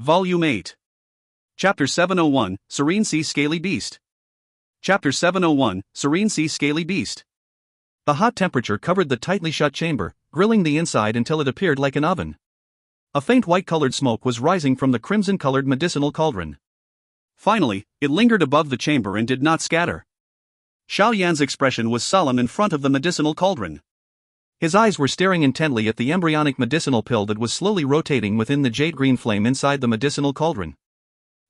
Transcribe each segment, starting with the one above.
Volume 8. Chapter 701, Serene Sea Scaly Beast. Chapter 701, Serene Sea Scaly Beast. The hot temperature covered the tightly shut chamber, grilling the inside until it appeared like an oven. A faint white-colored smoke was rising from the crimson-colored medicinal cauldron. Finally, it lingered above the chamber and did not scatter. Xiao Yan's expression was solemn in front of the medicinal cauldron. His eyes were staring intently at the embryonic medicinal pill that was slowly rotating within the jade-green flame inside the medicinal cauldron.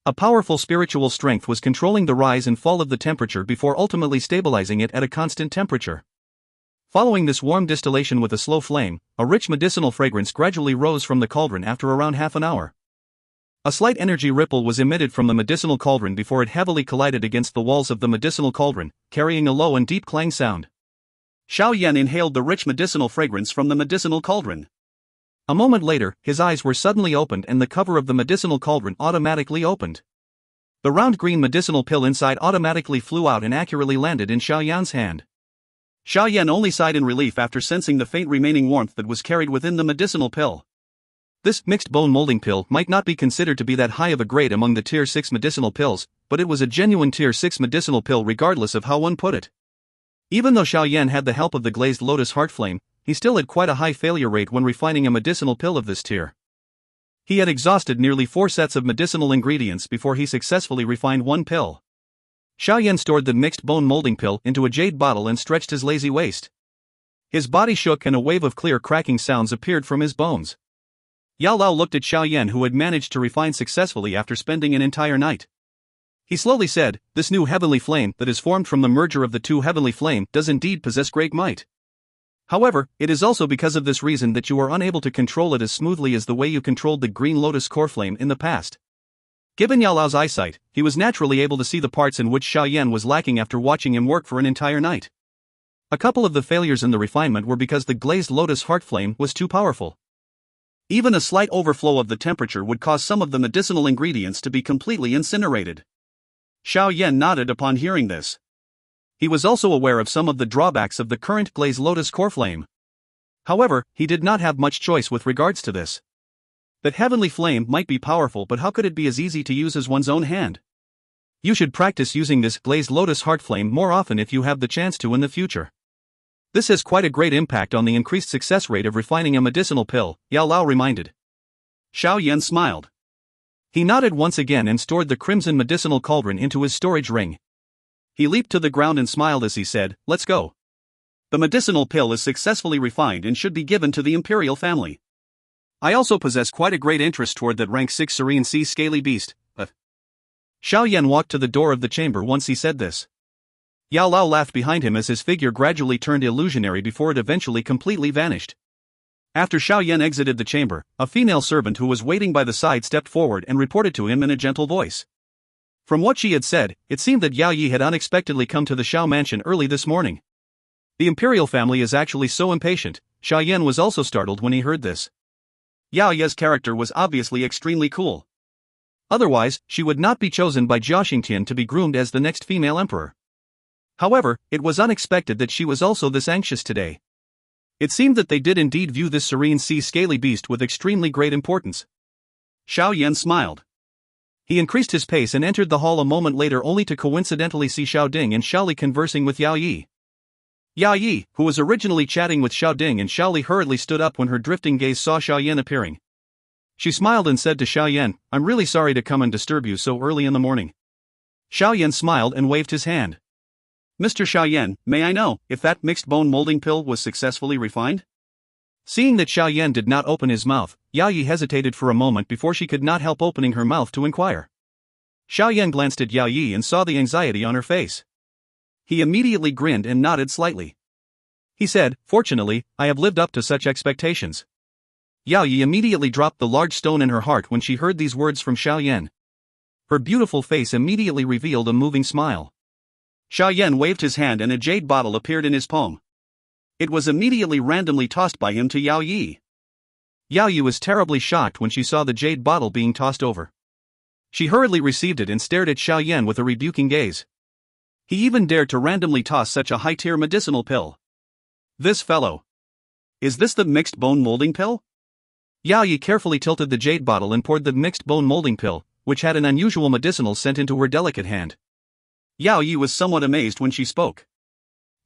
A powerful spiritual strength was controlling the rise and fall of the temperature before ultimately stabilizing it at a constant temperature. Following this warm distillation with a slow flame, a rich medicinal fragrance gradually rose from the cauldron after around half an hour. A slight energy ripple was emitted from the medicinal cauldron before it heavily collided against the walls of the medicinal cauldron, carrying a low and deep clang sound. Xiao Yan inhaled the rich medicinal fragrance from the medicinal cauldron. A moment later, his eyes were suddenly opened and the cover of the medicinal cauldron automatically opened. The round green medicinal pill inside automatically flew out and accurately landed in Xiao Yan's hand. Xiao Yan only sighed in relief after sensing the faint remaining warmth that was carried within the medicinal pill. This mixed bone molding pill might not be considered to be that high of a grade among the Tier 6 medicinal pills, but it was a genuine Tier 6 medicinal pill regardless of how one put it. Even though Xiao Yan had the help of the glazed lotus heart flame, he still had quite a high failure rate when refining a medicinal pill of this tier. He had exhausted nearly 4 sets of medicinal ingredients before he successfully refined one pill. Xiao Yan stored the mixed bone molding pill into a jade bottle and stretched his lazy waist. His body shook and a wave of clear cracking sounds appeared from his bones. Yao Lao looked at Xiao Yan, who had managed to refine successfully after spending an entire night. He slowly said, "This new heavenly flame that is formed from the merger of the two heavenly flame does indeed possess great might. However, it is also because of this reason that you are unable to control it as smoothly as the way you controlled the green lotus core flame in the past." Given Yao Lao's eyesight, he was naturally able to see the parts in which Xiao Yan was lacking after watching him work for an entire night. A couple of the failures in the refinement were because the glazed lotus heart flame was too powerful. Even a slight overflow of the temperature would cause some of the medicinal ingredients to be completely incinerated. Xiao Yan nodded upon hearing this. He was also aware of some of the drawbacks of the current glazed lotus core flame. However, he did not have much choice with regards to this. That heavenly flame might be powerful, but how could it be as easy to use as one's own hand? You should practice using this glazed lotus heart flame more often if you have the chance to in the future. This has quite a great impact on the increased success rate of refining a medicinal pill, Yao Lao reminded. Xiao Yan smiled. He nodded once again and stored the crimson medicinal cauldron into his storage ring. He leaped to the ground and smiled as he said, "Let's go. The medicinal pill is successfully refined and should be given to the imperial family. I also possess quite a great interest toward that rank 6 Serene Sea Scaly Beast." Xiao Yan walked to the door of the chamber once he said this. Yao Lao laughed behind him as his figure gradually turned illusionary before it eventually completely vanished. After Xiao Yan exited the chamber, a female servant who was waiting by the side stepped forward and reported to him in a gentle voice. From what she had said, it seemed that Yao Yi had unexpectedly come to the Xiao mansion early this morning. The imperial family is actually so impatient. Xiao Yan was also startled when he heard this. Yao Yi's character was obviously extremely cool. Otherwise, she would not be chosen by Jia Xingtian to be groomed as the next female emperor. However, it was unexpected that she was also this anxious today. It seemed that they did indeed view this Serene Sea Scaly Beast with extremely great importance. Xiao Yan smiled. He increased his pace and entered the hall a moment later only to coincidentally see Xiao Ding and Xiao Li conversing with Yao Yi. Yao Yi, who was originally chatting with Xiao Ding and Xiao Li, hurriedly stood up when her drifting gaze saw Xiao Yan appearing. She smiled and said to Xiao Yan, "I'm really sorry to come and disturb you so early in the morning." Xiao Yan smiled and waved his hand. "Mr. Xiao Yan, may I know if that mixed bone molding pill was successfully refined?" Seeing that Xiao Yan did not open his mouth, Yao Yi hesitated for a moment before she could not help opening her mouth to inquire. Xiao Yan glanced at Yao Yi and saw the anxiety on her face. He immediately grinned and nodded slightly. He said, "Fortunately, I have lived up to such expectations." Yao Yi immediately dropped the large stone in her heart when she heard these words from Xiao Yan. Her beautiful face immediately revealed a moving smile. Xiao Yan waved his hand and a jade bottle appeared in his palm. It was immediately randomly tossed by him to Yao Yi. Yao Yi was terribly shocked when she saw the jade bottle being tossed over. She hurriedly received it and stared at Xiao Yan with a rebuking gaze. He even dared to randomly toss such a high-tier medicinal pill. This fellow. Is this the mixed bone molding pill? Yao Yi carefully tilted the jade bottle and poured the mixed bone molding pill, which had an unusual medicinal scent, into her delicate hand. Yao Yi was somewhat amazed when she spoke.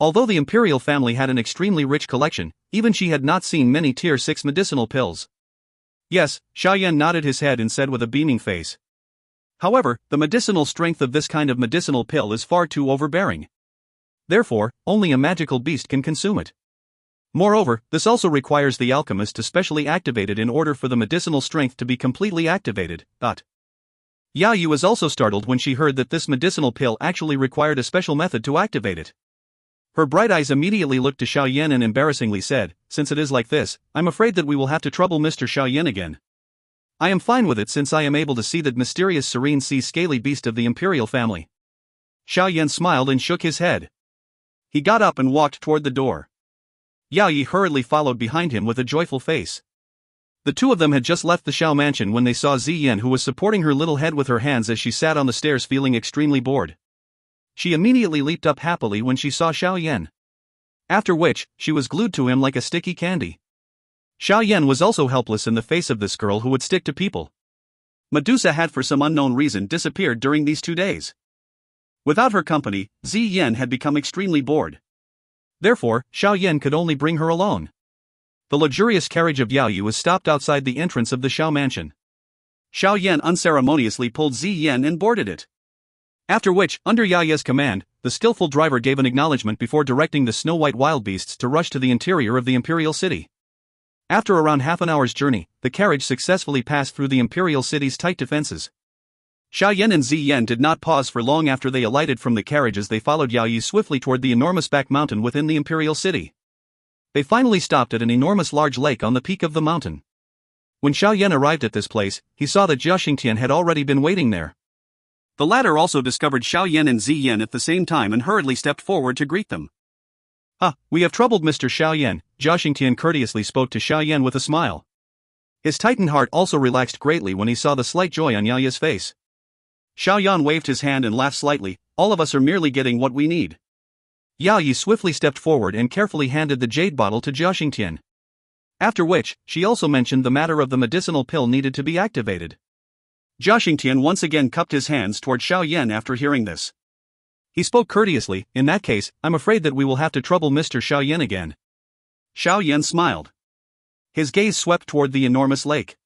Although the imperial family had an extremely rich collection, even she had not seen many tier 6 medicinal pills. Yes, Xiao Yan nodded his head and said with a beaming face. However, the medicinal strength of this kind of medicinal pill is far too overbearing. Therefore, only a magical beast can consume it. Moreover, this also requires the alchemist to specially activate it in order for the medicinal strength to be completely activated. Yao Yi was also startled when she heard that this medicinal pill actually required a special method to activate it. Her bright eyes immediately looked to Xiao Yan and embarrassingly said, "Since it is like this, I'm afraid that we will have to trouble Mr. Xiao Yan again. I am fine with it since I am able to see that mysterious serene sea scaly beast of the imperial family." Xiao Yan smiled and shook his head. He got up and walked toward the door. Yao Yi hurriedly followed behind him with a joyful face. The two of them had just left the Xiao mansion when they saw Ziyan, who was supporting her little head with her hands as she sat on the stairs feeling extremely bored. She immediately leaped up happily when she saw Xiao Yan. After which, she was glued to him like a sticky candy. Xiao Yan was also helpless in the face of this girl who would stick to people. Medusa had for some unknown reason disappeared during these 2 days. Without her company, Ziyan had become extremely bored. Therefore, Xiao Yan could only bring her alone. The luxurious carriage of Yao Yi was stopped outside the entrance of the Xiao mansion. Xiao Yan unceremoniously pulled Ziyan and boarded it. After which, under Yao Yi's command, the skillful driver gave an acknowledgement before directing the snow-white wild beasts to rush to the interior of the imperial city. After around half an hour's journey, the carriage successfully passed through the imperial city's tight defenses. Xiao Yan and Ziyan did not pause for long after they alighted from the carriage as they followed Yao Yi swiftly toward the enormous back mountain within the imperial city. They finally stopped at an enormous large lake on the peak of the mountain. When Xiao Yan arrived at this place, he saw that Jia Xingtian had already been waiting there. The latter also discovered Xiao Yan and Ziyan at the same time and hurriedly stepped forward to greet them. We have troubled Mr. Xiao Yan," Jia Xingtian courteously spoke to Xiao Yan with a smile. His tightened heart also relaxed greatly when he saw the slight joy on Yao Yi's face. Xiao Yan waved his hand and laughed slightly. "All of us are merely getting what we need." Yao Yi swiftly stepped forward and carefully handed the jade bottle to Jia Xingtian. After which, she also mentioned the matter of the medicinal pill needed to be activated. Jia Xingtian once again cupped his hands toward Xiao Yan after hearing this. He spoke courteously, "In that case, I'm afraid that we will have to trouble Mr. Xiao Yan again." Xiao Yan smiled. His gaze swept toward the enormous lake.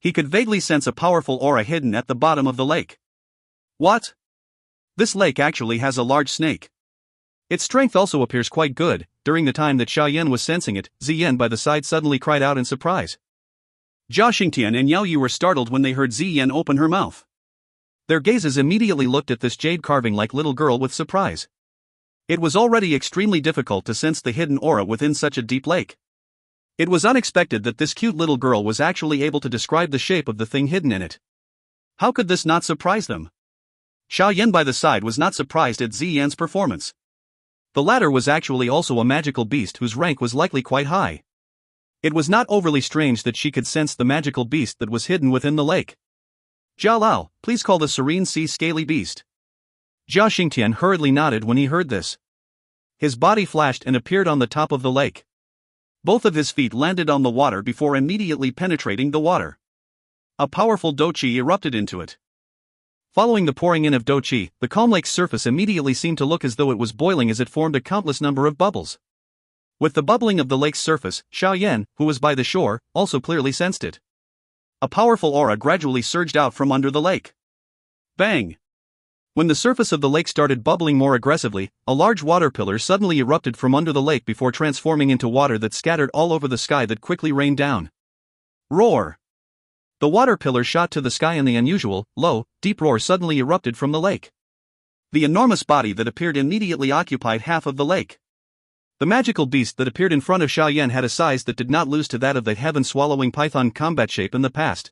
He could vaguely sense a powerful aura hidden at the bottom of the lake. What? This lake actually has a large snake. Its strength also appears quite good. During the time that Xiao Yan was sensing it, Ziyan by the side suddenly cried out in surprise. Jia Xingtian and Yao Yi were startled when they heard Ziyan open her mouth. Their gazes immediately looked at this jade carving like little girl with surprise. It was already extremely difficult to sense the hidden aura within such a deep lake. It was unexpected that this cute little girl was actually able to describe the shape of the thing hidden in it. How could this not surprise them? Xiao Yan by the side was not surprised at Ziyan's performance. The latter was actually also a magical beast whose rank was likely quite high. It was not overly strange that she could sense the magical beast that was hidden within the lake. "Jia Lao, please call the serene sea scaly beast." Jia Xingtian hurriedly nodded when he heard this. His body flashed and appeared on the top of the lake. Both of his feet landed on the water before immediately penetrating the water. A powerful Dou Qi erupted into it. Following the pouring in of Dou Qi, the calm lake's surface immediately seemed to look as though it was boiling as it formed a countless number of bubbles. With the bubbling of the lake's surface, Xiao Yan, who was by the shore, also clearly sensed it. A powerful aura gradually surged out from under the lake. Bang! When the surface of the lake started bubbling more aggressively, a large water pillar suddenly erupted from under the lake before transforming into water that scattered all over the sky that quickly rained down. Roar! The water pillar shot to the sky and the unusual, low, deep roar suddenly erupted from the lake. The enormous body that appeared immediately occupied half of the lake. The magical beast that appeared in front of Xiao Yan had a size that did not lose to that of the heaven-swallowing python combat shape in the past.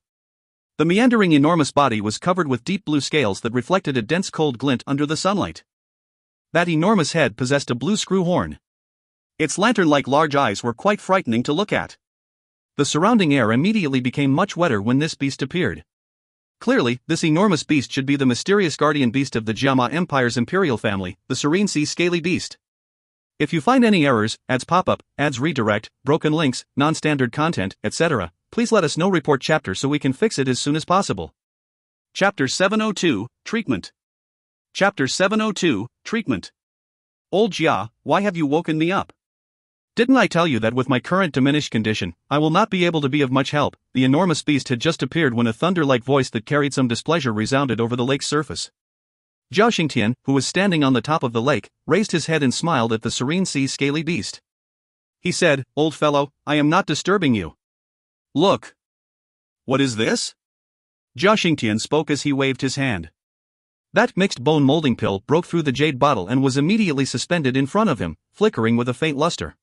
The meandering enormous body was covered with deep blue scales that reflected a dense cold glint under the sunlight. That enormous head possessed a blue screw horn. Its lantern-like large eyes were quite frightening to look at. The surrounding air immediately became much wetter when this beast appeared. Clearly, this enormous beast should be the mysterious guardian beast of the Jiama Empire's imperial family, the serene sea scaly beast. If you find any errors, ads pop-up, ads redirect, broken links, non-standard content, etc., please let us know report chapter so we can fix it as soon as possible. Chapter 702, Treatment. Chapter 702, Treatment. Old Jia, why have you woken me up? Didn't I tell you that with my current diminished condition, I will not be able to be of much help? The enormous beast had just appeared when a thunder-like voice that carried some displeasure resounded over the lake's surface. Zhao Xingtian, who was standing on the top of the lake, raised his head and smiled at the serene sea scaly beast. He said, "Old fellow, I am not disturbing you. Look. What is this?" Zhao Xingtian spoke as he waved his hand. That mixed bone molding pill broke through the jade bottle and was immediately suspended in front of him, flickering with a faint luster.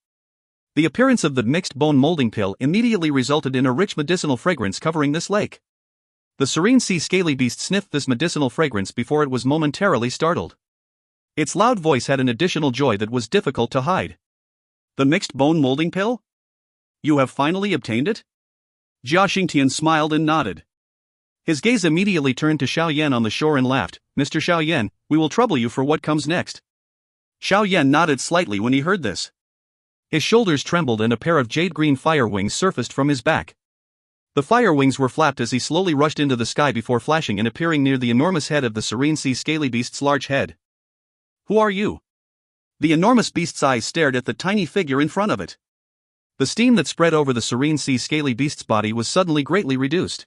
The appearance of the mixed bone molding pill immediately resulted in a rich medicinal fragrance covering this lake. The serene sea scaly beast sniffed this medicinal fragrance before it was momentarily startled. Its loud voice had an additional joy that was difficult to hide. The mixed bone molding pill? You have finally obtained it? Zhao Xingtian smiled and nodded. His gaze immediately turned to Xiao Yan on the shore and laughed. "Mr. Xiao Yan, we will trouble you for what comes next." Xiao Yan nodded slightly when he heard this. His shoulders trembled and a pair of jade-green fire wings surfaced from his back. The fire wings were flapped as he slowly rushed into the sky before flashing and appearing near the enormous head of the serene sea scaly beast's large head. "Who are you?" The enormous beast's eyes stared at the tiny figure in front of it. The steam that spread over the serene sea scaly beast's body was suddenly greatly reduced.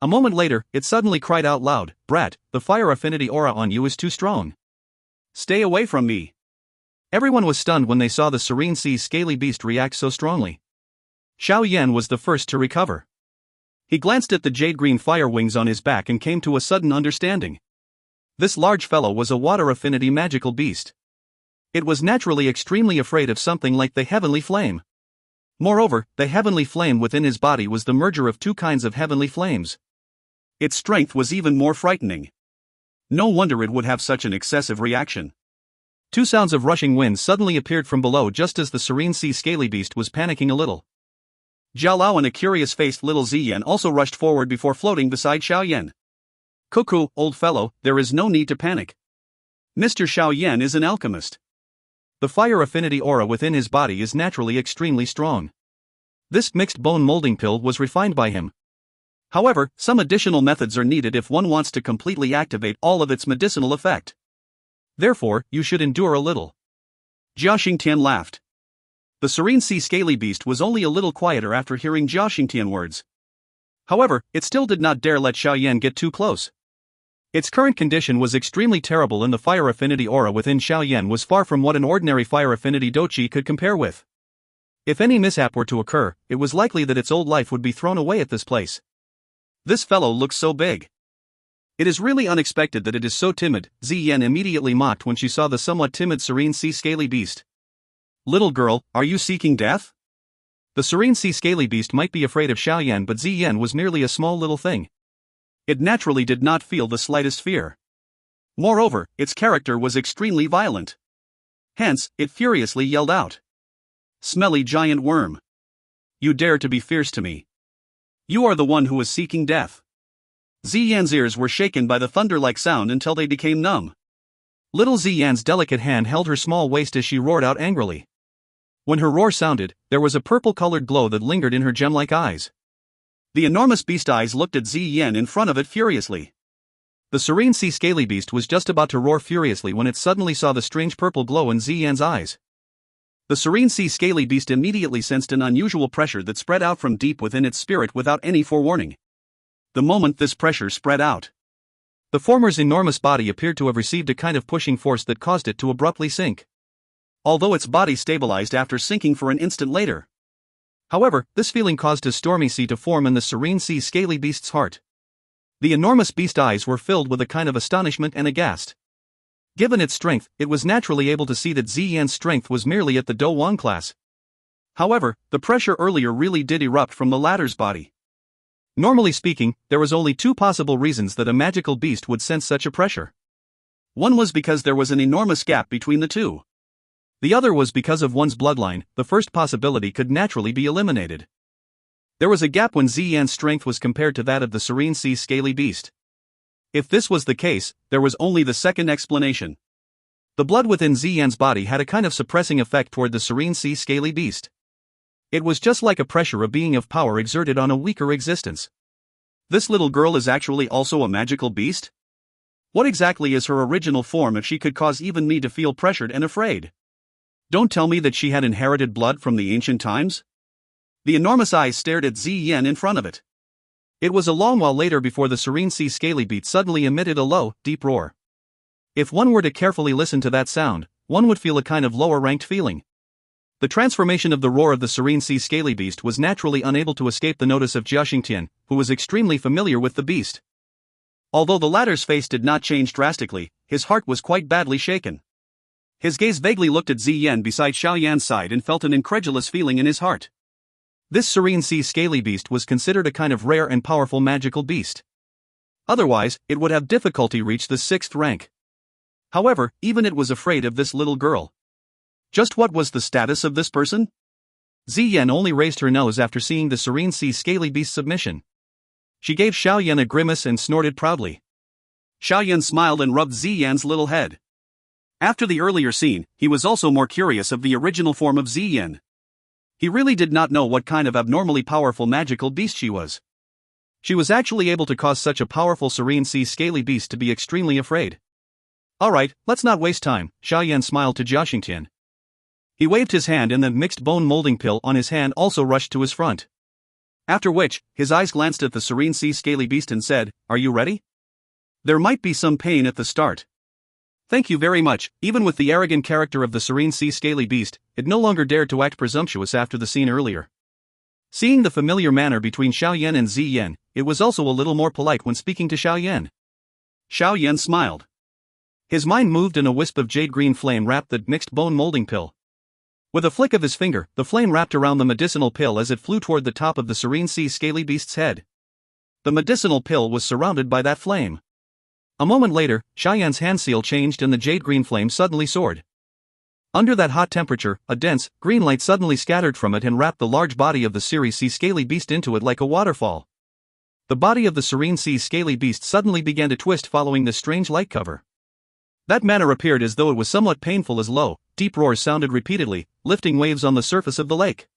A moment later, it suddenly cried out loud, "Brat, the fire affinity aura on you is too strong. Stay away from me." Everyone was stunned when they saw the serene sea scaly beast react so strongly. Xiao Yan was the first to recover. He glanced at the jade-green fire wings on his back and came to a sudden understanding. This large fellow was a water affinity magical beast. It was naturally extremely afraid of something like the heavenly flame. Moreover, the heavenly flame within his body was the merger of two kinds of heavenly flames. Its strength was even more frightening. No wonder it would have such an excessive reaction. Two sounds of rushing wind suddenly appeared from below just as the serene sea scaly beast was panicking a little. Zhao Lao and a curious-faced little Ziyan also rushed forward before floating beside Xiao Yan. "Cuckoo, old fellow, there is no need to panic. Mr. Xiao Yan is an alchemist. The fire affinity aura within his body is naturally extremely strong. This mixed bone molding pill was refined by him. However, some additional methods are needed if one wants to completely activate all of its medicinal effect. Therefore, you should endure a little." Zhao Xingtian laughed. The serene sea scaly beast was only a little quieter after hearing Zhao Xingtian words. However, it still did not dare let Xiao Yan get too close. Its current condition was extremely terrible and the fire affinity aura within Xiao Yan was far from what an ordinary fire affinity Dou Qi could compare with. If any mishap were to occur, it was likely that its old life would be thrown away at this place. This fellow looks so big. It is really unexpected that it is so timid, Ziyan immediately mocked when she saw the somewhat timid serene sea scaly beast. "Little girl, are you seeking death?" The serene sea scaly beast might be afraid of Xiao Yan, but Ziyan was merely a small little thing. It naturally did not feel the slightest fear. Moreover, its character was extremely violent. Hence, it furiously yelled out. "Smelly giant worm! You dare to be fierce to me? You are the one who is seeking death." Ziyan's ears were shaken by the thunder-like sound until they became numb. Little Ziyan's delicate hand held her small waist as she roared out angrily. When her roar sounded, there was a purple-colored glow that lingered in her gem-like eyes. The enormous beast eyes looked at Ziyan in front of it furiously. The serene sea scaly beast was just about to roar furiously when it suddenly saw the strange purple glow in Ziyan's eyes. The serene sea scaly beast immediately sensed an unusual pressure that spread out from deep within its spirit without any forewarning. The moment this pressure spread out, the former's enormous body appeared to have received a kind of pushing force that caused it to abruptly sink. Although its body stabilized after sinking for an instant later. However, this feeling caused a stormy sea to form in the serene sea scaly beast's heart. The enormous beast eyes were filled with a kind of astonishment and aghast. Given its strength, it was naturally able to see that Ziyan's strength was merely at the Dou Wang class. However, the pressure earlier really did erupt from the latter's body. Normally speaking, there was only two possible reasons that a magical beast would sense such a pressure. One was because there was an enormous gap between the two. The other was because of one's bloodline. The first possibility could naturally be eliminated. There was a gap when Ziyan's strength was compared to that of the serene sea scaly beast. If this was the case, there was only the second explanation. The blood within Ziyan's body had a kind of suppressing effect toward the serene sea scaly beast. It was just like a pressure of being of power exerted on a weaker existence. This little girl is actually also a magical beast? What exactly is her original form if she could cause even me to feel pressured and afraid? Don't tell me that she had inherited blood from the ancient times? The enormous eyes stared at Xi Yan in front of it. It was a long while later before the serene sea scaly beast suddenly emitted a low, deep roar. If one were to carefully listen to that sound, one would feel a kind of lower-ranked feeling. The transformation of the roar of the serene sea scaly beast was naturally unable to escape the notice of Jia Xingtian, who was extremely familiar with the beast. Although the latter's face did not change drastically, his heart was quite badly shaken. His gaze vaguely looked at Xi Yan beside Xiao Yan's side and felt an incredulous feeling in his heart. This serene sea scaly beast was considered a kind of rare and powerful magical beast. Otherwise, it would have difficulty reach the 6th rank. However, even it was afraid of this little girl. Just what was the status of this person? Xi Yan only raised her nose after seeing the serene sea scaly beast's submission. She gave Xiao Yan a grimace and snorted proudly. Xiao Yan smiled and rubbed Xi Yan's little head. After the earlier scene, he was also more curious of the original form of Xi Yan. He really did not know what kind of abnormally powerful magical beast she was. She was actually able to cause such a powerful serene sea scaly beast to be extremely afraid. Alright, let's not waste time, Xiao Yan smiled to Jia Xingtian. He waved his hand and the mixed bone molding pill on his hand also rushed to his front. After which, his eyes glanced at the serene sea scaly beast and said, "Are you ready? There might be some pain at the start." Thank you very much. Even with the arrogant character of the serene sea scaly beast, it no longer dared to act presumptuous after the scene earlier. Seeing the familiar manner between Xiao Yan and Xi Yan, it was also a little more polite when speaking to Xiao Yan. Xiao Yan smiled. His mind moved and a wisp of jade green flame wrapped the mixed bone molding pill. With a flick of his finger, the flame wrapped around the medicinal pill as it flew toward the top of the serene sea scaly beast's head. The medicinal pill was surrounded by that flame. A moment later, Xiao Yan's hand seal changed and the jade green flame suddenly soared. Under that hot temperature, a dense, green light suddenly scattered from it and wrapped the large body of the serene sea scaly beast into it like a waterfall. The body of the serene sea scaly beast suddenly began to twist following this strange light cover. That manner appeared as though it was somewhat painful as low, deep roars sounded repeatedly, lifting waves on the surface of the lake.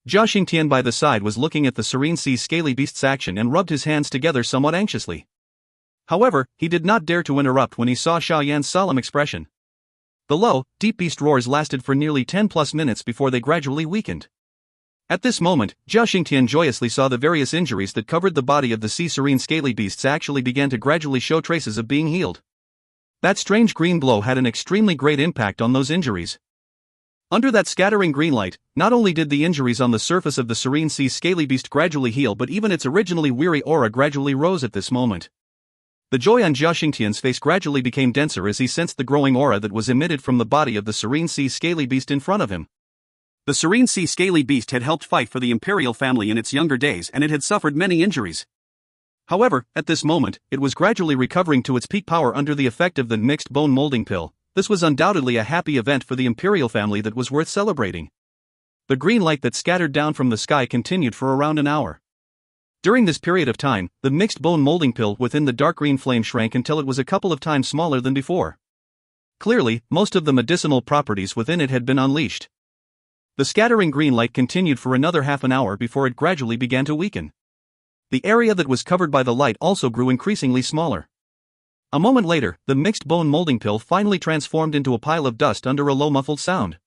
Jia Xingtian by the side was looking at the serene sea scaly beast's action and rubbed his hands together somewhat anxiously. However, he did not dare to interrupt when he saw Xiao Yan's solemn expression. The low, deep beast roars lasted for nearly 10+ minutes before they gradually weakened. At this moment, Jia Xingtian joyously saw the various injuries that covered the body of the sea serene scaly beasts actually began to gradually show traces of being healed. That strange green glow had an extremely great impact on those injuries. Under that scattering green light, not only did the injuries on the surface of the serene sea scaly beast gradually heal, but even its originally weary aura gradually rose at this moment. The joy on Jia Xingtian's face gradually became denser as he sensed the growing aura that was emitted from the body of the serene sea scaly beast in front of him. The serene sea scaly beast had helped fight for the imperial family in its younger days and it had suffered many injuries. However, at this moment, it was gradually recovering to its peak power under the effect of the mixed bone molding pill. This was undoubtedly a happy event for the imperial family that was worth celebrating. The green light that scattered down from the sky continued for around an hour. During this period of time, the mixed bone molding pill within the dark green flame shrank until it was a couple of times smaller than before. Clearly, most of the medicinal properties within it had been unleashed. The scattering green light continued for another half an hour before it gradually began to weaken. The area that was covered by the light also grew increasingly smaller. A moment later, the mixed bone molding pill finally transformed into a pile of dust under a low muffled sound.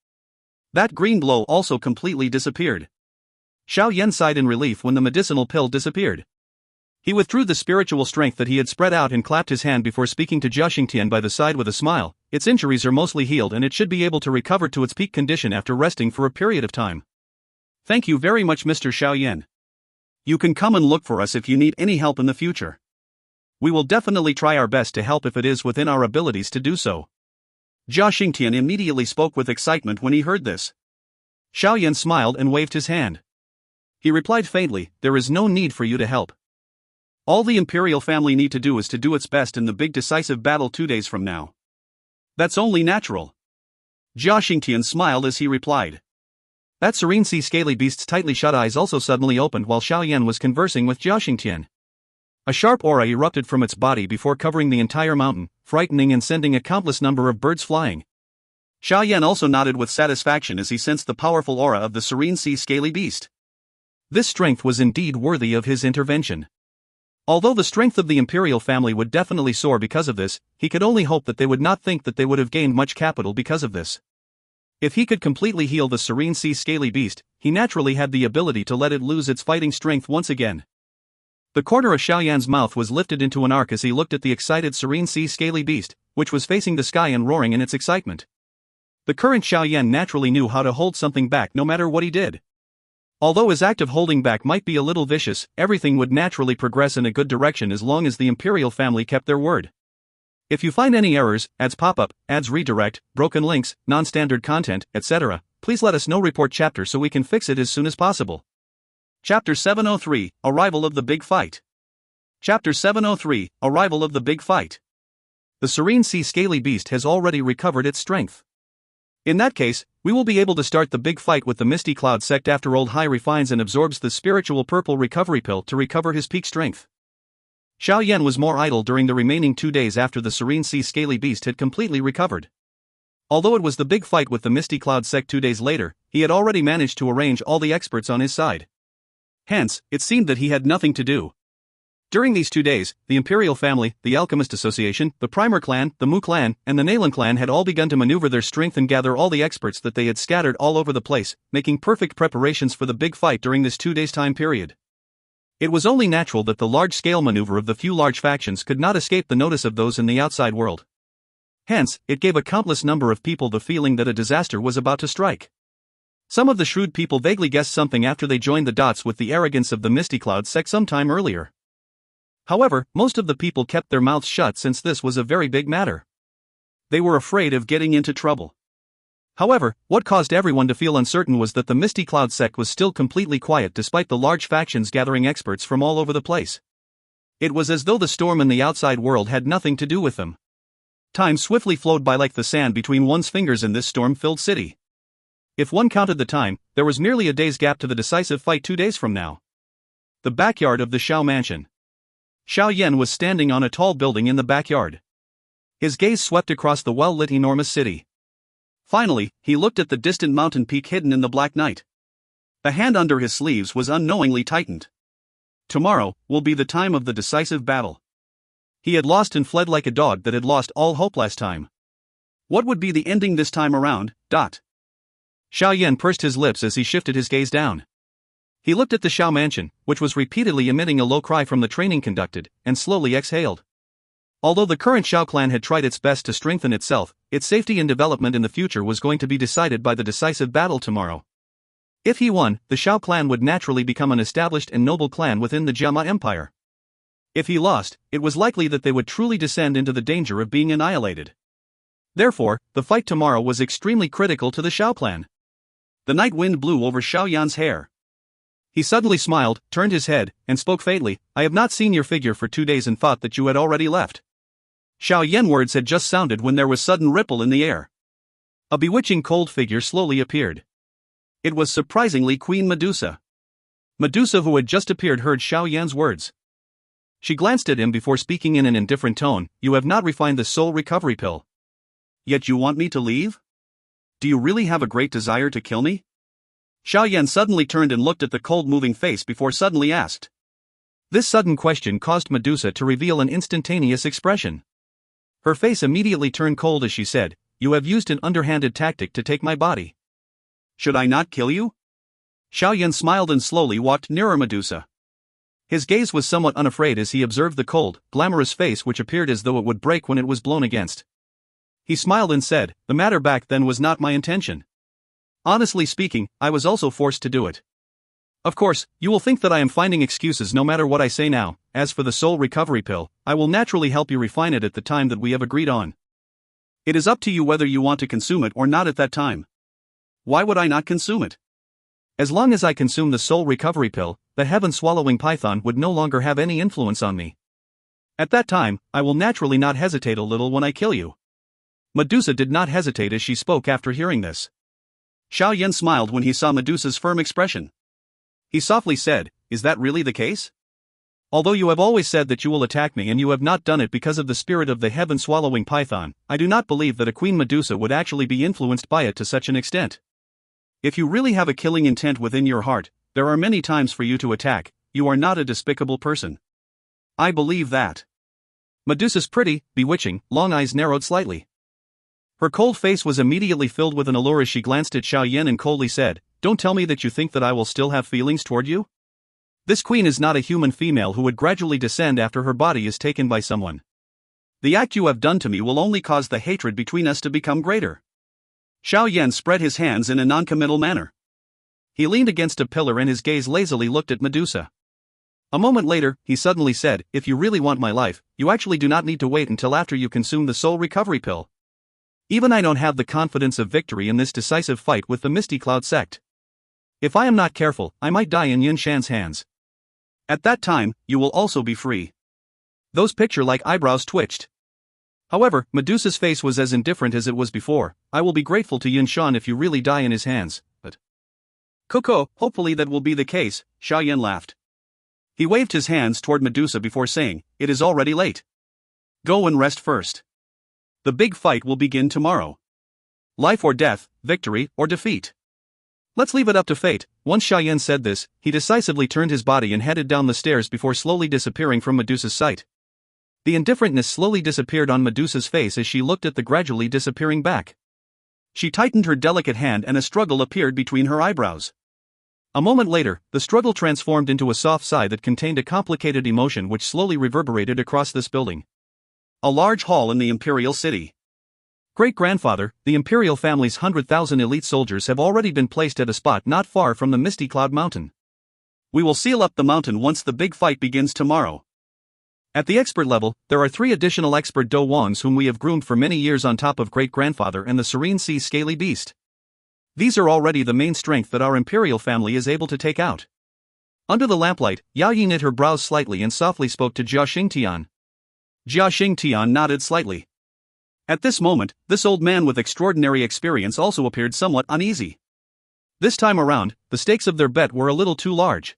That green glow also completely disappeared. Xiao Yan sighed in relief when the medicinal pill disappeared. He withdrew the spiritual strength that he had spread out and clapped his hand before speaking to Jia Xingtian by the side with a smile. Its injuries are mostly healed and it should be able to recover to its peak condition after resting for a period of time. Thank you very much, Mr. Xiao Yan. You can come and look for us if you need any help in the future. We will definitely try our best to help if it is within our abilities to do so. Jia Xingtian immediately spoke with excitement when he heard this. Xiao Yan smiled and waved his hand. He replied faintly, "There is no need for you to help. All the imperial family need to do is to do its best in the big decisive battle 2 days from now. That's only natural." Jia Xingtian smiled as he replied. That serene sea scaly beast's tightly shut eyes also suddenly opened while Xiao Yan was conversing with Jia Xingtian. A sharp aura erupted from its body before covering the entire mountain, frightening and sending a countless number of birds flying. Xiao Yan also nodded with satisfaction as he sensed the powerful aura of the serene sea scaly beast. This strength was indeed worthy of his intervention. Although the strength of the imperial family would definitely soar because of this, he could only hope that they would not think that they would have gained much capital because of this. If he could completely heal the serene sea scaly beast, he naturally had the ability to let it lose its fighting strength once again. The corner of Xiao Yan's mouth was lifted into an arc as he looked at the excited serene sea scaly beast, which was facing the sky and roaring in its excitement. The current Xiao Yan naturally knew how to hold something back no matter what he did. Although his act of holding back might be a little vicious, everything would naturally progress in a good direction as long as the imperial family kept their word. If you find any errors, ads pop up, ads redirect, broken links, non-standard content, etc., please let us know. Report chapter so we can fix it as soon as possible. Chapter 703, Arrival of the Big Fight. Chapter 703, Arrival of the Big Fight. The serene sea scaly beast has already recovered its strength. In that case, we will be able to start the big fight with the Misty Cloud sect after Old High refines and absorbs the spiritual purple recovery pill to recover his peak strength. Xiao Yan was more idle during the remaining 2 days after the serene sea scaly beast had completely recovered. Although it was the big fight with the Misty Cloud sect 2 days later, he had already managed to arrange all the experts on his side. Hence, it seemed that he had nothing to do. During these 2 days, the Imperial Family, the Alchemist Association, the Primer Clan, the Mu Clan, and the Nalan Clan had all begun to maneuver their strength and gather all the experts that they had scattered all over the place, making perfect preparations for the big fight during this 2 days time period. It was only natural that the large-scale maneuver of the few large factions could not escape the notice of those in the outside world. Hence, it gave a countless number of people the feeling that a disaster was about to strike. Some of the shrewd people vaguely guessed something after they joined the dots with the arrogance of the Misty Cloud sect some time earlier. However, most of the people kept their mouths shut since this was a very big matter. They were afraid of getting into trouble. However, what caused everyone to feel uncertain was that the Misty Cloud sect was still completely quiet despite the large factions gathering experts from all over the place. It was as though the storm in the outside world had nothing to do with them. Time swiftly flowed by like the sand between one's fingers in this storm-filled city. If one counted the time, there was merely a day's gap to the decisive fight 2 days from now. The backyard of the Xiao Mansion. Xiao Yan was standing on a tall building in the backyard. His gaze swept across the well-lit enormous city. Finally, he looked at the distant mountain peak hidden in the black night. The hand under his sleeves was unknowingly tightened. Tomorrow will be the time of the decisive battle. He had lost and fled like a dog that had lost all hope last time. What would be the ending this time around? Xiao Yan pursed his lips as he shifted his gaze down. He looked at the Xiao Mansion, which was repeatedly emitting a low cry from the training conducted, and slowly exhaled. Although the current Xiao clan had tried its best to strengthen itself, its safety and development in the future was going to be decided by the decisive battle tomorrow. If he won, the Xiao clan would naturally become an established and noble clan within the Jiama Empire. If he lost, it was likely that they would truly descend into the danger of being annihilated. Therefore, the fight tomorrow was extremely critical to the Xiao clan. The night wind blew over Xiao Yan's hair. He suddenly smiled, turned his head, and spoke faintly, "I have not seen your figure for 2 days and thought that you had already left." Xiao Yan words had just sounded when there was sudden ripple in the air. A bewitching cold figure slowly appeared. It was surprisingly Queen Medusa. Medusa, who had just appeared, heard Xiao Yan's words. She glanced at him before speaking in an indifferent tone, "You have not refined the soul recovery pill. Yet you want me to leave? Do you really have a great desire to kill me?" Xiao Yan suddenly turned and looked at the cold-moving face before suddenly asked. This sudden question caused Medusa to reveal an instantaneous expression. Her face immediately turned cold as she said, "You have used an underhanded tactic to take my body. Should I not kill you?" Xiao Yan smiled and slowly walked nearer Medusa. His gaze was somewhat unafraid as he observed the cold, glamorous face which appeared as though it would break when it was blown against. He smiled and said, "The matter back then was not my intention. Honestly speaking, I was also forced to do it. Of course, you will think that I am finding excuses no matter what I say now. As for the soul recovery pill, I will naturally help you refine it at the time that we have agreed on. It is up to you whether you want to consume it or not at that time." "Why would I not consume it?" "As long as I consume the soul recovery pill, the heaven-swallowing python would no longer have any influence on me. At that time, I will naturally not hesitate a little when I kill you." Medusa did not hesitate as she spoke after hearing this. Xiao Yan smiled when he saw Medusa's firm expression. He softly said, "Is that really the case?" Although you have always said that you will attack me and you have not done it because of the spirit of the heaven-swallowing python, I do not believe that a Queen Medusa would actually be influenced by it to such an extent. If you really have a killing intent within your heart, there are many times for you to attack. You are not a despicable person. I believe that. Medusa's pretty, bewitching, long eyes narrowed slightly. Her cold face was immediately filled with an allure as she glanced at Xiao Yan and coldly said, "Don't tell me that you think that I will still have feelings toward you? This queen is not a human female who would gradually descend after her body is taken by someone. The act you have done to me will only cause the hatred between us to become greater." Xiao Yan spread his hands in a non-committal manner. He leaned against a pillar and his gaze lazily looked at Medusa. A moment later, he suddenly said, "If you really want my life, you actually do not need to wait until after you consume the soul recovery pill. Even I don't have the confidence of victory in this decisive fight with the Misty Cloud sect. If I am not careful, I might die in Yin Shan's hands. At that time, you will also be free." Those picture-like eyebrows twitched. However, Medusa's face was as indifferent as it was before. "I will be grateful to Yin Shan if you really die in his hands, but..." "Coco, hopefully that will be the case," Xiao Yan laughed. He waved his hands toward Medusa before saying, "It is already late. Go and rest first. The big fight will begin tomorrow. Life or death, victory or defeat. Let's leave it up to fate." Once Xiao Yan said this, he decisively turned his body and headed down the stairs before slowly disappearing from Medusa's sight. The indifferentness slowly disappeared on Medusa's face as she looked at the gradually disappearing back. She tightened her delicate hand and a struggle appeared between her eyebrows. A moment later, the struggle transformed into a soft sigh that contained a complicated emotion which slowly reverberated across this building. A large hall in the imperial city. Great-grandfather, the imperial family's 100,000 elite soldiers have already been placed at a spot not far from the Misty Cloud Mountain. We will seal up the mountain once the big fight begins tomorrow. At the expert level, there are 3 additional expert Dou Wangs whom we have groomed for many years on top of great-grandfather and the serene sea scaly beast. These are already the main strength that our imperial family is able to take out. Under the lamplight, Yao Yi knit her brows slightly and softly spoke to Jia Xingtian. Jia Xingtian nodded slightly. At this moment, this old man with extraordinary experience also appeared somewhat uneasy. This time around, the stakes of their bet were a little too large.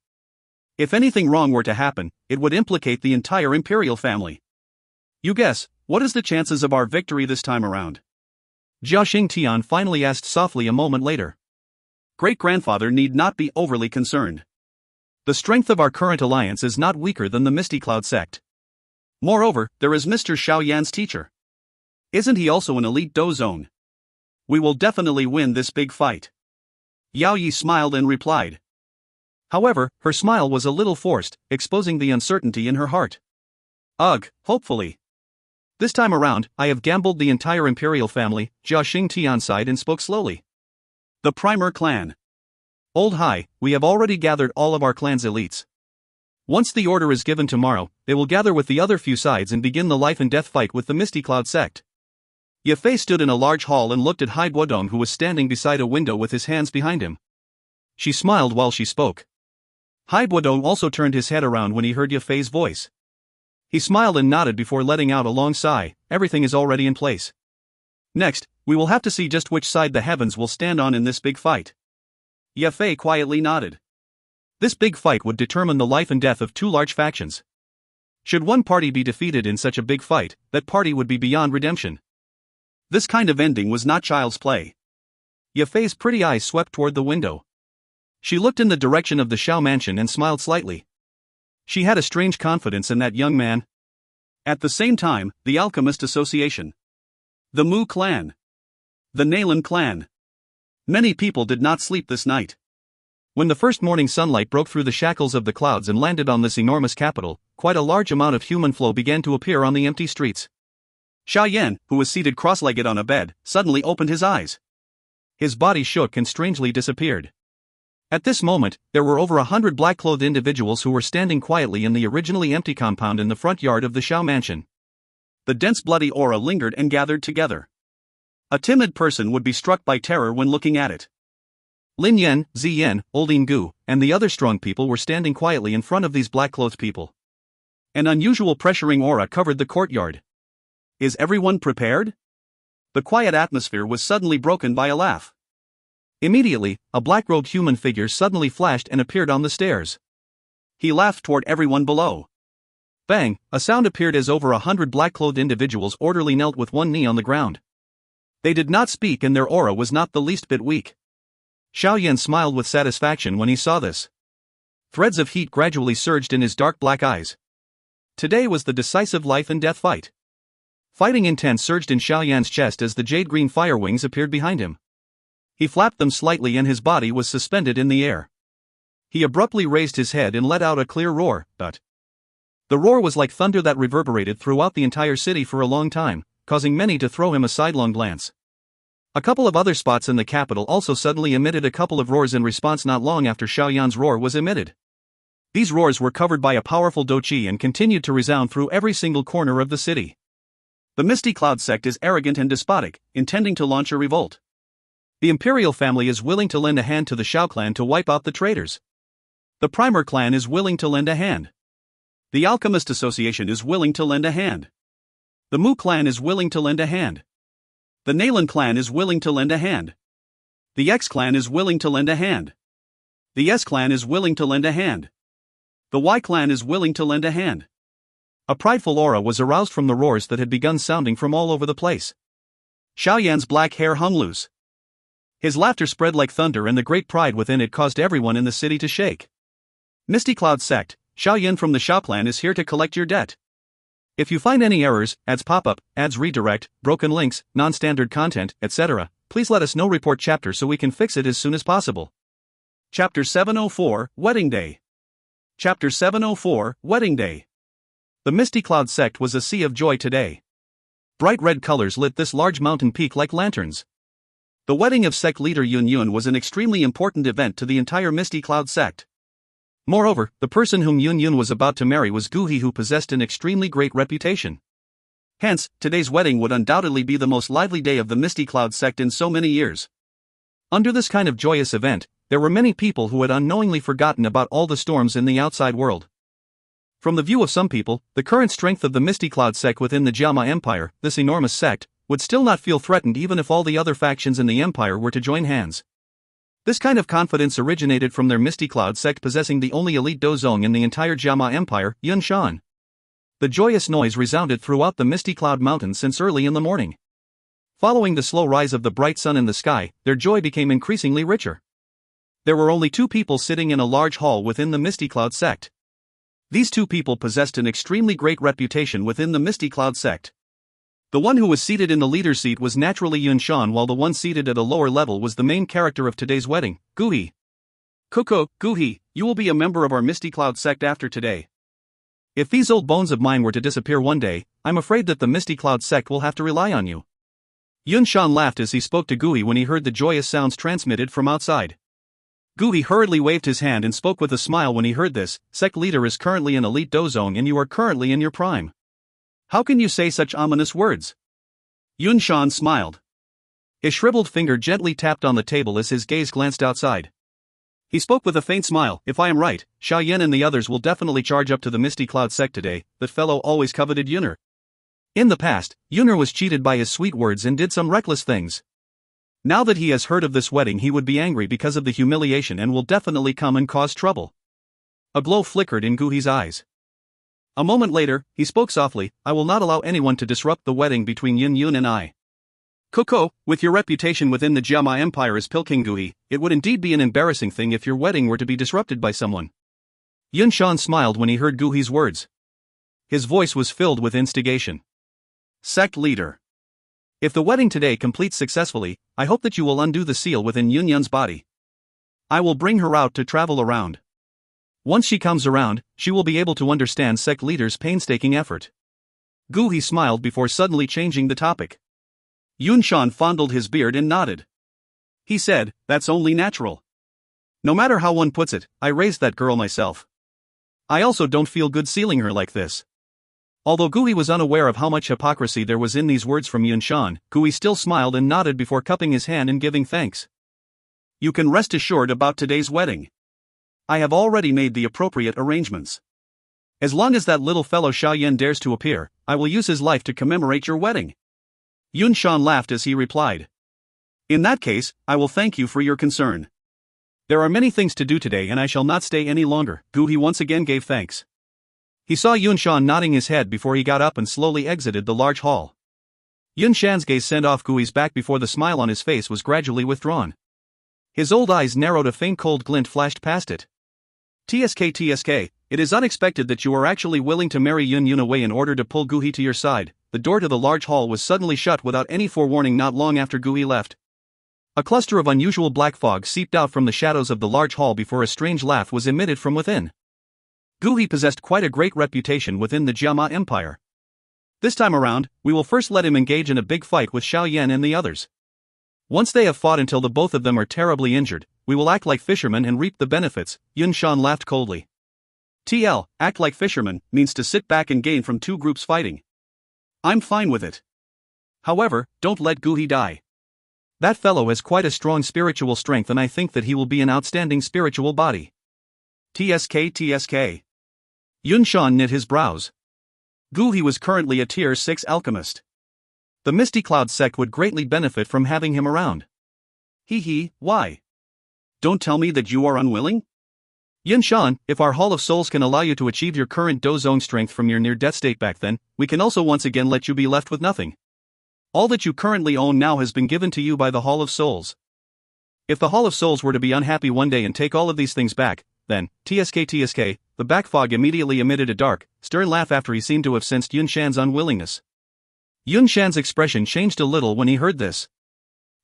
If anything wrong were to happen, it would implicate the entire imperial family. You guess, what is the chances of our victory this time around? Jia Xingtian finally asked softly a moment later. Great-grandfather need not be overly concerned. The strength of our current alliance is not weaker than the Misty Cloud sect. Moreover, there is Mr. Xiao Yan's teacher. Isn't he also an elite Dou zone? We will definitely win this big fight. Yao Yi smiled and replied. However, her smile was a little forced, exposing the uncertainty in her heart. Ugh, hopefully. This time around, I have gambled the entire imperial family. Jia Xingtian sighed and spoke slowly. The Primer clan. Old High, we have already gathered all of our clan's elites. Once the order is given tomorrow, they will gather with the other few sides and begin the life and death fight with the Misty Cloud sect. Ye Fei stood in a large hall and looked at Hai Guodong who was standing beside a window with his hands behind him. She smiled while she spoke. Hai Guodong also turned his head around when he heard Ye Fei's voice. He smiled and nodded before letting out a long sigh. Everything is already in place. Next, we will have to see just which side the heavens will stand on in this big fight. Ye Fei quietly nodded. This big fight would determine the life and death of 2 large factions. Should one party be defeated in such a big fight, that party would be beyond redemption. This kind of ending was not child's play. Ye Fei's pretty eyes swept toward the window. She looked in the direction of the Xiao mansion and smiled slightly. She had a strange confidence in that young man. At the same time, the Alchemist Association. The Mu clan. The Nalan clan. Many people did not sleep this night. When the first morning sunlight broke through the shackles of the clouds and landed on this enormous capital, quite a large amount of human flow began to appear on the empty streets. Xiao Yan, who was seated cross-legged on a bed, suddenly opened his eyes. His body shook and strangely disappeared. At this moment, there were over 100 black-clothed individuals who were standing quietly in the originally empty compound in the front yard of the Xiao mansion. The dense bloody aura lingered and gathered together. A timid person would be struck by terror when looking at it. Lin Yan, Zi Yan, Oldin Gu, and the other strong people were standing quietly in front of these black-clothed people. An unusual pressuring aura covered the courtyard. Is everyone prepared? The quiet atmosphere was suddenly broken by a laugh. Immediately, a black-robed human figure suddenly flashed and appeared on the stairs. He laughed toward everyone below. Bang, a sound appeared as over 100 black-clothed individuals orderly knelt with one knee on the ground. They did not speak and their aura was not the least bit weak. Xiao Yan smiled with satisfaction when he saw this. Threads of heat gradually surged in his dark black eyes. Today was the decisive life and death fight. Fighting intent surged in Xiao Yan's chest as the jade-green fire wings appeared behind him. He flapped them slightly and his body was suspended in the air. He abruptly raised his head and let out a clear roar, but the roar was like thunder that reverberated throughout the entire city for a long time, causing many to throw him a sidelong glance. A couple of other spots in the capital also suddenly emitted a couple of roars in response not long after Xiao Yan's roar was emitted. These roars were covered by a powerful Dou Qi and continued to resound through every single corner of the city. The Misty Cloud sect is arrogant and despotic, intending to launch a revolt. The Imperial family is willing to lend a hand to the Xiao clan to wipe out the traitors. The Primer clan is willing to lend a hand. The Alchemist Association is willing to lend a hand. The Mu clan is willing to lend a hand. The Nalan clan is willing to lend a hand. The X clan is willing to lend a hand. The S clan is willing to lend a hand. The Y clan is willing to lend a hand. A prideful aura was aroused from the roars that had begun sounding from all over the place. Xiao Yan's black hair hung loose. His laughter spread like thunder and the great pride within it caused everyone in the city to shake. Misty Cloud sect, Xiao Yan from the Xiao clan is here to collect your debt. If you find any errors, ads pop up, ads redirect, broken links, non-standard content, etc., please let us know. Report chapter so we can fix it as soon as possible. Chapter 704, Wedding Day. Chapter 704, Wedding Day. The Misty Cloud sect was a sea of joy today. Bright red colors lit this large mountain peak like lanterns. The wedding of sect leader Yun was an extremely important event to the entire Misty Cloud sect. Moreover, the person whom Yun was about to marry was Dou Qi, who possessed an extremely great reputation. Hence, today's wedding would undoubtedly be the most lively day of the Misty Cloud sect in so many years. Under this kind of joyous event, there were many people who had unknowingly forgotten about all the storms in the outside world. From the view of some people, the current strength of the Misty Cloud sect within the Jiama Empire, this enormous sect, would still not feel threatened even if all the other factions in the empire were to join hands. This kind of confidence originated from their Misty Cloud sect possessing the only elite dozong in the entire Jiama Empire, Yun Shan. The joyous noise resounded throughout the Misty Cloud Mountains since early in the morning. Following the slow rise of the bright sun in the sky, their joy became increasingly richer. There were only two people sitting in a large hall within the Misty Cloud sect. These two people possessed an extremely great reputation within the Misty Cloud sect. The one who was seated in the leader's seat was naturally Yun Shan, while the one seated at a lower level was the main character of today's wedding, Dou Qi. Dou Qi, you will be a member of our Misty Cloud sect after today. If these old bones of mine were to disappear one day, I'm afraid that the Misty Cloud sect will have to rely on you. Yun Shan laughed as he spoke to Dou Qi when he heard the joyous sounds transmitted from outside. Dou Qi hurriedly waved his hand and spoke with a smile when he heard this. Sect leader is currently an elite dozong and you are currently in your prime. How can you say such ominous words? Yun Shan smiled. His shriveled finger gently tapped on the table as his gaze glanced outside. He spoke with a faint smile. If I am right, Xiao Yan and the others will definitely charge up to the Misty Cloud sect today. That fellow always coveted Yun Er. In the past, Yun Er was cheated by his sweet words and did some reckless things. Now that he has heard of this wedding, he would be angry because of the humiliation and will definitely come and cause trouble. A glow flickered in Dou Qi's eyes. A moment later, he spoke softly, I will not allow anyone to disrupt the wedding between Yun and I. With your reputation within the Jiama Empire as Piquing Dou Qi, it would indeed be an embarrassing thing if your wedding were to be disrupted by someone. Yun Shan smiled when he heard Dou Qi's words. His voice was filled with instigation. Sect leader. If the wedding today completes successfully, I hope that you will undo the seal within Yun's body. I will bring her out to travel around. Once she comes around, she will be able to understand sect leader's painstaking effort. Dou Qi smiled before suddenly changing the topic. Yun Shan fondled his beard and nodded. He said, that's only natural. No matter how one puts it, I raised that girl myself. I also don't feel good sealing her like this. Although Dou Qi was unaware of how much hypocrisy there was in these words from Yun Shan, Dou Qi still smiled and nodded before cupping his hand and giving thanks. You can rest assured about today's wedding. I have already made the appropriate arrangements. As long as that little fellow Xiao Yan dares to appear, I will use his life to commemorate your wedding. Yun Shan laughed as he replied. In that case, I will thank you for your concern. There are many things to do today and I shall not stay any longer. Dou Qi once again gave thanks. He saw Yun Shan nodding his head before he got up and slowly exited the large hall. Yun Shan's gaze sent off Gui's back before the smile on his face was gradually withdrawn. His old eyes narrowed, a faint cold glint flashed past it. TSK, it is unexpected that you are actually willing to marry Yun away in order to pull Gui to your side. The door to the large hall was suddenly shut without any forewarning not long after Gui left. A cluster of unusual black fog seeped out from the shadows of the large hall before a strange laugh was emitted from within. Gui possessed quite a great reputation within the Jiama Empire. This time around, we will first let him engage in a big fight with Xiao Yan and the others. Once they have fought until the both of them are terribly injured, we will act like fishermen and reap the benefits. Yun Shan laughed coldly. Act like fishermen means to sit back and gain from two groups fighting. I'm fine with it. However, don't let Gui die. That fellow has quite a strong spiritual strength, and I think that he will be an outstanding spiritual body. TSK. Yun Shan knit his brows. Gui was currently a tier 6 alchemist. The Misty Cloud sect would greatly benefit from having him around. Why? Don't tell me that you are unwilling? Yun Shan, if our Hall of Souls can allow you to achieve your current Dou Zone strength from your near-death state back then, we can also once again let you be left with nothing. All that you currently own now has been given to you by the Hall of Souls. If the Hall of Souls were to be unhappy one day and take all of these things back, then, TSK, the back fog immediately emitted a dark, stern laugh after he seemed to have sensed Yun Shan's unwillingness. Yun Shan's expression changed a little when he heard this.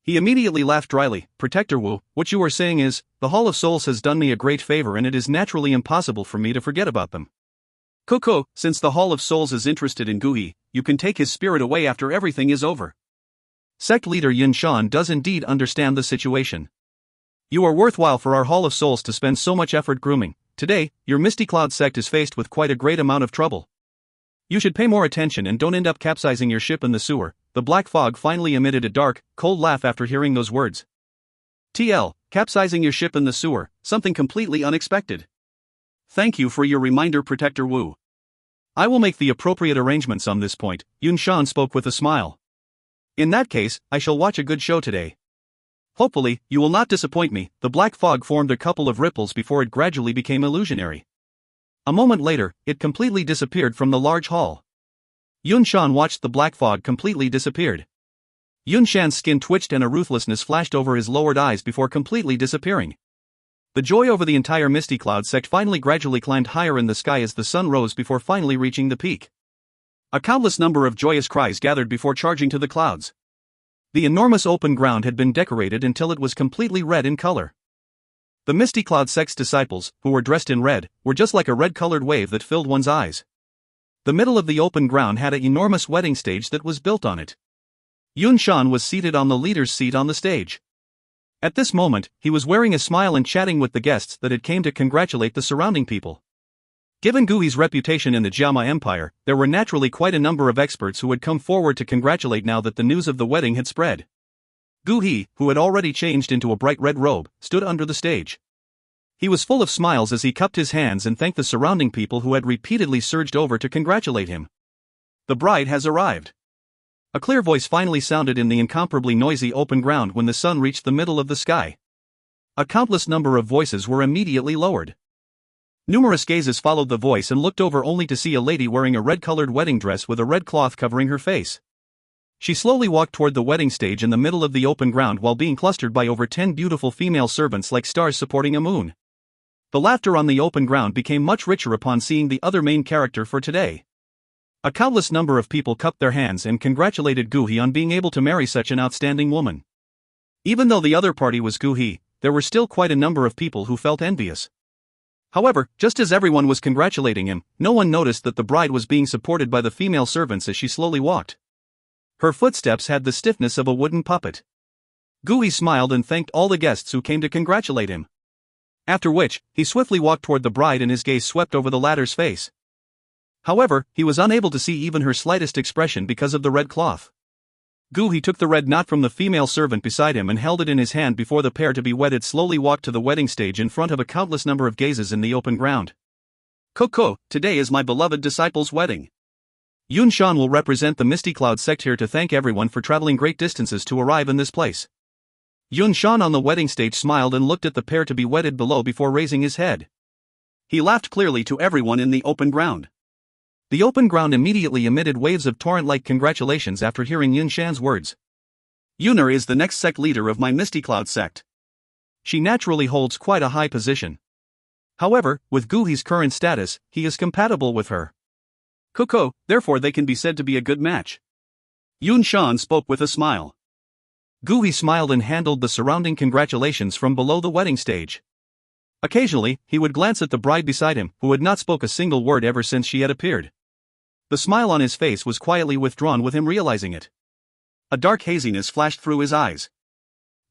He immediately laughed dryly. Protector Wu, what you are saying is, the Hall of Souls has done me a great favor and it is naturally impossible for me to forget about them. Coco, since the Hall of Souls is interested in Gui, you can take his spirit away after everything is over. Sect leader Yun Shan does indeed understand the situation. You are worthwhile for our Hall of Souls to spend so much effort grooming. Today, your Misty Cloud sect is faced with quite a great amount of trouble. You should pay more attention and don't end up capsizing your ship in the sewer. The black fog finally emitted a dark, cold laugh after hearing those words. Capsizing your ship in the sewer, something completely unexpected. Thank you for your reminder, Protector Wu. I will make the appropriate arrangements on this point, Yun Shan spoke with a smile. In that case, I shall watch a good show today. Hopefully, you will not disappoint me. The black fog formed a couple of ripples before it gradually became illusionary. A moment later, it completely disappeared from the large hall. Yun Shan watched the black fog completely disappeared. Yun Shan's skin twitched and a ruthlessness flashed over his lowered eyes before completely disappearing. The joy over the entire Misty Cloud sect finally gradually climbed higher in the sky as the sun rose before finally reaching the peak. A countless number of joyous cries gathered before charging to the clouds. The enormous open ground had been decorated until it was completely red in color. The Misty Cloud sect's disciples, who were dressed in red, were just like a red-colored wave that filled one's eyes. The middle of the open ground had an enormous wedding stage that was built on it. Yun Shan was seated on the leader's seat on the stage. At this moment, he was wearing a smile and chatting with the guests that had came to congratulate the surrounding people. Given Gui's reputation in the Jiama Empire, there were naturally quite a number of experts who had come forward to congratulate now that the news of the wedding had spread. Gui, who had already changed into a bright red robe, stood under the stage. He was full of smiles as he cupped his hands and thanked the surrounding people who had repeatedly surged over to congratulate him. The bride has arrived. A clear voice finally sounded in the incomparably noisy open ground when the sun reached the middle of the sky. A countless number of voices were immediately lowered. Numerous gazes followed the voice and looked over only to see a lady wearing a red-colored wedding dress with a red cloth covering her face. She slowly walked toward the wedding stage in the middle of the open ground while being clustered by over 10 beautiful female servants like stars supporting a moon. The laughter on the open ground became much richer upon seeing the other main character for today. A countless number of people cupped their hands and congratulated Gui on being able to marry such an outstanding woman. Even though the other party was Gui, there were still quite a number of people who felt envious. However, just as everyone was congratulating him, no one noticed that the bride was being supported by the female servants as she slowly walked. Her footsteps had the stiffness of a wooden puppet. Gui smiled and thanked all the guests who came to congratulate him. After which, he swiftly walked toward the bride and his gaze swept over the latter's face. However, he was unable to see even her slightest expression because of the red cloth. Gui took the red knot from the female servant beside him and held it in his hand before the pair to be wedded slowly walked to the wedding stage in front of a countless number of gazes in the open ground. Coco, today is my beloved disciple's wedding. Yun Shan will represent the Misty Cloud sect here to thank everyone for traveling great distances to arrive in this place. Yun Shan on the wedding stage smiled and looked at the pair to be wedded below before raising his head. He laughed clearly to everyone in the open ground. The open ground immediately emitted waves of torrent-like congratulations after hearing Yun Shan's words. Xun Er is the next sect leader of my Misty Cloud sect. She naturally holds quite a high position. However, with Gu He's current status, he is compatible with her. Coco, therefore they can be said to be a good match. Yun Shan spoke with a smile. Gu He smiled and handled the surrounding congratulations from below the wedding stage. Occasionally, he would glance at the bride beside him, who had not spoke a single word ever since she had appeared. The smile on his face was quietly withdrawn with him realizing it. A dark haziness flashed through his eyes.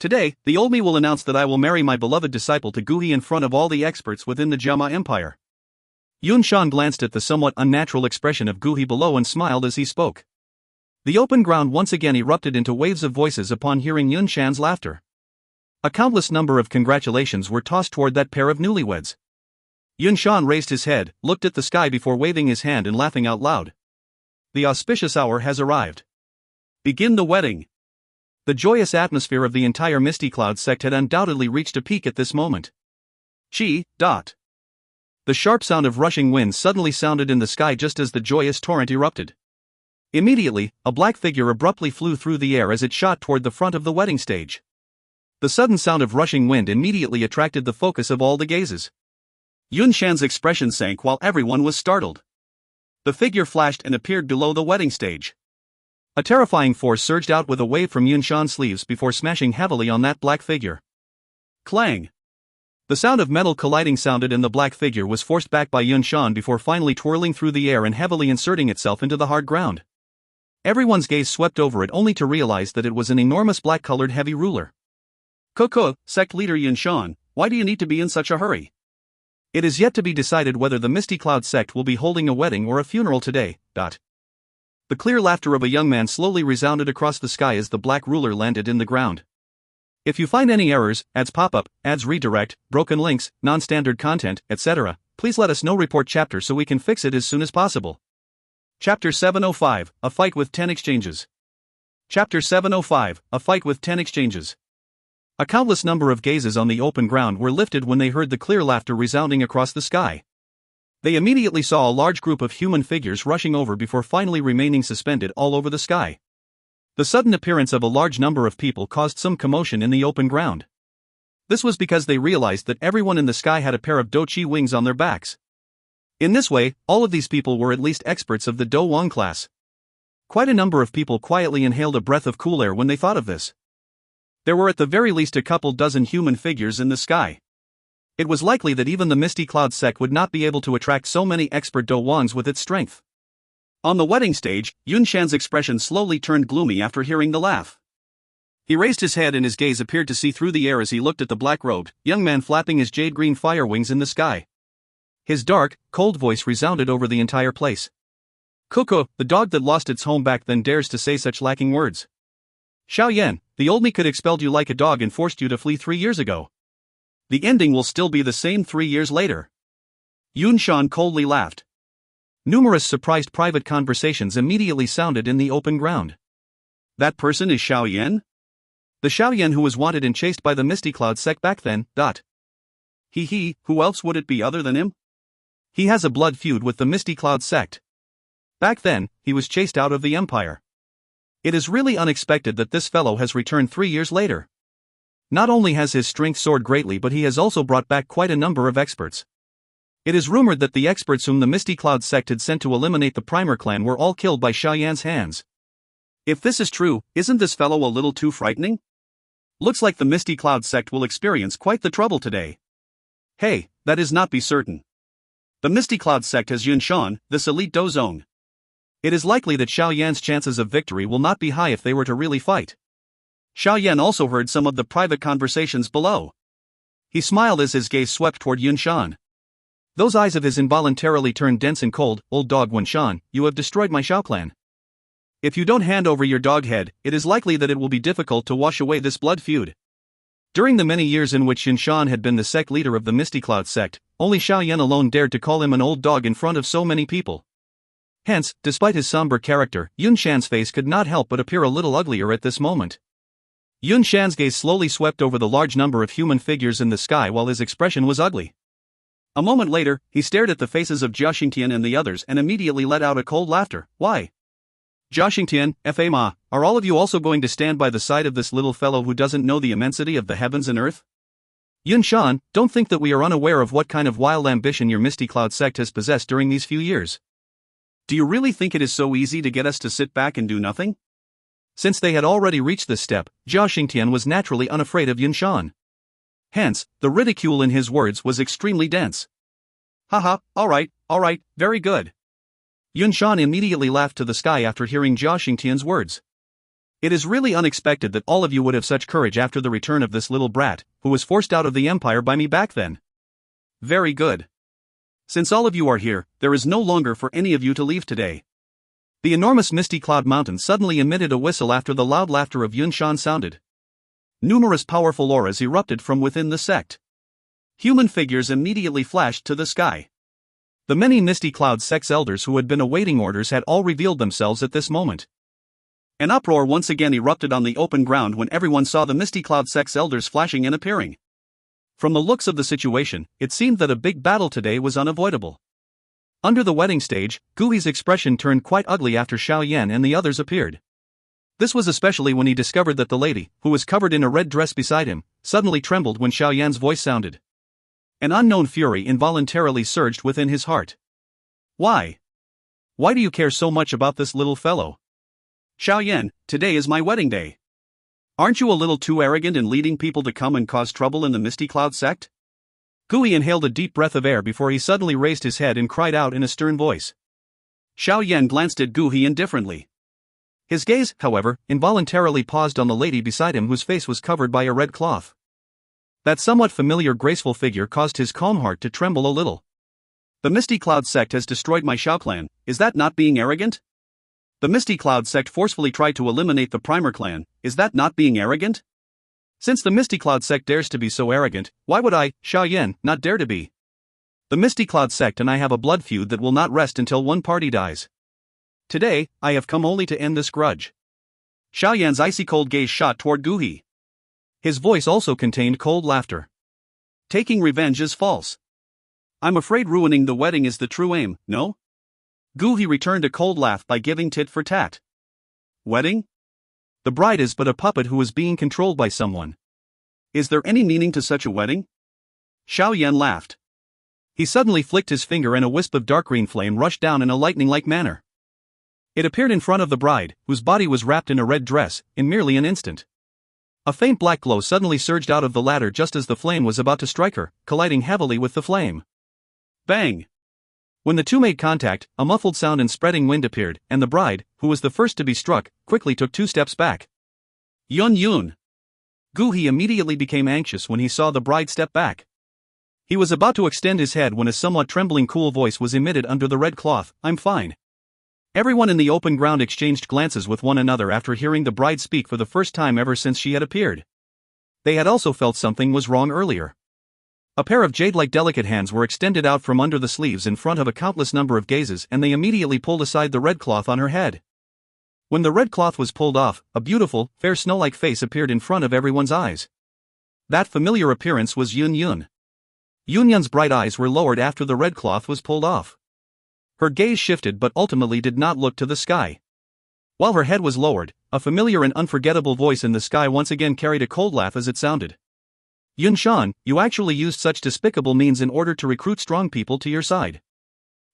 Today, the old me will announce that I will marry my beloved disciple to Gu He in front of all the experts within the Jama Empire. Yun Shan glanced at the somewhat unnatural expression of Gu He below and smiled as he spoke. The open ground once again erupted into waves of voices upon hearing Yun Shan's laughter. A countless number of congratulations were tossed toward that pair of newlyweds. Yun Shan raised his head, looked at the sky before waving his hand and laughing out loud. The auspicious hour has arrived. Begin the wedding. The joyous atmosphere of the entire Misty Cloud sect had undoubtedly reached a peak at this moment. Chi. The sharp sound of rushing wind suddenly sounded in the sky just as the joyous torrent erupted. Immediately, a black figure abruptly flew through the air as it shot toward the front of the wedding stage. The sudden sound of rushing wind immediately attracted the focus of all the gazes. Yun Shan's expression sank while everyone was startled. The figure flashed and appeared below the wedding stage. A terrifying force surged out with a wave from Yun Shan's sleeves before smashing heavily on that black figure. Clang! The sound of metal colliding sounded and the black figure was forced back by Yun Shan before finally twirling through the air and heavily inserting itself into the hard ground. Everyone's gaze swept over it only to realize that it was an enormous black-colored heavy ruler. Coco, sect leader Yun Shan, why do you need to be in such a hurry? It is yet to be decided whether the Misty Cloud sect will be holding a wedding or a funeral today. The clear laughter of a young man slowly resounded across the sky as the black ruler landed in the ground. If you find any errors, ads pop up, ads redirect, broken links, non-standard content, etc., please let us know. Report chapter so we can fix it as soon as possible. Chapter 705, A Fight with 10 Exchanges. Chapter 705, A Fight with 10 Exchanges. A countless number of gazes on the open ground were lifted when they heard the clear laughter resounding across the sky. They immediately saw a large group of human figures rushing over before finally remaining suspended all over the sky. The sudden appearance of a large number of people caused some commotion in the open ground. This was because they realized that everyone in the sky had a pair of Dou Qi wings on their backs. In this way, all of these people were at least experts of the Dou Wang class. Quite a number of people quietly inhaled a breath of cool air when they thought of this. There were at the very least a couple dozen human figures in the sky. It was likely that even the Misty Cloud sect would not be able to attract so many expert Dou Wangs with its strength. On the wedding stage, Yun Shan's expression slowly turned gloomy after hearing the laugh. He raised his head and his gaze appeared to see through the air as he looked at the black-robed young man flapping his jade-green fire wings in the sky. His dark, cold voice resounded over the entire place. Coco, the dog that lost its home back then, dares to say such lacking words. Xiao Yan, the old me could expelled you like a dog and forced you to flee 3 years ago. The ending will still be the same 3 years later. Yun Shan coldly laughed. Numerous surprised private conversations immediately sounded in the open ground. That person is Xiao Yan? The Xiao Yan who was wanted and chased by the Misty Cloud sect back then. Who else would it be other than him? He has a blood feud with the Misty Cloud sect. Back then, he was chased out of the empire. It is really unexpected that this fellow has returned 3 years later. Not only has his strength soared greatly, but he has also brought back quite a number of experts. It is rumored that the experts whom the Misty Cloud sect had sent to eliminate the Primer clan were all killed by Xiao Yan's hands. If this is true, isn't this fellow a little too frightening? Looks like the Misty Cloud sect will experience quite the trouble today. Hey, that is not be certain. The Misty Cloud sect has Yun Shan, this elite Dou Zone. It is likely that Xiao Yan's chances of victory will not be high if they were to really fight. Xiao Yan also heard some of the private conversations below. He smiled as his gaze swept toward Yun Shan. Those eyes of his involuntarily turned dense and cold. Old dog Yun Shan, you have destroyed my Xiao clan. If you don't hand over your dog head, it is likely that it will be difficult to wash away this blood feud. During the many years in which Yun Shan had been the sect leader of the Misty Cloud sect, only Xiao Yan alone dared to call him an old dog in front of so many people. Hence, despite his somber character, Yun Shan's face could not help but appear a little uglier at this moment. Yun Shan's gaze slowly swept over the large number of human figures in the sky while his expression was ugly. A moment later, he stared at the faces of Jia Xingtian and the others and immediately let out a cold laughter. Why? Jia Xingtian, Fa Ma, are all of you also going to stand by the side of this little fellow who doesn't know the immensity of the heavens and earth? Yun Shan, don't think that we are unaware of what kind of wild ambition your Misty Cloud sect has possessed during these few years. Do you really think it is so easy to get us to sit back and do nothing? Since they had already reached this step, Jia Xingtian was naturally unafraid of Yun Shan. Hence, the ridicule in his words was extremely dense. Haha, alright, very good. Yun Shan immediately laughed to the sky after hearing Jia Xingtian's words. It is really unexpected that all of you would have such courage after the return of this little brat, who was forced out of the empire by me back then. Very good. Since all of you are here, there is no longer for any of you to leave today. The enormous misty cloud mountain suddenly emitted a whistle after the loud laughter of Yun Shan sounded. Numerous powerful auras erupted from within the sect. Human figures immediately flashed to the sky. The many Misty Cloud sect's elders who had been awaiting orders had all revealed themselves at this moment. An uproar once again erupted on the open ground when everyone saw the Misty Cloud sect's elders flashing and appearing. From the looks of the situation, it seemed that a big battle today was unavoidable. Under the wedding stage, Dou Qi's expression turned quite ugly after Xiao Yan and the others appeared. This was especially when he discovered that the lady, who was covered in a red dress beside him, suddenly trembled when Xiao Yan's voice sounded. An unknown fury involuntarily surged within his heart. Why? Why do you care so much about this little fellow? Xiao Yan, today is my wedding day. Aren't you a little too arrogant in leading people to come and cause trouble in the Misty Cloud sect? Dou Qi inhaled a deep breath of air before he suddenly raised his head and cried out in a stern voice. Xiao Yan glanced at Dou Qi indifferently. His gaze, however, involuntarily paused on the lady beside him whose face was covered by a red cloth. That somewhat familiar graceful figure caused his calm heart to tremble a little. The Misty Cloud sect has destroyed my Xiao clan, is that not being arrogant? The Misty Cloud sect forcefully tried to eliminate the Primer clan, is that not being arrogant? Since the Misty Cloud sect dares to be so arrogant, why would I, Xiao Yan, not dare to be? The Misty Cloud sect and I have a blood feud that will not rest until one party dies. Today, I have come only to end this grudge. Xiao Yan's icy cold gaze shot toward Dou Qi. His voice also contained cold laughter. Taking revenge is false. I'm afraid ruining the wedding is the true aim, no? Dou Qi returned a cold laugh by giving tit for tat. Wedding? The bride is but a puppet who is being controlled by someone. Is there any meaning to such a wedding? Xiao Yan laughed. He suddenly flicked his finger and a wisp of dark green flame rushed down in a lightning-like manner. It appeared in front of the bride, whose body was wrapped in a red dress, in merely an instant. A faint black glow suddenly surged out of the latter just as the flame was about to strike her, colliding heavily with the flame. Bang! When the two made contact, a muffled sound and spreading wind appeared, and the bride, who was the first to be struck, quickly took 2 steps back. Yun! Dou Qi immediately became anxious when he saw the bride step back. He was about to extend his head when a somewhat trembling cool voice was emitted under the red cloth, I'm fine. Everyone in the open ground exchanged glances with one another after hearing the bride speak for the first time ever since she had appeared. They had also felt something was wrong earlier. A pair of jade-like delicate hands were extended out from under the sleeves in front of a countless number of gazes and they immediately pulled aside the red cloth on her head. When the red cloth was pulled off, a beautiful, fair snow-like face appeared in front of everyone's eyes. That familiar appearance was Yun. Yun's bright eyes were lowered after the red cloth was pulled off. Her gaze shifted but ultimately did not look to the sky. While her head was lowered, a familiar and unforgettable voice in the sky once again carried a cold laugh as it sounded. Yun Shan, you actually used such despicable means in order to recruit strong people to your side.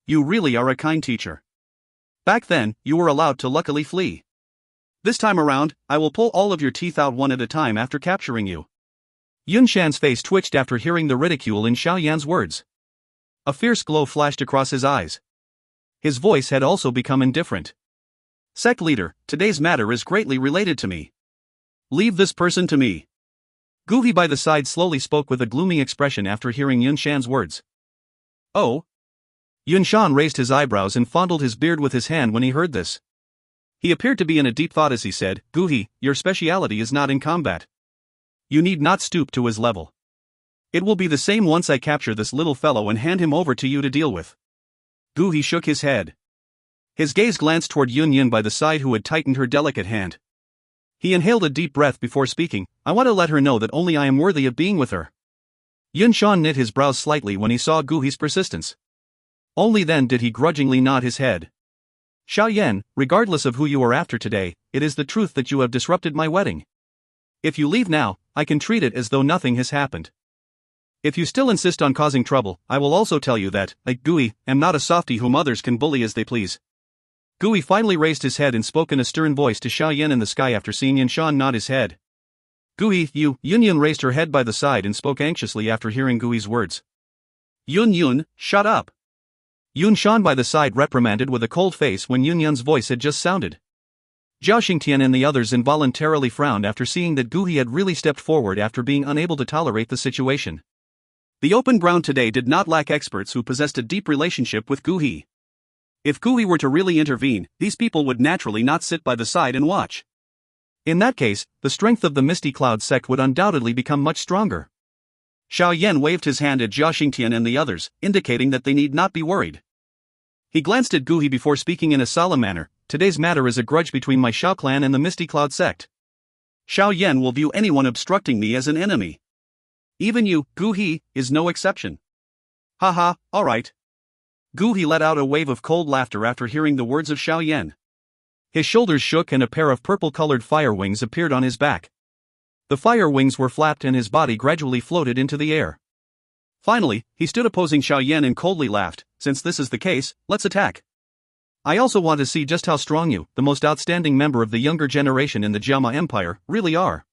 You really are a kind teacher. Back then, you were allowed to luckily flee. This time around, I will pull all of your teeth out one at a time after capturing you. Yun Shan's face twitched after hearing the ridicule in Xiao Yan's words. A fierce glow flashed across his eyes. His voice had also become indifferent. Sect leader, today's matter is greatly related to me. Leave this person to me. Dou Qi by the side slowly spoke with a gloomy expression after hearing Yun Shan's words. Oh? Yun Shan raised his eyebrows and fondled his beard with his hand when he heard this. He appeared to be in a deep thought as he said, Dou Qi, your speciality is not in combat. You need not stoop to his level. It will be the same once I capture this little fellow and hand him over to you to deal with. Dou Qi shook his head. His gaze glanced toward Yun by the side who had tightened her delicate hand. He inhaled a deep breath before speaking, I want to let her know that only I am worthy of being with her. Shan knit his brows slightly when he saw Dou Qi's persistence. Only then did he grudgingly nod his head. Xiao Yan, regardless of who you are after today, it is the truth that you have disrupted my wedding. If you leave now, I can treat it as though nothing has happened. If you still insist on causing trouble, I will also tell you that, like Dou Qi, am not a softie whom others can bully as they please. Dou Qi finally raised his head and spoke in a stern voice to Xiao Yan in the sky after seeing Shan nod his head. Dou Qi, Yun raised her head by the side and spoke anxiously after hearing Dou Qi's words. Yun, shut up. Shan by the side reprimanded with a cold face when Yun's voice had just sounded. Zhao Xingtian and the others involuntarily frowned after seeing that Dou Qi had really stepped forward after being unable to tolerate the situation. The open ground today did not lack experts who possessed a deep relationship with Dou Qi. If Dou Qi were to really intervene, these people would naturally not sit by the side and watch. In that case, the strength of the Misty Cloud sect would undoubtedly become much stronger. Xiao Yan waved his hand at Zhao Xingtian and the others, indicating that they need not be worried. He glanced at Dou Qi before speaking in a solemn manner. Today's matter is a grudge between my Xiao clan and the Misty Cloud sect. Xiao Yan will view anyone obstructing me as an enemy. Even you, Dou Qi, is no exception. Haha, alright. Dou Qi let out a wave of cold laughter after hearing the words of Xiao Yan. His shoulders shook and a pair of purple-colored fire wings appeared on his back. The fire wings were flapped and his body gradually floated into the air. Finally, he stood opposing Xiao Yan and coldly laughed. Since this is the case, let's attack. I also want to see just how strong you, the most outstanding member of the younger generation in the Jiama Empire, really are.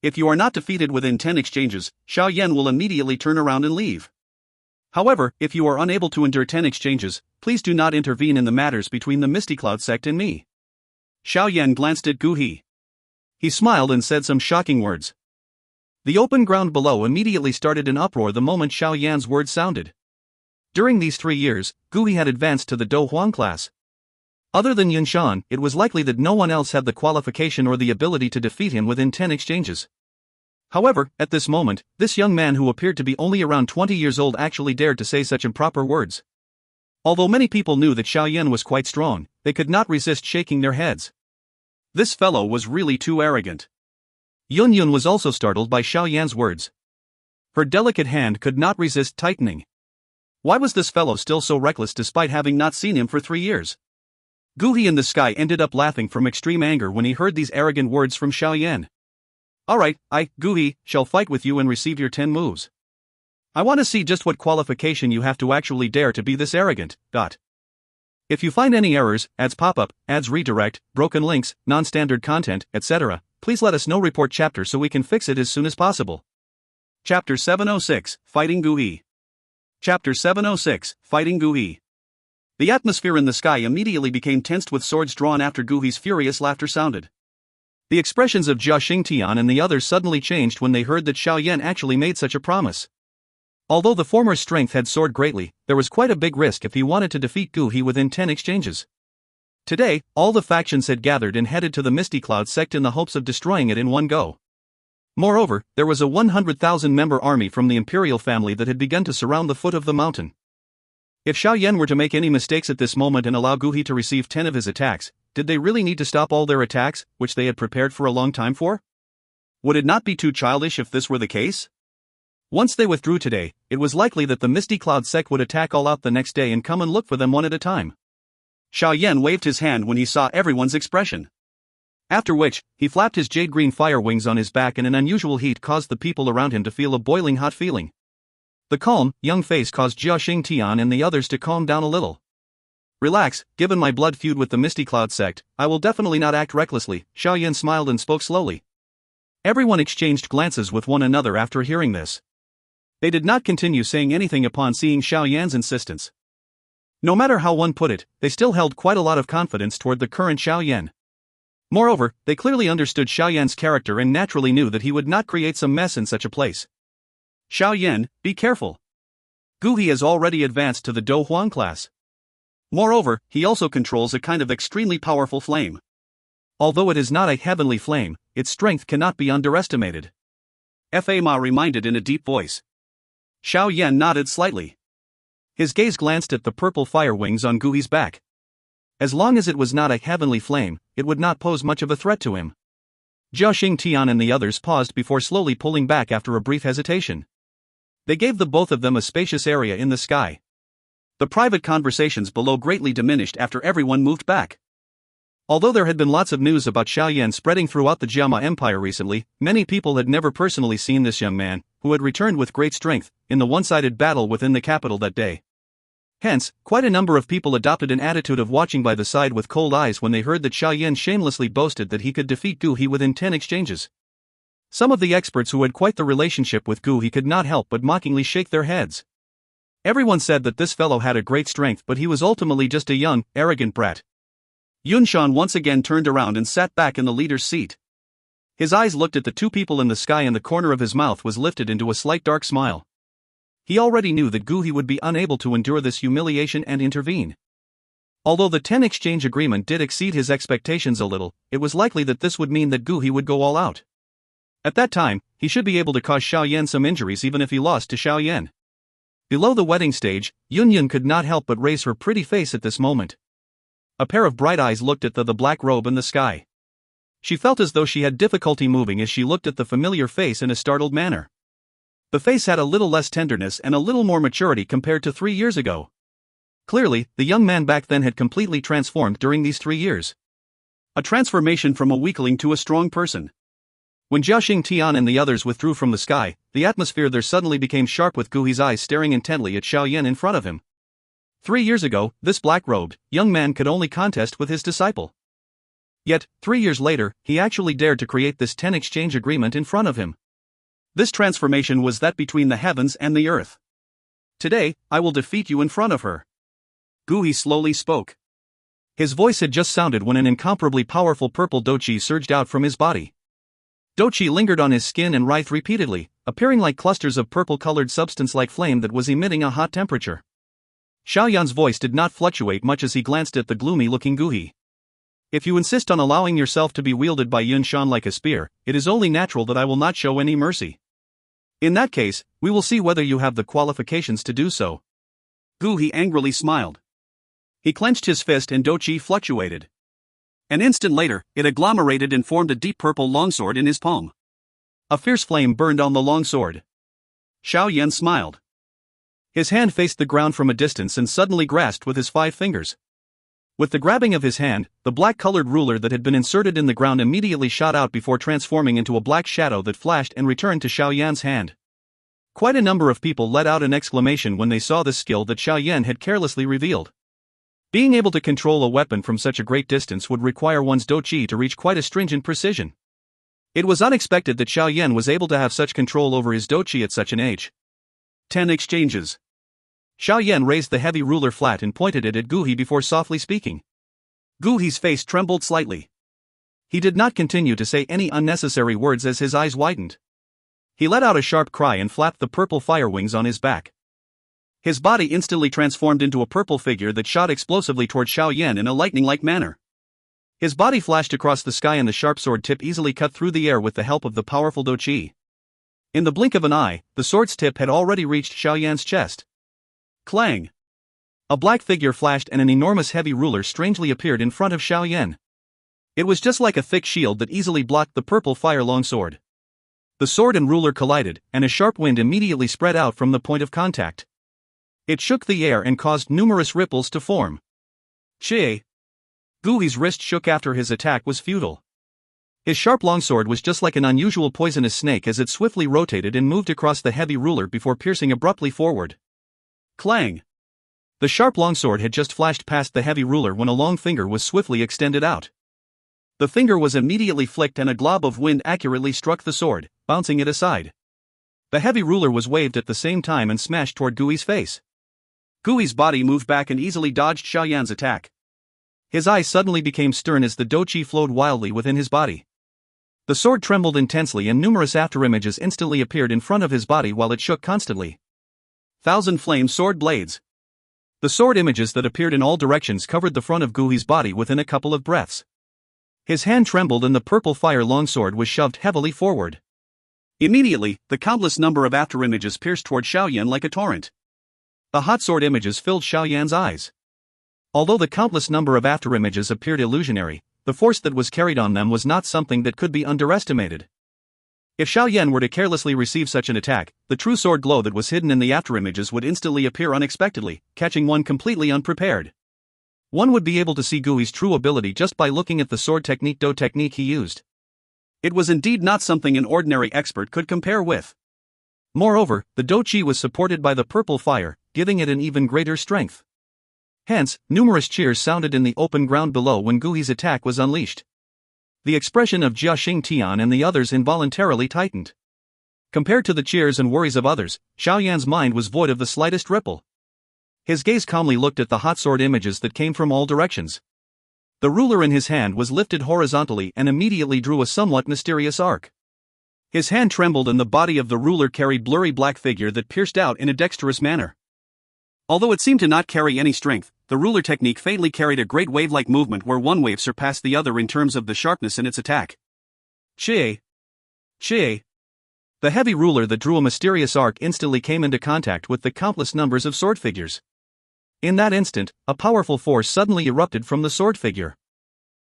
If you are not defeated within 10 exchanges, Xiao Yan will immediately turn around and leave. However, if you are unable to endure 10 exchanges, please do not intervene in the matters between the Misty Cloud sect and me. Xiao Yan glanced at Dou Qi. He smiled and said some shocking words. The open ground below immediately started an uproar the moment Xiao Yan's words sounded. During these 3 years, Dou Qi had advanced to the Dou Huang class. Other than Shan, it was likely that no one else had the qualification or the ability to defeat him within 10 exchanges. However, at this moment, this young man who appeared to be only around 20 years old actually dared to say such improper words. Although many people knew that Xiao Yan was quite strong, they could not resist shaking their heads. This fellow was really too arrogant. Yun was also startled by Xiao Yan's words. Her delicate hand could not resist tightening. Why was this fellow still so reckless despite having not seen him for 3 years? Dou Qi in the sky ended up laughing from extreme anger when he heard these arrogant words from Xiao Yan. Alright, Dou Qi, shall fight with you and receive your 10 moves. I want to see just what qualification you have to actually dare to be this arrogant. If you find any errors, ads pop-up, ads redirect, broken links, non-standard content, etc., please let us know. Report chapter so we can fix it as soon as possible. Chapter 706, Fighting Dou Qi. Chapter 706, Fighting Dou Qi. The atmosphere in the sky immediately became tensed with swords drawn after Dou Qi's furious laughter sounded. The expressions of Zhao Xingtian and the others suddenly changed when they heard that Xiao Yan actually made such a promise. Although the former's strength had soared greatly, there was quite a big risk if he wanted to defeat Dou Qi within 10 exchanges. Today, all the factions had gathered and headed to the Misty Cloud sect in the hopes of destroying it in one go. Moreover, there was a 100,000-member army from the imperial family that had begun to surround the foot of the mountain. If Xiao Yan were to make any mistakes at this moment and allow Dou Qi to receive 10 of his attacks, did they really need to stop all their attacks, which they had prepared for a long time for? Would it not be too childish if this were the case? Once they withdrew today, it was likely that the Misty Cloud sect would attack all out the next day and come and look for them one at a time. Xiao Yan waved his hand when he saw everyone's expression. After which, he flapped his jade-green fire wings on his back and an unusual heat caused the people around him to feel a boiling hot feeling. The calm, young face caused Zhao Xingtian and the others to calm down a little. Relax, given my blood feud with the Misty Cloud sect, I will definitely not act recklessly. Xiao Yan smiled and spoke slowly. Everyone exchanged glances with one another after hearing this. They did not continue saying anything upon seeing Xiao Yan's insistence. No matter how one put it, they still held quite a lot of confidence toward the current Xiao Yan. Moreover, they clearly understood Xiao Yan's character and naturally knew that he would not create some mess in such a place. Xiao Yan, be careful. Dou Qi has already advanced to the Dou Huang class. Moreover, he also controls a kind of extremely powerful flame. Although it is not a heavenly flame, its strength cannot be underestimated. Fa Ma reminded in a deep voice. Xiao Yan nodded slightly. His gaze glanced at the purple fire wings on Dou Qi's back. As long as it was not a heavenly flame, it would not pose much of a threat to him. Zhao Xingtian and the others paused before slowly pulling back after a brief hesitation. They gave the both of them a spacious area in the sky. The private conversations below greatly diminished after everyone moved back. Although there had been lots of news about Xiao Yan spreading throughout the Jiama Empire recently, many people had never personally seen this young man, who had returned with great strength, in the one-sided battle within the capital that day. Hence, quite a number of people adopted an attitude of watching by the side with cold eyes when they heard that Xiao Yan shamelessly boasted that he could defeat Dou Qi within 10 exchanges. Some of the experts who had quite the relationship with Dou Qi could not help but mockingly shake their heads. Everyone said that this fellow had a great strength, but he was ultimately just a young, arrogant brat. Yunshan once again turned around and sat back in the leader's seat. His eyes looked at the two people in the sky and the corner of his mouth was lifted into a slight dark smile. He already knew that Dou Qi would be unable to endure this humiliation and intervene. Although the 10 exchange agreement did exceed his expectations a little, it was likely that this would mean that Dou Qi would go all out. At that time, he should be able to cause Xiao Yan some injuries even if he lost to Xiao Yan. Below the wedding stage, Yun could not help but raise her pretty face at this moment. A pair of bright eyes looked at the black robe in the sky. She felt as though she had difficulty moving as she looked at the familiar face in a startled manner. The face had a little less tenderness and a little more maturity compared to 3 years ago. Clearly, the young man back then had completely transformed during these 3 years. A transformation from a weakling to a strong person. When Jiaxing Tian and the others withdrew from the sky, the atmosphere there suddenly became sharp with Dou Qi's eyes staring intently at Xiao Yan in front of him. 3 years ago, this black-robed, young man could only contest with his disciple. Yet, 3 years later, he actually dared to create this 10 exchange agreement in front of him. This transformation was that between the heavens and the earth. Today, I will defeat you in front of her. Dou Qi slowly spoke. His voice had just sounded when an incomparably powerful purple Dou Qi surged out from his body. Dou Qi lingered on his skin and writhed repeatedly, appearing like clusters of purple-colored substance like flame that was emitting a hot temperature. Xiao Yan's voice did not fluctuate much as he glanced at the gloomy-looking Dou Qi. If you insist on allowing yourself to be wielded by Yunshan like a spear, it is only natural that I will not show any mercy. In that case, we will see whether you have the qualifications to do so. Dou Qi angrily smiled. He clenched his fist and Dou Qi fluctuated. An instant later, it agglomerated and formed a deep purple longsword in his palm. A fierce flame burned on the longsword. Xiao Yan smiled. His hand faced the ground from a distance and suddenly grasped with his 5 fingers. With the grabbing of his hand, the black-colored ruler that had been inserted in the ground immediately shot out before transforming into a black shadow that flashed and returned to Xiao Yan's hand. Quite a number of people let out an exclamation when they saw this skill that Xiao Yan had carelessly revealed. Being able to control a weapon from such a great distance would require one's Dou Qi to reach quite a stringent precision. It was unexpected that Xiao Yan was able to have such control over his Dou Qi at such an age. 10 exchanges. Xiao Yan raised the heavy ruler flat and pointed it at Dou Qi before softly speaking. Dou Qi's face trembled slightly. He did not continue to say any unnecessary words as his eyes widened. He let out a sharp cry and flapped the purple fire wings on his back. His body instantly transformed into a purple figure that shot explosively toward Xiao Yan in a lightning-like manner. His body flashed across the sky and the sharp sword tip easily cut through the air with the help of the powerful Dou Qi. In the blink of an eye, the sword's tip had already reached Xiao Yan's chest. Clang! A black figure flashed and an enormous heavy ruler strangely appeared in front of Xiao Yan. It was just like a thick shield that easily blocked the purple fire longsword. The sword and ruler collided, and a sharp wind immediately spread out from the point of contact. It shook the air and caused numerous ripples to form. Che! Dou Qi's wrist shook after his attack was futile. His sharp longsword was just like an unusual poisonous snake as it swiftly rotated and moved across the heavy ruler before piercing abruptly forward. Clang! The sharp longsword had just flashed past the heavy ruler when a long finger was swiftly extended out. The finger was immediately flicked and a glob of wind accurately struck the sword, bouncing it aside. The heavy ruler was waved at the same time and smashed toward Dou Qi's face. Dou Qi's body moved back and easily dodged Xiao Yan's attack. His eyes suddenly became stern as the Dou Qi flowed wildly within his body. The sword trembled intensely and numerous afterimages instantly appeared in front of his body while it shook constantly. 1,000 flame sword blades. The sword images that appeared in all directions covered the front of Dou Qi's body within a couple of breaths. His hand trembled and the purple fire longsword was shoved heavily forward. Immediately, the countless number of afterimages pierced toward Xiao Yan like a torrent. The hot sword images filled Xiao Yan's eyes. Although the countless number of afterimages appeared illusionary, the force that was carried on them was not something that could be underestimated. If Xiao Yan were to carelessly receive such an attack, the true sword glow that was hidden in the afterimages would instantly appear unexpectedly, catching one completely unprepared. One would be able to see Dou Qi's true ability just by looking at the sword technique he used. It was indeed not something an ordinary expert could compare with. Moreover, the Dou Qi was supported by the purple fire, giving it an even greater strength. Hence, numerous cheers sounded in the open ground below when Dou Qi's attack was unleashed. The expression of Jia Xingtian and the others involuntarily tightened. Compared to the cheers and worries of others, Xiao Yan's mind was void of the slightest ripple. His gaze calmly looked at the hot sword images that came from all directions. The ruler in his hand was lifted horizontally and immediately drew a somewhat mysterious arc. His hand trembled and the body of the ruler carried blurry black figure that pierced out in a dexterous manner. Although it seemed to not carry any strength, the ruler technique fatally carried a great wave-like movement where one wave surpassed the other in terms of the sharpness in its attack. Qi. The heavy ruler that drew a mysterious arc instantly came into contact with the countless numbers of sword figures. In that instant, a powerful force suddenly erupted from the sword figure.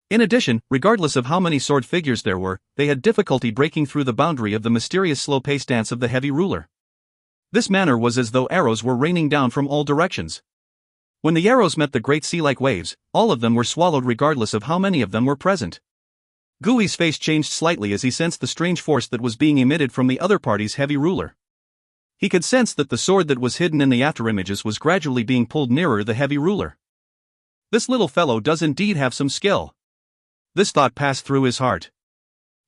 In addition, regardless of how many sword figures there were, they had difficulty breaking through the boundary of the mysterious slow-paced dance of the heavy ruler. This manner was as though arrows were raining down from all directions. When the arrows met the great sea-like waves, all of them were swallowed regardless of how many of them were present. Dou Qi's face changed slightly as he sensed the strange force that was being emitted from the other party's heavy ruler. He could sense that the sword that was hidden in the afterimages was gradually being pulled nearer the heavy ruler. This little fellow does indeed have some skill. This thought passed through his heart.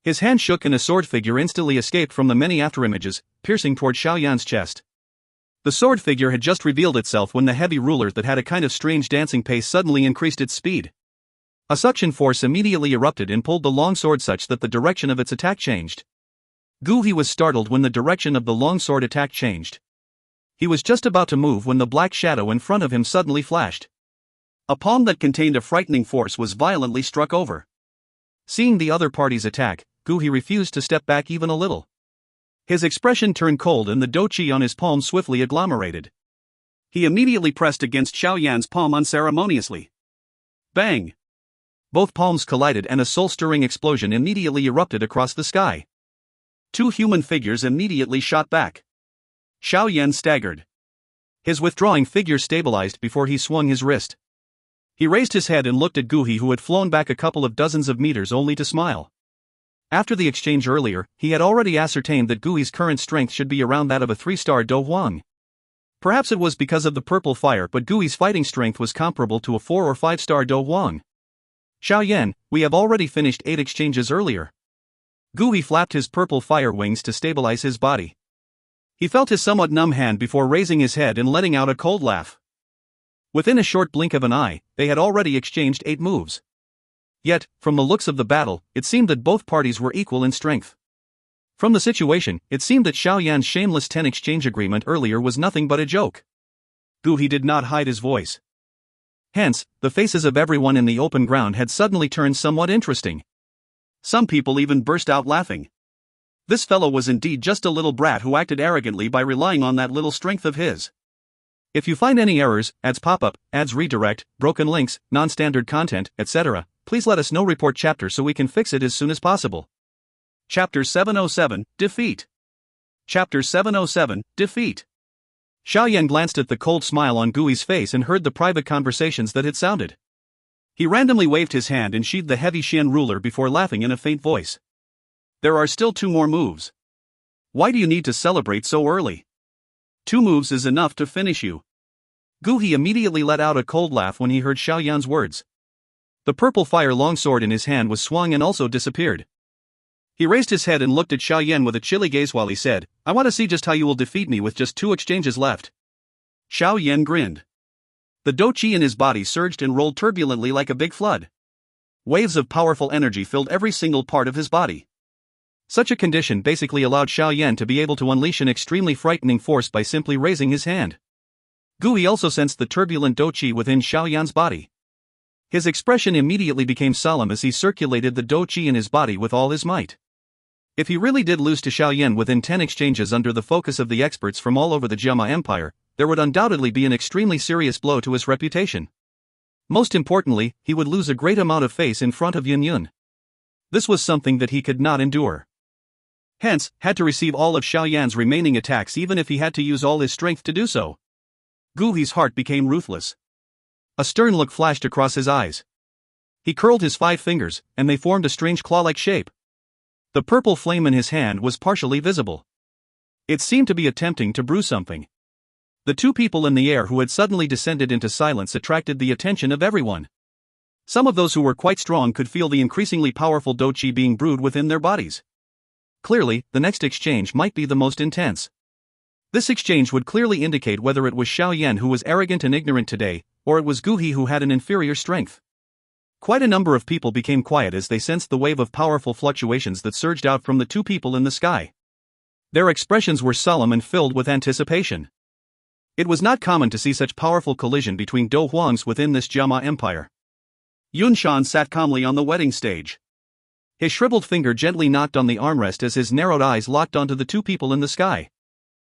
His hand shook and a sword figure instantly escaped from the many afterimages, piercing toward Xiao Yan's chest. The sword figure had just revealed itself when the heavy ruler that had a kind of strange dancing pace suddenly increased its speed. A suction force immediately erupted and pulled the long sword such that the direction of its attack changed. Dou Qi was startled when the direction of the long sword attack changed. He was just about to move when the black shadow in front of him suddenly flashed. A palm that contained a frightening force was violently struck over. Seeing the other party's attack, Dou Qi refused to step back even a little. His expression turned cold and the Dou Qi on his palm swiftly agglomerated. He immediately pressed against Xiao Yan's palm unceremoniously. Bang! Both palms collided and a soul-stirring explosion immediately erupted across the sky. Two human figures immediately shot back. Xiao Yan staggered. His withdrawing figure stabilized before he swung his wrist. He raised his head and looked at Dou Qi, who had flown back a couple of dozens of meters only to smile. After the exchange earlier, he had already ascertained that Dou Qi's current strength should be around that of a 3-star Dou Huang. Perhaps it was because of the purple fire, but Dou Qi's fighting strength was comparable to a 4 or 5-star Dou Huang. Xiao Yan, we have already finished 8 exchanges earlier. Dou Qi flapped his purple fire wings to stabilize his body. He felt his somewhat numb hand before raising his head and letting out a cold laugh. Within a short blink of an eye, they had already exchanged 8 moves. Yet, from the looks of the battle, it seemed that both parties were equal in strength. From the situation, it seemed that Xiao Yan's shameless 10 exchange agreement earlier was nothing but a joke. Dou Qi did not hide his voice. Hence, the faces of everyone in the open ground had suddenly turned somewhat interesting. Some people even burst out laughing. This fellow was indeed just a little brat who acted arrogantly by relying on that little strength of his. If you find any errors, ads pop-up, ads redirect, broken links, non-standard content, etc., please let us know. Report chapter so we can fix it as soon as possible. Chapter 707, Defeat. Chapter 707, Defeat. Xiao Yan glanced at the cold smile on Dou Qi's face and heard the private conversations that had sounded. He randomly waved his hand and sheathed the heavy Xian ruler before laughing in a faint voice. There are still 2 more moves. Why do you need to celebrate so early? 2 moves is enough to finish you. Dou Qi immediately let out a cold laugh when he heard Xiao Yan's words. The purple fire longsword in his hand was swung and also disappeared. He raised his head and looked at Xiao Yan with a chilly gaze while he said, I want to see just how you will defeat me with just 2 exchanges left. Xiao Yan grinned. The Dou Qi in his body surged and rolled turbulently like a big flood. Waves of powerful energy filled every single part of his body. Such a condition basically allowed Xiao Yan to be able to unleash an extremely frightening force by simply raising his hand. Dou Qi also sensed the turbulent Dou Qi within Xiao Yan's body. His expression immediately became solemn as he circulated the Dou Qi in his body with all his might. If he really did lose to Xiao Yan within 10 exchanges under the focus of the experts from all over the Jiama Empire, there would undoubtedly be an extremely serious blow to his reputation. Most importantly, he would lose a great amount of face in front of Yun Yun. This was something that he could not endure. hence, had to receive all of Xiao Yan's remaining attacks even if he had to use all his strength to do so. Gu Hi's heart became ruthless. A stern look flashed across his eyes. He curled his 5 fingers, and they formed a strange claw-like shape. The purple flame in his hand was partially visible. It seemed to be attempting to brew something. The 2 people in the air who had suddenly descended into silence attracted the attention of everyone. Some of those who were quite strong could feel the increasingly powerful Dou Qi being brewed within their bodies. Clearly, the next exchange might be the most intense. This exchange would clearly indicate whether it was Xiao Yan who was arrogant and ignorant today, or it was Gu Hi who had an inferior strength. Quite a number of people became quiet as they sensed the wave of powerful fluctuations that surged out from the 2 people in the sky. Their expressions were solemn and filled with anticipation. It was not common to see such powerful collision between Dou Huangs within this Jiama Empire. Yunshan sat calmly on the wedding stage. His shriveled finger gently knocked on the armrest as his narrowed eyes locked onto the 2 people in the sky.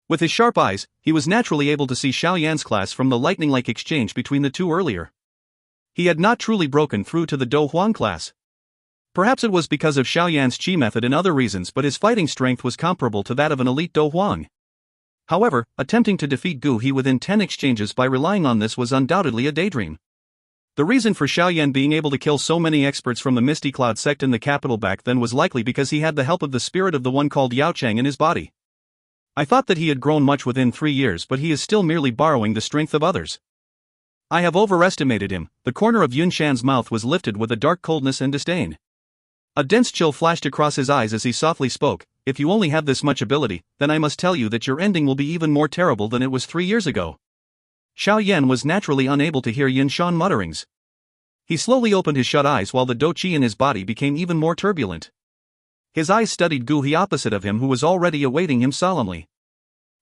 With his sharp eyes, he was naturally able to see Xiao Yan's class from the lightning-like exchange between the 2 earlier. He had not truly broken through to the Dou Huang class. Perhaps it was because of Xiao Yan's Qi method and other reasons, but his fighting strength was comparable to that of an elite Dou Huang. However, attempting to defeat Gu Hi within 10 exchanges by relying on this was undoubtedly a daydream. The reason for Xiao Yan being able to kill so many experts from the Misty Cloud sect in the capital back then was likely because he had the help of the spirit of the one called Yao Chang in his body. I thought that he had grown much within 3 years, but he is still merely borrowing the strength of others. I have overestimated him. The corner of Yun Shan's mouth was lifted with a dark coldness and disdain. A dense chill flashed across his eyes as he softly spoke. If you only have this much ability, then I must tell you that your ending will be even more terrible than it was 3 years ago. Xiao Yan was naturally unable to hear Yun Shan mutterings. He slowly opened his shut eyes while the Dou Qi in his body became even more turbulent. His eyes studied Gu Hi opposite of him, who was already awaiting him solemnly.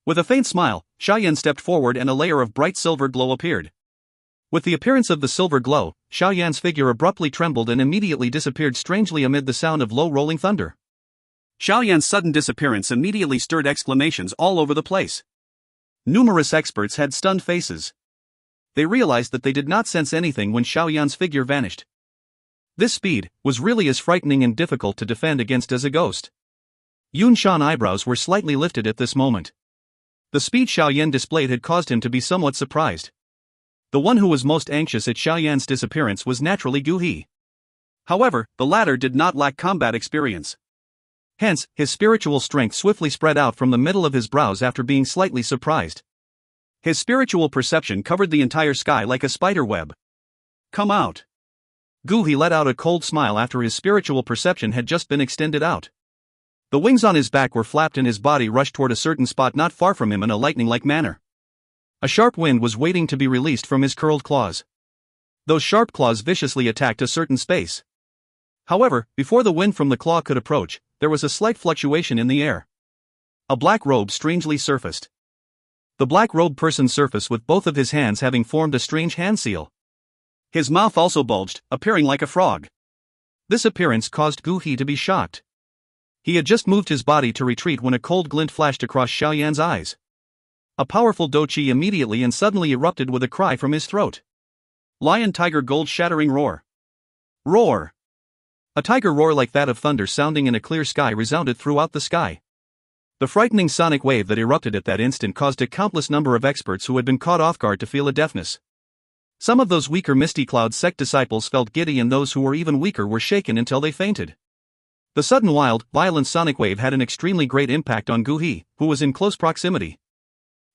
With a faint smile, Xiao Yan stepped forward and a layer of bright silver glow appeared. With the appearance of the silver glow, Xiao Yan's figure abruptly trembled and immediately disappeared strangely amid the sound of low rolling thunder. Xiao Yan's sudden disappearance immediately stirred exclamations all over the place. Numerous experts had stunned faces. They realized that they did not sense anything when Xiao Yan's figure vanished. This speed was really as frightening and difficult to defend against as a ghost. Yun Shan eyebrows were slightly lifted at this moment. The speed Xiao Yan displayed had caused him to be somewhat surprised. The one who was most anxious at Xiao Yan's disappearance was naturally Gu Hi. However, the latter did not lack combat experience. Hence, his spiritual strength swiftly spread out from the middle of his brows after being slightly surprised. His spiritual perception covered the entire sky like a spider web. Come out. Gu Hi let out a cold smile after his spiritual perception had just been extended out. The wings on his back were flapped and his body rushed toward a certain spot not far from him in a lightning-like manner. A sharp wind was waiting to be released from his curled claws. Those sharp claws viciously attacked a certain space. However, before the wind from the claw could approach, there was a slight fluctuation in the air. A black robe strangely surfaced. The black-robed person surfaced with both of his hands having formed a strange hand seal. His mouth also bulged, appearing like a frog. This appearance caused Gu Hi to be shocked. He had just moved his body to retreat when a cold glint flashed across Xiao Yan's eyes. A powerful Dou Qi immediately and suddenly erupted with a cry from his throat. Lion-tiger gold-shattering roar. Roar! A tiger roar like that of thunder sounding in a clear sky resounded throughout the sky. The frightening sonic wave that erupted at that instant caused a countless number of experts who had been caught off guard to feel a deafness. Some of those weaker Misty Cloud sect disciples felt giddy, and those who were even weaker were shaken until they fainted. The sudden wild, violent sonic wave had an extremely great impact on Gu Hi, who was in close proximity.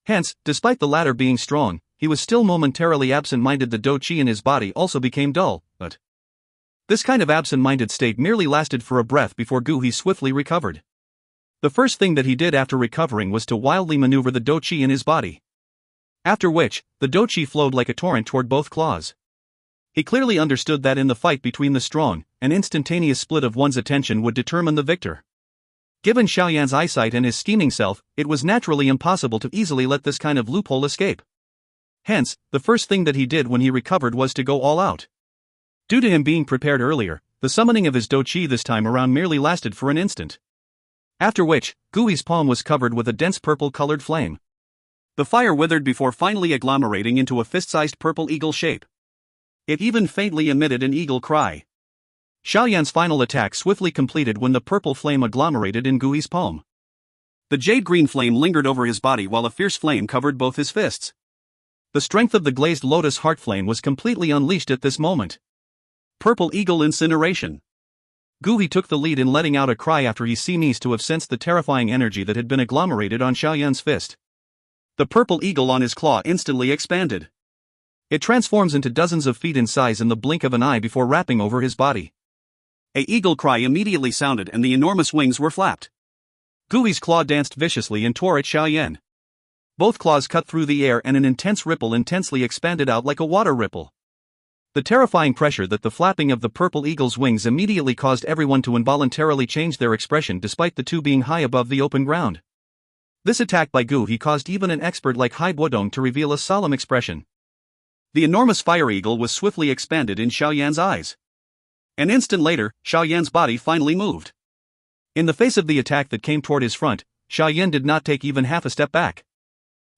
Hence, despite the latter being strong, he was still momentarily absent-minded. The Dou Qi in his body also became dull, but this kind of absent-minded state merely lasted for a breath before Gu Hi swiftly recovered. The first thing that he did after recovering was to wildly maneuver the Dou Qi in his body. After which, the Dou Qi flowed like a torrent toward both claws. He clearly understood that in the fight between the strong, an instantaneous split of one's attention would determine the victor. Given Xiao Yan's eyesight and his scheming self, it was naturally impossible to easily let this kind of loophole escape. Hence, the first thing that he did when he recovered was to go all out. Due to him being prepared earlier, the summoning of his Dou Qi this time around merely lasted for an instant. After which, Gu Hi's palm was covered with a dense purple-colored flame. The fire withered before finally agglomerating into a fist-sized purple eagle shape. It even faintly emitted an eagle cry. Xiao Yan's final attack swiftly completed when the purple flame agglomerated in Gouhi's palm. The jade-green flame lingered over his body while a fierce flame covered both his fists. The strength of the glazed lotus heart flame was completely unleashed at this moment. Purple Eagle Incineration. Gouhi took the lead in letting out a cry after he seems to have sensed the terrifying energy that had been agglomerated on Xiao Yan's fist. The purple eagle on his claw instantly expanded. It transforms into dozens of feet in size in the blink of an eye before wrapping over his body. A eagle cry immediately sounded and the enormous wings were flapped. Gouhi's claw danced viciously and tore at Xiao Yan. Both claws cut through the air and an intense ripple intensely expanded out like a water ripple. The terrifying pressure that the flapping of the purple eagle's wings immediately caused everyone to involuntarily change their expression despite the two being high above the open ground. This attack by Gouhi caused even an expert like Hai Bodong to reveal a solemn expression. The enormous fire eagle was swiftly expanded in Xiao Yan's eyes. An instant later, Xiao Yan's body finally moved. In the face of the attack that came toward his front, Xiao Yan did not take even half a step back.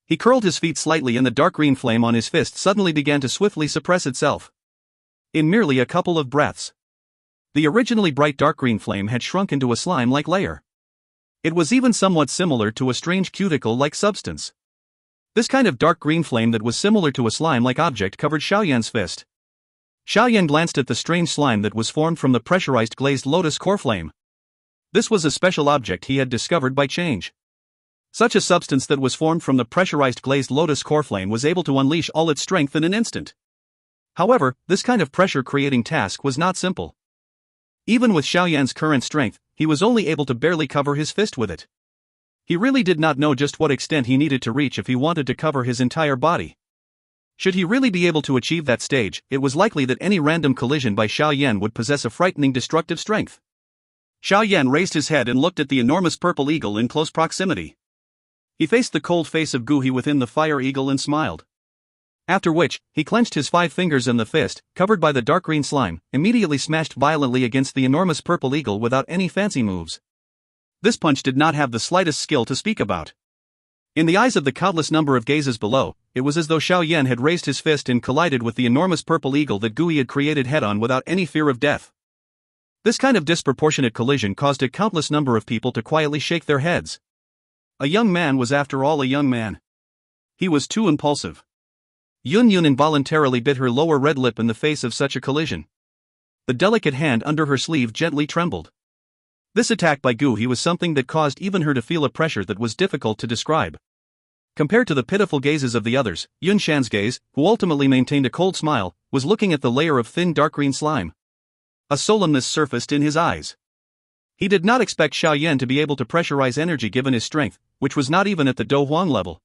He curled his feet slightly and the dark green flame on his fist suddenly began to swiftly suppress itself. In merely a couple of breaths, the originally bright dark green flame had shrunk into a slime-like layer. It was even somewhat similar to a strange cuticle-like substance. This kind of dark green flame that was similar to a slime-like object covered Xiao Yan's fist. Xiao Yan glanced at the strange slime that was formed from the pressurized glazed lotus core flame. This was a special object he had discovered by change. Such a substance that was formed from the pressurized glazed lotus core flame was able to unleash all its strength in an instant. However, this kind of pressure-creating task was not simple. Even with Xiao Yan's current strength, he was only able to barely cover his fist with it. He really did not know just what extent he needed to reach if he wanted to cover his entire body. Should he really be able to achieve that stage, it was likely that any random collision by Xiao Yan would possess a frightening destructive strength. Xiao Yan raised his head and looked at the enormous purple eagle in close proximity. He faced the cold face of Gouhi within the fire eagle and smiled. After which, he clenched his 5 fingers and the fist, covered by the dark green slime, immediately smashed violently against the enormous purple eagle without any fancy moves. This punch did not have the slightest skill to speak about. In the eyes of the countless number of gazes below, it was as though Xiao Yan had raised his fist and collided with the enormous purple eagle that Gouhi had created head-on without any fear of death. This kind of disproportionate collision caused a countless number of people to quietly shake their heads. A young man was after all a young man. He was too impulsive. Yun involuntarily bit her lower red lip in the face of such a collision. The delicate hand under her sleeve gently trembled. This attack by Gouhi was something that caused even her to feel a pressure that was difficult to describe. Compared to the pitiful gazes of the others, Yun Shan's gaze, who ultimately maintained a cold smile, was looking at the layer of thin dark green slime. A sullenness surfaced in his eyes. He did not expect Xiao Yan to be able to pressurize energy given his strength, which was not even at the Dou Huang level.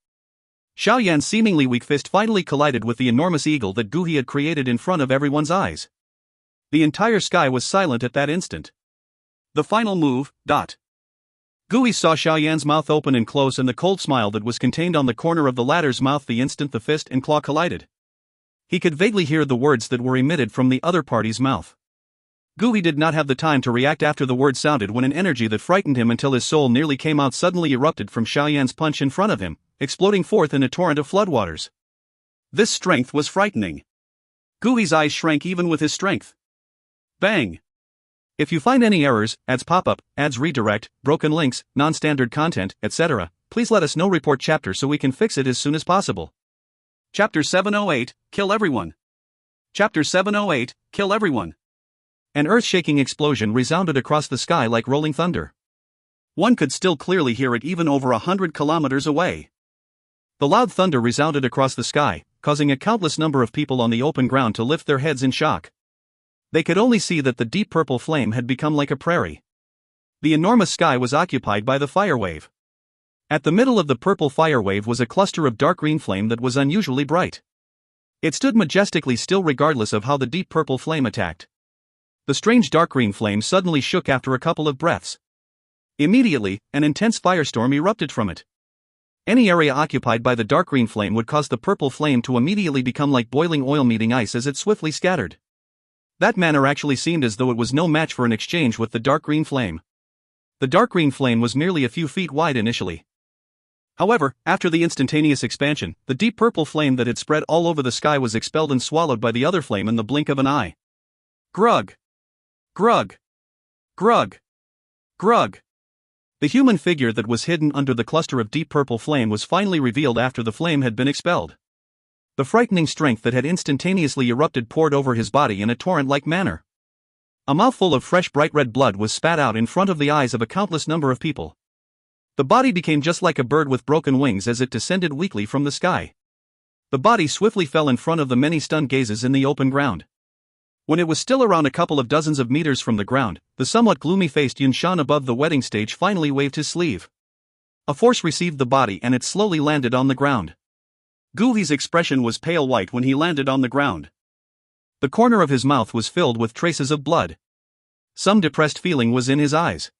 Xiao Yan's seemingly weak fist finally collided with the enormous eagle that Gouhi had created in front of everyone's eyes. The entire sky was silent at that instant. The final move, ... Gouhi saw Xiao Yan's mouth open and close and the cold smile that was contained on the corner of the latter's mouth the instant the fist and claw collided. He could vaguely hear the words that were emitted from the other party's mouth. Gouhi did not have the time to react after the words sounded when an energy that frightened him until his soul nearly came out suddenly erupted from Xiao Yan's punch in front of him, exploding forth in a torrent of floodwaters. This strength was frightening. Gouhi's eyes shrank even with his strength. Bang! If you find any errors, ads pop up, ads redirect, broken links, non-standard content, etc., please let us know. Report chapter so we can fix it as soon as possible. Chapter 708, Kill Everyone. Chapter 708, Kill Everyone. An earth-shaking explosion resounded across the sky like rolling thunder. One could still clearly hear it even over 100 kilometers away. The loud thunder resounded across the sky, causing a countless number of people on the open ground to lift their heads in shock. They could only see that the deep purple flame had become like a prairie. The enormous sky was occupied by the fire wave. At the middle of the purple fire wave was a cluster of dark green flame that was unusually bright. It stood majestically still regardless of how the deep purple flame attacked. The strange dark green flame suddenly shook after a couple of breaths. Immediately, an intense firestorm erupted from it. Any area occupied by the dark green flame would cause the purple flame to immediately become like boiling oil meeting ice as it swiftly scattered. That manner actually seemed as though it was no match for an exchange with the dark green flame. The dark green flame was merely a few feet wide initially. However, after the instantaneous expansion, the deep purple flame that had spread all over the sky was expelled and swallowed by the other flame in the blink of an eye. Grug! Grug! Grug! Grug! The human figure that was hidden under the cluster of deep purple flame was finally revealed after the flame had been expelled. The frightening strength that had instantaneously erupted poured over his body in a torrent-like manner. A mouthful of fresh bright red blood was spat out in front of the eyes of a countless number of people. The body became just like a bird with broken wings as it descended weakly from the sky. The body swiftly fell in front of the many stunned gazes in the open ground. When it was still around a couple of dozens of meters from the ground, the somewhat gloomy-faced Yunshan above the wedding stage finally waved his sleeve. A force received the body and it slowly landed on the ground. Gu Hi's expression was pale white when he landed on the ground. The corner of his mouth was filled with traces of blood. Some depressed feeling was in his eyes.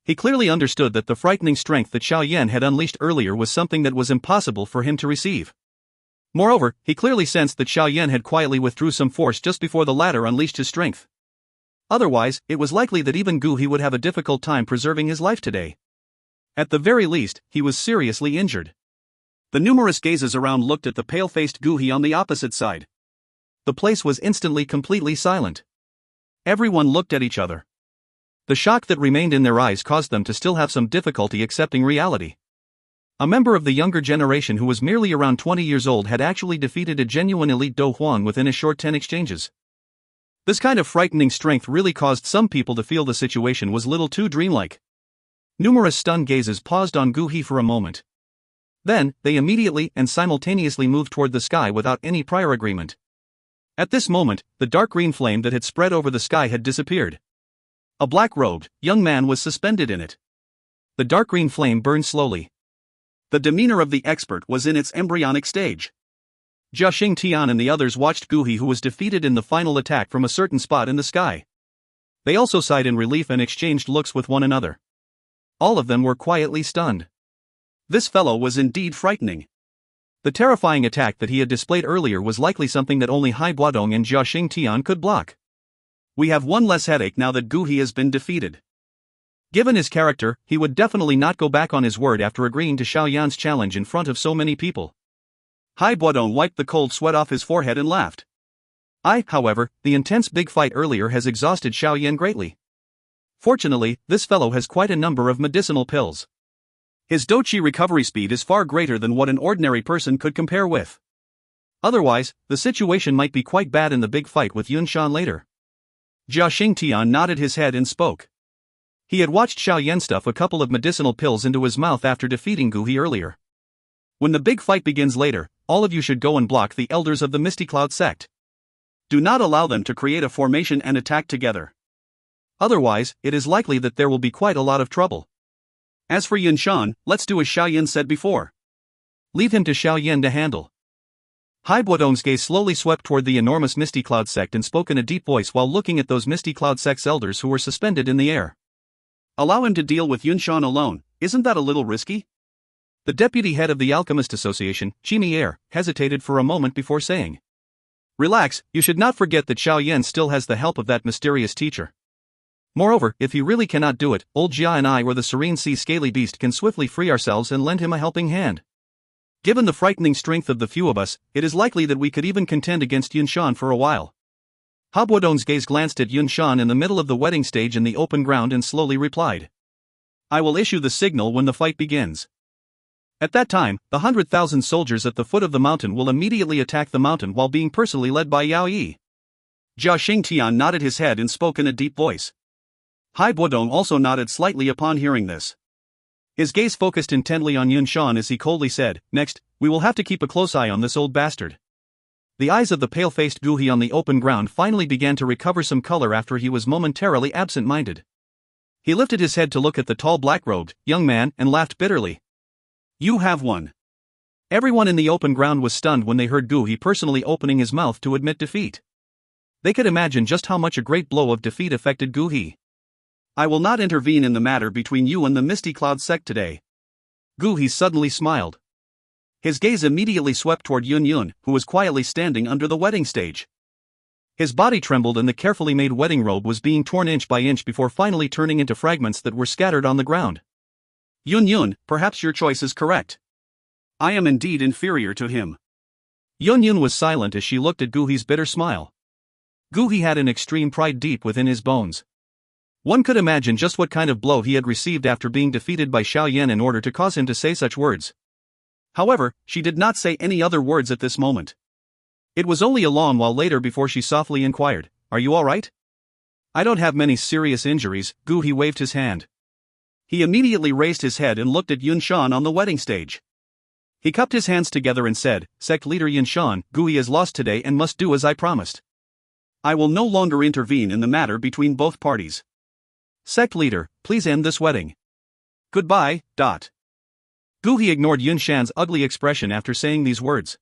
He clearly understood that the frightening strength that Xiao Yan had unleashed earlier was something that was impossible for him to receive. Moreover, he clearly sensed that Xiao Yan had quietly withdrew some force just before the latter unleashed his strength. Otherwise, it was likely that even Gu Hi would have a difficult time preserving his life today. At the very least, he was seriously injured. The numerous gazes around looked at the pale-faced Gu Hi on the opposite side. The place was instantly completely silent. Everyone looked at each other. The shock that remained in their eyes caused them to still have some difficulty accepting reality. A member of the younger generation who was merely around 20 years old had actually defeated a genuine elite Dou Huang within a short 10 exchanges. This kind of frightening strength really caused some people to feel the situation was little too dreamlike. Numerous stunned gazes paused on Gu Hi for a moment. Then, they immediately and simultaneously moved toward the sky without any prior agreement. At this moment, the dark green flame that had spread over the sky had disappeared. A black-robed, young man was suspended in it. The dark green flame burned slowly. The demeanor of the expert was in its embryonic stage. Jia Tian and the others watched Gu Hi, who was defeated in the final attack, from a certain spot in the sky. They also sighed in relief and exchanged looks with one another. All of them were quietly stunned. This fellow was indeed frightening. The terrifying attack that he had displayed earlier was likely something that only Hai Buodong and Jia Tian could block. We have one less headache now that Gu Hi has been defeated. Given his character, he would definitely not go back on his word after agreeing to Xiao Yan's challenge in front of so many people. Hai Buodong wiped the cold sweat off his forehead and laughed. However, the intense big fight earlier has exhausted Xiao Yan greatly. Fortunately, this fellow has quite a number of medicinal pills. His Dou Qi recovery speed is far greater than what an ordinary person could compare with. Otherwise, the situation might be quite bad in the big fight with Yunshan later. Jia Tian nodded his head and spoke. He had watched Xiao Yan stuff a couple of medicinal pills into his mouth after defeating Gu Hi earlier. When the big fight begins later, all of you should go and block the elders of the Misty Cloud sect. Do not allow them to create a formation and attack together. Otherwise, it is likely that there will be quite a lot of trouble. As for Yunshan, let's do as Xiao Yan said before. Leave him to Xiao Yan to handle. Hai Buodong's gaze slowly swept toward the enormous Misty Cloud sect and spoke in a deep voice while looking at those Misty Cloud sect's elders who were suspended in the air. Allow him to deal with Yunshan alone, isn't that a little risky? The deputy head of the Alchemist Association, Xun Er, hesitated for a moment before saying. Relax, you should not forget that Xiao Yan still has the help of that mysterious teacher. Moreover, if he really cannot do it, old Jia and I or the Serene Sea Scaly Beast can swiftly free ourselves and lend him a helping hand. Given the frightening strength of the few of us, it is likely that we could even contend against Yunshan for a while. Hai Buodong's gaze glanced at Yunshan in the middle of the wedding stage in the open ground and slowly replied. I will issue the signal when the fight begins. At that time, the 100,000 soldiers at the foot of the mountain will immediately attack the mountain while being personally led by Yao Yi. Jia Tian nodded his head and spoke in a deep voice. Hai Buodong also nodded slightly upon hearing this. His gaze focused intently on Yunshan as he coldly said, Next, we will have to keep a close eye on this old bastard. The eyes of the pale-faced Gu Hi on the open ground finally began to recover some color after he was momentarily absent-minded. He lifted his head to look at the tall black-robed young man and laughed bitterly. You have won. Everyone in the open ground was stunned when they heard Gu Hi personally opening his mouth to admit defeat. They could imagine just how much a great blow of defeat affected Gu Hi. I will not intervene in the matter between you and the Misty Cloud sect today. Gu Hi suddenly smiled. His gaze immediately swept toward Yun, who was quietly standing under the wedding stage. His body trembled and the carefully made wedding robe was being torn inch by inch before finally turning into fragments that were scattered on the ground. Yun, perhaps your choice is correct. I am indeed inferior to him. Yun was silent as she looked at Gu Hi's bitter smile. Dou Qi had an extreme pride deep within his bones. One could imagine just what kind of blow he had received after being defeated by Xiao Yan in order to cause him to say such words. However, she did not say any other words at this moment. It was only a long while later before she softly inquired, "Are you alright?" "I don't have many serious injuries." Dou Qi waved his hand. He immediately raised his head and looked at Yun Shan on the wedding stage. He cupped his hands together and said, "Sect leader Yun Shan, Dou Qi is lost today and must do as I promised. I will no longer intervene in the matter between both parties. Sect leader, please end this wedding. Goodbye." Dou Qi ignored Yun Shan's ugly expression after saying these words.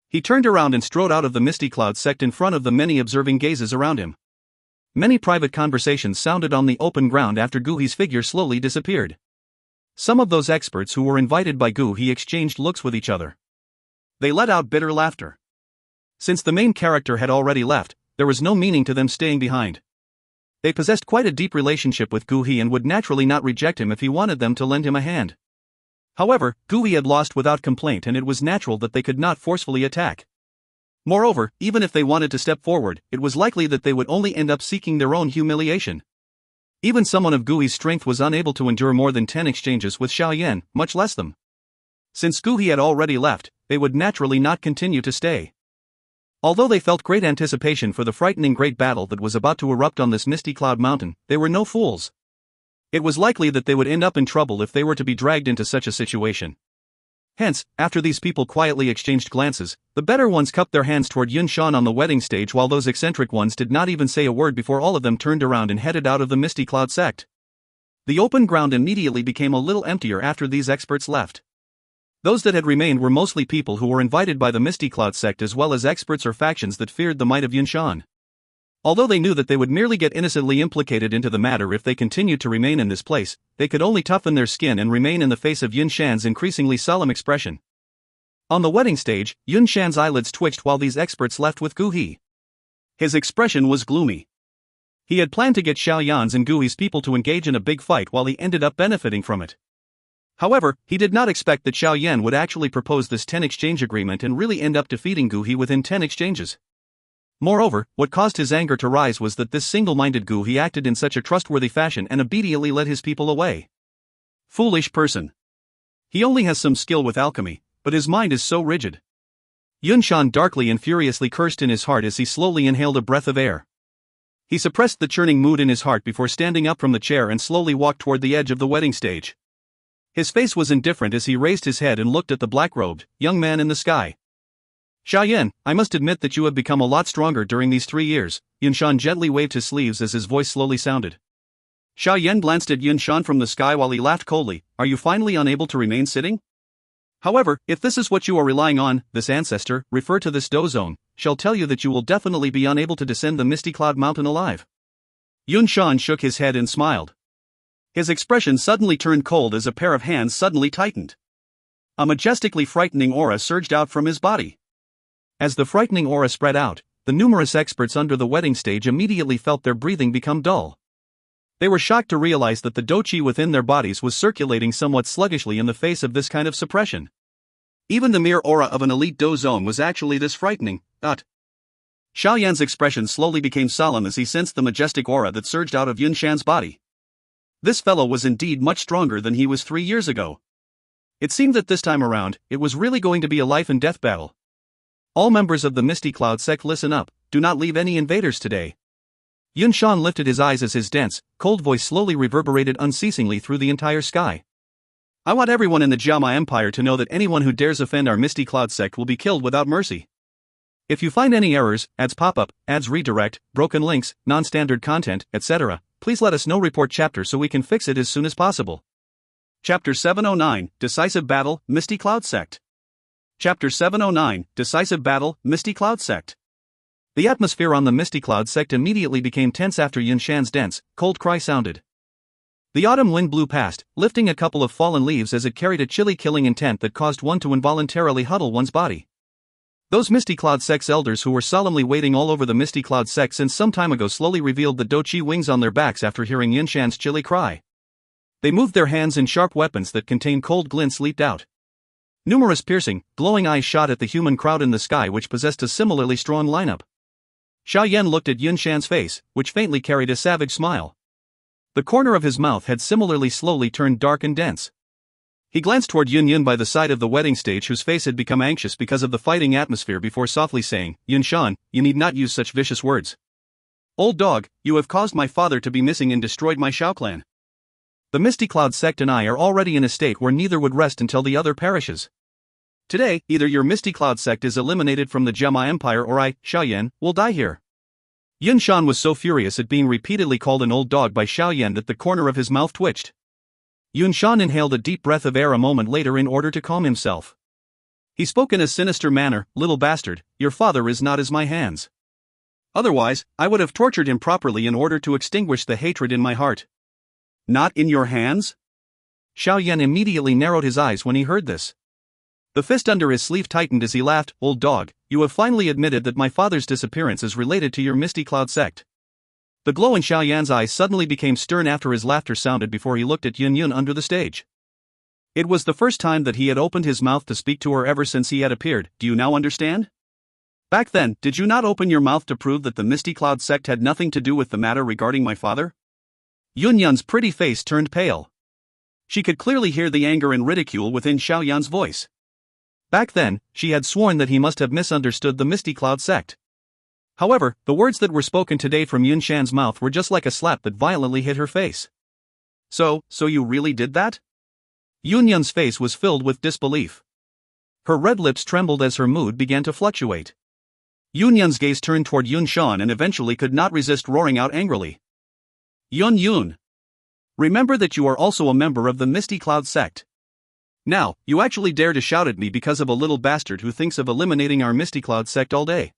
He turned around and strode out of the Misty Cloud sect in front of the many observing gazes around him. Many private conversations sounded on the open ground after Dou Qi's figure slowly disappeared. Some of those experts who were invited by Dou Qi exchanged looks with each other. They let out bitter laughter. Since the main character had already left, there was no meaning to them staying behind. They possessed quite a deep relationship with Dou Qi and would naturally not reject him if he wanted them to lend him a hand. However, Dou Qi had lost without complaint and it was natural that they could not forcefully attack. Moreover, even if they wanted to step forward, it was likely that they would only end up seeking their own humiliation. Even someone of Dou Qi's strength was unable to endure more than 10 exchanges with Xiao Yan, much less them. Since Dou Qi had already left, they would naturally not continue to stay. Although they felt great anticipation for the frightening great battle that was about to erupt on this misty cloud mountain, they were no fools. It was likely that they would end up in trouble if they were to be dragged into such a situation. Hence, after these people quietly exchanged glances, the better ones cupped their hands toward Yun Shan on the wedding stage while those eccentric ones did not even say a word before all of them turned around and headed out of the Misty Cloud sect. The open ground immediately became a little emptier after these experts left. Those that had remained were mostly people who were invited by the Misty Cloud sect as well as experts or factions that feared the might of Yun Shan. Although they knew that they would merely get innocently implicated into the matter if they continued to remain in this place, they could only toughen their skin and remain in the face of Yun Shan's increasingly solemn expression. On the wedding stage, Yun Shan's eyelids twitched while these experts left with Dou Qi. His expression was gloomy. He had planned to get Xiao Yan's and Dou Qi's people to engage in a big fight while he ended up benefiting from it. However, he did not expect that Xiao Yan would actually propose this 10 exchange agreement and really end up defeating Dou Qi within 10 exchanges. Moreover, what caused his anger to rise was that this single-minded Dou Qi acted in such a trustworthy fashion and obediently led his people away. Foolish person. He only has some skill with alchemy, but his mind is so rigid. Yun Shan darkly and furiously cursed in his heart as he slowly inhaled a breath of air. He suppressed the churning mood in his heart before standing up from the chair and slowly walked toward the edge of the wedding stage. His face was indifferent as he raised his head and looked at the black-robed, young man in the sky. "Xiao Yan, I must admit that you have become a lot stronger during these 3 years." Yun Shan gently waved his sleeves as his voice slowly sounded. Xiao Yan glanced at Yun Shan from the sky while he laughed coldly. "Are you finally unable to remain sitting? However, if this is what you are relying on, this ancestor, refer to this Dou zone, shall tell you that you will definitely be unable to descend the Misty Cloud Mountain alive." Yun Shan shook his head and smiled. His expression suddenly turned cold as a pair of hands suddenly tightened. A majestically frightening aura surged out from his body. As the frightening aura spread out, the numerous experts under the wedding stage immediately felt their breathing become dull. They were shocked to realize that the Dou Qi within their bodies was circulating somewhat sluggishly in the face of this kind of suppression. Even the mere aura of an elite Dou zone was actually this frightening. Xiao Yan's expression slowly became solemn as he sensed the majestic aura that surged out of Yun Shan's body. This fellow was indeed much stronger than he was 3 years ago. It seemed that this time around, it was really going to be a life and death battle. All members of the Misty Cloud sect, listen up, do not leave any invaders today. Yun Shan lifted his eyes as his dense, cold voice slowly reverberated unceasingly through the entire sky. "I want everyone in the Jiama Empire to know that anyone who dares offend our Misty Cloud sect will be killed without mercy. If you find any errors, ads pop-up, ads redirect, broken links, non-standard content, etc., please let us know. Report chapter so we can fix it as soon as possible." Chapter 709, Decisive Battle, Misty Cloud Sect. Chapter 709, Decisive Battle, Misty Cloud Sect. The atmosphere on the Misty Cloud sect immediately became tense after Yun Shan's dense, cold cry sounded. The autumn wind blew past, lifting a couple of fallen leaves as it carried a chilly killing intent that caused one to involuntarily huddle one's body. Those Misty Cloud sect's elders who were solemnly waiting all over the Misty Cloud sect since some time ago slowly revealed the Dou Qi wings on their backs after hearing Yun Shan's chilly cry. They moved their hands and sharp weapons that contained cold glints leaped out. Numerous piercing, glowing eyes shot at the human crowd in the sky which possessed a similarly strong lineup. Xiao Yan looked at Yun Shan's face, which faintly carried a savage smile. The corner of his mouth had similarly slowly turned dark and dense. He glanced toward Yun Yun by the side of the wedding stage, whose face had become anxious because of the fighting atmosphere, before softly saying, "Yun Shan, you need not use such vicious words. Old dog, you have caused my father to be missing and destroyed my Xiao clan. The Misty Cloud sect and I are already in a state where neither would rest until the other perishes. Today, either your Misty Cloud sect is eliminated from the Jiama Empire or I, Xiao Yan, will die here." Yun Shan was so furious at being repeatedly called an old dog by Xiao Yan that the corner of his mouth twitched. Yun Shan inhaled a deep breath of air a moment later in order to calm himself. He spoke in a sinister manner, "Little bastard, your father is not as my hands. Otherwise, I would have tortured him properly in order to extinguish the hatred in my heart." "Not in your hands?" Xiao Yan immediately narrowed his eyes when he heard this. The fist under his sleeve tightened as he laughed. "Old dog, you have finally admitted that my father's disappearance is related to your Misty Cloud sect." The glow in Xiao Yan's eyes suddenly became stern after his laughter sounded before he looked at Yun Yun under the stage. It was the first time that he had opened his mouth to speak to her ever since he had appeared. "Do you now understand? Back then, did you not open your mouth to prove that the Misty Cloud sect had nothing to do with the matter regarding my father?" Yun Yun's pretty face turned pale. She could clearly hear the anger and ridicule within Xiao Yan's voice. Back then, she had sworn that he must have misunderstood the Misty Cloud sect. However, the words that were spoken today from Yun Shan's mouth were just like a slap that violently hit her face. So you really did that?" Yun Yun's face was filled with disbelief. Her red lips trembled as her mood began to fluctuate. Yun Yun's gaze turned toward Yun Shan and eventually could not resist roaring out angrily. "Yun Yun! Remember that you are also a member of the Misty Cloud sect. Now, you actually dare to shout at me because of a little bastard who thinks of eliminating our Misty Cloud sect all day.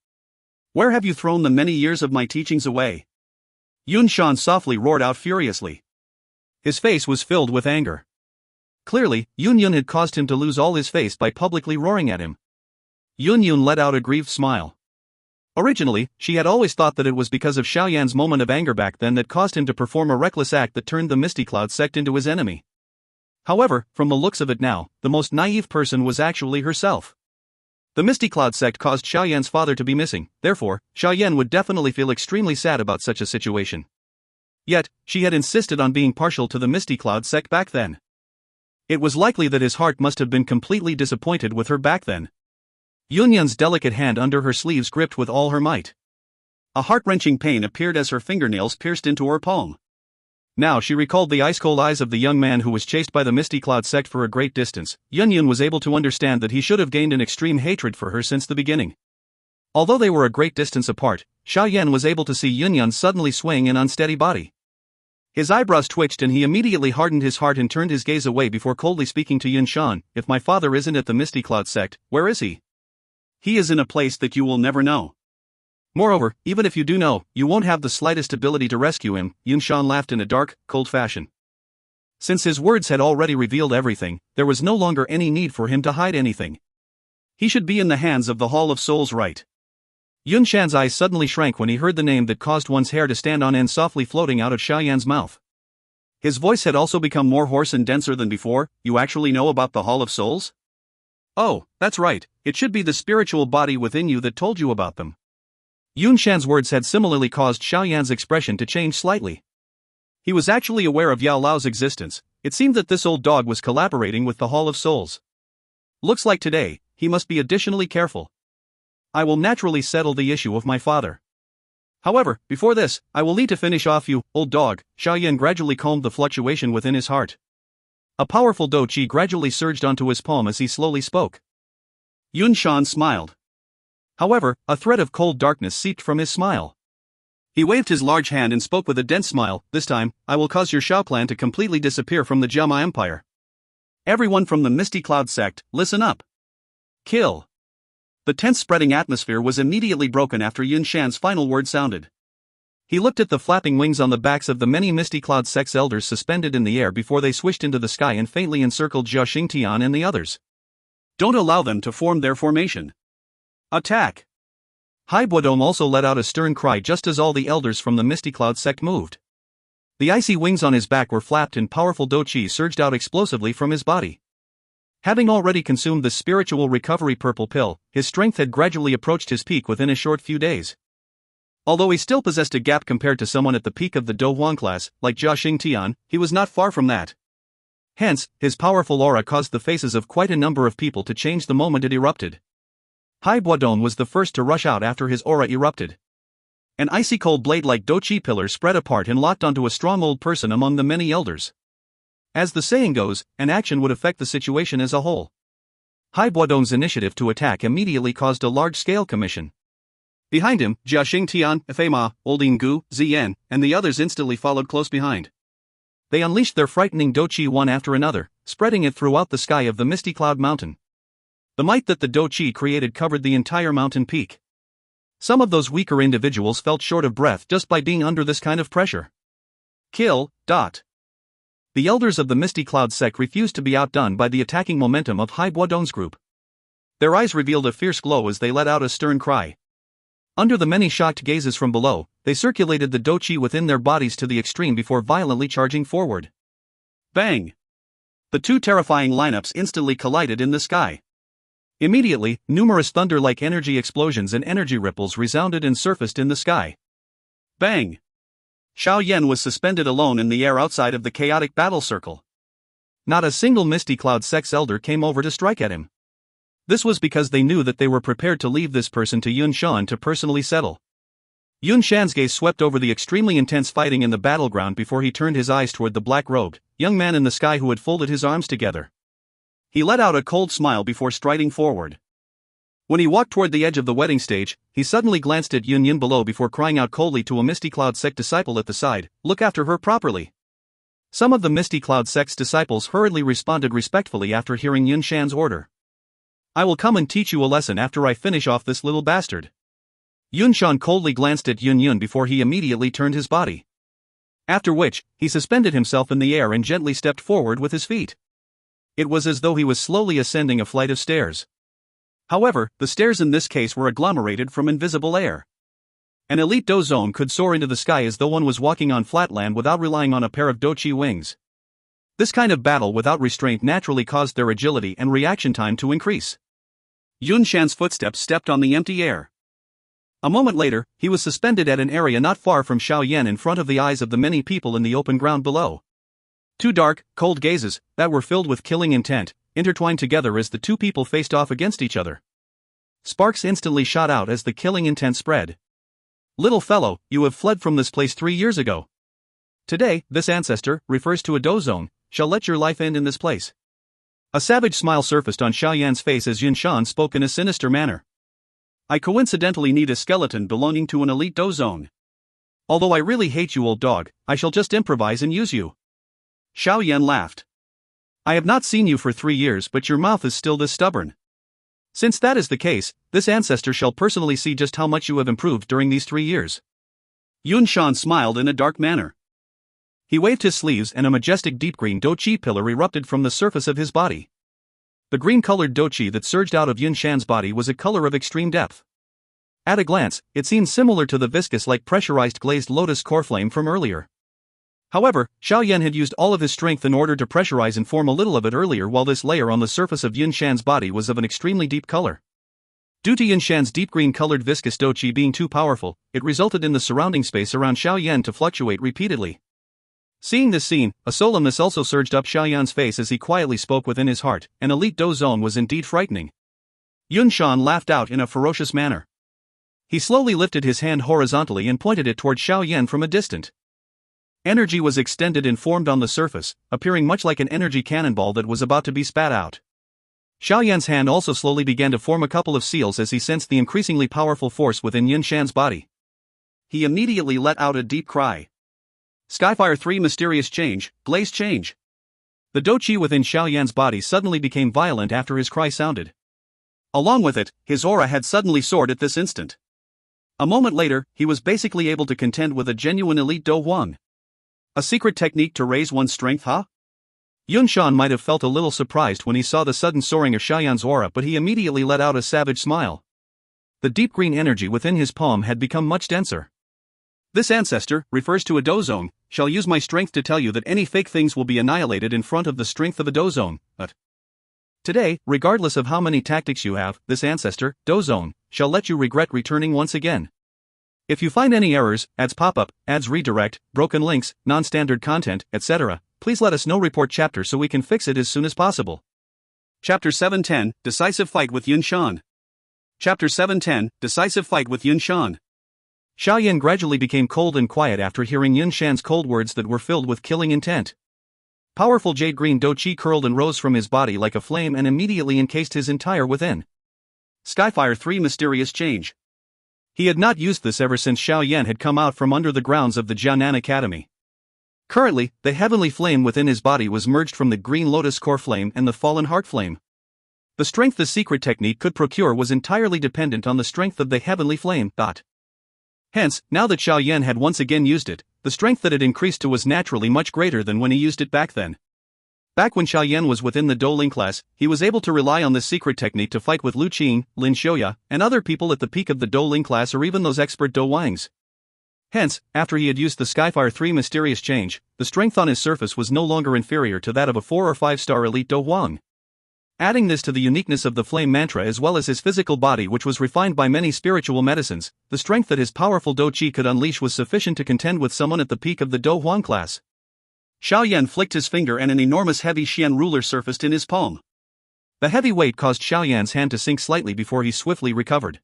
Where have you thrown the many years of my teachings away?" Yun Shan softly roared out furiously. His face was filled with anger. Clearly, Yun Yun had caused him to lose all his face by publicly roaring at him. Yun Yun let out a grieved smile. Originally, she had always thought that it was because of Xiao Yan's moment of anger back then that caused him to perform a reckless act that turned the Misty Cloud sect into his enemy. However, from the looks of it now, the most naive person was actually herself. The Misty Cloud sect caused Xiao Yan's father to be missing, therefore, Xiao Yan would definitely feel extremely sad about such a situation. Yet, she had insisted on being partial to the Misty Cloud sect back then. It was likely that his heart must have been completely disappointed with her back then. Yun Yun's delicate hand under her sleeves gripped with all her might. A heart-wrenching pain appeared as her fingernails pierced into her palm. Now she recalled the ice-cold eyes of the young man who was chased by the Misty Cloud sect for a great distance. Yun Yun was able to understand that he should have gained an extreme hatred for her since the beginning. Although they were a great distance apart, Xiao Yan was able to see Yun Yun suddenly swaying an unsteady body. His eyebrows twitched and he immediately hardened his heart and turned his gaze away before coldly speaking to Yun Shan. "If my father isn't at the Misty Cloud sect, where is he?" "He is in a place that you will never know. Moreover, even if you do know, you won't have the slightest ability to rescue him." Yun Shan laughed in a dark, cold fashion. Since his words had already revealed everything, there was no longer any need for him to hide anything. He should be in the hands of the Hall of Souls right. Yun Shan's eyes suddenly shrank when he heard the name that caused one's hair to stand on end softly floating out of Xiao Yan's mouth. His voice had also become more hoarse and denser than before. "You actually know about the Hall of Souls? Oh, that's right, it should be the spiritual body within you that told you about them." Yun Shan's words had similarly caused Xiao Yan's expression to change slightly. He was actually aware of Yao Lao's existence. It seemed that this old dog was collaborating with the Hall of Souls. Looks like today, he must be additionally careful. I will naturally settle the issue of my father. However, before this, I will need to finish off you, old dog. Xiao Yan gradually calmed the fluctuation within his heart. A powerful Dou Qi gradually surged onto his palm as he slowly spoke. Yun Shan smiled. However, a thread of cold darkness seeped from his smile. He waved his large hand and spoke with a dense smile. "This time, I will cause your Xiao clan to completely disappear from the Jiama Empire. Everyone from the Misty Cloud sect, listen up. Kill." The tense spreading atmosphere was immediately broken after Yun Shan's final word sounded. He looked at the flapping wings on the backs of the many Misty Cloud sect's elders suspended in the air before they swished into the sky and faintly encircled Zhao Xingtian and the others. "Don't allow them to form their formation. Attack!" Hai Buodong also let out a stern cry just as all the elders from the Misty Cloud sect moved. The icy wings on his back were flapped and powerful Dou Qi surged out explosively from his body. Having already consumed the spiritual recovery purple pill, his strength had gradually approached his peak within a short few days. Although he still possessed a gap compared to someone at the peak of the Dou Huang class, like Jia Xingtian, he was not far from that. Hence, his powerful aura caused the faces of quite a number of people to change the moment it erupted. Hai Buodong was the first to rush out after his aura erupted. An icy cold blade-like Dou Qi pillar spread apart and locked onto a strong old person among the many elders. As the saying goes, an action would affect the situation as a whole. Hai Buodong's initiative to attack immediately caused a large-scale commotion. Behind him, Jia Xingtian, Fei Ma, Olding Gu, Ziyan, and the others instantly followed close behind. They unleashed their frightening Dou Qi one after another, spreading it throughout the sky of the misty cloud mountain. The might that the Dou Qi created covered the entire mountain peak. Some of those weaker individuals felt short of breath just by being under this kind of pressure. Kill. The elders of the Misty Cloud sect refused to be outdone by the attacking momentum of Hai Buodong's group. Their eyes revealed a fierce glow as they let out a stern cry. Under the many shocked gazes from below, they circulated the Dou Qi within their bodies to the extreme before violently charging forward. Bang! The two terrifying lineups instantly collided in the sky. Immediately, numerous thunder-like energy explosions and energy ripples resounded and surfaced in the sky. Bang! Xiao Yan was suspended alone in the air outside of the chaotic battle circle. Not a single Misty Cloud sect's elder came over to strike at him. This was because they knew that they were prepared to leave this person to Yun Shan to personally settle. Yun Shan's gaze swept over the extremely intense fighting in the battleground before he turned his eyes toward the black-robed, young man in the sky who had folded his arms together. He let out a cold smile before striding forward. When he walked toward the edge of the wedding stage, he suddenly glanced at Yun Yin below before crying out coldly to a Misty Cloud sect disciple at the side, "Look after her properly." Some of the Misty Cloud sect's disciples hurriedly responded respectfully after hearing Yun Shan's order. "I will come and teach you a lesson after I finish off this little bastard." Yun Shan coldly glanced at Yun Yun before he immediately turned his body. After which, he suspended himself in the air and gently stepped forward with his feet. It was as though he was slowly ascending a flight of stairs. However, the stairs in this case were agglomerated from invisible air. An elite Dou Zone could soar into the sky as though one was walking on flat land without relying on a pair of Dou Qi wings. This kind of battle without restraint naturally caused their agility and reaction time to increase. Yun Shan's footsteps stepped on the empty air. A moment later, he was suspended at an area not far from Xiao Yan in front of the eyes of the many people in the open ground below. Two dark, cold gazes, that were filled with killing intent, intertwined together as the two people faced off against each other. Sparks instantly shot out as the killing intent spread. "Little fellow, you have fled from this place 3 years ago. Today, this ancestor, refers to a Dou Zone, shall let your life end in this place." A savage smile surfaced on Xiao Yan's face as Yun Shan spoke in a sinister manner. "I coincidentally need a skeleton belonging to an elite Dou Zone. Although I really hate you, old dog, I shall just improvise and use you." Xiao Yan laughed. "I have not seen you for 3 years, but your mouth is still this stubborn. Since that is the case, this ancestor shall personally see just how much you have improved during these 3 years." Yun Shan smiled in a dark manner. He waved his sleeves and a majestic deep green Dou Qi pillar erupted from the surface of his body. The green-colored Dou Qi that surged out of Yun Shan's body was a color of extreme depth. At a glance, it seemed similar to the viscous-like pressurized glazed lotus core flame from earlier. However, Xiao Yan had used all of his strength in order to pressurize and form a little of it earlier, while this layer on the surface of Yun Shan's body was of an extremely deep color. Due to Yun Shan's deep green-colored viscous Dou Qi being too powerful, it resulted in the surrounding space around Xiao Yan to fluctuate repeatedly. Seeing this scene, a solemnness also surged up Xiao Yan's face as he quietly spoke within his heart. An elite Dou Zone was indeed frightening. Yun Shan laughed out in a ferocious manner. He slowly lifted his hand horizontally and pointed it toward Xiao Yan from a distance. Energy was extended and formed on the surface, appearing much like an energy cannonball that was about to be spat out. Xiao Yan's hand also slowly began to form a couple of seals as he sensed the increasingly powerful force within Yun Shan's body. He immediately let out a deep cry. Skyfire 3 Mysterious Change, Blaze Change. The Dou Qi within Xiao Yan's body suddenly became violent after his cry sounded. Along with it, his aura had suddenly soared at this instant. A moment later, he was basically able to contend with a genuine elite Dou Huang. A secret technique to raise one's strength, huh? Yun Shan might have felt a little surprised when he saw the sudden soaring of Xiao Yan's aura, but he immediately let out a savage smile. The deep green energy within his palm had become much denser. "This ancestor, refers to a Dou Zone, shall use my strength to tell you that any fake things will be annihilated in front of the strength of a Dou Zone. Today, regardless of how many tactics you have, this ancestor, Dou Zone, shall let you regret returning once again." If you find any errors, ads pop up, ads redirect, broken links, non-standard content, etc., please let us know. Report chapter so we can fix it as soon as possible. Chapter 710, Decisive Fight with Yun Shan. Chapter 710, Decisive Fight with Yun Shan. Xiao Yan gradually became cold and quiet after hearing Yun Shan's cold words that were filled with killing intent. Powerful jade-green Dou Qi curled and rose from his body like a flame and immediately encased his entire within. Skyfire 3 Mysterious Change. He had not used this ever since Xiao Yan had come out from under the grounds of the Jianan Academy. Currently, the heavenly flame within his body was merged from the green lotus core flame and the fallen heart flame. The strength the secret technique could procure was entirely dependent on the strength of the heavenly flame. Hence, now that Xiao Yan had once again used it, the strength that it increased to was naturally much greater than when he used it back then. Back when Xiao Yan was within the Dou Ling class, he was able to rely on this secret technique to fight with Lu Qing, Lin Xiuya, and other people at the peak of the Dou Ling class or even those expert Dou Wangs. Hence, after he had used the Skyfire 3 Mysterious Change, the strength on his surface was no longer inferior to that of a 4 or 5-star elite Dou Huang. Adding this to the uniqueness of the flame mantra as well as his physical body, which was refined by many spiritual medicines, the strength that his powerful Dou Qi could unleash was sufficient to contend with someone at the peak of the Dou Huang class. Xiao Yan flicked his finger and an enormous heavy Xian ruler surfaced in his palm. The heavy weight caused Xiao Yan's hand to sink slightly before he swiftly recovered.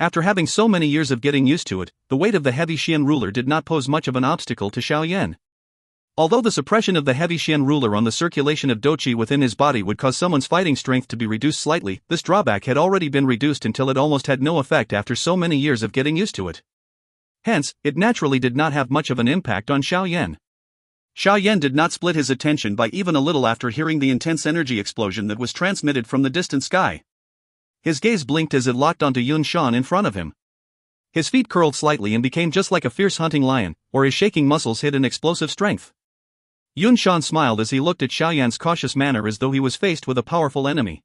After having so many years of getting used to it, the weight of the heavy Xian ruler did not pose much of an obstacle to Xiao Yan. Although the suppression of the heavy Xian ruler on the circulation of Dou Qi within his body would cause someone's fighting strength to be reduced slightly, this drawback had already been reduced until it almost had no effect after so many years of getting used to it. Hence, it naturally did not have much of an impact on Xiao Yan. Xiao Yan did not split his attention by even a little after hearing the intense energy explosion that was transmitted from the distant sky. His gaze blinked as it locked onto Yun Shan in front of him. His feet curled slightly and became just like a fierce hunting lion, or his shaking muscles hid an explosive strength. Yun Shan smiled as he looked at Xiao Yan's cautious manner as though he was faced with a powerful enemy.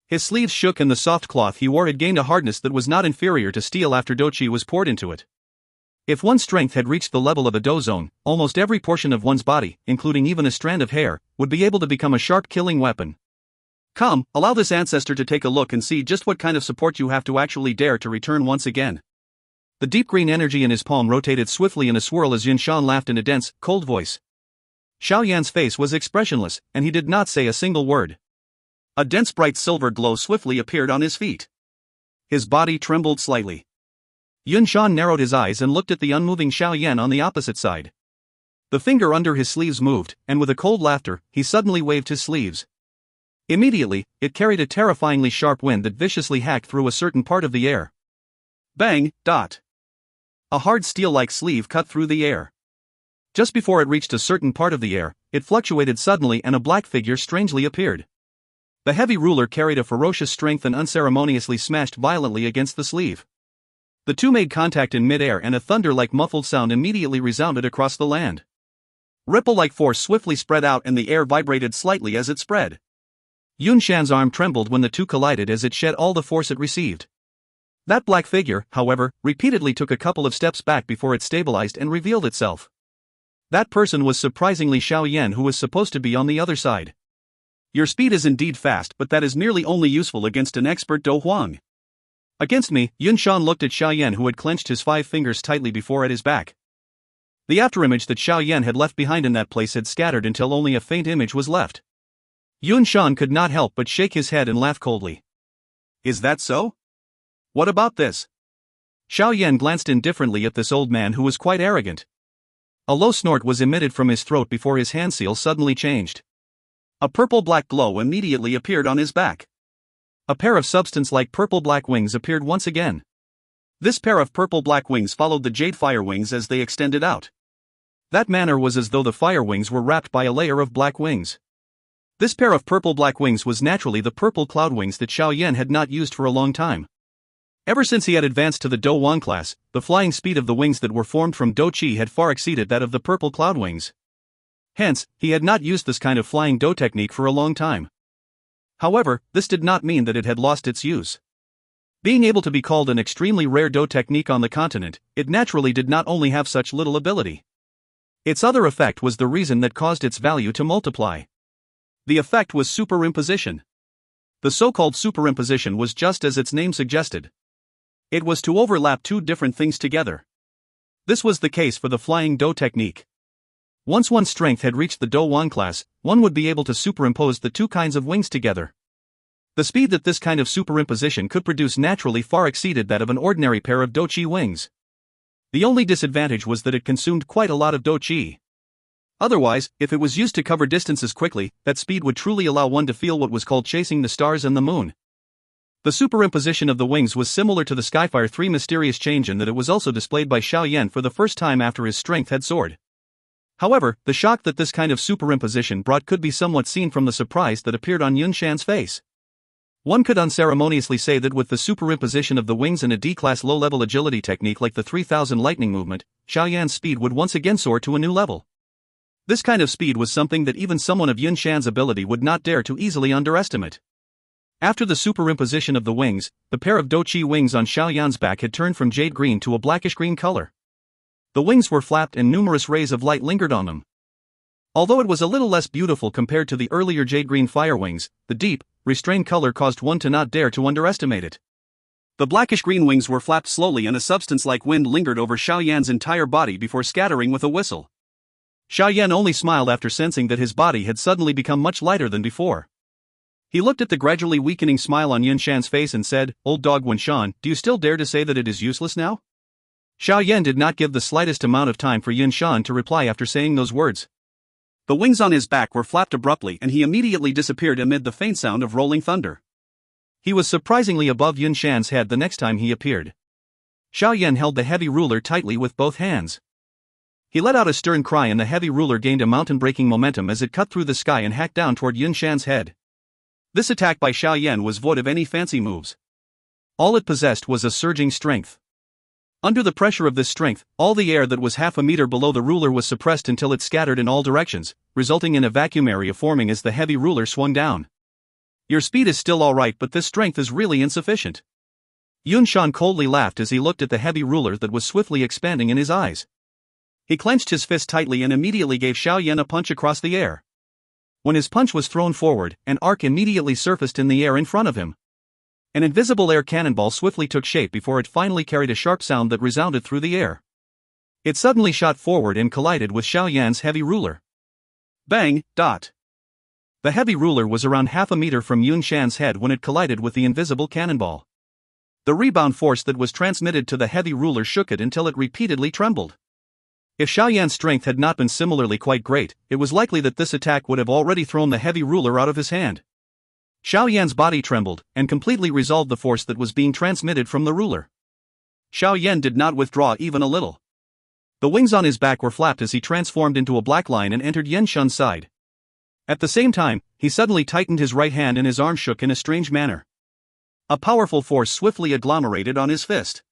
His sleeves shook and the soft cloth he wore had gained a hardness that was not inferior to steel after Dou Qi was poured into it. If one's strength had reached the level of a Dou zone, almost every portion of one's body, including even a strand of hair, would be able to become a sharp killing weapon. Come, allow this ancestor to take a look and see just what kind of support you have to actually dare to return once again. The deep green energy in his palm rotated swiftly in a swirl as Yun Shan laughed in a dense, cold voice. Xiao Yan's face was expressionless, and he did not say a single word. A dense bright silver glow swiftly appeared on his feet. His body trembled slightly. Yun Shan narrowed his eyes and looked at the unmoving Xiao Yan on the opposite side. The finger under his sleeves moved, and with a cold laughter, he suddenly waved his sleeves. Immediately, it carried a terrifyingly sharp wind that viciously hacked through a certain part of the air. Bang! A hard steel-like sleeve cut through the air. Just before it reached a certain part of the air, it fluctuated suddenly and a black figure strangely appeared. The heavy ruler carried a ferocious strength and unceremoniously smashed violently against the sleeve. The two made contact in mid-air and a thunder-like muffled sound immediately resounded across the land. Ripple-like force swiftly spread out and the air vibrated slightly as it spread. Yun Shan's arm trembled when the two collided as it shed all the force it received. That black figure, however, repeatedly took a couple of steps back before it stabilized and revealed itself. That person was surprisingly Xiao Yan, who was supposed to be on the other side. Your speed is indeed fast, but that is merely only useful against an expert Dou Huang. Against me, Yun Shan looked at Xiao Yan, who had clenched his 5 fingers tightly before at his back. The afterimage that Xiao Yan had left behind in that place had scattered until only a faint image was left. Yun Shan could not help but shake his head and laugh coldly. Is that so? What about this? Xiao Yan glanced indifferently at this old man who was quite arrogant. A low snort was emitted from his throat before his hand seal suddenly changed. A purple-black glow immediately appeared on his back. A pair of substance-like purple-black wings appeared once again. This pair of purple-black wings followed the jade fire wings as they extended out. That manner was as though the fire wings were wrapped by a layer of black wings. This pair of purple-black wings was naturally the purple cloud wings that Xiao Yan had not used for a long time. Ever since he had advanced to the Dou Wan class, the flying speed of the wings that were formed from Dou Qi had far exceeded that of the purple cloud wings. Hence, he had not used this kind of flying Dou technique for a long time. However, this did not mean that it had lost its use. Being able to be called an extremely rare Dou technique on the continent, it naturally did not only have such little ability. Its other effect was the reason that caused its value to multiply. The effect was superimposition. The so-called superimposition was just as its name suggested. It was to overlap two different things together. This was the case for the flying Dou technique. Once one's strength had reached the Dou Wan class, one would be able to superimpose the two kinds of wings together. The speed that this kind of superimposition could produce naturally far exceeded that of an ordinary pair of Dou Qi wings. The only disadvantage was that it consumed quite a lot of Dou Qi. Otherwise, if it was used to cover distances quickly, that speed would truly allow one to feel what was called chasing the stars and the moon. The superimposition of the wings was similar to the Skyfire 3 mysterious change in that it was also displayed by Xiao Yan for the first time after his strength had soared. However, the shock that this kind of superimposition brought could be somewhat seen from the surprise that appeared on Yun Shan's face. One could unceremoniously say that with the superimposition of the wings and a D-class low-level agility technique like the 3000 lightning movement, Xiao Yan's speed would once again soar to a new level. This kind of speed was something that even someone of Yun Shan's ability would not dare to easily underestimate. After the superimposition of the wings, the pair of Dou Qi wings on Xiao Yan's back had turned from jade green to a blackish-green color. The wings were flapped and numerous rays of light lingered on them. Although it was a little less beautiful compared to the earlier jade-green fire wings, the deep, restrained color caused one to not dare to underestimate it. The blackish-green wings were flapped slowly and a substance like wind lingered over Xiao Yan's entire body before scattering with a whistle. Xiao Yan only smiled after sensing that his body had suddenly become much lighter than before. He looked at the gradually weakening smile on Yun Shan's face and said, "Old dog Wen Shan, do you still dare to say that it is useless now?" Xiao Yan did not give the slightest amount of time for Yun Shan to reply after saying those words. The wings on his back were flapped abruptly and he immediately disappeared amid the faint sound of rolling thunder. He was surprisingly above Yun Shan's head the next time he appeared. Xiao Yan held the heavy ruler tightly with both hands. He let out a stern cry and the heavy ruler gained a mountain-breaking momentum as it cut through the sky and hacked down toward Yun Shan's head. This attack by Xiao Yan was void of any fancy moves. All it possessed was a surging strength. Under the pressure of this strength, all the air that was half a meter below the ruler was suppressed until it scattered in all directions, resulting in a vacuum area forming as the heavy ruler swung down. Your speed is still alright, but this strength is really insufficient. Yun Shan coldly laughed as he looked at the heavy ruler that was swiftly expanding in his eyes. He clenched his fist tightly and immediately gave Xiao Yan a punch across the air. When his punch was thrown forward, an arc immediately surfaced in the air in front of him. An invisible air cannonball swiftly took shape before it finally carried a sharp sound that resounded through the air. It suddenly shot forward and collided with Xiao Yan's heavy ruler. Bang! Dot! The heavy ruler was around half a meter from Yun Shan's head when it collided with the invisible cannonball. The rebound force that was transmitted to the heavy ruler shook it until it repeatedly trembled. If Xiao Yan's strength had not been similarly quite great, it was likely that this attack would have already thrown the heavy ruler out of his hand. Xiao Yan's body trembled, and completely resolved the force that was being transmitted from the ruler. Xiao Yan did not withdraw even a little. The wings on his back were flapped as he transformed into a black line and entered Yen Shun's side. At the same time, he suddenly tightened his right hand and his arm shook in a strange manner. A powerful force swiftly agglomerated on his fist.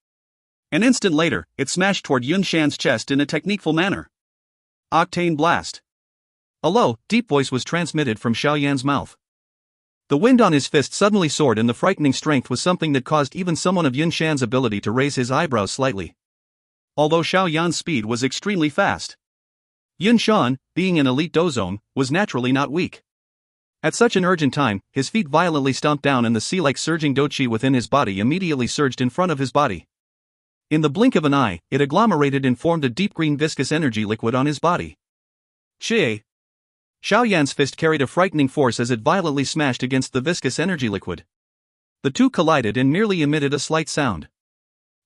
An instant later, it smashed toward Yun Shan's chest in a techniqueful manner. Octane blast. A low, deep voice was transmitted from Xiao Yan's mouth. The wind on his fist suddenly soared and the frightening strength was something that caused even someone of Yun Shan's ability to raise his eyebrows slightly. Although Xiao Yan's speed was extremely fast, Yun Shan, being an elite dozone, was naturally not weak. At such an urgent time, his feet violently stomped down and the sea-like surging Dou Qi within his body immediately surged in front of his body. In the blink of an eye, it agglomerated and formed a deep green viscous energy liquid on his body. Xie! Xiao Yan's fist carried a frightening force as it violently smashed against the viscous energy liquid. The two collided and merely emitted a slight sound.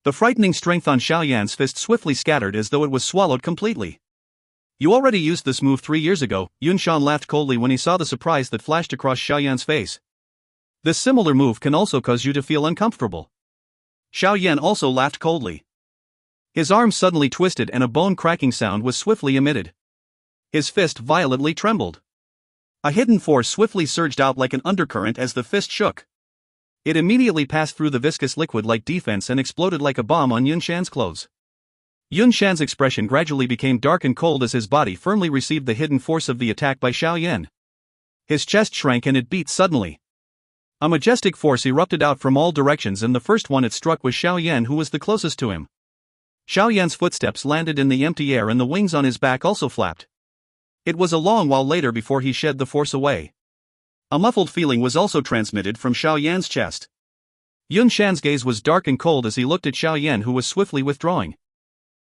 The frightening strength on Xiao Yan's fist swiftly scattered as though it was swallowed completely. You already used this move 3 years ago, Yun Shan laughed coldly when he saw the surprise that flashed across Xiao Yan's face. This similar move can also cause you to feel uncomfortable. Xiao Yan also laughed coldly. His arm suddenly twisted and a bone-cracking sound was swiftly emitted. His fist violently trembled. A hidden force swiftly surged out like an undercurrent as the fist shook. It immediately passed through the viscous liquid like defense and exploded like a bomb on Yun Shan's clothes. Yun Shan's expression gradually became dark and cold as his body firmly received the hidden force of the attack by Xiao Yan. His chest shrank and it beat suddenly. A majestic force erupted out from all directions and the first one it struck was Xiao Yan, who was the closest to him. Xiao Yan's footsteps landed in the empty air and the wings on his back also flapped. It was a long while later before he shed the force away. A muffled feeling was also transmitted from Xiao Yan's chest. Yun Shan's gaze was dark and cold as he looked at Xiao Yan, who was swiftly withdrawing.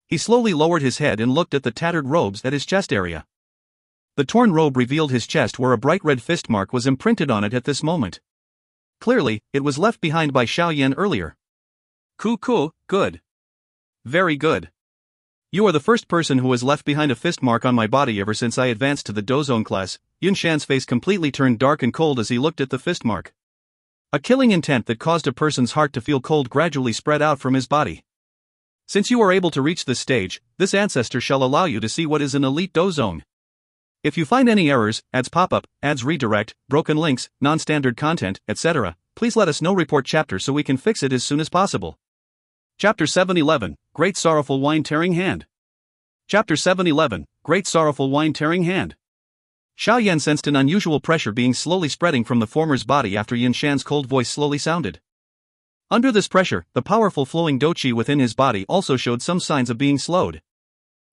He slowly lowered his head and looked at the tattered robes at his chest area. The torn robe revealed his chest, where a bright red fist mark was imprinted on it at this moment. Clearly, it was left behind by Xiao Yan earlier. Cool, good. Very good. You are the first person who has left behind a fist mark on my body ever since I advanced to the Dou Zone class. Yun Shan's face completely turned dark and cold as he looked at the fist mark. A killing intent that caused a person's heart to feel cold gradually spread out from his body. Since you are able to reach this stage, this ancestor shall allow you to see what is an elite Dou Zone. If you find any errors, ads pop up, ads redirect, broken links, non-standard content, etc., please let us know. Report chapter so we can fix it as soon as possible. Chapter 711, Great Sorrowful Wine-Tearing Hand. Chapter 711, Great Sorrowful Wine-Tearing Hand. Xiao Yan sensed an unusual pressure being slowly spreading from the former's body after Yun Shan's cold voice slowly sounded. Under this pressure, the powerful flowing Dou Qi within his body also showed some signs of being slowed.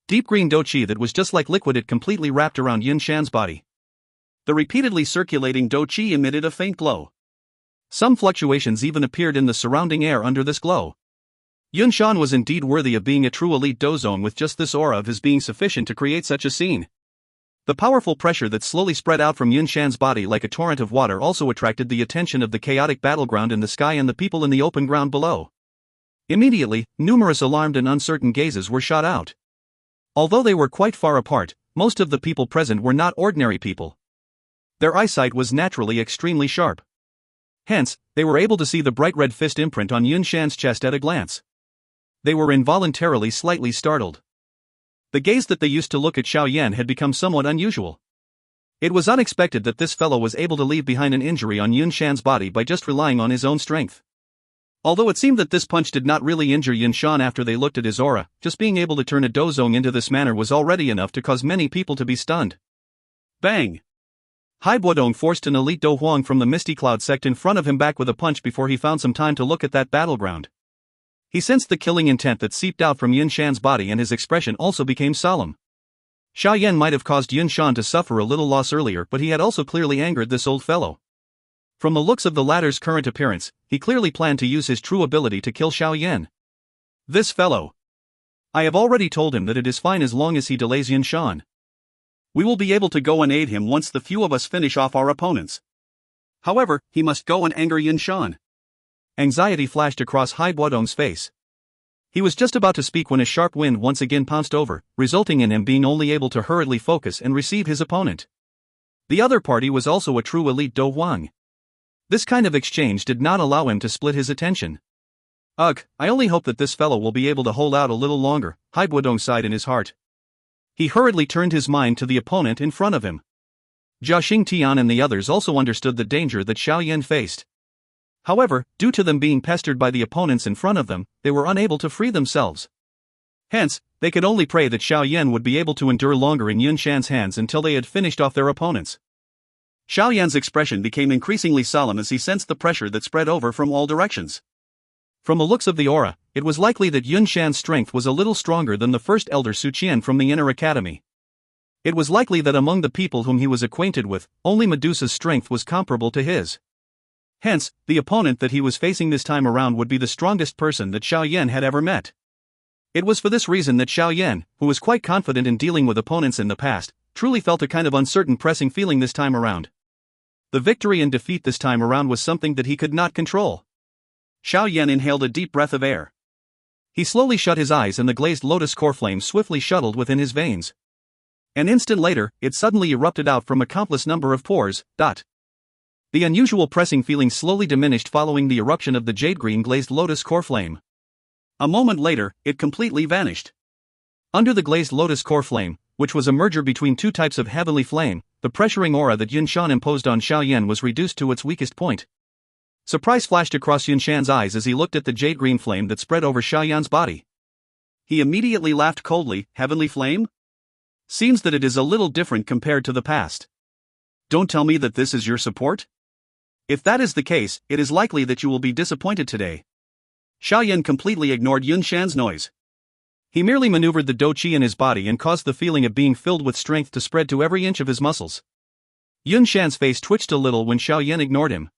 Deep green Dou Qi that was just like liquid, it completely wrapped around Yun Shan's body. The repeatedly circulating Dou Qi emitted a faint glow. Some fluctuations even appeared in the surrounding air under this glow. Yun Shan was indeed worthy of being a true elite Dou Zone, with just this aura of his being sufficient to create such a scene. The powerful pressure that slowly spread out from Yun Shan's body like a torrent of water also attracted the attention of the chaotic battleground in the sky and the people in the open ground below. Immediately, numerous alarmed and uncertain gazes were shot out. Although they were quite far apart, most of the people present were not ordinary people. Their eyesight was naturally extremely sharp. Hence, they were able to see the bright red fist imprint on Yun Shan's chest at a glance. They were involuntarily slightly startled. The gaze that they used to look at Xiao Yan had become somewhat unusual. It was unexpected that this fellow was able to leave behind an injury on Yun Shan's body by just relying on his own strength. Although it seemed that this punch did not really injure Yun Shan after they looked at his aura, just being able to turn a Dou Zone into this manner was already enough to cause many people to be stunned. Bang! Hai Buodong forced an elite Dou Huang from the Misty Cloud sect in front of him back with a punch before he found some time to look at that battleground. He sensed the killing intent that seeped out from Yun Shan's body, and his expression also became solemn. Xiao Yan might have caused Yun Shan to suffer a little loss earlier, but he had also clearly angered this old fellow. From the looks of the latter's current appearance, he clearly planned to use his true ability to kill Xiao Yan. This fellow. I have already told him that it is fine as long as he delays Yun Shan. We will be able to go and aid him once the few of us finish off our opponents. However, he must go and anger Yun Shan. Anxiety flashed across Hai Buodong's face. He was just about to speak when a sharp wind once again pounced over, resulting in him being only able to hurriedly focus and receive his opponent. The other party was also a true elite Dou Huang. This kind of exchange did not allow him to split his attention. Ugh, I only hope that this fellow will be able to hold out a little longer, Hai Buodong sighed in his heart. He hurriedly turned his mind to the opponent in front of him. Jia Xingtian and the others also understood the danger that Xiao Yan faced. However, due to them being pestered by the opponents in front of them, they were unable to free themselves. Hence, they could only pray that Xiao Yan would be able to endure longer in Yun Shan's hands until they had finished off their opponents. Xiao Yan's expression became increasingly solemn as he sensed the pressure that spread over from all directions. From the looks of the aura, it was likely that Yun Shan's strength was a little stronger than the first elder Su Qian from the Inner Academy. It was likely that among the people whom he was acquainted with, only Medusa's strength was comparable to his. Hence, the opponent that he was facing this time around would be the strongest person that Xiao Yan had ever met. It was for this reason that Xiao Yan, who was quite confident in dealing with opponents in the past, truly felt a kind of uncertain pressing feeling this time around. The victory and defeat this time around was something that he could not control. Xiao Yan inhaled a deep breath of air. He slowly shut his eyes and the glazed lotus core flame swiftly shuttled within his veins. An instant later, it suddenly erupted out from a countless number of pores. The unusual pressing feeling slowly diminished following the eruption of the jade-green glazed lotus core flame. A moment later, it completely vanished. Under the glazed lotus core flame, which was a merger between two types of heavenly flame, the pressuring aura that Yun Shan imposed on Xiao Yan was reduced to its weakest point. Surprise flashed across Yun Shan's eyes as he looked at the jade-green flame that spread over Xiao Yan's body. He immediately laughed coldly. Heavenly flame? Seems that it is a little different compared to the past. Don't tell me that this is your support? If that is the case, it is likely that you will be disappointed today. Xiao Yan completely ignored Yun Shan's noise. He merely maneuvered the Dou Qi in his body and caused the feeling of being filled with strength to spread to every inch of his muscles. Yun Shan's face twitched a little when Xiao Yan ignored him.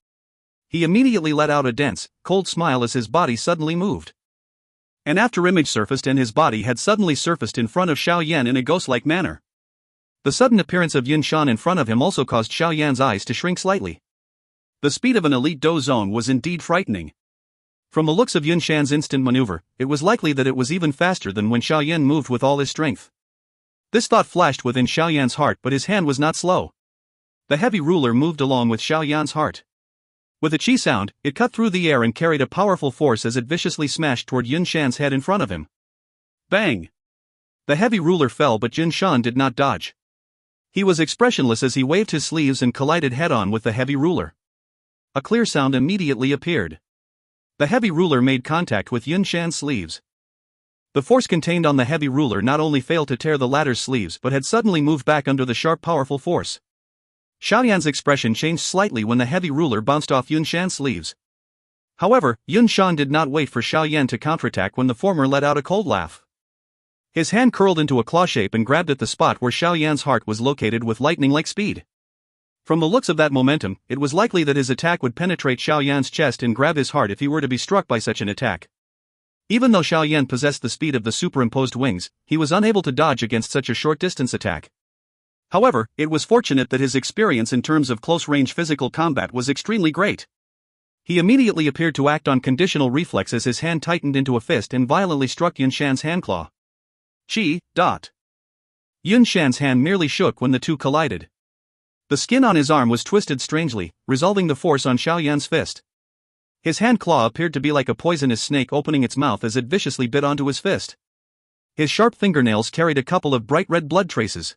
He immediately let out a dense, cold smile as his body suddenly moved. An after-image surfaced and his body had suddenly surfaced in front of Xiao Yan in a ghost-like manner. The sudden appearance of Yun Shan in front of him also caused Xiao Yan's eyes to shrink slightly. The speed of an elite Dou zone was indeed frightening. From the looks of Yun Shan's instant maneuver, it was likely that it was even faster than when Xiao Yan moved with all his strength. This thought flashed within Xiao Yan's heart, but his hand was not slow. The heavy ruler moved along with Xiao Yan's heart. With a chi sound, it cut through the air and carried a powerful force as it viciously smashed toward Yun Shan's head in front of him. Bang! The heavy ruler fell, but Yun Shan did not dodge. He was expressionless as he waved his sleeves and collided head-on with the heavy ruler. A clear sound immediately appeared. The heavy ruler made contact with Yun Shan's sleeves. The force contained on the heavy ruler not only failed to tear the latter's sleeves but had suddenly moved back under the sharp powerful force. Xiao Yan's expression changed slightly when the heavy ruler bounced off Yun Shan's sleeves. However, Yun Shan did not wait for Xiao Yan to counterattack when the former let out a cold laugh. His hand curled into a claw shape and grabbed at the spot where Xiao Yan's heart was located with lightning-like speed. From the looks of that momentum, it was likely that his attack would penetrate Xiao Yan's chest and grab his heart if he were to be struck by such an attack. Even though Xiao Yan possessed the speed of the superimposed wings, he was unable to dodge against such a short-distance attack. However, it was fortunate that his experience in terms of close-range physical combat was extremely great. He immediately appeared to act on conditional reflex as his hand tightened into a fist and violently struck Yun Shan's handclaw. Yun Shan's hand merely shook when the two collided. The skin on his arm was twisted strangely, resolving the force on Xiao Yan's fist. His hand claw appeared to be like a poisonous snake opening its mouth as it viciously bit onto his fist. His sharp fingernails carried a couple of bright red blood traces.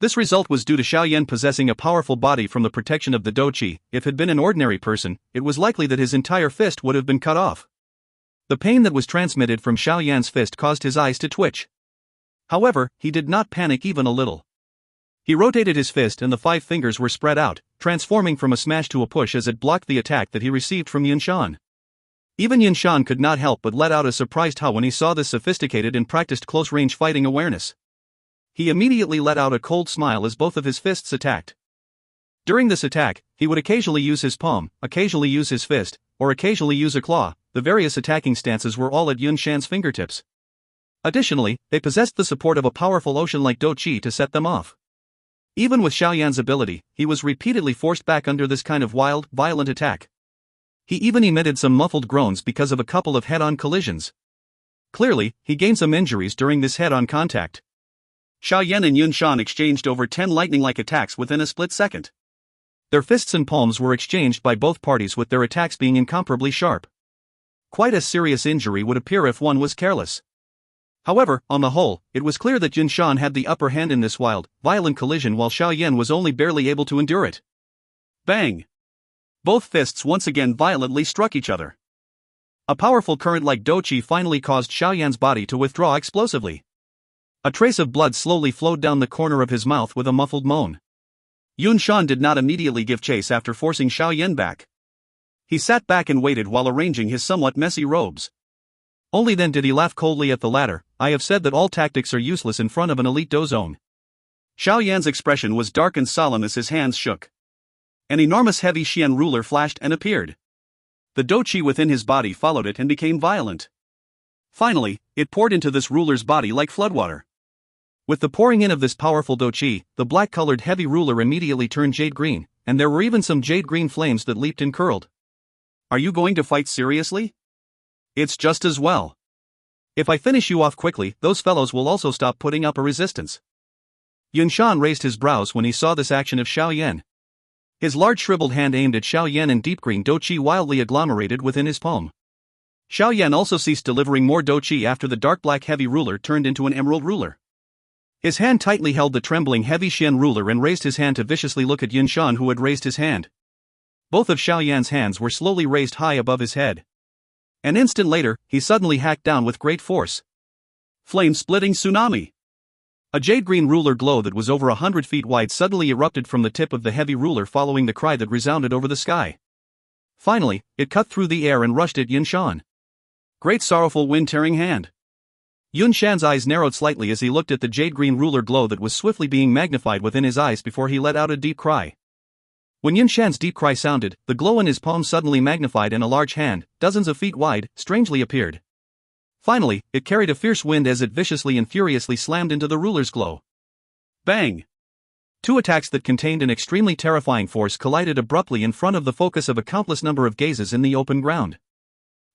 This result was due to Xiao Yan possessing a powerful body from the protection of the Dou Qi. If it had been an ordinary person, it was likely that his entire fist would have been cut off. The pain that was transmitted from Xiao Yan's fist caused his eyes to twitch. However, he did not panic even a little. He rotated his fist and the 5 fingers were spread out, transforming from a smash to a push as it blocked the attack that he received from Yun Shan. Even Yun Shan could not help but let out a surprised howl when he saw this sophisticated and practiced close-range fighting awareness. He immediately let out a cold smile as both of his fists attacked. During this attack, he would occasionally use his palm, occasionally use his fist, or occasionally use a claw. The various attacking stances were all at Yun Shan's fingertips. Additionally, they possessed the support of a powerful ocean-like Dou Qi to set them off. Even with Xiao Yan's ability, he was repeatedly forced back under this kind of wild, violent attack. He even emitted some muffled groans because of a couple of head-on collisions. Clearly, he gained some injuries during this head-on contact. Xiao Yan and Yun Shan exchanged over 10 lightning-like attacks within a split second. Their fists and palms were exchanged by both parties with their attacks being incomparably sharp. Quite a serious injury would appear if one was careless. However, on the whole, it was clear that Yun Shan had the upper hand in this wild, violent collision while Xiao Yan was only barely able to endure it. Bang! Both fists once again violently struck each other. A powerful current like Dou Qi finally caused Xiao Yan's body to withdraw explosively. A trace of blood slowly flowed down the corner of his mouth with a muffled moan. Yun Shan did not immediately give chase after forcing Xiao Yan back. He sat back and waited while arranging his somewhat messy robes. Only then did he laugh coldly at the latter. I have said that all tactics are useless in front of an elite Dou zone. Xiao Yan's expression was dark and solemn as his hands shook. An enormous heavy Xian ruler flashed and appeared. The Dou Qi within his body followed it and became violent. Finally, it poured into this ruler's body like floodwater. With the pouring in of this powerful Dou Qi, the black-colored heavy ruler immediately turned jade green, and there were even some jade green flames that leaped and curled. Are you going to fight seriously? It's just as well. If I finish you off quickly, those fellows will also stop putting up a resistance. Yun Shan raised his brows when he saw this action of Xiao Yan. His large shriveled hand aimed at Xiao Yan and deep green Dou Qi wildly agglomerated within his palm. Xiao Yan also ceased delivering more Dou Qi after the dark black heavy ruler turned into an emerald ruler. His hand tightly held the trembling heavy Xian ruler and raised his hand to viciously look at Yun Shan, who had raised his hand. Both of Xiao Yan's hands were slowly raised high above his head. An instant later, he suddenly hacked down with great force. Flame-splitting tsunami! A jade-green ruler glow that was over 100 feet wide suddenly erupted from the tip of the heavy ruler, following the cry that resounded over the sky. Finally, it cut through the air and rushed at Yun Shan. Great sorrowful wind-tearing hand! Yun Shan's eyes narrowed slightly as he looked at the jade-green ruler glow that was swiftly being magnified within his eyes before he let out a deep cry. When Yun Shan's deep cry sounded, the glow in his palm suddenly magnified and a large hand, dozens of feet wide, strangely appeared. Finally, it carried a fierce wind as it viciously and furiously slammed into the ruler's glow. Bang! Two attacks that contained an extremely terrifying force collided abruptly in front of the focus of a countless number of gazes in the open ground.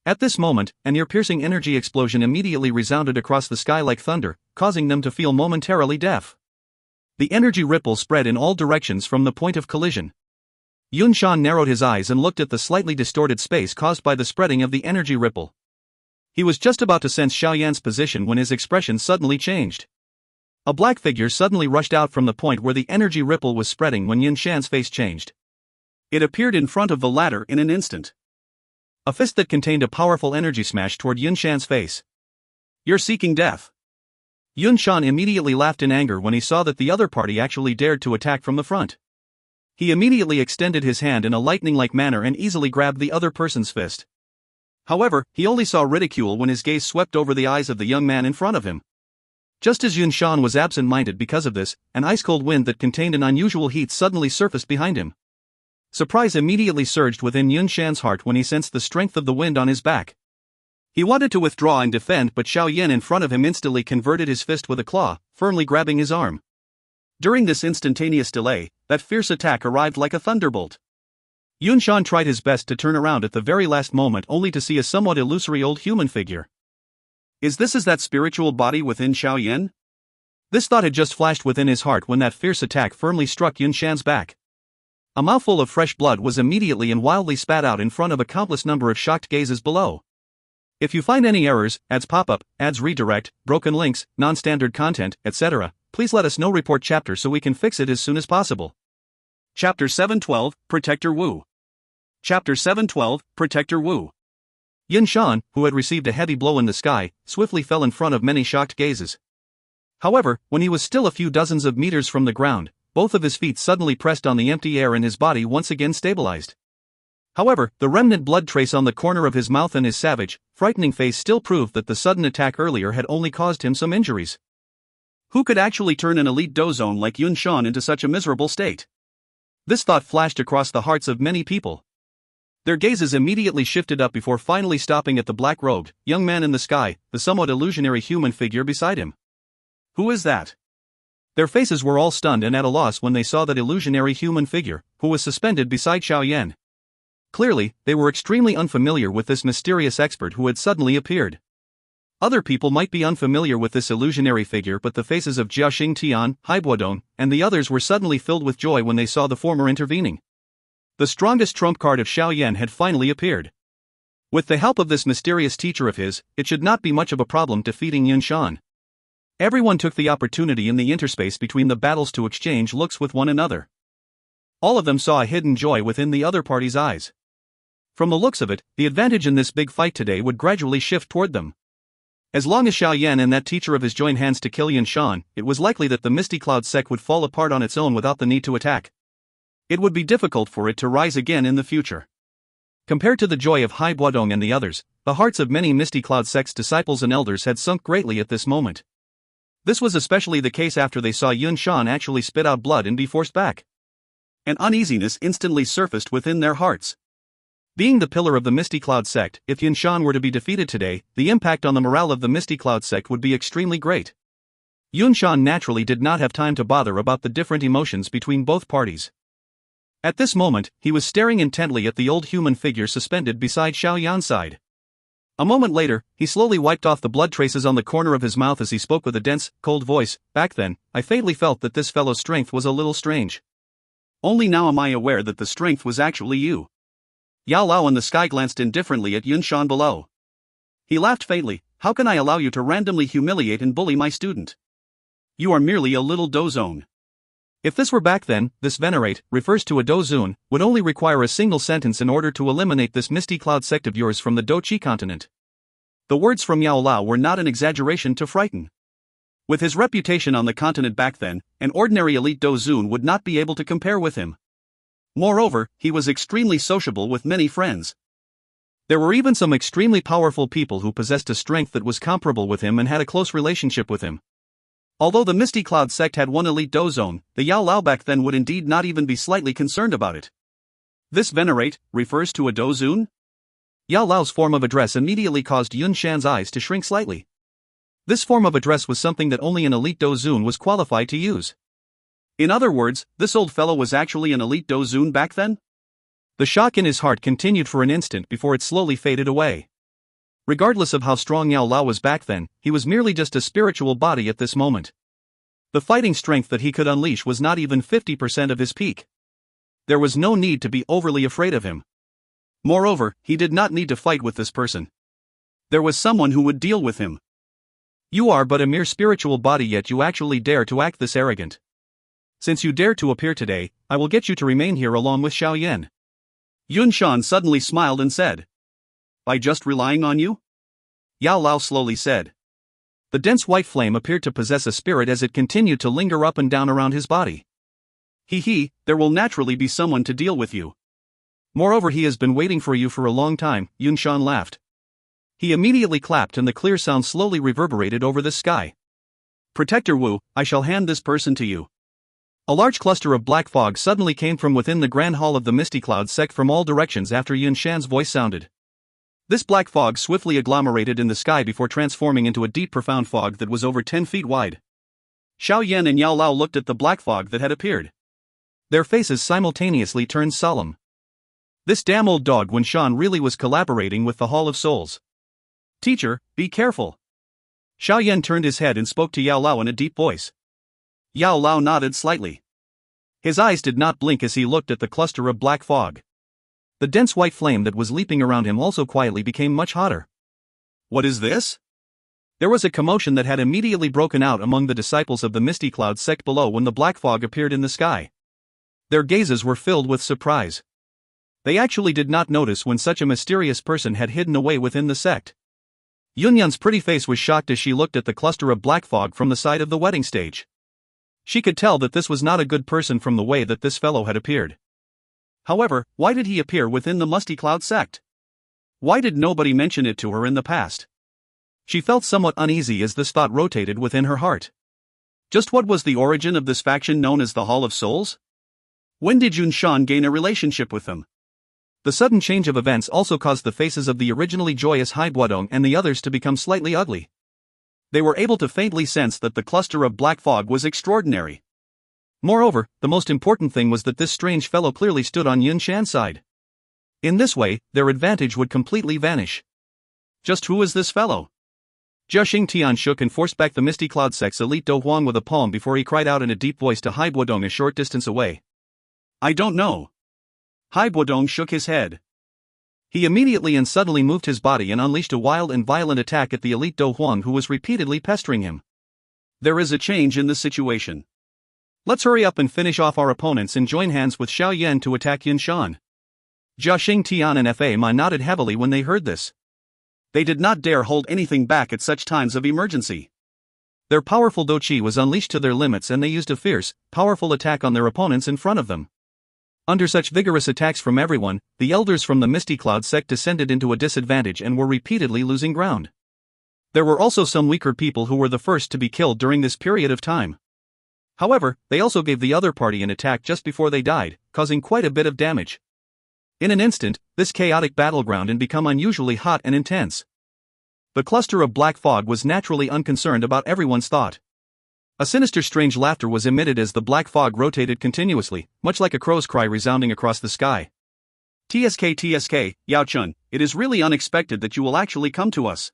At this moment, an ear-piercing energy explosion immediately resounded across the sky like thunder, causing them to feel momentarily deaf. The energy ripple spread in all directions from the point of collision. Yun Shan narrowed his eyes and looked at the slightly distorted space caused by the spreading of the energy ripple. He was just about to sense Xiao Yan's position when his expression suddenly changed. A black figure suddenly rushed out from the point where the energy ripple was spreading when Yun Shan's face changed. It appeared in front of the latter in an instant. A fist that contained a powerful energy smashed toward Yun Shan's face. "You're seeking death." Yun Shan immediately laughed in anger when he saw that the other party actually dared to attack from the front. He immediately extended his hand in a lightning-like manner and easily grabbed the other person's fist. However, he only saw ridicule when his gaze swept over the eyes of the young man in front of him. Just as Yun Shan was absent-minded because of this, an ice-cold wind that contained an unusual heat suddenly surfaced behind him. Surprise immediately surged within Yun Shan's heart when he sensed the strength of the wind on his back. He wanted to withdraw and defend, but Xiao Yan in front of him instantly converted his fist with a claw, firmly grabbing his arm. During this instantaneous delay, that fierce attack arrived like a thunderbolt. Yun Shan tried his best to turn around at the very last moment only to see a somewhat illusory old human figure. Is this that spiritual body within Xiao Yan? This thought had just flashed within his heart when that fierce attack firmly struck Yun Shan's back. A mouthful of fresh blood was immediately and wildly spat out in front of a countless number of shocked gazes below. If you find any errors, ads pop-up, ads redirect, broken links, non-standard content, etc., please let us know. Report chapter so we can fix it as soon as possible. Chapter 712, Protector Wu. Chapter 712, Protector Wu. Yun Shan, who had received a heavy blow in the sky, swiftly fell in front of many shocked gazes. However, when he was still a few dozens of meters from the ground, both of his feet suddenly pressed on the empty air and his body once again stabilized. However, the remnant blood trace on the corner of his mouth and his savage, frightening face still proved that the sudden attack earlier had only caused him some injuries. Who could actually turn an elite dozone like Yun Shan into such a miserable state? This thought flashed across the hearts of many people. Their gazes immediately shifted up before finally stopping at the black-robed, young man in the sky, the somewhat illusionary human figure beside him. Who is that? Their faces were all stunned and at a loss when they saw that illusionary human figure, who was suspended beside Xiao Yan. Clearly, they were extremely unfamiliar with this mysterious expert who had suddenly appeared. Other people might be unfamiliar with this illusionary figure, but the faces of Jiaxing Tian, Haibuodong, and the others were suddenly filled with joy when they saw the former intervening. The strongest trump card of Xiao Yan had finally appeared. With the help of this mysterious teacher of his, it should not be much of a problem defeating Yun Shan. Everyone took the opportunity in the interspace between the battles to exchange looks with one another. All of them saw a hidden joy within the other party's eyes. From the looks of it, the advantage in this big fight today would gradually shift toward them. As long as Xiao Yan and that teacher of his joined hands to kill Yun Shan, it was likely that the Misty Cloud sect would fall apart on its own without the need to attack. It would be difficult for it to rise again in the future. Compared to the joy of Haibuodong and the others, the hearts of many Misty Cloud sect's disciples and elders had sunk greatly at this moment. This was especially the case after they saw Yun Shan actually spit out blood and be forced back. An uneasiness instantly surfaced within their hearts. Being the pillar of the Misty Cloud sect, if Yun Shan were to be defeated today, the impact on the morale of the Misty Cloud sect would be extremely great. Yun Shan naturally did not have time to bother about the different emotions between both parties. At this moment, he was staring intently at the old human figure suspended beside Xiao Yan's side. A moment later, he slowly wiped off the blood traces on the corner of his mouth as he spoke with a dense, cold voice. Back then, I faintly felt that this fellow's strength was a little strange. Only now am I aware that the strength was actually you. Yao Lao in the sky glanced indifferently at Yun Shan below. He laughed faintly. How can I allow you to randomly humiliate and bully my student? You are merely a little dozone. If this were back then, this venerate, refers to a dozone, would only require a single sentence in order to eliminate this Misty Cloud sect of yours from the Dou Qi continent. The words from Yao Lao were not an exaggeration to frighten. With his reputation on the continent back then, an ordinary elite dozone would not be able to compare with him. Moreover, he was extremely sociable with many friends. There were even some extremely powerful people who possessed a strength that was comparable with him and had a close relationship with him. Although the Misty Cloud sect had one elite dozone, the Yao Lao back then would indeed not even be slightly concerned about it. This venerate refers to a Dou? Yao Lao's form of address immediately caused Yun Shan's eyes to shrink slightly. This form of address was something that only an elite Dou was qualified to use. In other words, this old fellow was actually an elite Dou back then? The shock in his heart continued for an instant before it slowly faded away. Regardless of how strong Yao Lao was back then, he was merely just a spiritual body at this moment. The fighting strength that he could unleash was not even 50% of his peak. There was no need to be overly afraid of him. Moreover, he did not need to fight with this person. There was someone who would deal with him. You are but a mere spiritual body, yet you actually dare to act this arrogant. Since you dare to appear today, I will get you to remain here along with Xiao Yan. Yun Shan suddenly smiled and said. By just relying on you? Yao Lao slowly said. The dense white flame appeared to possess a spirit as it continued to linger up and down around his body. There will naturally be someone to deal with you. Moreover, he has been waiting for you for a long time, Yun Shan laughed. He immediately clapped and the clear sound slowly reverberated over the sky. Protector Wu, I shall hand this person to you. A large cluster of black fog suddenly came from within the grand hall of the Misty Cloud sect from all directions after Yun Shan's voice sounded. This black fog swiftly agglomerated in the sky before transforming into a deep profound fog that was over 10 feet wide. Xiao Yan and Yao Lao looked at the black fog that had appeared. Their faces simultaneously turned solemn. This damn old dog Wen Shan really was collaborating with the Hall of Souls. Teacher, be careful. Xiao Yan turned his head and spoke to Yao Lao in a deep voice. Yao Lao nodded slightly. His eyes did not blink as he looked at the cluster of black fog. The dense white flame that was leaping around him also quietly became much hotter. What is this? There was a commotion that had immediately broken out among the disciples of the Misty Cloud sect below when the black fog appeared in the sky. Their gazes were filled with surprise. They actually did not notice when such a mysterious person had hidden away within the sect. Yunyan's pretty face was shocked as she looked at the cluster of black fog from the side of the wedding stage. She could tell that this was not a good person from the way that this fellow had appeared. However, why did he appear within the Misty Cloud sect? Why did nobody mention it to her in the past? She felt somewhat uneasy as this thought rotated within her heart. Just what was the origin of this faction known as the Hall of Souls? When did Yun Shan gain a relationship with them? The sudden change of events also caused the faces of the originally joyous Hai Buodong and the others to become slightly ugly. They were able to faintly sense that the cluster of black fog was extraordinary. Moreover, the most important thing was that this strange fellow clearly stood on Yun Shan's side. In this way, their advantage would completely vanish. Just who is this fellow? Jia Xingtian shook and forced back the Misty Cloud sect's elite Do Huang with a palm before he cried out in a deep voice to Hai Buodong a short distance away. I don't know. Hai Buodong shook his head. He immediately and suddenly moved his body and unleashed a wild and violent attack at the elite Do Huang who was repeatedly pestering him. There is a change in the situation. Let's hurry up and finish off our opponents and join hands with Xiao Yan to attack Yun Shan. Jia Xingtian and Fa Ma nodded heavily when they heard this. They did not dare hold anything back at such times of emergency. Their powerful Dou Qi was unleashed to their limits and they used a fierce, powerful attack on their opponents in front of them. Under such vigorous attacks from everyone, the elders from the Misty Cloud sect descended into a disadvantage and were repeatedly losing ground. There were also some weaker people who were the first to be killed during this period of time. However, they also gave the other party an attack just before they died, causing quite a bit of damage. In an instant, this chaotic battleground had become unusually hot and intense. The cluster of black fog was naturally unconcerned about everyone's thought. A sinister strange laughter was emitted as the black fog rotated continuously, much like a crow's cry resounding across the sky. TSK, Yao Chun, it is really unexpected that you will actually come to us.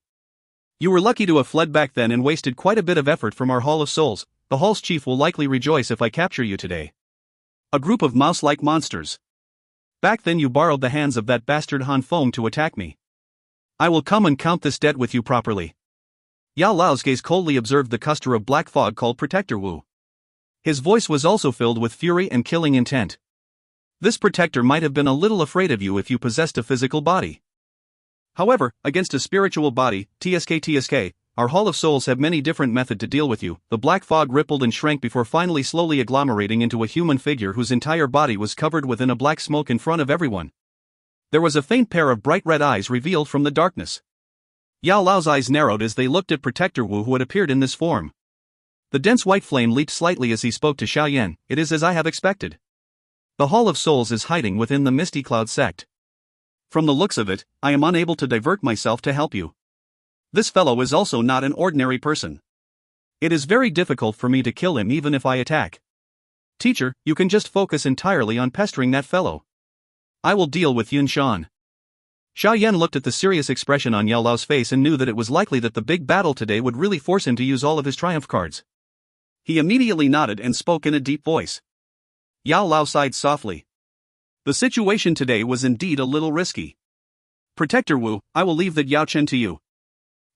You were lucky to have fled back then and wasted quite a bit of effort from our Hall of Souls. The Hall's chief will likely rejoice if I capture you today. A group of mouse-like monsters. Back then you borrowed the hands of that bastard Han Feng to attack me. I will come and count this debt with you properly. Yao Lao's gaze coldly observed the cluster of black fog called Protector Wu. His voice was also filled with fury and killing intent. This protector might have been a little afraid of you if you possessed a physical body. However, against a spiritual body, TSK, our Hall of Souls have many different methods to deal with you. The black fog rippled and shrank before finally slowly agglomerating into a human figure whose entire body was covered within a black smoke in front of everyone. There was a faint pair of bright red eyes revealed from the darkness. Yao Lao's eyes narrowed as they looked at Protector Wu who had appeared in this form. The dense white flame leaped slightly as he spoke to Xiao Yan. It is as I have expected. The Hall of Souls is hiding within the Misty Cloud sect. From the looks of it, I am unable to divert myself to help you. This fellow is also not an ordinary person. It is very difficult for me to kill him even if I attack. Teacher, you can just focus entirely on pestering that fellow. I will deal with Yun Shan. Xiao Yan looked at the serious expression on Yao Lao's face and knew that it was likely that the big battle today would really force him to use all of his triumph cards. He immediately nodded and spoke in a deep voice. Yao Lao sighed softly. The situation today was indeed a little risky. Protector Wu, I will leave that Yao Chen to you.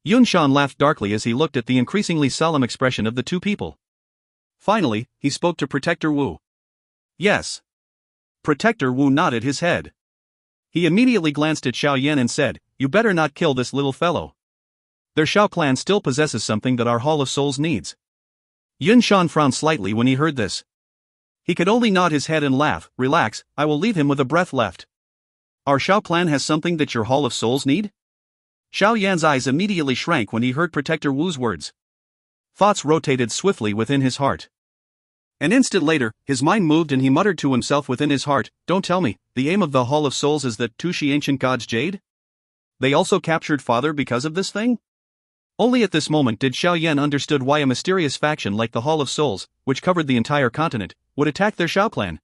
Yun Shan laughed darkly as he looked at the increasingly solemn expression of the two people. Finally, he spoke to Protector Wu. Yes. Protector Wu nodded his head. He immediately glanced at Xiao Yan and said, You better not kill this little fellow. Their Xiao clan still possesses something that our Hall of Souls needs. Yun Shan frowned slightly when he heard this. He could only nod his head and laugh. Relax, I will leave him with a breath left. Our Xiao clan has something that your Hall of Souls need? Xiao Yan's eyes immediately shrank when he heard Protector Wu's words. Thoughts rotated swiftly within his heart. An instant later, his mind moved and he muttered to himself within his heart, Don't tell me, the aim of the Hall of Souls is that Dou Qi ancient god's jade? They also captured Father because of this thing? Only at this moment did Xiao Yan understood why a mysterious faction like the Hall of Souls, which covered the entire continent, would attack their Xiao clan.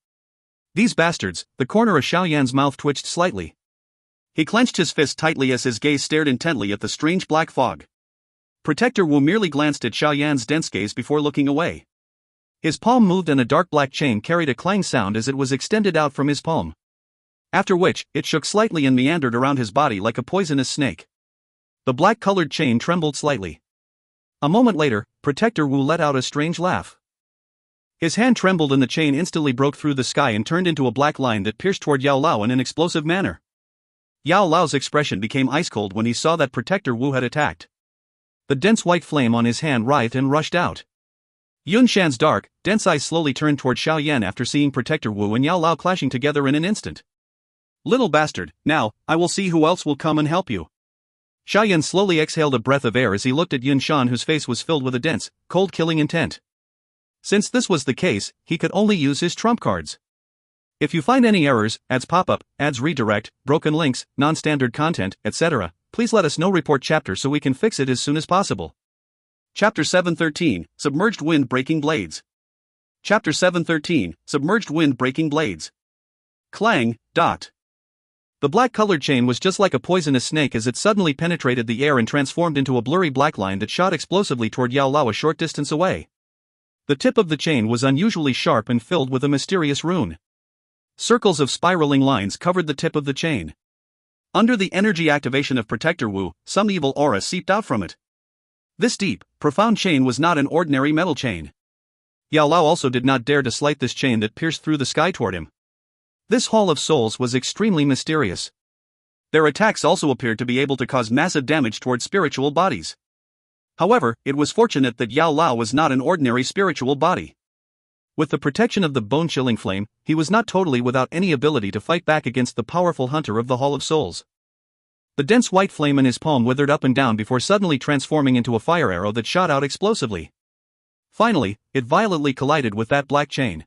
These bastards, the corner of Xiao Yan's mouth twitched slightly. He clenched his fist tightly as his gaze stared intently at the strange black fog. Protector Wu merely glanced at Xiao Yan's dense gaze before looking away. His palm moved and a dark black chain carried a clang sound as it was extended out from his palm. After which, it shook slightly and meandered around his body like a poisonous snake. The black-colored chain trembled slightly. A moment later, Protector Wu let out a strange laugh. His hand trembled and the chain instantly broke through the sky and turned into a black line that pierced toward Yao Lao in an explosive manner. Yao Lao's expression became ice-cold when he saw that Protector Wu had attacked. The dense white flame on his hand writhed and rushed out. Yun Shan's dark, dense eyes slowly turned toward Xiao Yan after seeing Protector Wu and Yao Lao clashing together in an instant. Little bastard, now, I will see who else will come and help you. Xiao Yan slowly exhaled a breath of air as he looked at Yun Shan, whose face was filled with a dense, cold-killing intent. Since this was the case, he could only use his trump cards. If you find any errors, ads pop-up, ads redirect, broken links, non-standard content, etc., please let us know. Report chapter so we can fix it as soon as possible. Chapter 713, Submerged Wind Breaking Blades. Chapter 713, Submerged Wind Breaking Blades. Clang, dot. The black-colored chain was just like a poisonous snake as it suddenly penetrated the air and transformed into a blurry black line that shot explosively toward Yao Lao a short distance away. The tip of the chain was unusually sharp and filled with a mysterious rune. Circles of spiraling lines covered the tip of the chain. Under the energy activation of Protector Wu, some evil aura seeped out from it. This deep, profound chain was not an ordinary metal chain. Yao Lao also did not dare to slight this chain that pierced through the sky toward him. This Hall of Souls was extremely mysterious. Their attacks also appeared to be able to cause massive damage toward spiritual bodies. However, it was fortunate that Yao Lao was not an ordinary spiritual body. With the protection of the bone-chilling flame, he was not totally without any ability to fight back against the powerful hunter of the Hall of Souls. The dense white flame in his palm withered up and down before suddenly transforming into a fire arrow that shot out explosively. Finally, it violently collided with that black chain.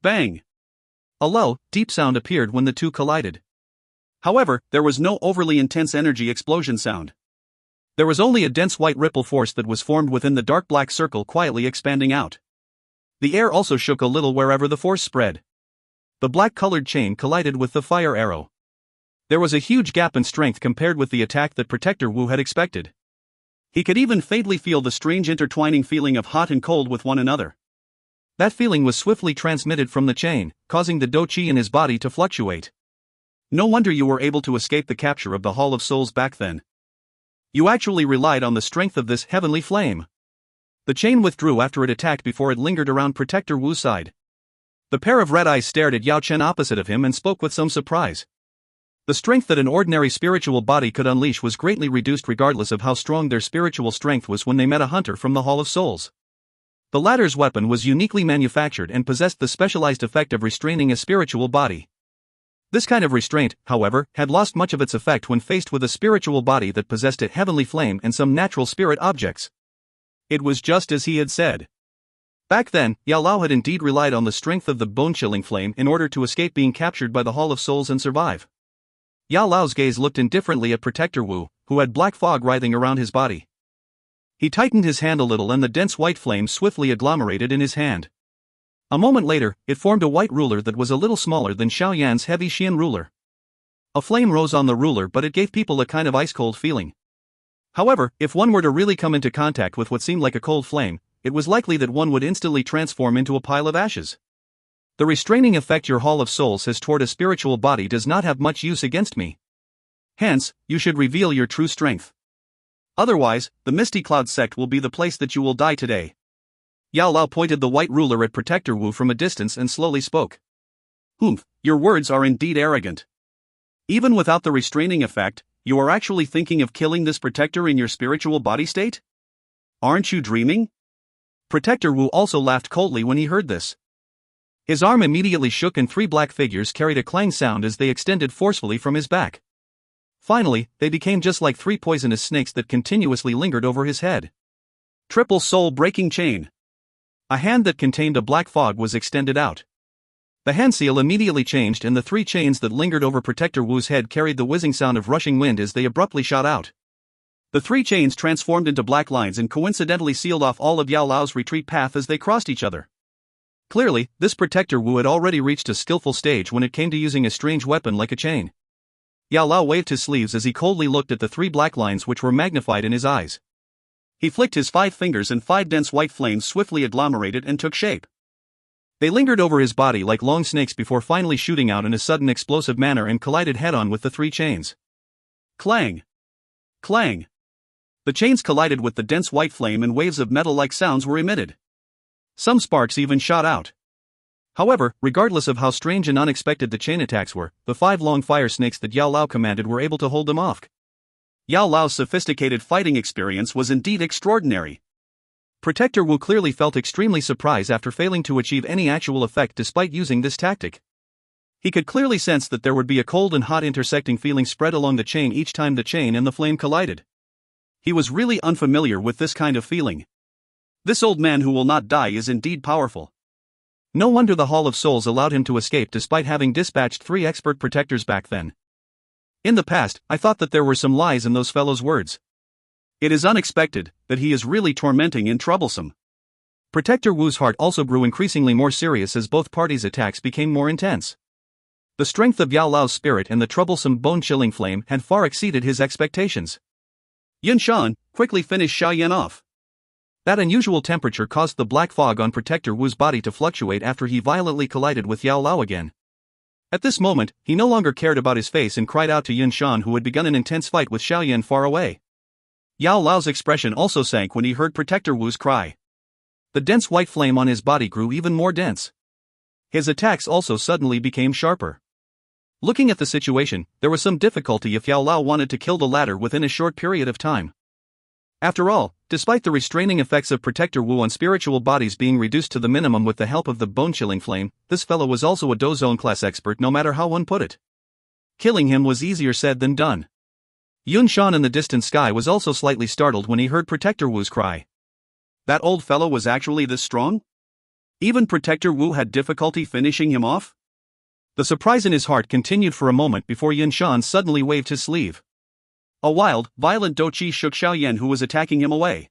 Bang! A low, deep sound appeared when the two collided. However, there was no overly intense energy explosion sound. There was only a dense white ripple force that was formed within the dark black circle, quietly expanding out. The air also shook a little wherever the force spread. The black-colored chain collided with the fire arrow. There was a huge gap in strength compared with the attack that Protector Wu had expected. He could even faintly feel the strange intertwining feeling of hot and cold with one another. That feeling was swiftly transmitted from the chain, causing the Dou Qi in his body to fluctuate. No wonder you were able to escape the capture of the Hall of Souls back then. You actually relied on the strength of this heavenly flame. The chain withdrew after it attacked before it lingered around Protector Wu's side. The pair of red eyes stared at Yao Chen opposite of him and spoke with some surprise. The strength that an ordinary spiritual body could unleash was greatly reduced regardless of how strong their spiritual strength was when they met a hunter from the Hall of Souls. The latter's weapon was uniquely manufactured and possessed the specialized effect of restraining a spiritual body. This kind of restraint, however, had lost much of its effect when faced with a spiritual body that possessed a heavenly flame and some natural spirit objects. It was just as he had said. Back then, Yao Lao had indeed relied on the strength of the bone-chilling flame in order to escape being captured by the Hall of Souls and survive. Yao Lao's gaze looked indifferently at Protector Wu, who had black fog writhing around his body. He tightened his hand a little and the dense white flame swiftly agglomerated in his hand. A moment later, it formed a white ruler that was a little smaller than Xiao Yan's heavy Xian ruler. A flame rose on the ruler, but it gave people a kind of ice-cold feeling. However, if one were to really come into contact with what seemed like a cold flame, it was likely that one would instantly transform into a pile of ashes. The restraining effect your Hall of Souls has toward a spiritual body does not have much use against me. Hence, you should reveal your true strength. Otherwise, the Misty Cloud sect will be the place that you will die today. Yao Lao pointed the white ruler at Protector Wu from a distance and slowly spoke. Humph, your words are indeed arrogant. Even without the restraining effect, you are actually thinking of killing this protector in your spiritual body state? Aren't you dreaming? Protector Wu also laughed coldly when he heard this. His arm immediately shook and three black figures carried a clang sound as they extended forcefully from his back. Finally, they became just like three poisonous snakes that continuously lingered over his head. Triple soul-breaking chain. A hand that contained a black fog was extended out. The hand seal immediately changed and the three chains that lingered over Protector Wu's head carried the whizzing sound of rushing wind as they abruptly shot out. The three chains transformed into black lines and coincidentally sealed off all of Yao Lao's retreat path as they crossed each other. Clearly, this Protector Wu had already reached a skillful stage when it came to using a strange weapon like a chain. Yao Lao waved his sleeves as he coldly looked at the three black lines which were magnified in his eyes. He flicked his 5 fingers and 5 dense white flames swiftly agglomerated and took shape. They lingered over his body like long snakes before finally shooting out in a sudden explosive manner and collided head-on with the three chains. Clang! Clang! The chains collided with the dense white flame and waves of metal-like sounds were emitted. Some sparks even shot out. However, regardless of how strange and unexpected the chain attacks were, the 5 long fire snakes that Yao Lao commanded were able to hold them off. Yao Lao's sophisticated fighting experience was indeed extraordinary. Protector Wu clearly felt extremely surprised after failing to achieve any actual effect despite using this tactic. He could clearly sense that there would be a cold and hot intersecting feeling spread along the chain each time the chain and the flame collided. He was really unfamiliar with this kind of feeling. This old man who will not die is indeed powerful. No wonder the Hall of Souls allowed him to escape despite having dispatched 3 expert protectors back then. In the past, I thought that there were some lies in those fellows' words. It is unexpected that he is really tormenting and troublesome. Protector Wu's heart also grew increasingly more serious as both parties' attacks became more intense. The strength of Yao Lao's spirit and the troublesome bone-chilling flame had far exceeded his expectations. Yun Shan, quickly finish Xiao Yan off. That unusual temperature caused the black fog on Protector Wu's body to fluctuate after he violently collided with Yao Lao again. At this moment, he no longer cared about his face and cried out to Yun Shan, who had begun an intense fight with Xiao Yan far away. Yao Lao's expression also sank when he heard Protector Wu's cry. The dense white flame on his body grew even more dense. His attacks also suddenly became sharper. Looking at the situation, there was some difficulty if Yao Lao wanted to kill the latter within a short period of time. After all, despite the restraining effects of Protector Wu on spiritual bodies being reduced to the minimum with the help of the bone-chilling flame, this fellow was also a Dou Zone class expert no matter how one put it. Killing him was easier said than done. Yun Shan in the distant sky was also slightly startled when he heard Protector Wu's cry. That old fellow was actually this strong? Even Protector Wu had difficulty finishing him off? The surprise in his heart continued for a moment before Yun Shan suddenly waved his sleeve. A wild, violent Dou Qi shook Xiao Yan, who was attacking him, away.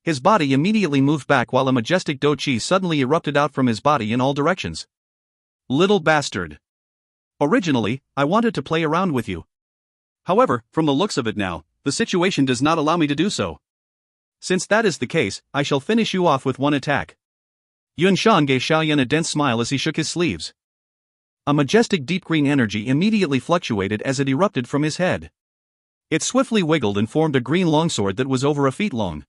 His body immediately moved back while a majestic Dou Qi suddenly erupted out from his body in all directions. Little bastard. Originally, I wanted to play around with you. However, from the looks of it now, the situation does not allow me to do so. Since that is the case, I shall finish you off with one attack. Yun Shan gave Xiao Yan a dense smile as he shook his sleeves. A majestic deep green energy immediately fluctuated as it erupted from his head. It swiftly wiggled and formed a green longsword that was over a feet long.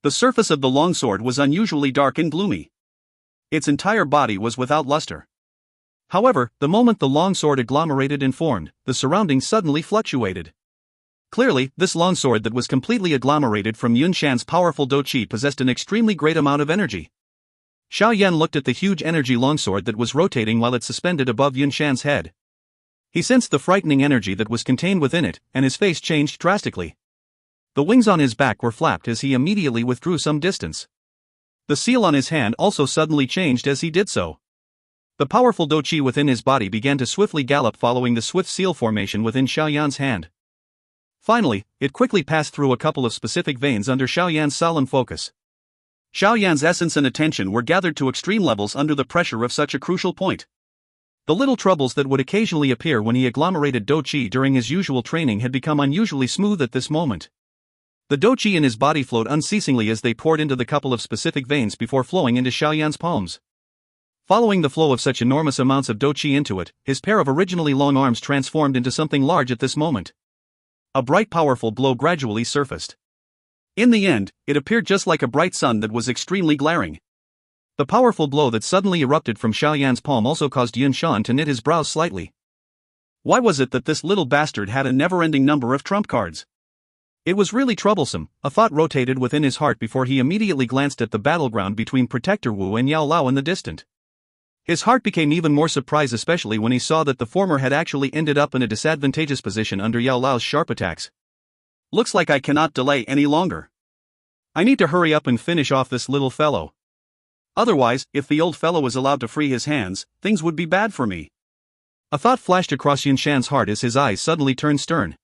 The surface of the longsword was unusually dark and gloomy. Its entire body was without luster. However, the moment the longsword agglomerated and formed, the surroundings suddenly fluctuated. Clearly, this longsword that was completely agglomerated from Yun Shan's powerful Dou Qi possessed an extremely great amount of energy. Xiao Yan looked at the huge energy longsword that was rotating while it suspended above Yun Shan's head. He sensed the frightening energy that was contained within it, and his face changed drastically. The wings on his back were flapped as he immediately withdrew some distance. The seal on his hand also suddenly changed as he did so. The powerful Dou Qi within his body began to swiftly gallop following the swift seal formation within Xiao Yan's hand. Finally, it quickly passed through a couple of specific veins under Xiao Yan's solemn focus. Xiao Yan's essence and attention were gathered to extreme levels under the pressure of such a crucial point. The little troubles that would occasionally appear when he agglomerated Dou Qi during his usual training had become unusually smooth at this moment. The Dou Qi in his body flowed unceasingly as they poured into the couple of specific veins before flowing into Xiao Yan's palms. Following the flow of such enormous amounts of Dou Qi into it, his pair of originally long arms transformed into something large at this moment. A bright powerful glow gradually surfaced. In the end, it appeared just like a bright sun that was extremely glaring. The powerful glow that suddenly erupted from Xiao Yan's palm also caused Yunshan to knit his brows slightly. Why was it that this little bastard had a never-ending number of trump cards? It was really troublesome. A thought rotated within his heart before he immediately glanced at the battleground between Protector Wu and Yao Lao in the distant. His heart became even more surprised, especially when he saw that the former had actually ended up in a disadvantageous position under Yao Lao's sharp attacks. Looks like I cannot delay any longer. I need to hurry up and finish off this little fellow. Otherwise, if the old fellow is allowed to free his hands, things would be bad for me. A thought flashed across Yunshan's heart as his eyes suddenly turned stern.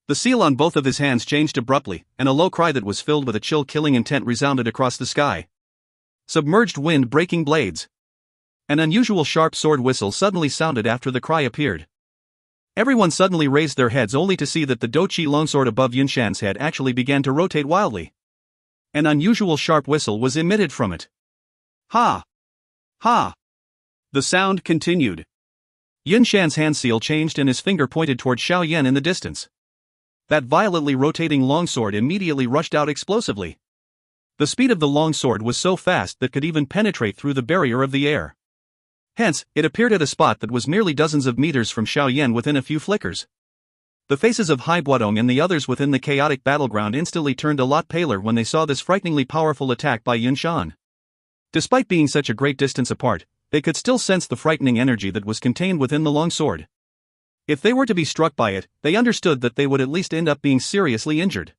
The seal on both of his hands changed abruptly, and a low cry that was filled with a chill-killing intent resounded across the sky. Submerged wind breaking blades. An unusual sharp sword whistle suddenly sounded after the cry appeared. Everyone suddenly raised their heads only to see that the Dou Qi longsword above Yunshan's head actually began to rotate wildly. An unusual sharp whistle was emitted from it. Ha! Ha! The sound continued. Yunshan's hand seal changed and his finger pointed toward Xiao Yan in the distance. That violently rotating longsword immediately rushed out explosively. The speed of the longsword was so fast that could even penetrate through the barrier of the air. Hence, it appeared at a spot that was merely dozens of meters from Xiao Yan within a few flickers. The faces of Hai Buodong and the others within the chaotic battleground instantly turned a lot paler when they saw this frighteningly powerful attack by Yunshan. Despite being such a great distance apart, they could still sense the frightening energy that was contained within the longsword. If they were to be struck by it, they understood that they would at least end up being seriously injured.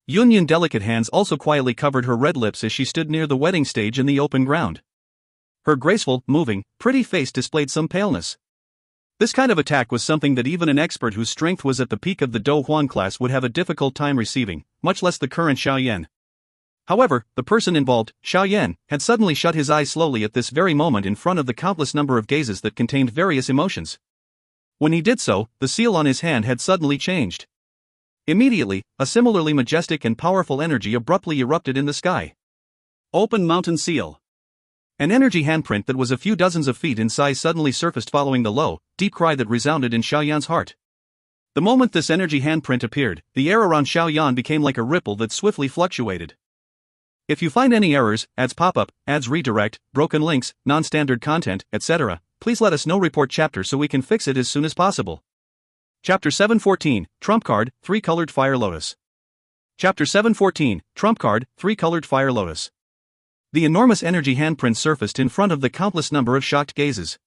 Yunyan's delicate hands also quietly covered her red lips as she stood near the wedding stage in the open ground. Her graceful, moving, pretty face displayed some paleness. This kind of attack was something that even an expert whose strength was at the peak of the Dou Huan class would have a difficult time receiving, much less the current Xiao Yan. However, the person involved, Xiao Yan, had suddenly shut his eyes slowly at this very moment in front of the countless number of gazes that contained various emotions. When he did so, the seal on his hand had suddenly changed. Immediately, a similarly majestic and powerful energy abruptly erupted in the sky. Open Mountain Seal. An energy handprint that was a few dozens of feet in size suddenly surfaced following the low, deep cry that resounded in Xiao Yan's heart. The moment this energy handprint appeared, the air around Xiao Yan became like a ripple that swiftly fluctuated. If you find any errors, ads pop-up, ads redirect, broken links, non-standard content, etc., please let us know. Report chapter so we can fix it as soon as possible. Chapter 714, Trump Card, 3-Colored Fire Lotus. Chapter 714, Trump Card, 3-Colored Fire Lotus. The enormous energy handprint surfaced in front of the countless number of shocked gazes.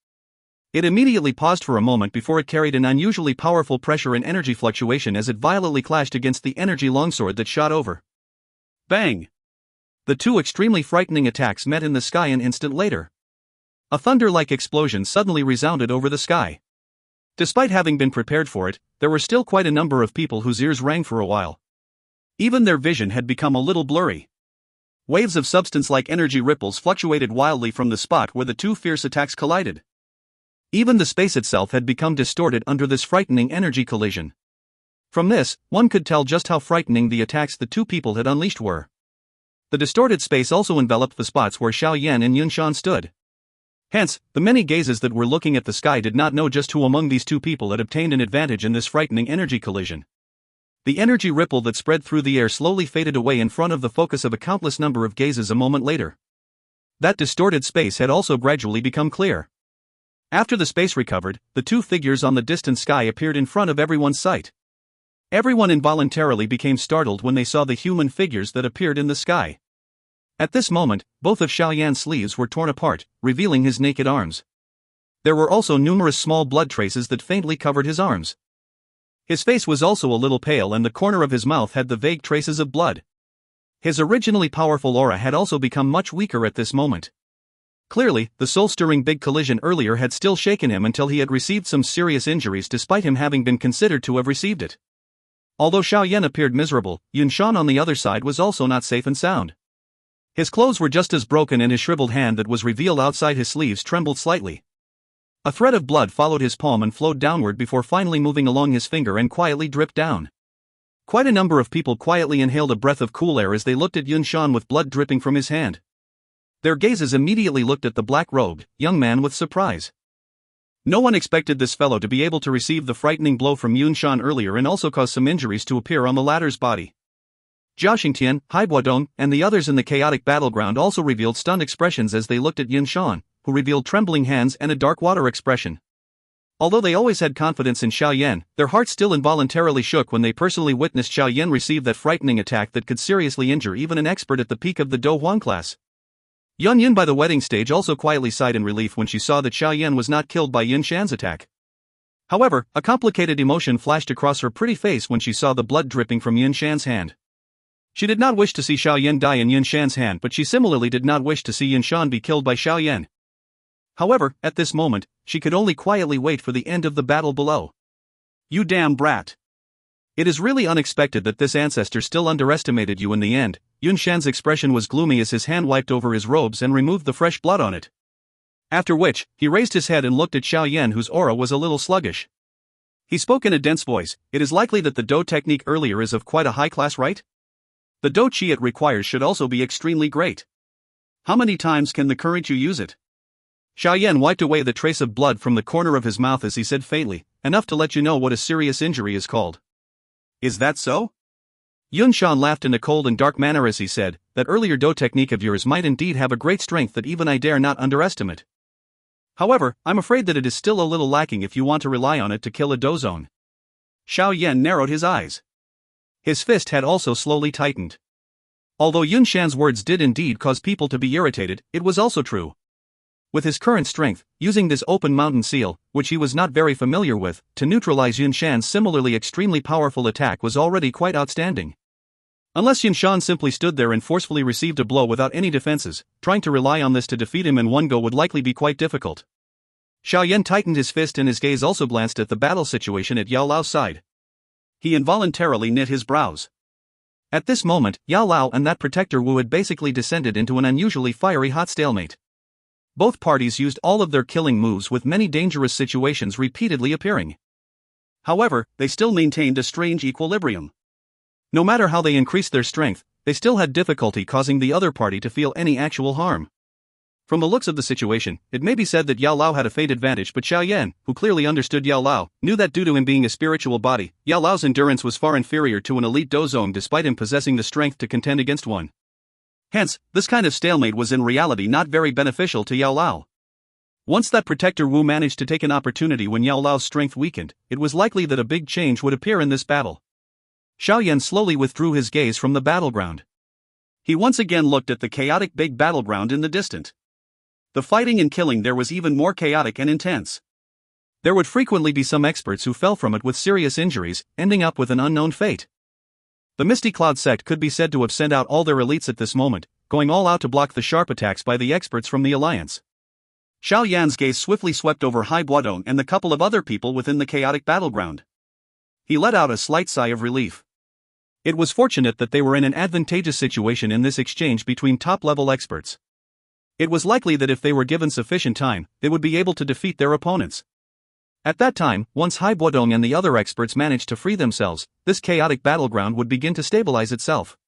It immediately paused for a moment before it carried an unusually powerful pressure and energy fluctuation as it violently clashed against the energy longsword that shot over. Bang! The two extremely frightening attacks met in the sky an instant later. A thunder-like explosion suddenly resounded over the sky. Despite having been prepared for it, there were still quite a number of people whose ears rang for a while. Even their vision had become a little blurry. Waves of substance-like energy ripples fluctuated wildly from the spot where the two fierce attacks collided. Even the space itself had become distorted under this frightening energy collision. From this, one could tell just how frightening the attacks the two people had unleashed were. The distorted space also enveloped the spots where Xiao Yan and Yunshan stood. Hence, the many gazes that were looking at the sky did not know just who among these two people had obtained an advantage in this frightening energy collision. The energy ripple that spread through the air slowly faded away in front of the focus of a countless number of gazes a moment later. That distorted space had also gradually become clear. After the space recovered, the two figures on the distant sky appeared in front of everyone's sight. Everyone involuntarily became startled when they saw the human figures that appeared in the sky. At this moment, both of Xiao Yan's sleeves were torn apart, revealing his naked arms. There were also numerous small blood traces that faintly covered his arms. His face was also a little pale and the corner of his mouth had the vague traces of blood. His originally powerful aura had also become much weaker at this moment. Clearly, the soul-stirring big collision earlier had still shaken him until he had received some serious injuries despite him having been considered to have received it. Although Xiao Yan appeared miserable, Yunshan on the other side was also not safe and sound. His clothes were just as broken and his shriveled hand that was revealed outside his sleeves trembled slightly. A thread of blood followed his palm and flowed downward before finally moving along his finger and quietly dripped down. Quite a number of people quietly inhaled a breath of cool air as they looked at Yunshan with blood dripping from his hand. Their gazes immediately looked at the black-robed young man with surprise. No one expected this fellow to be able to receive the frightening blow from Yunshan earlier and also cause some injuries to appear on the latter's body. Jia Xingtian, Hai Buodong, and the others in the chaotic battleground also revealed stunned expressions as they looked at Yunshan, who revealed trembling hands and a dark water expression. Although they always had confidence in Xiao Yan, their hearts still involuntarily shook when they personally witnessed Xiao Yan receive that frightening attack that could seriously injure even an expert at the peak of the Dou Huang class. Yan Yin by the wedding stage also quietly sighed in relief when she saw that Xiao Yan was not killed by Yunshan's attack. However, a complicated emotion flashed across her pretty face when she saw the blood dripping from Yunshan's hand. She did not wish to see Xiao Yan die in Yunshan's hand, but she similarly did not wish to see Yunshan be killed by Xiao Yan. However, at this moment, she could only quietly wait for the end of the battle below. You damn brat. It is really unexpected that this ancestor still underestimated you in the end. Yunshan's expression was gloomy as his hand wiped over his robes and removed the fresh blood on it. After which, he raised his head and looked at Xiao Yan, whose aura was a little sluggish. He spoke in a dense voice. It is likely that the Dou technique earlier is of quite a high class, right? The Dou Qi it requires should also be extremely great. How many times can the current you use it? Xiao Yan wiped away the trace of blood from the corner of his mouth as he said faintly, enough to let you know what a serious injury is called. Is that so? Yunshan laughed in a cold and dark manner as he said, that earlier Dou technique of yours might indeed have a great strength that even I dare not underestimate. However, I'm afraid that it is still a little lacking if you want to rely on it to kill a Dou zone. Xiao Yan narrowed his eyes. His fist had also slowly tightened. Although Yunshan's words did indeed cause people to be irritated, it was also true. With his current strength, using this open mountain seal, which he was not very familiar with, to neutralize Yunshan's similarly extremely powerful attack was already quite outstanding. Unless Yunshan simply stood there and forcefully received a blow without any defenses, trying to rely on this to defeat him in one go would likely be quite difficult. Xiao Yan tightened his fist and his gaze also glanced at the battle situation at Yao Lao's side. He involuntarily knit his brows. At this moment, Yao Lao and that Protector Wu had basically descended into an unusually fiery hot stalemate. Both parties used all of their killing moves with many dangerous situations repeatedly appearing. However, they still maintained a strange equilibrium. No matter how they increased their strength, they still had difficulty causing the other party to feel any actual harm. From the looks of the situation, it may be said that Yao Lao had a faint advantage, but Xiao Yan, who clearly understood Yao Lao, knew that due to him being a spiritual body, Yao Lao's endurance was far inferior to an elite Dou zone despite him possessing the strength to contend against one. Hence, this kind of stalemate was in reality not very beneficial to Yao Lao. Once that Protector Wu managed to take an opportunity when Yao Lao's strength weakened, it was likely that a big change would appear in this battle. Xiao Yan slowly withdrew his gaze from the battleground. He once again looked at the chaotic big battleground in the distance. The fighting and killing there was even more chaotic and intense. There would frequently be some experts who fell from it with serious injuries, ending up with an unknown fate. The Misty Cloud sect could be said to have sent out all their elites at this moment, going all out to block the sharp attacks by the experts from the Alliance. Xiao Yan's gaze swiftly swept over Hai Buodong and the couple of other people within the chaotic battleground. He let out a slight sigh of relief. It was fortunate that they were in an advantageous situation in this exchange between top-level experts. It was likely that if they were given sufficient time, they would be able to defeat their opponents. At that time, once Hai Buodong and the other experts managed to free themselves, this chaotic battleground would begin to stabilize itself.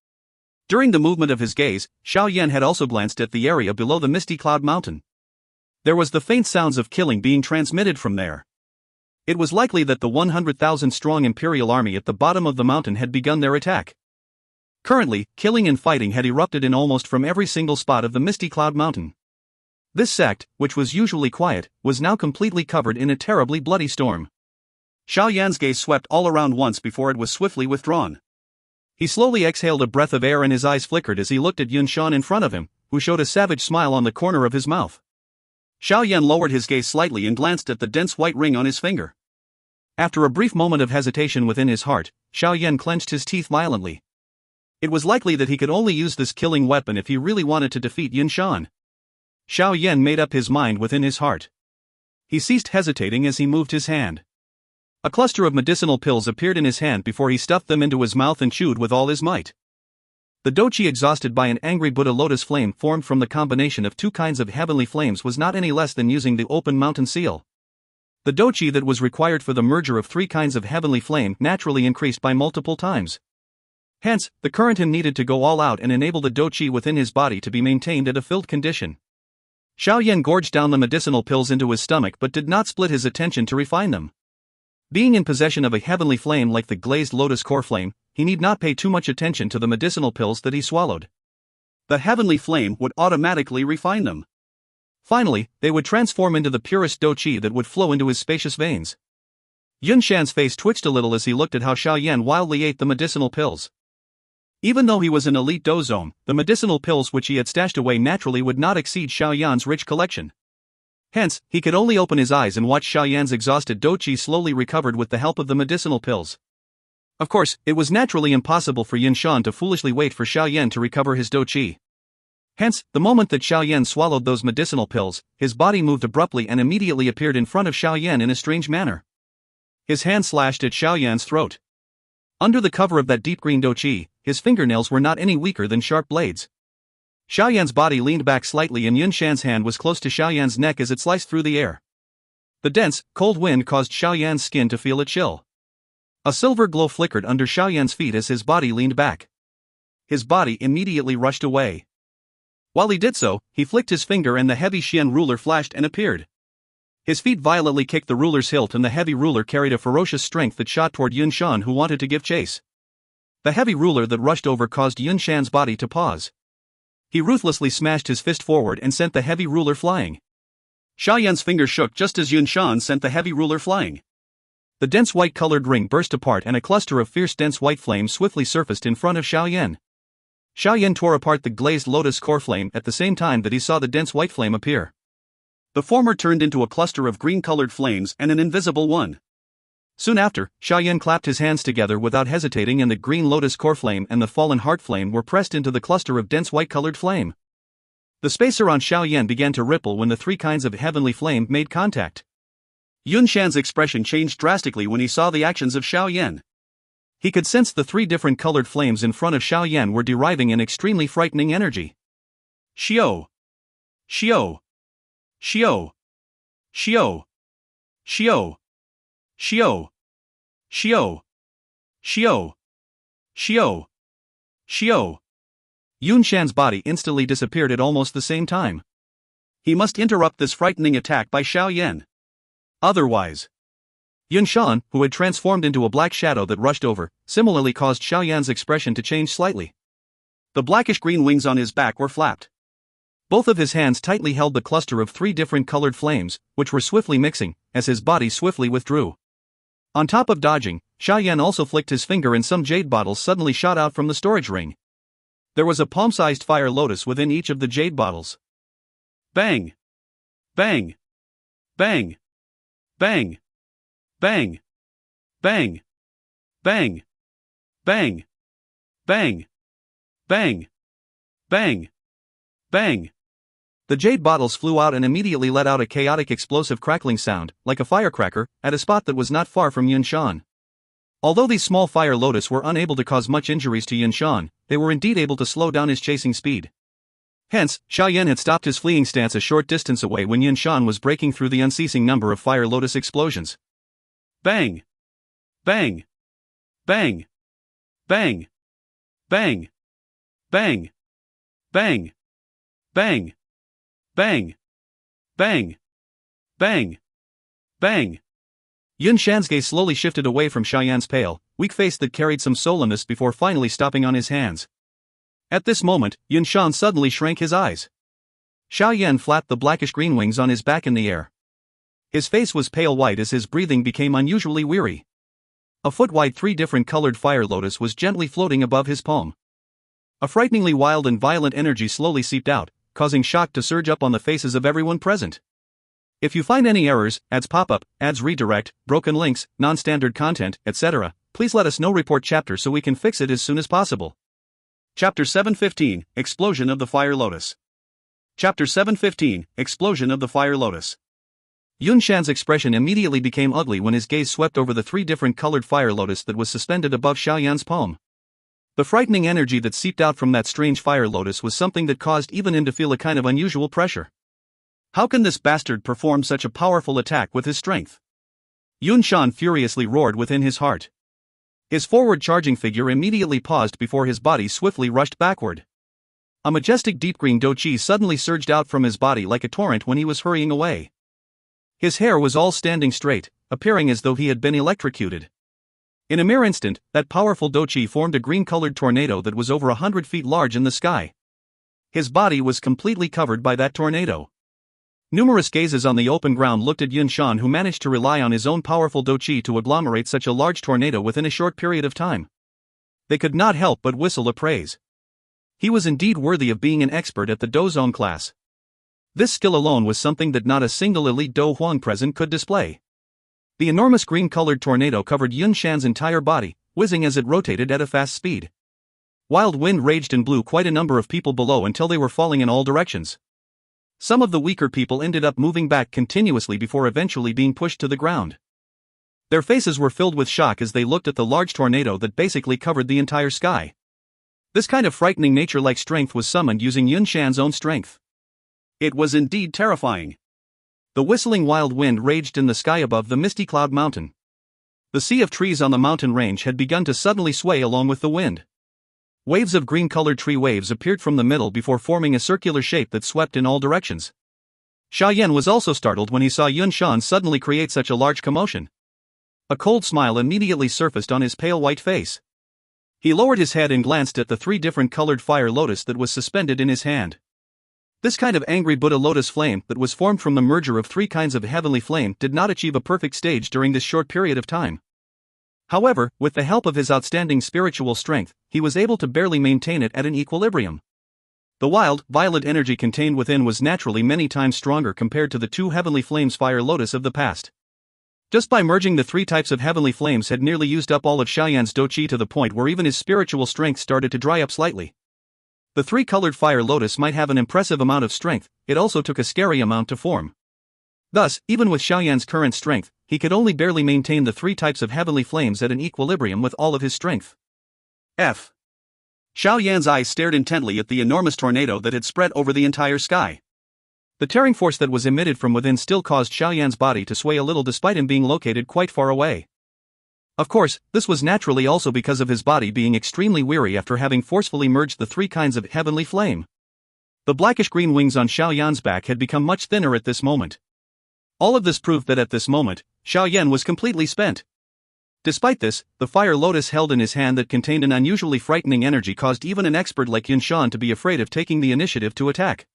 During the movement of his gaze, Xiao Yan had also glanced at the area below the Misty Cloud Mountain. There was the faint sounds of killing being transmitted from there. It was likely that the 100,000-strong Imperial army at the bottom of the mountain had begun their attack. Currently, killing and fighting had erupted in almost from every single spot of the Misty Cloud Mountain. This sect, which was usually quiet, was now completely covered in a terribly bloody storm. Xiao Yan's gaze swept all around once before it was swiftly withdrawn. He slowly exhaled a breath of air and his eyes flickered as he looked at Yunshan in front of him, who showed a savage smile on the corner of his mouth. Xiao Yan lowered his gaze slightly and glanced at the dense white ring on his finger. After a brief moment of hesitation within his heart, Xiao Yan clenched his teeth violently. It was likely that he could only use this killing weapon if he really wanted to defeat Yunshan. Xiao Yan made up his mind within his heart. He ceased hesitating as he moved his hand. A cluster of medicinal pills appeared in his hand before he stuffed them into his mouth and chewed with all his might. The Dou Qi exhausted by an angry Buddha lotus flame formed from the combination of two kinds of heavenly flames was not any less than using the open mountain seal. The Dou Qi that was required for the merger of three kinds of heavenly flame naturally increased by multiple times. Hence, the current in needed to go all out and enable the Dou Qi within his body to be maintained at a filled condition. Xiao Yan gorged down the medicinal pills into his stomach but did not split his attention to refine them. Being in possession of a heavenly flame like the glazed lotus core flame, he need not pay too much attention to the medicinal pills that he swallowed. The heavenly flame would automatically refine them. Finally, they would transform into the purest Dou Qi that would flow into his spacious veins. Yunshan's face twitched a little as he looked at how Xiao Yan wildly ate the medicinal pills. Even though he was an elite dozome, the medicinal pills which he had stashed away naturally would not exceed Xiao Yan's rich collection. Hence, he could only open his eyes and watch Xiao Yan's exhausted Dou Qi slowly recovered with the help of the medicinal pills. Of course, it was naturally impossible for Yunshan to foolishly wait for Xiao Yan to recover his Dou Qi. Hence, the moment that Xiao Yan swallowed those medicinal pills, his body moved abruptly and immediately appeared in front of Xiao Yan in a strange manner. His hand slashed at Xiao Yan's throat. Under the cover of that deep green Dou Qi, his fingernails were not any weaker than sharp blades. Xiao Yan's body leaned back slightly and Yunshan's hand was close to Xiao Yan's neck as it sliced through the air. The dense, cold wind caused Xiao Yan's skin to feel a chill. A silver glow flickered under Xiao Yan's feet as his body leaned back. His body immediately rushed away. While he did so, he flicked his finger and the heavy Xian ruler flashed and appeared. His feet violently kicked the ruler's hilt and the heavy ruler carried a ferocious strength that shot toward Yunshan who wanted to give chase. The heavy ruler that rushed over caused Yunshan's body to pause. He ruthlessly smashed his fist forward and sent the heavy ruler flying. Xiao Yan's finger shook just as Yunshan sent the heavy ruler flying. The dense white-colored ring burst apart and a cluster of fierce dense white flames swiftly surfaced in front of Xiao Yan. Xiao Yan tore apart the glazed lotus core flame at the same time that he saw the dense white flame appear. The former turned into a cluster of green-colored flames and an invisible one. Soon after, Xiao Yan clapped his hands together without hesitating and the green lotus core flame and the fallen heart flame were pressed into the cluster of dense white-colored flame. The space around Xiao Yan began to ripple when the three kinds of heavenly flame made contact. Yunshan's expression changed drastically when he saw the actions of Xiao Yan. He could sense the three different colored flames in front of Xiao Yan were deriving an extremely frightening energy. Xiao! Xiao! Xiao! Xiao! Xiao! Xiao! Xiao! Xiao! Xiao! Xiao! Yunshan's body instantly disappeared at almost the same time. He must interrupt this frightening attack by Xiao Yan. Otherwise, Yunshan, who had transformed into a black shadow that rushed over, similarly caused Xiao Yan's expression to change slightly. The blackish-green wings on his back were flapped. Both of his hands tightly held the cluster of three different colored flames, which were swiftly mixing, as his body swiftly withdrew. On top of dodging, Xiao Yan also flicked his finger and some jade bottles suddenly shot out from the storage ring. There was a palm-sized fire lotus within each of the jade bottles. Bang! Bang! Bang! Bang! Bang! Bang! Bang! Bang! Bang! Bang! Bang! Bang! The jade bottles flew out and immediately let out a chaotic explosive crackling sound, like a firecracker, at a spot that was not far from Yunshan. Although these small fire lotus were unable to cause much injuries to Yunshan, they were indeed able to slow down his chasing speed. Hence, Xiao Yan had stopped his fleeing stance a short distance away when Yunshan was breaking through the unceasing number of fire lotus explosions. Bang! Bang! Bang! Bang! Bang! Bang! Bang! Bang! Bang! Bang! Bang! Bang! Yunshan's gaze slowly shifted away from Xiao Yan's pale, weak face that carried some solemnness before finally stopping on his hands. At this moment, Yunshan suddenly shrank his eyes. Xiao Yan flapped the blackish-green wings on his back in the air. His face was pale white as his breathing became unusually weary. A foot-wide three different colored fire lotus was gently floating above his palm. A frighteningly wild and violent energy slowly seeped out, causing shock to surge up on the faces of everyone present. If you find any errors, ads pop up, ads redirect, broken links, non-standard content, etc., please let us know. Report chapter so we can fix it as soon as possible. Chapter 715, Explosion of the Fire Lotus. Chapter 715, Explosion of the Fire Lotus. Yun Shan's expression immediately became ugly when his gaze swept over the three different colored fire lotus that was suspended above Xiao Yan's palm. The frightening energy that seeped out from that strange fire lotus was something that caused even him to feel a kind of unusual pressure. How can this bastard perform such a powerful attack with his strength? Yun Shan furiously roared within his heart. His forward-charging figure immediately paused before his body swiftly rushed backward. A majestic deep green Dou Qi suddenly surged out from his body like a torrent when he was hurrying away. His hair was all standing straight, appearing as though he had been electrocuted. In a mere instant, that powerful Dou Qi formed a green-colored tornado that was over 100 feet large in the sky. His body was completely covered by that tornado. Numerous gazes on the open ground looked at Yun Shan, who managed to rely on his own powerful Dou Qi to agglomerate such a large tornado within a short period of time. They could not help but whistle a praise. He was indeed worthy of being an expert at the Dou Zone class. This skill alone was something that not a single elite Dou Huang present could display. The enormous green-colored tornado covered Yun Shan's entire body, whizzing as it rotated at a fast speed. Wild wind raged and blew quite a number of people below until they were falling in all directions. Some of the weaker people ended up moving back continuously before eventually being pushed to the ground. Their faces were filled with shock as they looked at the large tornado that basically covered the entire sky. This kind of frightening nature-like strength was summoned using Yun Shan's own strength. It was indeed terrifying. The whistling wild wind raged in the sky above the misty cloud mountain. The sea of trees on the mountain range had begun to suddenly sway along with the wind. Waves of green-colored tree waves appeared from the middle before forming a circular shape that swept in all directions. Xiao Yan was also startled when he saw Yun Shan suddenly create such a large commotion. A cold smile immediately surfaced on his pale white face. He lowered his head and glanced at the three different colored fire lotus that was suspended in his hand. This kind of angry Buddha lotus flame that was formed from the merger of three kinds of heavenly flame did not achieve a perfect stage during this short period of time. However, with the help of his outstanding spiritual strength, he was able to barely maintain it at an equilibrium. The wild, violet energy contained within was naturally many times stronger compared to the two heavenly flames fire lotus of the past. Just by merging the three types of heavenly flames had nearly used up all of Xiao Yan's Dou Qi to the point where even his spiritual strength started to dry up slightly. The three-colored fire lotus might have an impressive amount of strength, it also took a scary amount to form. Thus, even with Xiao Yan's current strength, he could only barely maintain the three types of heavenly flames at an equilibrium with all of his strength. Xiao Yan's eyes stared intently at the enormous tornado that had spread over the entire sky. The tearing force that was emitted from within still caused Xiao Yan's body to sway a little despite him being located quite far away. Of course, this was naturally also because of his body being extremely weary after having forcefully merged the three kinds of heavenly flame. The blackish-green wings on Xiao Yan's back had become much thinner at this moment. All of this proved that at this moment, Xiao Yan was completely spent. Despite this, the fire lotus held in his hand that contained an unusually frightening energy caused even an expert like Yun Shan to be afraid of taking the initiative to attack.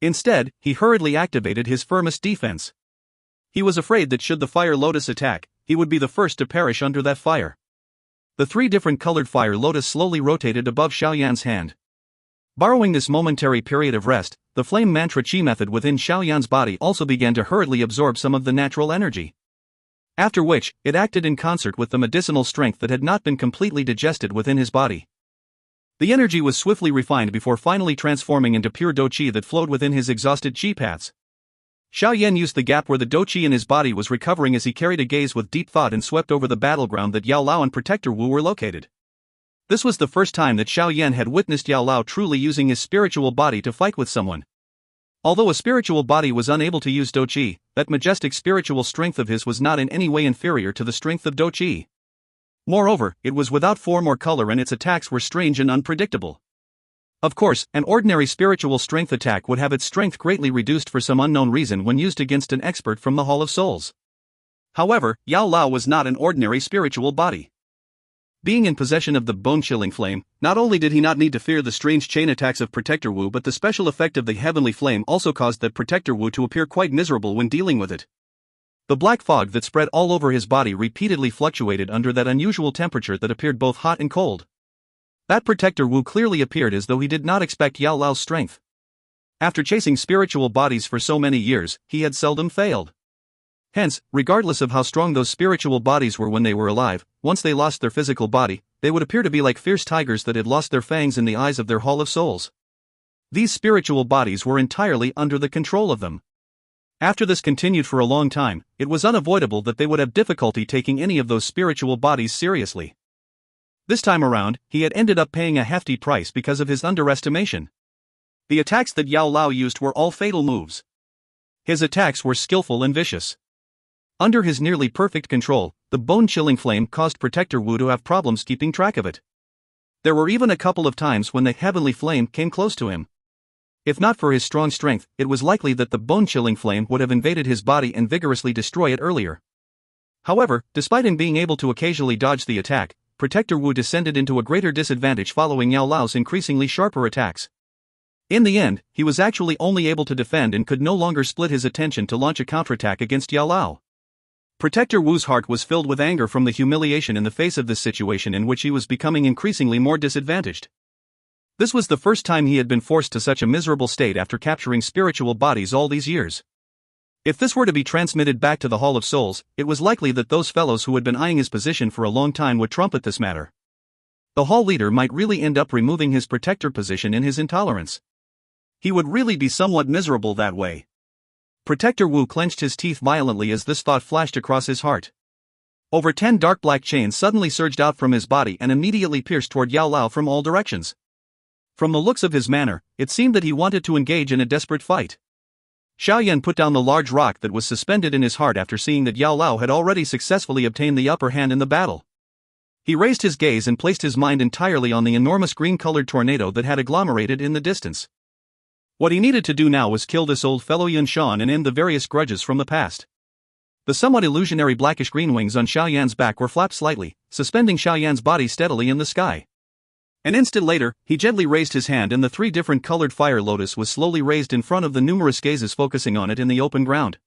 Instead, he hurriedly activated his firmest defense. He was afraid that should the fire lotus attack, he would be the first to perish under that fire. The three different colored fire lotus slowly rotated above Xiao Yan's hand. Borrowing this momentary period of rest, the flame mantra chi method within Xiao Yan's body also began to hurriedly absorb some of the natural energy. After which, it acted in concert with the medicinal strength that had not been completely digested within his body. The energy was swiftly refined before finally transforming into pure Dou Qi that flowed within his exhausted chi paths. Xiao Yan used the gap where the Dou Qi in his body was recovering as he carried a gaze with deep thought and swept over the battleground that Yao Lao and Protector Wu were located. This was the first time that Xiao Yan had witnessed Yao Lao truly using his spiritual body to fight with someone. Although a spiritual body was unable to use Dou Qi, that majestic spiritual strength of his was not in any way inferior to the strength of Dou Qi. Moreover, it was without form or color and its attacks were strange and unpredictable. Of course, an ordinary spiritual strength attack would have its strength greatly reduced for some unknown reason when used against an expert from the Hall of Souls. However, Yao Lao was not an ordinary spiritual body. Being in possession of the bone-chilling flame, not only did he not need to fear the strange chain attacks of Protector Wu, but the special effect of the heavenly flame also caused that Protector Wu to appear quite miserable when dealing with it. The black fog that spread all over his body repeatedly fluctuated under that unusual temperature that appeared both hot and cold. That Protector Wu clearly appeared as though he did not expect Yao Lao's strength. After chasing spiritual bodies for so many years, he had seldom failed. Hence, regardless of how strong those spiritual bodies were when they were alive, once they lost their physical body, they would appear to be like fierce tigers that had lost their fangs in the eyes of their Hall of Souls. These spiritual bodies were entirely under the control of them. After this continued for a long time, it was unavoidable that they would have difficulty taking any of those spiritual bodies seriously. This time around, he had ended up paying a hefty price because of his underestimation. The attacks that Yao Lao used were all fatal moves. His attacks were skillful and vicious. Under his nearly perfect control, the bone-chilling flame caused Protector Wu to have problems keeping track of it. There were even a couple of times when the heavenly flame came close to him. If not for his strong strength, it was likely that the bone-chilling flame would have invaded his body and vigorously destroy it earlier. However, despite him being able to occasionally dodge the attack, Protector Wu descended into a greater disadvantage following Yao Lao's increasingly sharper attacks. In the end, he was actually only able to defend and could no longer split his attention to launch a counterattack against Yao Lao. Protector Wu's heart was filled with anger from the humiliation in the face of this situation in which he was becoming increasingly more disadvantaged. This was the first time he had been forced to such a miserable state after capturing spiritual bodies all these years. If this were to be transmitted back to the Hall of Souls, it was likely that those fellows who had been eyeing his position for a long time would trumpet this matter. The Hall leader might really end up removing his protector position in his intolerance. He would really be somewhat miserable that way. Protector Wu clenched his teeth violently as this thought flashed across his heart. Over 10 dark black chains suddenly surged out from his body and immediately pierced toward Yao Lao from all directions. From the looks of his manner, it seemed that he wanted to engage in a desperate fight. Xiao Yan put down the large rock that was suspended in his heart after seeing that Yao Lao had already successfully obtained the upper hand in the battle. He raised his gaze and placed his mind entirely on the enormous green-colored tornado that had agglomerated in the distance. What he needed to do now was kill this old fellow Yunshan and end the various grudges from the past. The somewhat illusionary blackish-green wings on Xiao Yan's back were flapped slightly, suspending Xiao Yan's body steadily in the sky. An instant later, he gently raised his hand and the 3 different colored fire lotus was slowly raised in front of the numerous gazes focusing on it in the open ground.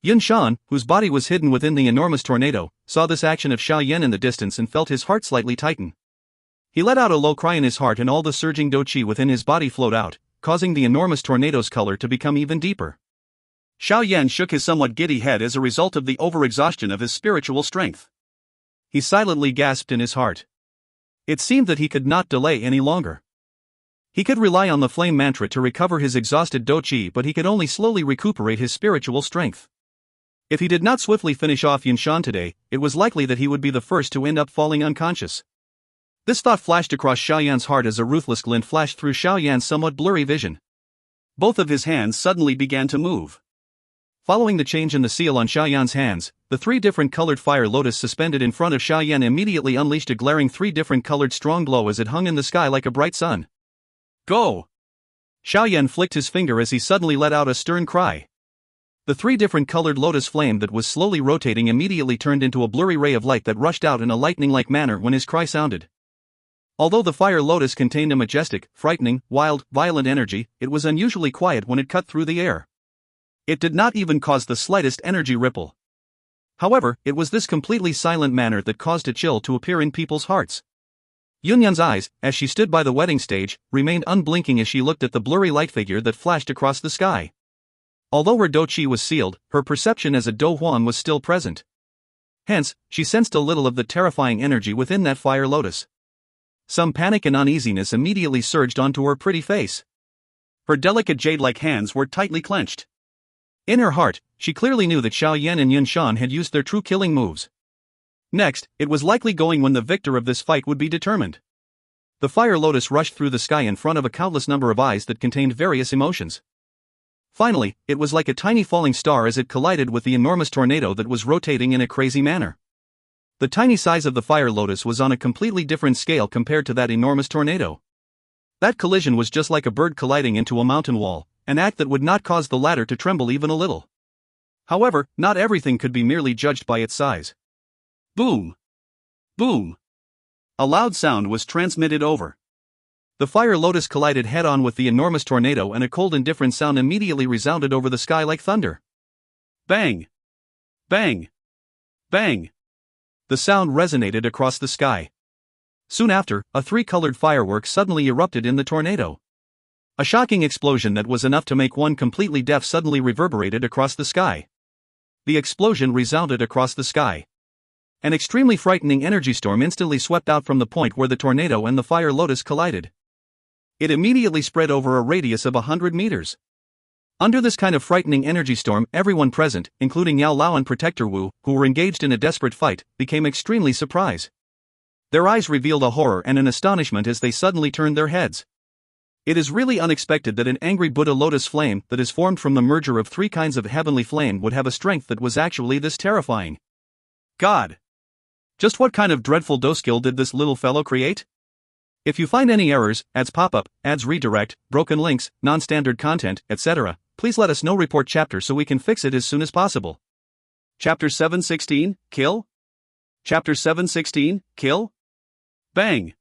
Yunshan, whose body was hidden within the enormous tornado, saw this action of Xiao Yan in the distance and felt his heart slightly tighten. He let out a low cry in his heart and all the surging Dou Qi within his body flowed out, causing the enormous tornado's color to become even deeper. Xiao Yan shook his somewhat giddy head as a result of the overexhaustion of his spiritual strength. He silently gasped in his heart. It seemed that he could not delay any longer. He could rely on the flame mantra to recover his exhausted Dou Qi, but he could only slowly recuperate his spiritual strength. If he did not swiftly finish off Yunshan today, it was likely that he would be the first to end up falling unconscious. This thought flashed across Xiao Yan's heart as a ruthless glint flashed through Xiao Yan's somewhat blurry vision. Both of his hands suddenly began to move. Following the change in the seal on Xiao Yan's hands, the 3 different colored fire lotus suspended in front of Xiao Yan immediately unleashed a glaring 3 different colored strong glow as it hung in the sky like a bright sun. Go! Xiao Yan flicked his finger as he suddenly let out a stern cry. The 3 different colored lotus flame that was slowly rotating immediately turned into a blurry ray of light that rushed out in a lightning-like manner when his cry sounded. Although the fire lotus contained a majestic, frightening, wild, violent energy, it was unusually quiet when it cut through the air. It did not even cause the slightest energy ripple. However, it was this completely silent manner that caused a chill to appear in people's hearts. Yunyan's eyes, as she stood by the wedding stage, remained unblinking as she looked at the blurry light figure that flashed across the sky. Although her Dou Qi was sealed, her perception as a Dou Huan was still present. Hence, she sensed a little of the terrifying energy within that fire lotus. Some panic and uneasiness immediately surged onto her pretty face. Her delicate jade-like hands were tightly clenched. In her heart, she clearly knew that Xiao Yan and Yunshan had used their true killing moves. Next, it was likely going when the victor of this fight would be determined. The fire lotus rushed through the sky in front of a countless number of eyes that contained various emotions. Finally, it was like a tiny falling star as it collided with the enormous tornado that was rotating in a crazy manner. The tiny size of the fire lotus was on a completely different scale compared to that enormous tornado. That collision was just like a bird colliding into a mountain wall, an act that would not cause the latter to tremble even a little. However, not everything could be merely judged by its size. Boom! Boom! A loud sound was transmitted over. The fire lotus collided head-on with the enormous tornado and a cold indifferent sound immediately resounded over the sky like thunder. Bang! Bang! Bang! The sound resonated across the sky. Soon after, a 3-colored firework suddenly erupted in the tornado. A shocking explosion that was enough to make one completely deaf suddenly reverberated across the sky. The explosion resounded across the sky. An extremely frightening energy storm instantly swept out from the point where the tornado and the fire lotus collided. It immediately spread over a radius of 100 meters. Under this kind of frightening energy storm, everyone present, including Yao Lao and Protector Wu, who were engaged in a desperate fight, became extremely surprised. Their eyes revealed a horror and an astonishment as they suddenly turned their heads. It is really unexpected that an angry Buddha lotus flame that is formed from the merger of 3 kinds of heavenly flame would have a strength that was actually this terrifying. God! Just what kind of dreadful Dou skill did this little fellow create? If you find any errors, ads pop-up, ads redirect, broken links, non-standard content, etc., please let us know. Report chapter so we can fix it as soon as possible. Chapter 716, Kill? Chapter 716, Kill? Bang!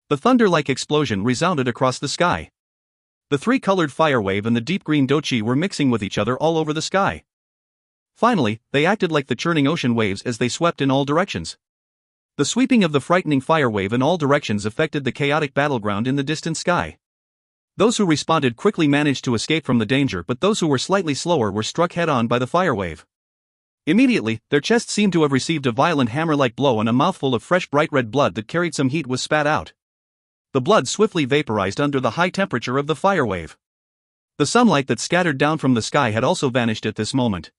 The thunder-like explosion resounded across the sky. The 3-colored fire wave and the deep green Dou Qi were mixing with each other all over the sky. Finally, they acted like the churning ocean waves as they swept in all directions. The sweeping of the frightening fire wave in all directions affected the chaotic battleground in the distant sky. Those who responded quickly managed to escape from the danger, but those who were slightly slower were struck head-on by the fire wave. Immediately, their chests seemed to have received a violent hammer-like blow, and a mouthful of fresh bright red blood that carried some heat was spat out. The blood swiftly vaporized under the high temperature of the fire wave. The sunlight that scattered down from the sky had also vanished at this moment.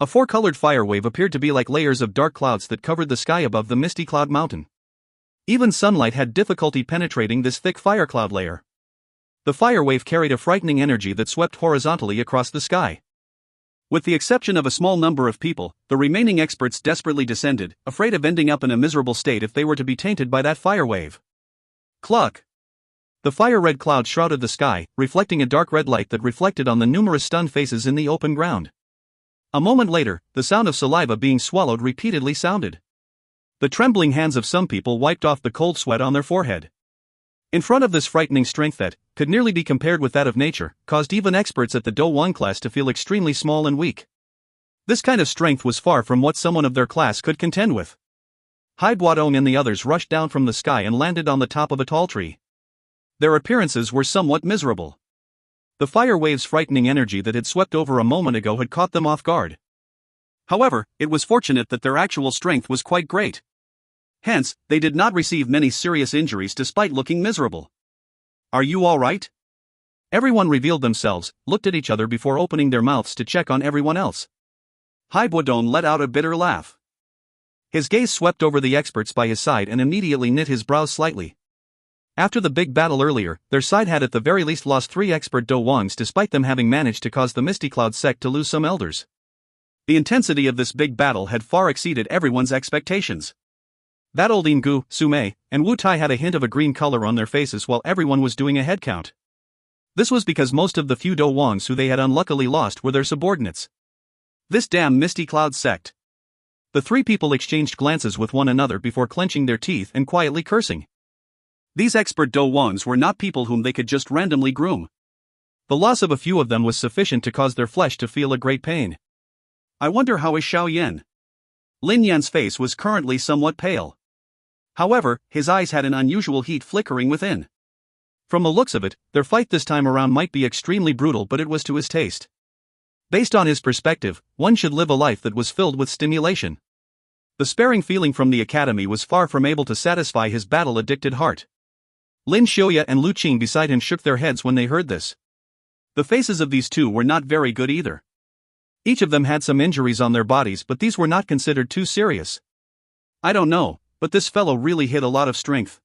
A 4-colored fire wave appeared to be like layers of dark clouds that covered the sky above the misty cloud mountain. Even sunlight had difficulty penetrating this thick fire cloud layer. The fire wave carried a frightening energy that swept horizontally across the sky. With the exception of a small number of people, the remaining experts desperately descended, afraid of ending up in a miserable state if they were to be tainted by that fire wave. Cluck! The fire-red cloud shrouded the sky, reflecting a dark red light that reflected on the numerous stunned faces in the open ground. A moment later, the sound of saliva being swallowed repeatedly sounded. The trembling hands of some people wiped off the cold sweat on their forehead. In front of this frightening strength that could nearly be compared with that of nature, caused even experts at the Dou 1 class to feel extremely small and weak. This kind of strength was far from what someone of their class could contend with. Hai Buodong and the others rushed down from the sky and landed on the top of a tall tree. Their appearances were somewhat miserable. The fire wave's frightening energy that had swept over a moment ago had caught them off guard. However, it was fortunate that their actual strength was quite great. Hence, they did not receive many serious injuries despite looking miserable. Are you all right? Everyone revealed themselves, looked at each other before opening their mouths to check on everyone else. Hai Buodong let out a bitter laugh. His gaze swept over the experts by his side and immediately knit his brows slightly. After the big battle earlier, their side had at the very least lost 3 expert Dou Wangs despite them having managed to cause the Misty Cloud sect to lose some elders. The intensity of this big battle had far exceeded everyone's expectations. That old Ingu, Sumei, and Wu Tai had a hint of a green color on their faces while everyone was doing a head count. This was because most of the few Dou Wangs who they had unluckily lost were their subordinates. This damn Misty Cloud sect. The 3 people exchanged glances with one another before clenching their teeth and quietly cursing. These expert Dou Wangs were not people whom they could just randomly groom. The loss of a few of them was sufficient to cause their flesh to feel a great pain. I wonder how is Xiao Yan? Lin Yan's face was currently somewhat pale. However, his eyes had an unusual heat flickering within. From the looks of it, their fight this time around might be extremely brutal, but it was to his taste. Based on his perspective, one should live a life that was filled with stimulation. The sparing feeling from the academy was far from able to satisfy his battle-addicted heart. Lin Xiaoya and Lu Qing beside him shook their heads when they heard this. The faces of these two were not very good either. Each of them had some injuries on their bodies, but these were not considered too serious. I don't know, but this fellow really hid a lot of strength.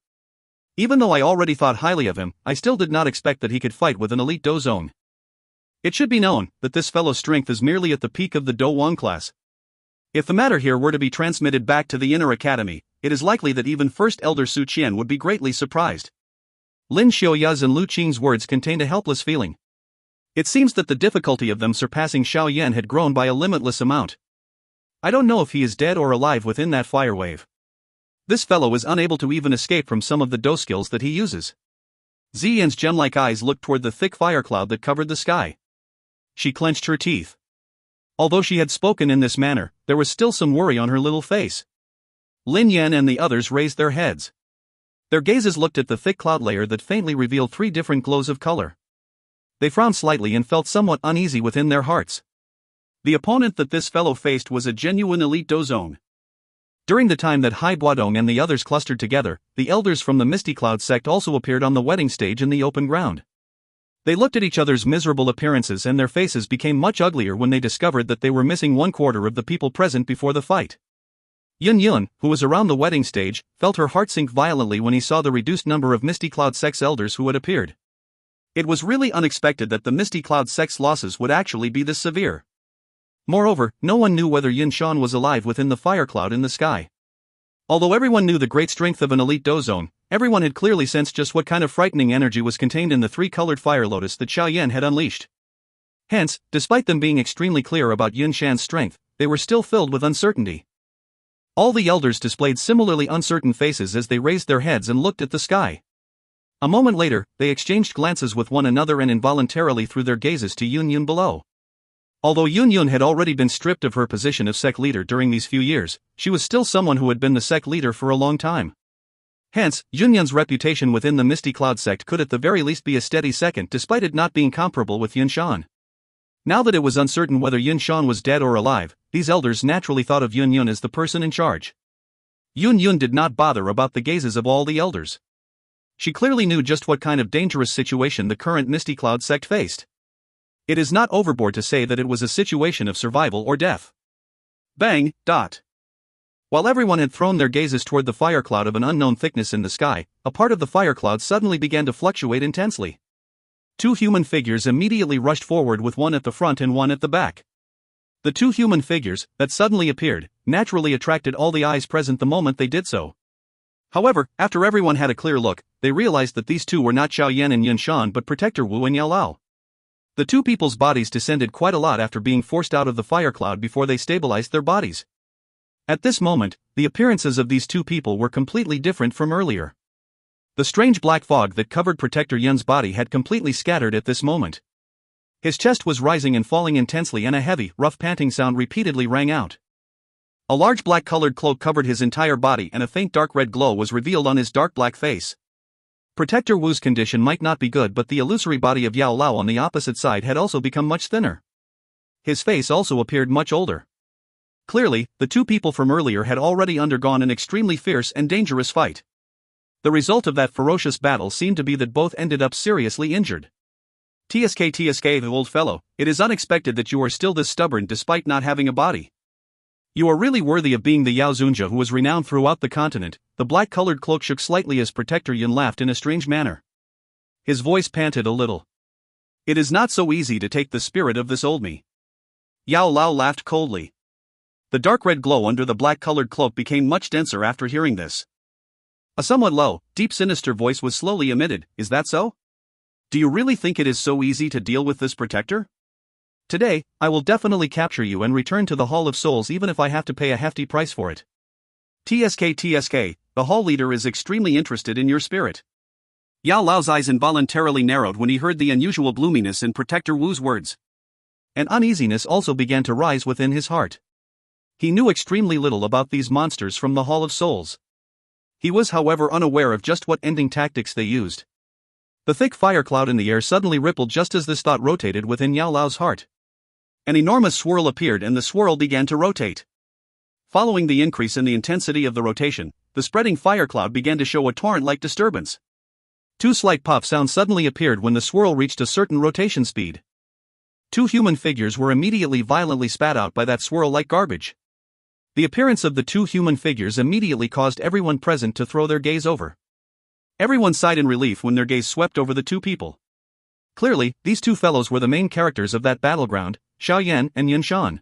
Even though I already thought highly of him, I still did not expect that he could fight with an elite Dou zone. It should be known that this fellow's strength is merely at the peak of the Dou 1 class. If the matter here were to be transmitted back to the inner academy, it is likely that even First Elder Su Qian would be greatly surprised. Lin Xiaoya's and Lu Qing's words contained a helpless feeling. It seems that the difficulty of them surpassing Xiao Yan had grown by a limitless amount. I don't know if he is dead or alive within that fire wave. This fellow is unable to even escape from some of the Dou skills that he uses. Ziyan's gem-like eyes looked toward the thick fire cloud that covered the sky. She clenched her teeth. Although she had spoken in this manner, there was still some worry on her little face. Lin Yan and the others raised their heads. Their gazes looked at the thick cloud layer that faintly revealed 3 different glows of color. They frowned slightly and felt somewhat uneasy within their hearts. The opponent that this fellow faced was a genuine elite Dou zone. During the time that Hai Buadong and the others clustered together, the elders from the Misty Cloud sect also appeared on the wedding stage in the open ground. They looked at each other's miserable appearances and their faces became much uglier when they discovered that they were missing 1/4 of the people present before the fight. Yun, who was around the wedding stage, felt her heart sink violently when he saw the reduced number of Misty Cloud sect's elders who had appeared. It was really unexpected that the Misty Cloud sect's losses would actually be this severe. Moreover, no one knew whether Shan was alive within the fire cloud in the sky. Although everyone knew the great strength of an elite Dozone, everyone had clearly sensed just what kind of frightening energy was contained in the 3-colored fire lotus that Xiao Yan had unleashed. Hence, despite them being extremely clear about Shan's strength, they were still filled with uncertainty. All the elders displayed similarly uncertain faces as they raised their heads and looked at the sky. A moment later, they exchanged glances with one another and involuntarily threw their gazes to Yun below. Although Yun had already been stripped of her position of sect leader during these few years, she was still someone who had been the sect leader for a long time. Hence, Yun's reputation within the Misty Cloud sect could at the very least be a steady second despite it not being comparable with Shan. Now that it was uncertain whether Shan was dead or alive, these elders naturally thought of Yun as the person in charge. Yun did not bother about the gazes of all the elders. She clearly knew just what kind of dangerous situation the current Misty Cloud sect faced. It is not overboard to say that it was a situation of survival or death. Bang, dot. While everyone had thrown their gazes toward the fire cloud of an unknown thickness in the sky, a part of the fire cloud suddenly began to fluctuate intensely. 2 human figures immediately rushed forward with one at the front and one at the back. The 2 human figures, that suddenly appeared, naturally attracted all the eyes present the moment they did so. However, after everyone had a clear look, they realized that these 2 were not Xiao Yan and Shan but Protector Wu and Yao Lao. The 2 people's bodies descended quite a lot after being forced out of the fire cloud before they stabilized their bodies. At this moment, the appearances of these 2 people were completely different from earlier. The strange black fog that covered Protector Yun's body had completely scattered at this moment. His chest was rising and falling intensely and a heavy, rough panting sound repeatedly rang out. A large black-colored cloak covered his entire body and a faint dark red glow was revealed on his dark black face. Protector Wu's condition might not be good but the illusory body of Yao Lao on the opposite side had also become much thinner. His face also appeared much older. Clearly, the 2 people from earlier had already undergone an extremely fierce and dangerous fight. The result of that ferocious battle seemed to be that both ended up seriously injured. TSK, old fellow, it is unexpected that you are still this stubborn despite not having a body. You are really worthy of being the Yao Zunja who was renowned throughout the continent. The black-colored cloak shook slightly as Protector Yun laughed in a strange manner. His voice panted a little. It is not so easy to take the spirit of this old me. Yao Lao laughed coldly. The dark red glow under the black-colored cloak became much denser after hearing this. A somewhat low, deep sinister voice was slowly emitted, is that so? Do you really think it is so easy to deal with this protector? Today, I will definitely capture you and return to the Hall of Souls even if I have to pay a hefty price for it. TSK, the hall leader is extremely interested in your spirit. Yao Lao's eyes involuntarily narrowed when he heard the unusual gloominess in Protector Wu's words. An uneasiness also began to rise within his heart. He knew extremely little about these monsters from the Hall of Souls. He was however unaware of just what ending tactics they used. The thick fire cloud in the air suddenly rippled just as this thought rotated within Yao Lao's heart. An enormous swirl appeared and the swirl began to rotate. Following the increase in the intensity of the rotation, the spreading fire cloud began to show a torrent-like disturbance. 2 slight puff sounds suddenly appeared when the swirl reached a certain rotation speed. 2 human figures were immediately violently spat out by that swirl like garbage. The appearance of the 2 human figures immediately caused everyone present to throw their gaze over. Everyone sighed in relief when their gaze swept over the 2 people. Clearly, these 2 fellows were the main characters of that battleground, Xiao Yan and Shan.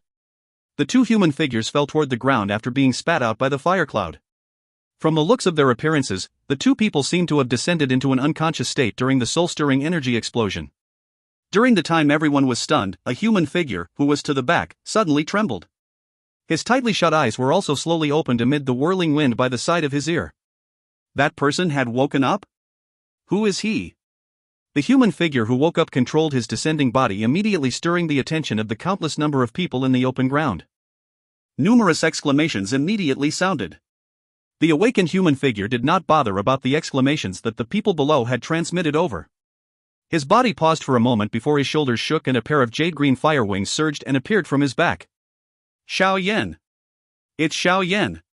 The 2 human figures fell toward the ground after being spat out by the fire cloud. From the looks of their appearances, the 2 people seemed to have descended into an unconscious state during the soul-stirring energy explosion. During the time everyone was stunned, a human figure, who was to the back, suddenly trembled. His tightly shut eyes were also slowly opened amid the whirling wind by the side of his ear. That person had woken up? Who is he? The human figure who woke up controlled his descending body, immediately stirring the attention of the countless number of people in the open ground. Numerous exclamations immediately sounded. The awakened human figure did not bother about the exclamations that the people below had transmitted over. His body paused for a moment before his shoulders shook and a pair of jade-green fire wings surged and appeared from his back. Xiao Yan. It's Xiao Yan.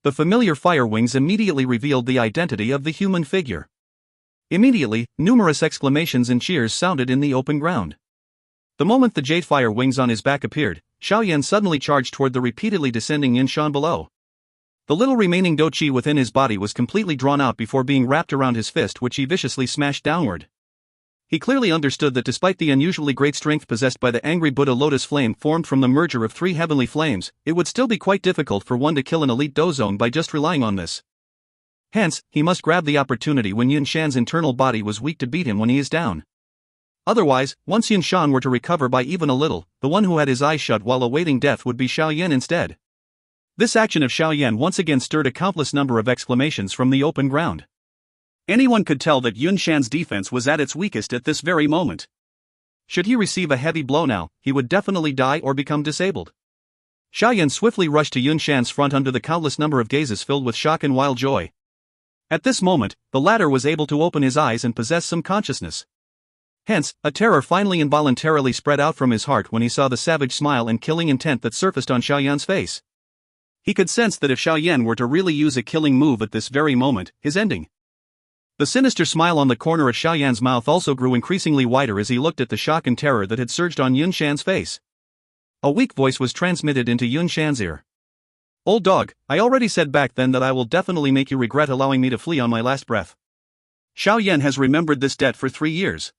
The familiar fire wings immediately revealed the identity of the human figure. Immediately, numerous exclamations and cheers sounded in the open ground. The moment the jade fire wings on his back appeared, Xiao Yan suddenly charged toward the repeatedly descending Yinshan below. The little remaining Dou Qi within his body was completely drawn out before being wrapped around his fist, which he viciously smashed downward. He clearly understood that despite the unusually great strength possessed by the angry Buddha lotus flame formed from the merger of three heavenly flames, it would still be quite difficult for one to kill an elite Douzone by just relying on this. Hence, he must grab the opportunity when Yinshan's internal body was weak to beat him when he is down. Otherwise, once Yinshan were to recover by even a little, the one who had his eyes shut while awaiting death would be Xiao Yan instead. This action of Xiao Yan once again stirred a countless number of exclamations from the open ground. Anyone could tell that Yinshan's defense was at its weakest at this very moment. Should he receive a heavy blow now, he would definitely die or become disabled. Xiao Yan swiftly rushed to Yinshan's front under the countless number of gazes filled with shock and wild joy. At this moment, the latter was able to open his eyes and possess some consciousness. Hence, a terror finally involuntarily spread out from his heart when he saw the savage smile and killing intent that surfaced on Xiao Yan's face. He could sense that if Xiao Yan were to really use a killing move at this very moment, his ending. The sinister smile on the corner of Xiao Yan's mouth also grew increasingly wider as he looked at the shock and terror that had surged on Yinshan's face. A weak voice was transmitted into Yinshan's ear. "Old dog, I already said back then that I will definitely make you regret allowing me to flee on my last breath. Xiao Yan has remembered this debt for 3 years.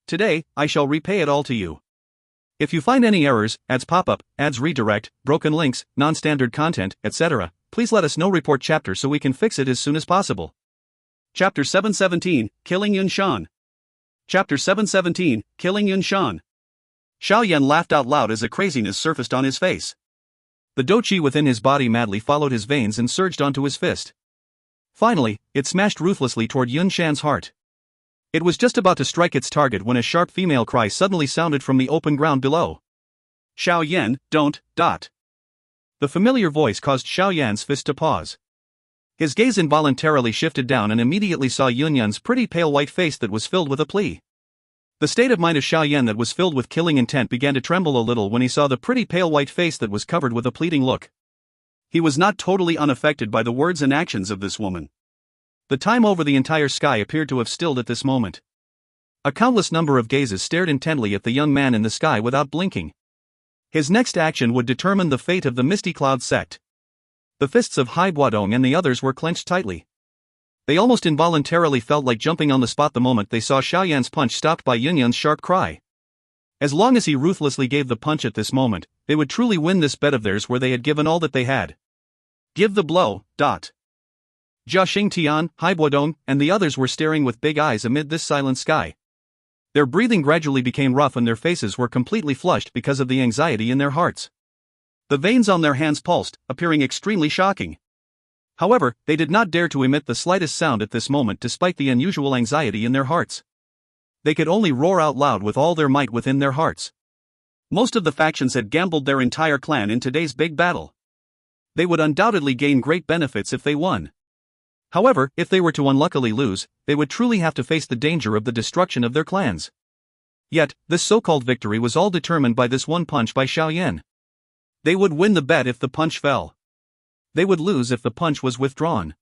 Today, I shall repay it all to you. If you find any errors, ads pop up, ads redirect, broken links, non-standard content, etc., please let us know. Report chapter so we can fix it as soon as possible." Chapter 717, Killing Yinshan. Chapter 717, Killing Yinshan. Xiao Yan laughed out loud as a craziness surfaced on his face. The Dou Qi within his body madly followed his veins and surged onto his fist. Finally, it smashed ruthlessly toward Yinshan's heart. It was just about to strike its target when a sharp female cry suddenly sounded from the open ground below. "Xiao Yan, don't, dot." The familiar voice caused Xiao Yan's fist to pause. His gaze involuntarily shifted down and immediately saw Yunyan's pretty pale white face that was filled with a plea. The state of mind of Xiao Yan that was filled with killing intent began to tremble a little when he saw the pretty pale white face that was covered with a pleading look. He was not totally unaffected by the words and actions of this woman. The time over the entire sky appeared to have stilled at this moment. A countless number of gazes stared intently at the young man in the sky without blinking. His next action would determine the fate of the Misty Cloud sect. The fists of Hai Buadong and the others were clenched tightly. They almost involuntarily felt like jumping on the spot the moment they saw Xiao Yan's punch stopped by Yunyan's sharp cry. As long as he ruthlessly gave the punch at this moment, they would truly win this bet of theirs where they had given all that they had. Give the blow, dot. Jia Xingtian, Hai Buadong, and the others were staring with big eyes amid this silent sky. Their breathing gradually became rough and their faces were completely flushed because of the anxiety in their hearts. The veins on their hands pulsed, appearing extremely shocking. However, they did not dare to emit the slightest sound at this moment despite the unusual anxiety in their hearts. They could only roar out loud with all their might within their hearts. Most of the factions had gambled their entire clan in today's big battle. They would undoubtedly gain great benefits if they won. However, if they were to unluckily lose, they would truly have to face the danger of the destruction of their clans. Yet, this so-called victory was all determined by this one punch by Xiao Yan. They would win the bet if the punch fell. They would lose if the punch was withdrawn.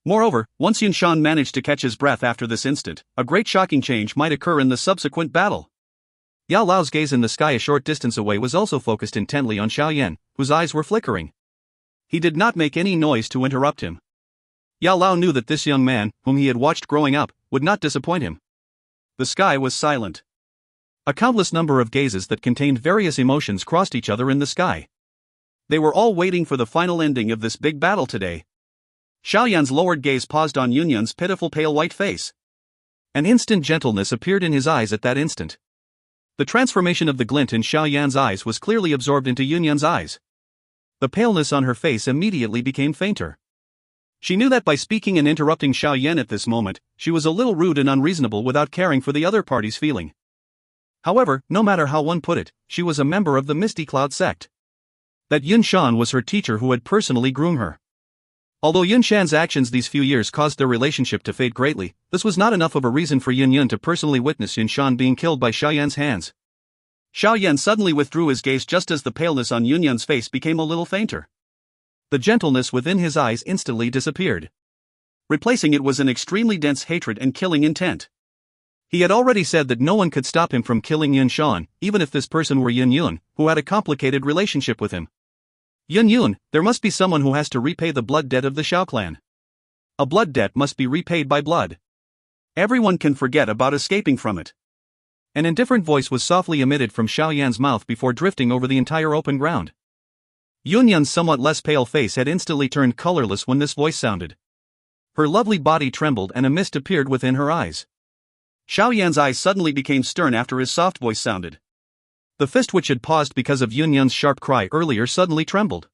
Moreover, once Yinshan managed to catch his breath after this instant, a great shocking change might occur in the subsequent battle. Yao Lao's gaze in the sky a short distance away was also focused intently on Xiao Yan, whose eyes were flickering. He did not make any noise to interrupt him. Yao Lao knew that this young man, whom he had watched growing up, would not disappoint him. The sky was silent. A countless number of gazes that contained various emotions crossed each other in the sky. They were all waiting for the final ending of this big battle today. Xiao Yan's lowered gaze paused on Yunyan's pitiful pale white face. An instant gentleness appeared in his eyes at that instant. The transformation of the glint in Xiao Yan's eyes was clearly absorbed into Yunyan's eyes. The paleness on her face immediately became fainter. She knew that by speaking and interrupting Xiao Yan at this moment, she was a little rude and unreasonable without caring for the other party's feeling. However, no matter how one put it, she was a member of the Misty Cloud sect. That Yinshan was her teacher who had personally groomed her. Although Yinshan's actions these few years caused their relationship to fade greatly, this was not enough of a reason for Yun to personally witness Yinshan being killed by Xiao Yan's hands. Xiao Yan suddenly withdrew his gaze just as the paleness on Yunyan's face became a little fainter. The gentleness within his eyes instantly disappeared. Replacing it was an extremely dense hatred and killing intent. He had already said that no one could stop him from killing Yun Shan, even if this person were Yun Yun, who had a complicated relationship with him. Yun Yun, there must be someone who has to repay the blood debt of the Xiao clan. A blood debt must be repaid by blood. Everyone can forget about escaping from it. An indifferent voice was softly emitted from Xiao Yan's mouth before drifting over the entire open ground. Yun Yun's somewhat less pale face had instantly turned colorless when this voice sounded. Her lovely body trembled and a mist appeared within her eyes. Xiao Yan's eyes suddenly became stern after his soft voice sounded. The fist which had paused because of Yun Yun's sharp cry earlier suddenly trembled.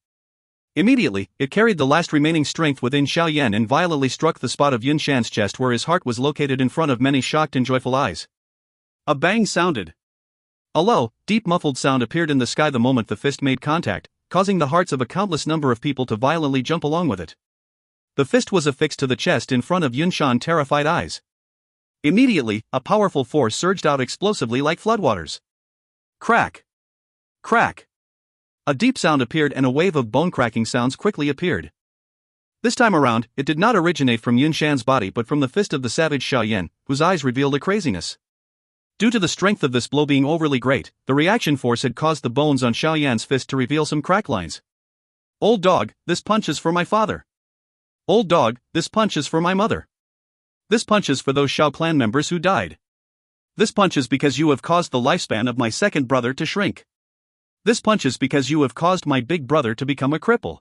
Immediately, it carried the last remaining strength within Xiao Yan and violently struck the spot of Yun Shan's chest where his heart was located in front of many shocked and joyful eyes. A bang sounded. A low, deep muffled sound appeared in the sky the moment the fist made contact, causing the hearts of a countless number of people to violently jump along with it. The fist was affixed to the chest in front of Yun Shan's terrified eyes. Immediately, a powerful force surged out explosively like floodwaters. Crack! Crack! A deep sound appeared and a wave of bone-cracking sounds quickly appeared. This time around, it did not originate from Yun Shan's body but from the fist of the savage Xiao Yan, whose eyes revealed a craziness. Due to the strength of this blow being overly great, the reaction force had caused the bones on Xiao Yan's fist to reveal some crack lines. Old dog, this punch is for my father. Old dog, this punch is for my mother. This punch is for those Xiao clan members who died. This punch is because you have caused the lifespan of my second brother to shrink. This punch is because you have caused my big brother to become a cripple.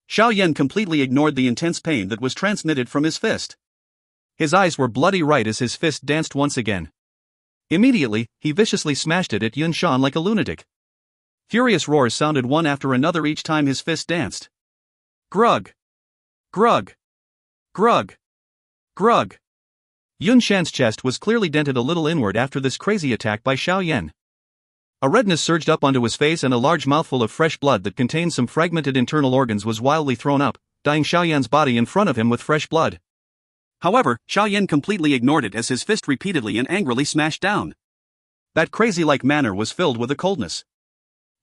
Xiao Yan completely ignored the intense pain that was transmitted from his fist. His eyes were bloody right as his fist danced once again. Immediately, he viciously smashed it at Yun Shan like a lunatic. Furious roars sounded one after another each time his fist danced. Grug! Grug! Grug! Grug! Yun Shan's chest was clearly dented a little inward after this crazy attack by Xiao Yan. A redness surged up onto his face and a large mouthful of fresh blood that contained some fragmented internal organs was wildly thrown up, dyeing Xiao Yan's body in front of him with fresh blood. However, Xiao Yan completely ignored it as his fist repeatedly and angrily smashed down. That crazy-like manner was filled with a coldness.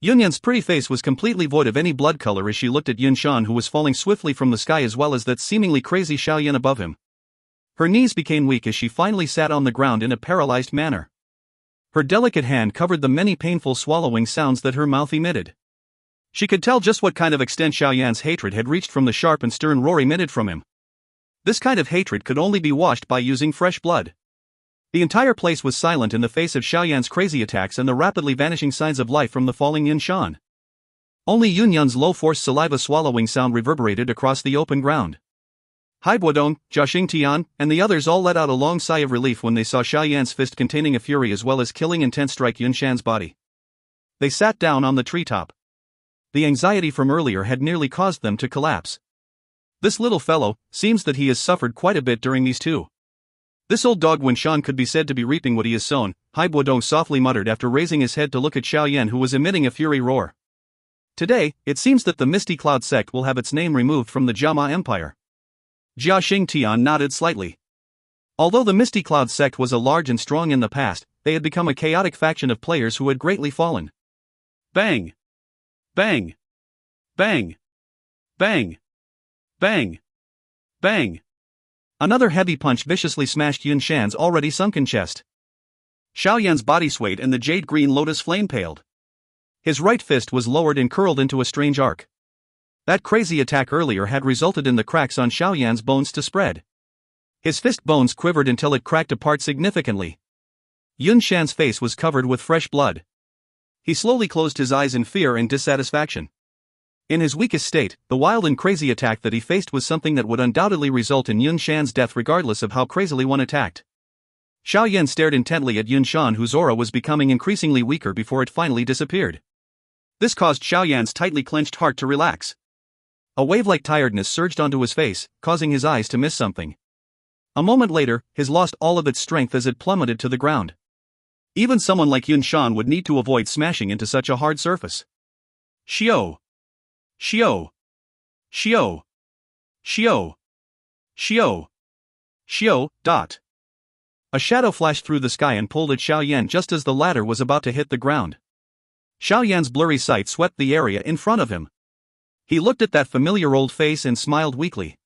Yun Yan's pretty face was completely void of any blood color as she looked at Yun Shan, who was falling swiftly from the sky, as well as that seemingly crazy Xiao Yan above him. Her knees became weak as she finally sat on the ground in a paralyzed manner. Her delicate hand covered the many painful swallowing sounds that her mouth emitted. She could tell just what kind of extent Xiao Yan's hatred had reached from the sharp and stern roar emitted from him. This kind of hatred could only be washed by using fresh blood. The entire place was silent in the face of Xiao Yan's crazy attacks and the rapidly vanishing signs of life from the falling Yun Shan. Only Yun Yun's low-forced saliva swallowing sound reverberated across the open ground. Hai Buodong, Jia Xingtian, and the others all let out a long sigh of relief when they saw Xiao Yan's fist containing a fury as well as killing intent strike Yun Shan's body. They sat down on the treetop. The anxiety from earlier had nearly caused them to collapse. This little fellow, seems that he has suffered quite a bit during these two. This old dog Wen Shan could be said to be reaping what he has sown, Hai Buodong softly muttered after raising his head to look at Xiao Yan, who was emitting a fury roar. Today, it seems that the Misty Cloud sect will have its name removed from the Jiama Empire. Jia Xingtian nodded slightly. Although the Misty Cloud sect was a large and strong in the past, they had become a chaotic faction of players who had greatly fallen. Bang! Bang! Bang! Bang! Bang! Bang! Another heavy punch viciously smashed Yun Shan's already sunken chest. Xiao Yan's body swayed and the jade-green lotus flame paled. His right fist was lowered and curled into a strange arc. That crazy attack earlier had resulted in the cracks on Xiao Yan's bones to spread. His fist bones quivered until it cracked apart significantly. Yun Shan's face was covered with fresh blood. He slowly closed his eyes in fear and dissatisfaction. In his weakest state, the wild and crazy attack that he faced was something that would undoubtedly result in Yun Shan's death regardless of how crazily one attacked. Xiao Yan stared intently at Yun Shan, whose aura was becoming increasingly weaker before it finally disappeared. This caused Xiao Yan's tightly clenched heart to relax. A wave-like tiredness surged onto his face, causing his eyes to miss something. A moment later, his lost all of its strength as it plummeted to the ground. Even someone like Yun Shan would need to avoid smashing into such a hard surface. Xiao! Xiao! Xiao! Xiao! Xiao! Xiao! Dot. A shadow flashed through the sky and pulled at Xiao Yan just as the latter was about to hit the ground. Xiao Yan's blurry sight swept the area in front of him. He looked at that familiar old face and smiled weakly.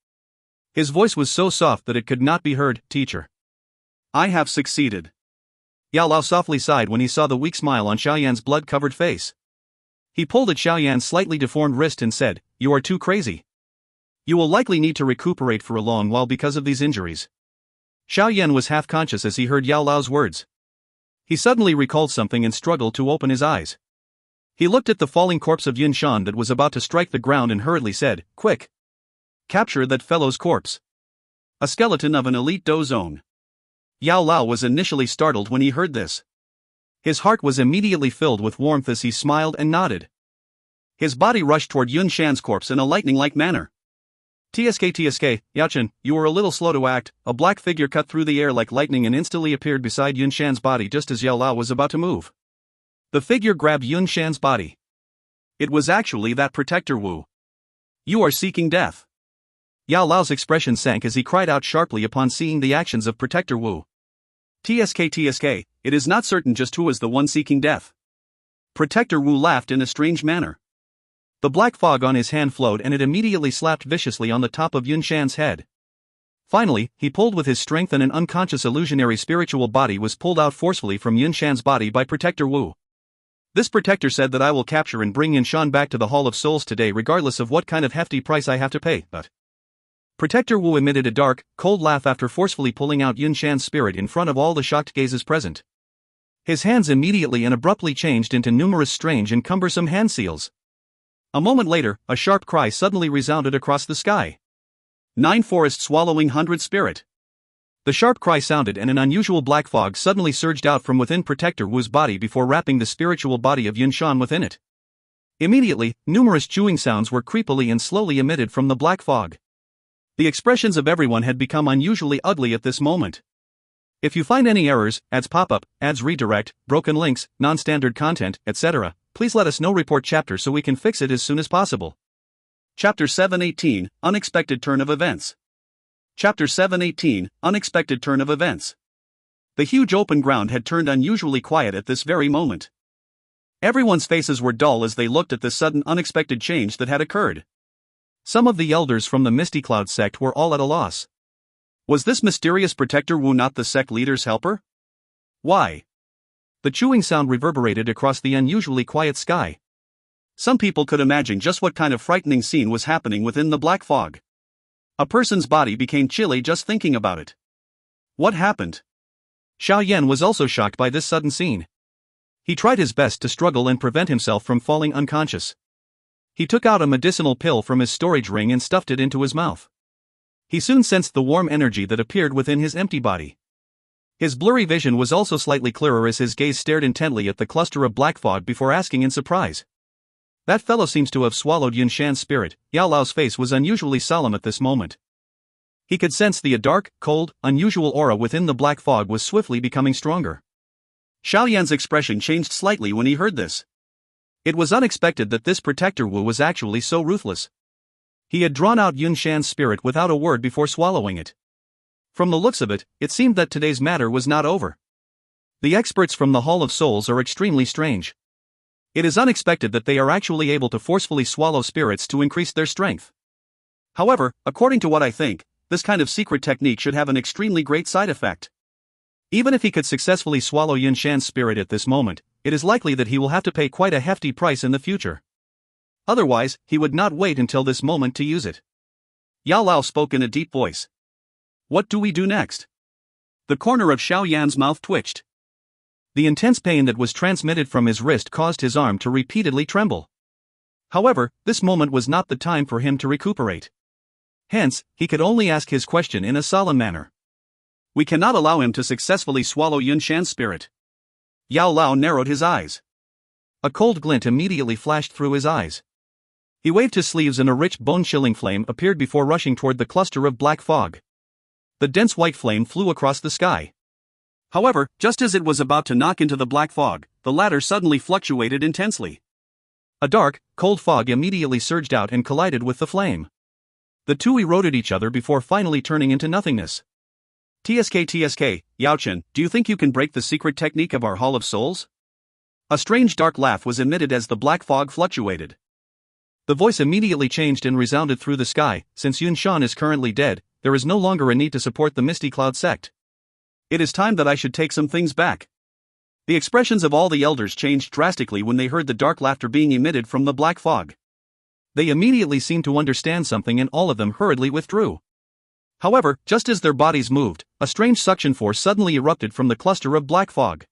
His voice was so soft that it could not be heard. Teacher. I have succeeded. Yao Lao softly sighed when he saw the weak smile on Xiao Yan's blood-covered face. He pulled at Xiao Yan's slightly deformed wrist and said, You are too crazy. You will likely need to recuperate for a long while because of these injuries. Xiao Yan was half-conscious as he heard Yao Lao's words. He suddenly recalled something and struggled to open his eyes. He looked at the falling corpse of Yun Shan that was about to strike the ground and hurriedly said, Quick! Capture that fellow's corpse. A skeleton of an elite Dou zone. Yao Lao was initially startled when he heard this. His heart was immediately filled with warmth as he smiled and nodded. His body rushed toward Yun Shan's corpse in a lightning-like manner. TSK, Yaochen, you were a little slow to act. A black figure cut through the air like lightning and instantly appeared beside Yun Shan's body just as Yao Lao was about to move. The figure grabbed Yun Shan's body. It was actually that Protector Wu. You are seeking death. Yao Lao's expression sank as he cried out sharply upon seeing the actions of Protector Wu. TSK, it is not certain just who is the one seeking death. Protector Wu laughed in a strange manner. The black fog on his hand flowed and it immediately slapped viciously on the top of Yun Shan's head. Finally, he pulled with his strength and an unconscious illusionary spiritual body was pulled out forcefully from Yun Shan's body by Protector Wu. This protector said that I will capture and bring Yun Shan back to the Hall of Souls today regardless of what kind of hefty price I have to pay, but... Protector Wu emitted a dark, cold laugh after forcefully pulling out Yun Shan's spirit in front of all the shocked gazes present. His hands immediately and abruptly changed into numerous strange and cumbersome hand seals. A moment later, a sharp cry suddenly resounded across the sky. 9 forest swallowing 100 spirit. The sharp cry sounded and an unusual black fog suddenly surged out from within Protector Wu's body before wrapping the spiritual body of Yun Shan within it. Immediately, numerous chewing sounds were creepily and slowly emitted from the black fog. The expressions of everyone had become unusually ugly at this moment. If you find any errors, ads pop up, ads redirect, broken links, non-standard content, etc., please let us know. Report chapter so we can fix it as soon as possible. Chapter 718, Unexpected Turn of Events. Chapter 718, Unexpected Turn of Events. The huge open ground had turned unusually quiet at this very moment. Everyone's faces were dull as they looked at the sudden unexpected change that had occurred. Some of the elders from the Misty Cloud sect were all at a loss. Was this mysterious Protector Wu not the sect leader's helper? Why? The chewing sound reverberated across the unusually quiet sky. Some people could imagine just what kind of frightening scene was happening within the black fog. A person's body became chilly just thinking about it. What happened? Xiao Yan was also shocked by this sudden scene. He tried his best to struggle and prevent himself from falling unconscious. He took out a medicinal pill from his storage ring and stuffed it into his mouth. He soon sensed the warm energy that appeared within his empty body. His blurry vision was also slightly clearer as his gaze stared intently at the cluster of black fog before asking in surprise. That fellow seems to have swallowed Yun Shan's spirit. Yao Lao's face was unusually solemn at this moment. He could sense the dark, cold, unusual aura within the black fog was swiftly becoming stronger. Xiao Yan's expression changed slightly when he heard this. It was unexpected that this Protector Wu was actually so ruthless. He had drawn out Yun Shan's spirit without a word before swallowing it. From the looks of it, it seemed that today's matter was not over. The experts from the Hall of Souls are extremely strange. It is unexpected that they are actually able to forcefully swallow spirits to increase their strength. However, according to what I think, this kind of secret technique should have an extremely great side effect. Even if he could successfully swallow Yun Shan's spirit at this moment, it is likely that he will have to pay quite a hefty price in the future. Otherwise, he would not wait until this moment to use it. Yao Lao spoke in a deep voice. What do we do next? The corner of Xiao Yan's mouth twitched. The intense pain that was transmitted from his wrist caused his arm to repeatedly tremble. However, this moment was not the time for him to recuperate. Hence, he could only ask his question in a solemn manner. We cannot allow him to successfully swallow Yun Shan's spirit. Yao Lao narrowed his eyes. A cold glint immediately flashed through his eyes. He waved his sleeves and a rich bone-chilling flame appeared before rushing toward the cluster of black fog. The dense white flame flew across the sky. However, just as it was about to knock into the black fog, the latter suddenly fluctuated intensely. A dark, cold fog immediately surged out and collided with the flame. The two eroded each other before finally turning into nothingness. TSK, Yaochen, do you think you can break the secret technique of our Hall of Souls? A strange dark laugh was emitted as the black fog fluctuated. The voice immediately changed and resounded through the sky. Since Yun Shan is currently dead, there is no longer a need to support the Misty Cloud sect. It is time that I should take some things back. The expressions of all the elders changed drastically when they heard the dark laughter being emitted from the black fog. They immediately seemed to understand something and all of them hurriedly withdrew. However, just as their bodies moved, a strange suction force suddenly erupted from the cluster of black fog.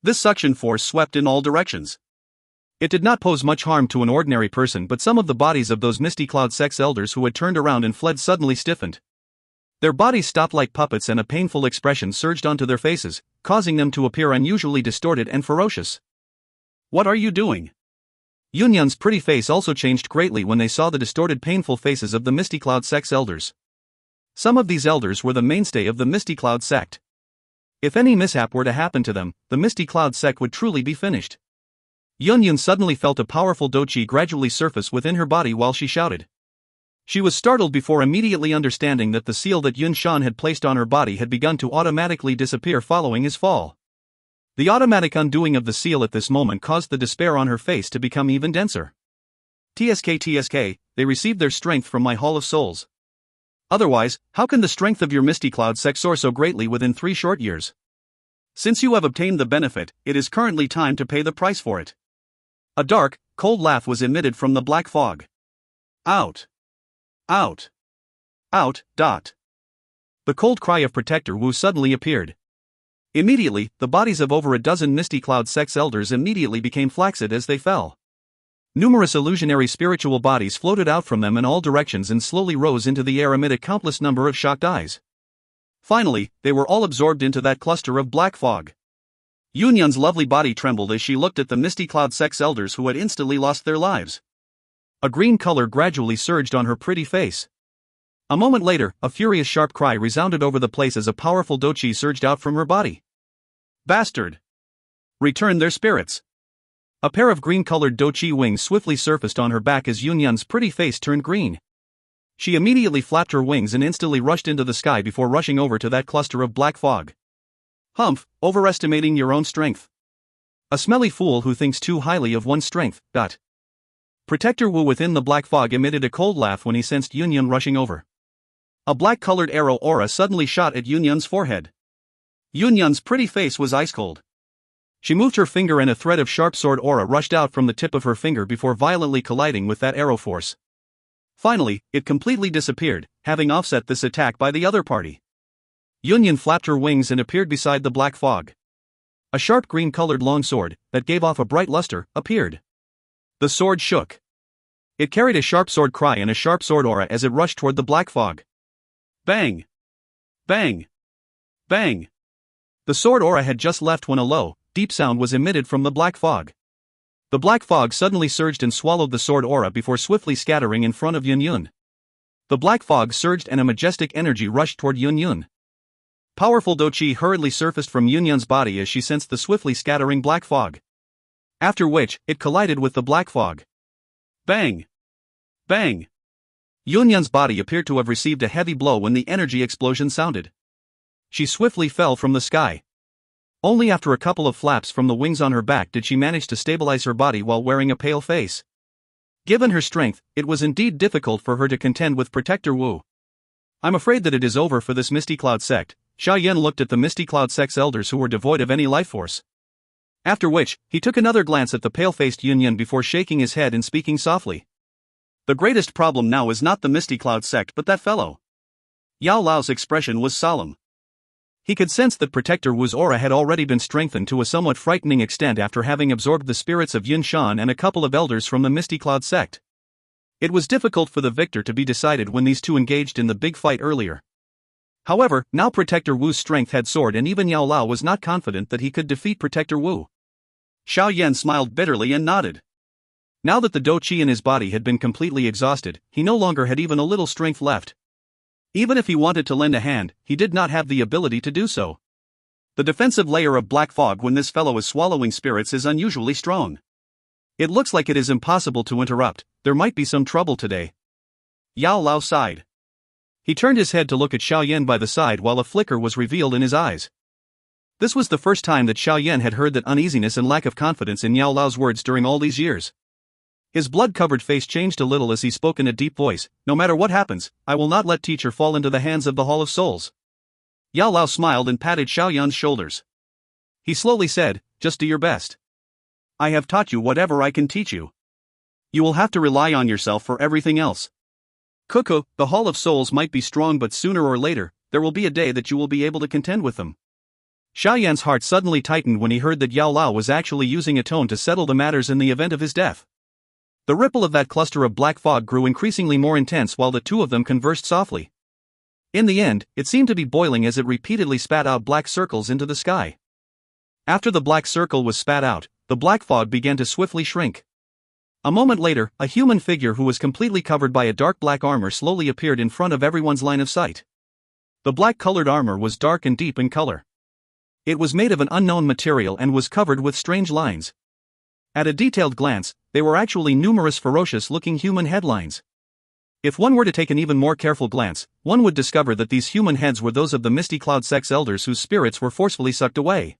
This suction force swept in all directions. It did not pose much harm to an ordinary person, but some of the bodies of those Misty Cloud sect's elders who had turned around and fled suddenly stiffened. Their bodies stopped like puppets and a painful expression surged onto their faces, causing them to appear unusually distorted and ferocious. What are you doing? Yunyun's pretty face also changed greatly when they saw the distorted painful faces of the Misty Cloud sect's elders. Some of these elders were the mainstay of the Misty Cloud sect. If any mishap were to happen to them, the Misty Cloud sect would truly be finished. Yunyun suddenly felt a powerful Dou Qi gradually surface within her body while she shouted. She was startled before immediately understanding that the seal that Yun Shan had placed on her body had begun to automatically disappear following his fall. The automatic undoing of the seal at this moment caused the despair on her face to become even denser. TSK, they received their strength from my Hall of Souls. Otherwise, how can the strength of your Misty Cloud sect soar so greatly within 3 short years? Since you have obtained the benefit, it is currently time to pay the price for it. A dark, cold laugh was emitted from the black fog. Out. Out. Out. The cold cry of Protector Wu suddenly appeared. Immediately, the bodies of over a dozen Misty Cloud sect's elders immediately became flaccid as they fell. Numerous illusionary spiritual bodies floated out from them in all directions and slowly rose into the air amid a countless number of shocked eyes. Finally, they were all absorbed into that cluster of black fog. Yunyun's lovely body trembled as she looked at the Misty Cloud sect's elders who had instantly lost their lives. A green color gradually surged on her pretty face. A moment later, a furious sharp cry resounded over the place as a powerful Dou Qi surged out from her body. Bastard! Return their spirits! A pair of green-colored Dou Qi wings swiftly surfaced on her back as Yunyun's pretty face turned green. She immediately flapped her wings and instantly rushed into the sky before rushing over to that cluster of black fog. Humph, overestimating your own strength. A smelly fool who thinks too highly of one's strength. Protector Wu within the black fog emitted a cold laugh when he sensed Yunyun rushing over. A black-colored arrow aura suddenly shot at Yunyun's forehead. Yunyun's pretty face was ice-cold. She moved her finger and a thread of sharp sword aura rushed out from the tip of her finger before violently colliding with that arrow force. Finally, it completely disappeared, having offset this attack by the other party. Yunyun flapped her wings and appeared beside the black fog. A sharp green-colored long sword, that gave off a bright luster, appeared. The sword shook. It carried a sharp sword cry and a sharp sword aura as it rushed toward the black fog. Bang! Bang! Bang! The sword aura had just left when a low, deep sound was emitted from the black fog. The black fog suddenly surged and swallowed the sword aura before swiftly scattering in front of Yunyun. The black fog surged and a majestic energy rushed toward Yunyun. Powerful Dou Qi hurriedly surfaced from Yunyun's body as she sensed the swiftly scattering black fog. After which, it collided with the black fog. Bang! Bang! Yunyun's body appeared to have received a heavy blow when the energy explosion sounded. She swiftly fell from the sky. Only after a couple of flaps from the wings on her back did she manage to stabilize her body while wearing a pale face. Given her strength, it was indeed difficult for her to contend with Protector Wu. I'm afraid that it is over for this Misty Cloud sect. Xiao Yan looked at the Misty Cloud sect's elders who were devoid of any life force. After which, he took another glance at the pale-faced Yunyun before shaking his head and speaking softly. The greatest problem now is not the Misty Cloud sect but that fellow. Yao Lao's expression was solemn. He could sense that Protector Wu's aura had already been strengthened to a somewhat frightening extent after having absorbed the spirits of Yun Shan and a couple of elders from the Misty Cloud sect. It was difficult for the victor to be decided when these two engaged in the big fight earlier. However, now Protector Wu's strength had soared and even Yao Lao was not confident that he could defeat Protector Wu. Xiao Yan smiled bitterly and nodded. Now that the Dou Qi in his body had been completely exhausted, he no longer had even a little strength left. Even if he wanted to lend a hand, he did not have the ability to do so. The defensive layer of black fog when this fellow is swallowing spirits is unusually strong. It looks like it is impossible to interrupt. There might be some trouble today. Yao Lao sighed. He turned his head to look at Xiao Yan by the side while a flicker was revealed in his eyes. This was the first time that Xiao Yan had heard that uneasiness and lack of confidence in Yao Lao's words during all these years. His blood-covered face changed a little as he spoke in a deep voice. No matter what happens, I will not let teacher fall into the hands of the Hall of Souls. Yao Lao smiled and patted Xiao Yan's shoulders. He slowly said, just do your best. I have taught you whatever I can teach you. You will have to rely on yourself for everything else. Cuckoo, the Hall of Souls might be strong, but sooner or later, there will be a day that you will be able to contend with them. Xiao Yan's heart suddenly tightened when he heard that Yao Lao was actually using a tone to settle the matters in the event of his death. The ripple of that cluster of black fog grew increasingly more intense while the two of them conversed softly. In the end, it seemed to be boiling as it repeatedly spat out black circles into the sky. After the black circle was spat out, the black fog began to swiftly shrink. A moment later, a human figure who was completely covered by a dark black armor slowly appeared in front of everyone's line of sight. The black-colored armor was dark and deep in color. It was made of an unknown material and was covered with strange lines. At a detailed glance, they were actually numerous ferocious-looking human headlines. If one were to take an even more careful glance, one would discover that these human heads were those of the Misty Cloud Sect's elders whose spirits were forcefully sucked away.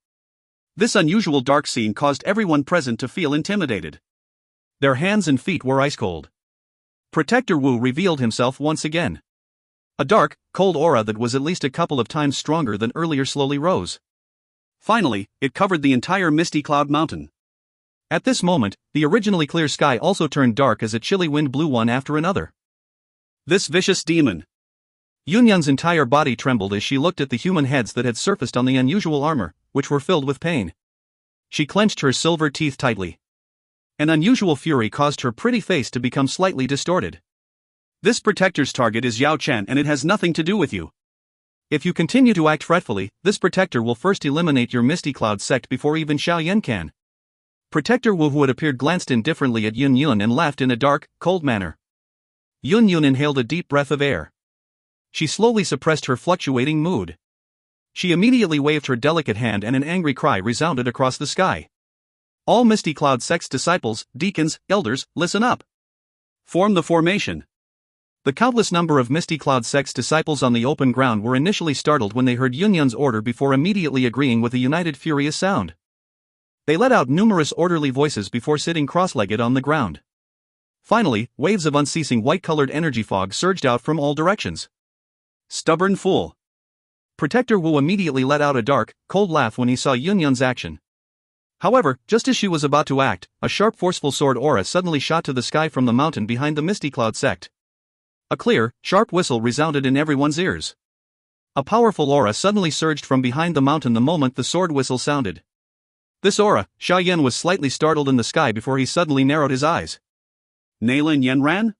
This unusual dark scene caused everyone present to feel intimidated. Their hands and feet were ice-cold. Protector Wu revealed himself once again. A dark, cold aura that was at least a couple of times stronger than earlier slowly rose. Finally, it covered the entire Misty Cloud Mountain. At this moment, the originally clear sky also turned dark as a chilly wind blew one after another. This vicious demon! Yunyun's entire body trembled as she looked at the human heads that had surfaced on the unusual armor, which were filled with pain. She clenched her silver teeth tightly. An unusual fury caused her pretty face to become slightly distorted. This protector's target is Yao Chen, and it has nothing to do with you. If you continue to act fretfully, this protector will first eliminate your Misty Cloud sect before even Xiao Yan can. Protector Wu, who had appeared, glanced indifferently at Yun Yun and laughed in a dark, cold manner. Yun Yun inhaled a deep breath of air. She slowly suppressed her fluctuating mood. She immediately waved her delicate hand and an angry cry resounded across the sky. All Misty Cloud Sect's disciples, deacons, elders, listen up. Form the formation. The countless number of Misty Cloud Sect's disciples on the open ground were initially startled when they heard Yun Yun's order before immediately agreeing with a united furious sound. They let out numerous orderly voices before sitting cross-legged on the ground. Finally, waves of unceasing white-colored energy fog surged out from all directions. Stubborn fool! Protector Wu immediately let out a dark, cold laugh when he saw Yun Yun's action. However, just as she was about to act, a sharp, forceful sword aura suddenly shot to the sky from the mountain behind the Misty Cloud sect. A clear, sharp whistle resounded in everyone's ears. A powerful aura suddenly surged from behind the mountain the moment the sword whistle sounded. This aura, Xiao Yan was slightly startled in the sky before he suddenly narrowed his eyes. Nailin Yanran?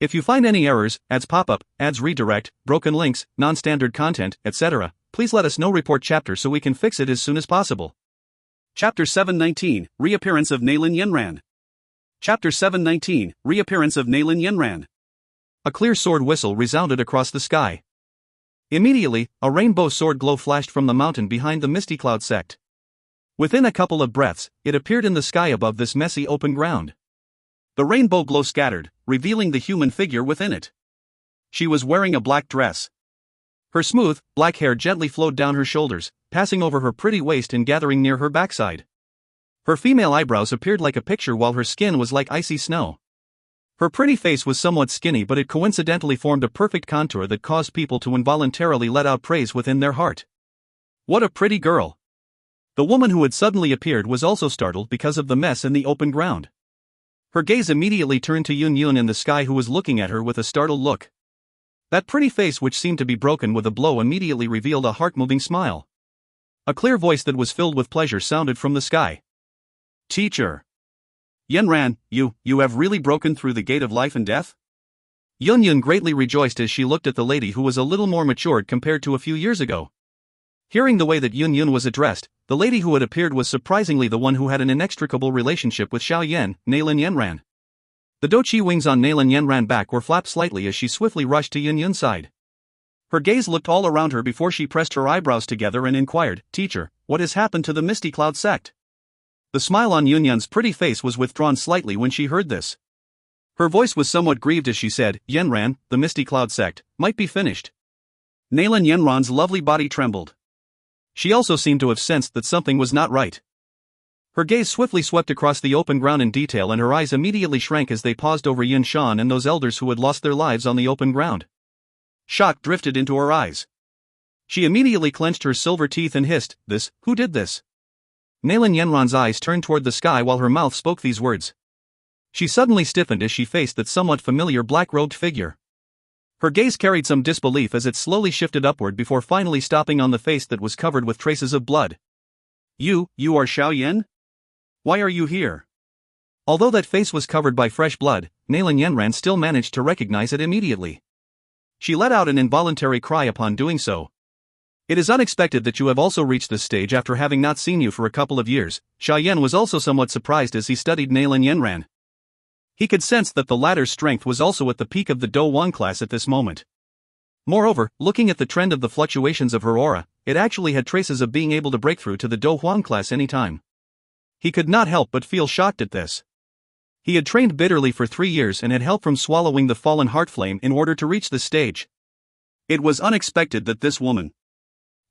If you find any errors, ads pop-up, ads redirect, broken links, non-standard content, etc., please let us know. Report chapter so we can fix it as soon as possible. Chapter 719, Reappearance of Nailin Yanran. Chapter 719, Reappearance of Nailin Yanran. A clear sword whistle resounded across the sky. Immediately, a rainbow sword glow flashed from the mountain behind the Misty Cloud sect. Within a couple of breaths, it appeared in the sky above this messy open ground. The rainbow glow scattered, revealing the human figure within it. She was wearing a black dress. Her smooth, black hair gently flowed down her shoulders, passing over her pretty waist and gathering near her backside. Her female eyebrows appeared like a picture while her skin was like icy snow. Her pretty face was somewhat skinny, but it coincidentally formed a perfect contour that caused people to involuntarily let out praise within their heart. What a pretty girl! The woman who had suddenly appeared was also startled because of the mess in the open ground. Her gaze immediately turned to Yun Yun in the sky, who was looking at her with a startled look. That pretty face, which seemed to be broken with a blow, immediately revealed a heart-moving smile. A clear voice that was filled with pleasure sounded from the sky. Teacher! Yanran, you have really broken through the gate of life and death? Yun Yun greatly rejoiced as she looked at the lady, who was a little more matured compared to a few years ago. Hearing the way that Yun Yun was addressed, the lady who had appeared was surprisingly the one who had an inextricable relationship with Xiao Yan, Nailin Yanran. The Dou Qi wings on Nailin Yanran back were flapped slightly as she swiftly rushed to Yun Yun's side. Her gaze looked all around her before she pressed her eyebrows together and inquired, Teacher, what has happened to the Misty Cloud sect? The smile on Yun Yun's pretty face was withdrawn slightly when she heard this. Her voice was somewhat grieved as she said, Yanran, the Misty Cloud sect, might be finished. Nailin Yanran's lovely body trembled. She also seemed to have sensed that something was not right. Her gaze swiftly swept across the open ground in detail, and her eyes immediately shrank as they paused over Yunshan and those elders who had lost their lives on the open ground. Shock drifted into her eyes. She immediately clenched her silver teeth and hissed, "This, who did this?" Nalan Yenran's eyes turned toward the sky while her mouth spoke these words. She suddenly stiffened as she faced that somewhat familiar black-robed figure. Her gaze carried some disbelief as it slowly shifted upward before finally stopping on the face that was covered with traces of blood. You are Xiao Yan? Why are you here?" Although that face was covered by fresh blood, Nalan Yenran still managed to recognize it immediately. She let out an involuntary cry upon doing so. "It is unexpected that you have also reached this stage after having not seen you for a couple of years." Xiao Yan was also somewhat surprised as he studied Nalan Yenran. He could sense that the latter's strength was also at the peak of the Dou Qi class at this moment. Moreover, looking at the trend of the fluctuations of her aura, it actually had traces of being able to break through to the Dou Qi class any time. He could not help but feel shocked at this. He had trained bitterly for 3 years and had help from swallowing the fallen heart flame in order to reach this stage. It was unexpected that this woman,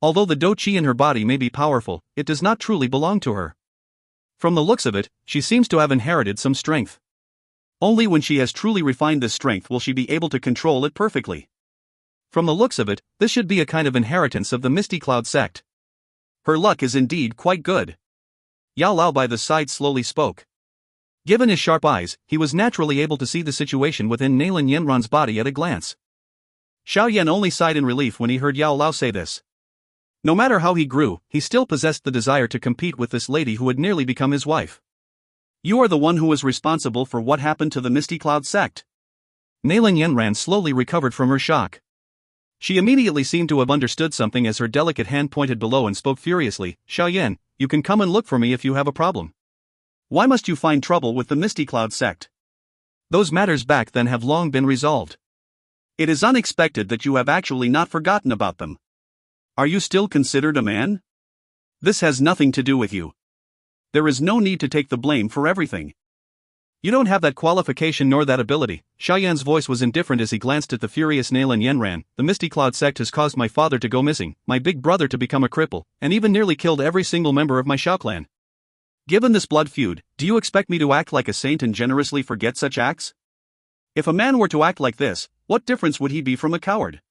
although the Dou Qi in her body may be powerful, it does not truly belong to her. From the looks of it, she seems to have inherited some strength. Only when she has truly refined this strength will she be able to control it perfectly. From the looks of it, this should be a kind of inheritance of the Misty Cloud sect. Her luck is indeed quite good. Yao Lao by the side slowly spoke. Given his sharp eyes, he was naturally able to see the situation within Nalan Yenran's body at a glance. Xiao Yan only sighed in relief when he heard Yao Lao say this. No matter how he grew, he still possessed the desire to compete with this lady who had nearly become his wife. "You are the one who was responsible for what happened to the Misty Cloud sect." Nalan Yenran slowly recovered from her shock. She immediately seemed to have understood something as her delicate hand pointed below and spoke furiously, "Xiao Yan, you can come and look for me if you have a problem. Why must you find trouble with the Misty Cloud sect? Those matters back then have long been resolved. It is unexpected that you have actually not forgotten about them. Are you still considered a man? This has nothing to do with you. There is no need to take the blame for everything. You don't have that qualification nor that ability." Xiao Yan's voice was indifferent as he glanced at the furious Nalan Yenran. "The Misty Cloud sect has caused my father to go missing, my big brother to become a cripple, and even nearly killed every single member of my Xiao clan. Given this blood feud, do you expect me to act like a saint and generously forget such acts? If a man were to act like this, what difference would he be from a coward?"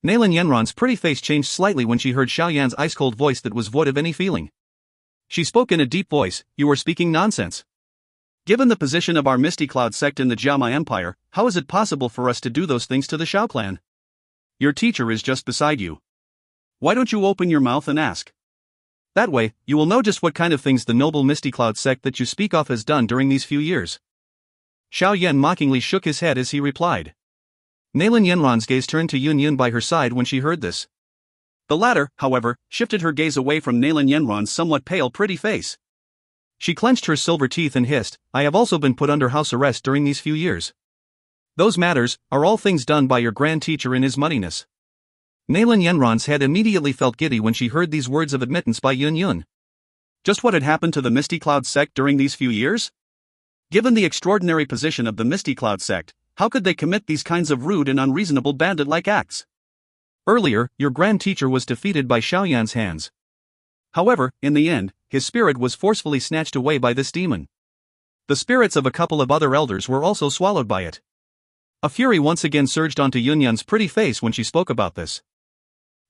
Nalan Yenran's pretty face changed slightly when she heard Xiao Yan's ice-cold voice that was void of any feeling. She spoke in a deep voice, "You are speaking nonsense. Given the position of our Misty Cloud sect in the Jiama Empire, how is it possible for us to do those things to the Xiao clan? Your teacher is just beside you. Why don't you open your mouth and ask? That way, you will know just what kind of things the noble Misty Cloud sect that you speak of has done during these few years." Xiao Yan mockingly shook his head as he replied. Nalan Yenran's gaze turned to Yun by her side when she heard this. The latter, however, shifted her gaze away from Nalan Yenran's somewhat pale pretty face. She clenched her silver teeth and hissed, "I have also been put under house arrest during these few years. Those matters are all things done by your grand teacher in his muddiness." Nalan Yenran's head immediately felt giddy when she heard these words of admittance by Yun. Just what had happened to the Misty Cloud sect during these few years? Given the extraordinary position of the Misty Cloud sect, how could they commit these kinds of rude and unreasonable bandit-like acts? Earlier, your grand teacher was defeated by Xiao Yan's hands. However, in the end, his spirit was forcefully snatched away by this demon. The spirits of a couple of other elders were also swallowed by it. A fury once again surged onto Yunyan's pretty face when she spoke about this.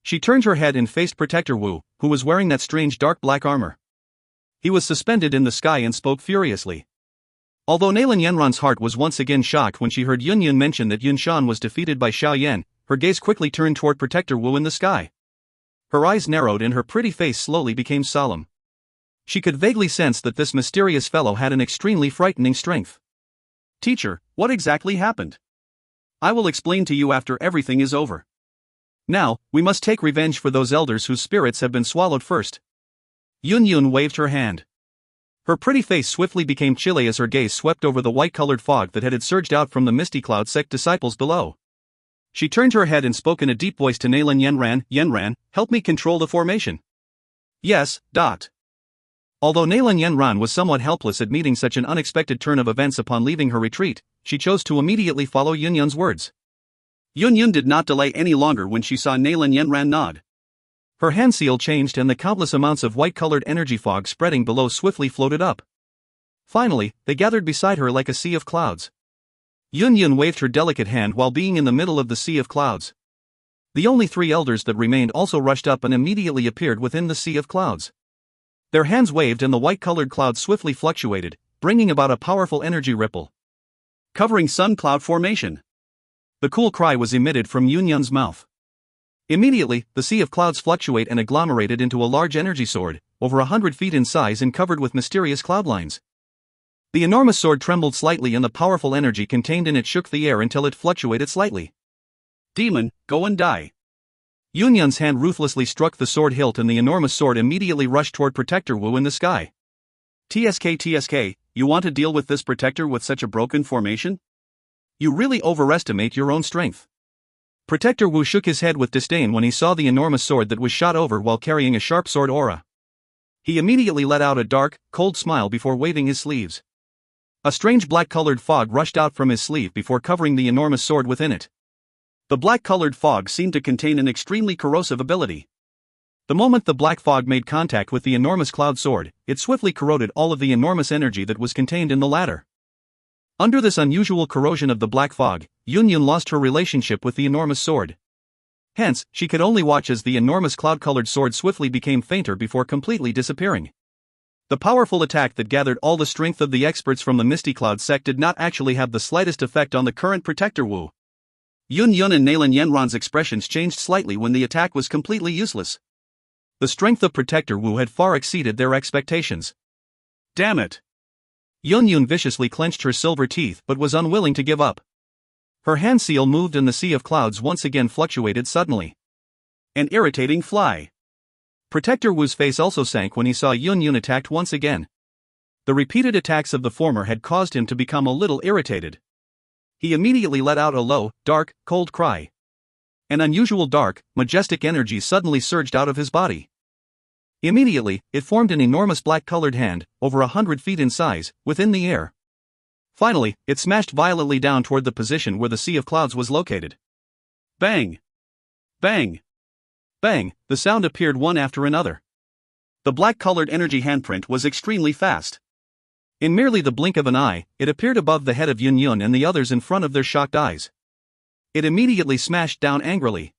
She turned her head and faced Protector Wu, who was wearing that strange dark black armor. He was suspended in the sky and spoke furiously. Although Nalan Yenran's heart was once again shocked when she heard Yunyun mention that Yunshan was defeated by Xiao Yan, her gaze quickly turned toward Protector Wu in the sky. Her eyes narrowed and her pretty face slowly became solemn. She could vaguely sense that this mysterious fellow had an extremely frightening strength. "Teacher, what exactly happened? I will explain to you after everything is over. Now, we must take revenge for those elders whose spirits have been swallowed first." Yun waved her hand. Her pretty face swiftly became chilly as her gaze swept over the white-colored fog that had surged out from the Misty Cloud sect disciples below. She turned her head and spoke in a deep voice to Nalan Yenran, "Yenran, help me control the formation." "Yes." Although Nalan Yenran was somewhat helpless at meeting such an unexpected turn of events upon leaving her retreat, she chose to immediately follow Yunyun's words. Yunyun did not delay any longer when she saw Nalan Yenran nod. Her hand seal changed and the countless amounts of white-colored energy fog spreading below swiftly floated up. Finally, they gathered beside her like a sea of clouds. Yun waved her delicate hand while being in the middle of the sea of clouds. The only 3 elders that remained also rushed up and immediately appeared within the sea of clouds. Their hands waved and the white-colored clouds swiftly fluctuated, bringing about a powerful energy ripple, covering sun cloud formation. The cool cry was emitted from Yun's mouth. Immediately, the sea of clouds fluctuate and agglomerated into a large energy sword, over 100 feet in size and covered with mysterious cloud lines. The enormous sword trembled slightly and the powerful energy contained in it shook the air until it fluctuated slightly. Demon, go and die. Yun's hand ruthlessly struck the sword hilt and the enormous sword immediately rushed toward Protector Wu in the sky. TSK, you want to deal with this Protector with such a broken formation? You really overestimate your own strength. Protector Wu shook his head with disdain when he saw the enormous sword that was shot over while carrying a sharp sword aura. He immediately let out a dark, cold smile before waving his sleeves. A strange black-colored fog rushed out from his sleeve before covering the enormous sword within it. The black-colored fog seemed to contain an extremely corrosive ability. The moment the black fog made contact with the enormous cloud sword, it swiftly corroded all of the enormous energy that was contained in the latter. Under this unusual corrosion of the black fog, Yun lost her relationship with the enormous sword. Hence, she could only watch as the enormous cloud-colored sword swiftly became fainter before completely disappearing. The powerful attack that gathered all the strength of the experts from the Misty Cloud sect did not actually have the slightest effect on the current Protector Wu. Yun and Nalan Yenran's expressions changed slightly when the attack was completely useless. The strength of Protector Wu had far exceeded their expectations. Damn it! Yun viciously clenched her silver teeth but was unwilling to give up. Her hand seal moved and the sea of clouds once again fluctuated suddenly. An irritating fly. Protector Wu's face also sank when he saw Yun attacked once again. The repeated attacks of the former had caused him to become a little irritated. He immediately let out a low, dark, cold cry. An unusual dark, majestic energy suddenly surged out of his body. Immediately, it formed an enormous black-colored hand, over 100 feet in size, within the air. Finally, it smashed violently down toward the position where the sea of clouds was located. Bang! Bang! Bang! The sound appeared one after another. The black-colored energy handprint was extremely fast. In merely the blink of an eye, it appeared above the head of Yun and the others in front of their shocked eyes. It immediately smashed down angrily.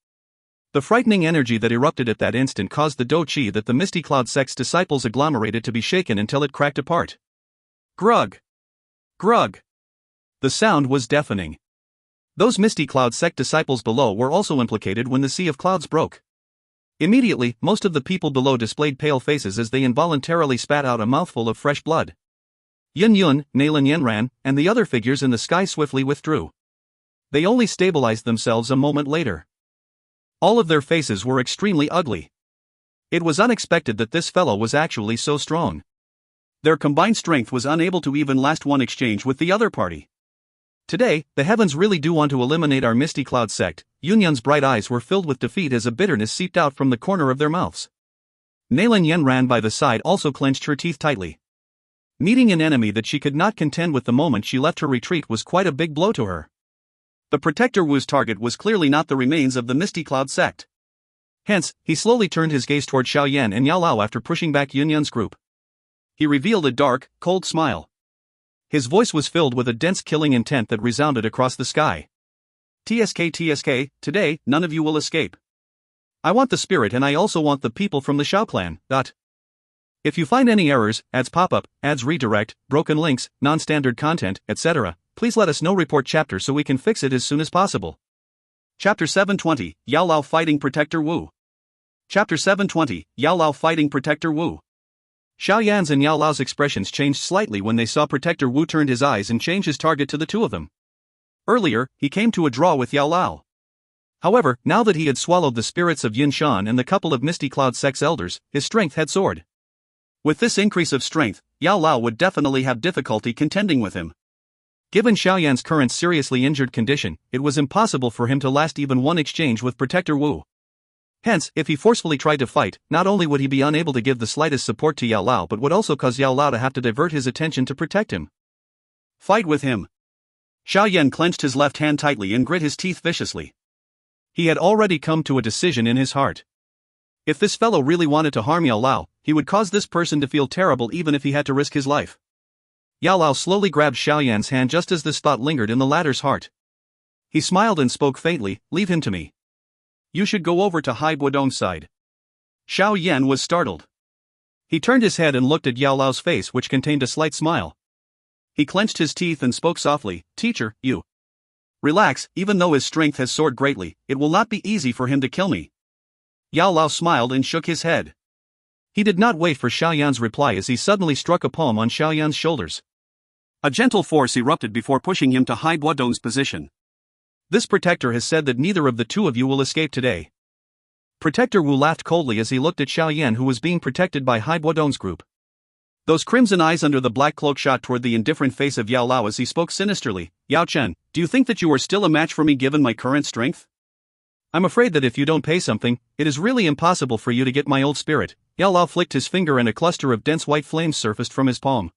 The frightening energy that erupted at that instant caused the Dou Qi that the Misty Cloud sect's disciples agglomerated to be shaken until it cracked apart. Grug! Grug! The sound was deafening. Those Misty Cloud sect disciples below were also implicated when the sea of clouds broke. Immediately, most of the people below displayed pale faces as they involuntarily spat out a mouthful of fresh blood. Yun, Nalan Yenran, and the other figures in the sky swiftly withdrew. They only stabilized themselves a moment later. All of their faces were extremely ugly. It was unexpected that this fellow was actually so strong. Their combined strength was unable to even last one exchange with the other party. Today, the heavens really do want to eliminate our Misty Cloud sect. Yun's bright eyes were filled with defeat as a bitterness seeped out from the corner of their mouths. Nalan Yenran by the side also clenched her teeth tightly. Meeting an enemy that she could not contend with the moment she left her retreat was quite a big blow to her. The Protector Wu's target was clearly not the remains of the Misty Cloud sect. Hence, he slowly turned his gaze toward Xiao Yan and Yao Lao after pushing back Yun's group. He revealed a dark, cold smile. His voice was filled with a dense killing intent that resounded across the sky. TSK, today, none of you will escape. I want the spirit and I also want the people from the Xiao clan. If you find any errors, ads pop-up, ads redirect, broken links, non-standard content, etc., please let us know. Report chapter so we can fix it as soon as possible. Chapter 720, Yao Lao fighting Protector Wu. Chapter 720, Yao Lao fighting Protector Wu. Xiao Yan's and Yao Lao's expressions changed slightly when they saw Protector Wu turned his eyes and change his target to the two of them. Earlier, he came to a draw with Yao Lao. However, now that he had swallowed the spirits of Yin Shan and the couple of Misty Cloud sect's elders, his strength had soared. With this increase of strength, Yao Lao would definitely have difficulty contending with him. Given Xiao Yan's current seriously injured condition, it was impossible for him to last even one exchange with Protector Wu. Hence, if he forcefully tried to fight, not only would he be unable to give the slightest support to Yao Lao but would also cause Yao Lao to have to divert his attention to protect him. Fight with him. Xiao Yan clenched his left hand tightly and grit his teeth viciously. He had already come to a decision in his heart. If this fellow really wanted to harm Yao Lao, he would cause this person to feel terrible even if he had to risk his life. Yao Lao slowly grabbed Xiao Yan's hand just as this thought lingered in the latter's heart. He smiled and spoke faintly, "Leave him to me. You should go over to Hai Buodong's side." Xiao Yan was startled. He turned his head and looked at Yao Lao's face, which contained a slight smile. He clenched his teeth and spoke softly, "Teacher, you relax. Even though his strength has soared greatly, it will not be easy for him to kill me." Yao Lao smiled and shook his head. He did not wait for Xiao Yan's reply as he suddenly struck a palm on Xiao Yan's shoulders. A gentle force erupted before pushing him to Hai Buodong's position. "This protector has said that neither of the two of you will escape today." Protector Wu laughed coldly as he looked at Xiao Yan, who was being protected by Hai Buodong's group. Those crimson eyes under the black cloak shot toward the indifferent face of Yao Lao as he spoke sinisterly. "Yao Chen, do you think that you are still a match for me given my current strength? I'm afraid that if you don't pay something, it is really impossible for you to get my old spirit." Yao Lao flicked his finger and a cluster of dense white flames surfaced from his palm.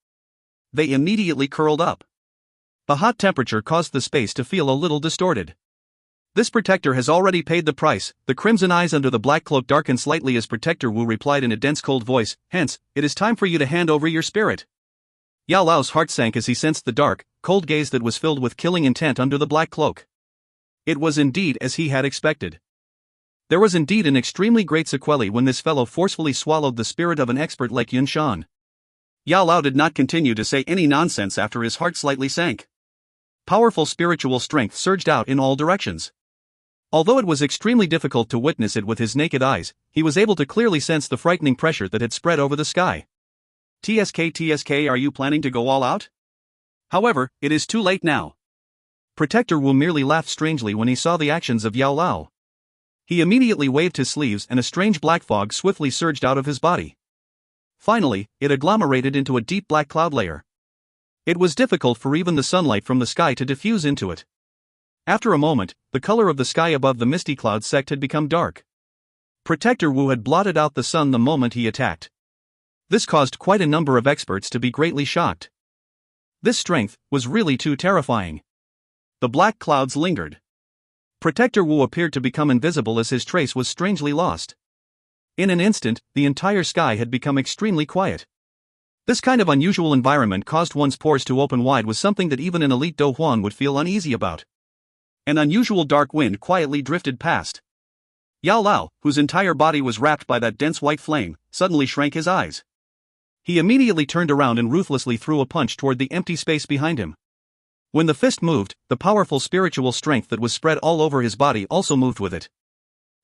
They immediately curled up. The hot temperature caused the space to feel a little distorted. "This protector has already paid the price." The crimson eyes under the black cloak darkened slightly as Protector Wu replied in a dense cold voice, "Hence, it is time for you to hand over your spirit." Yao Lao's heart sank as he sensed the dark, cold gaze that was filled with killing intent under the black cloak. It was indeed as he had expected. There was indeed an extremely great sequelae when this fellow forcefully swallowed the spirit of an expert like Yun Shan. Yao Lao did not continue to say any nonsense after his heart slightly sank. Powerful spiritual strength surged out in all directions. Although it was extremely difficult to witness it with his naked eyes, he was able to clearly sense the frightening pressure that had spread over the sky. TSK, are you planning to go all out? However, it is too late now." Protector Wu merely laughed strangely when he saw the actions of Yao Lao. He immediately waved his sleeves and a strange black fog swiftly surged out of his body. Finally, it agglomerated into a deep black cloud layer. It was difficult for even the sunlight from the sky to diffuse into it. After a moment, the color of the sky above the misty cloud sect had become dark. Protector Wu had blotted out the sun the moment he attacked. This caused quite a number of experts to be greatly shocked. This strength was really too terrifying. The black clouds lingered. Protector Wu appeared to become invisible as his trace was strangely lost. In an instant, the entire sky had become extremely quiet. This kind of unusual environment caused one's pores to open wide, was something that even an elite Do Huan would feel uneasy about. An unusual dark wind quietly drifted past. Yao Lao, whose entire body was wrapped by that dense white flame, suddenly shrank his eyes. He immediately turned around and ruthlessly threw a punch toward the empty space behind him. When the fist moved, the powerful spiritual strength that was spread all over his body also moved with it.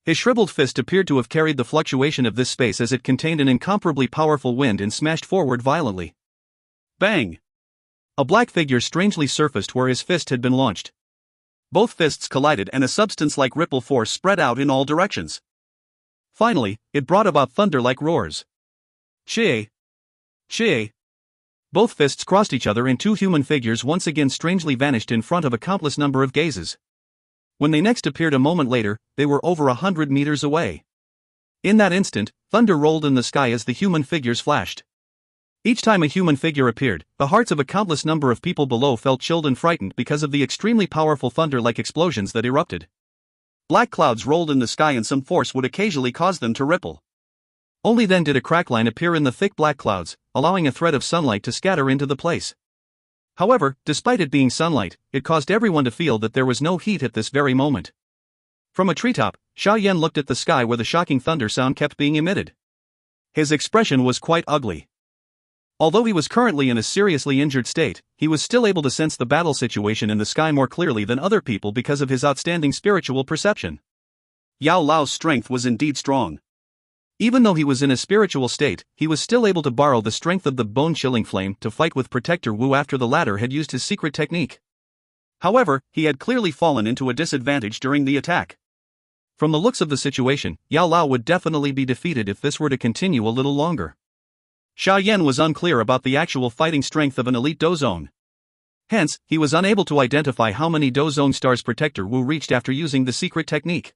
His shriveled fist appeared to have carried the fluctuation of this space as it contained an incomparably powerful wind and smashed forward violently. Bang! A black figure strangely surfaced where his fist had been launched. Both fists collided and a substance-like ripple force spread out in all directions. Finally, it brought about thunder-like roars. Chie! Chie! Both fists crossed each other and two human figures once again strangely vanished in front of a countless number of gazes. When they next appeared a moment later, they were over 100 meters away. In that instant, thunder rolled in the sky as the human figures flashed. Each time a human figure appeared, the hearts of a countless number of people below felt chilled and frightened because of the extremely powerful thunder-like explosions that erupted. Black clouds rolled in the sky and some force would occasionally cause them to ripple. Only then did a crackline appear in the thick black clouds, allowing a thread of sunlight to scatter into the place. However, despite it being sunlight, it caused everyone to feel that there was no heat at this very moment. From a treetop, Xiao Yan looked at the sky where the shocking thunder sound kept being emitted. His expression was quite ugly. Although he was currently in a seriously injured state, he was still able to sense the battle situation in the sky more clearly than other people because of his outstanding spiritual perception. Yao Lao's strength was indeed strong. Even though he was in a spiritual state, he was still able to borrow the strength of the bone-chilling flame to fight with Protector Wu after the latter had used his secret technique. However, he had clearly fallen into a disadvantage during the attack. From the looks of the situation, Yao Lao would definitely be defeated if this were to continue a little longer. Xiao Yan was unclear about the actual fighting strength of an elite Do Zone. Hence, he was unable to identify how many Do Zone stars Protector Wu reached after using the secret technique.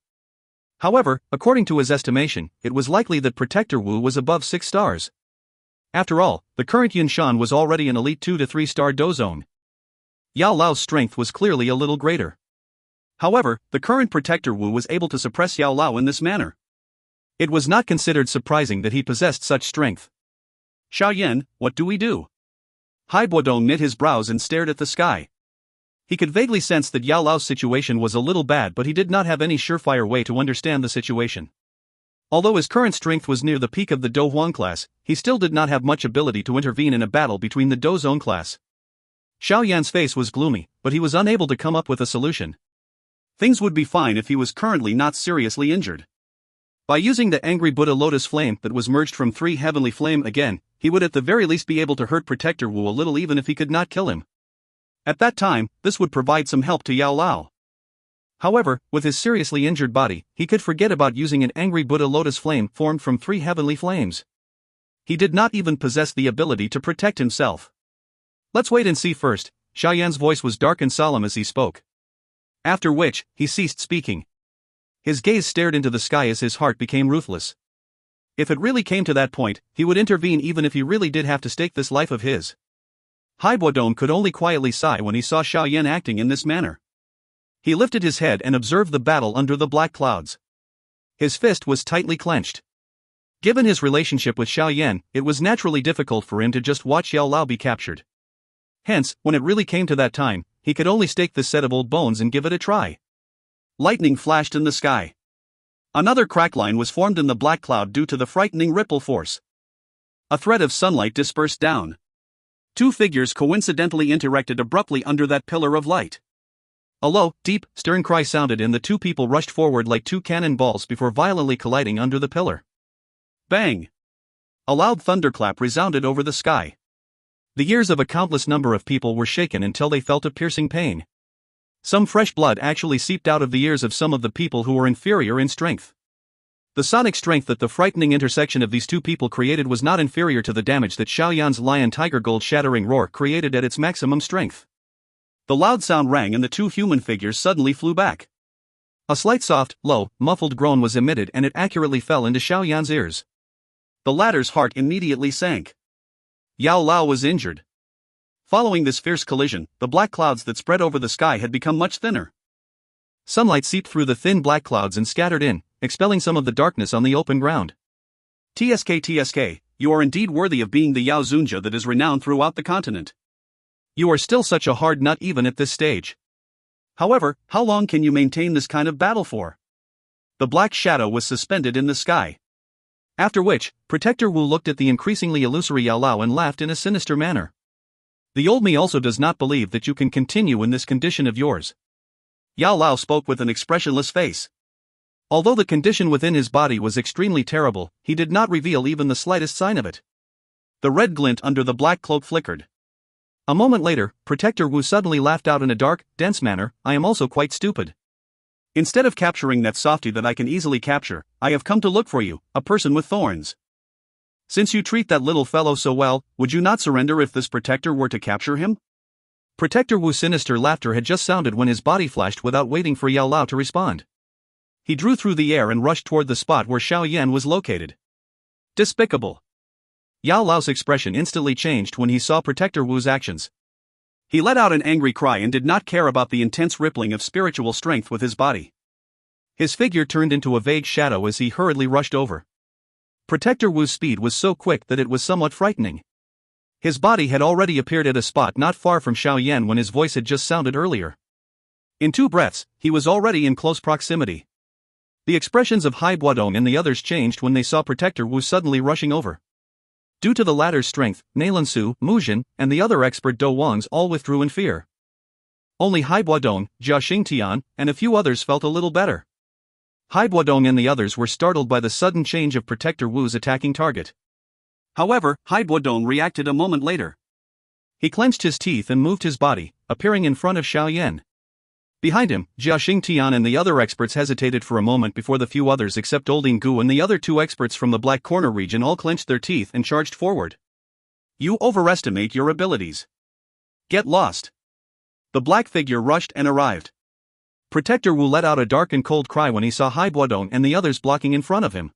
However, according to his estimation, it was likely that Protector Wu was above 6 stars. After all, the current Yun Shan was already an elite 2 to 3 star Do Zone. Yao Lao's strength was clearly a little greater. However, the current Protector Wu was able to suppress Yao Lao in this manner. It was not considered surprising that he possessed such strength. Xiao Yan, what do we do? Hai Buodong knit his brows and stared at the sky. He could vaguely sense that Yao Lao's situation was a little bad, but he did not have any surefire way to understand the situation. Although his current strength was near the peak of the Dou Huang class, he still did not have much ability to intervene in a battle between the Dou Zone class. Xiao Yan's face was gloomy, but he was unable to come up with a solution. Things would be fine if he was currently not seriously injured. By using the angry Buddha lotus flame that was merged from 3 heavenly flame again, he would at the very least be able to hurt Protector Wu a little even if he could not kill him. At that time, this would provide some help to Yao Lao. However, with his seriously injured body, he could forget about using an angry Buddha lotus flame formed from 3 heavenly flames. He did not even possess the ability to protect himself. Let's wait and see first. Xiao Yan's voice was dark and solemn as he spoke. After which, he ceased speaking. His gaze stared into the sky as his heart became ruthless. If it really came to that point, he would intervene even if he really did have to stake this life of his. Hai Buodong could only quietly sigh when he saw Xiao Yan acting in this manner. He lifted his head and observed the battle under the black clouds. His fist was tightly clenched. Given his relationship with Xiao Yan, it was naturally difficult for him to just watch Yao Lao be captured. Hence, when it really came to that time, he could only stake this set of old bones and give it a try. Lightning flashed in the sky. Another crackline was formed in the black cloud due to the frightening ripple force. A thread of sunlight dispersed down. 2 figures coincidentally interacted abruptly under that pillar of light. A low, deep, stern cry sounded and the 2 people rushed forward like 2 cannonballs before violently colliding under the pillar. Bang! A loud thunderclap resounded over the sky. The ears of a countless number of people were shaken until they felt a piercing pain. Some fresh blood actually seeped out of the ears of some of the people who were inferior in strength. The sonic strength that the frightening intersection of these 2 people created was not inferior to the damage that Xiao Yan's lion tiger gold shattering roar created at its maximum strength. The loud sound rang and the 2 human figures suddenly flew back. A slight soft, low, muffled groan was emitted and it accurately fell into Xiao Yan's ears. The latter's heart immediately sank. Yao Lao was injured. Following this fierce collision, the black clouds that spread over the sky had become much thinner. Sunlight seeped through the thin black clouds and scattered in, expelling some of the darkness on the open ground. TSK, you are indeed worthy of being the Yao Zunja that is renowned throughout the continent. You are still such a hard nut even at this stage. However, how long can you maintain this kind of battle for? The black shadow was suspended in the sky. After which, Protector Wu looked at the increasingly illusory Yao Lao and laughed in a sinister manner. The old me also does not believe that you can continue in this condition of yours. Yao Lao spoke with an expressionless face. Although the condition within his body was extremely terrible, he did not reveal even the slightest sign of it. The red glint under the black cloak flickered. A moment later, Protector Wu suddenly laughed out in a dark, dense manner, I am also quite stupid. Instead of capturing that softy that I can easily capture, I have come to look for you, a person with thorns. Since you treat that little fellow so well, would you not surrender if this protector were to capture him? Protector Wu's sinister laughter had just sounded when his body flashed without waiting for Yao Lao to respond. He drew through the air and rushed toward the spot where Xiao Yan was located. Despicable! Yao Lao's expression instantly changed when he saw Protector Wu's actions. He let out an angry cry and did not care about the intense rippling of spiritual strength with his body. His figure turned into a vague shadow as he hurriedly rushed over. Protector Wu's speed was so quick that it was somewhat frightening. His body had already appeared at a spot not far from Xiao Yan when his voice had just sounded earlier. In 2 breaths, he was already in close proximity. The expressions of Hai Buodong and the others changed when they saw Protector Wu suddenly rushing over. Due to the latter's strength, Neilansu, Muzhin, and the other expert Dou Wangs all withdrew in fear. Only Hai Buodong, Jia Xingtian, and a few others felt a little better. Hai Buodong and the others were startled by the sudden change of Protector Wu's attacking target. However, Hai Buodong reacted a moment later. He clenched his teeth and moved his body, appearing in front of Xiao Yan. Behind him, Jia Xingtian and the other experts hesitated for a moment before the few others except Olding Gu and the other 2 experts from the Black Corner region all clenched their teeth and charged forward. You overestimate your abilities. Get lost. The black figure rushed and arrived. Protector Wu let out a dark and cold cry when he saw Hai Buodong and the others blocking in front of him.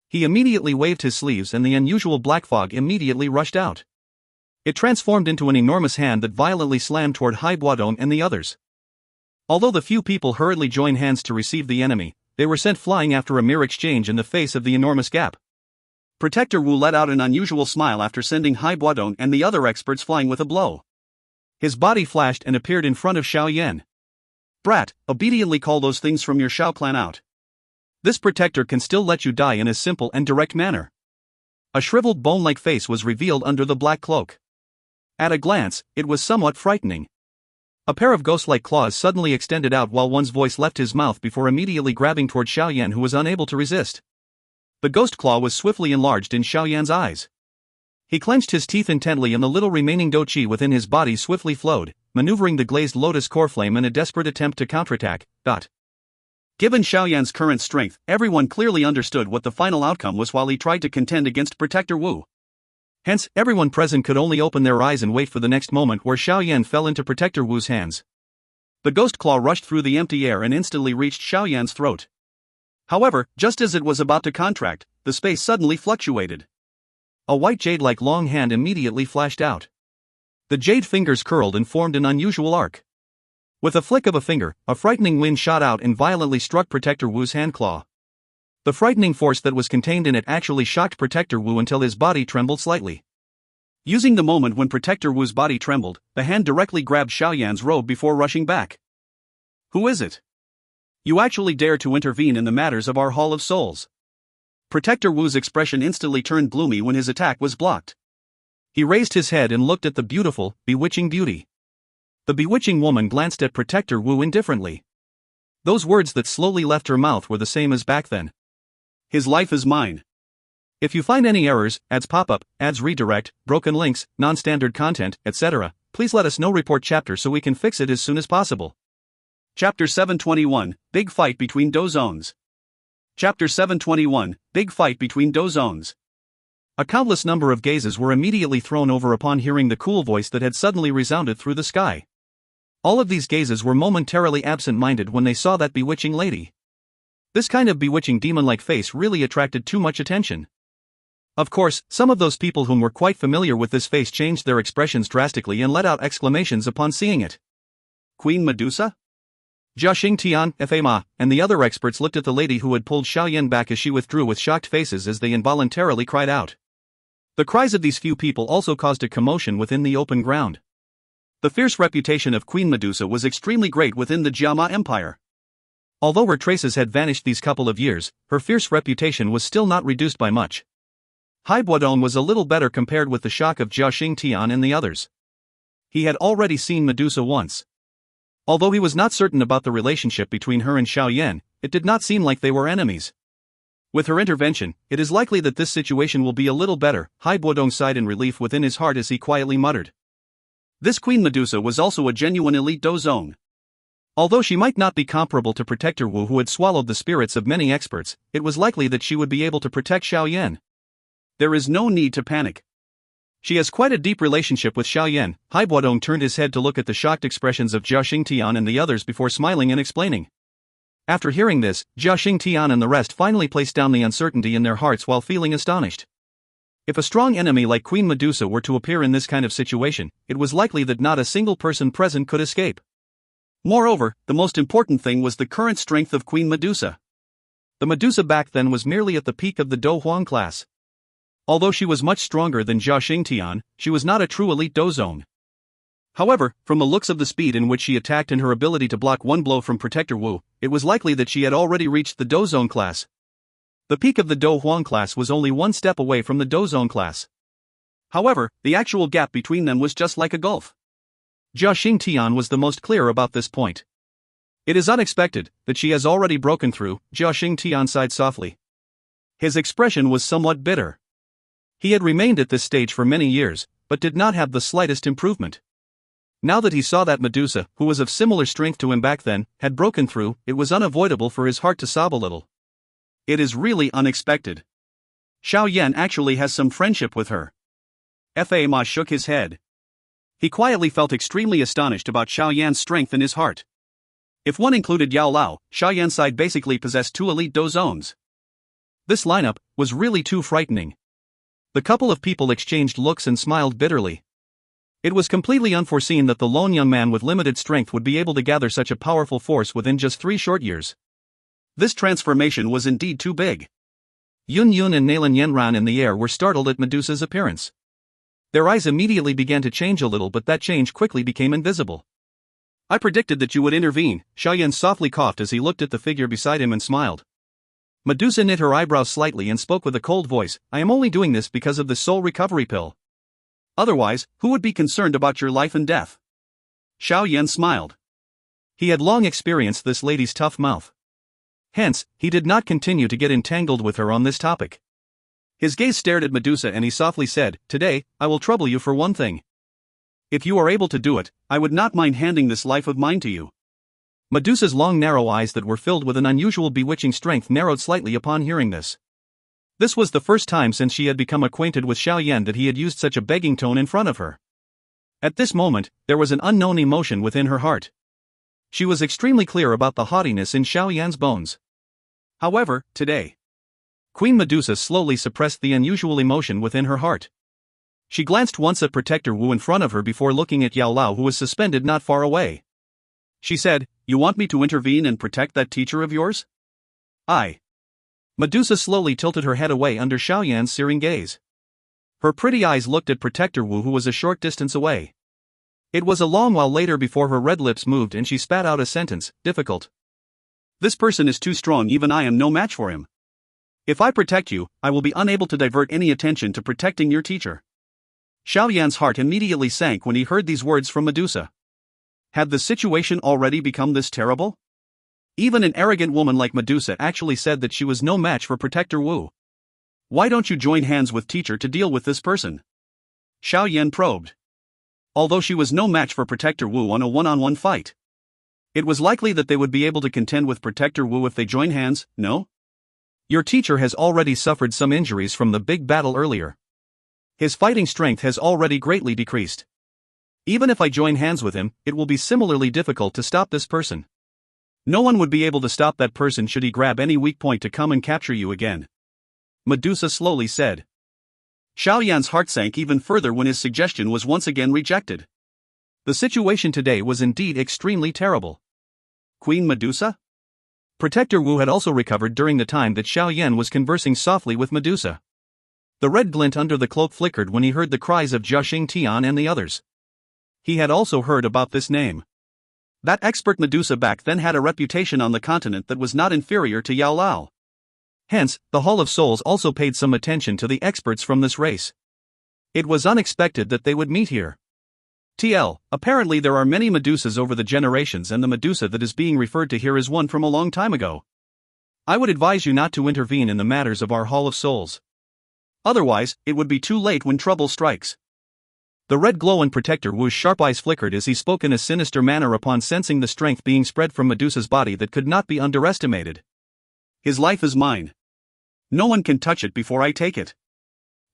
He immediately waved his sleeves and the unusual black fog immediately rushed out. It transformed into an enormous hand that violently slammed toward Hai Buodong and the others. Although the few people hurriedly joined hands to receive the enemy, they were sent flying after a mere exchange in the face of the enormous gap. Protector Wu let out an unusual smile after sending Hai Buodong and the other experts flying with a blow. His body flashed and appeared in front of Xiao Yan. Brat, obediently call those things from your Xiao clan out. This protector can still let you die in a simple and direct manner. A shriveled bone-like face was revealed under the black cloak. At a glance, it was somewhat frightening. A pair of ghost-like claws suddenly extended out while one's voice left his mouth before immediately grabbing toward Xiao Yan, who was unable to resist. The ghost claw was swiftly enlarged in Xiao Yan's eyes. He clenched his teeth intently and the little remaining Dou Qi within his body swiftly flowed, maneuvering the glazed lotus core flame in a desperate attempt to counterattack. Given Xiao Yan's current strength, everyone clearly understood what the final outcome was while he tried to contend against Protector Wu. Hence, everyone present could only open their eyes and wait for the next moment where Xiao Yan fell into Protector Wu's hands. The ghost claw rushed through the empty air and instantly reached Xiao Yan's throat. However, just as it was about to contract, the space suddenly fluctuated. A white jade-like long hand immediately flashed out. The jade fingers curled and formed an unusual arc. With a flick of a finger, a frightening wind shot out and violently struck Protector Wu's hand claw. The frightening force that was contained in it actually shocked Protector Wu until his body trembled slightly. Using the moment when Protector Wu's body trembled, the hand directly grabbed Xiao Yan's robe before rushing back. Who is it? You actually dare to intervene in the matters of our Hall of Souls. Protector Wu's expression instantly turned gloomy when his attack was blocked. He raised his head and looked at the beautiful, bewitching beauty. The bewitching woman glanced at Protector Wu indifferently. Those words that slowly left her mouth were the same as back then. His life is mine. If you find any errors, ads pop up, ads redirect, broken links, non-standard content, etc., please let us know. Report chapter so we can fix it as soon as possible. Chapter 721, Big Fight Between Dou Zones. Chapter 721, Big Fight Between Dou Zones. A countless number of gazes were immediately thrown over upon hearing the cool voice that had suddenly resounded through the sky. All of these gazes were momentarily absent-minded when they saw that bewitching lady. This kind of bewitching demon-like face really attracted too much attention. Of course, some of those people whom were quite familiar with this face changed their expressions drastically and let out exclamations upon seeing it. Queen Medusa? Jia Tian, Fa Ma, and the other experts looked at the lady who had pulled Xiao Yan back as she withdrew with shocked faces as they involuntarily cried out. The cries of these few people also caused a commotion within the open ground. The fierce reputation of Queen Medusa was extremely great within the Jiama Empire. Although her traces had vanished these couple of years, her fierce reputation was still not reduced by much. Hai Buodong was a little better compared with the shock of Jia Tian and the others. He had already seen Medusa once. Although he was not certain about the relationship between her and Xiao Yan, it did not seem like they were enemies. With her intervention, it is likely that this situation will be a little better, Hai Buodong sighed in relief within his heart as he quietly muttered. This Queen Medusa was also a genuine elite Dou Zone. Although she might not be comparable to Protector Wu, who had swallowed the spirits of many experts, it was likely that she would be able to protect Xiao Yan. There is no need to panic. She has quite a deep relationship with Xiao Yan. Hai Buodong turned his head to look at the shocked expressions of Jia Tian and the others before smiling and explaining. After hearing this, Jia Tian and the rest finally placed down the uncertainty in their hearts while feeling astonished. If a strong enemy like Queen Medusa were to appear in this kind of situation, it was likely that not a single person present could escape. Moreover, the most important thing was the current strength of Queen Medusa. The Medusa back then was merely at the peak of the Dou Huang class. Although she was much stronger than Jia Tian, she was not a true elite Dou Zone. However, from the looks of the speed in which she attacked and her ability to block one blow from Protector Wu, it was likely that she had already reached the Dou Zone class. The peak of the Dou Huang class was only one step away from the Dou Zone class. However, the actual gap between them was just like a gulf. Jia Tian was the most clear about this point. It is unexpected that she has already broken through, Jia Tian sighed softly. His expression was somewhat bitter. He had remained at this stage for many years, but did not have the slightest improvement. Now that he saw that Medusa, who was of similar strength to him back then, had broken through, it was unavoidable for his heart to sob a little. It is really unexpected. Xiao Yan actually has some friendship with her. Fa Ma shook his head. He quietly felt extremely astonished about Xiao Yan's strength in his heart. If one included Yao Lao, Xiao Yan's side basically possessed two elite Dou Zones. This lineup was really too frightening. The couple of people exchanged looks and smiled bitterly. It was completely unforeseen that the lone young man with limited strength would be able to gather such a powerful force within just 3 short years. This transformation was indeed too big. Yun Yun and Nalan Yenran in the air were startled at Medusa's appearance. Their eyes immediately began to change a little, but that change quickly became invisible. I predicted that you would intervene, Xiao Yan softly coughed as he looked at the figure beside him and smiled. Medusa knit her eyebrows slightly and spoke with a cold voice, I am only doing this because of the soul recovery pill. Otherwise, who would be concerned about your life and death? Xiao Yan smiled. He had long experienced this lady's tough mouth. Hence, he did not continue to get entangled with her on this topic. His gaze stared at Medusa and he softly said, Today, I will trouble you for one thing. If you are able to do it, I would not mind handing this life of mine to you. Medusa's long narrow eyes that were filled with an unusual bewitching strength narrowed slightly upon hearing this. This was the first time since she had become acquainted with Xiao Yan that he had used such a begging tone in front of her. At this moment, there was an unknown emotion within her heart. She was extremely clear about the haughtiness in Xiao Yan's bones. However, today, Queen Medusa slowly suppressed the unusual emotion within her heart. She glanced once at Protector Wu in front of her before looking at Yao Lao, who was suspended not far away. She said, You want me to intervene and protect that teacher of yours? I. Medusa slowly tilted her head away under Xiao Yan's searing gaze. Her pretty eyes looked at Protector Wu, who was a short distance away. It was a long while later before her red lips moved and she spat out a sentence, difficult. This person is too strong, even I am no match for him. If I protect you, I will be unable to divert any attention to protecting your teacher. Xiao Yan's heart immediately sank when he heard these words from Medusa. Had the situation already become this terrible? Even an arrogant woman like Medusa actually said that she was no match for Protector Wu. Why don't you join hands with teacher to deal with this person? Xiao Yan probed. Although she was no match for Protector Wu on a one-on-one fight, it was likely that they would be able to contend with Protector Wu if they join hands, no? Your teacher has already suffered some injuries from the big battle earlier. His fighting strength has already greatly decreased. Even if I join hands with him, it will be similarly difficult to stop this person. No one would be able to stop that person should he grab any weak point to come and capture you again. Medusa slowly said. Xiao Yan's heart sank even further when his suggestion was once again rejected. The situation today was indeed extremely terrible. Queen Medusa? Protector Wu had also recovered during the time that Xiao Yan was conversing softly with Medusa. The red glint under the cloak flickered when he heard the cries of Jia Xing Tian and the others. He had also heard about this name. That expert Medusa back then had a reputation on the continent that was not inferior to Yao Lao. Hence, the Hall of Souls also paid some attention to the experts from this race. It was unexpected that they would meet here. Apparently there are many Medusas over the generations, and the Medusa that is being referred to here is one from a long time ago. I would advise you not to intervene in the matters of our Hall of Souls. Otherwise, it would be too late when trouble strikes. The red glow in Protector Wu's sharp eyes flickered as he spoke in a sinister manner upon sensing the strength being spread from Medusa's body that could not be underestimated. His life is mine. No one can touch it before I take it.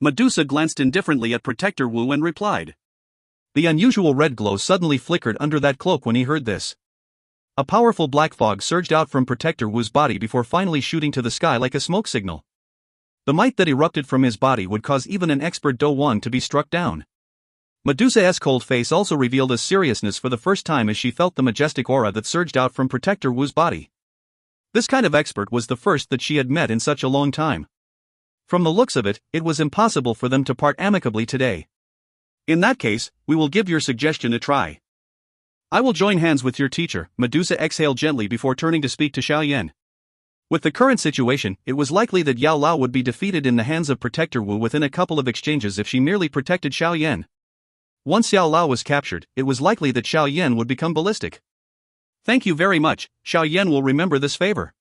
Medusa glanced indifferently at Protector Wu and replied. The unusual red glow suddenly flickered under that cloak when he heard this. A powerful black fog surged out from Protector Wu's body before finally shooting to the sky like a smoke signal. The might that erupted from his body would cause even an expert Dou Qi to be struck down. Medusa's cold face also revealed a seriousness for the first time as she felt the majestic aura that surged out from Protector Wu's body. This kind of expert was the first that she had met in such a long time. From the looks of it, it was impossible for them to part amicably today. In that case, we will give your suggestion a try. I will join hands with your teacher. Medusa exhaled gently before turning to speak to Xiao Yan. With the current situation, it was likely that Yao Lao would be defeated in the hands of Protector Wu within a couple of exchanges if she merely protected Xiao Yan. Once Yao Lao was captured, it was likely that Xiao Yan would become ballistic. Thank you very much, Xiao Yan will remember this favor.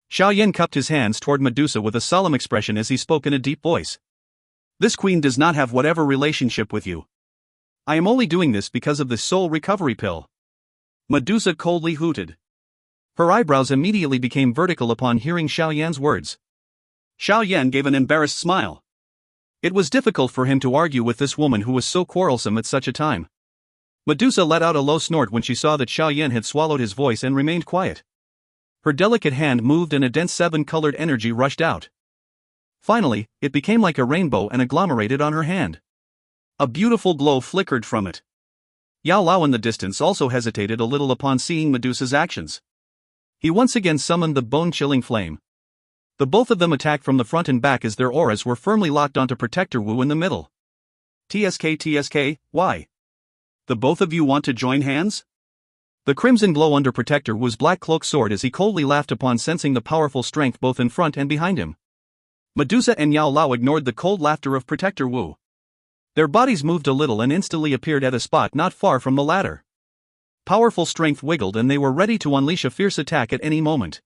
Xiao Yan cupped his hands toward Medusa with a solemn expression as he spoke in a deep voice. This queen does not have whatever relationship with you. I am only doing this because of the soul recovery pill. Medusa coldly hooted. Her eyebrows immediately became vertical upon hearing Xiao Yan's words. Xiao Yan gave an embarrassed smile. It was difficult for him to argue with this woman who was so quarrelsome at such a time. Medusa let out a low snort when she saw that Xiao Yan had swallowed his voice and remained quiet. Her delicate hand moved and a dense seven-colored energy rushed out. Finally, it became like a rainbow and agglomerated on her hand. A beautiful glow flickered from it. Yao Lao in the distance also hesitated a little upon seeing Medusa's actions. He once again summoned the bone-chilling flame. The both of them attacked from the front and back as their auras were firmly locked onto Protector Wu in the middle. TSK, why? The both of you want to join hands? The crimson glow under Protector Wu's black cloak soared as he coldly laughed upon sensing the powerful strength both in front and behind him. Medusa and Yao Lao ignored the cold laughter of Protector Wu. Their bodies moved a little and instantly appeared at a spot not far from the latter. Powerful strength wiggled and they were ready to unleash a fierce attack at any moment.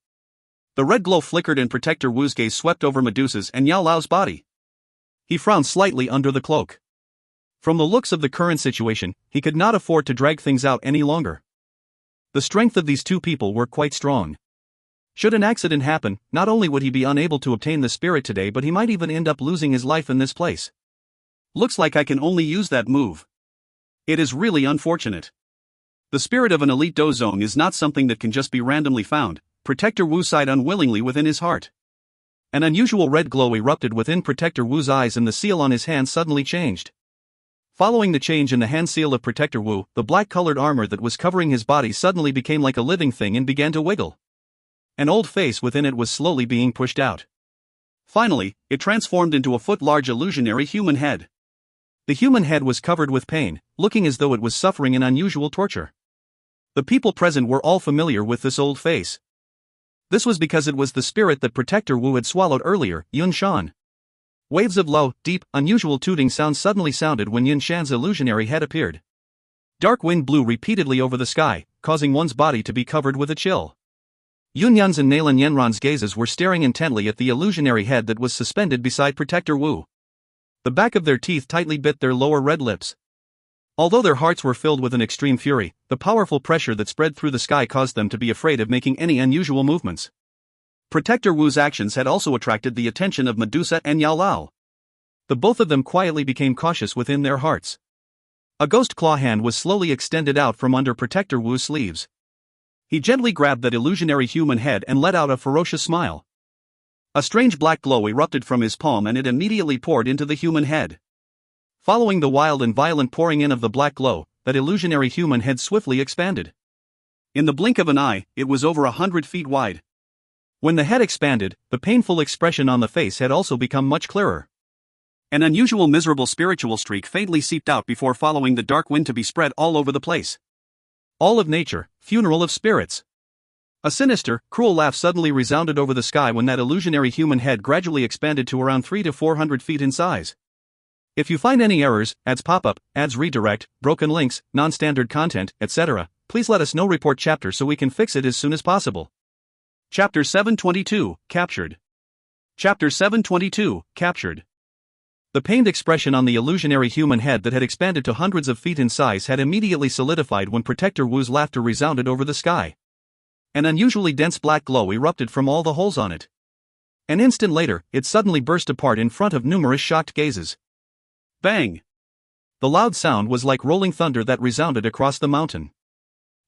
The red glow flickered and Protector Wu's gaze swept over Medusa's and Yao Lao's body. He frowned slightly under the cloak. From the looks of the current situation, he could not afford to drag things out any longer. The strength of these two people were quite strong. Should an accident happen, not only would he be unable to obtain the spirit today but he might even end up losing his life in this place. Looks like I can only use that move. It is really unfortunate. The spirit of an elite Dou zone is not something that can just be randomly found, Protector Wu sighed unwillingly within his heart. An unusual red glow erupted within Protector Wu's eyes and the seal on his hand suddenly changed. Following the change in the hand seal of Protector Wu, the black-colored armor that was covering his body suddenly became like a living thing and began to wiggle. An old face within it was slowly being pushed out. Finally, it transformed into a foot-large illusionary human head. The human head was covered with pain, looking as though it was suffering an unusual torture. The people present were all familiar with this old face. This was because it was the spirit that Protector Wu had swallowed earlier, Yun Shan. Waves of low, deep, unusual tooting sounds suddenly sounded when Yun Shan's illusionary head appeared. Dark wind blew repeatedly over the sky, causing one's body to be covered with a chill. Yun Yan's and Nalan Yenron's gazes were staring intently at the illusionary head that was suspended beside Protector Wu. The back of their teeth tightly bit their lower red lips. Although their hearts were filled with an extreme fury, the powerful pressure that spread through the sky caused them to be afraid of making any unusual movements. Protector Wu's actions had also attracted the attention of Medusa and Yao Lao. The both of them quietly became cautious within their hearts. A ghost claw hand was slowly extended out from under Protector Wu's sleeves. He gently grabbed that illusionary human head and let out a ferocious smile. A strange black glow erupted from his palm and it immediately poured into the human head. Following the wild and violent pouring in of the black glow, that illusionary human head swiftly expanded. In the blink of an eye, it was over 100 feet wide. When the head expanded, the painful expression on the face had also become much clearer. An unusual miserable spiritual streak faintly seeped out before following the dark wind to be spread all over the place. All of nature, funeral of spirits. A sinister, cruel laugh suddenly resounded over the sky when that illusionary human head gradually expanded to around 300 to 400 feet in size. If you find any errors, ads pop-up, ads redirect, broken links, non-standard content, etc., please let us know. Report chapter so we can fix it as soon as possible. Chapter 722, Captured. Chapter 722, Captured. The pained expression on the illusionary human head that had expanded to hundreds of feet in size had immediately solidified when Protector Wu's laughter resounded over the sky. An unusually dense black glow erupted from all the holes on it. An instant later, it suddenly burst apart in front of numerous shocked gazes. Bang! The loud sound was like rolling thunder that resounded across the mountain.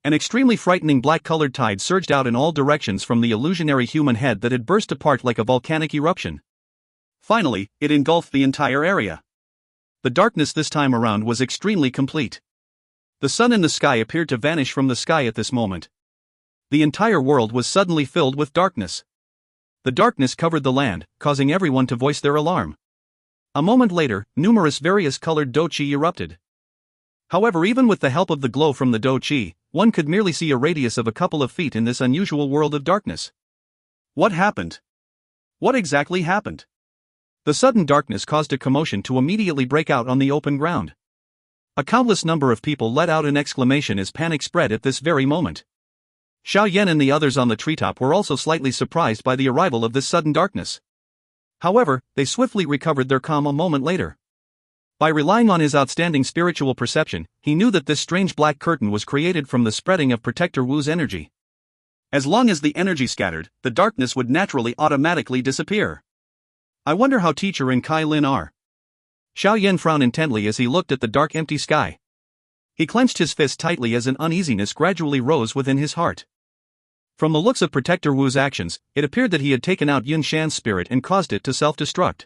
An extremely frightening black-colored tide surged out in all directions from the illusionary human head that had burst apart like a volcanic eruption. Finally, it engulfed the entire area. The darkness this time around was extremely complete. The sun in the sky appeared to vanish from the sky at this moment. The entire world was suddenly filled with darkness. The darkness covered the land, causing everyone to voice their alarm. A moment later, numerous various-colored Dou Qi erupted. However, even with the help of the glow from the Dou Qi, one could merely see a radius of a couple of feet in this unusual world of darkness. What happened? What exactly happened? The sudden darkness caused a commotion to immediately break out on the open ground. A countless number of people let out an exclamation as panic spread at this very moment. Xiao Yan and the others on the treetop were also slightly surprised by the arrival of this sudden darkness. However, they swiftly recovered their calm a moment later. By relying on his outstanding spiritual perception, he knew that this strange black curtain was created from the spreading of Protector Wu's energy. As long as the energy scattered, the darkness would naturally automatically disappear. I wonder how Teacher and Kai Lin are. Xiao Yan frowned intently as he looked at the dark empty sky. He clenched his fist tightly as an uneasiness gradually rose within his heart. From the looks of Protector Wu's actions, it appeared that he had taken out Yun Shan's spirit and caused it to self-destruct.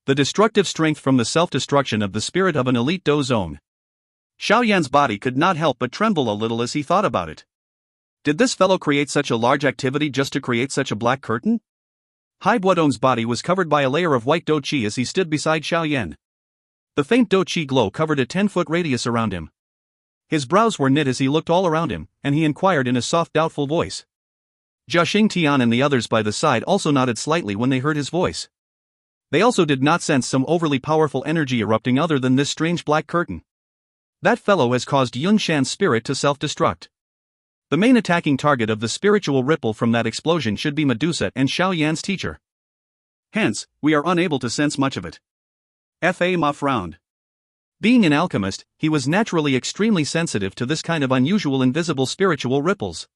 The destructive strength from the self-destruction of the spirit of an elite Dou zone. Xiao Yan's body could not help but tremble a little as he thought about it. Did this fellow create such a large activity just to create such a black curtain? Hai Buodong's body was covered by a layer of white Dou Qi as he stood beside Xiao Yan. The faint Dou Qi glow covered a 10-foot radius around him. His brows were knit as he looked all around him, and he inquired in a soft, doubtful voice. Jia Xingtian and the others by the side also nodded slightly when they heard his voice. They also did not sense some overly powerful energy erupting other than this strange black curtain. That fellow has caused Yun Shan's spirit to self-destruct. The main attacking target of the spiritual ripple from that explosion should be Medusa and Xiao Yan's teacher. Hence, we are unable to sense much of it. Fa Ma frowned. Being an alchemist, he was naturally extremely sensitive to this kind of unusual invisible spiritual ripples.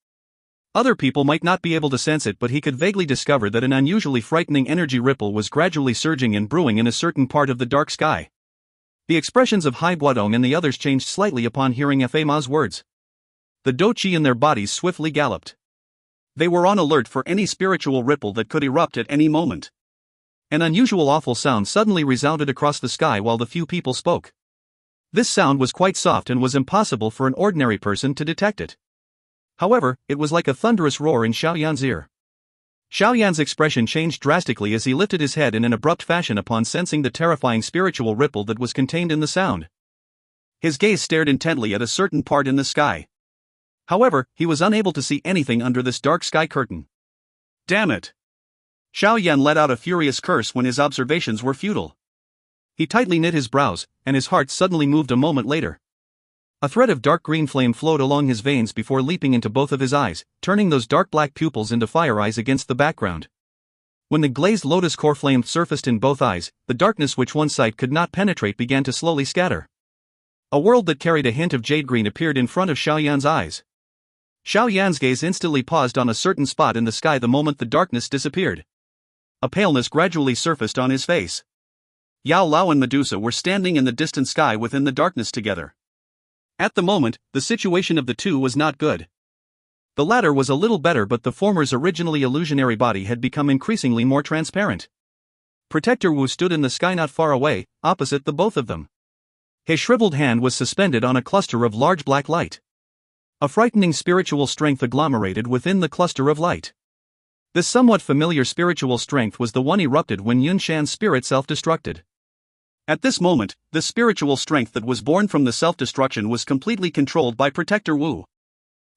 Other people might not be able to sense it, but he could vaguely discover that an unusually frightening energy ripple was gradually surging and brewing in a certain part of the dark sky. The expressions of Hai Buodong and the others changed slightly upon hearing Fa Ma's words. The Dou Qi in their bodies swiftly galloped. They were on alert for any spiritual ripple that could erupt at any moment. An unusual awful sound suddenly resounded across the sky while the few people spoke. This sound was quite soft and was impossible for an ordinary person to detect it. However, it was like a thunderous roar in Xiao Yan's ear. Xiao Yan's expression changed drastically as he lifted his head in an abrupt fashion upon sensing the terrifying spiritual ripple that was contained in the sound. His gaze stared intently at a certain part in the sky. However, he was unable to see anything under this dark sky curtain. Damn it! Xiao Yan let out a furious curse when his observations were futile. He tightly knit his brows, and his heart suddenly moved a moment later. A thread of dark green flame flowed along his veins before leaping into both of his eyes, turning those dark black pupils into fire eyes against the background. When the glazed lotus core flame surfaced in both eyes, the darkness which one sight could not penetrate began to slowly scatter. A world that carried a hint of jade green appeared in front of Xiao Yan's eyes. Xiao Yan's gaze instantly paused on a certain spot in the sky the moment the darkness disappeared. A paleness gradually surfaced on his face. Yao Lao and Medusa were standing in the distant sky within the darkness together. At the moment, the situation of the two was not good. The latter was a little better, but the former's originally illusionary body had become increasingly more transparent. Protector Wu stood in the sky not far away, opposite the both of them. His shriveled hand was suspended on a cluster of large black light. A frightening spiritual strength agglomerated within the cluster of light. This somewhat familiar spiritual strength was the one erupted when Yun Shan's spirit self-destructed. At this moment, the spiritual strength that was born from the self-destruction was completely controlled by Protector Wu.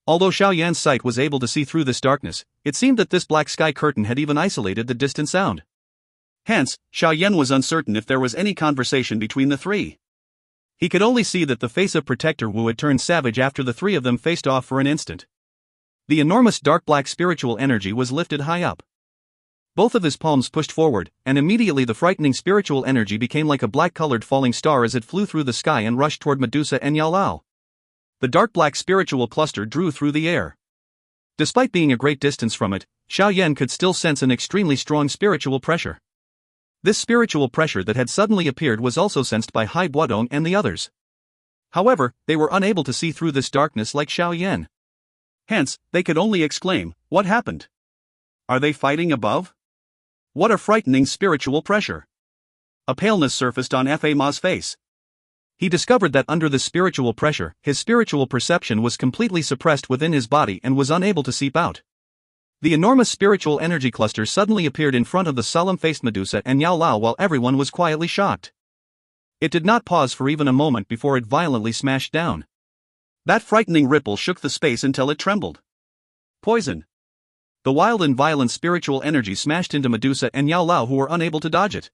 Although Xiao Yan's sight was able to see through this darkness, it seemed that this black sky curtain had even isolated the distant sound. Hence, Xiao Yan was uncertain if there was any conversation between the three. He could only see that the face of Protector Wu had turned savage after the three of them faced off for an instant. The enormous dark black spiritual energy was lifted high up. Both of his palms pushed forward, and immediately the frightening spiritual energy became like a black-colored falling star as it flew through the sky and rushed toward Medusa and Yao Lao. The dark black spiritual cluster drew through the air. Despite being a great distance from it, Xiao Yan could still sense an extremely strong spiritual pressure. This spiritual pressure that had suddenly appeared was also sensed by Hai Buodong and the others. However, they were unable to see through this darkness like Xiao Yan. Hence, they could only exclaim, "What happened? Are they fighting above? What a frightening spiritual pressure!" A paleness surfaced on Fa Ma's face. He discovered that under this spiritual pressure, his spiritual perception was completely suppressed within his body and was unable to seep out. The enormous spiritual energy cluster suddenly appeared in front of the solemn-faced Medusa and Yao Lao while everyone was quietly shocked. It did not pause for even a moment before it violently smashed down. That frightening ripple shook the space until it trembled. Poison. The wild and violent spiritual energy smashed into Medusa and Yao Lao, who were unable to dodge it.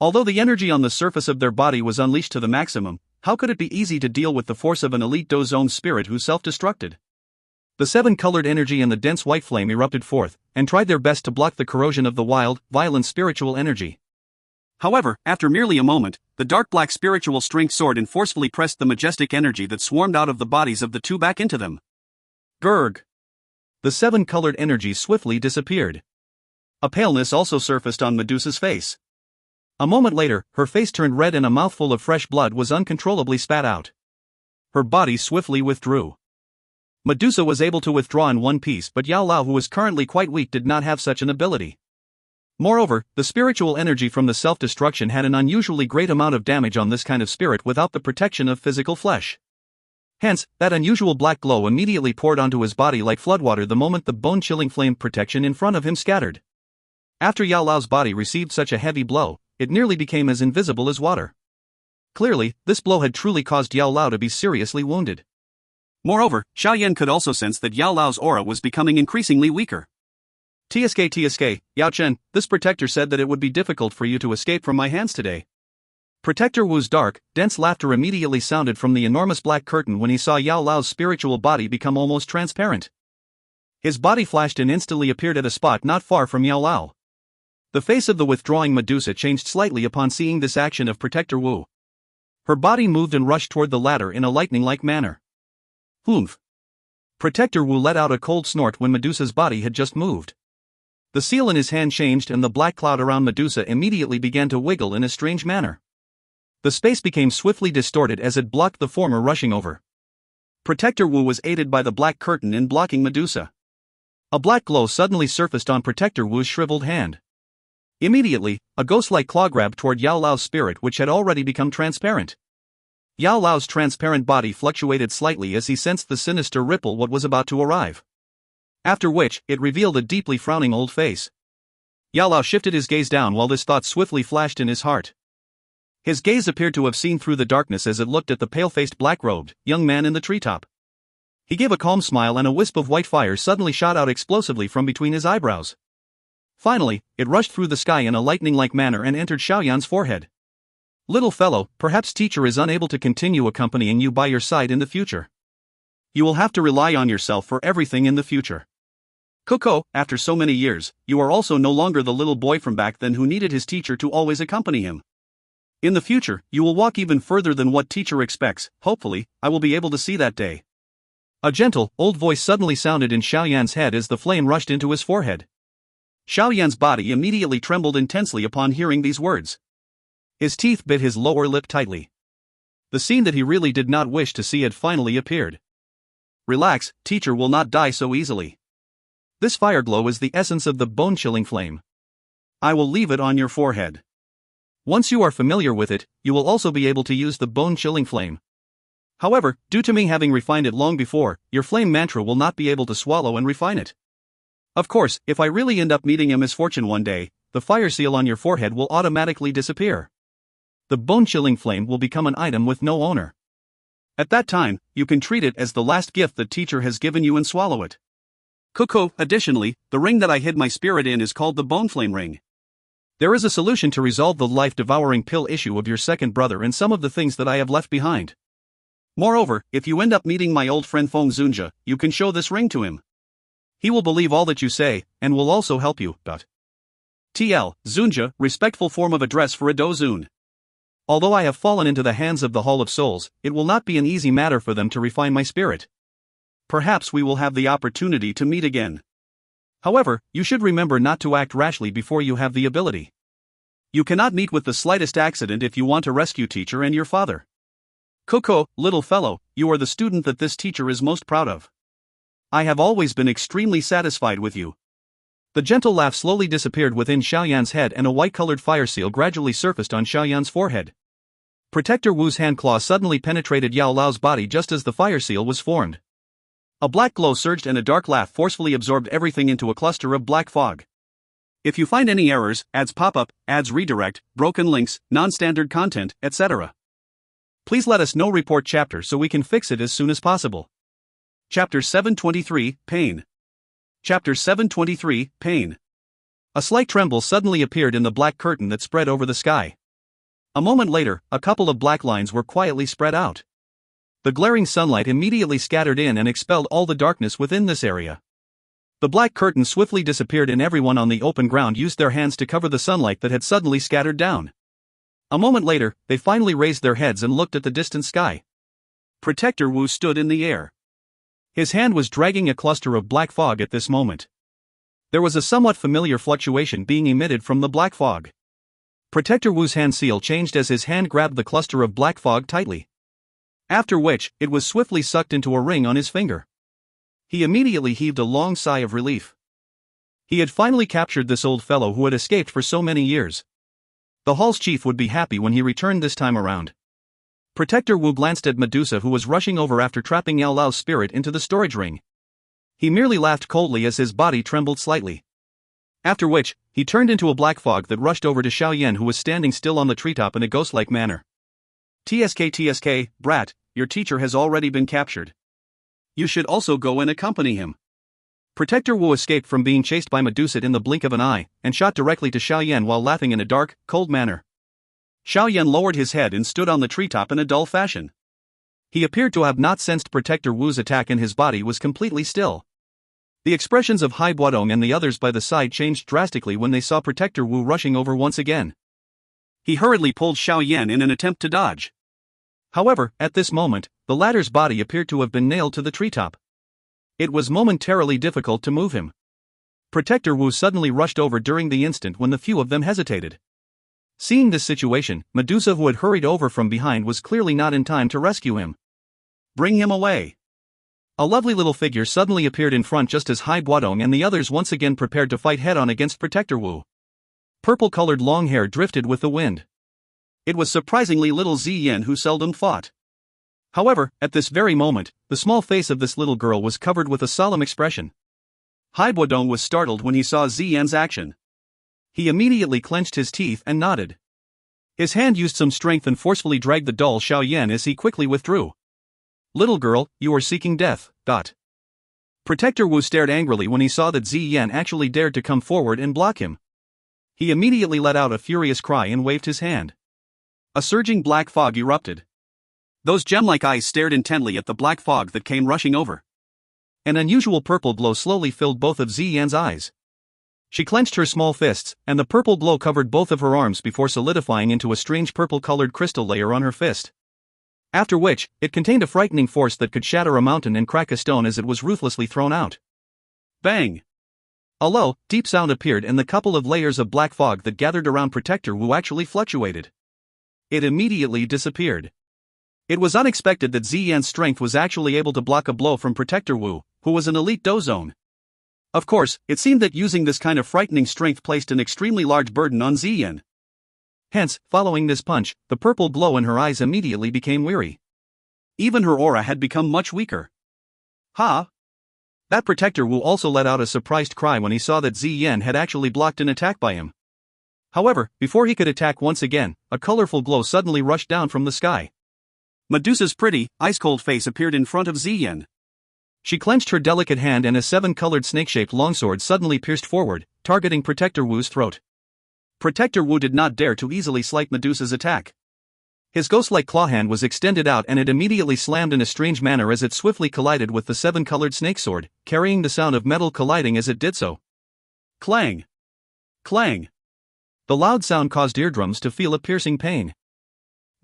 Although the energy on the surface of their body was unleashed to the maximum, how could it be easy to deal with the force of an elite Dou Zone spirit who self-destructed? The seven-colored energy and the dense white flame erupted forth, and tried their best to block the corrosion of the wild, violent spiritual energy. However, after merely a moment, the dark black spiritual strength soared and forcefully pressed the majestic energy that swarmed out of the bodies of the two back into them. Gurg! The seven-colored energy swiftly disappeared. A paleness also surfaced on Medusa's face. A moment later, her face turned red and a mouthful of fresh blood was uncontrollably spat out. Her body swiftly withdrew. Medusa was able to withdraw in one piece, but Yao Lao, who was currently quite weak, did not have such an ability. Moreover, the spiritual energy from the self-destruction had an unusually great amount of damage on this kind of spirit without the protection of physical flesh. Hence, that unusual black glow immediately poured onto his body like floodwater the moment the bone-chilling flame protection in front of him scattered. After Yao Lao's body received such a heavy blow, it nearly became as invisible as water. Clearly, this blow had truly caused Yao Lao to be seriously wounded. Moreover, Xiao Yan could also sense that Yao Lao's aura was becoming increasingly weaker. TSK, Yao Chen, this protector said that it would be difficult for you to escape from my hands today. Protector Wu's dark, dense laughter immediately sounded from the enormous black curtain when he saw Yao Lao's spiritual body become almost transparent. His body flashed and instantly appeared at a spot not far from Yao Lao. The face of the withdrawing Medusa changed slightly upon seeing this action of Protector Wu. Her body moved and rushed toward the latter in a lightning-like manner. Humph! Protector Wu let out a cold snort when Medusa's body had just moved. The seal in his hand changed and the black cloud around Medusa immediately began to wiggle in a strange manner. The space became swiftly distorted as it blocked the former rushing over. Protector Wu was aided by the black curtain in blocking Medusa. A black glow suddenly surfaced on Protector Wu's shriveled hand. Immediately, a ghost-like claw grabbed toward Yao Lao's spirit which had already become transparent. Yao Lao's transparent body fluctuated slightly as he sensed the sinister ripple what was about to arrive. After which, it revealed a deeply frowning old face. Yao Lao shifted his gaze down while this thought swiftly flashed in his heart. His gaze appeared to have seen through the darkness as it looked at the pale-faced black-robed, young man in the treetop. He gave a calm smile and a wisp of white fire suddenly shot out explosively from between his eyebrows. Finally, it rushed through the sky in a lightning-like manner and entered Xiao Yan's forehead. Little fellow, perhaps teacher is unable to continue accompanying you by your side in the future. You will have to rely on yourself for everything in the future. Coco, after so many years, you are also no longer the little boy from back then who needed his teacher to always accompany him. In the future, you will walk even further than what teacher expects. Hopefully, I will be able to see that day. A gentle, old voice suddenly sounded in Xiao Yan's head as the flame rushed into his forehead. Xiao Yan's body immediately trembled intensely upon hearing these words. His teeth bit his lower lip tightly. The scene that he really did not wish to see had finally appeared. Relax, teacher will not die so easily. This fire glow is the essence of the bone-chilling flame. I will leave it on your forehead. Once you are familiar with it, you will also be able to use the bone-chilling flame. However, due to me having refined it long before, your flame mantra will not be able to swallow and refine it. Of course, if I really end up meeting a misfortune one day, the fire seal on your forehead will automatically disappear. The bone-chilling flame will become an item with no owner. At that time, you can treat it as the last gift the teacher has given you and swallow it. Coco, additionally, the ring that I hid my spirit in is called the Bone Flame Ring. There is a solution to resolve the life-devouring pill issue of your second brother and some of the things that I have left behind. Moreover, if you end up meeting my old friend Feng Zunjia, you can show this ring to him. He will believe all that you say, and will also help you. TL, Zunjia, respectful form of address for a Dou Zun. Although I have fallen into the hands of the Hall of Souls, it will not be an easy matter for them to refine my spirit. Perhaps we will have the opportunity to meet again. However, you should remember not to act rashly before you have the ability. You cannot meet with the slightest accident if you want to rescue teacher and your father. Coco, little fellow, you are the student that this teacher is most proud of. I have always been extremely satisfied with you. The gentle laugh slowly disappeared within Xiao Yan's head and a white-colored fire seal gradually surfaced on Xiao Yan's forehead. Protector Wu's hand claw suddenly penetrated Yao Lao's body just as the fire seal was formed. A black glow surged and a dark laugh forcefully absorbed everything into a cluster of black fog. If you find any errors, ads pop up, ads redirect, broken links, non-standard content, etc., please let us know. Report chapter so we can fix it as soon as possible. Chapter 723, Pain. Chapter 723, Pain. A slight tremble suddenly appeared in the black curtain that spread over the sky. A moment later, a couple of black lines were quietly spread out. The glaring sunlight immediately scattered in and expelled all the darkness within this area. The black curtain swiftly disappeared and everyone on the open ground used their hands to cover the sunlight that had suddenly scattered down. A moment later, they finally raised their heads and looked at the distant sky. Protector Wu stood in the air. His hand was dragging a cluster of black fog at this moment. There was a somewhat familiar fluctuation being emitted from the black fog. Protector Wu's hand seal changed as his hand grabbed the cluster of black fog tightly. After which, it was swiftly sucked into a ring on his finger. He immediately heaved a long sigh of relief. He had finally captured this old fellow who had escaped for so many years. The hall's chief would be happy when he returned this time around. Protector Wu glanced at Medusa, who was rushing over after trapping Yao Lao's spirit into the storage ring. He merely laughed coldly as his body trembled slightly. After which, he turned into a black fog that rushed over to Xiao Yan, who was standing still on the treetop in a ghost-like manner. TSK, brat, your teacher has already been captured. You should also go and accompany him. Protector Wu escaped from being chased by Medusa in the blink of an eye, and shot directly to Xiao Yan while laughing in a dark, cold manner. Xiao Yan lowered his head and stood on the treetop in a dull fashion. He appeared to have not sensed Protector Wu's attack, and his body was completely still. The expressions of Hai Buodong and the others by the side changed drastically when they saw Protector Wu rushing over once again. He hurriedly pulled Xiao Yan in an attempt to dodge. However, at this moment, the latter's body appeared to have been nailed to the treetop. It was momentarily difficult to move him. Protector Wu suddenly rushed over during the instant when the few of them hesitated. Seeing this situation, Medusa, who had hurried over from behind, was clearly not in time to rescue him. Bring him away. A lovely little figure suddenly appeared in front just as Hai Buodong and the others once again prepared to fight head-on against Protector Wu. Purple-colored long hair drifted with the wind. It was surprisingly little Ziyan, who seldom fought. However, at this very moment, the small face of this little girl was covered with a solemn expression. Hai Buodong was startled when he saw Ziyan's action. He immediately clenched his teeth and nodded. His hand used some strength and forcefully dragged the doll Xiao Yan as he quickly withdrew. Little girl, you are seeking death. Protector Wu stared angrily when he saw that Ziyan actually dared to come forward and block him. He immediately let out a furious cry and waved his hand. A surging black fog erupted. Those gem-like eyes stared intently at the black fog that came rushing over. An unusual purple glow slowly filled both of Ziyan's eyes. She clenched her small fists, and the purple glow covered both of her arms before solidifying into a strange purple-colored crystal layer on her fist. After which, it contained a frightening force that could shatter a mountain and crack a stone as it was ruthlessly thrown out. Bang! A low, deep sound appeared, and the couple of layers of black fog that gathered around Protector Wu actually fluctuated. It immediately disappeared. It was unexpected that Ziyan's strength was actually able to block a blow from Protector Wu, who was an elite dozone. Of course, it seemed that using this kind of frightening strength placed an extremely large burden on Ziyan. Hence, following this punch, the purple glow in her eyes immediately became weary. Even her aura had become much weaker. Ha! That Protector Wu also let out a surprised cry when he saw that Ziyan had actually blocked an attack by him. However, before he could attack once again, a colorful glow suddenly rushed down from the sky. Medusa's pretty, ice-cold face appeared in front of Ziyan. She clenched her delicate hand, and a seven-colored snake-shaped longsword suddenly pierced forward, targeting Protector Wu's throat. Protector Wu did not dare to easily slight Medusa's attack. His ghost-like claw hand was extended out, and it immediately slammed in a strange manner as it swiftly collided with the seven-colored snake sword, carrying the sound of metal colliding as it did so. Clang! Clang! The loud sound caused eardrums to feel a piercing pain.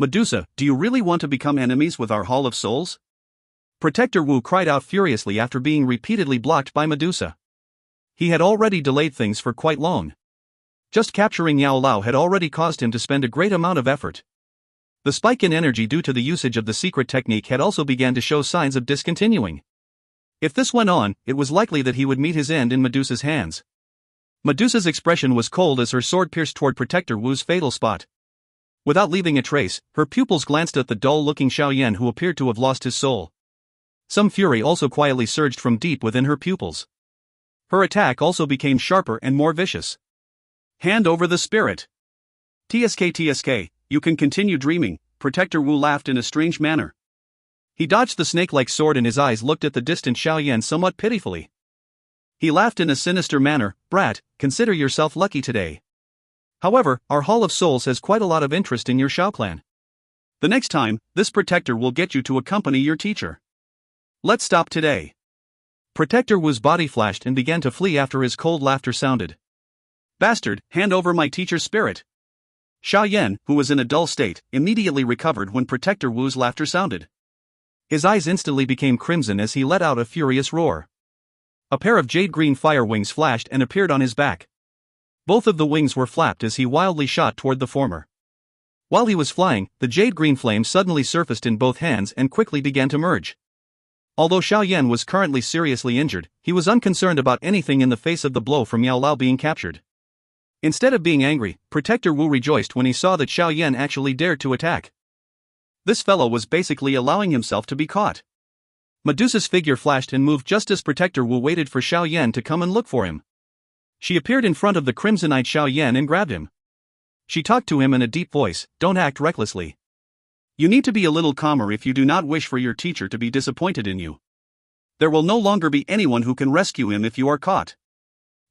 Medusa, do you really want to become enemies with our Hall of Souls? Protector Wu cried out furiously after being repeatedly blocked by Medusa. He had already delayed things for quite long. Just capturing Yao Lao had already caused him to spend a great amount of effort. The spike in energy due to the usage of the secret technique had also begun to show signs of discontinuing. If this went on, it was likely that he would meet his end in Medusa's hands. Medusa's expression was cold as her sword pierced toward Protector Wu's fatal spot. Without leaving a trace, her pupils glanced at the dull-looking Xiao Yan, who appeared to have lost his soul. Some fury also quietly surged from deep within her pupils. Her attack also became sharper and more vicious. Hand over the spirit. TSK, you can continue dreaming, Protector Wu laughed in a strange manner. He dodged the snake-like sword, and his eyes looked at the distant Xiao Yan somewhat pitifully. He laughed in a sinister manner. Brat, consider yourself lucky today. However, our Hall of Souls has quite a lot of interest in your Xiao clan. The next time, this protector will get you to accompany your teacher. Let's stop today. Protector Wu's body flashed and began to flee after his cold laughter sounded. Bastard, hand over my teacher's spirit. Xiao Yan, who was in a dull state, immediately recovered when Protector Wu's laughter sounded. His eyes instantly became crimson as he let out a furious roar. A pair of jade-green fire wings flashed and appeared on his back. Both of the wings were flapped as he wildly shot toward the former. While he was flying, the jade-green flame suddenly surfaced in both hands and quickly began to merge. Although Xiao Yan was currently seriously injured, he was unconcerned about anything in the face of the blow from Yao Lao being captured. Instead of being angry, Protector Wu rejoiced when he saw that Xiao Yan actually dared to attack. This fellow was basically allowing himself to be caught. Medusa's figure flashed and moved just as Protector Wu waited for Xiao Yan to come and look for him. She appeared in front of the crimsonite Xiao Yan and grabbed him. She talked to him in a deep voice, "Don't act recklessly. You need to be a little calmer if you do not wish for your teacher to be disappointed in you. There will no longer be anyone who can rescue him if you are caught."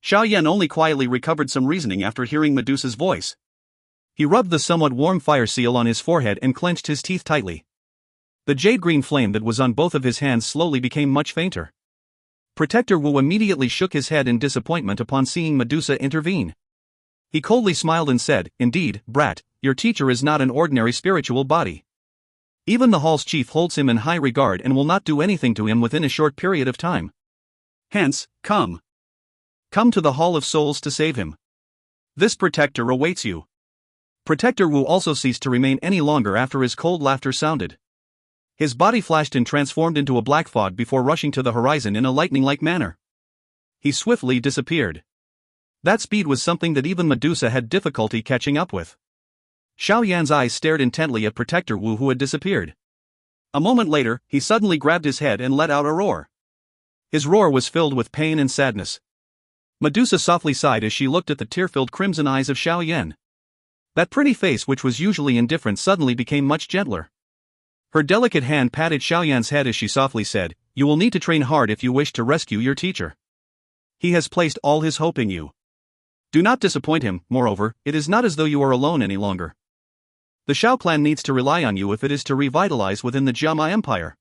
Xiao Yan only quietly recovered some reasoning after hearing Medusa's voice. He rubbed the somewhat warm fire seal on his forehead and clenched his teeth tightly. The jade-green flame that was on both of his hands slowly became much fainter. Protector Wu immediately shook his head in disappointment upon seeing Medusa intervene. He coldly smiled and said, "Indeed, brat, your teacher is not an ordinary spiritual body. Even the hall's chief holds him in high regard and will not do anything to him within a short period of time. Hence, come. Come to the Hall of Souls to save him. This protector awaits you." Protector Wu also ceased to remain any longer after his cold laughter sounded. His body flashed and transformed into a black fog before rushing to the horizon in a lightning-like manner. He swiftly disappeared. That speed was something that even Medusa had difficulty catching up with. Xiao Yan's eyes stared intently at Protector Wu, who had disappeared. A moment later, he suddenly grabbed his head and let out a roar. His roar was filled with pain and sadness. Medusa softly sighed as she looked at the tear-filled crimson eyes of Xiao Yan. That pretty face, which was usually indifferent, suddenly became much gentler. Her delicate hand patted Xiao Yan's head as she softly said, "You will need to train hard if you wish to rescue your teacher. He has placed all his hope in you. Do not disappoint him. Moreover, it is not as though you are alone any longer. The Xiao clan needs to rely on you if it is to revitalize within the Jiama Empire."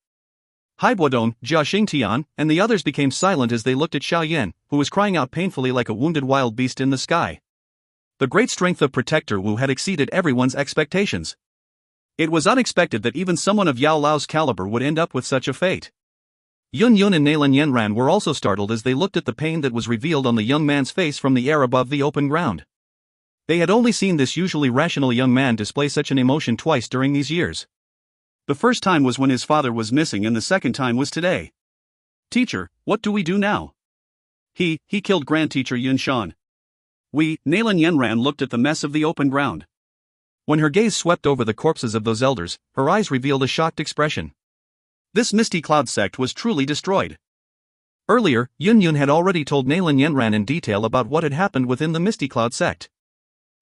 Haibuodong, Jia Xingtian, and the others became silent as they looked at Xiao Yan, who was crying out painfully like a wounded wild beast in the sky. The great strength of Protector Wu had exceeded everyone's expectations. It was unexpected that even someone of Yao Lao's caliber would end up with such a fate. Yun Yun and Nalan Yanran were also startled as they looked at the pain that was revealed on the young man's face from the air above the open ground. They had only seen this usually rational young man display such an emotion twice during these years. The first time was when his father was missing, and the second time was today. "Teacher, what do we do now? He killed Grand Teacher Yun Shan." Nalan Yanran looked at the mess of the open ground. When her gaze swept over the corpses of those elders, her eyes revealed a shocked expression. This Misty Cloud sect was truly destroyed. Earlier, Yun Yun had already told Nalan Yanran in detail about what had happened within the Misty Cloud sect.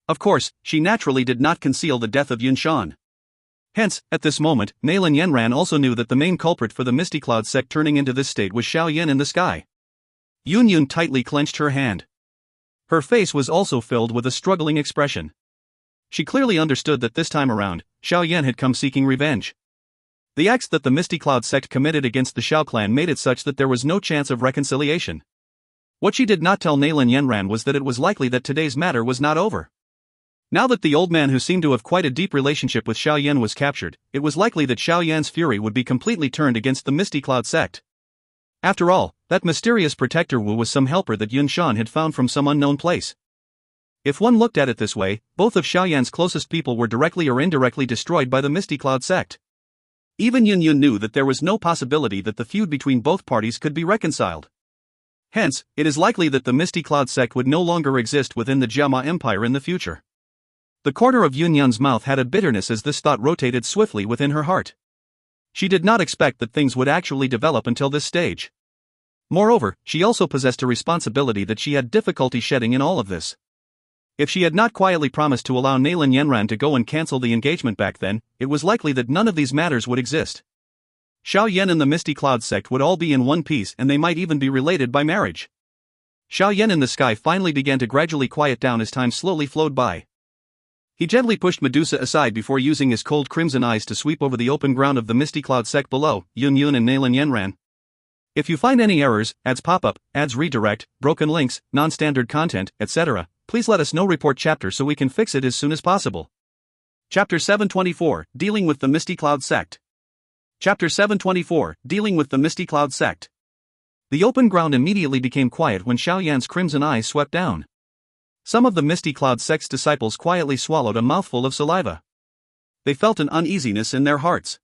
Of course, she naturally did not conceal the death of Yun Shan. Hence, at this moment, Nalan Yanran also knew that the main culprit for the Misty Cloud sect turning into this state was Xiao Yan in the sky. Yun Yun tightly clenched her hand. Her face was also filled with a struggling expression. She clearly understood that this time around, Xiao Yan had come seeking revenge. The acts that the Misty Cloud sect committed against the Xiao clan made it such that there was no chance of reconciliation. What she did not tell Nalan Yanran was that it was likely that today's matter was not over. Now that the old man who seemed to have quite a deep relationship with Xiao Yan was captured, it was likely that Xiao Yan's fury would be completely turned against the Misty Cloud sect. After all, that mysterious Protector Wu was some helper that Yun Shan had found from some unknown place. If one looked at it this way, both of Xiao Yan's closest people were directly or indirectly destroyed by the Misty Cloud sect. Even Yun Yun knew that there was no possibility that the feud between both parties could be reconciled. Hence, it is likely that the Misty Cloud sect would no longer exist within the Jiama Empire in the future. The corner of Yun Yun's mouth had a bitterness as this thought rotated swiftly within her heart. She did not expect that things would actually develop until this stage. Moreover, she also possessed a responsibility that she had difficulty shedding in all of this. If she had not quietly promised to allow Nalan Yanran to go and cancel the engagement back then, it was likely that none of these matters would exist. Xiao Yan and the Misty Cloud sect would all be in one piece, and they might even be related by marriage. Xiao Yan in the sky finally began to gradually quiet down as time slowly flowed by. He gently pushed Medusa aside before using his cold crimson eyes to sweep over the open ground of the Misty Cloud sect below, Yun Yun and Nalan Yanran. If you find any errors, ads pop-up, ads redirect, broken links, non-standard content, etc., please let us know. Report chapter so we can fix it as soon as possible. Chapter 724, Dealing with the Misty Cloud Sect. Chapter 724, Dealing with the Misty Cloud Sect. The open ground immediately became quiet when Xiao Yan's crimson eyes swept down. Some of the Misty Cloud sect's disciples quietly swallowed a mouthful of saliva. They felt an uneasiness in their hearts.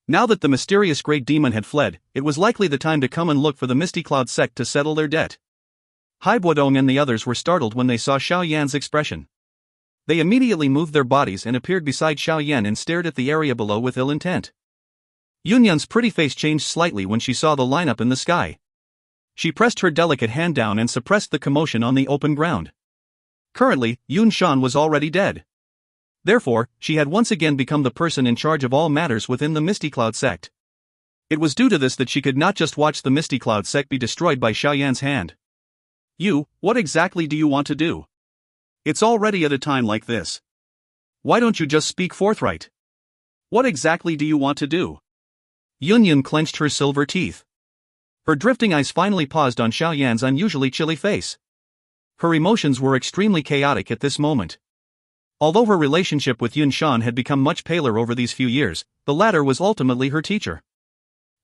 Now that the mysterious great demon had fled, it was likely the time to come and look for the Misty Cloud sect to settle their debt. Haibuodong and the others were startled when they saw Xiao Yan's expression. They immediately moved their bodies and appeared beside Xiao Yan and stared at the area below with ill intent. Yunyun's pretty face changed slightly when she saw the lineup in the sky. She pressed her delicate hand down and suppressed the commotion on the open ground. Currently, Yun Shan was already dead. Therefore, she had once again become the person in charge of all matters within the Misty Cloud sect. It was due to this that she could not just watch the Misty Cloud sect be destroyed by Xiao Yan's hand. What exactly do you want to do? It's already at a time like this. Why don't you just speak forthright? What exactly do you want to do? Yunyun clenched her silver teeth. Her drifting eyes finally paused on Xiao Yan's unusually chilly face. Her emotions were extremely chaotic at this moment. Although her relationship with Yun Shan had become much paler over these few years, the latter was ultimately her teacher.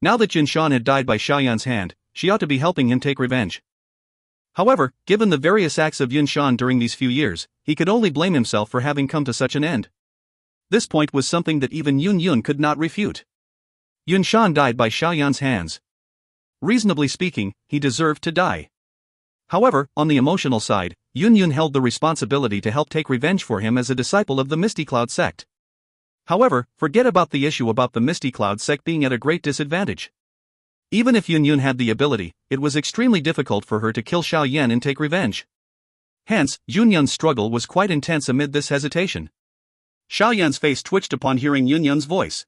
Now that Yun Shan had died by Xiao Yan's hand, she ought to be helping him take revenge. However, given the various acts of Yun Shan during these few years, he could only blame himself for having come to such an end. This point was something that even Yun could not refute. Yun Shan died by Xiao Yan's hands. Reasonably speaking, he deserved to die. However, on the emotional side, Yun held the responsibility to help take revenge for him as a disciple of the Misty Cloud sect. However, forget about the issue about the Misty Cloud sect being at a great disadvantage. Even if Yun had the ability, it was extremely difficult for her to kill Xiao Yan and take revenge. Hence, Yun's struggle was quite intense amid this hesitation. Xiao Yan's face twitched upon hearing Yun's voice.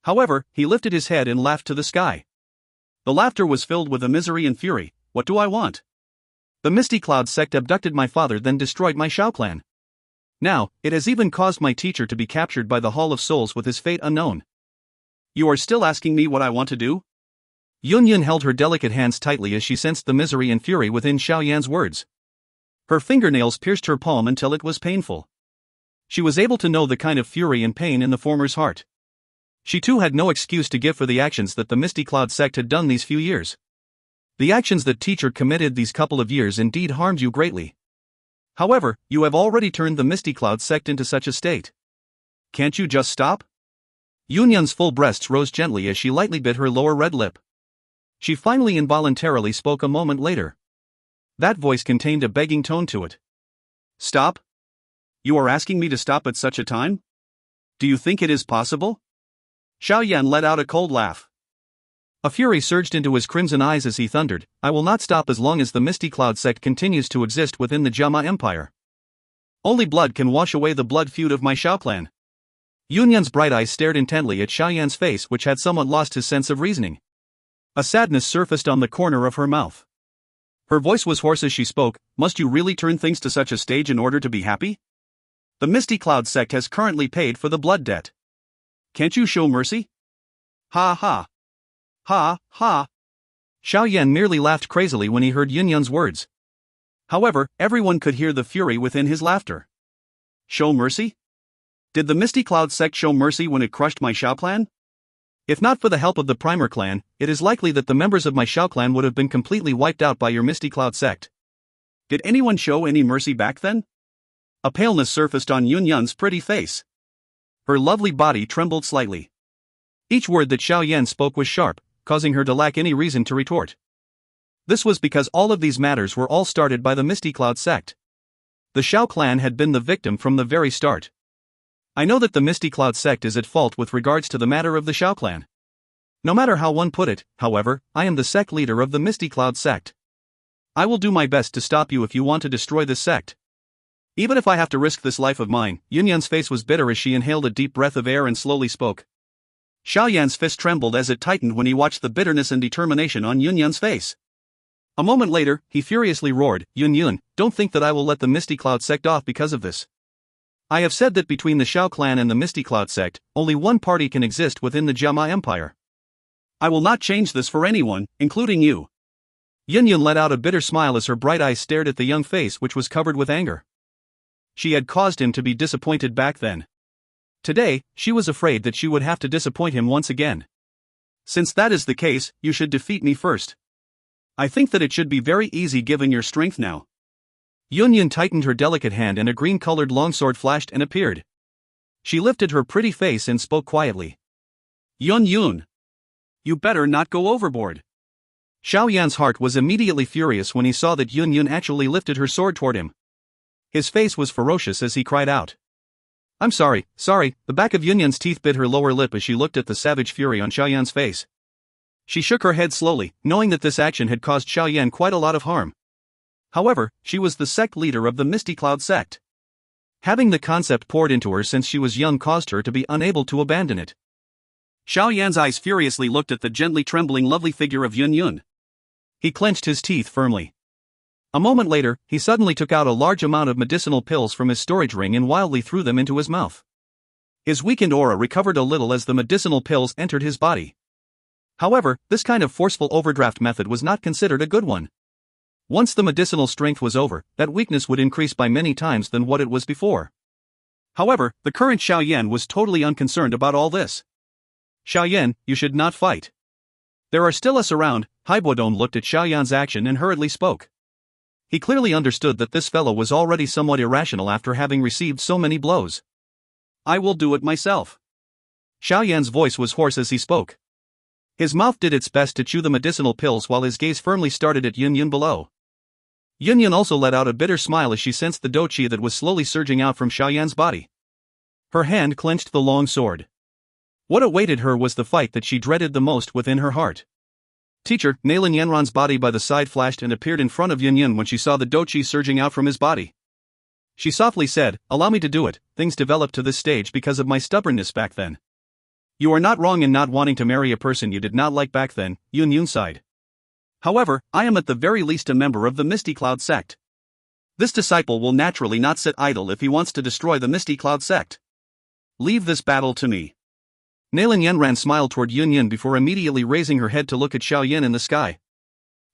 However, he lifted his head and laughed to the sky. The laughter was filled with a misery and fury. What do I want? The Misty Cloud sect abducted my father, then destroyed my Xiao clan. Now, it has even caused my teacher to be captured by the Hall of Souls with his fate unknown. You are still asking me what I want to do? Yun held her delicate hands tightly as she sensed the misery and fury within Xiao Yan's words. Her fingernails pierced her palm until it was painful. She was able to know the kind of fury and pain in the former's heart. She too had no excuse to give for the actions that the Misty Cloud sect had done these few years. The actions that teacher committed these couple of years indeed harmed you greatly. However, you have already turned the Misty Cloud sect into such a state. Can't you just stop? Yun's full breasts rose gently as she lightly bit her lower red lip. She finally involuntarily spoke a moment later. That voice contained a begging tone to it. Stop? You are asking me to stop at such a time? Do you think it is possible? Xiao Yan let out a cold laugh. A fury surged into his crimson eyes as he thundered, I will not stop as long as the Misty Cloud sect continues to exist within the Jiama Empire. Only blood can wash away the blood feud of my Xiao clan. Yun's bright eyes stared intently at Xiao Yan's face, which had somewhat lost his sense of reasoning. A sadness surfaced on the corner of her mouth. Her voice was hoarse as she spoke, must you really turn things to such a stage in order to be happy? The Misty Cloud sect has currently paid for the blood debt. Can't you show mercy? Ha ha. Ha ha. Xiao Yan merely laughed crazily when he heard Yun's words. However, everyone could hear the fury within his laughter. Show mercy? Did the Misty Cloud sect show mercy when it crushed my Xiao clan? If not for the help of the Primer clan, it is likely that the members of my Xiao clan would have been completely wiped out by your Misty Cloud sect. Did anyone show any mercy back then? A paleness surfaced on Yun's pretty face. Her lovely body trembled slightly. Each word that Xiao Yan spoke was sharp, causing her to lack any reason to retort. This was because all of these matters were all started by the Misty Cloud sect. The Xiao clan had been the victim from the very start. I know that the Misty Cloud sect is at fault with regards to the matter of the Xiao clan. No matter how one put it, however, I am the sect leader of the Misty Cloud sect. I will do my best to stop you if you want to destroy this sect. Even if I have to risk this life of mine. Yun's face was bitter as she inhaled a deep breath of air and slowly spoke. Xiao Yan's fist trembled as it tightened when he watched the bitterness and determination on Yun's face. A moment later, he furiously roared, Yun, don't think that I will let the Misty Cloud sect off because of this. I have said that between the Xiao clan and the Misty Cloud sect, only one party can exist within the Jiama Empire. I will not change this for anyone, including you. Yun let out a bitter smile as her bright eyes stared at the young face which was covered with anger. She had caused him to be disappointed back then. Today, she was afraid that she would have to disappoint him once again. Since that is the case, you should defeat me first. I think that it should be very easy given your strength now. Yun tightened her delicate hand and a green-colored longsword flashed and appeared. She lifted her pretty face and spoke quietly. Yun, you better not go overboard. Xiao Yan's heart was immediately furious when he saw that Yun actually lifted her sword toward him. His face was ferocious as he cried out. I'm sorry. The back of Yunyan's teeth bit her lower lip as she looked at the savage fury on Xiao Yan's face. She shook her head slowly, knowing that this action had caused Xiao Yan quite a lot of harm. However, she was the sect leader of the Misty Cloud sect. Having the concept poured into her since she was young caused her to be unable to abandon it. Xiao Yan's eyes furiously looked at the gently trembling lovely figure of Yun. He clenched his teeth firmly. A moment later, he suddenly took out a large amount of medicinal pills from his storage ring and wildly threw them into his mouth. His weakened aura recovered a little as the medicinal pills entered his body. However, this kind of forceful overdraft method was not considered a good one. Once the medicinal strength was over, that weakness would increase by many times than what it was before. However, the current Xiao Yan was totally unconcerned about all this. Xiao Yan, you should not fight. There are still us around. Haibodong looked at Xiao Yan's action and hurriedly spoke. He clearly understood that this fellow was already somewhat irrational after having received so many blows. I will do it myself. Xiao Yan's voice was hoarse as he spoke. His mouth did its best to chew the medicinal pills while his gaze firmly started at Yun below. Yun also let out a bitter smile as she sensed the Dou Qi that was slowly surging out from Xiao Yan's body. Her hand clenched the long sword. What awaited her was the fight that she dreaded the most within her heart. Teacher, Nailin Yanran's body by the side flashed and appeared in front of Yun when she saw the Dou Qi surging out from his body. She softly said, allow me to do it. Things developed to this stage because of my stubbornness back then. You are not wrong in not wanting to marry a person you did not like back then, Yun sighed. However, I am at the very least a member of the Misty Cloud sect. This disciple will naturally not sit idle if he wants to destroy the Misty Cloud sect. Leave this battle to me. Nailin Yanran smiled toward Yun before immediately raising her head to look at Xiao Yan in the sky.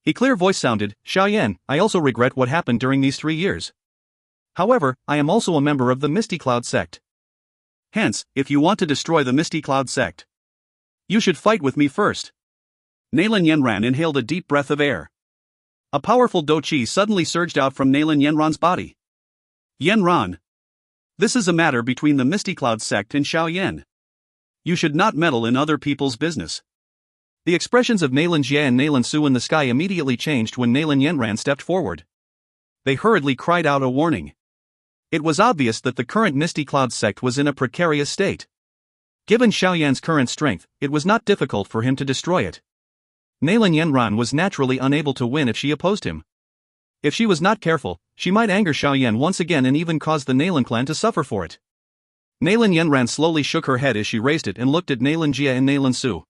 His clear voice sounded, Xiao Yan, I also regret what happened during these 3 years. However, I am also a member of the Misty Cloud sect. Hence, if you want to destroy the Misty Cloud sect, you should fight with me first. Nailin Yanran inhaled a deep breath of air. A powerful Dou Qi suddenly surged out from Nailin Yanran's body. Yanran. This is a matter between the Misty Cloud sect and Xiao Yan. You should not meddle in other people's business. The expressions of Nailin Jie and Nailin Su in the sky immediately changed when Nailin Yanran stepped forward. They hurriedly cried out a warning. It was obvious that the current Misty Cloud sect was in a precarious state. Given Xiao Yan's current strength, it was not difficult for him to destroy it. Nailin Yanran was naturally unable to win if she opposed him. If she was not careful, she might anger Xiao Yan once again and even cause the Nailin clan to suffer for it. Nailin Yanran slowly shook her head as she raised it and looked at Nailin Jie and Nailin Su.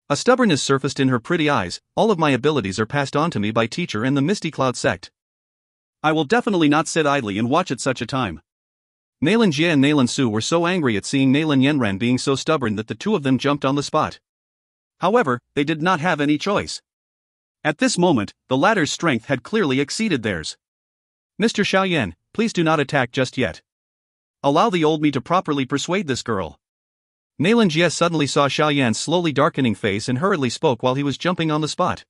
A stubbornness surfaced in her pretty eyes. All of my abilities are passed on to me by teacher and the Misty Cloud sect. I will definitely not sit idly and watch at such a time. Nailin Jie and Nailin Su were so angry at seeing Nailin Yanran being so stubborn that the two of them jumped on the spot. However, they did not have any choice. At this moment, the latter's strength had clearly exceeded theirs. Mr. Xiao Yan, please do not attack just yet. Allow the old me to properly persuade this girl. Nailin Jie suddenly saw Xiao Yan's slowly darkening face and hurriedly spoke while he was jumping on the spot.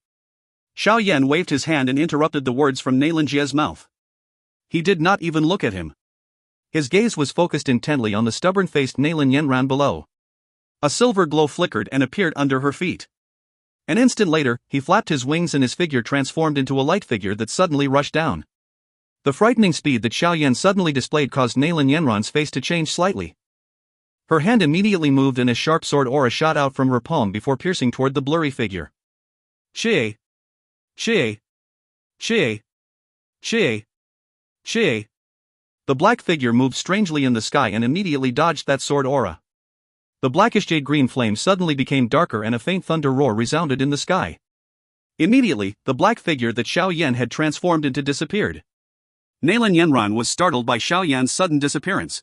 Xiao Yan waved his hand and interrupted the words from Nailin Jie's mouth. He did not even look at him. His gaze was focused intently on the stubborn-faced Nailin Yanran below. A silver glow flickered and appeared under her feet. An instant later, he flapped his wings and his figure transformed into a light figure that suddenly rushed down. The frightening speed that Xiao Yan suddenly displayed caused Nailin Yanran's face to change slightly. Her hand immediately moved and a sharp sword aura shot out from her palm before piercing toward the blurry figure. Xie! Xie! Xie! Xie! Xie! The black figure moved strangely in the sky and immediately dodged that sword aura. The blackish jade-green flame suddenly became darker and a faint thunder roar resounded in the sky. Immediately, the black figure that Xiao Yan had transformed into disappeared. Nailin Yanran was startled by Xiao Yan's sudden disappearance.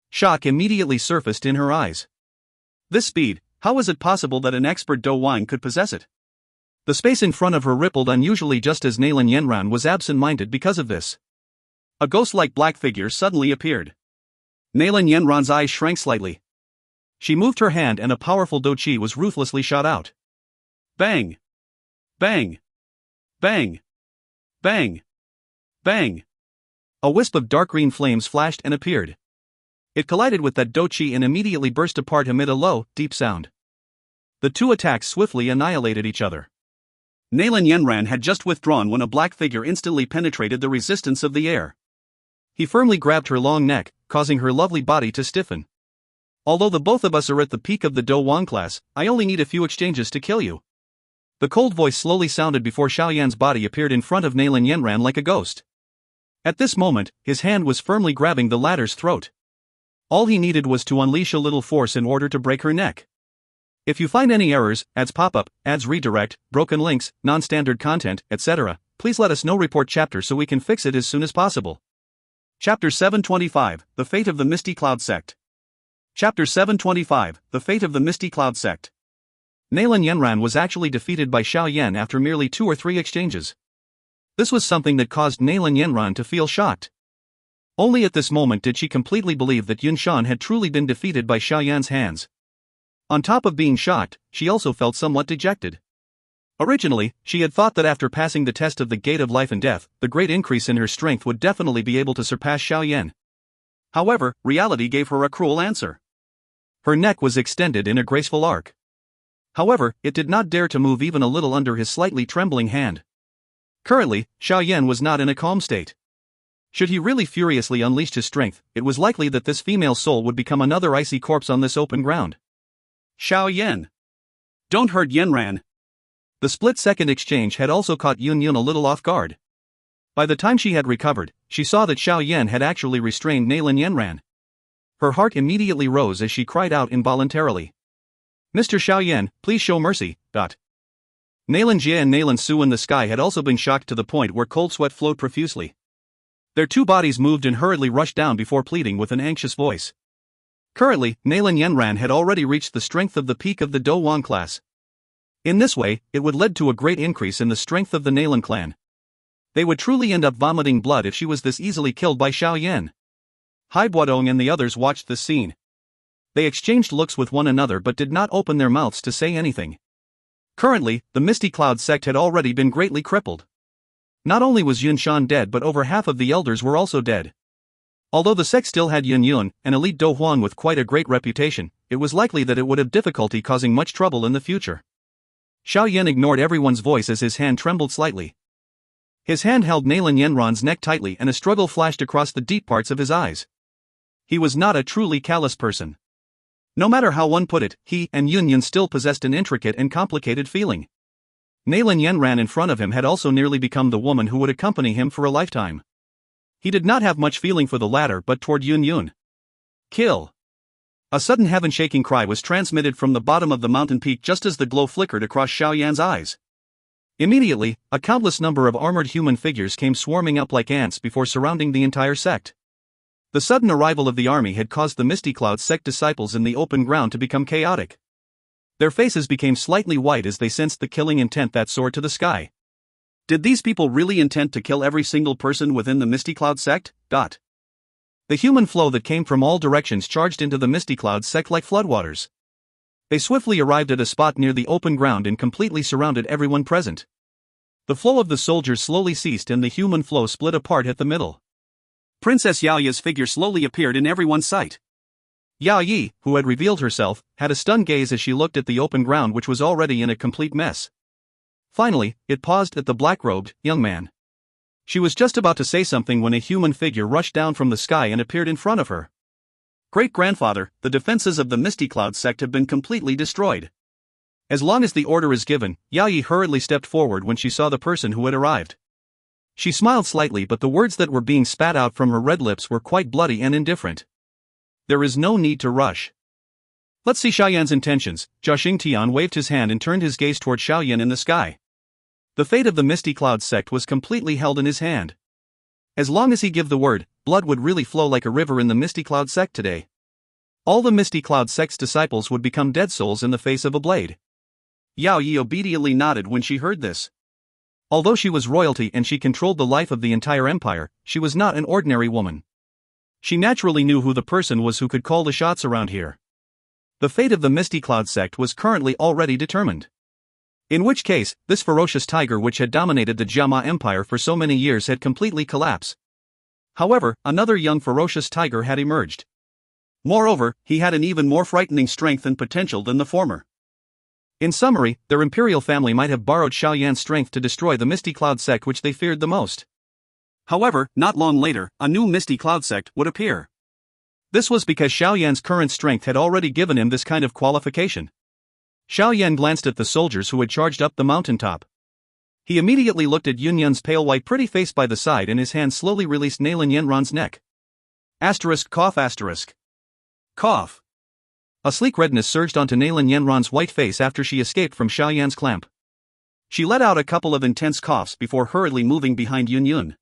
Shock immediately surfaced in her eyes. This speed, how was it possible that an expert Dou Wine could possess it? The space in front of her rippled unusually just as Nailin Yanran was absent-minded because of this. A ghost-like black figure suddenly appeared. Nailin Yanran's eyes shrank slightly. She moved her hand and a powerful Dou Qi was ruthlessly shot out. Bang! Bang! Bang! Bang! Bang! A wisp of dark green flames flashed and appeared. It collided with that Dou Qi and immediately burst apart amid a low, deep sound. The two attacks swiftly annihilated each other. Nailin Yanran had just withdrawn when a black figure instantly penetrated the resistance of the air. He firmly grabbed her long neck, causing her lovely body to stiffen. Although the both of us are at the peak of the Dou Qi class, I only need a few exchanges to kill you. The cold voice slowly sounded before Xiao Yan's body appeared in front of Nalan Yanran like a ghost. At this moment, his hand was firmly grabbing the latter's throat. All he needed was to unleash a little force in order to break her neck. If you find any errors, ads pop up, ads redirect, broken links, non-standard content, etc., please let us know. Report chapter so we can fix it as soon as possible. Chapter 725, The Fate of the Misty Cloud Sect. Chapter 725, The Fate of the Misty Cloud Sect. Nalan Yanran was actually defeated by Xiao Yan after merely 2 or 3 exchanges. This was something that caused Nalan Yanran to feel shocked. Only at this moment did she completely believe that Yun Shan had truly been defeated by Xiao Yan's hands. On top of being shocked, she also felt somewhat dejected. Originally, she had thought that after passing the test of the Gate of Life and Death, the great increase in her strength would definitely be able to surpass Xiao Yan. However, reality gave her a cruel answer. Her neck was extended in a graceful arc. However, it did not dare to move even a little under his slightly trembling hand. Currently, Xiao Yan was not in a calm state. Should he really furiously unleash his strength, it was likely that this female soul would become another icy corpse on this open ground. Xiao Yan! Don't hurt Yanran! The split-second exchange had also caught Yun Yun a little off guard. By the time she had recovered, she saw that Xiao Yan had actually restrained Nalan Yanran. Her heart immediately rose as she cried out involuntarily. Mr. Xiao Yan, please show mercy. Nalan Jie and Nalan Su in the sky had also been shocked to the point where cold sweat flowed profusely. Their 2 bodies moved and hurriedly rushed down before pleading with an anxious voice. Currently, Nalan Yanran had already reached the strength of the peak of the Dou Qi class. In this way, it would lead to a great increase in the strength of the Nalan clan. They would truly end up vomiting blood if she was this easily killed by Xiao Yan. Hai Buodong and the others watched this scene. They exchanged looks with one another but did not open their mouths to say anything. Currently, the Misty Cloud sect had already been greatly crippled. Not only was Yun Shan dead but over half of the elders were also dead. Although the sect still had Yun Yun, an elite Dou Huan with quite a great reputation, it was likely that it would have difficulty causing much trouble in the future. Xiao Yan ignored everyone's voice as his hand trembled slightly. His hand held Nalan Yanran's neck tightly and a struggle flashed across the deep parts of his eyes. He was not a truly callous person. No matter how one put it, he and Yun Yun still possessed an intricate and complicated feeling. Nalan Yanran in front of him had also nearly become the woman who would accompany him for a lifetime. He did not have much feeling for the latter but toward Yun Yun. Kill! A sudden heaven-shaking cry was transmitted from the bottom of the mountain peak just as the glow flickered across Xiao Yan's eyes. Immediately, a countless number of armored human figures came swarming up like ants before surrounding the entire sect. The sudden arrival of the army had caused the Misty Cloud sect disciples in the open ground to become chaotic. Their faces became slightly white as they sensed the killing intent that soared to the sky. Did these people really intend to kill every single person within the Misty Cloud sect? The human flow that came from all directions charged into the Misty Cloud sect like floodwaters. They swiftly arrived at a spot near the open ground and completely surrounded everyone present. The flow of the soldiers slowly ceased and the human flow split apart at the middle. Princess Yao Yi's figure slowly appeared in everyone's sight. Yao Yi, who had revealed herself, had a stunned gaze as she looked at the open ground which was already in a complete mess. Finally, it paused at the black-robed, young man. She was just about to say something when a human figure rushed down from the sky and appeared in front of her. Great-grandfather, the defenses of the Misty Cloud sect have been completely destroyed. As long as the order is given, Yao Yi hurriedly stepped forward when she saw the person who had arrived. She smiled slightly but the words that were being spat out from her red lips were quite bloody and indifferent. There is no need to rush. Let's see Xiao Yan's intentions. Jia Xingtian waved his hand and turned his gaze toward Xiao Yan in the sky. The fate of the Misty Cloud sect was completely held in his hand. As long as he gave the word, blood would really flow like a river in the Misty Cloud sect today. All the Misty Cloud sect's disciples would become dead souls in the face of a blade. Yao Yi obediently nodded when she heard this. Although she was royalty and she controlled the life of the entire empire, she was not an ordinary woman. She naturally knew who the person was who could call the shots around here. The fate of the Misty Cloud sect was currently already determined. In which case, this ferocious tiger which had dominated the Jiama Empire for so many years had completely collapsed. However, another young ferocious tiger had emerged. Moreover, he had an even more frightening strength and potential than the former. In summary, their imperial family might have borrowed Xiao Yan's strength to destroy the Misty Cloud sect which they feared the most. However, not long later, a new misty cloud sect would appear. This was because Xiao Yan's current strength had already given him this kind of qualification. Xiao Yan glanced at the soldiers who had charged up the mountaintop. He immediately looked at Yunyun's pale white pretty face by the side and his hand slowly released Nalan Yenran's neck. Cough. Cough. A sleek redness surged onto Nalan Yenran's white face after she escaped from Xiao Yan's clamp. She let out a couple of intense coughs before hurriedly moving behind Yunyun.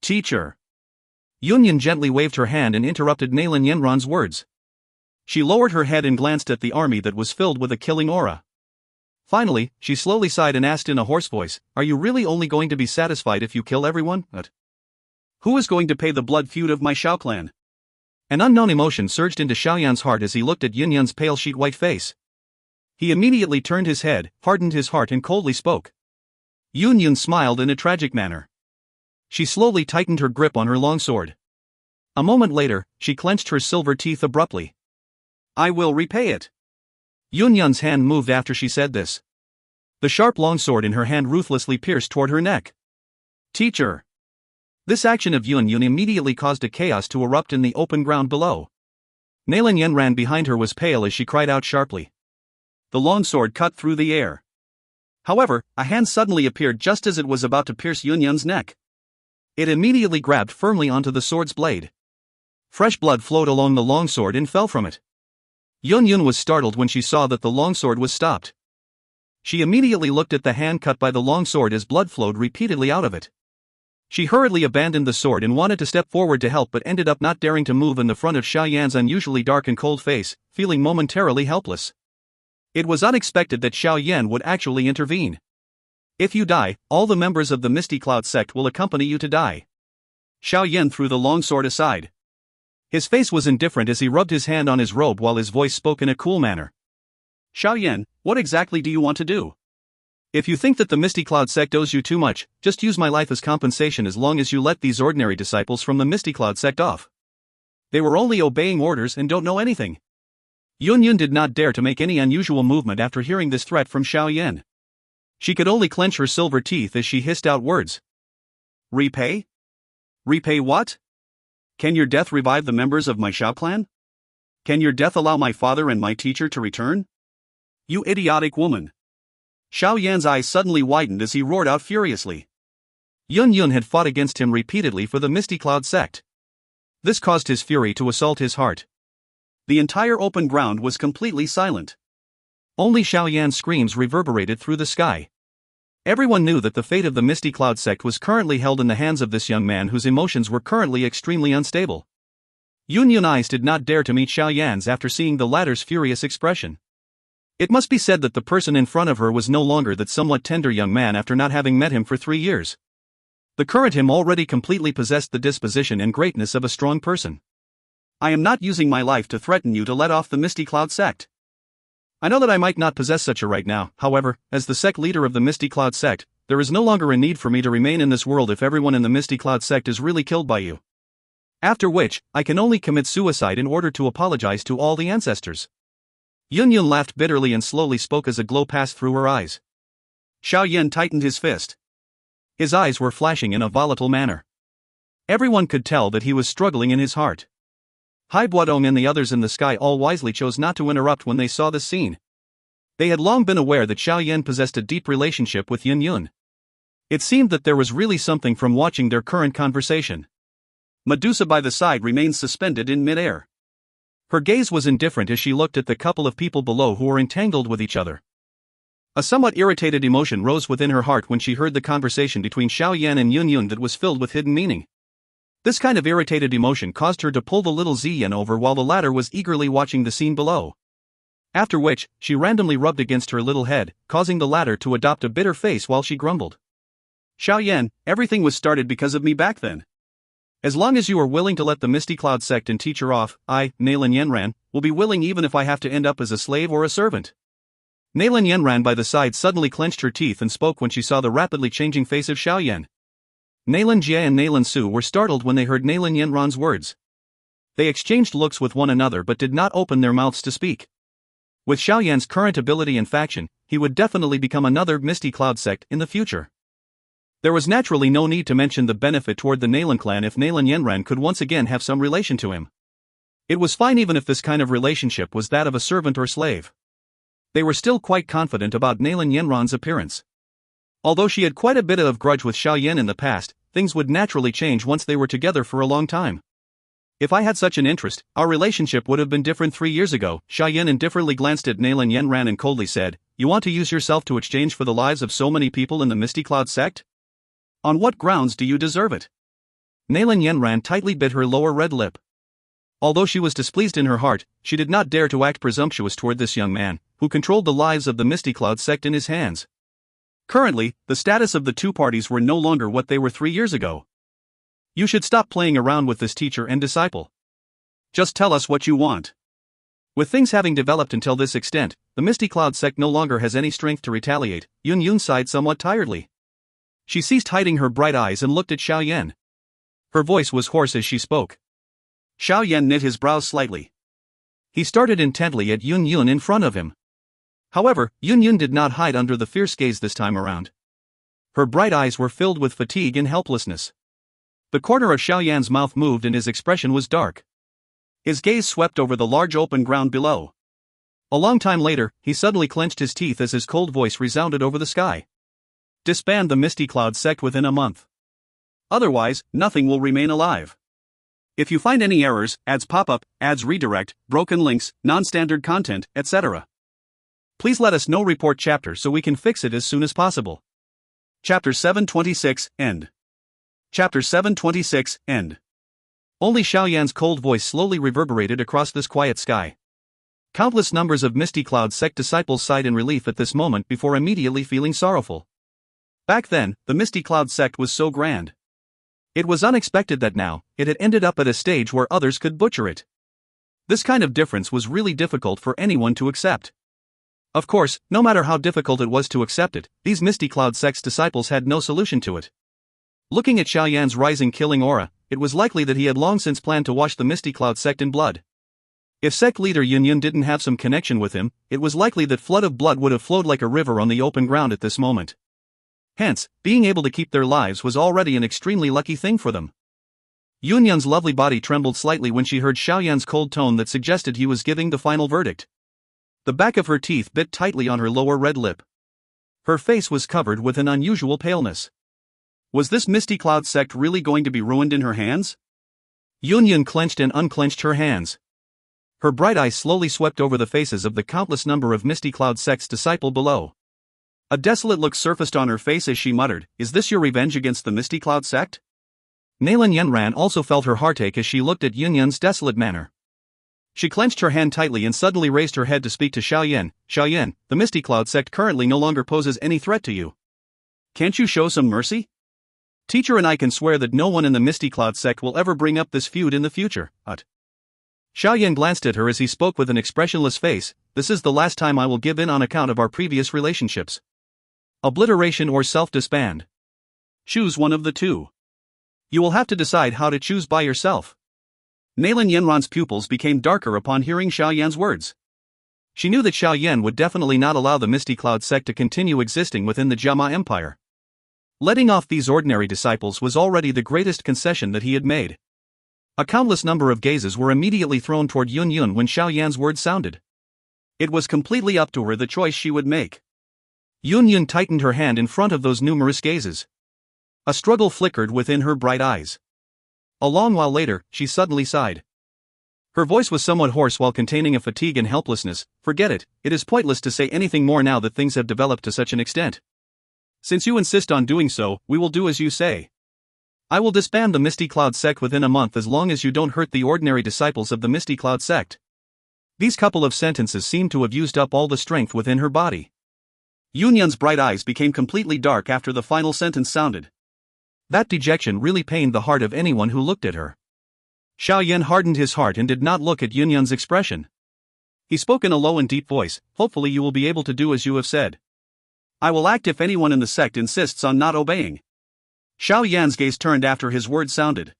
Teacher. Yunyun gently waved her hand and interrupted Nalan Yenran's words. She lowered her head and glanced at the army that was filled with a killing aura. Finally, she slowly sighed and asked in a hoarse voice, "Are you really only going to be satisfied if you kill everyone? Who is going to pay the blood feud of my Xiao clan?" An unknown emotion surged into Xiao Yan's heart as he looked at Yunyun's pale sheet white face. He immediately turned his head, hardened his heart and coldly spoke. Yunyun smiled in a tragic manner. She slowly tightened her grip on her longsword. A moment later, she clenched her silver teeth abruptly. "I will repay it." Yunyun's hand moved after she said this. The sharp longsword in her hand ruthlessly pierced toward her neck. Teacher. This action of Yunyun immediately caused a chaos to erupt in the open ground below. Nalan Yenran behind her was pale as she cried out sharply. The longsword cut through the air. However, a hand suddenly appeared just as it was about to pierce Yunyun's neck. It immediately grabbed firmly onto the sword's blade. Fresh blood flowed along the longsword and fell from it. Yunyun was startled when she saw that the longsword was stopped. She immediately looked at the hand cut by the longsword as blood flowed repeatedly out of it. She hurriedly abandoned the sword and wanted to step forward to help but ended up not daring to move in the front of Xiao Yan's unusually dark and cold face, feeling momentarily helpless. It was unexpected that Xiao Yan would actually intervene. "If you die, all the members of the Misty Cloud sect will accompany you to die." Xiao Yan threw the longsword aside. His face was indifferent as he rubbed his hand on his robe while his voice spoke in a cool manner. "Xiao Yan, what exactly do you want to do? If you think that the Misty Cloud sect owes you too much, just use my life as compensation as long as you let these ordinary disciples from the Misty Cloud sect off. They were only obeying orders and don't know anything." Yunyun did not dare to make any unusual movement after hearing this threat from Xiao Yan. She could only clench her silver teeth as she hissed out words. "Repay? Repay what? Can your death revive the members of my Xiao clan? Can your death allow my father and my teacher to return? You idiotic woman." Xiao Yan's eyes suddenly widened as he roared out furiously. Yunyun had fought against him repeatedly for the Misty Cloud sect. This caused his fury to assault his heart. The entire open ground was completely silent. Only Xiao Yan's screams reverberated through the sky. Everyone knew that the fate of the Misty Cloud sect was currently held in the hands of this young man whose emotions were currently extremely unstable. Yunyun's eyes did not dare to meet Xiao Yan's after seeing the latter's furious expression. It must be said that the person in front of her was no longer that somewhat tender young man after not having met him for 3 years. The current him already completely possessed the disposition and greatness of a strong person. "I am not using my life to threaten you to let off the Misty Cloud sect. I know that I might not possess such a right now, however, as the sect leader of the Misty Cloud sect, there is no longer a need for me to remain in this world if everyone in the Misty Cloud sect is really killed by you. After which, I can only commit suicide in order to apologize to all the ancestors." Yunyun laughed bitterly and slowly spoke as a glow passed through her eyes. Xiao Yan tightened his fist. His eyes were flashing in a volatile manner. Everyone could tell that he was struggling in his heart. Hai Buodong and the others in the sky all wisely chose not to interrupt when they saw this scene. They had long been aware that Xiao Yan possessed a deep relationship with Yunyun. It seemed that there was really something from watching their current conversation. Medusa by the side remained suspended in midair. Her gaze was indifferent as she looked at the couple of people below who were entangled with each other. A somewhat irritated emotion rose within her heart when she heard the conversation between Xiao Yan and Yunyun that was filled with hidden meaning. This kind of irritated emotion caused her to pull the little Ziyan over while the latter was eagerly watching the scene below. After which, she randomly rubbed against her little head, causing the latter to adopt a bitter face while she grumbled. "Xiao Yan, everything was started because of me back then. As long as you are willing to let the Misty Cloud sect and teacher off, I, Nalan Yenran, will be willing even if I have to end up as a slave or a servant." Nalan Yenran by the side suddenly clenched her teeth and spoke when she saw the rapidly changing face of Xiao Yan. Nalan Jie and Nalan Su were startled when they heard Nalan Yenran's words. They exchanged looks with one another but did not open their mouths to speak. With Xiao Yan's current ability and faction, he would definitely become another Misty Cloud sect in the future. There was naturally no need to mention the benefit toward the Nalan clan if Nalan Yenran could once again have some relation to him. It was fine even if this kind of relationship was that of a servant or slave. They were still quite confident about Nalan Yenran's appearance. Although she had quite a bit of grudge with Xiao Yan in the past, things would naturally change once they were together for a long time. If I had such an interest, our relationship would have been different 3 years ago. Xiao Yan indifferently glanced at Nalan Yenran and coldly said, "You want to use yourself to exchange for the lives of so many people in the Misty Cloud sect? On what grounds do you deserve it?" Nalan Yenran tightly bit her lower red lip. Although she was displeased in her heart, she did not dare to act presumptuous toward this young man, who controlled the lives of the Misty Cloud sect in his hands. Currently, the status of the two parties were no longer what they were 3 years ago. "You should stop playing around with this teacher and disciple. Just tell us what you want." With things having developed until this extent, the Misty Cloud sect no longer has any strength to retaliate. Yun sighed somewhat tiredly. She ceased hiding her bright eyes and looked at Xiao Yan. Her voice was hoarse as she spoke. Xiao Yan knit his brows slightly. He started intently at Yun in front of him. However, Yun did not hide under the fierce gaze this time around. Her bright eyes were filled with fatigue and helplessness. The corner of Xiao Yan's mouth moved and his expression was dark. His gaze swept over the large open ground below. A long time later, he suddenly clenched his teeth as his cold voice resounded over the sky. "Disband the Misty Cloud sect within a month. Otherwise, nothing will remain alive. If you find any errors, ads pop up, ads redirect, broken links, non-standard content, etc. please let us know. Report chapter so we can fix it as soon as possible." Chapter 726, End. Chapter 726, End. Only Xiao Yan's cold voice slowly reverberated across this quiet sky. Countless numbers of Misty Cloud sect disciples sighed in relief at this moment before immediately feeling sorrowful. Back then, the Misty Cloud sect was so grand. It was unexpected that now, it had ended up at a stage where others could butcher it. This kind of difference was really difficult for anyone to accept. Of course, no matter how difficult it was to accept it, these Misty Cloud sect's disciples had no solution to it. Looking at Xiao Yan's rising killing aura, it was likely that he had long since planned to wash the Misty Cloud sect in blood. If sect leader Yun didn't have some connection with him, it was likely that flood of blood would have flowed like a river on the open ground at this moment. Hence, being able to keep their lives was already an extremely lucky thing for them. Yun's lovely body trembled slightly when she heard Xiao Yan's cold tone that suggested he was giving the final verdict. The back of her teeth bit tightly on her lower red lip. Her face was covered with an unusual paleness. Was this Misty Cloud sect really going to be ruined in her hands? Yun clenched and unclenched her hands. Her bright eyes slowly swept over the faces of the countless number of Misty Cloud sect's disciple below. A desolate look surfaced on her face as she muttered, "Is this your revenge against the Misty Cloud sect?" Nalan Yenran also felt her heartache as she looked at Yun's desolate manner. She clenched her hand tightly and suddenly raised her head to speak to Xiao Yan. "Xiao Yan, the Misty Cloud sect currently no longer poses any threat to you. Can't you show some mercy? Teacher and I can swear that no one in the Misty Cloud sect will ever bring up this feud in the future." Xiao Yan glanced at her as he spoke with an expressionless face. "This is the last time I will give in on account of our previous relationships. Obliteration or self-disband. Choose one of the two. You will have to decide how to choose by yourself." Nalan Yenran's pupils became darker upon hearing Xiao Yan's words. She knew that Xiao Yan would definitely not allow the Misty Cloud sect to continue existing within the Jiama Empire. Letting off these ordinary disciples was already the greatest concession that he had made. A countless number of gazes were immediately thrown toward Yun when Xiao Yan's words sounded. It was completely up to her the choice she would make. Yun tightened her hand in front of those numerous gazes. A struggle flickered within her bright eyes. A long while later, she suddenly sighed. Her voice was somewhat hoarse while containing a fatigue and helplessness. "Forget it, it is pointless to say anything more now that things have developed to such an extent. Since you insist on doing so, we will do as you say. I will disband the Misty Cloud sect within a month as long as you don't hurt the ordinary disciples of the Misty Cloud sect." These couple of sentences seemed to have used up all the strength within her body. Yun's bright eyes became completely dark after the final sentence sounded. That dejection really pained the heart of anyone who looked at her. Xiao Yan hardened his heart and did not look at Yun's expression. He spoke in a low and deep voice, "Hopefully you will be able to do as you have said. I will act if anyone in the sect insists on not obeying." Xiao Yan's gaze turned after his words sounded.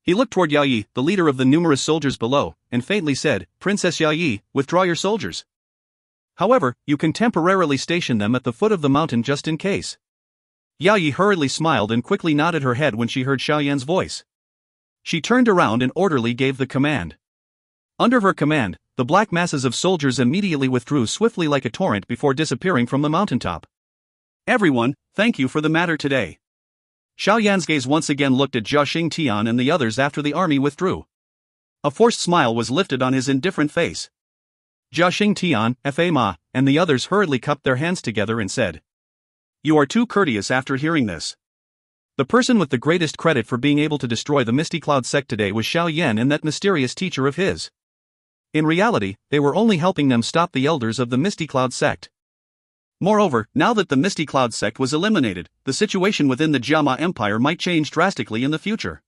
He looked toward Yao Yi, the leader of the numerous soldiers below, and faintly said, "Princess Yao Yi, withdraw your soldiers. However, you can temporarily station them at the foot of the mountain just in case." Yao Yi hurriedly smiled and quickly nodded her head when she heard Xiao Yan's voice. She turned around and orderly gave the command. Under her command, the black masses of soldiers immediately withdrew swiftly like a torrent before disappearing from the mountaintop. Everyone, thank you for the matter today. Xiao Yan's gaze once again looked at Zhao Xingtian and the others after the army withdrew. A forced smile was lifted on his indifferent face. Zhao Xingtian, Fa Ma, and the others hurriedly cupped their hands together and said, "You are too courteous." After hearing this, the person with the greatest credit for being able to destroy the Misty Cloud sect today was Xiao Yan and that mysterious teacher of his. In reality, they were only helping them stop the elders of the Misty Cloud sect. Moreover, now that the Misty Cloud sect was eliminated, the situation within the Jiama Empire might change drastically in the future.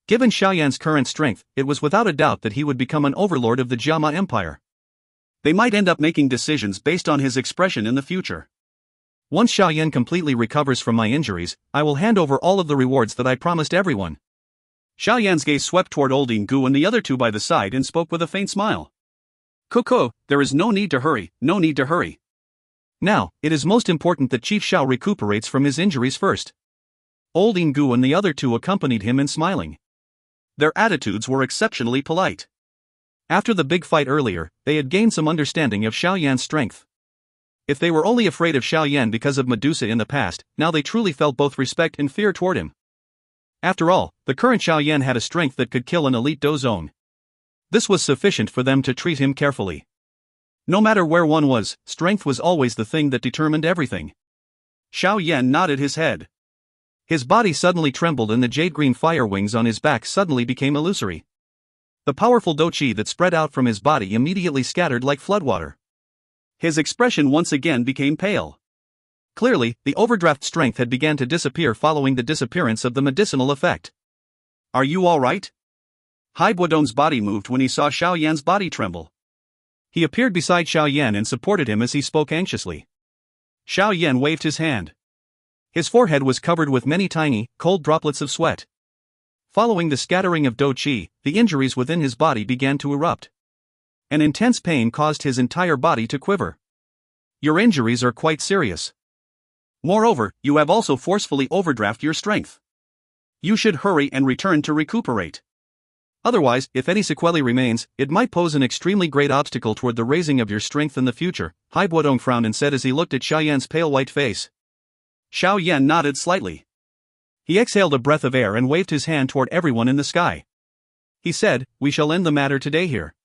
Given Xiao Yan's current strength, it was without a doubt that he would become an overlord of the Jiama Empire. They might end up making decisions based on his expression in the future. Once Xiao Yan completely recovers from my injuries, I will hand over all of the rewards that I promised everyone. Xiao Yan's gaze swept toward Old Gu and the other two by the side and spoke with a faint smile. "Coco, there is no need to hurry, no need to hurry. Now, it is most important that Chief Xiao recuperates from his injuries first." Old Gu and the other two accompanied him in smiling. Their attitudes were exceptionally polite. After the big fight earlier, they had gained some understanding of Xiao Yan's strength. If they were only afraid of Xiao Yan because of Medusa in the past, now they truly felt both respect and fear toward him. After all, the current Xiao Yan had a strength that could kill an elite Dou zone. This was sufficient for them to treat him carefully. No matter where one was, strength was always the thing that determined everything. Xiao Yan nodded his head. His body suddenly trembled and the jade-green fire wings on his back suddenly became illusory. The powerful Dou Qi that spread out from his body immediately scattered like floodwater. His expression once again became pale. Clearly, the overdraft strength had begun to disappear following the disappearance of the medicinal effect. "Are you all right?" Hai Buodong's body moved when he saw Xiao Yan's body tremble. He appeared beside Xiao Yan and supported him as he spoke anxiously. Xiao Yan waved his hand. His forehead was covered with many tiny, cold droplets of sweat. Following the scattering of Dou Qi, the injuries within his body began to erupt. An intense pain caused his entire body to quiver. "Your injuries are quite serious. Moreover, you have also forcefully overdrafted your strength. You should hurry and return to recuperate. Otherwise, if any sequelae remains, it might pose an extremely great obstacle toward the raising of your strength in the future," Hai Buodong frowned and said as he looked at Xiao Yan's pale white face. Xiao Yan nodded slightly. He exhaled a breath of air and waved his hand toward everyone in the sky. He said, "We shall end the matter today here.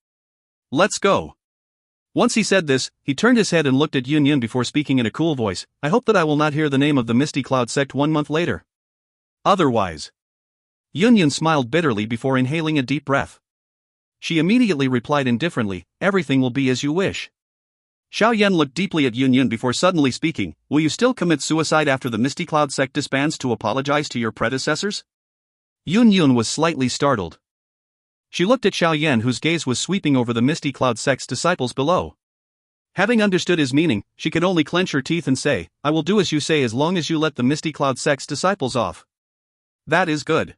Let's go." Once he said this, he turned his head and looked at Yun before speaking in a cool voice. "I hope that I will not hear the name of the Misty Cloud sect 1 month later. Otherwise." Yun smiled bitterly before inhaling a deep breath. She immediately replied indifferently, "Everything will be as you wish." Xiao Yan looked deeply at Yun before suddenly speaking, "Will you still commit suicide after the Misty Cloud sect disbands to apologize to your predecessors?" Yun was slightly startled. She looked at Xiao Yan whose gaze was sweeping over the Misty Cloud sect's disciples below. Having understood his meaning, she could only clench her teeth and say, "I will do as you say as long as you let the Misty Cloud sect's disciples off." "That is good."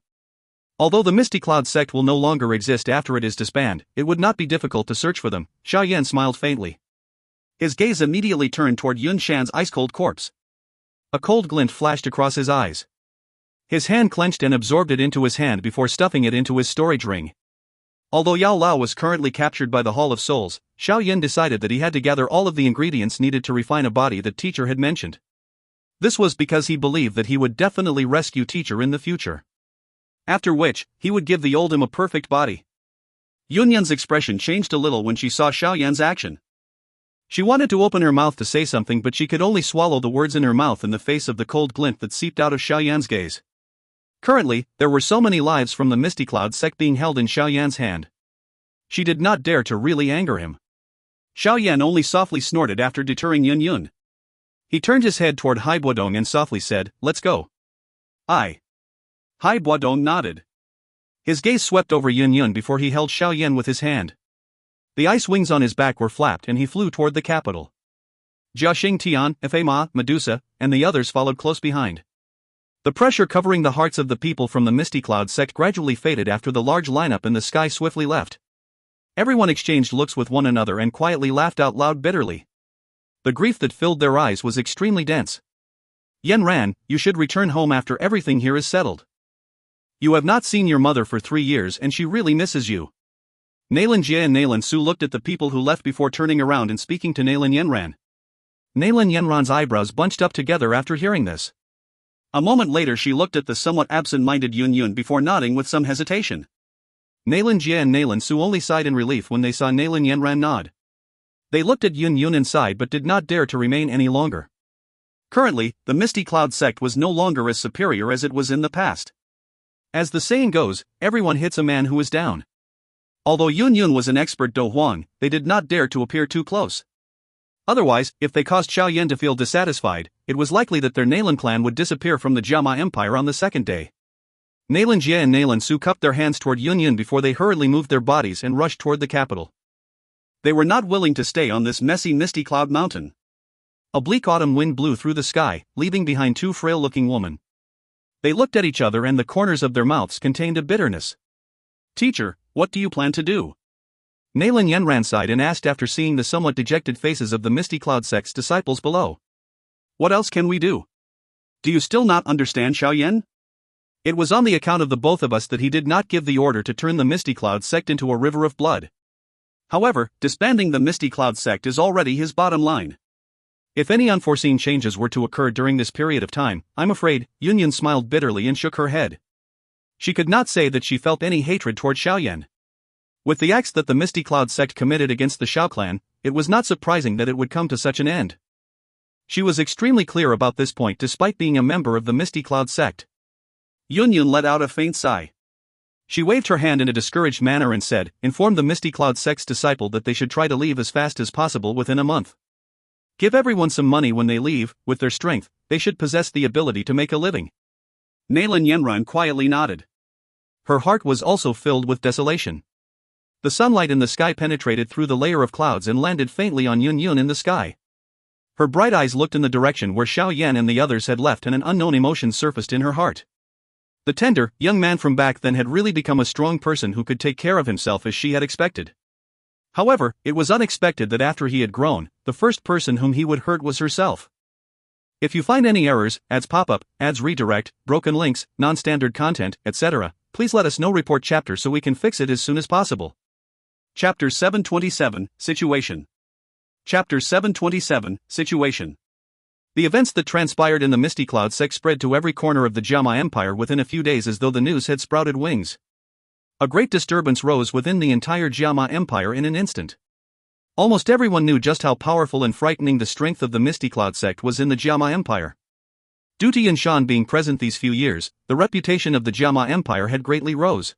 Although the Misty Cloud sect will no longer exist after it is disbanded, it would not be difficult to search for them, Xiao Yan smiled faintly. His gaze immediately turned toward Yun Shan's ice-cold corpse. A cold glint flashed across his eyes. His hand clenched and absorbed it into his hand before stuffing it into his storage ring. Although Yao Lao was currently captured by the Hall of Souls, Xiao Yan decided that he had to gather all of the ingredients needed to refine a body that Teacher had mentioned. This was because he believed that he would definitely rescue Teacher in the future. After which, he would give the old him a perfect body. Yunyan's expression changed a little when she saw Xiao Yan's action. She wanted to open her mouth to say something but she could only swallow the words in her mouth in the face of the cold glint that seeped out of Xiao Yan's gaze. Currently, there were so many lives from the Misty Cloud sect being held in Xiao Yan's hand. She did not dare to really anger him. Xiao Yan only softly snorted after deterring Yun. He turned his head toward Hai Buodong and softly said, "Let's go." "Aye." Hai Buodong nodded. His gaze swept over Yun before he held Xiao Yan with his hand. The ice wings on his back were flapped and he flew toward the capital. Zhao Xingtian, Fa Ma, Medusa, and the others followed close behind. The pressure covering the hearts of the people from the Misty Cloud sect gradually faded after the large lineup in the sky swiftly left. Everyone exchanged looks with one another and quietly laughed out loud bitterly. The grief that filled their eyes was extremely dense. Yanran, you should return home after everything here is settled. You have not seen your mother for 3 years and she really misses you. Nalan Jie and Nalan Su looked at the people who left before turning around and speaking to Nalan Yanran. Nalan Yanran's eyebrows bunched up together after hearing this. A moment later she looked at the somewhat absent-minded Yun Yun before nodding with some hesitation. Nalan Jie and Nalan Su only sighed in relief when they saw Nalan Yanran nod. They looked at Yun Yun and sighed but did not dare to remain any longer. Currently, the Misty Cloud sect was no longer as superior as it was in the past. As the saying goes, everyone hits a man who is down. Although Yun Yun was an expert Dou Huang, they did not dare to appear too close. Otherwise, if they caused Xiao Yan to feel dissatisfied, it was likely that their Nalan clan would disappear from the Jiama Empire on the second day. Nalan Jie and Nalan Su cupped their hands toward Yun Yun before they hurriedly moved their bodies and rushed toward the capital. They were not willing to stay on this messy Misty Cloud mountain. A bleak autumn wind blew through the sky, leaving behind two frail-looking women. They looked at each other and the corners of their mouths contained a bitterness. "Teacher, what do you plan to do?" Nalan Yanran sighed and asked after seeing the somewhat dejected faces of the Misty Cloud sect's disciples below. "What else can we do? Do you still not understand, Xiao Yan? It was on the account of the both of us that he did not give the order to turn the Misty Cloud sect into a river of blood. However, disbanding the Misty Cloud sect is already his bottom line. If any unforeseen changes were to occur during this period of time, I'm afraid," Yun Yun smiled bitterly and shook her head. She could not say that she felt any hatred toward Xiao Yan. With the acts that the Misty Cloud sect committed against the Xiao clan, it was not surprising that it would come to such an end. She was extremely clear about this point despite being a member of the Misty Cloud sect. Yun Yun let out a faint sigh. She waved her hand in a discouraged manner and said, "Inform the Misty Cloud sect's disciple that they should try to leave as fast as possible within a month. Give everyone some money when they leave. With their strength, they should possess the ability to make a living." Nalan Yanran quietly nodded. Her heart was also filled with desolation. The sunlight in the sky penetrated through the layer of clouds and landed faintly on Yun Yun in the sky. Her bright eyes looked in the direction where Xiao Yan and the others had left and an unknown emotion surfaced in her heart. The tender, young man from back then had really become a strong person who could take care of himself as she had expected. However, it was unexpected that after he had grown, the first person whom he would hurt was herself. If you find any errors, ads pop-up, ads redirect, broken links, non-standard content, etc., please let us know. Report chapter so we can fix it as soon as possible. Chapter 727, Situation. Chapter 727, Situation. The events that transpired in the Misty Cloud sect spread to every corner of the Jiama Empire within a few days as though the news had sprouted wings. A great disturbance rose within the entire Jiama Empire in an instant. Almost everyone knew just how powerful and frightening the strength of the Misty Cloud sect was in the Jiama Empire. Due to Yanshan being present these few years, the reputation of the Jiama Empire had greatly rose.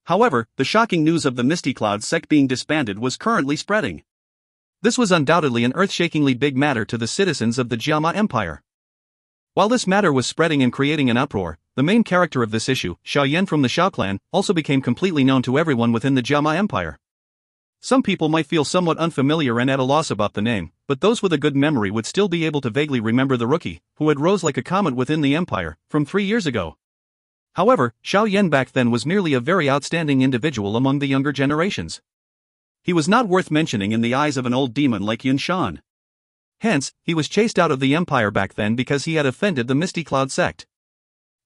However, the shocking news of the Misty Cloud sect being disbanded was currently spreading. This was undoubtedly an earth-shakingly big matter to the citizens of the Jiama Empire. While this matter was spreading and creating an uproar, the main character of this issue, Xiao Yan from the Xiao clan, also became completely known to everyone within the Jiama Empire. Some people might feel somewhat unfamiliar and at a loss about the name, but those with a good memory would still be able to vaguely remember the rookie, who had rose like a comet within the empire, from 3 years ago. However, Xiao Yan back then was merely a very outstanding individual among the younger generations. He was not worth mentioning in the eyes of an old demon like Yanshan. Hence, he was chased out of the empire back then because he had offended the Misty Cloud sect.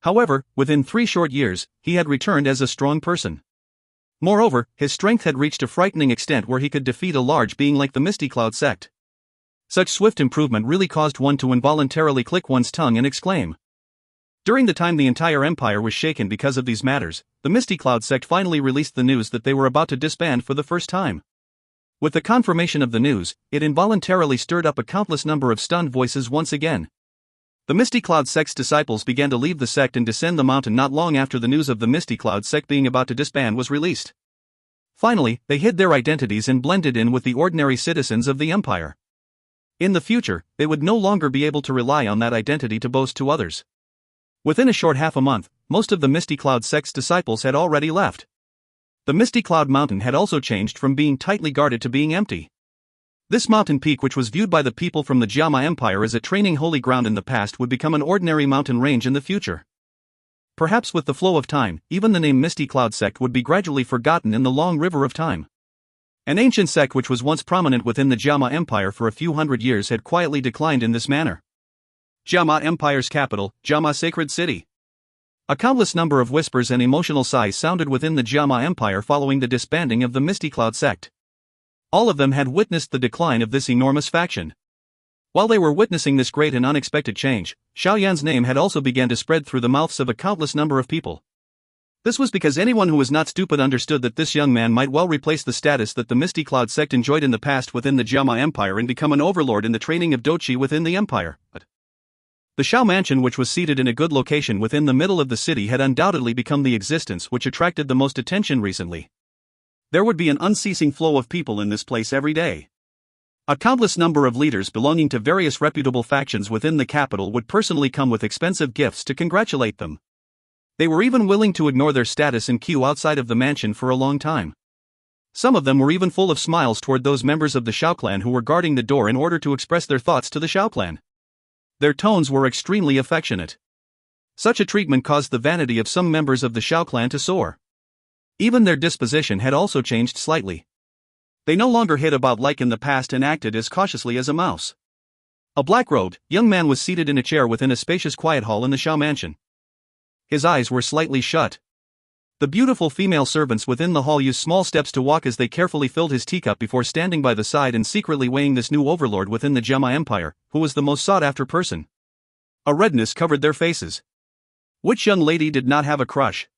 However, within 3 short years, he had returned as a strong person. Moreover, his strength had reached a frightening extent where he could defeat a large being like the Misty Cloud sect. Such swift improvement really caused one to involuntarily click one's tongue and exclaim. During the time the entire empire was shaken because of these matters, the Misty Cloud sect finally released the news that they were about to disband for the first time. With the confirmation of the news, it involuntarily stirred up a countless number of stunned voices once again. The Misty Cloud sect's disciples began to leave the sect and descend the mountain not long after the news of the Misty Cloud sect being about to disband was released. Finally, they hid their identities and blended in with the ordinary citizens of the empire. In the future, they would no longer be able to rely on that identity to boast to others. Within a short half a month, most of the Misty Cloud sect's disciples had already left. The Misty Cloud mountain had also changed from being tightly guarded to being empty. This mountain peak, which was viewed by the people from the Jiama Empire as a training holy ground in the past, would become an ordinary mountain range in the future. Perhaps with the flow of time, even the name Misty Cloud sect would be gradually forgotten in the long river of time. An ancient sect which was once prominent within the Jiama Empire for a few hundred years had quietly declined in this manner. Jiama Empire's capital, Jiama Sacred City. A countless number of whispers and emotional sighs sounded within the Jiama Empire following the disbanding of the Misty Cloud sect. All of them had witnessed the decline of this enormous faction. While they were witnessing this great and unexpected change, Xiao Yan's name had also begun to spread through the mouths of a countless number of people. This was because anyone who was not stupid understood that this young man might well replace the status that the Misty Cloud sect enjoyed in the past within the Jiama Empire and become an overlord in the training of Dou Qi within the empire. But the Xiao Mansion, which was seated in a good location within the middle of the city, had undoubtedly become the existence which attracted the most attention recently. There would be an unceasing flow of people in this place every day. A countless number of leaders belonging to various reputable factions within the capital would personally come with expensive gifts to congratulate them. They were even willing to ignore their status and queue outside of the mansion for a long time. Some of them were even full of smiles toward those members of the Xiao clan who were guarding the door in order to express their thoughts to the Xiao clan. Their tones were extremely affectionate. Such a treatment caused the vanity of some members of the Xiao clan to soar. Even their disposition had also changed slightly. They no longer hid about like in the past and acted as cautiously as a mouse. A black-robed, young man was seated in a chair within a spacious quiet hall in the Xiao mansion. His eyes were slightly shut. The beautiful female servants within the hall used small steps to walk as they carefully filled his teacup before standing by the side and secretly weighing this new overlord within the Jiama Empire, who was the most sought-after person. A redness covered their faces. Which young lady did not have a crush?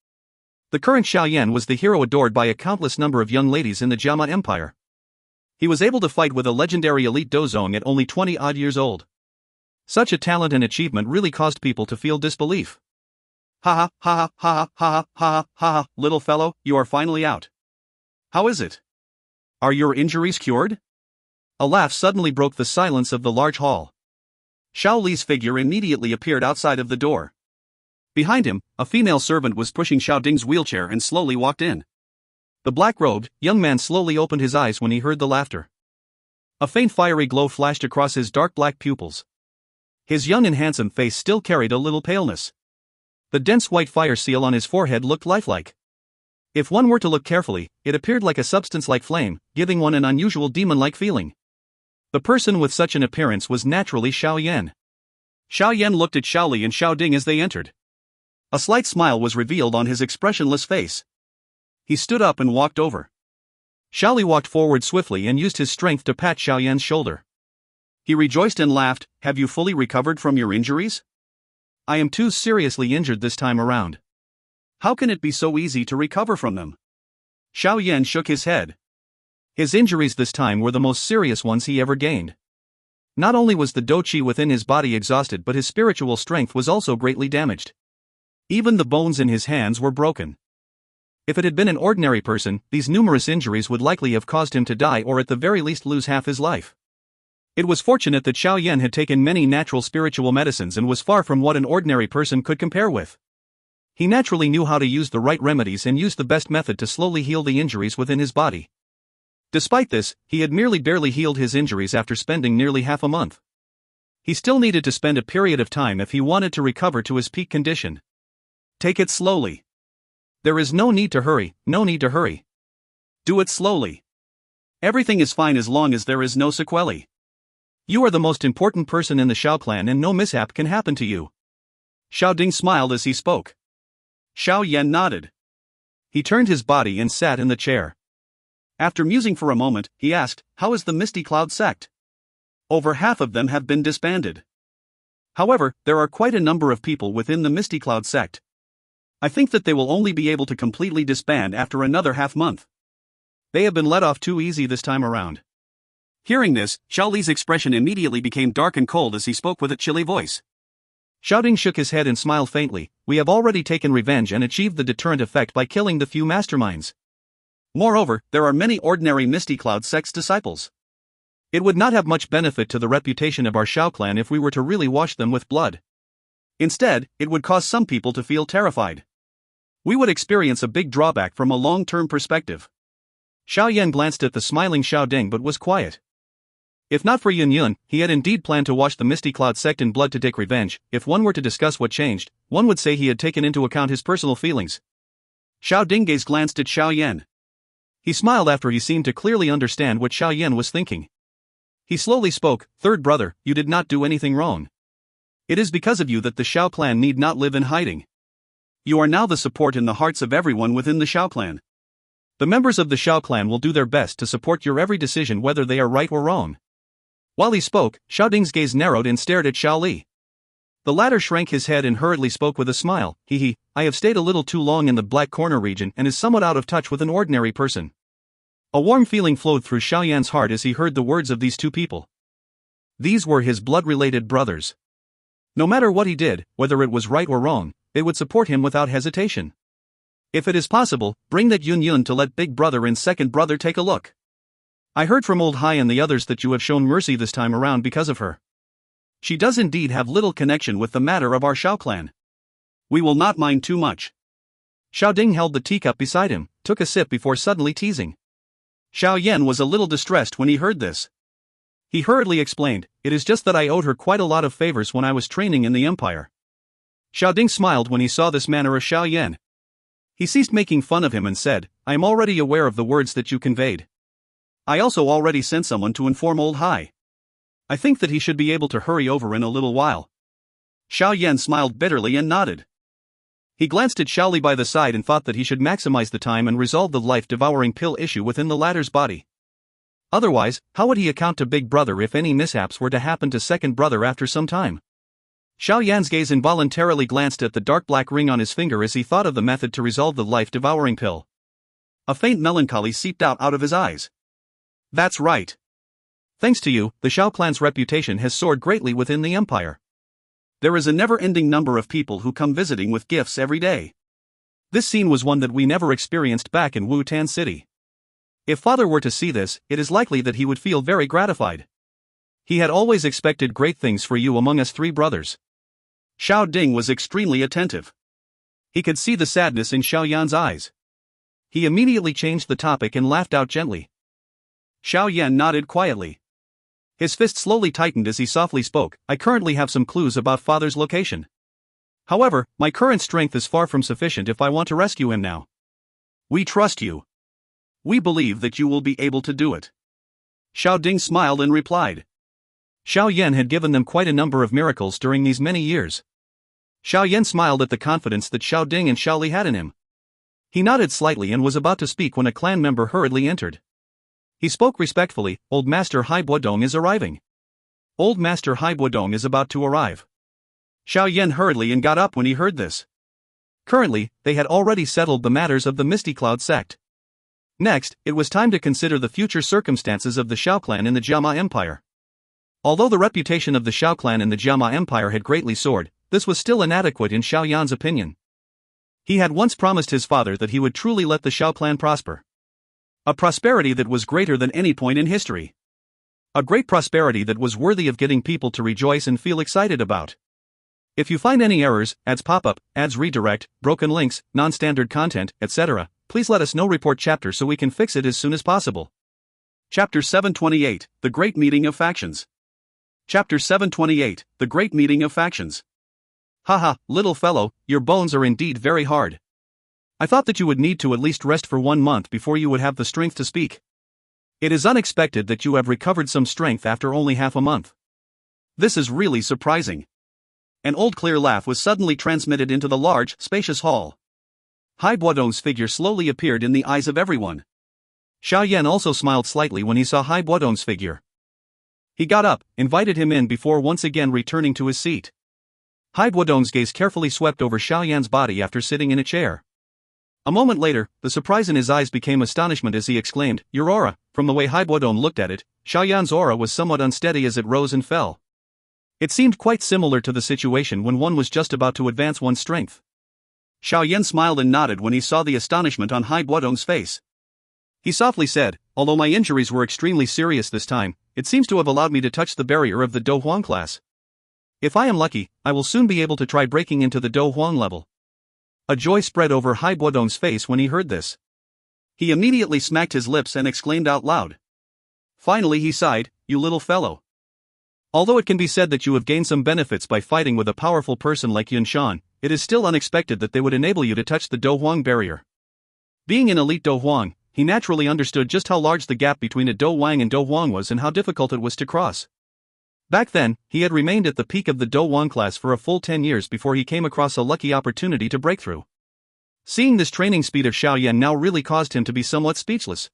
The current Xiao Yan was the hero adored by a countless number of young ladies in the Jiama Empire. He was able to fight with a legendary elite Dozong at only 20-odd years old. Such a talent and achievement really caused people to feel disbelief. Ha ha ha ha ha ha ha ha, little fellow, you are finally out. How is it? Are your injuries cured? A laugh suddenly broke the silence of the large hall. Xiao Li's figure immediately appeared outside of the door. Behind him, a female servant was pushing Xiao Ding's wheelchair and slowly walked in. The black-robed, young man slowly opened his eyes when he heard the laughter. A faint fiery glow flashed across his dark black pupils. His young and handsome face still carried a little paleness. The dense white fire seal on his forehead looked lifelike. If one were to look carefully, it appeared like a substance like flame, giving one an unusual demon-like feeling. The person with such an appearance was naturally Xiao Yan. Xiao Yan looked at Xiao Li and Xiao Ding as they entered. A slight smile was revealed on his expressionless face. He stood up and walked over. Xiao Li walked forward swiftly and used his strength to pat Xiao Yan's shoulder. He rejoiced and laughed, "Have you fully recovered from your injuries?" "I am too seriously injured this time around." "How can it be so easy to recover from them?" Xiao Yan shook his head. His injuries this time were the most serious ones he ever gained. Not only was the Dou Qi within his body exhausted, but his spiritual strength was also greatly damaged. Even the bones in his hands were broken. If it had been an ordinary person, these numerous injuries would likely have caused him to die or at the very least lose half his life. It was fortunate that Xiao Yan had taken many natural spiritual medicines and was far from what an ordinary person could compare with. He naturally knew how to use the right remedies and used the best method to slowly heal the injuries within his body. Despite this, he had barely healed his injuries after spending nearly half a month. He still needed to spend a period of time if he wanted to recover to his peak condition. Take it slowly. There is no need to hurry, no need to hurry. Do it slowly. Everything is fine as long as there is no sequelae. You are the most important person in the Xiao clan and no mishap can happen to you. Xiao Ding smiled as he spoke. Xiao Yan nodded. He turned his body and sat in the chair. After musing for a moment, he asked, "How is the Misty Cloud sect?" "Over half of them have been disbanded. However, there are quite a number of people within the Misty Cloud sect. I think that they will only be able to completely disband after another half-month. They have been let off too easy this time around." Hearing this, Xiao Li's expression immediately became dark and cold as he spoke with a chilly voice. Xiao Ding shook his head and smiled faintly. "We have already taken revenge and achieved the deterrent effect by killing the few masterminds. Moreover, there are many ordinary Misty Cloud sect's disciples. It would not have much benefit to the reputation of our Xiao clan if we were to really wash them with blood. Instead, it would cause some people to feel terrified. We would experience a big drawback from a long-term perspective." Xiao Yan glanced at the smiling Xiao Ding but was quiet. If not for Yun, he had indeed planned to wash the Misty Cloud sect in blood to take revenge. If one were to discuss what changed, one would say he had taken into account his personal feelings. Xiao Ding glanced at Xiao Yan. He smiled after he seemed to clearly understand what Xiao Yan was thinking. He slowly spoke, "Third brother, you did not do anything wrong. It is because of you that the Xiao clan need not live in hiding. You are now the support in the hearts of everyone within the Xiao clan. The members of the Xiao clan will do their best to support your every decision whether they are right or wrong. While he spoke, Xiao Ding's gaze narrowed and stared at Xiao Li. The latter shrank his head and hurriedly spoke with a smile. I have stayed a little too long in the Black Corner region and is somewhat out of touch with an ordinary person. A warm feeling flowed through Xiao Yan's heart as he heard the words of these two people. These were his blood-related brothers. No matter what he did, whether it was right or wrong, they would support him without hesitation. If it is possible, bring that Yun to let big brother and second brother take a look. I heard from Old Hai and the others that you have shown mercy this time around because of her. She does indeed have little connection with the matter of our Xiao clan. We will not mind too much. Xiao Ding held the teacup beside him, took a sip before suddenly teasing. Xiao Yan was a little distressed when he heard this. He hurriedly explained, it is just that I owed her quite a lot of favors when I was training in the Empire. Xiao Ding smiled when he saw this manner of Xiao Yan. He ceased making fun of him and said, I am already aware of the words that you conveyed. I also already sent someone to inform Old Hai. I think that he should be able to hurry over in a little while. Xiao Yan smiled bitterly and nodded. He glanced at Xiao Li by the side and thought that he should maximize the time and resolve the life-devouring pill issue within the latter's body. Otherwise, how would he account to Big Brother if any mishaps were to happen to Second Brother after some time? Xiao Yan's gaze involuntarily glanced at the dark black ring on his finger as he thought of the method to resolve the life-devouring pill. A faint melancholy seeped out of his eyes. That's right. Thanks to you, the Xiao clan's reputation has soared greatly within the Empire. There is a never-ending number of people who come visiting with gifts every day. This scene was one that we never experienced back in Wu-Tan City. If Father were to see this, it is likely that he would feel very gratified. He had always expected great things for you among us three brothers. Xiao Ding was extremely attentive. He could see the sadness in Xiao Yan's eyes. He immediately changed the topic and laughed out gently. Xiao Yan nodded quietly. His fist slowly tightened as he softly spoke, I currently have some clues about Father's location. However, my current strength is far from sufficient if I want to rescue him now. We trust you. We believe that you will be able to do it. Xiao Ding smiled and replied. Xiao Yan had given them quite a number of miracles during these many years. Xiao Yan smiled at the confidence that Xiao Ding and Xiao Li had in him. He nodded slightly and was about to speak when a clan member hurriedly entered. He spoke respectfully, Old Master Hai Buodong is arriving. Old Master Hai Buodong is about to arrive. Xiao Yan hurriedly and got up when he heard this. Currently, they had already settled the matters of the Misty Cloud sect. Next, it was time to consider the future circumstances of the Xiao clan in the Jiama Empire. Although the reputation of the Xiao clan in the Jiama Empire had greatly soared, this was still inadequate in Xiao Yan's opinion. He had once promised his father that he would truly let the Xiao clan prosper. A prosperity that was greater than any point in history. A great prosperity that was worthy of getting people to rejoice and feel excited about. If you find any errors, ads pop-up, ads redirect, broken links, non-standard content, etc., please let us know. Report chapter so we can fix it as soon as possible. Chapter 728, The Great Meeting of Factions. Chapter 728, The Great Meeting of Factions. Haha, little fellow, your bones are indeed very hard. I thought that you would need to at least rest for 1 month before you would have the strength to speak. It is unexpected that you have recovered some strength after only half a month. This is really surprising. An old clear laugh was suddenly transmitted into the large, spacious hall. Hai Buodong's figure slowly appeared in the eyes of everyone. Xiao Yan also smiled slightly when he saw Hai Buodong's figure. He got up, invited him in before once again returning to his seat. Hai Buodong's gaze carefully swept over Xiao Yan's body after sitting in a chair. A moment later, the surprise in his eyes became astonishment as he exclaimed, Your aura. From the way Hai Buodong looked at it, Xiao Yan's aura was somewhat unsteady as it rose and fell. It seemed quite similar to the situation when one was just about to advance one's strength. Xiao Yan smiled and nodded when he saw the astonishment on Hai Buodong's face. He softly said, Although my injuries were extremely serious this time, it seems to have allowed me to touch the barrier of the Dou Huang class. If I am lucky, I will soon be able to try breaking into the Dou Huang level. A joy spread over Hai Buodong's face when he heard this. He immediately smacked his lips and exclaimed out loud. Finally he sighed, You little fellow. Although it can be said that you have gained some benefits by fighting with a powerful person like Yun Shan, it is still unexpected that they would enable you to touch the Dou Huang barrier. Being an elite Dou Huang, he naturally understood just how large the gap between a Dou Wang and Dou Huang was and how difficult it was to cross. Back then, he had remained at the peak of the Dou Qi class for a full 10 years before he came across a lucky opportunity to break through. Seeing this training speed of Xiao Yan now really caused him to be somewhat speechless.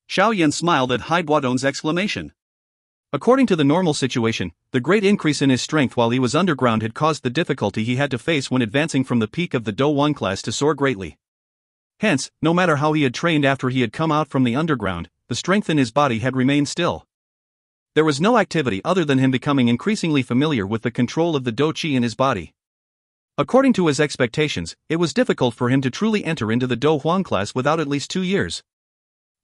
Xiao Yan smiled at Hai Buodong's exclamation. According to the normal situation, the great increase in his strength while he was underground had caused the difficulty he had to face when advancing from the peak of the Dou Qi class to soar greatly. Hence, no matter how he had trained after he had come out from the underground, the strength in his body had remained still. There was no activity other than him becoming increasingly familiar with the control of the Dou Qi in his body. According to his expectations, it was difficult for him to truly enter into the Dou Qi class without at least 2 years.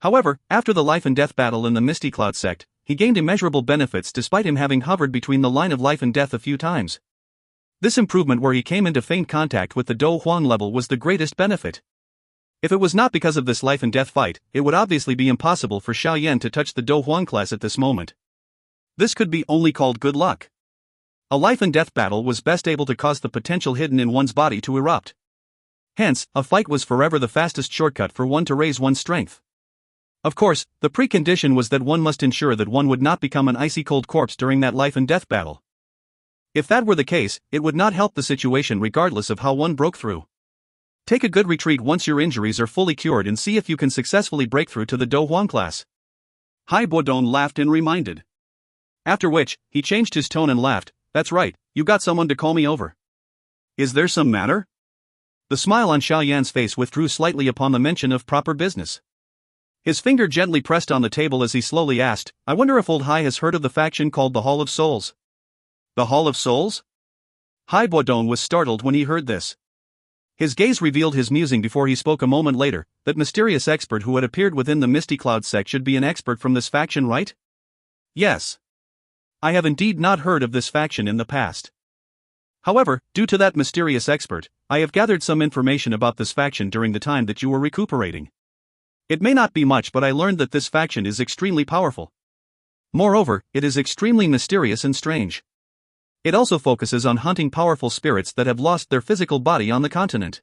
However, after the life and death battle in the Misty Cloud sect, he gained immeasurable benefits despite him having hovered between the line of life and death a few times. This improvement where he came into faint contact with the Dou Qi level was the greatest benefit. If it was not because of this life and death fight, it would obviously be impossible for Xiao Yan to touch the Dou Qi class at this moment. This could be only called good luck. A life and death battle was best able to cause the potential hidden in one's body to erupt. Hence, a fight was forever the fastest shortcut for one to raise one's strength. Of course, the precondition was that one must ensure that one would not become an icy-cold corpse during that life and death battle. If that were the case, it would not help the situation regardless of how one broke through. Take a good retreat once your injuries are fully cured and see if you can successfully break through to the Dou Qi class. Hai Buodong laughed and reminded. After which, he changed his tone and laughed, "That's right, you got someone to call me over. Is there some matter?" The smile on Xiao Yan's face withdrew slightly upon the mention of proper business. His finger gently pressed on the table as he slowly asked, "I wonder if old Hai has heard of the faction called the Hall of Souls?" The Hall of Souls? Hai Buodong was startled when he heard this. His gaze revealed his musing before he spoke a moment later, that mysterious expert who had appeared within the Misty Cloud sect should be an expert from this faction, right? Yes. I have indeed not heard of this faction in the past. However, due to that mysterious expert, I have gathered some information about this faction during the time that you were recuperating. It may not be much, but I learned that this faction is extremely powerful. Moreover, it is extremely mysterious and strange. It also focuses on hunting powerful spirits that have lost their physical body on the continent.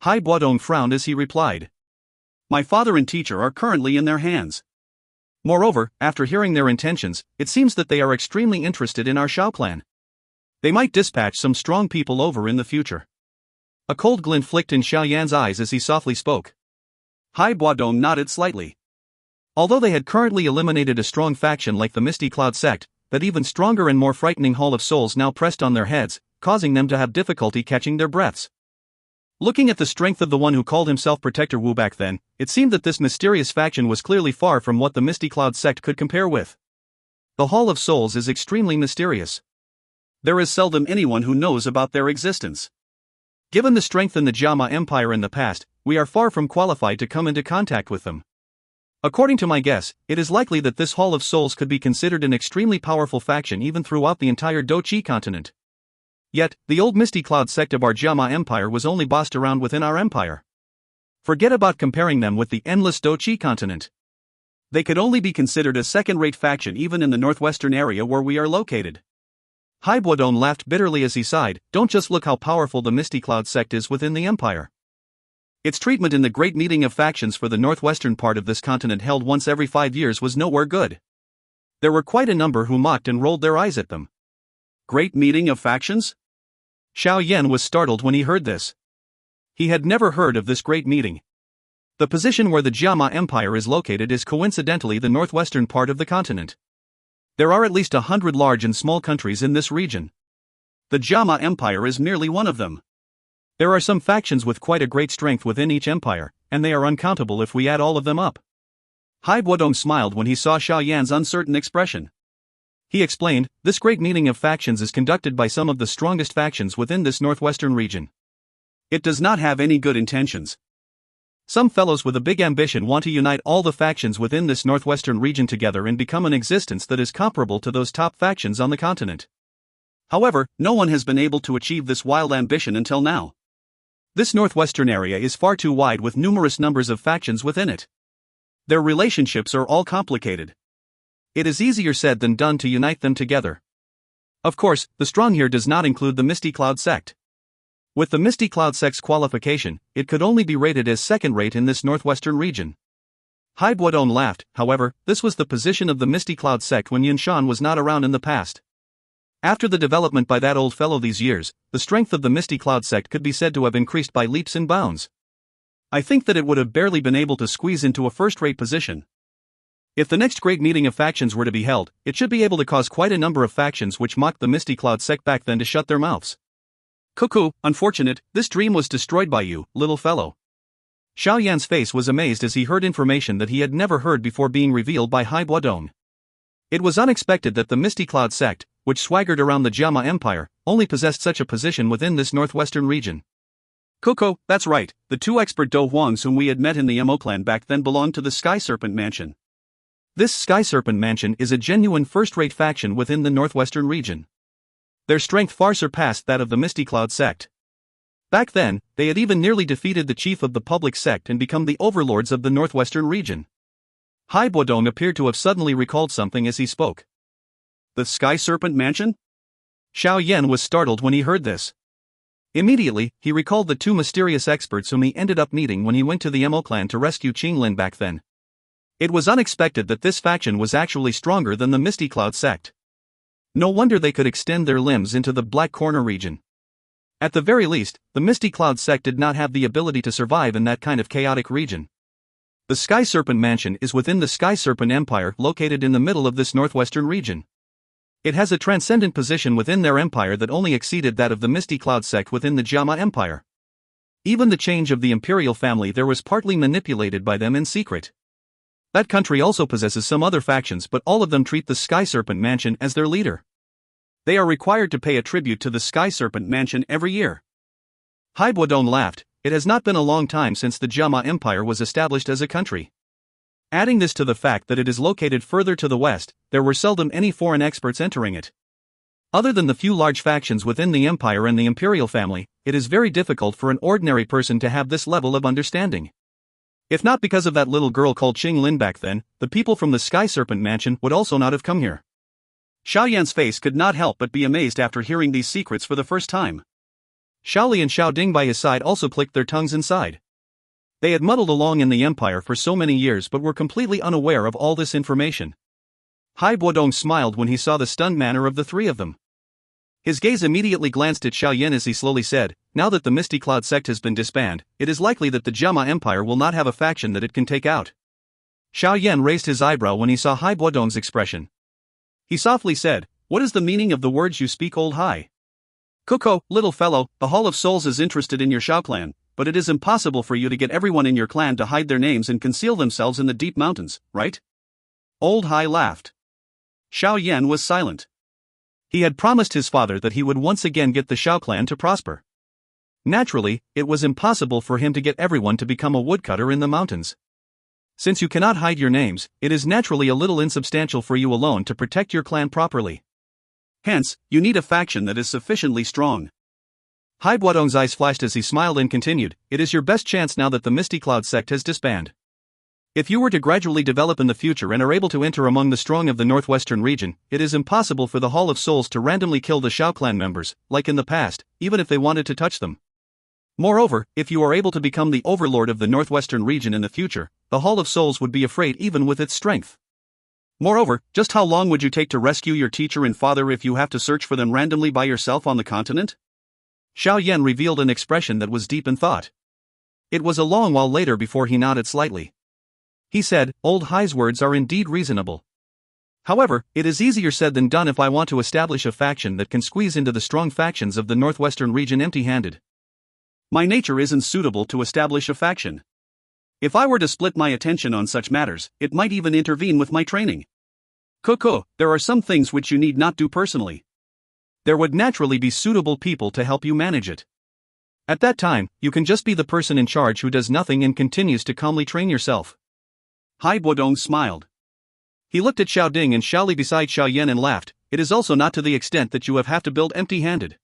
Hai Buodong frowned as he replied. My father and teacher are currently in their hands. Moreover, after hearing their intentions, it seems that they are extremely interested in our Xiao clan. They might dispatch some strong people over in the future. A cold glint flicked in Xiao Yan's eyes as he softly spoke. Hai Buodong nodded slightly. Although they had currently eliminated a strong faction like the Misty Cloud sect, that even stronger and more frightening Hall of Souls now pressed on their heads, causing them to have difficulty catching their breaths. Looking at the strength of the one who called himself Protector Wu back then, it seemed that this mysterious faction was clearly far from what the Misty Cloud sect could compare with. The Hall of Souls is extremely mysterious. There is seldom anyone who knows about their existence. Given the strength in the Jiama Empire in the past, we are far from qualified to come into contact with them. According to my guess, it is likely that this Hall of Souls could be considered an extremely powerful faction even throughout the entire Dou Qi continent. Yet, the old Misty Cloud sect of our Jiama Empire was only bossed around within our empire. Forget about comparing them with the endless Dou Qi continent. They could only be considered a second-rate faction even in the northwestern area where we are located. Hai Buodong laughed bitterly as he sighed. Don't just look how powerful the Misty Cloud sect is within the empire. Its treatment in the Great Meeting of Factions for the northwestern part of this continent held once every 5 years was nowhere good. There were quite a number who mocked and rolled their eyes at them. Great Meeting of Factions? Xiao Yan was startled when he heard this. He had never heard of this great meeting. The position where the Jiama Empire is located is coincidentally the northwestern part of the continent. There are at least 100 large and small countries in this region. The Jiama Empire is merely one of them. There are some factions with quite a great strength within each empire, and they are uncountable if we add all of them up. Hai Buodong smiled when he saw Xiao Yan's uncertain expression. He explained, this great meeting of factions is conducted by some of the strongest factions within this northwestern region. It does not have any good intentions. Some fellows with a big ambition want to unite all the factions within this northwestern region together and become an existence that is comparable to those top factions on the continent. However, no one has been able to achieve this wild ambition until now. This northwestern area is far too wide with numerous numbers of factions within it. Their relationships are all complicated. It is easier said than done to unite them together. Of course, the strong here does not include the Misty Cloud sect. With the Misty Cloud sect's qualification, it could only be rated as second-rate in this northwestern region. Hai Buodong laughed. However, this was the position of the Misty Cloud sect when Yunshan was not around in the past. After the development by that old fellow these years, the strength of the Misty Cloud sect could be said to have increased by leaps and bounds. I think that it would have barely been able to squeeze into a first-rate position. If the next great meeting of factions were to be held, it should be able to cause quite a number of factions which mocked the Misty Cloud sect back then to shut their mouths. Cuckoo, unfortunate, this dream was destroyed by you, little fellow. Xiao Yan's face was amazed as he heard information that he had never heard before being revealed by Hai Buodong. It was unexpected that the Misty Cloud sect, which swaggered around the Jiama Empire, only possessed such a position within this northwestern region. Cuckoo, that's right, the two expert Dou Huangs whom we had met in the Mo clan back then belonged to the Sky Serpent Mansion. This Sky Serpent Mansion is a genuine first-rate faction within the northwestern region. Their strength far surpassed that of the Misty Cloud sect. Back then, they had even nearly defeated the chief of the public sect and become the overlords of the northwestern region. Hai Buodong appeared to have suddenly recalled something as he spoke. The Sky Serpent Mansion? Xiao Yan was startled when he heard this. Immediately, he recalled the two mysterious experts whom he ended up meeting when he went to the Mo clan to rescue Qinglin back then. It was unexpected that this faction was actually stronger than the Misty Cloud sect. No wonder they could extend their limbs into the Black Corner region. At the very least, the Misty Cloud sect did not have the ability to survive in that kind of chaotic region. The Sky Serpent Mansion is within the Sky Serpent Empire located in the middle of this northwestern region. It has a transcendent position within their empire that only exceeded that of the Misty Cloud sect within the Jiama Empire. Even the change of the imperial family there was partly manipulated by them in secret. That country also possesses some other factions, but all of them treat the Sky Serpent Mansion as their leader. They are required to pay a tribute to the Sky Serpent Mansion every year. Hai Buodong laughed. It has not been a long time since the Jiama Empire was established as a country. Adding this to the fact that it is located further to the west, there were seldom any foreign experts entering it. Other than the few large factions within the empire and the imperial family, it is very difficult for an ordinary person to have this level of understanding. If not because of that little girl called Qinglin back then, the people from the Sky Serpent Mansion would also not have come here. Xiao Yan's face could not help but be amazed after hearing these secrets for the first time. Xiaoli and Xiao Ding by his side also clicked their tongues inside. They had muddled along in the empire for so many years but were completely unaware of all this information. Hai Buodong smiled when he saw the stunned manner of the three of them. His gaze immediately glanced at Xiao Yan as he slowly said, now that the Misty Cloud sect has been disbanded, it is likely that the Jiama Empire will not have a faction that it can take out. Xiao Yan raised his eyebrow when he saw Hai Buodong's expression. He softly said, what is the meaning of the words you speak, old Hai? Cuckoo, little fellow, the Hall of Souls is interested in your Xiao clan, but it is impossible for you to get everyone in your clan to hide their names and conceal themselves in the deep mountains, right? Old Hai laughed. Xiao Yan was silent. He had promised his father that he would once again get the Xiao clan to prosper. Naturally, it was impossible for him to get everyone to become a woodcutter in the mountains. Since you cannot hide your names, it is naturally a little insubstantial for you alone to protect your clan properly. Hence, you need a faction that is sufficiently strong. Hai Buodong's eyes flashed as he smiled and continued, it is your best chance now that the Misty Cloud sect has disbanded. If you were to gradually develop in the future and are able to enter among the strong of the northwestern region, it is impossible for the Hall of Souls to randomly kill the Xiao clan members, like in the past, even if they wanted to touch them. Moreover, if you are able to become the overlord of the northwestern region in the future, the Hall of Souls would be afraid even with its strength. Moreover, just how long would you take to rescue your teacher and father if you have to search for them randomly by yourself on the continent? Xiao Yan revealed an expression that was deep in thought. It was a long while later before he nodded slightly. He said, old Hai's words are indeed reasonable. However, it is easier said than done if I want to establish a faction that can squeeze into the strong factions of the northwestern region empty-handed. My nature isn't suitable to establish a faction. If I were to split my attention on such matters, it might even intervene with my training. Cuckoo, there are some things which you need not do personally. There would naturally be suitable people to help you manage it. At that time, you can just be the person in charge who does nothing and continues to calmly train yourself. Hai Buodong smiled. He looked at Xiao Ding and Xiaoli beside Xiao Yan and laughed, it is also not to the extent that you have to build empty-handed.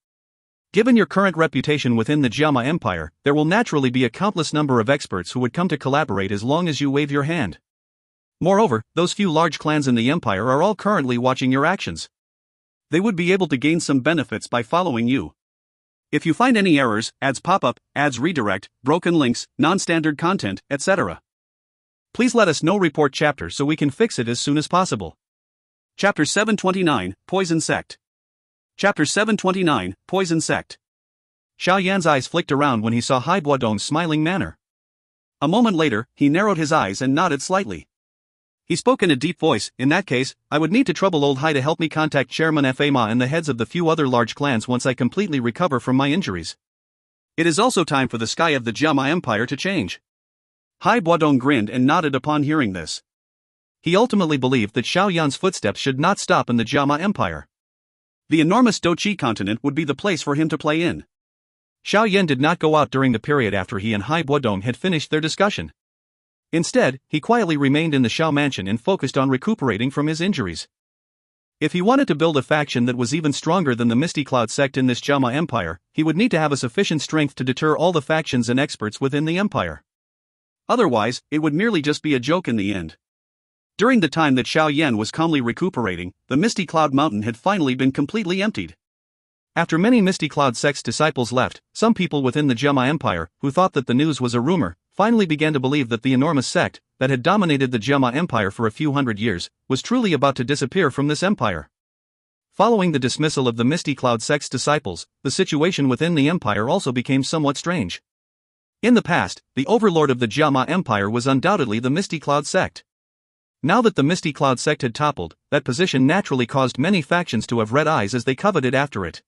Given your current reputation within the Jiama Empire, there will naturally be a countless number of experts who would come to collaborate as long as you wave your hand. Moreover, those few large clans in the empire are all currently watching your actions. They would be able to gain some benefits by following you. If you find any errors, ads pop up, ads redirect, broken links, non-standard content, etc. Please let us know report chapter so we can fix it as soon as possible. Chapter 729, Poison Sect. Chapter 729, Poison Sect. Xiao Yan's eyes flicked around when he saw Hai Buodong's smiling manner. A moment later, he narrowed his eyes and nodded slightly. He spoke in a deep voice. In that case, I would need to trouble old Hai to help me contact Chairman Fama and the heads of the few other large clans once I completely recover from my injuries. It is also time for the sky of the Jiama Empire to change. Hai Buodong grinned and nodded upon hearing this. He ultimately believed that Xiao Yan's footsteps should not stop in the Jiama Empire. The enormous Dou Qi continent would be the place for him to play in. Xiao Yan did not go out during the period after he and Hai Buodong had finished their discussion. Instead, he quietly remained in the Xiao mansion and focused on recuperating from his injuries. If he wanted to build a faction that was even stronger than the Misty Cloud sect in this Jiama Empire, he would need to have a sufficient strength to deter all the factions and experts within the empire. Otherwise, it would merely just be a joke in the end. During the time that Xiao Yan was calmly recuperating, the Misty Cloud Mountain had finally been completely emptied. After many Misty Cloud sect's disciples left, some people within the Jiama Empire, who thought that the news was a rumor, finally began to believe that the enormous sect, that had dominated the Jiama Empire for a few hundred years, was truly about to disappear from this empire. Following the dismissal of the Misty Cloud sect's disciples, the situation within the empire also became somewhat strange. In the past, the overlord of the Jiama Empire was undoubtedly the Misty Cloud sect. Now that the Misty Cloud sect had toppled, that position naturally caused many factions to have red eyes as they coveted after it.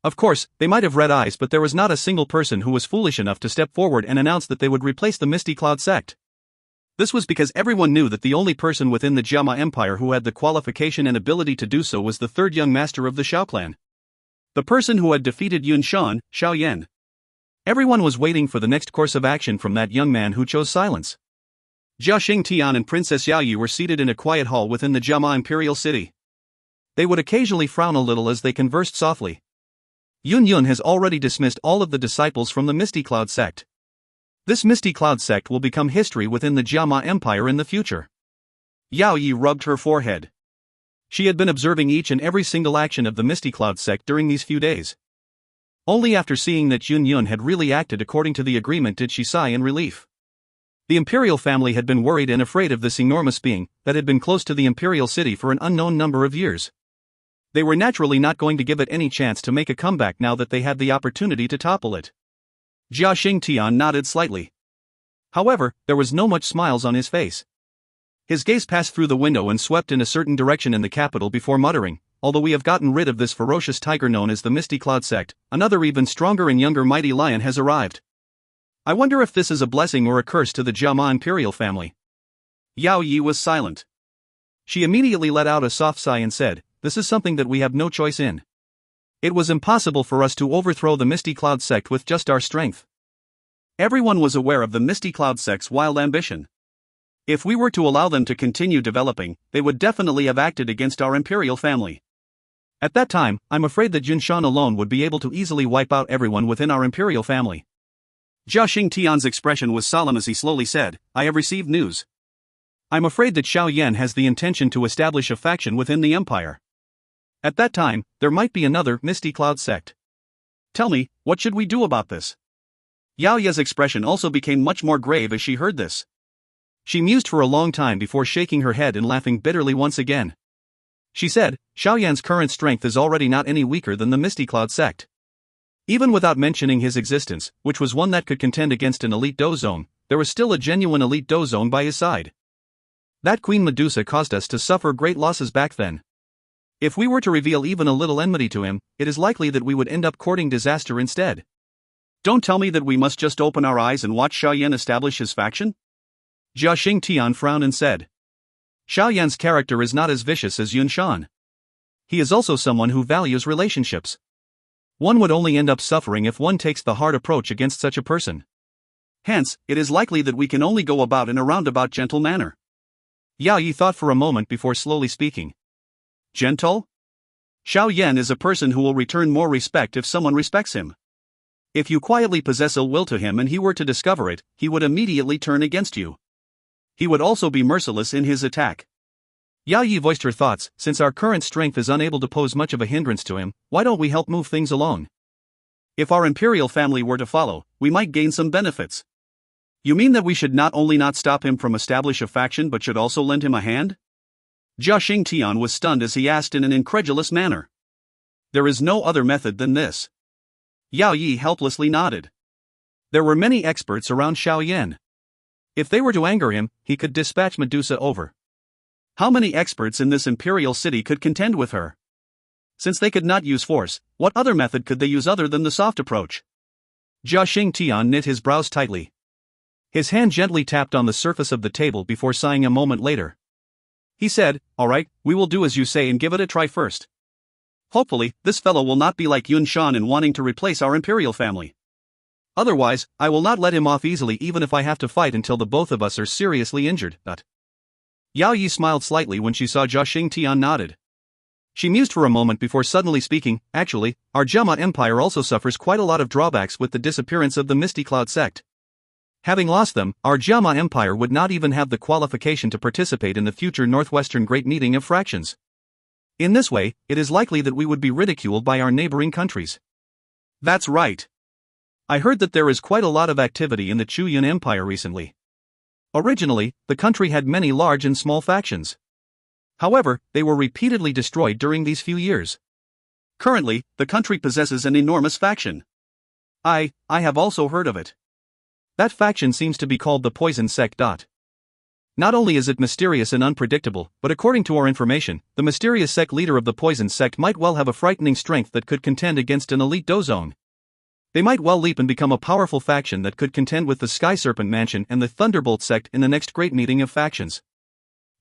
Of course, they might have red eyes, but there was not a single person who was foolish enough to step forward and announce that they would replace the Misty Cloud sect. This was because everyone knew that the only person within the Jiama Empire who had the qualification and ability to do so was the third young master of the Xiao clan. The person who had defeated Yunshan, Xiao Yan. Everyone was waiting for the next course of action from that young man who chose silence. Jia Tian and Princess Yao Yi were seated in a quiet hall within the Jiama Imperial City. They would occasionally frown a little as they conversed softly. Yun has already dismissed all of the disciples from the Misty Cloud sect. This Misty Cloud sect will become history within the Jiama Empire in the future. Yao Yi rubbed her forehead. She had been observing each and every single action of the Misty Cloud sect during these few days. Only after seeing that Yun had really acted according to the agreement did she sigh in relief. The imperial family had been worried and afraid of this enormous being that had been close to the imperial city for an unknown number of years. They were naturally not going to give it any chance to make a comeback now that they had the opportunity to topple it. Jia Tian nodded slightly. However, there was no much smiles on his face. His gaze passed through the window and swept in a certain direction in the capital before muttering, although we have gotten rid of this ferocious tiger known as the Misty Cloud sect, another even stronger and younger mighty lion has arrived. I wonder if this is a blessing or a curse to the Jiama imperial family. Yao Yi was silent. She immediately let out a soft sigh and said, "This is something that we have no choice in. It was impossible for us to overthrow the Misty Cloud sect with just our strength." Everyone was aware of the Misty Cloud sect's wild ambition. If we were to allow them to continue developing, they would definitely have acted against our imperial family. At that time, I'm afraid that Junshan alone would be able to easily wipe out everyone within our imperial family. Jia Tian's expression was solemn as he slowly said, "I have received news. I'm afraid that Xiao Yan has the intention to establish a faction within the empire. At that time, there might be another Misty Cloud sect. Tell me, what should we do about this?" Yao Ye's expression also became much more grave as she heard this. She mused for a long time before shaking her head and laughing bitterly once again. She said, "Xiao Yan's current strength is already not any weaker than the Misty Cloud sect. Even without mentioning his existence, which was one that could contend against an elite Dou zone, there was still a genuine elite Dou zone by his side. That Queen Medusa caused us to suffer great losses back then. If we were to reveal even a little enmity to him, it is likely that we would end up courting disaster instead. Don't tell me that we must just open our eyes and watch Xiao Yan establish his faction?" Jia Tian frowned and said. "Xiao Yan's character is not as vicious as Yunshan. He is also someone who values relationships. One would only end up suffering if one takes the hard approach against such a person. Hence, it is likely that we can only go about in a roundabout gentle manner." Yao Yi thought for a moment before slowly speaking. "Gentle? Xiao Yan is a person who will return more respect if someone respects him. If you quietly possess ill will to him and he were to discover it, he would immediately turn against you. He would also be merciless in his attack." Yao Yi voiced her thoughts. "Since our current strength is unable to pose much of a hindrance to him, why don't we help move things along? If our imperial family were to follow, we might gain some benefits." You mean that we should not only not stop him from establish a faction but should also lend him a hand? Jia Xingtian was stunned as he asked in an incredulous manner. There is no other method than this. Yao Yi helplessly nodded. There were many experts around Xiao Yan. If they were to anger him, he could dispatch Medusa over. How many experts in this imperial city could contend with her? Since they could not use force, what other method could they use other than the soft approach? Jia Xingtian knit his brows tightly. His hand gently tapped on the surface of the table before sighing a moment later. He said, "All right, we will do as you say and give it a try first. Hopefully, this fellow will not be like Yun Shan in wanting to replace our imperial family. Otherwise, I will not let him off easily even if I have to fight until the both of us are seriously injured." Yao Yi smiled slightly when she saw Jia Xingtian nodded. She mused for a moment before suddenly speaking, "Actually, our Jiama Empire also suffers quite a lot of drawbacks with the disappearance of the Misty Cloud sect. Having lost them, our Jiama Empire would not even have the qualification to participate in the future Northwestern Great Meeting of Fractions. In this way, it is likely that we would be ridiculed by our neighboring countries." That's right. I heard that there is quite a lot of activity in the Chuyan Empire recently. Originally, the country had many large and small factions. However, they were repeatedly destroyed during these few years. Currently, the country possesses an enormous faction. I have also heard of it. That faction seems to be called the Poison Sect. Not only is it mysterious and unpredictable, but according to our information, the mysterious sect leader of the Poison Sect might well have a frightening strength that could contend against an elite dozone. They might well leap and become a powerful faction that could contend with the Sky Serpent Mansion and the Thunderbolt Sect in the next great meeting of factions.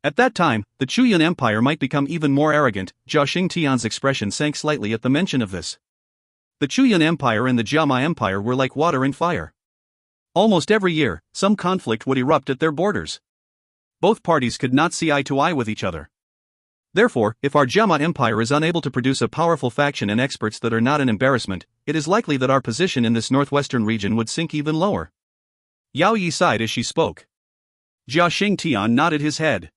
At that time, the Chuyan Empire might become even more arrogant. Jia Xingtian's expression sank slightly at the mention of this. The Chuyan Empire and the Jiama Empire were like water and fire. Almost every year, some conflict would erupt at their borders. Both parties could not see eye to eye with each other. Therefore, if our Jiama Empire is unable to produce a powerful faction and experts that are not an embarrassment, it is likely that our position in this northwestern region would sink even lower. Yao Yi sighed as she spoke. Jia Xingtian nodded his head.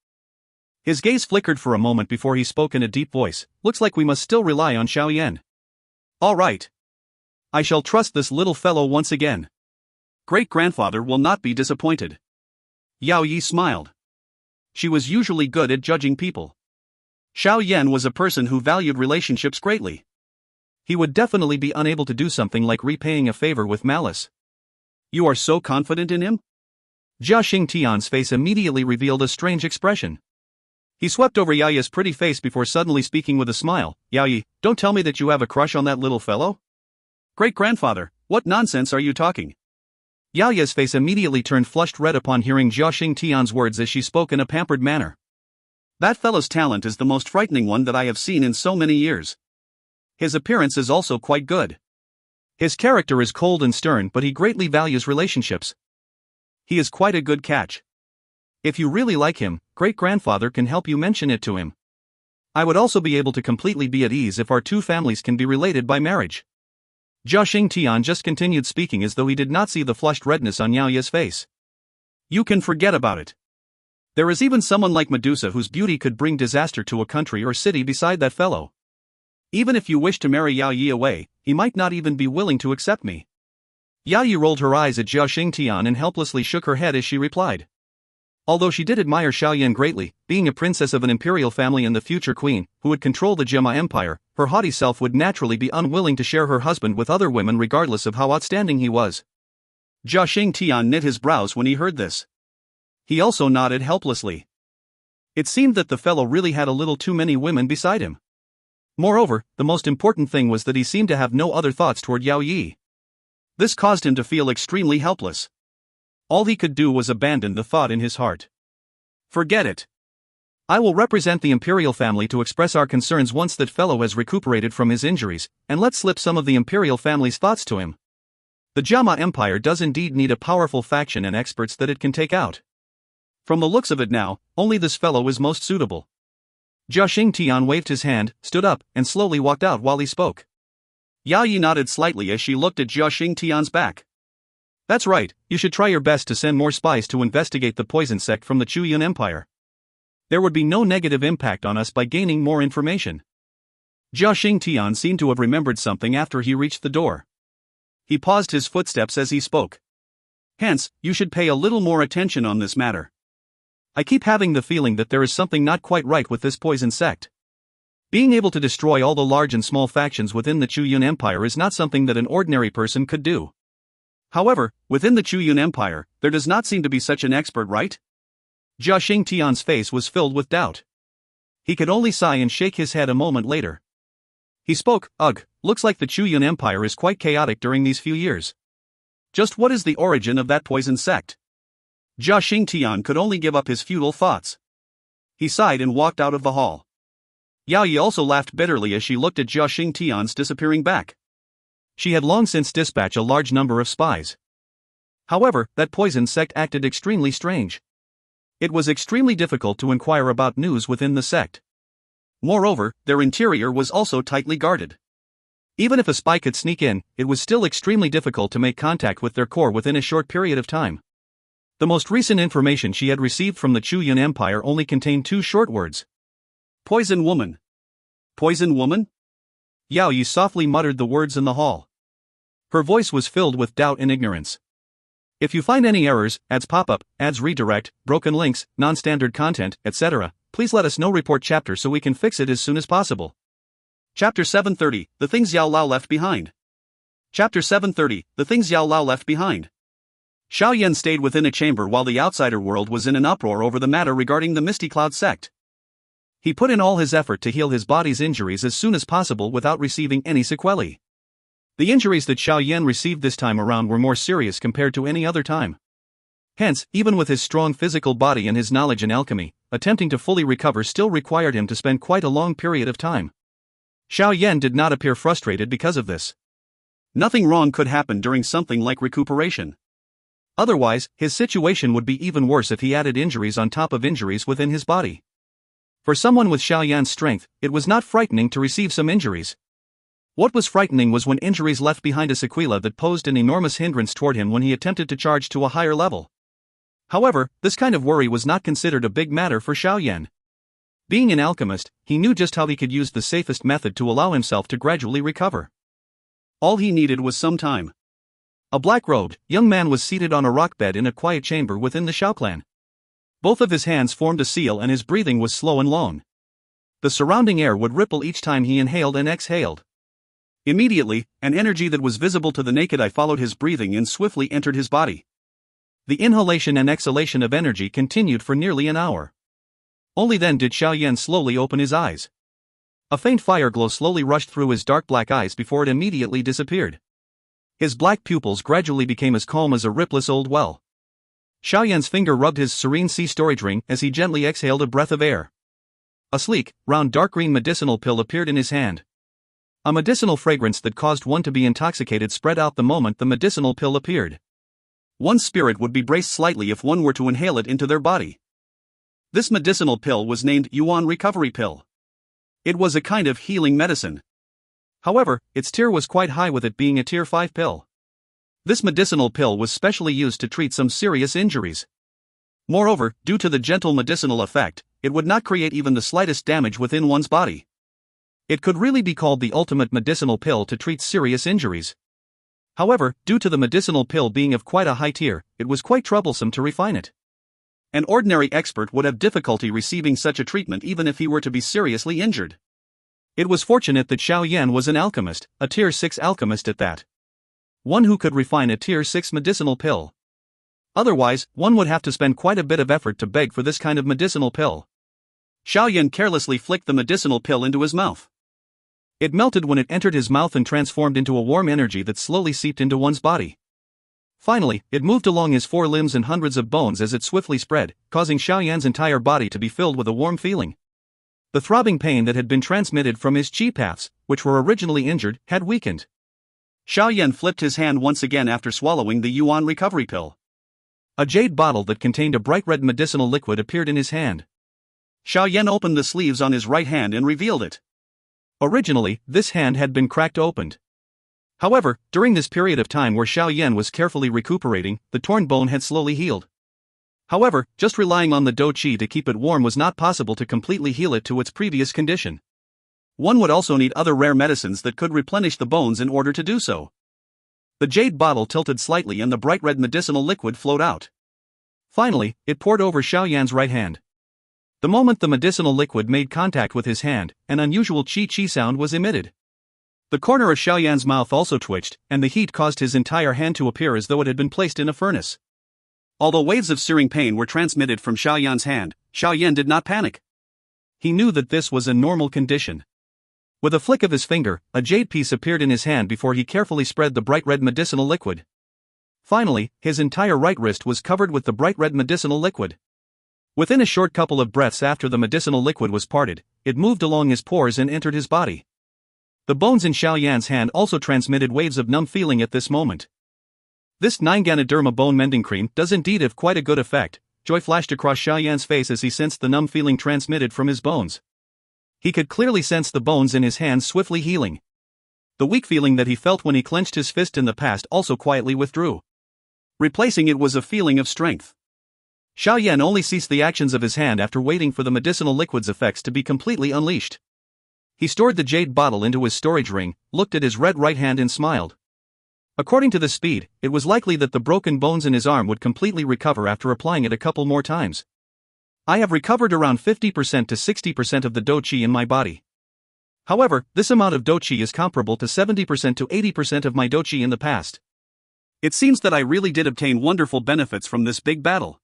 His gaze flickered for a moment before he spoke in a deep voice. "Looks like we must still rely on Xiao Yan. All right. I shall trust this little fellow once again. Great-grandfather will not be disappointed." Yao Yi smiled. She was usually good at judging people. Xiao Yan was a person who valued relationships greatly. He would definitely be unable to do something like repaying a favor with malice. "You are so confident in him?" Jia Xingtian's face immediately revealed a strange expression. He swept over Yao Yi's pretty face before suddenly speaking with a smile. "Yao Yi, don't tell me that you have a crush on that little fellow?" "Great-grandfather, what nonsense are you talking?" Yao Yi's face immediately turned flushed red upon hearing Jia Xingtian's words as she spoke in a pampered manner. "That fellow's talent is the most frightening one that I have seen in so many years. His appearance is also quite good. His character is cold and stern, but he greatly values relationships. He is quite a good catch. If you really like him, great-grandfather can help you mention it to him. I would also be able to completely be at ease if our two families can be related by marriage." Jia Xingtian just continued speaking as though he did not see the flushed redness on Yao Yi's face. "You can forget about it. There is even someone like Medusa whose beauty could bring disaster to a country or city beside that fellow. Even if you wish to marry Yao Yi away, he might not even be willing to accept me." Yao Yi rolled her eyes at Jia Xingtian and helplessly shook her head as she replied. Although she did admire Xiao Yan greatly, being a princess of an imperial family and the future queen, who would control the Jiama Empire, her haughty self would naturally be unwilling to share her husband with other women regardless of how outstanding he was. Jia Xingtian knit his brows when he heard this. He also nodded helplessly. It seemed that the fellow really had a little too many women beside him. Moreover, the most important thing was that he seemed to have no other thoughts toward Yao Yi. This caused him to feel extremely helpless. All he could do was abandon the thought in his heart. "Forget it. I will represent the imperial family to express our concerns once that fellow has recuperated from his injuries, and let slip some of the imperial family's thoughts to him. The Jiama Empire does indeed need a powerful faction and experts that it can take out. From the looks of it now, only this fellow is most suitable." Jia Xingtian waved his hand, stood up, and slowly walked out while he spoke. Yao Yi nodded slightly as she looked at Jia Xingtian's back. "That's right, you should try your best to send more spies to investigate the poison sect from the Chuyan Empire. There would be no negative impact on us by gaining more information." Jia Xingtian seemed to have remembered something after he reached the door. He paused his footsteps as he spoke. Hence, you should pay a little more attention on this matter. I keep having the feeling that there is something not quite right with this poison sect. Being able to destroy all the large and small factions within the Chu Yun Empire is not something that an ordinary person could do. However, within the Chu Yun Empire, there does not seem to be such an expert, right? Jia Xingtian's face was filled with doubt. He could only sigh and shake his head a moment later. He spoke, "Ugh, looks like the Chu Yun Empire is quite chaotic during these few years. Just what is the origin of that poison sect?" Jia Xingtian could only give up his futile thoughts. He sighed and walked out of the hall. Yao Yi also laughed bitterly as she looked at Jia Xingtian's disappearing back. She had long since dispatched a large number of spies. However, that poison sect acted extremely strange. It was extremely difficult to inquire about news within the sect. Moreover, their interior was also tightly guarded. Even if a spy could sneak in, it was still extremely difficult to make contact with their core within a short period of time. The most recent information she had received from the Chu Yun Empire only contained 2 short words. Poison woman. Poison woman? Yao Yi softly muttered the words in the hall. Her voice was filled with doubt and ignorance. If you find any errors, ads pop up, ads redirect, broken links, non-standard content, etc., please let us know. Report chapter so we can fix it as soon as possible. Chapter 730, The Things Yao Lao Left Behind. Chapter 730, The Things Yao Lao Left Behind. Xiao Yan stayed within a chamber while the outsider world was in an uproar over the matter regarding the Misty Cloud sect. He put in all his effort to heal his body's injuries as soon as possible without receiving any sequelae. The injuries that Xiao Yan received this time around were more serious compared to any other time. Hence, even with his strong physical body and his knowledge in alchemy, attempting to fully recover still required him to spend quite a long period of time. Xiao Yan did not appear frustrated because of this. Nothing wrong could happen during something like recuperation. Otherwise, his situation would be even worse if he added injuries on top of injuries within his body. For someone with Xiao Yan's strength, it was not frightening to receive some injuries. What was frightening was when injuries left behind a sequela that posed an enormous hindrance toward him when he attempted to charge to a higher level. However, this kind of worry was not considered a big matter for Xiao Yan. Being an alchemist, he knew just how he could use the safest method to allow himself to gradually recover. All he needed was some time. A black-robed, young man was seated on a rock bed in a quiet chamber within the Xiao clan. Both of his hands formed a seal and his breathing was slow and long. The surrounding air would ripple each time he inhaled and exhaled. Immediately, an energy that was visible to the naked eye followed his breathing and swiftly entered his body. The inhalation and exhalation of energy continued for nearly an hour. Only then did Xiao Yan slowly open his eyes. A faint fire glow slowly rushed through his dark black eyes before it immediately disappeared. His black pupils gradually became as calm as a ripless old well. Xiao Yan's finger rubbed his serene sea storage ring as he gently exhaled a breath of air. A sleek, round dark green medicinal pill appeared in his hand. A medicinal fragrance that caused one to be intoxicated spread out the moment the medicinal pill appeared. One's spirit would be braced slightly if one were to inhale it into their body. This medicinal pill was named Yuan Recovery Pill. It was a kind of healing medicine. However, its tier was quite high, with it being a tier 5 pill. This medicinal pill was specially used to treat some serious injuries. Moreover, due to the gentle medicinal effect, it would not create even the slightest damage within one's body. It could really be called the ultimate medicinal pill to treat serious injuries. However, due to the medicinal pill being of quite a high tier, it was quite troublesome to refine it. An ordinary expert would have difficulty receiving such a treatment even if he were to be seriously injured. It was fortunate that Xiao Yan was an alchemist, a tier 6 alchemist at that. One who could refine a tier 6 medicinal pill. Otherwise, one would have to spend quite a bit of effort to beg for this kind of medicinal pill. Xiao Yan carelessly flicked the medicinal pill into his mouth. It melted when it entered his mouth and transformed into a warm energy that slowly seeped into one's body. Finally, it moved along his 4 limbs and hundreds of bones as it swiftly spread, causing Xiao Yan's entire body to be filled with a warm feeling. The throbbing pain that had been transmitted from his chi paths, which were originally injured, had weakened. Xiao Yan flipped his hand once again after swallowing the Yuan Recovery Pill. A jade bottle that contained a bright red medicinal liquid appeared in his hand. Xiao Yan opened the sleeves on his right hand and revealed it. Originally, this hand had been cracked opened. However, during this period of time where Xiao Yan was carefully recuperating, the torn bone had slowly healed. However, just relying on the Dou Qi to keep it warm was not possible to completely heal it to its previous condition. One would also need other rare medicines that could replenish the bones in order to do so. The jade bottle tilted slightly and the bright red medicinal liquid flowed out. Finally, it poured over Xiao Yan's right hand. The moment the medicinal liquid made contact with his hand, an unusual chi-chi sound was emitted. The corner of Xiao Yan's mouth also twitched, and the heat caused his entire hand to appear as though it had been placed in a furnace. Although waves of searing pain were transmitted from Xiao Yan's hand, Xiao Yan did not panic. He knew that this was a normal condition. With a flick of his finger, a jade piece appeared in his hand before he carefully spread the bright red medicinal liquid. Finally, his entire right wrist was covered with the bright red medicinal liquid. Within a short couple of breaths after the medicinal liquid was parted, it moved along his pores and entered his body. The bones in Xiao Yan's hand also transmitted waves of numb feeling at this moment. This 9-Ganoderma bone mending cream does indeed have quite a good effect. Joy flashed across Xiao Yan's face as he sensed the numb feeling transmitted from his bones. He could clearly sense the bones in his hands swiftly healing. The weak feeling that he felt when he clenched his fist in the past also quietly withdrew. Replacing it was a feeling of strength. Xiao Yan only ceased the actions of his hand after waiting for the medicinal liquid's effects to be completely unleashed. He stored the jade bottle into his storage ring, looked at his red right hand and smiled. According to the speed, it was likely that the broken bones in his arm would completely recover after applying it a couple more times. I have recovered around 50% to 60% of the Dou Qi in my body. However, this amount of Dou Qi is comparable to 70% to 80% of my Dou Qi in the past. It seems that I really did obtain wonderful benefits from this big battle.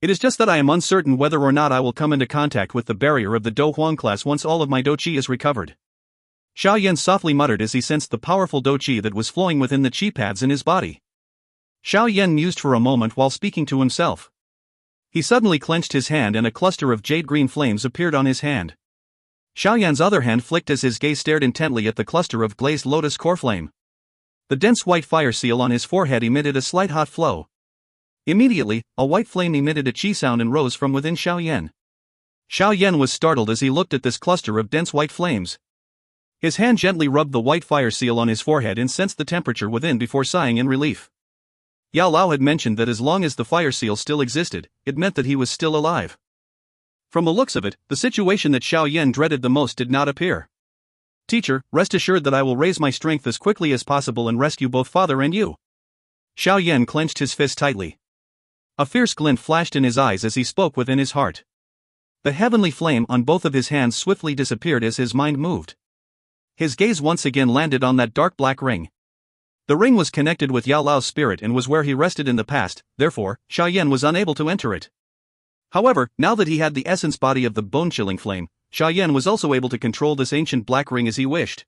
It is just that I am uncertain whether or not I will come into contact with the barrier of the Dou Huang class once all of my Dou Qi is recovered. Xiao Yan softly muttered as he sensed the powerful Dou Qi that was flowing within the Qi pads in his body. Xiao Yan mused for a moment while speaking to himself. He suddenly clenched his hand and a cluster of jade-green flames appeared on his hand. Xiao Yan's other hand flicked as his gaze stared intently at the cluster of glazed lotus core flame. The dense white fire seal on his forehead emitted a slight hot flow. Immediately, a white flame emitted a chi sound and rose from within Xiao Yan. Xiao Yan was startled as he looked at this cluster of dense white flames. His hand gently rubbed the white fire seal on his forehead and sensed the temperature within before sighing in relief. Yao Lao had mentioned that as long as the fire seal still existed, it meant that he was still alive. From the looks of it, the situation that Xiao Yan dreaded the most did not appear. Teacher, rest assured that I will raise my strength as quickly as possible and rescue both father and you. Xiao Yan clenched his fist tightly. A fierce glint flashed in his eyes as he spoke within his heart. The heavenly flame on both of his hands swiftly disappeared as his mind moved. His gaze once again landed on that dark black ring. The ring was connected with Yao Lao's spirit and was where he rested in the past, therefore, Xiao Yan was unable to enter it. However, now that he had the essence body of the bone-chilling flame, Xiao Yan was also able to control this ancient black ring as he wished.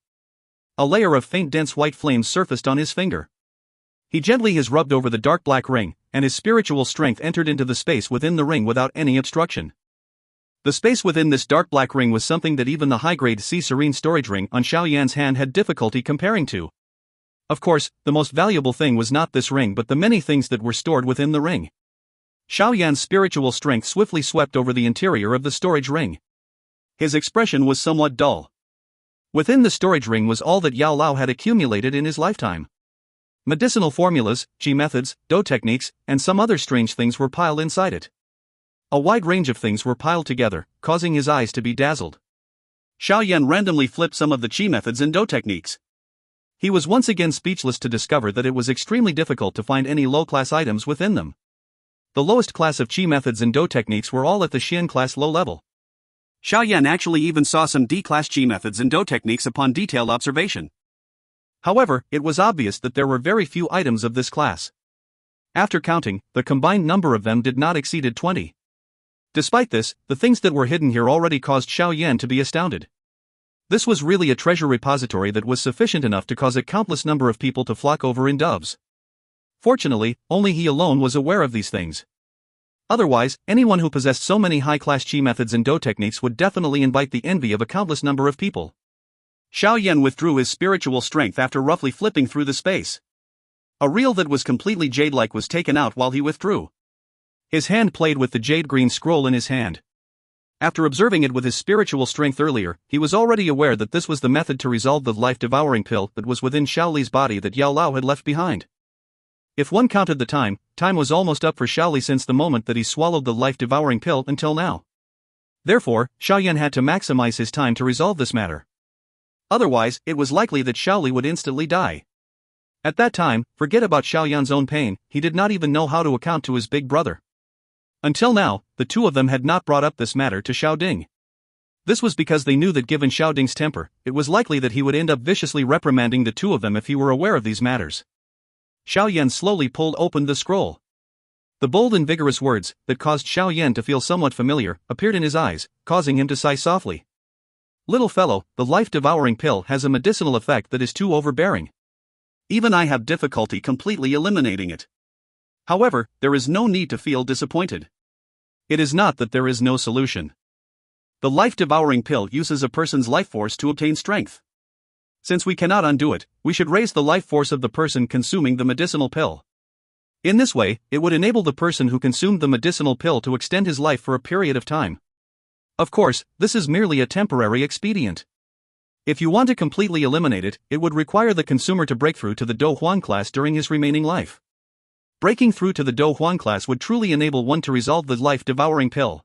A layer of faint dense white flames surfaced on his finger. He gently rubbed over the dark black ring, and his spiritual strength entered into the space within the ring without any obstruction. The space within this dark black ring was something that even the high-grade Sea Serene storage ring on Xiao Yan's hand had difficulty comparing to. Of course, the most valuable thing was not this ring but the many things that were stored within the ring. Xiao Yan's spiritual strength swiftly swept over the interior of the storage ring. His expression was somewhat dull. Within the storage ring was all that Yao Lao had accumulated in his lifetime. Medicinal formulas, qi methods, dou techniques, and some other strange things were piled inside it. A wide range of things were piled together, causing his eyes to be dazzled. Xiao Yan randomly flipped some of the qi methods and dou techniques. He was once again speechless to discover that it was extremely difficult to find any low-class items within them. The lowest class of qi methods and dou techniques were all at the Xian class low level. Xiao Yan actually even saw some D-class qi methods and dou techniques upon detailed observation. However, it was obvious that there were very few items of this class. After counting, the combined number of them did not exceed 20. Despite this, the things that were hidden here already caused Xiao Yan to be astounded. This was really a treasure repository that was sufficient enough to cause a countless number of people to flock over in doves. Fortunately, only he alone was aware of these things. Otherwise, anyone who possessed so many high-class qi methods and dou techniques would definitely invite the envy of a countless number of people. Xiao Yan withdrew his spiritual strength after roughly flipping through the space. A reel that was completely jade-like was taken out while he withdrew. His hand played with the jade-green scroll in his hand. After observing it with his spiritual strength earlier, he was already aware that this was the method to resolve the life-devouring pill that was within Shaoli's body that Yao Lao had left behind. If one counted the time was almost up for Shaoli since the moment that he swallowed the life-devouring pill until now. Therefore, Xiao Yan had to maximize his time to resolve this matter. Otherwise, it was likely that Shaoli would instantly die. At that time, forget about Xiao Yan's own pain, he did not even know how to account to his big brother. Until now, the two of them had not brought up this matter to Xiao Ding. This was because they knew that given Xiao Ding's temper, it was likely that he would end up viciously reprimanding the two of them if he were aware of these matters. Xiao Yan slowly pulled open the scroll. The bold and vigorous words, that caused Xiao Yan to feel somewhat familiar, appeared in his eyes, causing him to sigh softly. Little fellow, the life-devouring pill has a medicinal effect that is too overbearing. Even I have difficulty completely eliminating it. However, there is no need to feel disappointed. It is not that there is no solution. The life-devouring pill uses a person's life force to obtain strength. Since we cannot undo it, we should raise the life force of the person consuming the medicinal pill. In this way, it would enable the person who consumed the medicinal pill to extend his life for a period of time. Of course, this is merely a temporary expedient. If you want to completely eliminate it, it would require the consumer to break through to the Dou Huan class during his remaining life. Breaking through to the Dou Huan class would truly enable one to resolve the life-devouring pill.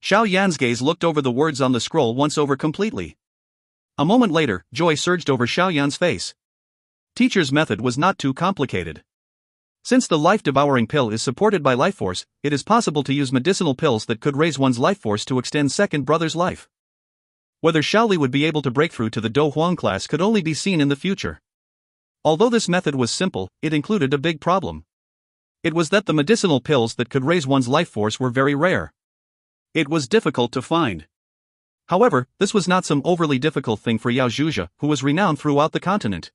Xiao Yan's gaze looked over the words on the scroll once over completely. A moment later, joy surged over Xiao Yan's face. Teacher's method was not too complicated. Since the life-devouring pill is supported by life force, it is possible to use medicinal pills that could raise one's life force to extend second brother's life. Whether Xiaoli would be able to break through to the Dou Huan class could only be seen in the future. Although this method was simple, it included a big problem. It was that the medicinal pills that could raise one's life force were very rare. It was difficult to find. However, this was not some overly difficult thing for Yao Zhuzhe, who was renowned throughout the continent.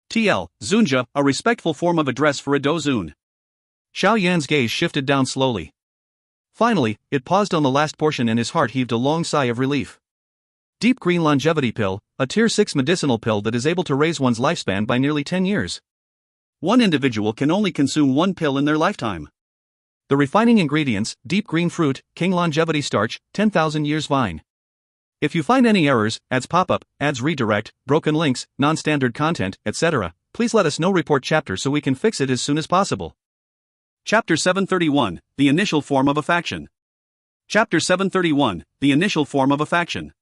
TL, Zunja, a respectful form of address for a Dozun. Xiao Yan's gaze shifted down slowly. Finally, it paused on the last portion and his heart heaved a long sigh of relief. Deep Green Longevity Pill, a Tier 6 medicinal pill that is able to raise one's lifespan by nearly 10 years. One individual can only consume one pill in their lifetime. The refining ingredients: deep green fruit, king longevity starch, 10,000 years vine. If you find any errors, ads pop up, ads redirect, broken links, non-standard content, etc., please let us know. Report chapter so we can fix it as soon as possible. Chapter 731, The Initial Form of a Faction. Chapter 731, The Initial Form of a Faction.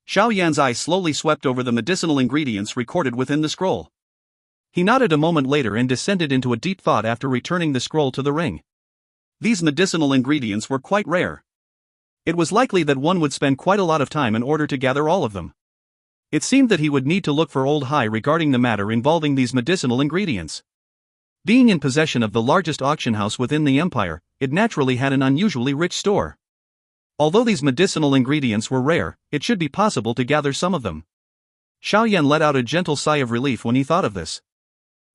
Xiao Yan's eye slowly swept over the medicinal ingredients recorded within the scroll. He nodded a moment later and descended into a deep thought after returning the scroll to the ring. These medicinal ingredients were quite rare. It was likely that one would spend quite a lot of time in order to gather all of them. It seemed that he would need to look for Old Hai regarding the matter involving these medicinal ingredients. Being in possession of the largest auction house within the empire, it naturally had an unusually rich store. Although these medicinal ingredients were rare, it should be possible to gather some of them. Xiao Yan let out a gentle sigh of relief when he thought of this.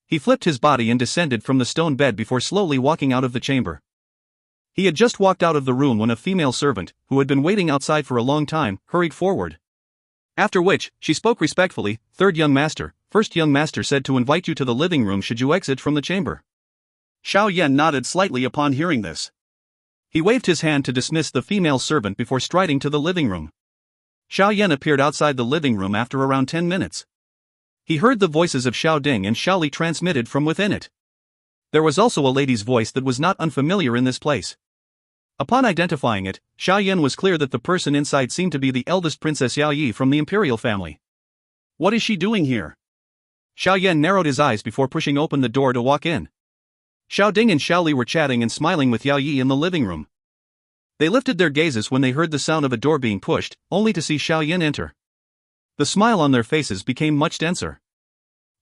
He flipped his body and descended from the stone bed before slowly walking out of the chamber. He had just walked out of the room when a female servant, who had been waiting outside for a long time, hurried forward. After which, she spoke respectfully. "Third young master, first young master said to invite you to the living room should you exit from the chamber." Xiao Yan nodded slightly upon hearing this. He waved his hand to dismiss the female servant before striding to the living room. Xiao Yan appeared outside the living room after around 10 minutes. He heard the voices of Xiao Ding and Xiao Li transmitted from within it. There was also a lady's voice that was not unfamiliar in this place. Upon identifying it, Xiao Yan was clear that the person inside seemed to be the eldest Princess Yao Yi from the imperial family. What is she doing here? Xiao Yan narrowed his eyes before pushing open the door to walk in. Xiao Ding and Xiao Li were chatting and smiling with Yao Yi in the living room. They lifted their gazes when they heard the sound of a door being pushed, only to see Xiao Yan enter. The smile on their faces became much denser.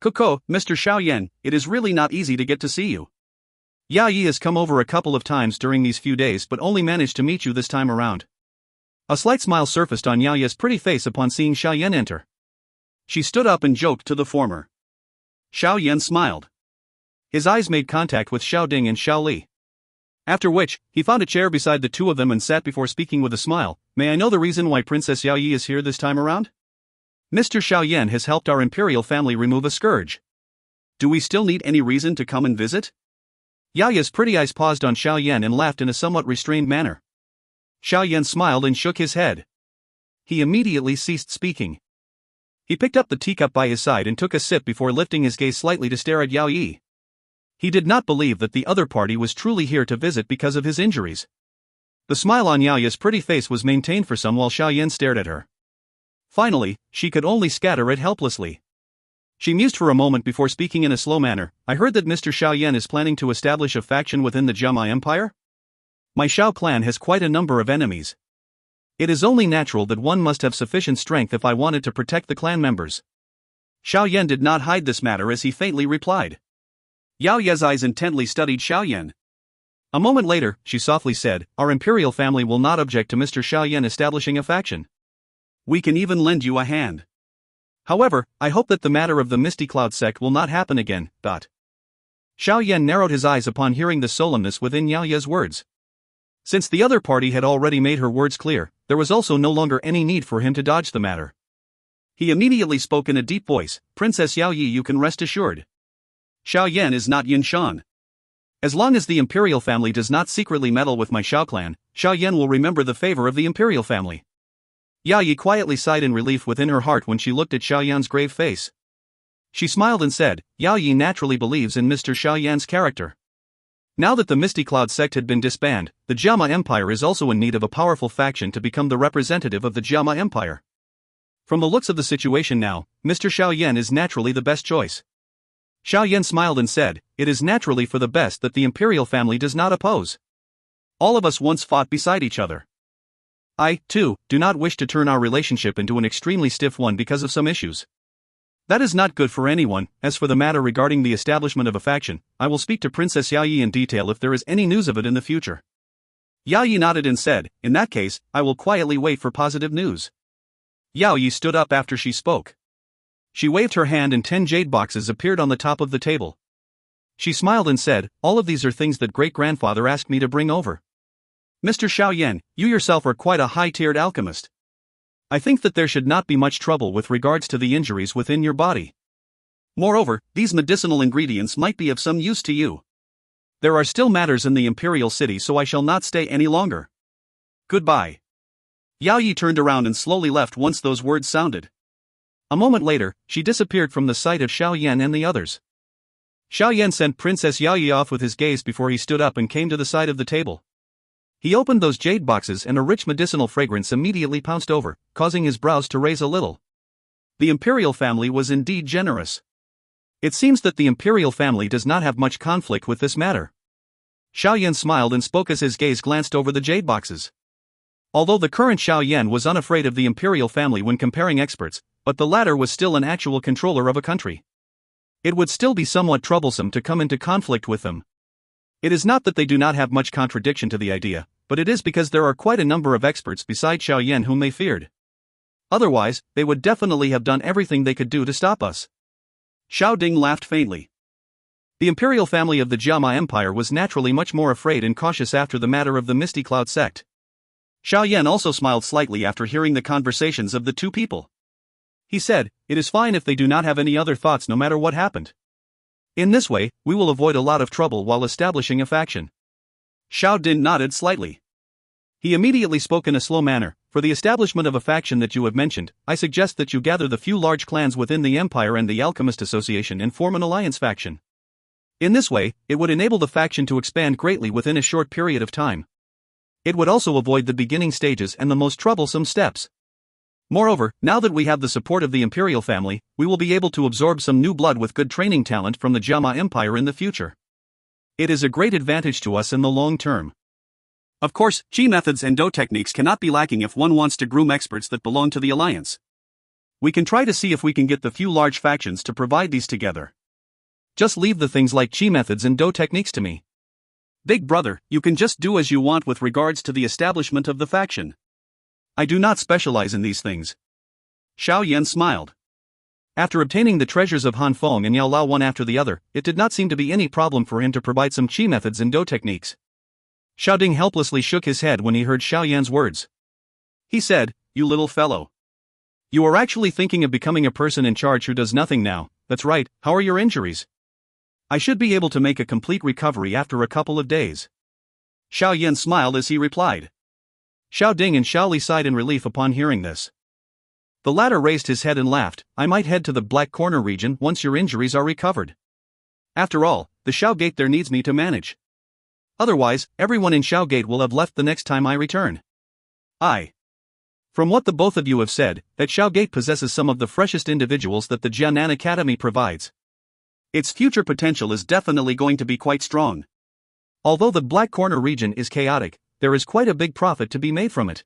"Coco, Mr. Xiao Yan, it is really not easy to get to see you. Yao Yi has come over a couple of times during these few days but only managed to meet you this time around." A slight smile surfaced on Yao Yi's pretty face upon seeing Xiao Yan enter. She stood up and joked to the former. Xiao Yan smiled. His eyes made contact with Xiao Ding and Xiao Li. After which, he found a chair beside the two of them and sat before speaking with a smile. "May I know the reason why Princess Yao Yi is here this time around?" "Mr. Xiao Yan has helped our imperial family remove a scourge. Do we still need any reason to come and visit?" Yao Yi's pretty eyes paused on Xiao Yan and laughed in a somewhat restrained manner. Xiao Yan smiled and shook his head. He immediately ceased speaking. He picked up the teacup by his side and took a sip before lifting his gaze slightly to stare at Yao Yi. He did not believe that the other party was truly here to visit because of his injuries. The smile on Yao Yi's pretty face was maintained for some while Xiao Yan stared at her. Finally, she could only scatter it helplessly. She mused for a moment before speaking in a slow manner. I heard that Mr. Xiao Yan is planning to establish a faction within the Jiama Empire? My Xiao clan has quite a number of enemies. It is only natural that one must have sufficient strength if I wanted to protect the clan members. Xiao Yan did not hide this matter as he faintly replied. Yao Ye's eyes intently studied Xiao Yan. A moment later, she softly said, our imperial family will not object to Mr. Xiao Yan establishing a faction. We can even lend you a hand. However, I hope that the matter of the Misty Cloud sect will not happen again. Xiao Yan narrowed his eyes upon hearing the solemnness within Yao Ye's words. Since the other party had already made her words clear, there was also no longer any need for him to dodge the matter. He immediately spoke in a deep voice, Princess Yao Yi, you can rest assured. Xiao Yan is not Yin Shan. As long as the imperial family does not secretly meddle with my Xiao clan, Xiao Yan will remember the favor of the imperial family. Yao Yi quietly sighed in relief within her heart when she looked at Xiao Yan's grave face. She smiled and said, Yao Yi naturally believes in Mr. Xiao Yan's character. Now that the Misty Cloud sect had been disbanded, the Jiama Empire is also in need of a powerful faction to become the representative of the Jiama Empire. From the looks of the situation now, Mr. Xiao Yan is naturally the best choice. Xiao Yan smiled and said, it is naturally for the best that the imperial family does not oppose. All of us once fought beside each other. I, too, do not wish to turn our relationship into an extremely stiff one because of some issues. That is not good for anyone. As for the matter regarding the establishment of a faction, I will speak to Princess Yao Yi in detail if there is any news of it in the future. Yao Yi nodded and said, in that case, I will quietly wait for positive news. Yao Yi stood up after she spoke. She waved her hand and 10 jade boxes appeared on the top of the table. She smiled and said, all of these are things that great-grandfather asked me to bring over. Mr. Xiao Yan, you yourself are quite a high-tiered alchemist. I think that there should not be much trouble with regards to the injuries within your body. Moreover, these medicinal ingredients might be of some use to you. There are still matters in the imperial city, so I shall not stay any longer. Goodbye. Yao Yi turned around and slowly left once those words sounded. A moment later, she disappeared from the sight of Xiao Yan and the others. Xiao Yan sent Princess Yao Yi off with his gaze before he stood up and came to the side of the table. He opened those jade boxes and a rich medicinal fragrance immediately pounced over, causing his brows to raise a little. The imperial family was indeed generous. It seems that the imperial family does not have much conflict with this matter. Xiao Yan smiled and spoke as his gaze glanced over the jade boxes. Although the current Xiao Yan was unafraid of the imperial family when comparing experts, but the latter was still an actual controller of a country. It would still be somewhat troublesome to come into conflict with them. It is not that they do not have much contradiction to the idea, but it is because there are quite a number of experts beside Xiao Yan whom they feared. Otherwise, they would definitely have done everything they could do to stop us. Xiao Ding laughed faintly. The imperial family of the Jiama Empire was naturally much more afraid and cautious after the matter of the Misty Cloud sect. Xiao Yan also smiled slightly after hearing the conversations of the two people. He said, it is fine if they do not have any other thoughts no matter what happened. In this way, we will avoid a lot of trouble while establishing a faction. Xiao Din nodded slightly. He immediately spoke in a slow manner, for the establishment of a faction that you have mentioned, I suggest that you gather the few large clans within the Empire and the Alchemist Association and form an alliance faction. In this way, it would enable the faction to expand greatly within a short period of time. It would also avoid the beginning stages and the most troublesome steps. Moreover, now that we have the support of the imperial family, we will be able to absorb some new blood with good training talent from the Jiama Empire in the future. It is a great advantage to us in the long term. Of course, Qi methods and Dou techniques cannot be lacking if one wants to groom experts that belong to the alliance. We can try to see if we can get the few large factions to provide these together. Just leave the things like Qi methods and Dou techniques to me. Big brother, you can just do as you want with regards to the establishment of the faction. I do not specialize in these things. Xiao Yan smiled. After obtaining the treasures of Han Feng and Yao Lao one after the other, it did not seem to be any problem for him to provide some Qi methods and Dou techniques. Xiao Ding helplessly shook his head when he heard Xiao Yan's words. He said, you little fellow. You are actually thinking of becoming a person in charge who does nothing now. That's right, how are your injuries? I should be able to make a complete recovery after a couple of days. Xiao Yan smiled as he replied. Xiao Ding and Xiao Li sighed in relief upon hearing this. The latter raised his head and laughed, I might head to the Black Corner region once your injuries are recovered. After all, the Xiao Gate there needs me to manage. Otherwise, everyone in Xiao Gate will have left the next time I return. From what the both of you have said, that Xiao Gate possesses some of the freshest individuals that the Jianan Academy provides. Its future potential is definitely going to be quite strong. Although the Black Corner region is chaotic, there is quite a big profit to be made from it.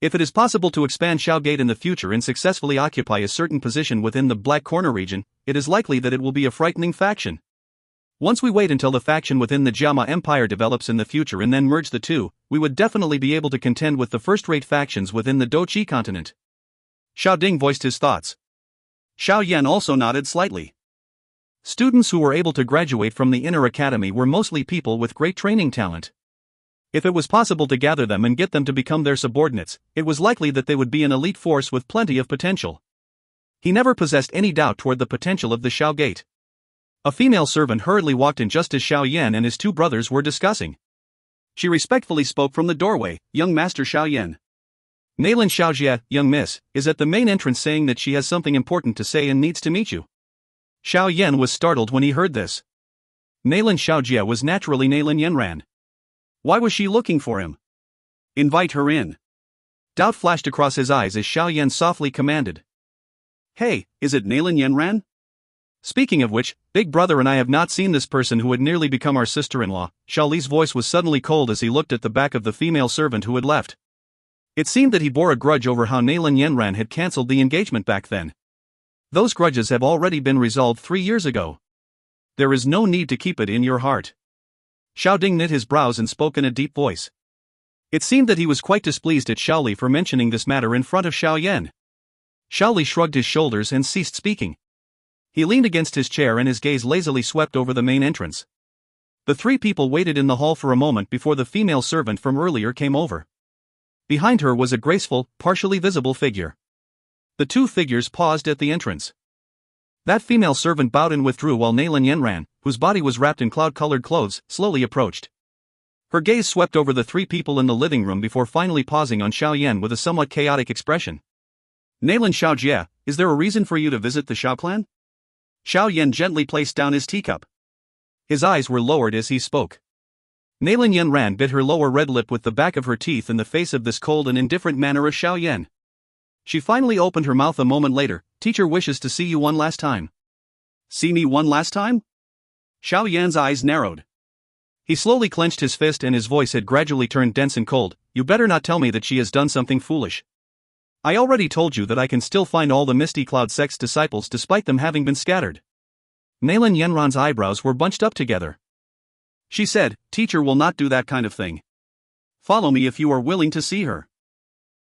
If it is possible to expand Xiao Gate in the future and successfully occupy a certain position within the Black Corner region, it is likely that it will be a frightening faction. Once we wait until the faction within the Jiama Empire develops in the future and then merge the two, we would definitely be able to contend with the first-rate factions within the Dou Qi continent. Xiao Ding voiced his thoughts. Xiao Yan also nodded slightly. Students who were able to graduate from the Inner Academy were mostly people with great training talent. If it was possible to gather them and get them to become their subordinates, it was likely that they would be an elite force with plenty of potential. He never possessed any doubt toward the potential of the Xiao Gate. A female servant hurriedly walked in just as Xiao Yan and his two brothers were discussing. She respectfully spoke from the doorway, "Young Master Xiao Yan. Nailin Xiaojie, young miss, is at the main entrance saying that she has something important to say and needs to meet you." Xiao Yan was startled when he heard this. Nailin Xiaojie was naturally Nailin Yanran. Why was she looking for him? "Invite her in." Doubt flashed across his eyes as Xiao Yan softly commanded. "Hey, is it Nailin Yanran? Speaking of which, Big Brother and I have not seen this person who would nearly become our sister-in-law." Xiao Li's voice was suddenly cold as he looked at the back of the female servant who had left. It seemed that he bore a grudge over how Nailin Yanran had cancelled the engagement back then. Those grudges have already been resolved 3 years ago. There is no need to keep it in your heart. Xiao Ding knit his brows and spoke in a deep voice. It seemed that he was quite displeased at Xiao Li for mentioning this matter in front of Xiao Yan. Xiao Li shrugged his shoulders and ceased speaking. He leaned against his chair and his gaze lazily swept over the main entrance. The three people waited in the hall for a moment before the female servant from earlier came over. Behind her was a graceful, partially visible figure. The two figures paused at the entrance. That female servant bowed and withdrew while Nailin Yanran, whose body was wrapped in cloud-colored clothes, slowly approached. Her gaze swept over the three people in the living room before finally pausing on Xiao Yan with a somewhat chaotic expression. "Nailin Xiaojie, is there a reason for you to visit the Xiao clan?" Xiao Yan gently placed down his teacup. His eyes were lowered as he spoke. Nailin Yanran bit her lower red lip with the back of her teeth in the face of this cold and indifferent manner of Xiao Yan. She finally opened her mouth a moment later. "Teacher wishes to see you one last time." "See me one last time?" Xiao Yan's eyes narrowed. He slowly clenched his fist and his voice had gradually turned dense and cold. "You better not tell me that she has done something foolish. I already told you that I can still find all the Misty Cloud sect's disciples despite them having been scattered." Nailin Yanran's eyebrows were bunched up together. She said, "Teacher will not do that kind of thing. Follow me if you are willing to see her.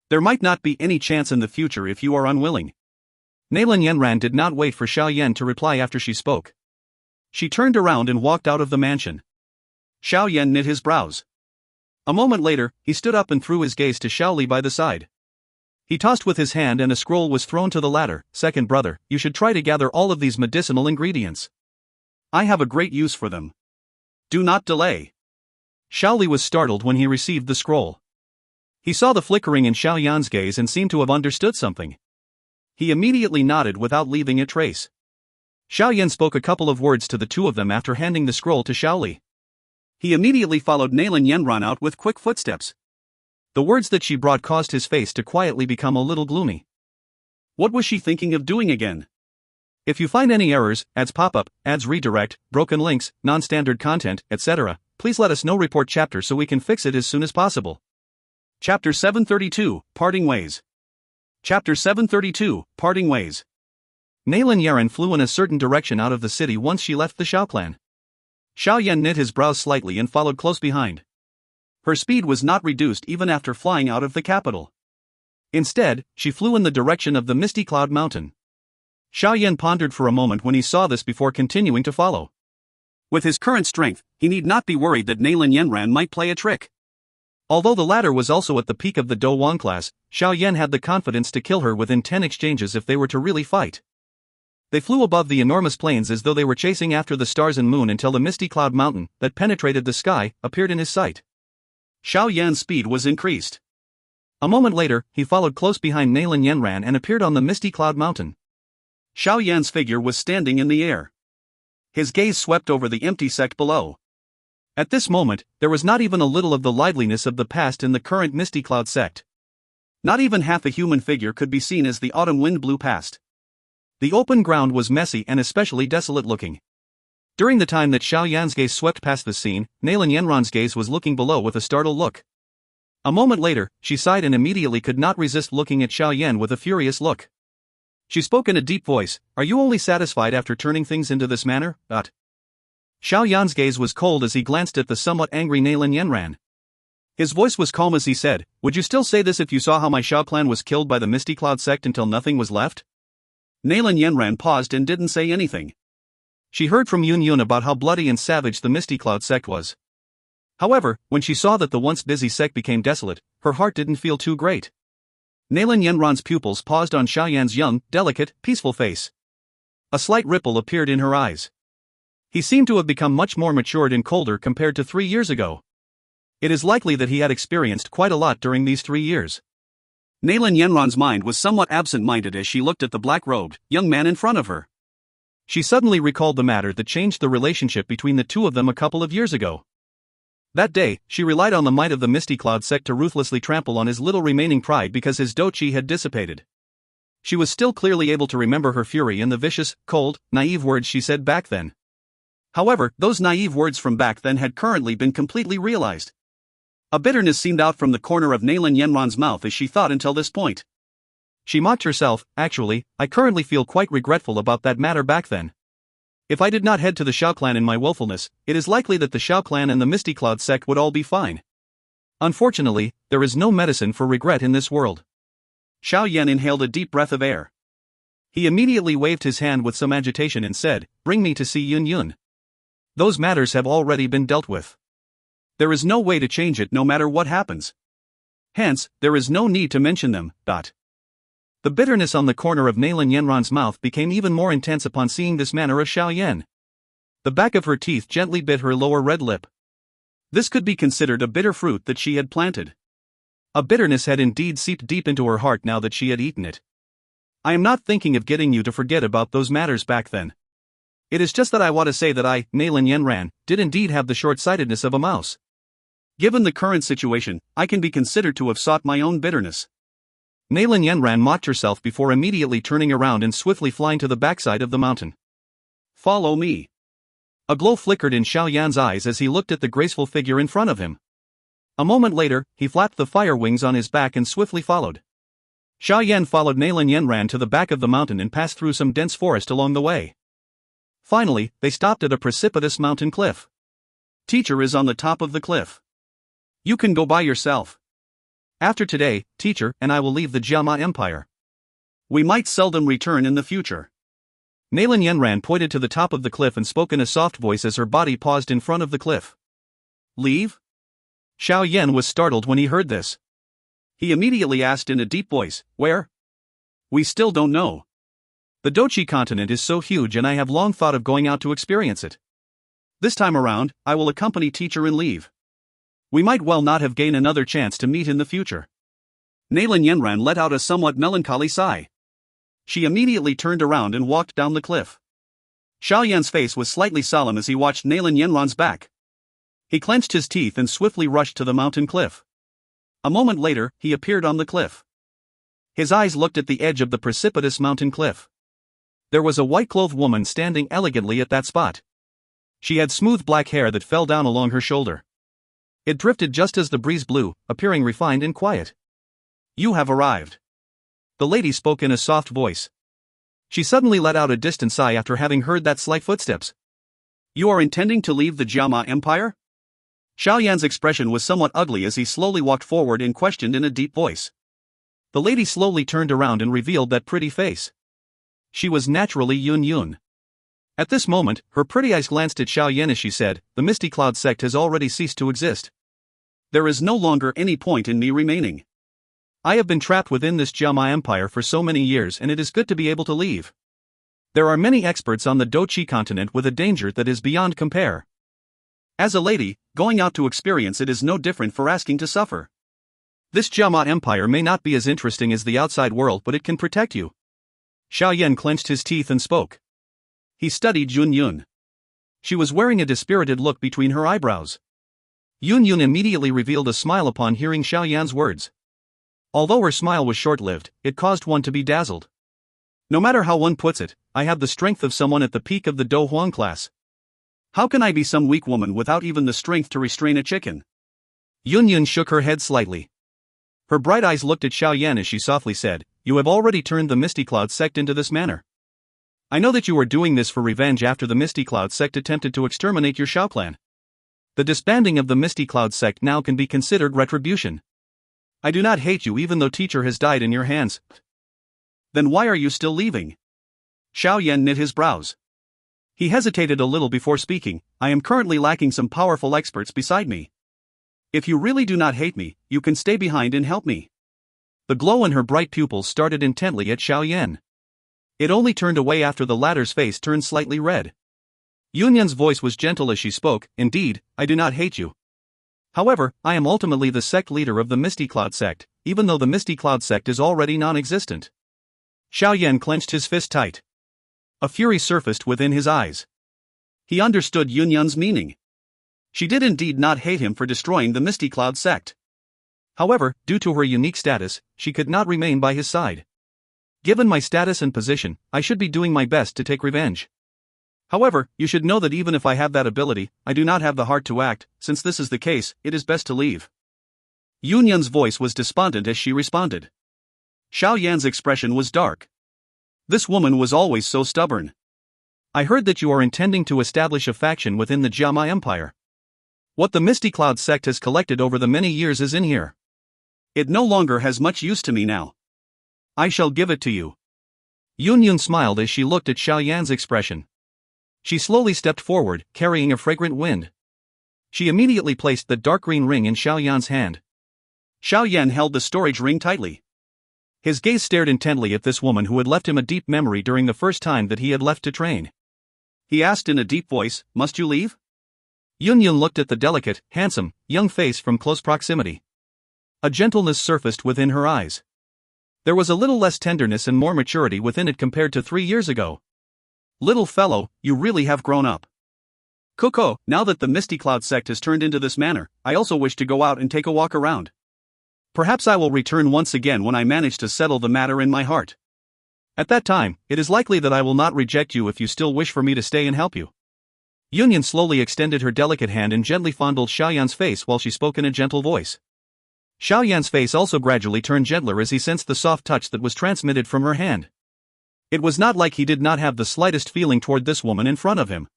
There might not be any chance in the future if you are unwilling." Nailin Yanran did not wait for Xiao Yan to reply after she spoke. She turned around and walked out of the mansion. Xiao Yan knit his brows. A moment later, he stood up and threw his gaze to Xiao Li by the side. He tossed with his hand and a scroll was thrown to the latter. "Second brother, you should try to gather all of these medicinal ingredients. I have a great use for them. Do not delay." Xiao Li was startled when he received the scroll. He saw the flickering in Xiao Yan's gaze and seemed to have understood something. He immediately nodded without leaving a trace. Xiao Yan spoke a couple of words to the two of them after handing the scroll to Xiao Li. He immediately followed Nailin Yanran out with quick footsteps. The words that she brought caused his face to quietly become a little gloomy. What was she thinking of doing again? If you find any errors, ads pop up, ads redirect, broken links, non-standard content, etc., please let us know. Report chapter so we can fix it as soon as possible. Chapter 732, Parting Ways. Chapter 732, Parting Ways. Nailin Yanran flew in a certain direction out of the city once she left the Xiao clan. Xiao Yan knit his brows slightly and followed close behind. Her speed was not reduced even after flying out of the capital. Instead, she flew in the direction of the Misty Cloud Mountain. Xiao Yan pondered for a moment when he saw this before continuing to follow. With his current strength, he need not be worried that Nailin Yanran might play a trick. Although the latter was also at the peak of the Dou Wang class, Xiao Yan had the confidence to kill her within 10 exchanges if they were to really fight. They flew above the enormous plains as though they were chasing after the stars and moon until the Misty Cloud Mountain, that penetrated the sky, appeared in his sight. Xiao Yan's speed was increased. A moment later, he followed close behind Nailin Yanran and appeared on the Misty Cloud Mountain. Xiao Yan's figure was standing in the air. His gaze swept over the empty sect below. At this moment, there was not even a little of the liveliness of the past in the current Misty Cloud sect. Not even half a human figure could be seen as the autumn wind blew past. The open ground was messy and especially desolate looking. During the time that Xiao Yan's gaze swept past the scene, Nalan Yenron's gaze was looking below with a startled look. A moment later, she sighed and immediately could not resist looking at Xiao Yan with a furious look. She spoke in a deep voice, "Are you only satisfied after turning things into this manner?" Xiao Yan's gaze was cold as he glanced at the somewhat angry Nalan Yenran. His voice was calm as he said, "Would you still say this if you saw how my Xiao clan was killed by the Misty Cloud sect until nothing was left?" Nalan Yenran paused and didn't say anything. She heard from Yun Yun about how bloody and savage the Misty Cloud sect was. However, when she saw that the once busy sect became desolate, her heart didn't feel too great. Nalan Yenron's pupils paused on Xiao Yan's young, delicate, peaceful face. A slight ripple appeared in her eyes. He seemed to have become much more matured and colder compared to 3 years ago. It is likely that he had experienced quite a lot during these 3 years. Nalan Yenron's mind was somewhat absent-minded as she looked at the black-robed, young man in front of her. She suddenly recalled the matter that changed the relationship between the two of them a couple of years ago. That day, she relied on the might of the Misty Cloud sect to ruthlessly trample on his little remaining pride because his Dou Qi had dissipated. She was still clearly able to remember her fury and the vicious, cold, naive words she said back then. However, those naive words from back then had currently been completely realized. A bitterness seemed out from the corner of Nalan Yenron's mouth as she thought until this point. She mocked herself, "Actually, I currently feel quite regretful about that matter back then. If I did not head to the Xiao clan in my willfulness, it is likely that the Xiao clan and the Misty Cloud sect would all be fine. Unfortunately, there is no medicine for regret in this world." Xiao Yan inhaled a deep breath of air. He immediately waved his hand with some agitation and said, "Bring me to see Yun Yun. Those matters have already been dealt with. There is no way to change it no matter what happens. Hence, there is no need to mention them." The bitterness on the corner of Nalan Yenron's mouth became even more intense upon seeing this manner of Xiao Yan. The back of her teeth gently bit her lower red lip. This could be considered a bitter fruit that she had planted. A bitterness had indeed seeped deep into her heart now that she had eaten it. "I am not thinking of getting you to forget about those matters back then. It is just that I want to say that I, Nalan Yenran, did indeed have the short-sightedness of a mouse. Given the current situation, I can be considered to have sought my own bitterness." Nalan Yenran mocked herself before immediately turning around and swiftly flying to the backside of the mountain. "Follow me." A glow flickered in Xiao Yan's eyes as he looked at the graceful figure in front of him. A moment later, he flapped the fire wings on his back and swiftly followed. Xiao Yan followed Nalan Yenran to the back of the mountain and passed through some dense forest along the way. Finally, they stopped at a precipitous mountain cliff. "Teacher is on the top of the cliff. You can go by yourself. After today, teacher and I will leave the Jiama Empire. We might seldom return in the future." Nalan Yenran pointed to the top of the cliff and spoke in a soft voice as her body paused in front of the cliff. "Leave?" Xiao Yan was startled when he heard this. He immediately asked in a deep voice, "Where?" "We still don't know. The Dou Qi continent is so huge and I have long thought of going out to experience it. This time around, I will accompany teacher and leave. We might well not have gained another chance to meet in the future." Nalan Yenran let out a somewhat melancholy sigh. She immediately turned around and walked down the cliff. Xiao Yan's face was slightly solemn as he watched Nalan Yenran's back. He clenched his teeth and swiftly rushed to the mountain cliff. A moment later, he appeared on the cliff. His eyes looked at the edge of the precipitous mountain cliff. There was a white-clothed woman standing elegantly at that spot. She had smooth black hair that fell down along her shoulder. It drifted just as the breeze blew, appearing refined and quiet. "You have arrived." The lady spoke in a soft voice. She suddenly let out a distant sigh after having heard that slight footsteps. "You are intending to leave the Jiama Empire?" Xiao Yan's expression was somewhat ugly as he slowly walked forward and questioned in a deep voice. The lady slowly turned around and revealed that pretty face. She was naturally Yun Yun. At this moment, her pretty eyes glanced at Xiao Yan as she said, "The Misty Cloud sect has already ceased to exist. There is no longer any point in me remaining. I have been trapped within this Jiama Empire for so many years and it is good to be able to leave. There are many experts on the Dou Qi continent with a danger that is beyond compare. As a lady, going out to experience it is no different for asking to suffer. This Jiama Empire may not be as interesting as the outside world but it can protect you." Xiao Yan clenched his teeth and spoke. He studied Yun Yun. She was wearing a dispirited look between her eyebrows. Yun Yun immediately revealed a smile upon hearing Xiao Yan's words. Although her smile was short-lived, it caused one to be dazzled. No matter how one puts it, I have the strength of someone at the peak of the Dou Huang class. How can I be some weak woman without even the strength to restrain a chicken? Yun shook her head slightly. Her bright eyes looked at Xiao Yan as she softly said, "You have already turned the Misty Cloud sect into this manner. I know that you are doing this for revenge after the Misty Cloud sect attempted to exterminate your Xiao clan. The disbanding of the Misty Cloud sect now can be considered retribution. I do not hate you even though teacher has died in your hands." "Then why are you still leaving?" Xiao Yan knit his brows. He hesitated a little before speaking. "I am currently lacking some powerful experts beside me. If you really do not hate me, you can stay behind and help me." The glow in her bright pupils started intently at Xiao Yan. It only turned away after the latter's face turned slightly red. Yunyan's voice was gentle as she spoke. "Indeed, I do not hate you. However, I am ultimately the sect leader of the Misty Cloud sect, even though the Misty Cloud sect is already non-existent." Xiao Yan clenched his fist tight. A fury surfaced within his eyes. He understood Yunyan's meaning. She did indeed not hate him for destroying the Misty Cloud sect. However, due to her unique status, she could not remain by his side. "Given my status and position, I should be doing my best to take revenge. However, you should know that even if I have that ability, I do not have the heart to act. Since this is the case, it is best to leave." Yunyan's voice was despondent as she responded. Xiao Yan's expression was dark. This woman was always so stubborn. "I heard that you are intending to establish a faction within the Jiama Empire. What the Misty Cloud sect has collected over the many years is in here. It no longer has much use to me now. I shall give it to you." Yun smiled as she looked at Xiao Yan's expression. She slowly stepped forward, carrying a fragrant wind. She immediately placed the dark green ring in Xiao Yan's hand. Xiao Yan held the storage ring tightly. His gaze stared intently at this woman who had left him a deep memory during the first time that he had left to train. He asked in a deep voice, "Must you leave?" Yun looked at the delicate, handsome, young face from close proximity. A gentleness surfaced within her eyes. There was a little less tenderness and more maturity within it compared to 3 years ago. "Little fellow, you really have grown up. Coco, now that the Misty Cloud sect has turned into this manner, I also wish to go out and take a walk around. Perhaps I will return once again when I manage to settle the matter in my heart. At that time, it is likely that I will not reject you if you still wish for me to stay and help you." Yunyan slowly extended her delicate hand and gently fondled Xiao Yan's face while she spoke in a gentle voice. Xiao Yan's face also gradually turned gentler as he sensed the soft touch that was transmitted from her hand. It was not like he did not have the slightest feeling toward this woman in front of him.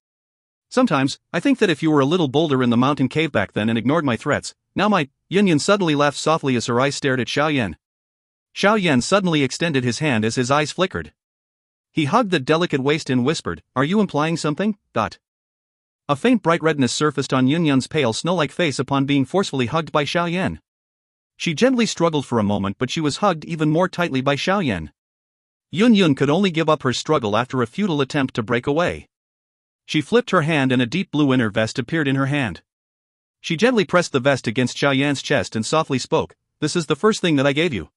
"Sometimes, I think that if you were a little bolder in the mountain cave back then and ignored my threats, now might." Yunyan suddenly laughed softly as her eyes stared at Xiao Yan. Xiao Yan suddenly extended his hand as his eyes flickered. He hugged the delicate waist and whispered, "Are you implying something?" A faint bright redness surfaced on Yunyan's pale snow-like face upon being forcefully hugged by Xiao Yan. She gently struggled for a moment, but she was hugged even more tightly by Xiao Yan. Yun could only give up her struggle after a futile attempt to break away. She flipped her hand and a deep blue inner vest appeared in her hand. She gently pressed the vest against Xiao Yan's chest and softly spoke, "This is the first thing that I gave you.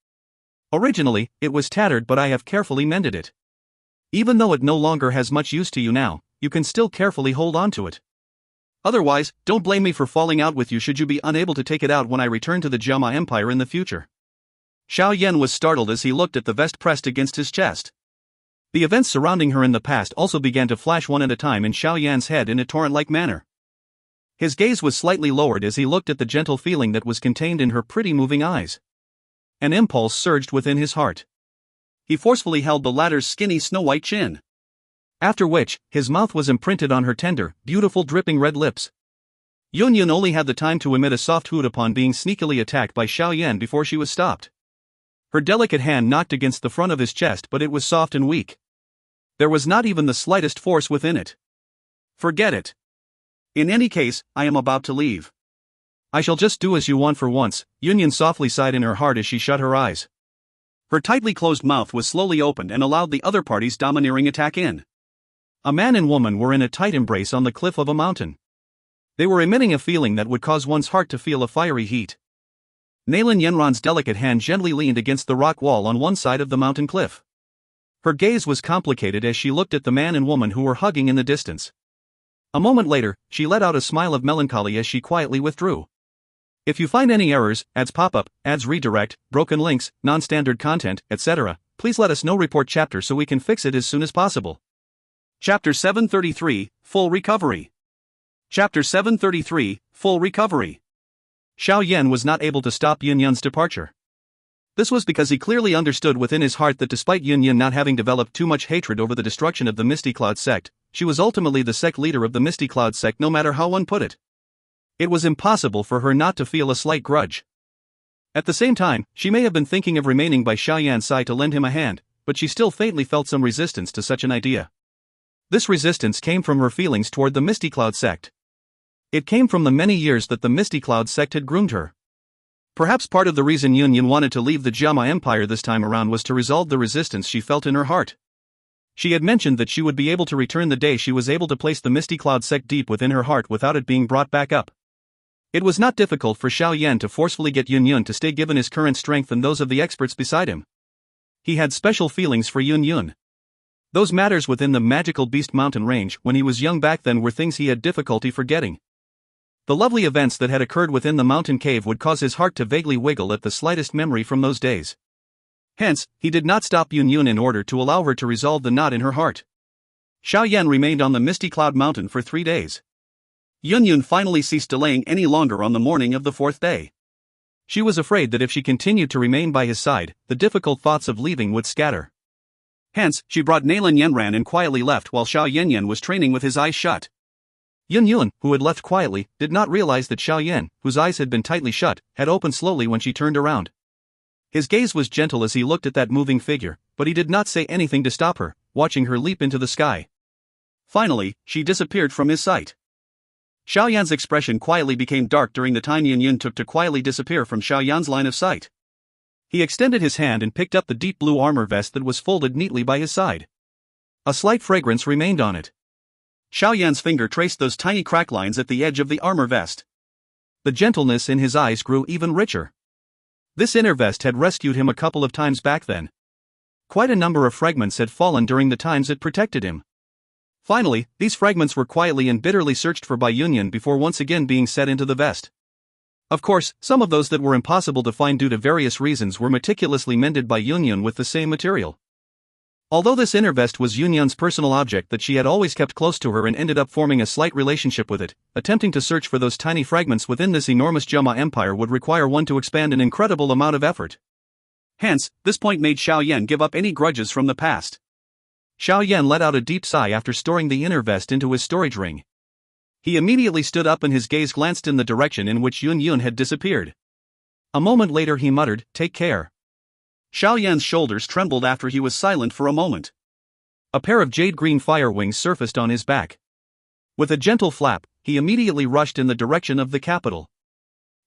Originally, it was tattered, but I have carefully mended it. Even though it no longer has much use to you now, you can still carefully hold on to it. Otherwise, don't blame me for falling out with you should you be unable to take it out when I return to the Jiama Empire in the future." Xiao Yan was startled as he looked at the vest pressed against his chest. The events surrounding her in the past also began to flash one at a time in Xiao Yan's head in a torrent-like manner. His gaze was slightly lowered as he looked at the gentle feeling that was contained in her pretty moving eyes. An impulse surged within his heart. He forcefully held the latter's skinny snow-white chin. After which, his mouth was imprinted on her tender, beautiful dripping red lips. Yun only had the time to emit a soft hoot upon being sneakily attacked by Xiao Yan before she was stopped. Her delicate hand knocked against the front of his chest, but it was soft and weak. There was not even the slightest force within it. "Forget it. In any case, I am about to leave. I shall just do as you want for once." Yun softly sighed in her heart as she shut her eyes. Her tightly closed mouth was slowly opened and allowed the other party's domineering attack in. A man and woman were in a tight embrace on the cliff of a mountain. They were emitting a feeling that would cause one's heart to feel a fiery heat. Nalan Yenron's delicate hand gently leaned against the rock wall on one side of the mountain cliff. Her gaze was complicated as she looked at the man and woman who were hugging in the distance. A moment later, she let out a smile of melancholy as she quietly withdrew. If you find any errors, ads pop-up, ads redirect, broken links, non-standard content, etc., please let us know. Report chapter so we can fix it as soon as possible. Chapter 733, Full Recovery. Chapter 733, Full Recovery. Xiao Yan was not able to stop Yunyun's departure. This was because he clearly understood within his heart that despite Yunyun not having developed too much hatred over the destruction of the Misty Cloud sect, she was ultimately the sect leader of the Misty Cloud sect no matter how one put it. It was impossible for her not to feel a slight grudge. At the same time, she may have been thinking of remaining by Xiao Yan's side to lend him a hand, but she still faintly felt some resistance to such an idea. This resistance came from her feelings toward the Misty Cloud sect. It came from the many years that the Misty Cloud sect had groomed her. Perhaps part of the reason Yunyun wanted to leave the Jiama Empire this time around was to resolve the resistance she felt in her heart. She had mentioned that she would be able to return the day she was able to place the Misty Cloud sect deep within her heart without it being brought back up. It was not difficult for Xiao Yan to forcefully get Yunyun to stay given his current strength and those of the experts beside him. He had special feelings for Yunyun. Those matters within the magical Beast Mountain range when he was young back then were things he had difficulty forgetting. The lovely events that had occurred within the mountain cave would cause his heart to vaguely wiggle at the slightest memory from those days. Hence, he did not stop Yunyun in order to allow her to resolve the knot in her heart. Xiao Yan remained on the Misty Cloud Mountain for 3 days. Yunyun finally ceased delaying any longer on the morning of the 4th day. She was afraid that if she continued to remain by his side, the difficult thoughts of leaving would scatter. Hence, she brought Nalan Yenran and quietly left while Xiao Yanyan was training with his eyes shut. Yunyun, who had left quietly, did not realize that Xiao Yan, whose eyes had been tightly shut, had opened slowly when she turned around. His gaze was gentle as he looked at that moving figure, but he did not say anything to stop her, watching her leap into the sky. Finally, she disappeared from his sight. Xiao Yan's expression quietly became dark during the time Yunyun took to quietly disappear from Xiao Yan's line of sight. He extended his hand and picked up the deep blue armor vest that was folded neatly by his side. A slight fragrance remained on it. Xiao Yan's finger traced those tiny crack lines at the edge of the armor vest. The gentleness in his eyes grew even richer. This inner vest had rescued him a couple of times back then. Quite a number of fragments had fallen during the times it protected him. Finally, these fragments were quietly and bitterly searched for by Yunyun before once again being set into the vest. Of course, some of those that were impossible to find due to various reasons were meticulously mended by Yunyun with the same material. Although this inner vest was Yunyun's personal object that she had always kept close to her and ended up forming a slight relationship with it, attempting to search for those tiny fragments within this enormous Jiama Empire would require one to expand an incredible amount of effort. Hence, this point made Xiao Yan give up any grudges from the past. Xiao Yan let out a deep sigh after storing the inner vest into his storage ring. He immediately stood up and his gaze glanced in the direction in which Yunyun had disappeared. A moment later he muttered, "Take care." Xiao Yan's shoulders trembled after he was silent for a moment. A pair of jade-green fire wings surfaced on his back. With a gentle flap, he immediately rushed in the direction of the capital.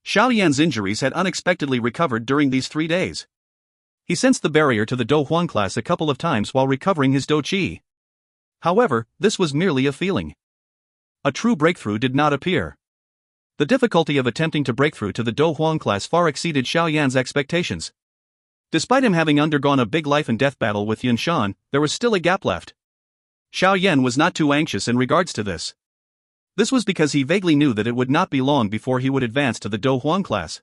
Xiao Yan's injuries had unexpectedly recovered during these 3 days. He sensed the barrier to the Dou Huang class a couple of times while recovering his Dou Qi. However, this was merely a feeling. A true breakthrough did not appear. The difficulty of attempting to break through to the Dou Huang class far exceeded Xiao Yan's expectations. Despite him having undergone a big life and death battle with Yun Shan, there was still a gap left. Xiao Yan was not too anxious in regards to this. This was because he vaguely knew that it would not be long before he would advance to the Dou Huang class.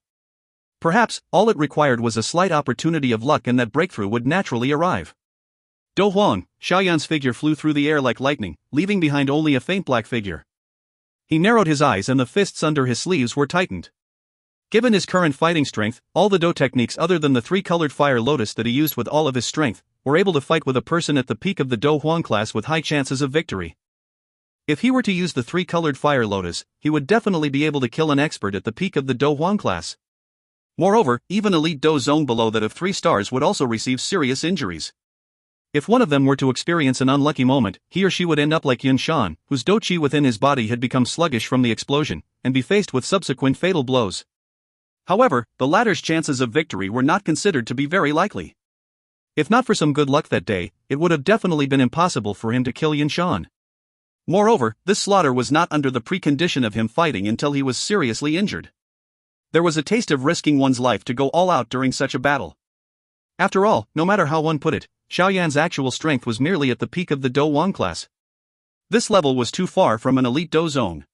Perhaps, all it required was a slight opportunity of luck and that breakthrough would naturally arrive. Dou Huang, Xiao Yan's figure flew through the air like lightning, leaving behind only a faint black figure. He narrowed his eyes and the fists under his sleeves were tightened. Given his current fighting strength, all the Dou techniques other than the 3-colored fire lotus that he used with all of his strength, were able to fight with a person at the peak of the Dou Huang class with high chances of victory. If he were to use the 3-colored fire lotus, he would definitely be able to kill an expert at the peak of the Dou Huang class. Moreover, even elite Dou zone below that of 3 stars would also receive serious injuries. If one of them were to experience an unlucky moment, he or she would end up like Yun Shan, whose Dou Qi within his body had become sluggish from the explosion, and be faced with subsequent fatal blows. However, the latter's chances of victory were not considered to be very likely. If not for some good luck that day, it would have definitely been impossible for him to kill Yun Shan. Moreover, this slaughter was not under the precondition of him fighting until he was seriously injured. There was a taste of risking one's life to go all out during such a battle. After all, no matter how one put it, Xiao Yan's actual strength was merely at the peak of the Dou Huang class. This level was too far from an elite Dou zone.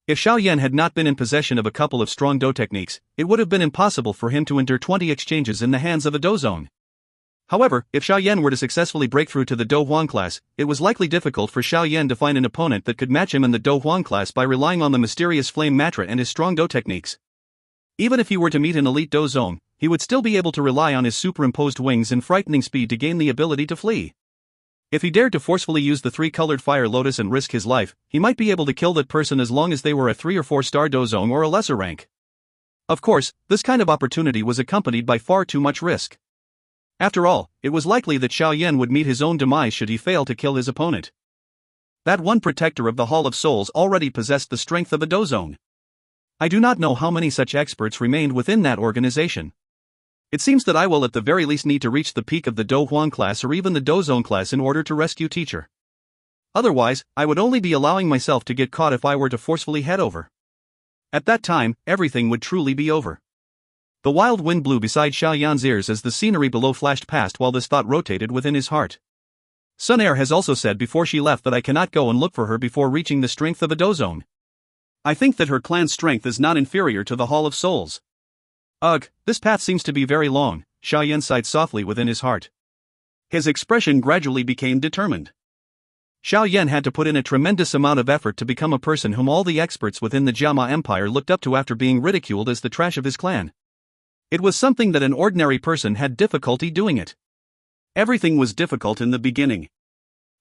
If Xiao Yan had not been in possession of a couple of strong Dou techniques, it would have been impossible for him to endure 20 exchanges in the hands of a Dou zone. However, if Xiao Yan were to successfully break through to the Dou Huang class, it was likely difficult for Xiao Yan to find an opponent that could match him in the Dou Huang class by relying on the mysterious flame mantra and his strong Dou techniques. Even if he were to meet an elite Dou zone, he would still be able to rely on his superimposed wings and frightening speed to gain the ability to flee. If he dared to forcefully use the 3-colored fire lotus and risk his life, he might be able to kill that person as long as they were a 3 or 4 star Dou zone or a lesser rank. Of course, this kind of opportunity was accompanied by far too much risk. After all, it was likely that Xiao Yan would meet his own demise should he fail to kill his opponent. That one protector of the Hall of Souls already possessed the strength of a Dou zone. I do not know how many such experts remained within that organization. It seems that I will at the very least need to reach the peak of the Dou Huang class or even the Dou zone class in order to rescue teacher. Otherwise, I would only be allowing myself to get caught if I were to forcefully head over. At that time, everything would truly be over. The wild wind blew beside Xiao Yan's ears as the scenery below flashed past while this thought rotated within his heart. Xun Er has also said before she left that I cannot go and look for her before reaching the strength of a Dou zone. I think that her clan's strength is not inferior to the Hall of Souls. Ugh, this path seems to be very long, Xiao Yan sighed softly within his heart. His expression gradually became determined. Xiao Yan had to put in a tremendous amount of effort to become a person whom all the experts within the Jiama Empire looked up to after being ridiculed as the trash of his clan. It was something that an ordinary person had difficulty doing it. Everything was difficult in the beginning.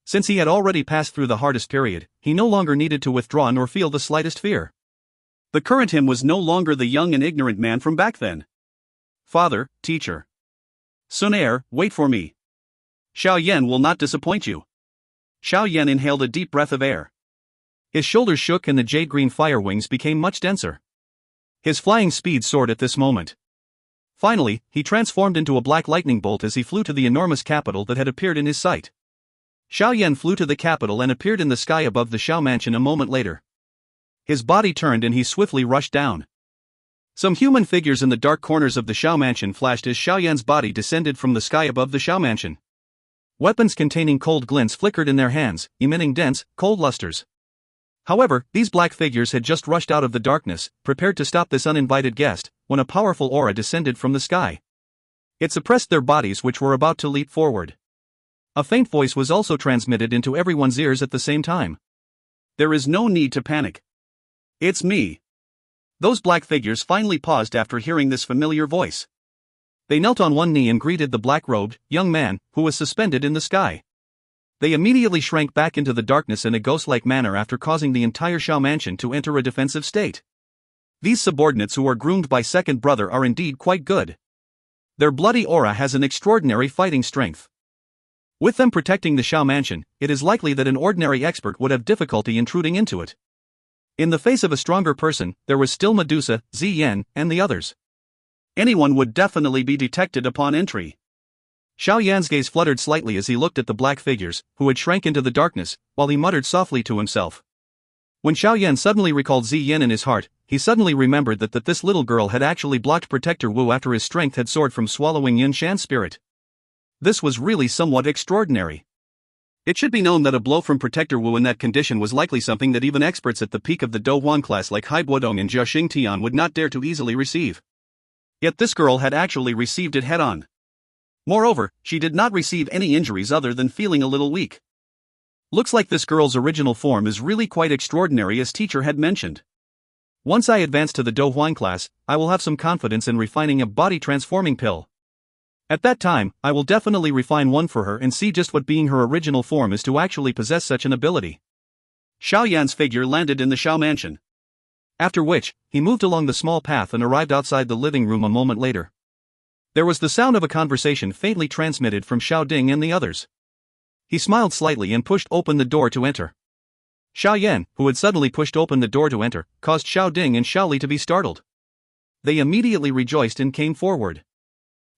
Since he had already passed through the hardest period, he no longer needed to withdraw nor feel the slightest fear. The current him was no longer the young and ignorant man from back then. Father, teacher. Xun Er, wait for me. Xiao Yan will not disappoint you. Xiao Yan inhaled a deep breath of air. His shoulders shook and the jade-green fire wings became much denser. His flying speed soared at this moment. Finally, he transformed into a black lightning bolt as he flew to the enormous capital that had appeared in his sight. Xiao Yan flew to the capital and appeared in the sky above the Xiao mansion a moment later. His body turned and he swiftly rushed down. Some human figures in the dark corners of the Xiao mansion flashed as Xiao Yan's body descended from the sky above the Xiao mansion. Weapons containing cold glints flickered in their hands, emitting dense, cold lusters. However, these black figures had just rushed out of the darkness, prepared to stop this uninvited guest, when a powerful aura descended from the sky. It suppressed their bodies which were about to leap forward. A faint voice was also transmitted into everyone's ears at the same time. There is no need to panic. It's me. Those black figures finally paused after hearing this familiar voice. They knelt on one knee and greeted the black-robed, young man, who was suspended in the sky. They immediately shrank back into the darkness in a ghost-like manner after causing the entire Xiao mansion to enter a defensive state. These subordinates who are groomed by second brother are indeed quite good. Their bloody aura has an extraordinary fighting strength. With them protecting the Xiao mansion, it is likely that an ordinary expert would have difficulty intruding into it. In the face of a stronger person, there was still Medusa, Ziyan, and the others. Anyone would definitely be detected upon entry. Xiao Yan's gaze fluttered slightly as he looked at the black figures, who had shrank into the darkness, while he muttered softly to himself. When Xiao Yan suddenly recalled Ziyan in his heart, he suddenly remembered that this little girl had actually blocked Protector Wu after his strength had soared from swallowing Yun Shan's spirit. This was really somewhat extraordinary. It should be known that a blow from Protector Wu in that condition was likely something that even experts at the peak of the Dou Huang class like Hai Buodong and Jia Xingtian would not dare to easily receive. Yet this girl had actually received it head-on. Moreover, she did not receive any injuries other than feeling a little weak. Looks like this girl's original form is really quite extraordinary, as teacher had mentioned. Once I advance to the Dou Huang class, I will have some confidence in refining a body-transforming pill. At that time, I will definitely refine one for her and see just what being her original form is to actually possess such an ability. Xiao Yan's figure landed in the Xiao mansion. After which, he moved along the small path and arrived outside the living room a moment later. There was the sound of a conversation faintly transmitted from Xiao Ding and the others. He smiled slightly and pushed open the door to enter. Xiao Yan, who had suddenly pushed open the door to enter, caused Xiao Ding and Xiao Li to be startled. They immediately rejoiced and came forward.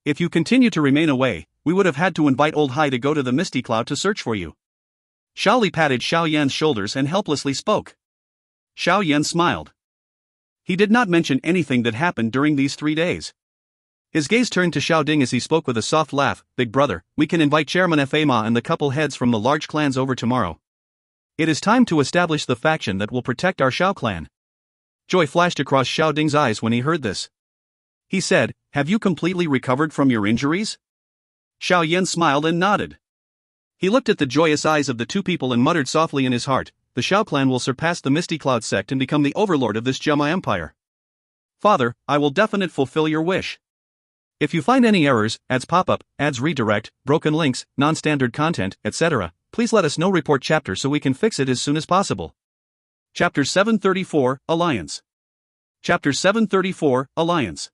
If you continue to remain away, we would have had to invite old Hai to go to the Misty Cloud to search for you. Xiao Li patted Xiao Yan's shoulders and helplessly spoke. Xiao Yan smiled. He did not mention anything that happened during these 3 days. His gaze turned to Xiao Ding as he spoke with a soft laugh. Big brother, we can invite Chairman Fa Ma and the couple heads from the large clans over tomorrow. It is time to establish the faction that will protect our Xiao clan. Joy flashed across Xiao Ding's eyes when he heard this. He said, "Have you completely recovered from your injuries?" Xiao Yan smiled and nodded. He looked at the joyous eyes of the two people and muttered softly in his heart, "The Xiao clan will surpass the Misty Cloud sect and become the overlord of this Jama Empire. Father, I will definitely fulfill your wish. If you find any errors, ads pop-up, ads redirect, broken links, non-standard content, etc., please let us know. Report chapter so we can fix it as soon as possible." Chapter 734, Alliance. Chapter 734, Alliance.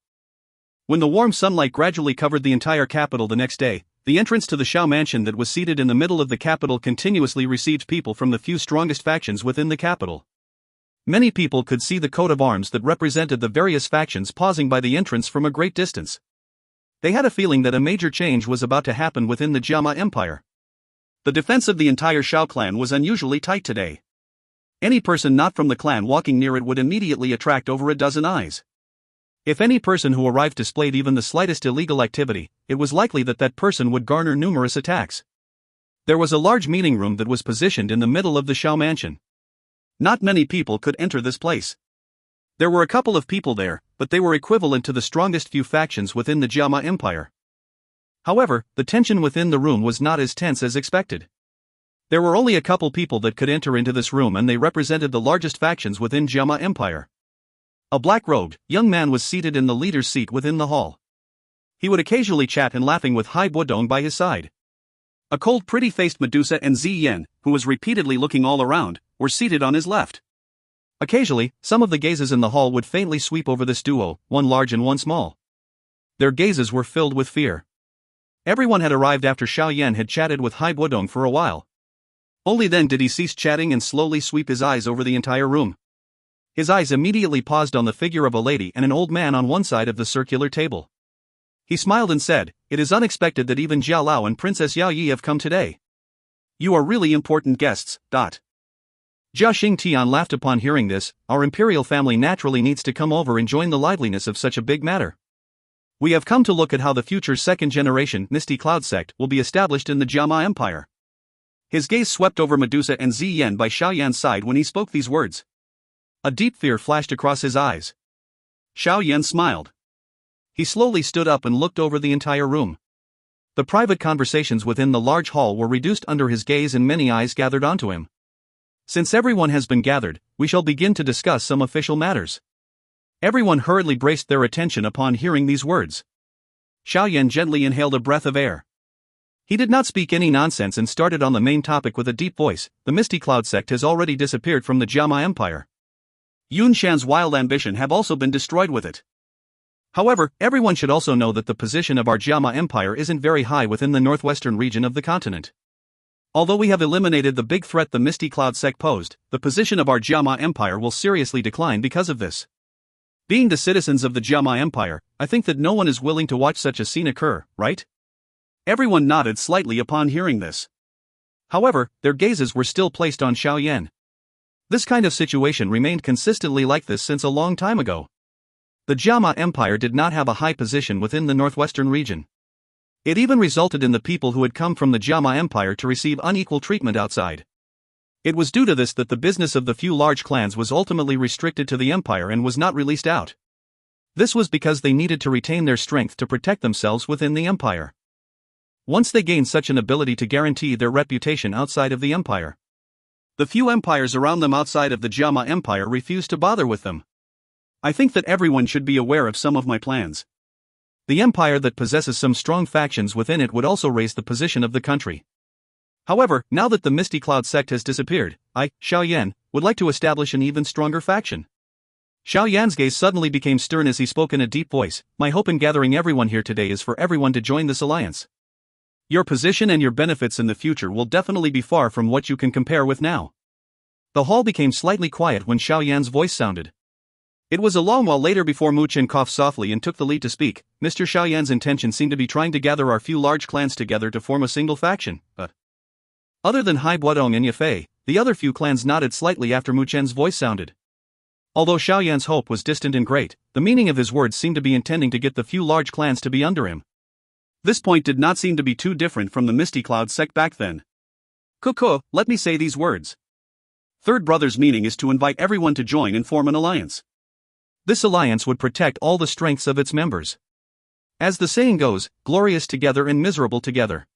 When the warm sunlight gradually covered the entire capital the next day, the entrance to the Xiao mansion that was seated in the middle of the capital continuously received people from the few strongest factions within the capital. Many people could see the coat of arms that represented the various factions pausing by the entrance from a great distance. They had a feeling that a major change was about to happen within the Jama Empire. The defense of the entire Xiao clan was unusually tight today. Any person not from the clan walking near it would immediately attract over a dozen eyes. If any person who arrived displayed even the slightest illegal activity, it was likely that that person would garner numerous attacks. There was a large meeting room that was positioned in the middle of the Xiao mansion. Not many people could enter this place. There were a couple of people there, but they were equivalent to the strongest few factions within the Jama Empire. However, the tension within the room was not as tense as expected. There were only a couple people that could enter into this room, and they represented the largest factions within Jama Empire. A black-robed, young man was seated in the leader's seat within the hall. He would occasionally chat and laughing with Hai Bodong by his side. A cold pretty-faced Medusa and Zi Yan, who was repeatedly looking all around, were seated on his left. Occasionally, some of the gazes in the hall would faintly sweep over this duo, one large and one small. Their gazes were filled with fear. Everyone had arrived after Xiao Yan had chatted with Hai Bodong for a while. Only then did he cease chatting and slowly sweep his eyes over the entire room. His eyes immediately paused on the figure of a lady and an old man on one side of the circular table. He smiled and said, "It is unexpected that even Jiao Lao and Princess Yao Yi have come today. You are really important guests." Jia Xingtian laughed upon hearing this. "Our imperial family naturally needs to come over and join the liveliness of such a big matter. We have come to look at how the future second-generation Misty Cloud sect will be established in the Jama Empire." His gaze swept over Medusa and Zi Yan by Xiao Yan's side when he spoke these words. A deep fear flashed across his eyes. Xiao Yan smiled. He slowly stood up and looked over the entire room. The private conversations within the large hall were reduced under his gaze and many eyes gathered onto him. Since everyone has been gathered, we shall begin to discuss some official matters. Everyone hurriedly braced their attention upon hearing these words. Xiao Yan gently inhaled a breath of air. He did not speak any nonsense and started on the main topic with a deep voice. The Misty Cloud sect has already disappeared from the Jama Empire. Yun Shan's wild ambition have also been destroyed with it. However, everyone should also know that the position of our Jama Empire isn't very high within the northwestern region of the continent. Although we have eliminated the big threat the Misty Cloud sect posed, the position of our Jama Empire will seriously decline because of this. Being the citizens of the Jama Empire, I think that no one is willing to watch such a scene occur, right? Everyone nodded slightly upon hearing this. However, their gazes were still placed on Xiao Yan. This kind of situation remained consistently like this since a long time ago. The Jama Empire did not have a high position within the northwestern region. It even resulted in the people who had come from the Jama Empire to receive unequal treatment outside. It was due to this that the business of the few large clans was ultimately restricted to the empire and was not released out. This was because they needed to retain their strength to protect themselves within the empire. Once they gained such an ability to guarantee their reputation outside of the empire, the few empires around them outside of the Jama Empire refused to bother with them. I think that everyone should be aware of some of my plans. The empire that possesses some strong factions within it would also raise the position of the country. However, now that the Misty Cloud sect has disappeared, I, Xiao Yan, would like to establish an even stronger faction. Xiao Yan's gaze suddenly became stern as he spoke in a deep voice. My hope in gathering everyone here today is for everyone to join this alliance. Your position and your benefits in the future will definitely be far from what you can compare with now. The hall became slightly quiet when Xiao Yan's voice sounded. It was a long while later before Mu Chen coughed softly and took the lead to speak. Mr. Xiao Yan's intention seemed to be trying to gather our few large clans together to form a single faction, but other than Hai Bodong and Yafei, the other few clans nodded slightly after Mu Chen's voice sounded. Although Xiao Yan's hope was distant and great, the meaning of his words seemed to be intending to get the few large clans to be under him. This point did not seem to be too different from the Misty Cloud sect back then. Kuko, let me say these words. Third Brother's meaning is to invite everyone to join and form an alliance. This alliance would protect all the strengths of its members. As the saying goes, glorious together and miserable together.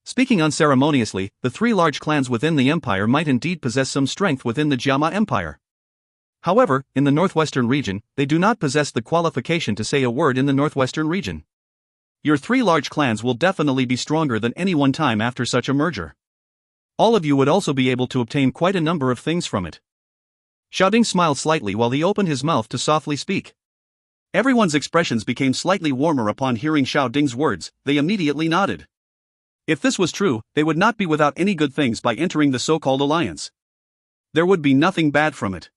Speaking unceremoniously, the three large clans within the empire might indeed possess some strength within the Jiama Empire. However, in the northwestern region, they do not possess the qualification to say a word in the northwestern region. Your three large clans will definitely be stronger than any one time after such a merger. All of you would also be able to obtain quite a number of things from it. Xiao Ding smiled slightly while he opened his mouth to softly speak. Everyone's expressions became slightly warmer upon hearing Xiao Ding's words. They immediately nodded. If this was true, they would not be without any good things by entering the so-called alliance. There would be nothing bad from it.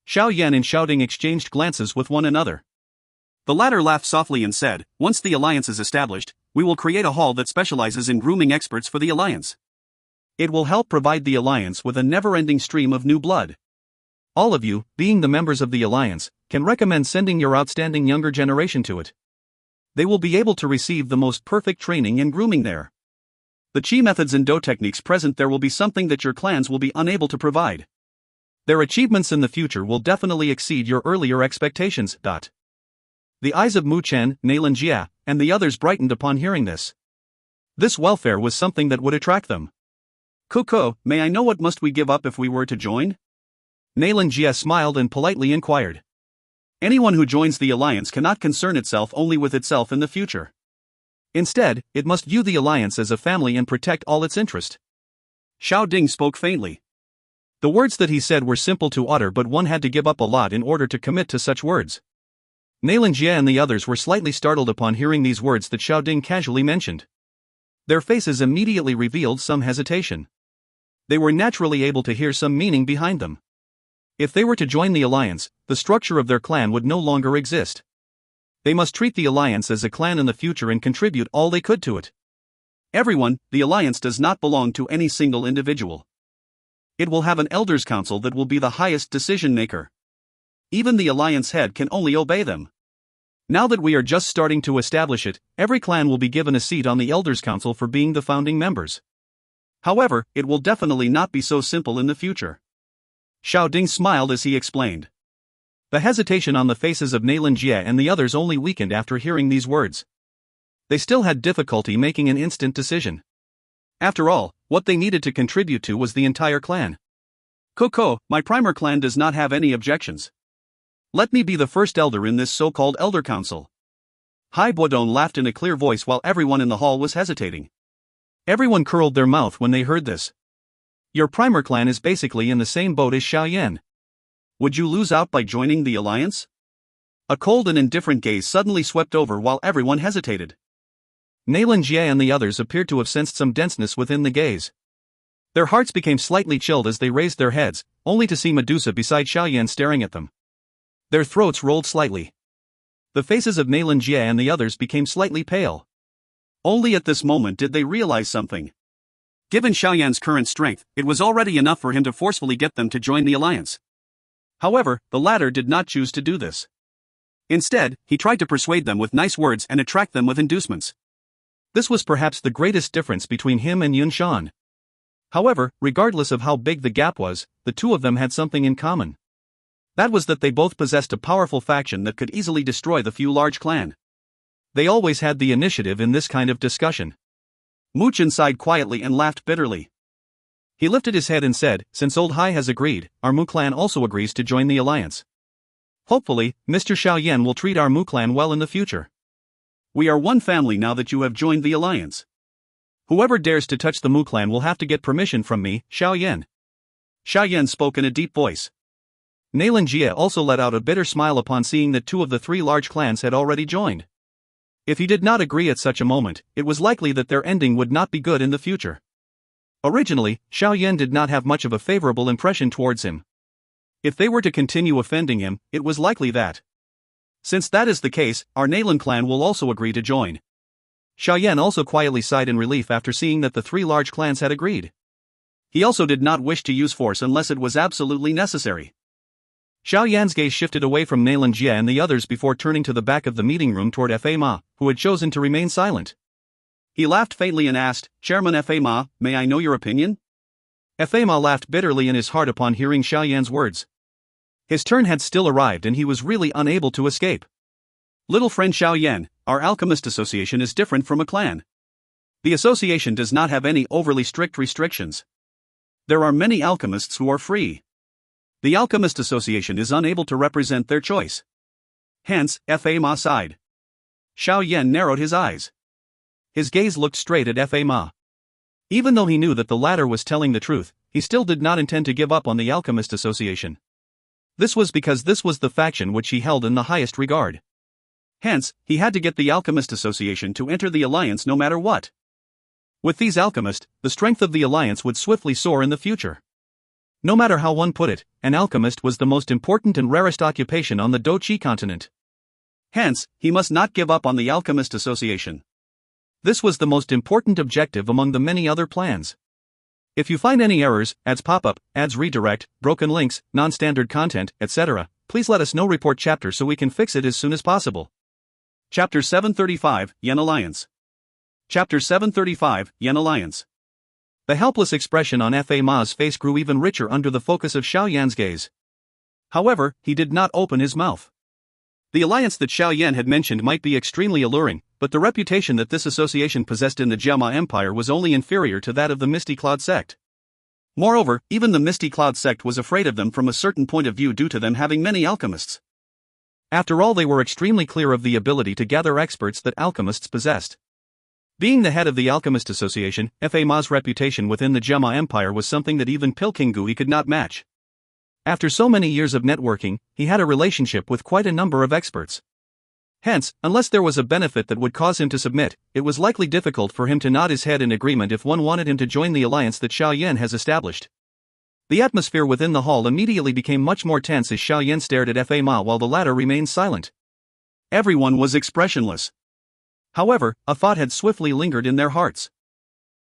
Xiao Yan and Xiao Ding exchanged glances with one another. The latter laughed softly and said, "Once the alliance is established, we will create a hall that specializes in grooming experts for the alliance. It will help provide the alliance with a never-ending stream of new blood. All of you, being the members of the alliance, can recommend sending your outstanding younger generation to it. They will be able to receive the most perfect training and grooming there. The Qi methods and Dou techniques present there will be something that your clans will be unable to provide. Their achievements in the future will definitely exceed your earlier expectations." The eyes of Mu Chen, Nailan Jia, and the others brightened upon hearing this. This welfare was something that would attract them. "Kuko, may I know what must we give up if we were to join?" Nailan Jia smiled and politely inquired. Anyone who joins the alliance cannot concern itself only with itself in the future. Instead, it must view the alliance as a family and protect all its interest. Xiao Ding spoke faintly. The words that he said were simple to utter, but one had to give up a lot in order to commit to such words. Nailan Jia and the others were slightly startled upon hearing these words that Xiao Ding casually mentioned. Their faces immediately revealed some hesitation. They were naturally able to hear some meaning behind them. If they were to join the alliance, the structure of their clan would no longer exist. They must treat the alliance as a clan in the future and contribute all they could to it. Everyone, the alliance does not belong to any single individual. It will have an elders' council that will be the highest decision maker. Even the alliance head can only obey them. Now that we are just starting to establish it, every clan will be given a seat on the elders' council for being the founding members. However, it will definitely not be so simple in the future. Xiao Ding smiled as he explained. The hesitation on the faces of Nailan Jia and the others only weakened after hearing these words. They still had difficulty making an instant decision. After all, what they needed to contribute to was the entire clan. "Koko, my primer clan does not have any objections. Let me be the first elder in this so-called elder council." Hai Bodong laughed in a clear voice while everyone in the hall was hesitating. Everyone curled their mouth when they heard this. Your primer clan is basically in the same boat as Xiao Yan. Would you lose out by joining the alliance? A cold and indifferent gaze suddenly swept over while everyone hesitated. Nailan Jia and the others appeared to have sensed some denseness within the gaze. Their hearts became slightly chilled as they raised their heads, only to see Medusa beside Xiao Yan staring at them. Their throats rolled slightly. The faces of Nailan Jia and the others became slightly pale. Only at this moment did they realize something. Given Xiao Yan's current strength, it was already enough for him to forcefully get them to join the alliance. However, the latter did not choose to do this. Instead, he tried to persuade them with nice words and attract them with inducements. This was perhaps the greatest difference between him and Yun Shan. However, regardless of how big the gap was, the two of them had something in common. That was that they both possessed a powerful faction that could easily destroy the few large clan. They always had the initiative in this kind of discussion. Mu Chen sighed quietly and laughed bitterly. He lifted his head and said, "Since Old Hai has agreed, our Mu clan also agrees to join the alliance. Hopefully, Mr. Xiao Yan will treat our Mu clan well in the future. We are one family now that you have joined the alliance. Whoever dares to touch the Mu clan will have to get permission from me, Xiao Yan." Xiao Yan spoke in a deep voice. Nailan Jia also let out a bitter smile upon seeing that two of the three large clans had already joined. If he did not agree at such a moment, it was likely that their ending would not be good in the future. Originally, Xiao Yan did not have much of a favorable impression towards him. If they were to continue offending him, it was likely that. Since that is the case, our Nailan clan will also agree to join. Xiao Yan also quietly sighed in relief after seeing that the three large clans had agreed. He also did not wish to use force unless it was absolutely necessary. Xiao Yan's gaze shifted away from Nailan Jia and the others before turning to the back of the meeting room toward Fa Ma, who had chosen to remain silent. He laughed faintly and asked, "Chairman Fa Ma, may I know your opinion?" Fa Ma laughed bitterly in his heart upon hearing Xiao Yan's words. His turn had still arrived and he was really unable to escape. Little friend Xiao Yan, our alchemist association is different from a clan. The association does not have any overly strict restrictions. There are many alchemists who are free. The alchemist association is unable to represent their choice. Hence, Fa Ma sighed. Xiao Yan narrowed his eyes. His gaze looked straight at Fa Ma. Even though he knew that the latter was telling the truth, he still did not intend to give up on the alchemist association. This was because this was the faction which he held in the highest regard. Hence, he had to get the Alchemist Association to enter the alliance no matter what. With these alchemists, the strength of the alliance would swiftly soar in the future. No matter how one put it, an alchemist was the most important and rarest occupation on the Dou Qi continent. Hence, he must not give up on the Alchemist Association. This was the most important objective among the many other plans. If you find any errors, ads pop-up, ads redirect, broken links, non-standard content, etc., please let us know. Report chapter so we can fix it as soon as possible. Chapter 735, Yan Alliance. Chapter 735, Yan Alliance. The helpless expression on Fa Ma's face grew even richer under the focus of Xiao Yan's gaze. However, he did not open his mouth. The alliance that Xiao Yan had mentioned might be extremely alluring, but the reputation that this association possessed in the Jiama Empire was only inferior to that of the Misty Cloud sect. Moreover, even the Misty Cloud sect was afraid of them from a certain point of view due to them having many alchemists. After all, they were extremely clear of the ability to gather experts that alchemists possessed. Being the head of the Alchemist Association, Fa Ma's reputation within the Jiama Empire was something that even Piquing Gui could not match. After so many years of networking, he had a relationship with quite a number of experts. Hence, unless there was a benefit that would cause him to submit, it was likely difficult for him to nod his head in agreement if one wanted him to join the alliance that Xiao Yan has established. The atmosphere within the hall immediately became much more tense as Xiao Yan stared at Fa Ma while the latter remained silent. Everyone was expressionless. However, a thought had swiftly lingered in their hearts.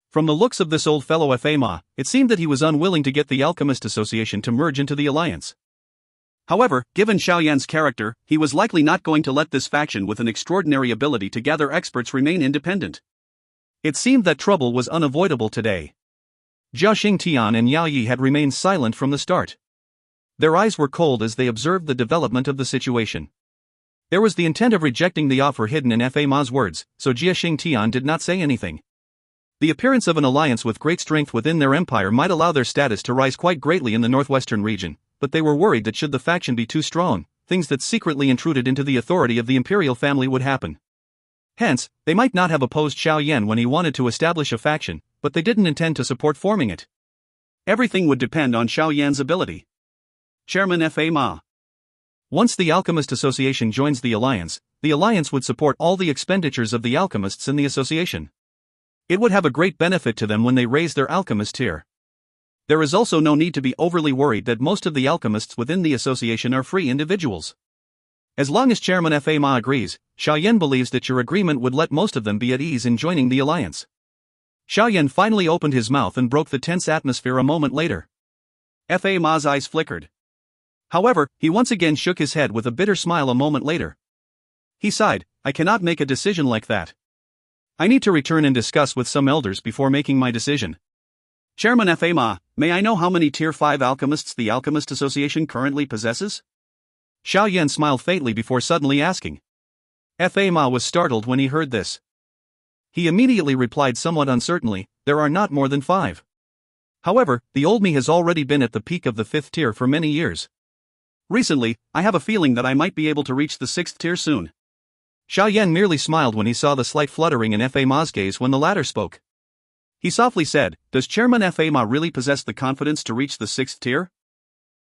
From the looks of this old fellow Fa Ma, it seemed that he was unwilling to get the Alchemist Association to merge into the alliance. However, given Xiao Yan's character, he was likely not going to let this faction with an extraordinary ability to gather experts remain independent. It seemed that trouble was unavoidable today. Jia Xingtian and Yao Yi had remained silent from the start. Their eyes were cold as they observed the development of the situation. There was the intent of rejecting the offer hidden in Fa Ma's words, so Jia Xingtian did not say anything. The appearance of an alliance with great strength within their empire might allow their status to rise quite greatly in the northwestern region, but they were worried that should the faction be too strong, things that secretly intruded into the authority of the imperial family would happen. Hence, they might not have opposed Xiao Yan when he wanted to establish a faction, but they didn't intend to support forming it. Everything would depend on Xiao Yan's ability. Chairman Fa Ma. Once the Alchemist Association joins the alliance would support all the expenditures of the alchemists in the association. It would have a great benefit to them when they raise their alchemist tier. There is also no need to be overly worried that most of the alchemists within the association are free individuals. As long as Chairman Fa Ma agrees, Xiao Yan believes that your agreement would let most of them be at ease in joining the alliance. Xiao Yan finally opened his mouth and broke the tense atmosphere a moment later. Fa Ma's eyes flickered. However, he once again shook his head with a bitter smile a moment later. He sighed, I cannot make a decision like that. I need to return and discuss with some elders before making my decision. Chairman Fa Ma, may I know how many Tier 5 alchemists the Alchemist Association currently possesses? Xiao Yan smiled faintly before suddenly asking. Fa Ma was startled when he heard this. He immediately replied somewhat uncertainly, there are not more than 5. However, the old me has already been at the peak of the 5th tier for many years. Recently, I have a feeling that I might be able to reach the 6th tier soon. Xiao Yan merely smiled when he saw the slight fluttering in Fa Ma's gaze when the latter spoke. He softly said, does Chairman Fa Ma really possess the confidence to reach the 6th tier?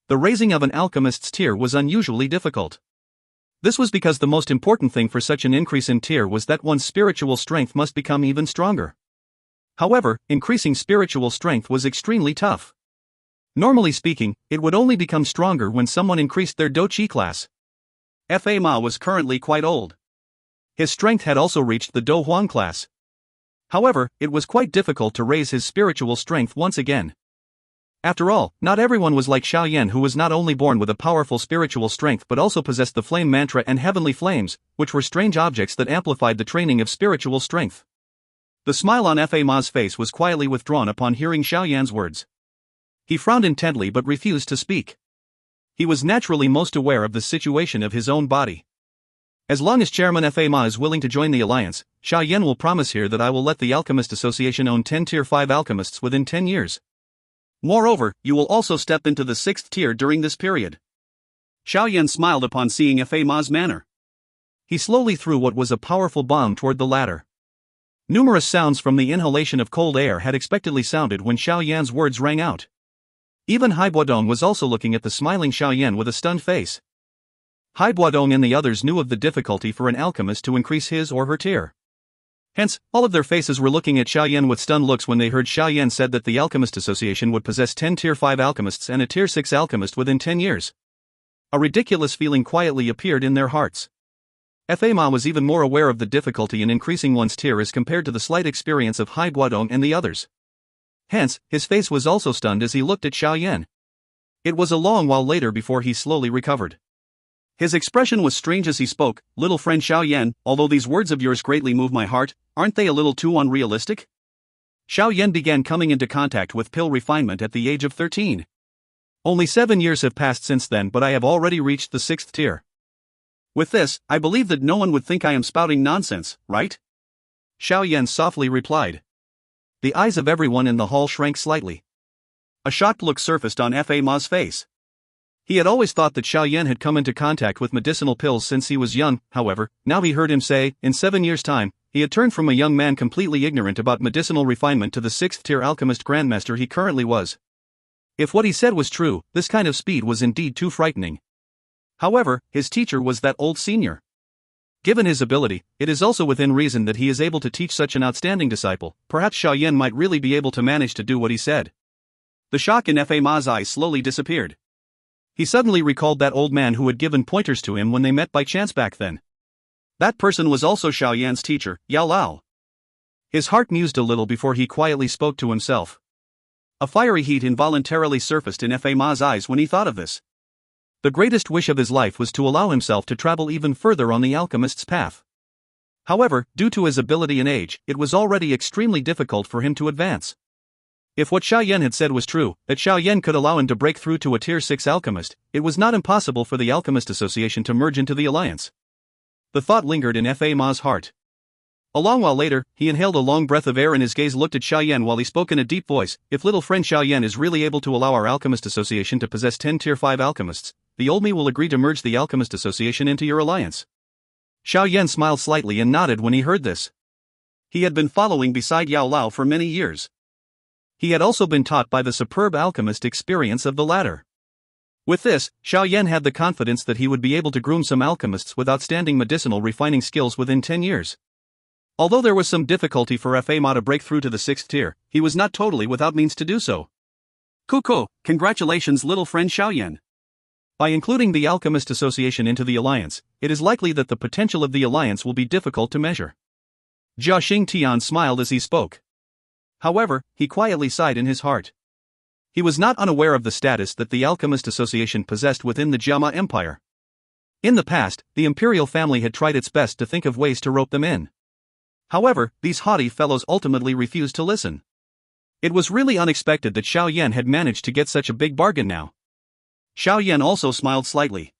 The raising of an alchemist's tier was unusually difficult. This was because the most important thing for such an increase in tier was that one's spiritual strength must become even stronger. However, increasing spiritual strength was extremely tough. Normally speaking, it would only become stronger when someone increased their Dou Qi class. Fa Ma was currently quite old. His strength had also reached the Dou Huang class. However, it was quite difficult to raise his spiritual strength once again. After all, not everyone was like Xiao Yan, who was not only born with a powerful spiritual strength but also possessed the flame mantra and heavenly flames, which were strange objects that amplified the training of spiritual strength. The smile on Fa Ma's face was quietly withdrawn upon hearing Xiao Yan's words. He frowned intently but refused to speak. He was naturally most aware of the situation of his own body. As long as Chairman Fa Ma is willing to join the alliance, Xiao Yan will promise here that I will let the Alchemist Association own 10 Tier 5 alchemists within 10 years. Moreover, you will also step into the 6th tier during this period. Xiao Yan smiled upon seeing Fa Ma's manner. He slowly threw what was a powerful bomb toward the latter. Numerous sounds from the inhalation of cold air had expectedly sounded when Xiao Yan's words rang out. Even Hai Buodong was also looking at the smiling Xiao Yan with a stunned face. Hai Buodong and the others knew of the difficulty for an alchemist to increase his or her tier. Hence, all of their faces were looking at Xiao Yan with stunned looks when they heard Xiao Yan said that the Alchemist Association would possess 10 Tier 5 alchemists and a Tier 6 alchemist within 10 years. A ridiculous feeling quietly appeared in their hearts. Fa Ma was even more aware of the difficulty in increasing one's tier as compared to the slight experience of Hai Buodong and the others. Hence, his face was also stunned as he looked at Xiao Yan. It was a long while later before he slowly recovered. His expression was strange as he spoke. Little friend Xiao Yan, although these words of yours greatly move my heart, aren't they a little too unrealistic? Xiao Yan began coming into contact with pill refinement at the age of 13. Only 7 years have passed since then, but I have already reached the 6th tier. With this, I believe that no one would think I am spouting nonsense, right? Xiao Yan softly replied. The eyes of everyone in the hall shrank slightly. A shocked look surfaced on Fa Ma's face. He had always thought that Xiao Yan had come into contact with medicinal pills since he was young. However, now he heard him say, in 7 years' time, he had turned from a young man completely ignorant about medicinal refinement to the 6th tier alchemist grandmaster he currently was. If what he said was true, this kind of speed was indeed too frightening. However, his teacher was that old senior. Given his ability, it is also within reason that he is able to teach such an outstanding disciple. Perhaps Xiao Yan might really be able to manage to do what he said. The shock in Fa Ma's eyes slowly disappeared. He suddenly recalled that old man who had given pointers to him when they met by chance back then. That person was also Xiao Yan's teacher, Yao Lao. His heart mused a little before he quietly spoke to himself. A fiery heat involuntarily surfaced in Fa Ma's eyes when he thought of this. The greatest wish of his life was to allow himself to travel even further on the alchemist's path. However, due to his ability and age, it was already extremely difficult for him to advance. If what Xiao Yan had said was true, that Xiao Yan could allow him to break through to a Tier 6 alchemist, it was not impossible for the Alchemist Association to merge into the alliance. The thought lingered in Fa Ma's heart. A long while later, he inhaled a long breath of air and his gaze looked at Xiao Yan while he spoke in a deep voice. If little friend Xiao Yan is really able to allow our Alchemist Association to possess 10 Tier 5 alchemists, the old me will agree to merge the Alchemist Association into your alliance. Xiao Yan smiled slightly and nodded when he heard this. He had been following beside Yao Lao for many years. He had also been taught by the superb alchemist experience of the latter. With this, Xiao Yan had the confidence that he would be able to groom some alchemists with outstanding medicinal refining skills within 10 years. Although there was some difficulty for Fa Ma to break through to the 6th tier, he was not totally without means to do so. Kuko, congratulations little friend Xiao Yan. By including the Alchemist Association into the alliance, it is likely that the potential of the alliance will be difficult to measure. Jia Xing Tian smiled as he spoke. However, he quietly sighed in his heart. He was not unaware of the status that the Alchemist Association possessed within the Jiama Empire. In the past, the imperial family had tried its best to think of ways to rope them in. However, these haughty fellows ultimately refused to listen. It was really unexpected that Xiao Yan had managed to get such a big bargain now. Xiao Yan also smiled slightly.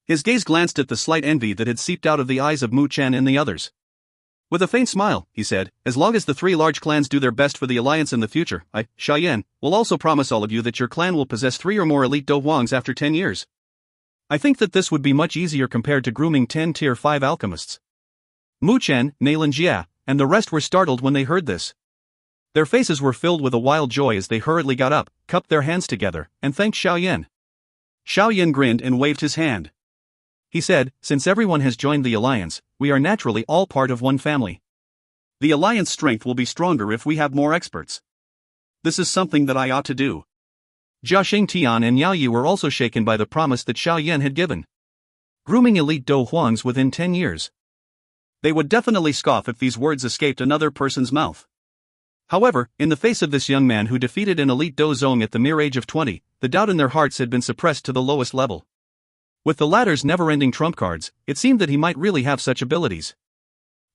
His gaze glanced at the slight envy that had seeped out of the eyes of Mu Chen and the others. With a faint smile, he said, as long as the 3 large clans do their best for the alliance in the future, I, Xiao Yan, will also promise all of you that your clan will possess 3 or more elite Dou Huangs after 10 years. I think that this would be much easier compared to grooming 10 Tier 5 alchemists. Mu Chen, Nailan Jia, and the rest were startled when they heard this. Their faces were filled with a wild joy as they hurriedly got up, cupped their hands together, and thanked Xiao Yan. Xiao Yan grinned and waved his hand. He said, since everyone has joined the alliance, we are naturally all part of one family. The alliance strength will be stronger if we have more experts. This is something that I ought to do. Jia Xing Tian and Yao Yi were also shaken by the promise that Xiao Yan had given. Grooming elite Dou Huangs within 10 years. They would definitely scoff if these words escaped another person's mouth. However, in the face of this young man who defeated an elite Dou Zong at the mere age of 20, the doubt in their hearts had been suppressed to the lowest level. With the latter's never-ending trump cards, it seemed that he might really have such abilities.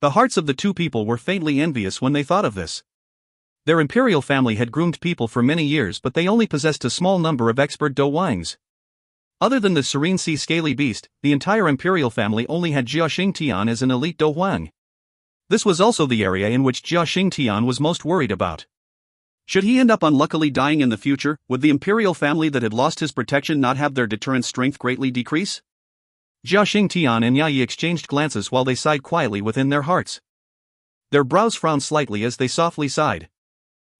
The hearts of the two people were faintly envious when they thought of this. Their imperial family had groomed people for many years, but they only possessed a small number of expert Dou Huangs. Other than the Serene Sea Scaly Beast, the entire imperial family only had Jia Xingtian as an elite Dou Huang. This was also the area in which Jia Xingtian was most worried about. Should he end up unluckily dying in the future, would the imperial family that had lost his protection not have their deterrent strength greatly decrease? Jia Xingtian and Yayi exchanged glances while they sighed quietly within their hearts. Their brows frowned slightly as they softly sighed.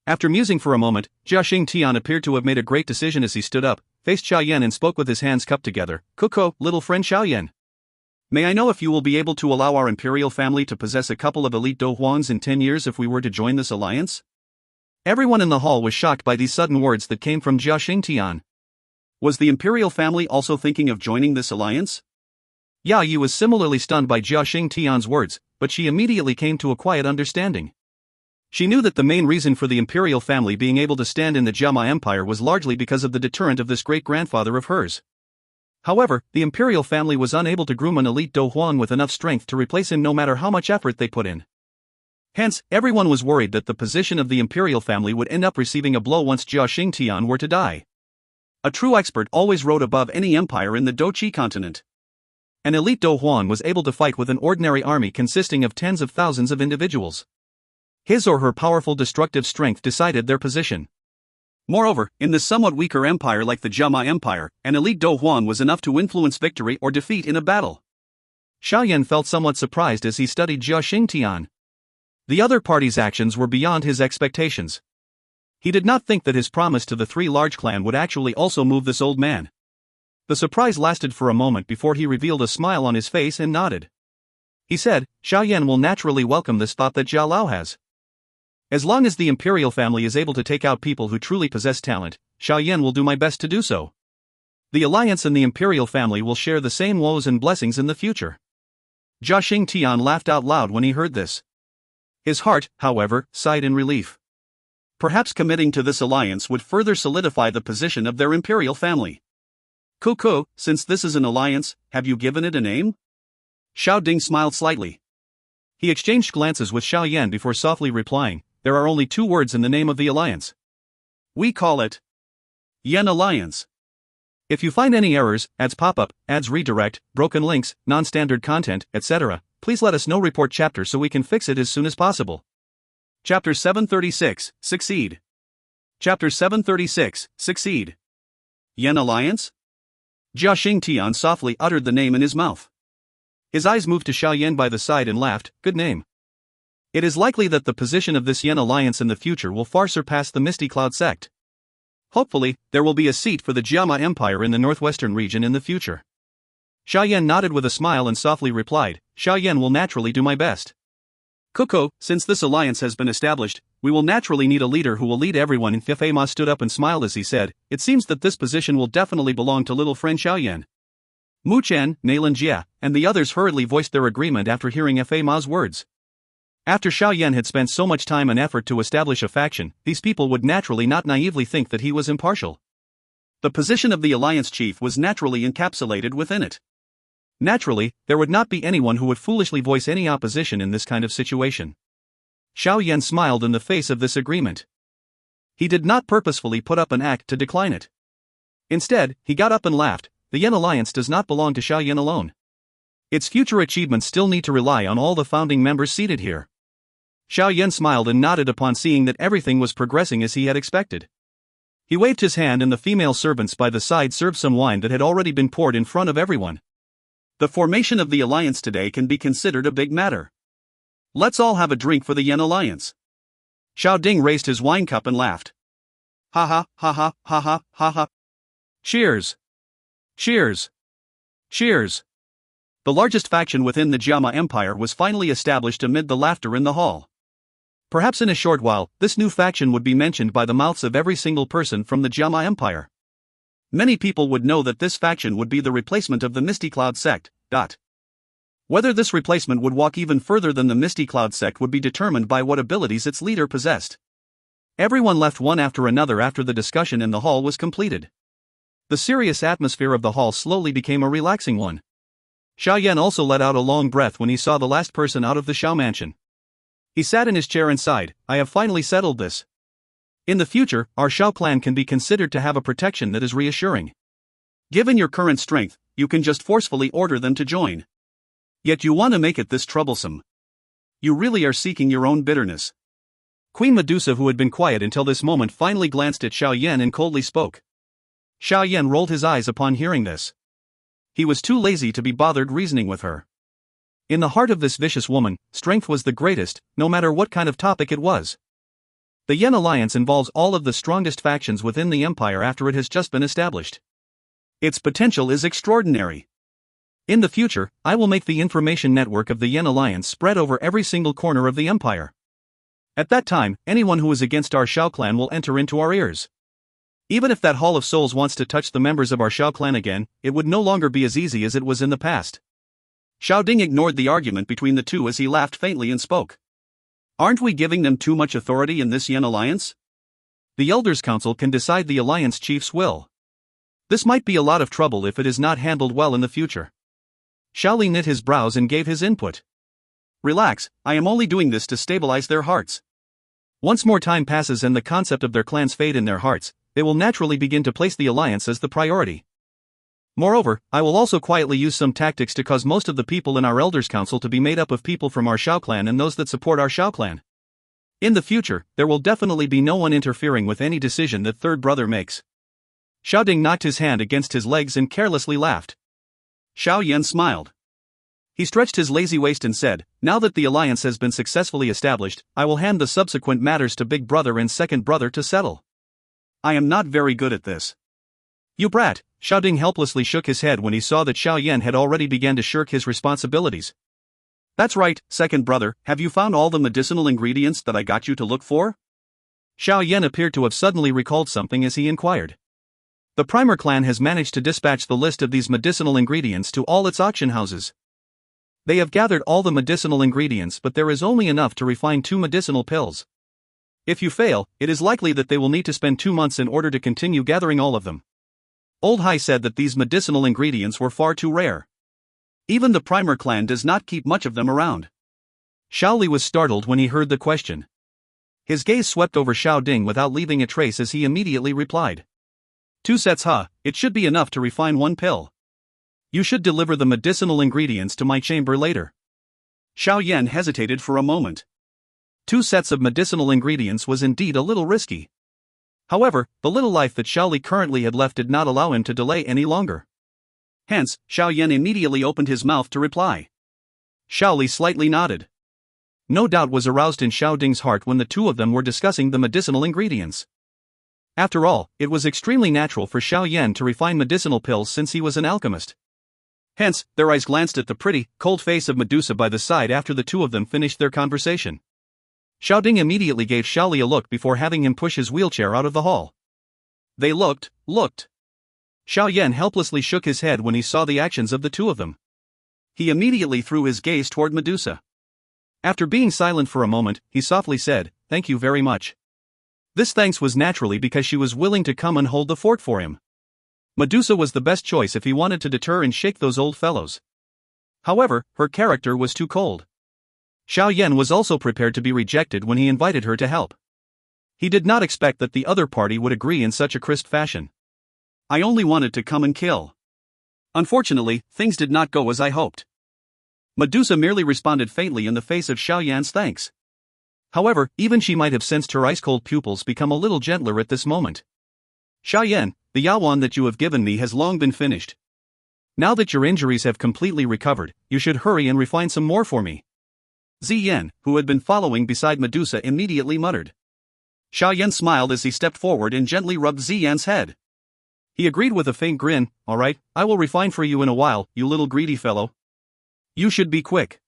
After musing for a moment, Jia Xingtian appeared to have made a great decision as he stood up, faced Xiao Yan and spoke with his hands cupped together. "Kuko, little friend Xiao Yan. May I know if you will be able to allow our imperial family to possess a couple of elite Dou Huangs in 10 years if we were to join this alliance?" Everyone in the hall was shocked by these sudden words that came from Jia Xingtian. Was the imperial family also thinking of joining this alliance? Yayi was similarly stunned by Jia Xingtian's words, but she immediately came to a quiet understanding. She knew that the main reason for the imperial family being able to stand in the Jiama Empire was largely because of the deterrent of this great-grandfather of hers. However, the imperial family was unable to groom an elite Dou Huang with enough strength to replace him no matter how much effort they put in. Hence, everyone was worried that the position of the imperial family would end up receiving a blow once Jia Xingtian were to die. A true expert always rode above any empire in the Dou Qi continent. An elite Dou Huang was able to fight with an ordinary army consisting of tens of thousands of individuals. His or her powerful destructive strength decided their position. Moreover, in this somewhat weaker empire like the Jiama Empire, an elite Dou Huang was enough to influence victory or defeat in a battle. Xiao Yan felt somewhat surprised as he studied Jia Xingtian. The other party's actions were beyond his expectations. He did not think that his promise to the three large clan would actually also move this old man. The surprise lasted for a moment before he revealed a smile on his face and nodded. He said, "Xiao Yan will naturally welcome this thought that Jia Lao has. As long as the imperial family is able to take out people who truly possess talent, Xiao Yan will do my best to do so. The alliance and the imperial family will share the same woes and blessings in the future." Jia Xingtian laughed out loud when he heard this. His heart, however, sighed in relief. Perhaps committing to this alliance would further solidify the position of their imperial family. "Kuko, since this is an alliance, have you given it a name?" Xiao Ding smiled slightly. He exchanged glances with Xiao Yan before softly replying, "There are only 2 words in the name of the alliance. We call it Yan Alliance. If you find any errors, ads pop-up, ads redirect, broken links, non-standard content, etc., please let us know. Report chapter so we can fix it as soon as possible." Chapter 736, Succeed. Chapter 736, Succeed. Yan Alliance? Jia Xingtian softly uttered the name in his mouth. His eyes moved to Xiao Yan by the side and laughed, "Good name. It is likely that the position of this Yan Alliance in the future will far surpass the Misty Cloud sect. Hopefully, there will be a seat for the Jiama Empire in the northwestern region in the future." Xiao Yan nodded with a smile and softly replied, "Xiao Yan will naturally do my best. Kuko, since this alliance has been established, we will naturally need a leader who will lead everyone." And Fei Ma stood up and smiled as he said, "It seems that this position will definitely belong to little friend Xiao Yan." Mu Chen, Nailan Jia, and the others hurriedly voiced their agreement after hearing Fei Ma's words. After Xiao Yan had spent so much time and effort to establish a faction, these people would naturally not naively think that he was impartial. The position of the alliance chief was naturally encapsulated within it. Naturally, there would not be anyone who would foolishly voice any opposition in this kind of situation. Xiao Yan smiled in the face of this agreement. He did not purposefully put up an act to decline it. Instead, he got up and laughed. The Yan Alliance does not belong to Xiao Yan alone. Its future achievements still need to rely on all the founding members seated here. Xiao Yan smiled and nodded upon seeing that everything was progressing as he had expected. He waved his hand and the female servants by the side served some wine that had already been poured in front of everyone. The formation of the alliance today can be considered a big matter. Let's all have a drink for the Yan Alliance. Xiao Ding raised his wine cup and laughed. Ha ha ha ha ha ha ha ha. Cheers! Cheers! Cheers! The largest faction within the Jiama Empire was finally established amid the laughter in the hall. Perhaps in a short while, this new faction would be mentioned by the mouths of every single person from the Jiama Empire. Many people would know that this faction would be the replacement of the Misty Cloud sect. Whether this replacement would walk even further than the Misty Cloud sect would be determined by what abilities its leader possessed. Everyone left one after another after the discussion in the hall was completed. The serious atmosphere of the hall slowly became a relaxing one. Xiao Yan also let out a long breath when he saw the last person out of the Xiao mansion. He sat in his chair and sighed, "I have finally settled this. In the future, our Xiao clan can be considered to have a protection that is reassuring." Given your current strength, you can just forcefully order them to join. Yet you want to make it this troublesome. You really are seeking your own bitterness. Queen Medusa, who had been quiet until this moment, finally glanced at Xiao Yan and coldly spoke. Xiao Yan rolled his eyes upon hearing this. He was too lazy to be bothered reasoning with her. In the heart of this vicious woman, strength was the greatest, no matter what kind of topic it was. The Yan Alliance involves all of the strongest factions within the empire after it has just been established. Its potential is extraordinary. In the future, I will make the information network of the Yan Alliance spread over every single corner of the empire. At that time, anyone who is against our Xiao clan will enter into our ears. Even if that Hall of Souls wants to touch the members of our Xiao clan again, it would no longer be as easy as it was in the past. Xiao Ding ignored the argument between the two as he laughed faintly and spoke. Aren't we giving them too much authority in this Yan Alliance? The Elders' Council can decide the Alliance Chief's will. This might be a lot of trouble if it is not handled well in the future. Xiao Li knit his brows and gave his input. Relax, I am only doing this to stabilize their hearts. Once more time passes and the concept of their clans fade in their hearts, they will naturally begin to place the alliance as the priority. Moreover, I will also quietly use some tactics to cause most of the people in our Elders' Council to be made up of people from our Xiao clan and those that support our Xiao clan. In the future, there will definitely be no one interfering with any decision that third brother makes. Xiao Ding knocked his hand against his legs and carelessly laughed. Xiao Yan smiled. He stretched his lazy waist and said, now that the alliance has been successfully established, I will hand the subsequent matters to big brother and second brother to settle. I am not very good at this. You brat, Xiao Ding helplessly shook his head when he saw that Xiao Yan had already begun to shirk his responsibilities. That's right, second brother, have you found all the medicinal ingredients that I got you to look for? Xiao Yan appeared to have suddenly recalled something as he inquired. The Primer clan has managed to dispatch the list of these medicinal ingredients to all its auction houses. They have gathered all the medicinal ingredients, but there is only enough to refine 2 medicinal pills. If you fail, it is likely that they will need to spend 2 months in order to continue gathering all of them. Old Hai said that these medicinal ingredients were far too rare. Even the Primer clan does not keep much of them around. Xiao Li was startled when he heard the question. His gaze swept over Xiao Ding without leaving a trace as he immediately replied. 2 sets, huh? It should be enough to refine 1 pill. You should deliver the medicinal ingredients to my chamber later. Xiao Yan hesitated for a moment. 2 sets of medicinal ingredients was indeed a little risky. However, the little life that Xiao Li currently had left did not allow him to delay any longer. Hence, Xiao Yan immediately opened his mouth to reply. Xiao Li slightly nodded. No doubt was aroused in Xiao Ding's heart when the two of them were discussing the medicinal ingredients. After all, it was extremely natural for Xiao Yan to refine medicinal pills since he was an alchemist. Hence, their eyes glanced at the pretty, cold face of Medusa by the side after the two of them finished their conversation. Xiao Ding immediately gave Xiao Li a look before having him push his wheelchair out of the hall. They looked. Xiao Yan helplessly shook his head when he saw the actions of the two of them. He immediately threw his gaze toward Medusa. After being silent for a moment, he softly said, "Thank you very much." This thanks was naturally because she was willing to come and hold the fort for him. Medusa was the best choice if he wanted to deter and shake those old fellows. However, her character was too cold. Xiao Yan was also prepared to be rejected when he invited her to help. He did not expect that the other party would agree in such a crisp fashion. I only wanted to come and kill. Unfortunately, things did not go as I hoped. Medusa merely responded faintly in the face of Xiao Yan's thanks. However, even she might have sensed her ice-cold pupils become a little gentler at this moment. Xiao Yan, the yawan that you have given me has long been finished. Now that your injuries have completely recovered, you should hurry and refine some more for me. Ziyan, who had been following beside Medusa, immediately muttered. Xiao Yan smiled as he stepped forward and gently rubbed Ziyan's head. He agreed with a faint grin. All right, I will refine for you in a while, you little greedy fellow. You should be quick.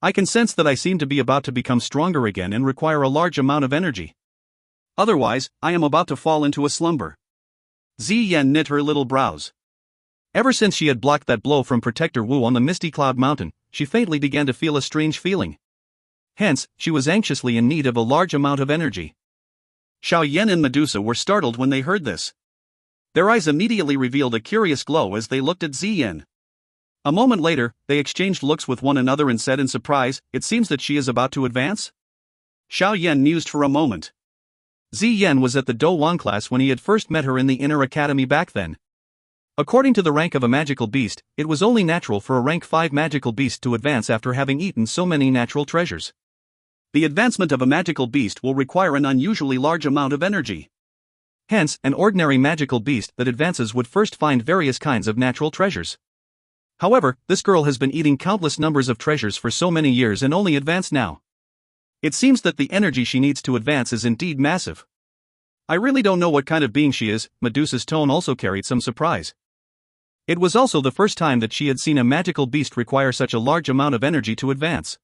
I can sense that I seem to be about to become stronger again and require a large amount of energy. Otherwise, I am about to fall into a slumber. Ziyan knit her little brows. Ever since she had blocked that blow from Protector Wu on the Misty Cloud Mountain, she faintly began to feel a strange feeling. Hence, she was anxiously in need of a large amount of energy. Xiao Yan and Medusa were startled when they heard this. Their eyes immediately revealed a curious glow as they looked at Ziyan. A moment later, they exchanged looks with one another and said in surprise, "It seems that she is about to advance?" Xiao Yan mused for a moment. Ziyan was at the Dou Wan class when he had first met her in the inner academy back then. According to the rank of a magical beast, it was only natural for a rank 5 magical beast to advance after having eaten so many natural treasures. The advancement of a magical beast will require an unusually large amount of energy. Hence, an ordinary magical beast that advances would first find various kinds of natural treasures. However, this girl has been eating countless numbers of treasures for so many years and only advanced now. It seems that the energy she needs to advance is indeed massive. I really don't know what kind of being she is. Medusa's tone also carried some surprise. It was also the first time that she had seen a magical beast require such a large amount of energy to advance.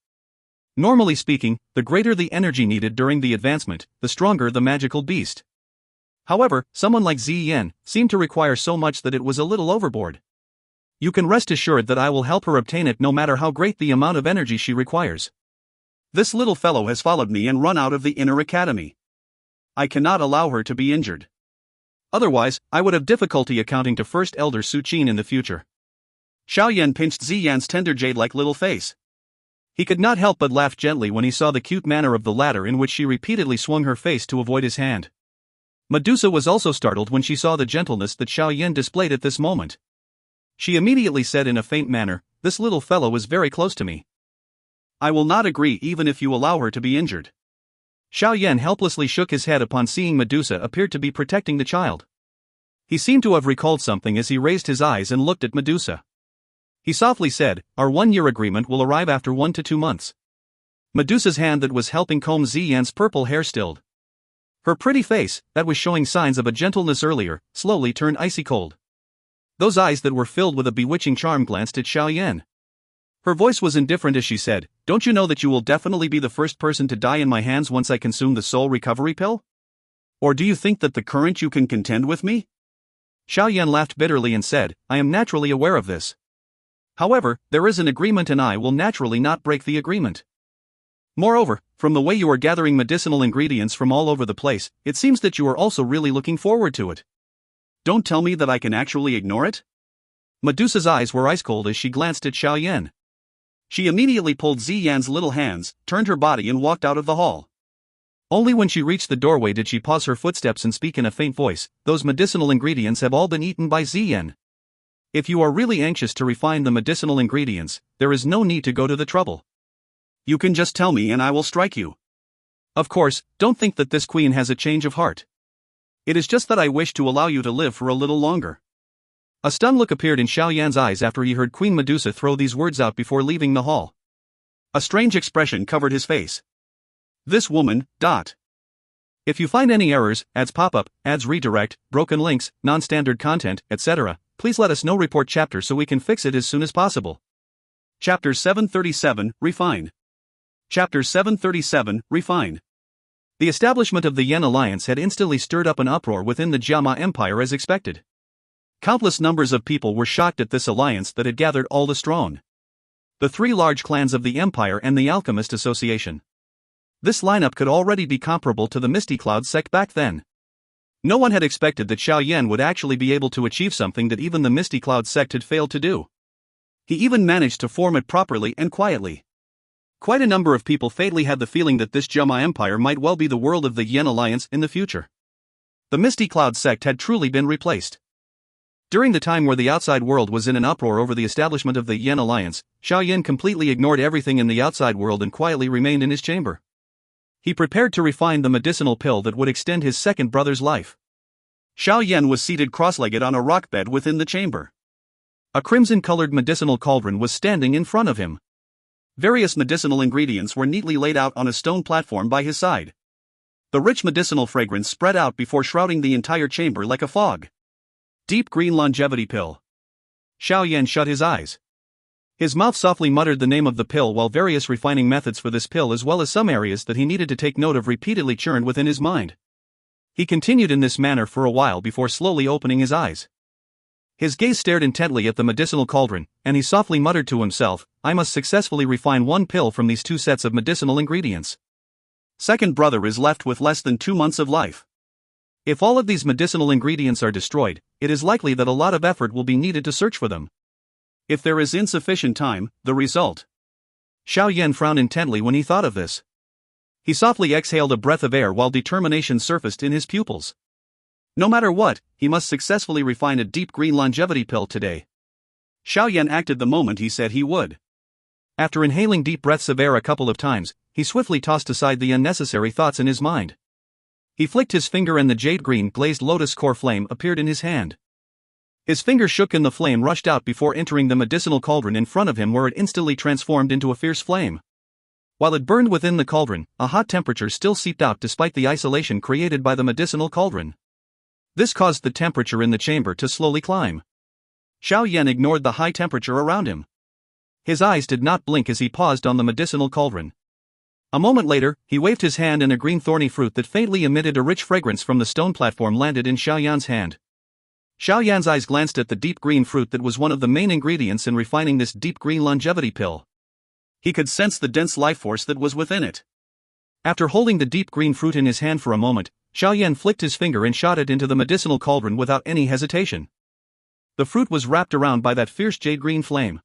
Normally speaking, the greater the energy needed during the advancement, the stronger the magical beast. However, someone like Xi Yan seemed to require so much that it was a little overboard. You can rest assured that I will help her obtain it no matter how great the amount of energy she requires. This little fellow has followed me and run out of the inner academy. I cannot allow her to be injured. Otherwise, I would have difficulty accounting to First Elder Su Qin in the future. Xiao Yan pinched Xi Yan's tender jade-like little face. He could not help but laugh gently when he saw the cute manner of the latter in which she repeatedly swung her face to avoid his hand. Medusa was also startled when she saw the gentleness that Xiao Yan displayed at this moment. She immediately said in a faint manner, "This little fellow is very close to me. I will not agree even if you allow her to be injured." Xiao Yan helplessly shook his head upon seeing Medusa appeared to be protecting the child. He seemed to have recalled something as he raised his eyes and looked at Medusa. He softly said, "Our 1-year agreement will arrive after 1 to 2 months." Medusa's hand that was helping comb Xi Yan's purple hair stilled. Her pretty face, that was showing signs of a gentleness earlier, slowly turned icy cold. Those eyes that were filled with a bewitching charm glanced at Xiao Yan. Her voice was indifferent as she said, "Don't you know that you will definitely be the first person to die in my hands once I consume the soul recovery pill? Or do you think that the current you can contend with me?" Xiao Yan laughed bitterly and said, "I am naturally aware of this. However, there is an agreement and I will naturally not break the agreement. Moreover, from the way you are gathering medicinal ingredients from all over the place, it seems that you are also really looking forward to it. Don't tell me that I can actually ignore it?" Medusa's eyes were ice cold as she glanced at Xiao Yan. She immediately pulled Xi Yan's little hands, turned her body and walked out of the hall. Only when she reached the doorway did she pause her footsteps and speak in a faint voice, "Those medicinal ingredients have all been eaten by Xi Yan. If you are really anxious to refine the medicinal ingredients, there is no need to go to the trouble. You can just tell me and I will strike you. Of course, don't think that this queen has a change of heart. It is just that I wish to allow you to live for a little longer." A stunned look appeared in Xiao Yan's eyes after he heard Queen Medusa throw these words out before leaving the hall. A strange expression covered his face. This woman, ... If you find any errors, ads pop-up, ads redirect, broken links, non-standard content, etc., please let us know. Report chapter so we can fix it as soon as possible. Chapter 737, Refine. Chapter 737, Refine. The establishment of the Yan Alliance had instantly stirred up an uproar within the Jiama Empire as expected. Countless numbers of people were shocked at this alliance that had gathered all the strong. The 3 large clans of the Empire and the Alchemist Association. This lineup could already be comparable to the Misty Cloud sect back then. No one had expected that Xiao Yan would actually be able to achieve something that even the Misty Cloud sect had failed to do. He even managed to form it properly and quietly. Quite a number of people fatally had the feeling that this Jiama Empire might well be the world of the Yan Alliance in the future. The Misty Cloud sect had truly been replaced. During the time where the outside world was in an uproar over the establishment of the Yan Alliance, Xiao Yan completely ignored everything in the outside world and quietly remained in his chamber. He prepared to refine the medicinal pill that would extend his second brother's life. Xiao Yan was seated cross-legged on a rock bed within the chamber. A crimson-colored medicinal cauldron was standing in front of him. Various medicinal ingredients were neatly laid out on a stone platform by his side. The rich medicinal fragrance spread out before shrouding the entire chamber like a fog. Deep green longevity pill. Xiao Yan shut his eyes. His mouth softly muttered the name of the pill while various refining methods for this pill as well as some areas that he needed to take note of repeatedly churned within his mind. He continued in this manner for a while before slowly opening his eyes. His gaze stared intently at the medicinal cauldron, and he softly muttered to himself, "I must successfully refine 1 pill from these 2 sets of medicinal ingredients. Second brother is left with less than 2 months of life. If all of these medicinal ingredients are destroyed, it is likely that a lot of effort will be needed to search for them. If there is insufficient time, the result." Xiao Yan frowned intently when he thought of this. He softly exhaled a breath of air while determination surfaced in his pupils. No matter what, he must successfully refine a deep green longevity pill today. Xiao Yan acted the moment he said he would. After inhaling deep breaths of air a couple of times, he swiftly tossed aside the unnecessary thoughts in his mind. He flicked his finger and the jade-green glazed lotus core flame appeared in his hand. His finger shook and the flame rushed out before entering the medicinal cauldron in front of him, where it instantly transformed into a fierce flame. While it burned within the cauldron, a hot temperature still seeped out despite the isolation created by the medicinal cauldron. This caused the temperature in the chamber to slowly climb. Xiao Yan ignored the high temperature around him. His eyes did not blink as he paused on the medicinal cauldron. A moment later, he waved his hand and a green thorny fruit that faintly emitted a rich fragrance from the stone platform landed in Xiao Yan's hand. Xiao Yan's eyes glanced at the deep green fruit that was one of the main ingredients in refining this deep green longevity pill. He could sense the dense life force that was within it. After holding the deep green fruit in his hand for a moment, Xiao Yan flicked his finger and shot it into the medicinal cauldron without any hesitation. The fruit was wrapped around by that fierce jade-green flame.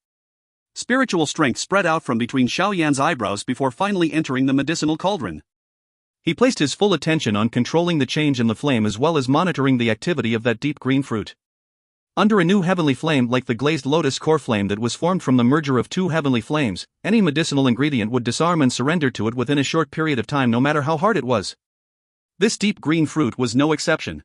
Spiritual strength spread out from between Xiao Yan's eyebrows before finally entering the medicinal cauldron. He placed his full attention on controlling the change in the flame as well as monitoring the activity of that deep green fruit. Under a new heavenly flame like the glazed lotus core flame that was formed from the merger of two heavenly flames, any medicinal ingredient would disarm and surrender to it within a short period of time, no matter how hard it was. This deep green fruit was no exception.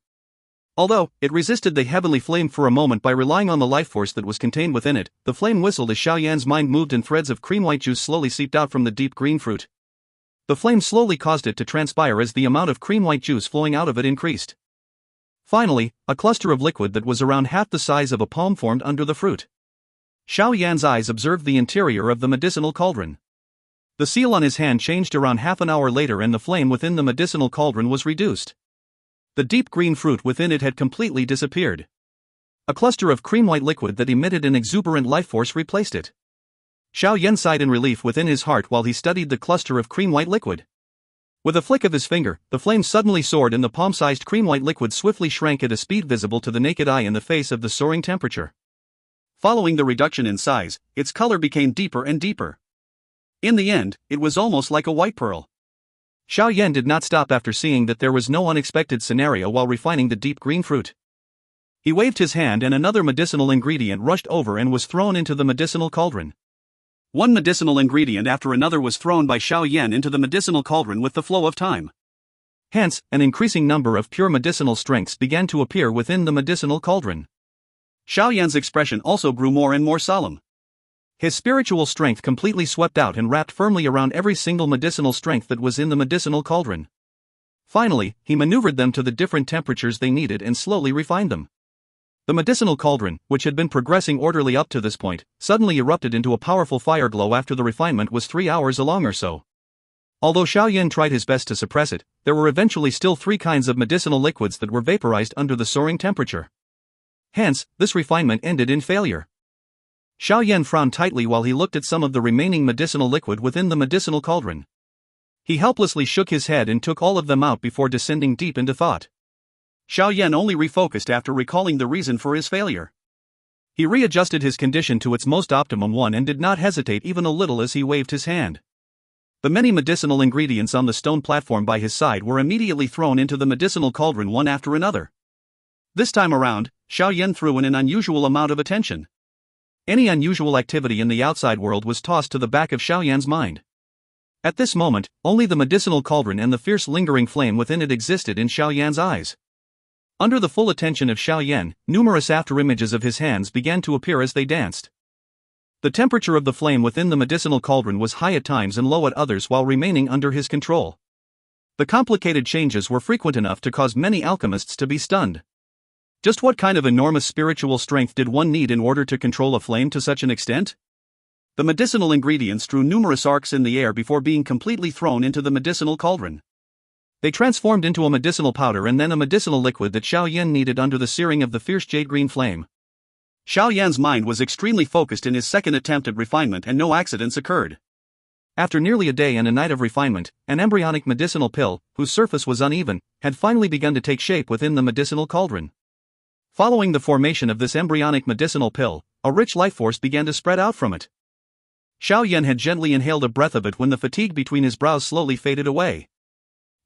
Although it resisted the heavenly flame for a moment by relying on the life force that was contained within it, the flame whistled as Xiao Yan's mind moved and threads of cream-white juice slowly seeped out from the deep green fruit. The flame slowly caused it to transpire as the amount of cream-white juice flowing out of it increased. Finally, a cluster of liquid that was around half the size of a palm formed under the fruit. Xiao Yan's eyes observed the interior of the medicinal cauldron. The seal on his hand changed around half an hour later and the flame within the medicinal cauldron was reduced. The deep green fruit within it had completely disappeared. A cluster of cream-white liquid that emitted an exuberant life force replaced it. Xiao Yan sighed in relief within his heart while he studied the cluster of cream-white liquid. With a flick of his finger, the flame suddenly soared and the palm-sized cream-white liquid swiftly shrank at a speed visible to the naked eye in the face of the soaring temperature. Following the reduction in size, its color became deeper and deeper. In the end, it was almost like a white pearl. Xiao Yan did not stop after seeing that there was no unexpected scenario while refining the deep green fruit. He waved his hand and another medicinal ingredient rushed over and was thrown into the medicinal cauldron. One medicinal ingredient after another was thrown by Xiao Yan into the medicinal cauldron with the flow of time. Hence, an increasing number of pure medicinal strengths began to appear within the medicinal cauldron. Xiao Yan's expression also grew more and more solemn. His spiritual strength completely swept out and wrapped firmly around every single medicinal strength that was in the medicinal cauldron. Finally, he maneuvered them to the different temperatures they needed and slowly refined them. The medicinal cauldron, which had been progressing orderly up to this point, suddenly erupted into a powerful fire glow after the refinement was 3 hours long or so. Although Xiao Yan tried his best to suppress it, there were eventually still 3 kinds of medicinal liquids that were vaporized under the soaring temperature. Hence, this refinement ended in failure. Xiao Yan frowned tightly while he looked at some of the remaining medicinal liquid within the medicinal cauldron. He helplessly shook his head and took all of them out before descending deep into thought. Xiao Yan only refocused after recalling the reason for his failure. He readjusted his condition to its most optimum one and did not hesitate even a little as he waved his hand. The many medicinal ingredients on the stone platform by his side were immediately thrown into the medicinal cauldron one after another. This time around, Xiao Yan threw in an unusual amount of attention. Any unusual activity in the outside world was tossed to the back of Xiao Yan's mind. At this moment, only the medicinal cauldron and the fierce lingering flame within it existed in Xiao Yan's eyes. Under the full attention of Xiao Yan, numerous afterimages of his hands began to appear as they danced. The temperature of the flame within the medicinal cauldron was high at times and low at others while remaining under his control. The complicated changes were frequent enough to cause many alchemists to be stunned. Just what kind of enormous spiritual strength did one need in order to control a flame to such an extent? The medicinal ingredients drew numerous arcs in the air before being completely thrown into the medicinal cauldron. They transformed into a medicinal powder and then a medicinal liquid that Xiao Yan needed under the searing of the fierce jade-green flame. Xiao Yan's mind was extremely focused in his second attempt at refinement and no accidents occurred. After nearly a day and a night of refinement, an embryonic medicinal pill, whose surface was uneven, had finally begun to take shape within the medicinal cauldron. Following the formation of this embryonic medicinal pill, a rich life force began to spread out from it. Xiao Yan had gently inhaled a breath of it when the fatigue between his brows slowly faded away.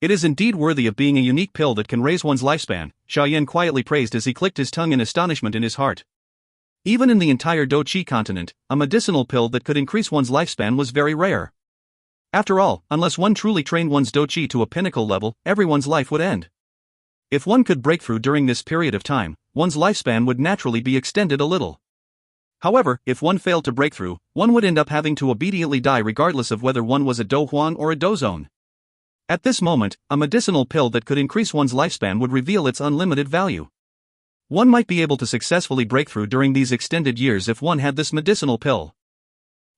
It is indeed worthy of being a unique pill that can raise one's lifespan, Xiao Yan quietly praised as he clicked his tongue in astonishment in his heart. Even in the entire Dou Qi continent, a medicinal pill that could increase one's lifespan was very rare. After all, unless one truly trained one's Dou Qi to a pinnacle level, everyone's life would end. If one could break through during this period of time, one's lifespan would naturally be extended a little. However, if one failed to break through, one would end up having to obediently die regardless of whether one was a Dou Huang or a Dou Zone. At this moment, a medicinal pill that could increase one's lifespan would reveal its unlimited value. One might be able to successfully break through during these extended years if one had this medicinal pill.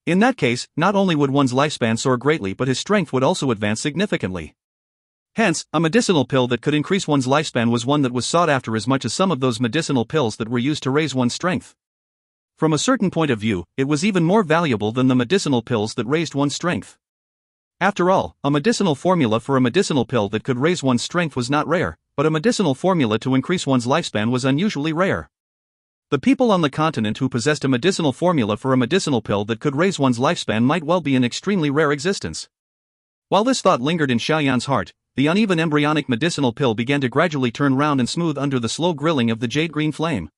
In that case, not only would one's lifespan soar greatly but his strength would also advance significantly. Hence, a medicinal pill that could increase one's lifespan was one that was sought after as much as some of those medicinal pills that were used to raise one's strength. From a certain point of view, it was even more valuable than the medicinal pills that raised one's strength. After all, a medicinal formula for a medicinal pill that could raise one's strength was not rare, but a medicinal formula to increase one's lifespan was unusually rare. The people on the continent who possessed a medicinal formula for a medicinal pill that could raise one's lifespan might well be an extremely rare existence. While this thought lingered in Xiao Yan's heart, the uneven embryonic medicinal pill began to gradually turn round and smooth under the slow grilling of the jade-green flame.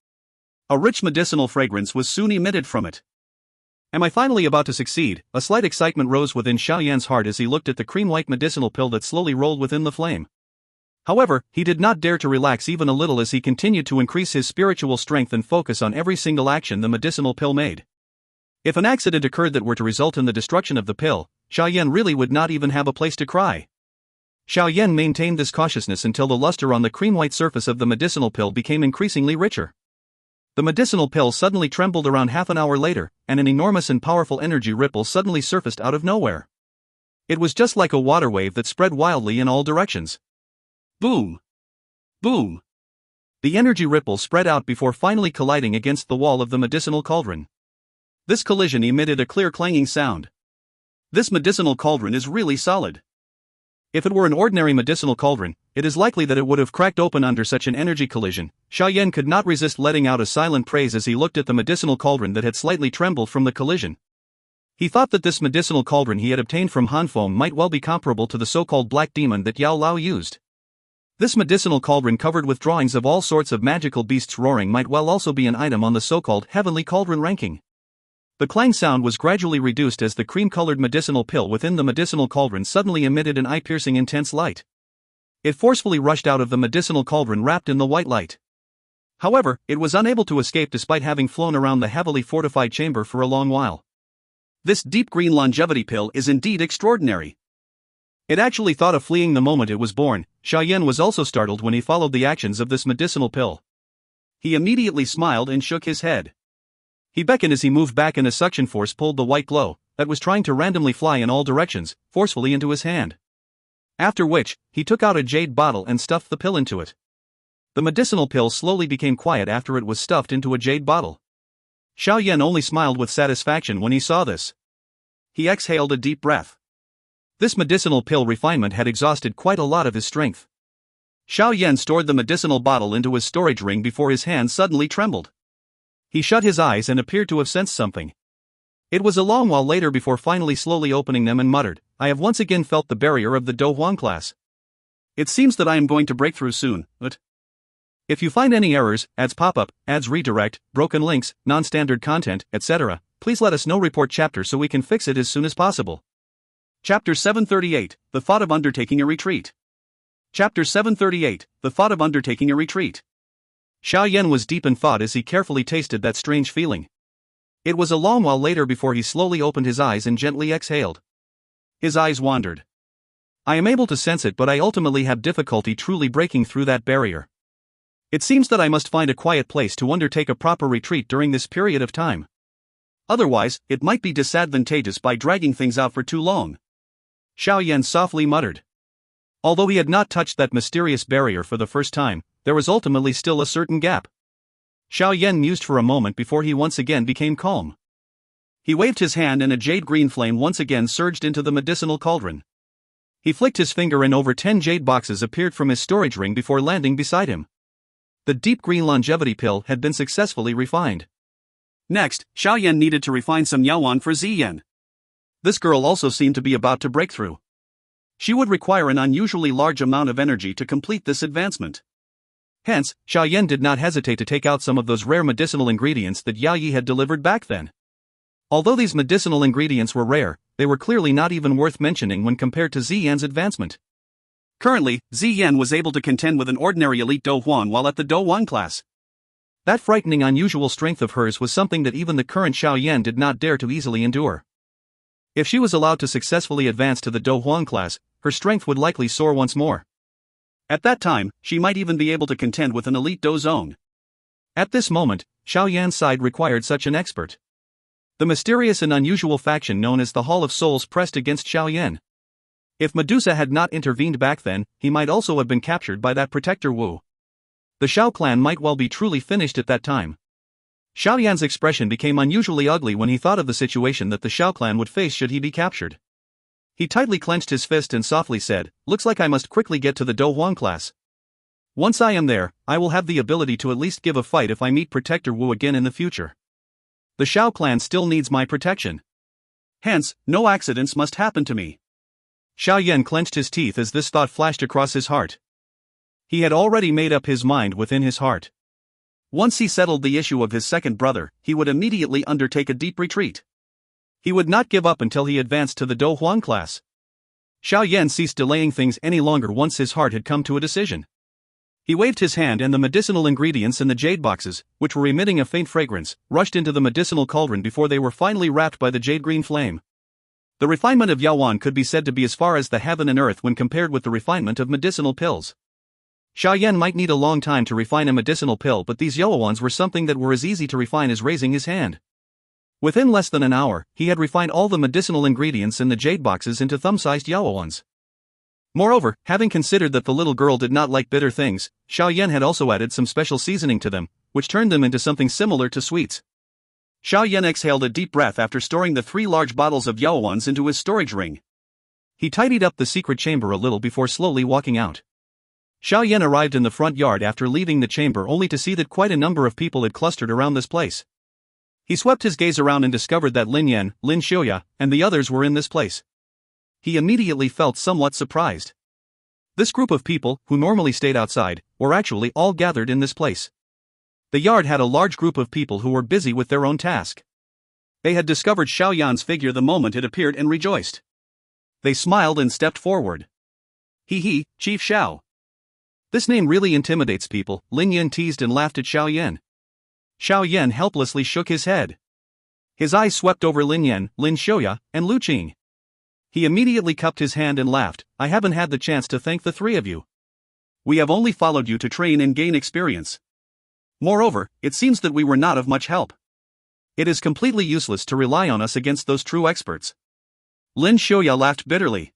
A rich medicinal fragrance was soon emitted from it. Am I finally about to succeed? A slight excitement rose within Xiao Yan's heart as he looked at the cream-white medicinal pill that slowly rolled within the flame. However, he did not dare to relax even a little as he continued to increase his spiritual strength and focus on every single action the medicinal pill made. If an accident occurred that were to result in the destruction of the pill, Xiao Yan really would not even have a place to cry. Xiao Yan maintained this cautiousness until the luster on the cream-white surface of the medicinal pill became increasingly richer. The medicinal pill suddenly trembled around half an hour later, and an enormous and powerful energy ripple suddenly surfaced out of nowhere. It was just like a water wave that spread wildly in all directions. Boom! Boom! The energy ripple spread out before finally colliding against the wall of the medicinal cauldron. This collision emitted a clear clanging sound. This medicinal cauldron is really solid. If it were an ordinary medicinal cauldron, it is likely that it would have cracked open under such an energy collision. Xiao Yan could not resist letting out a silent praise as he looked at the medicinal cauldron that had slightly trembled from the collision. He thought that this medicinal cauldron he had obtained from Han Feng might well be comparable to the so-called black demon that Yao Lao used. This medicinal cauldron covered with drawings of all sorts of magical beasts roaring might well also be an item on the so-called heavenly cauldron ranking. The clang sound was gradually reduced as the cream-colored medicinal pill within the medicinal cauldron suddenly emitted an eye-piercing intense light. It forcefully rushed out of the medicinal cauldron wrapped in the white light. However, it was unable to escape despite having flown around the heavily fortified chamber for a long while. This deep green longevity pill is indeed extraordinary. It actually thought of fleeing the moment it was born. Xiao Yan was also startled when he followed the actions of this medicinal pill. He immediately smiled and shook his head. He beckoned as he moved back and a suction force pulled the white glow, that was trying to randomly fly in all directions, forcefully into his hand. After which, he took out a jade bottle and stuffed the pill into it. The medicinal pill slowly became quiet after it was stuffed into a jade bottle. Xiao Yan only smiled with satisfaction when he saw this. He exhaled a deep breath. This medicinal pill refinement had exhausted quite a lot of his strength. Xiao Yan stored the medicinal bottle into his storage ring before his hand suddenly trembled. He shut his eyes and appeared to have sensed something. It was a long while later before finally slowly opening them and muttered, "I have once again felt the barrier of the Dou Huang class. It seems that I am going to break through soon, but..." If you find any errors, ads pop up, ads redirect, broken links, non-standard content, etc., please let us know. Report chapter so we can fix it as soon as possible. Chapter 738, The Thought of Undertaking a Retreat. Chapter 738, The Thought of Undertaking a Retreat. Xiao Yan was deep in thought as he carefully tasted that strange feeling. It was a long while later before he slowly opened his eyes and gently exhaled. His eyes wandered. I am able to sense it, but I ultimately have difficulty truly breaking through that barrier. It seems that I must find a quiet place to undertake a proper retreat during this period of time. Otherwise, it might be disadvantageous by dragging things out for too long. Xiao Yan softly muttered. Although he had not touched that mysterious barrier for the first time, there was ultimately still a certain gap. Xiao Yan mused for a moment before he once again became calm. He waved his hand and a jade-green flame once again surged into the medicinal cauldron. He flicked his finger and over 10 jade boxes appeared from his storage ring before landing beside him. The deep green longevity pill had been successfully refined. Next, Xiao Yan needed to refine some yaoan for Ziyan. This girl also seemed to be about to break through. She would require an unusually large amount of energy to complete this advancement. Hence, Xiao Yan did not hesitate to take out some of those rare medicinal ingredients that Yao Yi had delivered back then. Although these medicinal ingredients were rare, they were clearly not even worth mentioning when compared to Zi Yan's advancement. Currently, Zi Yan was able to contend with an ordinary elite Dou Huan while at the Dou Huan class. That frightening unusual strength of hers was something that even the current Xiao Yan did not dare to easily endure. If she was allowed to successfully advance to the Dou Huan class, her strength would likely soar once more. At that time, she might even be able to contend with an elite Dou Zone. At this moment, Xiao Yan's side required such an expert. The mysterious and unusual faction known as the Hall of Souls pressed against Xiao Yan. If Medusa had not intervened back then, he might also have been captured by that protector Wu. The Xiao clan might well be truly finished at that time. Xiao Yan's expression became unusually ugly when he thought of the situation that the Xiao clan would face should he be captured. He tightly clenched his fist and softly said, "Looks like I must quickly get to the Dou Huan class. Once I am there, I will have the ability to at least give a fight if I meet Protector Wu again in the future. The Xiao clan still needs my protection. Hence, no accidents must happen to me." Xiao Yan clenched his teeth as this thought flashed across his heart. He had already made up his mind within his heart. Once he settled the issue of his second brother, he would immediately undertake a deep retreat. He would not give up until he advanced to the Dou Huan class. Xiao Yan ceased delaying things any longer once his heart had come to a decision. He waved his hand and the medicinal ingredients in the jade boxes, which were emitting a faint fragrance, rushed into the medicinal cauldron before they were finally wrapped by the jade-green flame. The refinement of Yaoan could be said to be as far as the heaven and earth when compared with the refinement of medicinal pills. Xiao Yan might need a long time to refine a medicinal pill, but these Yaoans were something that were as easy to refine as raising his hand. Within less than an hour, he had refined all the medicinal ingredients in the jade boxes into thumb-sized Yaoans. Moreover, having considered that the little girl did not like bitter things, Xiao Yan had also added some special seasoning to them, which turned them into something similar to sweets. Xiao Yan exhaled a deep breath after storing the 3 large bottles of Yaoans into his storage ring. He tidied up the secret chamber a little before slowly walking out. Xiao Yan arrived in the front yard after leaving the chamber only to see that quite a number of people had clustered around this place. He swept his gaze around and discovered that Lin Yan, Lin Xiaoya, and the others were in this place. He immediately felt somewhat surprised. This group of people, who normally stayed outside, were actually all gathered in this place. The yard had a large group of people who were busy with their own task. They had discovered Xiao Yan's figure the moment it appeared and rejoiced. They smiled and stepped forward. "He, Chief Xiao." This name really intimidates people, Lin Yan teased and laughed at Xiao Yan. Xiao Yan helplessly shook his head. His eyes swept over Lin Yan, Lin Xiaoya, and Lu Qing. He immediately cupped his hand and laughed. "I haven't had the chance to thank the 3 of you. We have only followed you to train and gain experience. Moreover, it seems that we were not of much help. It is completely useless to rely on us against those true experts." Lin Xiaoya laughed bitterly.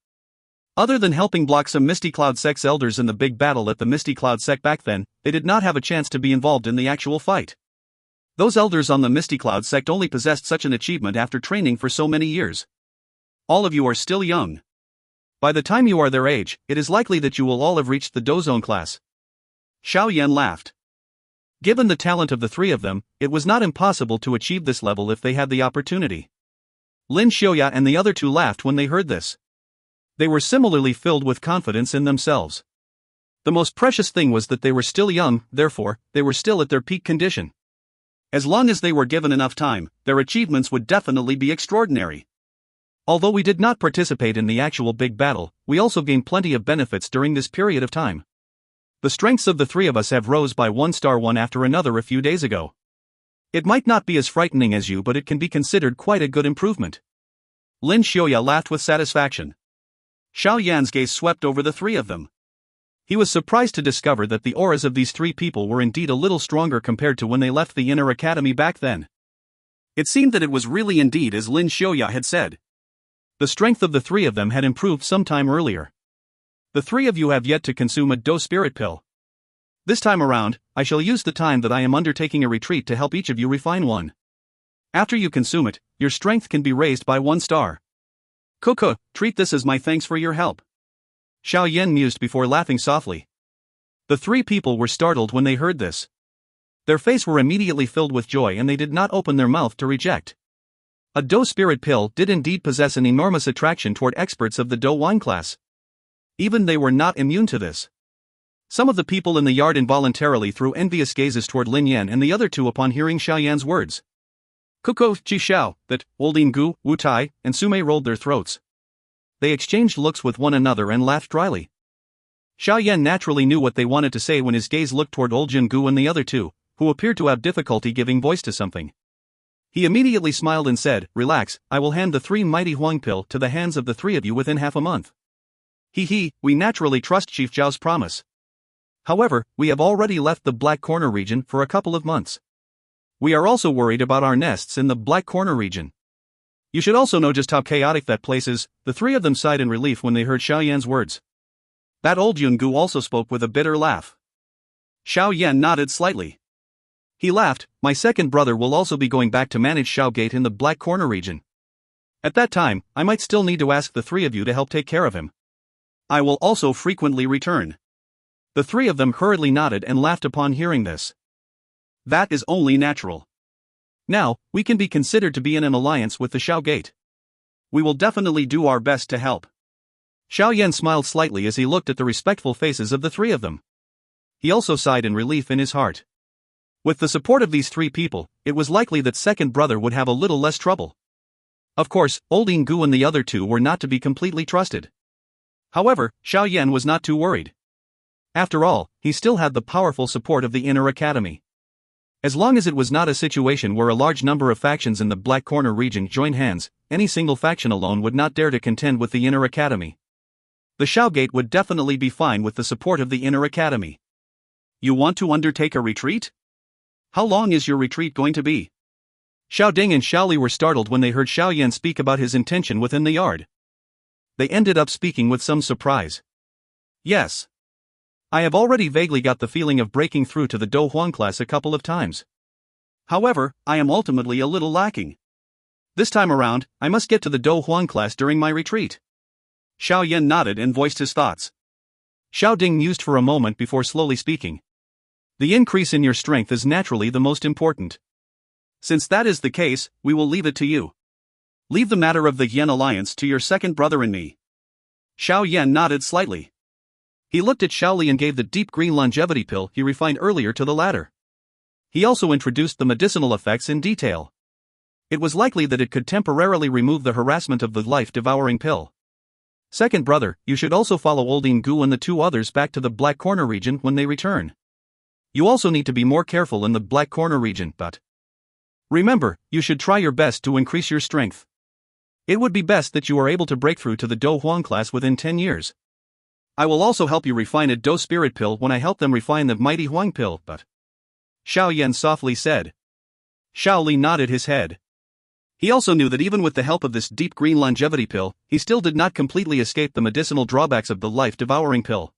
Other than helping block some Misty Cloud Sect's elders in the big battle at the Misty Cloud Sect back then, they did not have a chance to be involved in the actual fight. Those elders on the Misty Cloud Sect only possessed such an achievement after training for so many years. All of you are still young. By the time you are their age, it is likely that you will all have reached the Dou Zone class. Xiao Yan laughed. Given the talent of the 3 of them, it was not impossible to achieve this level if they had the opportunity. Lin Xiaoya and the other 2 laughed when they heard this. They were similarly filled with confidence in themselves. The most precious thing was that they were still young, therefore, they were still at their peak condition. As long as they were given enough time, their achievements would definitely be extraordinary. Although we did not participate in the actual big battle, we also gained plenty of benefits during this period of time. The strengths of the 3 of us have rose by 1 star one after another a few days ago. It might not be as frightening as you, but it can be considered quite a good improvement. Lin Xiaoya laughed with satisfaction. Xiao Yan's gaze swept over the 3 of them. He was surprised to discover that the auras of these 3 people were indeed a little stronger compared to when they left the inner academy back then. It seemed that it was really indeed as Lin Xiaoya had said. The strength of the 3 of them had improved some time earlier. The 3 of you have yet to consume a Dou Spirit Pill. This time around, I shall use the time that I am undertaking a retreat to help each of you refine one. After you consume it, your strength can be raised by 1 star. Kuku, treat this as my thanks for your help. Xiao Yan mused before laughing softly. The 3 people were startled when they heard this. Their faces were immediately filled with joy and they did not open their mouth to reject. A Dou Spirit Pill did indeed possess an enormous attraction toward experts of the Dou Wine class. Even they were not immune to this. Some of the people in the yard involuntarily threw envious gazes toward Lin Yan and the other two upon hearing Xiao Yan's words. Kuko, Ji Xiao, that, Olding Gu, Wu Tai, and Sume rolled their throats. They exchanged looks with one another and laughed dryly. Xiao Yan naturally knew what they wanted to say when his gaze looked toward Old Jin Gu and the other two, who appeared to have difficulty giving voice to something. He immediately smiled and said, "Relax, I will hand the 3 mighty Huang pill to the hands of the 3 of you within half a month." We naturally trust Chief Zhao's promise. However, we have already left the Black Corner region for a couple of months. We are also worried about our nests in the Black Corner region. You should also know just how chaotic that place is. The 3 of them sighed in relief when they heard Xiao Yan's words. That old Yungu also spoke with a bitter laugh. Xiao Yan nodded slightly. He laughed, "My second brother will also be going back to manage Xiao Gate in the Black Corner region. At that time, I might still need to ask the 3 of you to help take care of him. I will also frequently return." The 3 of them hurriedly nodded and laughed upon hearing this. That is only natural. Now, we can be considered to be in an alliance with the Xiao Gate. We will definitely do our best to help. Xiao Yan smiled slightly as he looked at the respectful faces of the 3 of them. He also sighed in relief in his heart. With the support of these 3 people, it was likely that second brother would have a little less trouble. Of course, Olding Gu and the other 2 were not to be completely trusted. However, Xiao Yan was not too worried. After all, he still had the powerful support of the Inner Academy. As long as it was not a situation where a large number of factions in the Black Corner region joined hands, any single faction alone would not dare to contend with the Inner Academy. The Xiao Gate would definitely be fine with the support of the Inner Academy. You want to undertake a retreat? How long is your retreat going to be? Xiao Ding and Xiao Li were startled when they heard Xiao Yan speak about his intention within the yard. They ended up speaking with some surprise. Yes. I have already vaguely got the feeling of breaking through to the Dou Huang class a couple of times. However, I am ultimately a little lacking. This time around, I must get to the Dou Huang class during my retreat. Xiao Yan nodded and voiced his thoughts. Xiao Ding mused for a moment before slowly speaking. The increase in your strength is naturally the most important. Since that is the case, we will leave it to you. Leave the matter of the Yan alliance to your second brother and me. Xiao Yan nodded slightly. He looked at Xiao Li and gave the deep green longevity pill he refined earlier to the latter. He also introduced the medicinal effects in detail. It was likely that it could temporarily remove the harassment of the life-devouring pill. Second brother, you should also follow Olding Gu and the 2 others back to the Black Corner region when they return. You also need to be more careful in the Black Corner region, but remember, you should try your best to increase your strength. It would be best that you are able to break through to the Dou Huang class within 10 years. I will also help you refine a Dou Spirit pill when I help them refine the Mighty Huang pill, but Xiao Yan softly said. Xiao Li nodded his head. He also knew that even with the help of this deep green longevity pill, he still did not completely escape the medicinal drawbacks of the life-devouring pill.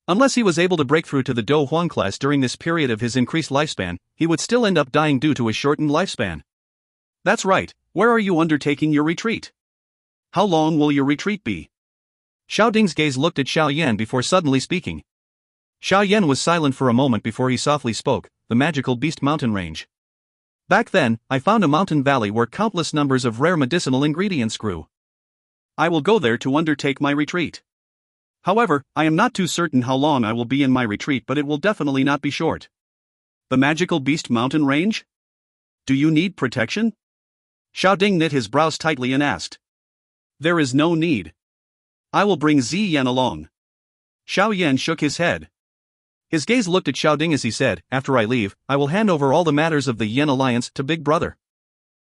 Unless he was able to break through to the Dou Huang class during this period of his increased lifespan, he would still end up dying due to his shortened lifespan. That's right, where are you undertaking your retreat? How long will your retreat be? Xiao Ding's gaze looked at Xiao Yan before suddenly speaking. Xiao Yan was silent for a moment before he softly spoke, the magical beast mountain range. Back then, I found a mountain valley where countless numbers of rare medicinal ingredients grew. I will go there to undertake my retreat. However, I am not too certain how long I will be in my retreat, but it will definitely not be short. The magical beast mountain range? Do you need protection? Xiao Ding knit his brows tightly and asked. There is no need. I will bring Zi Yan along. Xiao Yan shook his head. His gaze looked at Xiao Ding as he said, after I leave, I will hand over all the matters of the Yan alliance to Big Brother.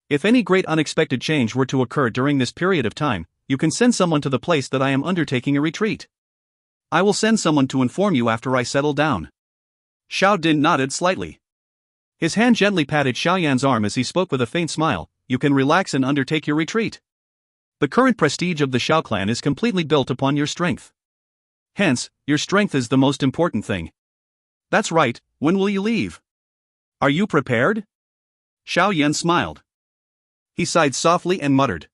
If any great unexpected change were to occur during this period of time, you can send someone to the place that I am undertaking a retreat. I will send someone to inform you after I settle down. Xiao Din nodded slightly. His hand gently patted Xiao Yan's arm as he spoke with a faint smile. You can relax and undertake your retreat. The current prestige of the Xiao clan is completely built upon your strength. Hence, your strength is the most important thing. That's right, when will you leave? Are you prepared? Xiao Yan smiled. He sighed softly and muttered.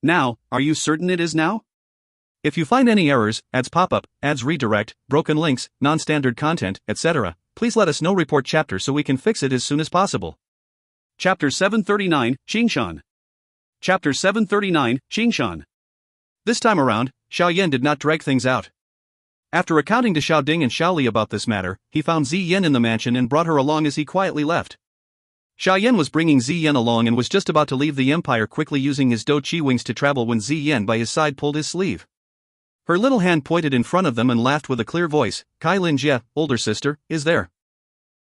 Now, are you certain it is now? If you find any errors, ads pop-up, ads redirect, broken links, non-standard content, etc., please let us know. Report chapter so we can fix it as soon as possible. Chapter 739, Xingshan. Chapter 739, Xingshan. This time around, Xiao Yan did not drag things out. After accounting to Xiao Ding and Xiao Li about this matter, he found Zi Yan in the mansion and brought her along as he quietly left. Xiao Yan was bringing Zi Yan along and was just about to leave the empire quickly using his Dou Qi wings to travel when Zi Yan by his side pulled his sleeve. Her little hand pointed in front of them and laughed with a clear voice. Kai Lin Jie, older sister, is there?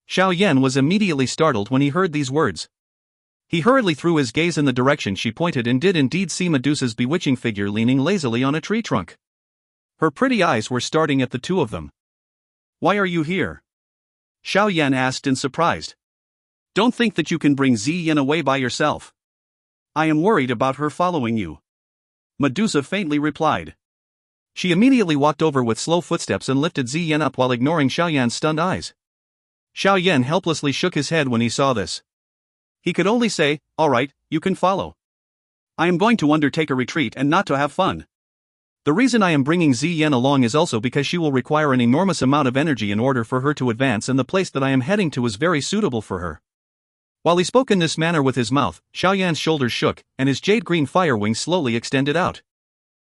Xiao Yan was immediately startled when he heard these words. He hurriedly threw his gaze in the direction she pointed and did indeed see Medusa's bewitching figure leaning lazily on a tree trunk. Her pretty eyes were starting at the two of them. Why are you here? Xiao Yan asked in surprise. Don't think that you can bring Zi Yan away by yourself. I am worried about her following you. Medusa faintly replied. She immediately walked over with slow footsteps and lifted Zi Yan up while ignoring Xiao Yan's stunned eyes. Xiao Yan helplessly shook his head when he saw this. He could only say, all right, you can follow. I am going to undertake a retreat and not to have fun. The reason I am bringing Zi Yan along is also because she will require an enormous amount of energy in order for her to advance, and the place that I am heading to is very suitable for her. While he spoke in this manner with his mouth, Xiao Yan's shoulders shook, and his jade-green fire wings slowly extended out.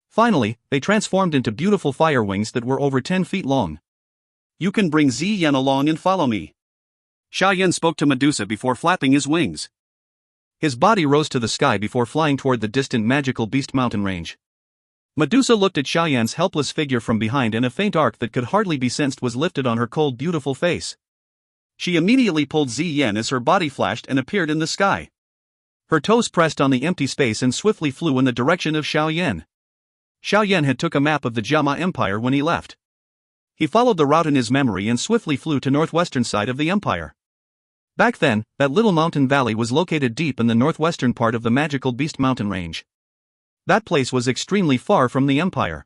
Finally, they transformed into beautiful fire wings that were over 10 feet long. You can bring Zi Yan along and follow me. Xiao Yan spoke to Medusa before flapping his wings. His body rose to the sky before flying toward the distant magical beast mountain range. Medusa looked at Xiao Yan's helpless figure from behind, and a faint arc that could hardly be sensed was lifted on her cold, beautiful face. She immediately pulled Zi Yan as her body flashed and appeared in the sky. Her toes pressed on the empty space and swiftly flew in the direction of Xiao Yan. Xiao Yan had took a map of the Jiama Empire when he left. He followed the route in his memory and swiftly flew to northwestern side of the empire. Back then, that little mountain valley was located deep in the northwestern part of the magical beast mountain range. That place was extremely far from the empire.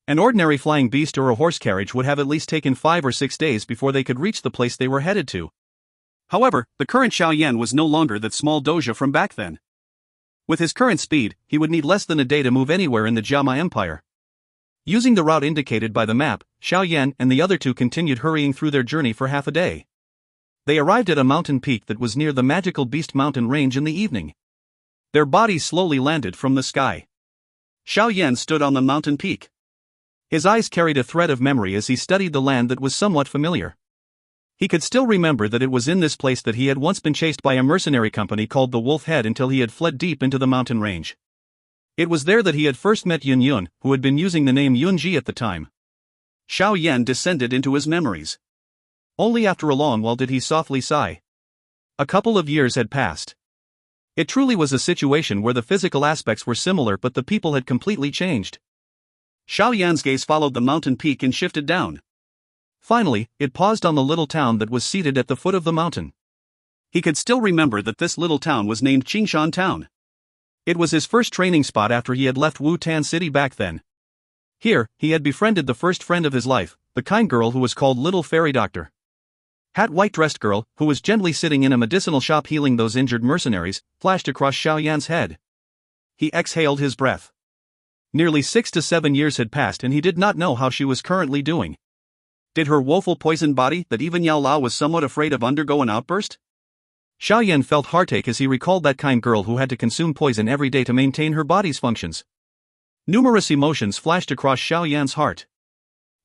An ordinary flying beast or a horse carriage would have at least taken 5 or 6 days before they could reach the place they were headed to. However, the current Xiao Yan was no longer that small doja from back then. With his current speed, he would need less than a day to move anywhere in the Jiama Empire. Using the route indicated by the map, Xiao Yan and the other two continued hurrying through their journey for half a day. They arrived at a mountain peak that was near the magical beast mountain range in the evening. Their bodies slowly landed from the sky. Xiao Yan stood on the mountain peak. His eyes carried a thread of memory as he studied the land that was somewhat familiar. He could still remember that it was in this place that he had once been chased by a mercenary company called the Wolf Head until he had fled deep into the mountain range. It was there that he had first met Yun Yun, who had been using the name Yunji at the time. Xiao Yan descended into his memories. Only after a long while did he softly sigh. A couple of years had passed. It truly was a situation where the physical aspects were similar but the people had completely changed. Xiao Yan's gaze followed the mountain peak and shifted down. Finally, it paused on the little town that was seated at the foot of the mountain. He could still remember that this little town was named Qingshan Town. It was his first training spot after he had left Wu Tan City back then. Here, he had befriended the first friend of his life, the kind girl who was called Little Fairy Doctor. Hat white-dressed girl, who was gently sitting in a medicinal shop healing those injured mercenaries, flashed across Xiao Yan's head. He exhaled his breath. Nearly 6 to 7 years had passed and he did not know how she was currently doing. Did her woeful poisoned body that even Yao Lao was somewhat afraid of undergo an outburst? Xiao Yan felt heartache as he recalled that kind girl who had to consume poison every day to maintain her body's functions. Numerous emotions flashed across Xiao Yan's heart.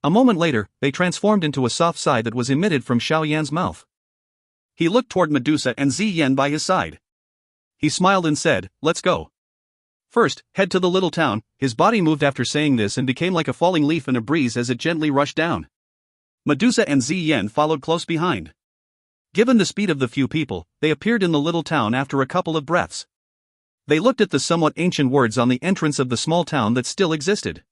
A moment later, they transformed into a soft sigh that was emitted from Xiao Yan's mouth. He looked toward Medusa and Zi Yan by his side. He smiled and said, "Let's go. First, head to the little town." His body moved after saying this and became like a falling leaf in a breeze as it gently rushed down. Medusa and Zi Yan followed close behind. Given the speed of the few people, they appeared in the little town after a couple of breaths. They looked at the somewhat ancient words on the entrance of the small town that still existed.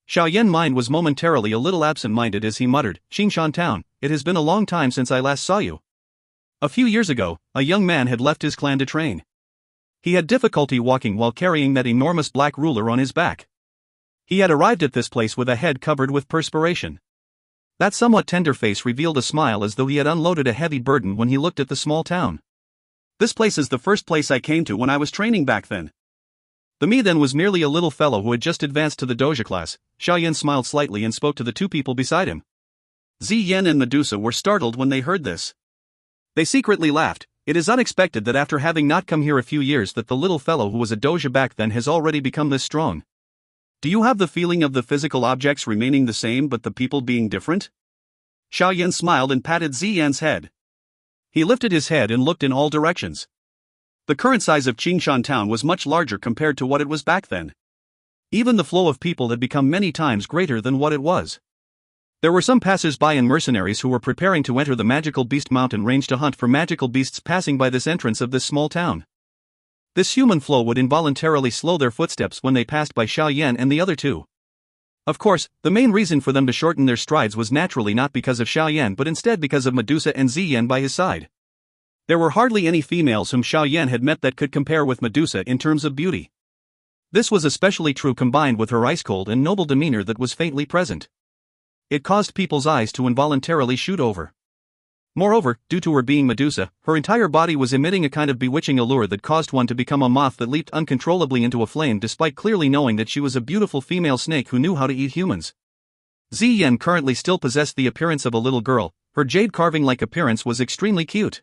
Xiao Yan's mind was momentarily a little absent-minded as he muttered, "Qingshan Town, it has been a long time since I last saw you." A few years ago, a young man had left his clan to train. He had difficulty walking while carrying that enormous black ruler on his back. He had arrived at this place with a head covered with perspiration. That somewhat tender face revealed a smile as though he had unloaded a heavy burden when he looked at the small town. "This place is the first place I came to when I was training back then." The me then was merely a little fellow who had just advanced to the doja class. Xiao Yan smiled slightly and spoke to the two people beside him. Zi Yan and Medusa were startled when they heard this. They secretly laughed. It is unexpected that after having not come here a few years that the little fellow who was a doja back then has already become this strong. Do you have the feeling of the physical objects remaining the same but the people being different? Xiao Yan smiled and patted Ziyan's head. He lifted his head and looked in all directions. The current size of Qingshan town was much larger compared to what it was back then. Even the flow of people had become many times greater than what it was. There were some passers-by and mercenaries who were preparing to enter the magical beast mountain range to hunt for magical beasts passing by this entrance of this small town. This human flow would involuntarily slow their footsteps when they passed by Xiao Yan and the other two. Of course, the main reason for them to shorten their strides was naturally not because of Xiao Yan but instead because of Medusa and Ziyan by his side. There were hardly any females whom Xiao Yan had met that could compare with Medusa in terms of beauty. This was especially true combined with her ice-cold and noble demeanor that was faintly present. It caused people's eyes to involuntarily shoot over. Moreover, due to her being Medusa, her entire body was emitting a kind of bewitching allure that caused one to become a moth that leaped uncontrollably into a flame despite clearly knowing that she was a beautiful female snake who knew how to eat humans. Ziyan currently still possessed the appearance of a little girl. Her jade carving-like appearance was extremely cute.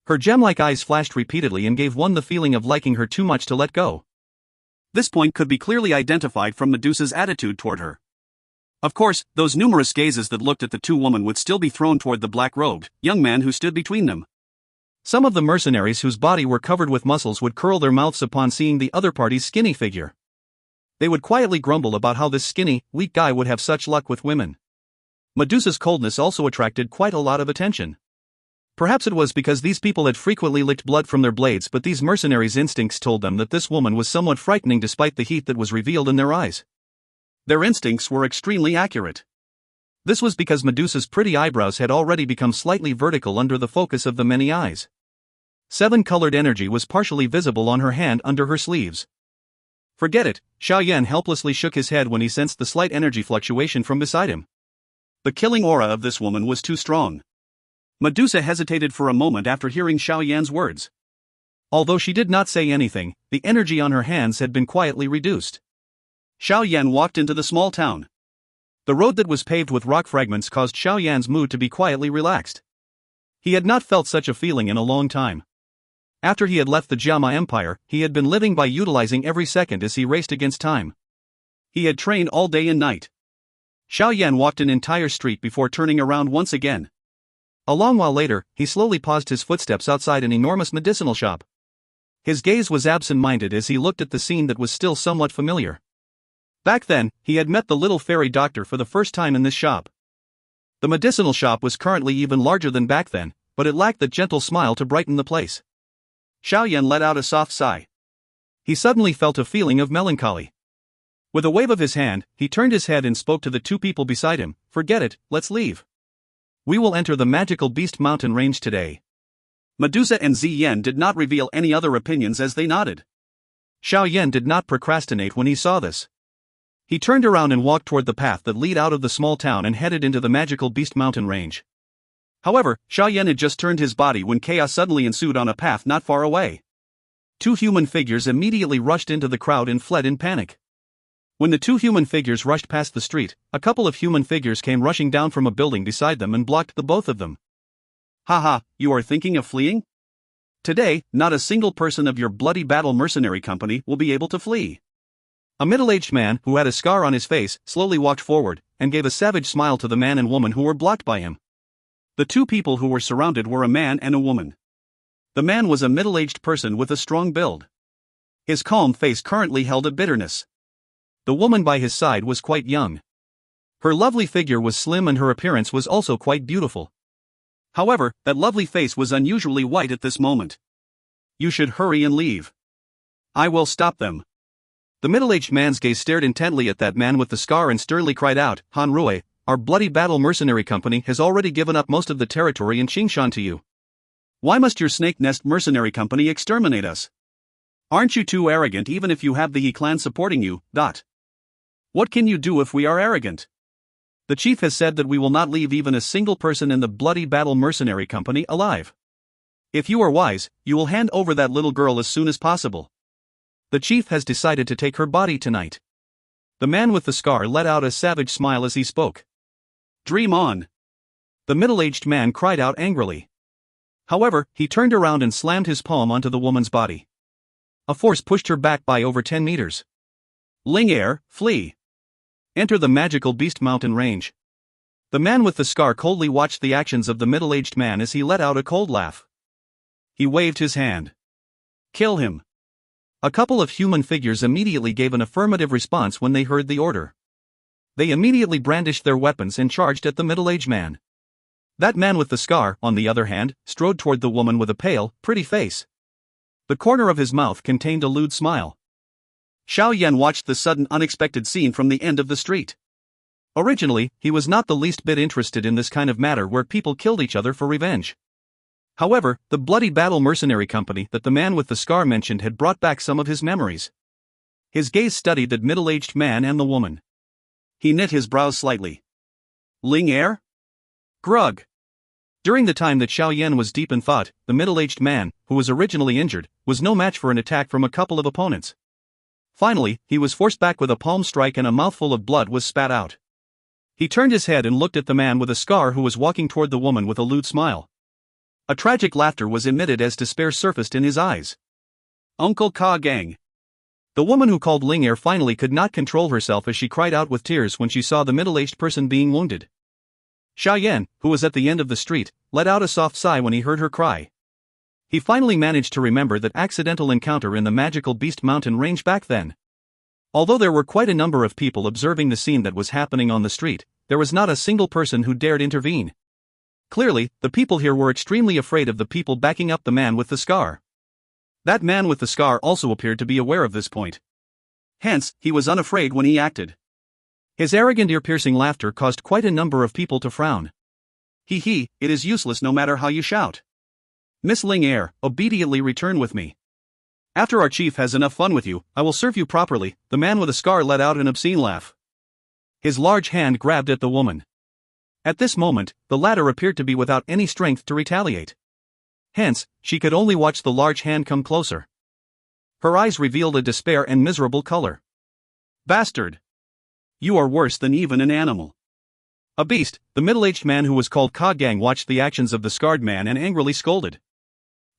Her gem-like eyes flashed repeatedly and gave one the feeling of liking her too much to let go. This point could be clearly identified from Medusa's attitude toward her. Of course, those numerous gazes that looked at the two women would still be thrown toward the black-robed young man who stood between them. Some of the mercenaries whose body were covered with muscles would curl their mouths upon seeing the other party's skinny figure. They would quietly grumble about how this skinny, weak guy would have such luck with women. Medusa's coldness also attracted quite a lot of attention. Perhaps it was because these people had frequently licked blood from their blades, but these mercenaries' instincts told them that this woman was somewhat frightening despite the heat that was revealed in their eyes. Their instincts were extremely accurate. This was because Medusa's pretty eyebrows had already become slightly vertical under the focus of the many eyes. Seven-colored energy was partially visible on her hand under her sleeves. Forget it, Xiao Yan helplessly shook his head when he sensed the slight energy fluctuation from beside him. The killing aura of this woman was too strong. Medusa hesitated for a moment after hearing Xiao Yan's words. Although she did not say anything, the energy on her hands had been quietly reduced. Xiao Yan walked into the small town. The road that was paved with rock fragments caused Xiao Yan's mood to be quietly relaxed. He had not felt such a feeling in a long time. After he had left the Jiama Empire, he had been living by utilizing every second as he raced against time. He had trained all day and night. Xiao Yan walked an entire street before turning around once again. A long while later, he slowly paused his footsteps outside an enormous medicinal shop. His gaze was absent-minded as he looked at the scene that was still somewhat familiar. Back then, he had met the little fairy doctor for the first time in this shop. The medicinal shop was currently even larger than back then, but it lacked the gentle smile to brighten the place. Xiao Yan let out a soft sigh. He suddenly felt a feeling of melancholy. With a wave of his hand, he turned his head and spoke to the two people beside him. Forget it, let's leave. We will enter the magical beast mountain range today. Medusa and Ziyan did not reveal any other opinions as they nodded. Xiao Yan did not procrastinate when he saw this. He turned around and walked toward the path that led out of the small town and headed into the magical beast mountain range. However, Xiao Yan had just turned his body when chaos suddenly ensued on a path not far away. Two human figures immediately rushed into the crowd and fled in panic. When the two human figures rushed past the street, a couple of human figures came rushing down from a building beside them and blocked the both of them. Haha, you are thinking of fleeing? Today, not a single person of your bloody battle mercenary company will be able to flee. A middle-aged man, who had a scar on his face, slowly walked forward, and gave a savage smile to the man and woman who were blocked by him. The two people who were surrounded were a man and a woman. The man was a middle-aged person with a strong build. His calm face currently held a bitterness. The woman by his side was quite young. Her lovely figure was slim and her appearance was also quite beautiful. However, that lovely face was unusually white at this moment. You should hurry and leave. I will stop them. The middle-aged man's gaze stared intently at that man with the scar and sternly cried out, Han Rui, our bloody battle mercenary company has already given up most of the territory in Qingshan to you. Why must your snake nest mercenary company exterminate us? Aren't you too arrogant even if you have the He clan supporting you? What can you do if we are arrogant? The chief has said that we will not leave even a single person in the bloody battle mercenary company alive. If you are wise, you will hand over that little girl as soon as possible. The chief has decided to take her body tonight. The man with the scar let out a savage smile as he spoke. Dream on. The middle-aged man cried out angrily. However, he turned around and slammed his palm onto the woman's body. A force pushed her back by over 10 meters. Xun Er, flee. Enter the magical beast mountain range. The man with the scar coldly watched the actions of the middle-aged man as he let out a cold laugh. He waved his hand. Kill him. A couple of human figures immediately gave an affirmative response when they heard the order. They immediately brandished their weapons and charged at the middle-aged man. That man with the scar, on the other hand, strode toward the woman with a pale, pretty face. The corner of his mouth contained a lewd smile. Xiao Yan watched the sudden unexpected scene from the end of the street. Originally, he was not the least bit interested in this kind of matter where people killed each other for revenge. However, the bloody battle mercenary company that the man with the scar mentioned had brought back some of his memories. His gaze studied the middle-aged man and the woman. He knit his brows slightly. Xun Er? Grug. During the time that Xiao Yan was deep in thought, the middle-aged man, who was originally injured, was no match for an attack from a couple of opponents. Finally, he was forced back with a palm strike and a mouthful of blood was spat out. He turned his head and looked at the man with a scar who was walking toward the woman with a lewd smile. A tragic laughter was emitted as despair surfaced in his eyes. Uncle Ka Gang. The woman who called Xun Er finally could not control herself as she cried out with tears when she saw the middle-aged person being wounded. Xiao Yan, who was at the end of the street, let out a soft sigh when he heard her cry. He finally managed to remember that accidental encounter in the magical beast mountain range back then. Although there were quite a number of people observing the scene that was happening on the street, there was not a single person who dared intervene. Clearly, the people here were extremely afraid of the people backing up the man with the scar. That man with the scar also appeared to be aware of this point. Hence, he was unafraid when he acted. His arrogant ear-piercing laughter caused quite a number of people to frown. It is useless no matter how you shout. Miss Xun Er, obediently return with me. After our chief has enough fun with you, I will serve you properly. The man with a scar let out an obscene laugh. His large hand grabbed at the woman. At this moment, the latter appeared to be without any strength to retaliate. Hence, she could only watch the large hand come closer. Her eyes revealed a despair and miserable color. Bastard! You are worse than even an animal. A beast. The middle-aged man who was called Ka Gang watched the actions of the scarred man and angrily scolded.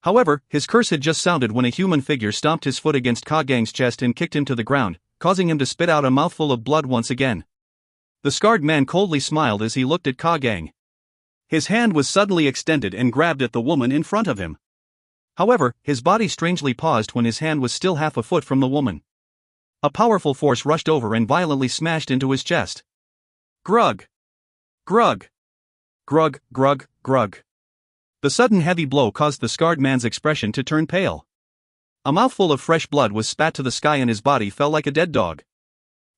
However, his curse had just sounded when a human figure stomped his foot against Ka Gang's chest and kicked him to the ground, causing him to spit out a mouthful of blood once again. The scarred man coldly smiled as he looked at Ka Gang. His hand was suddenly extended and grabbed at the woman in front of him. However, his body strangely paused when his hand was still half a foot from the woman. A powerful force rushed over and violently smashed into his chest. Grug! Grug! Grug, grug, grug. The sudden heavy blow caused the scarred man's expression to turn pale. A mouthful of fresh blood was spat to the sky and his body fell like a dead dog.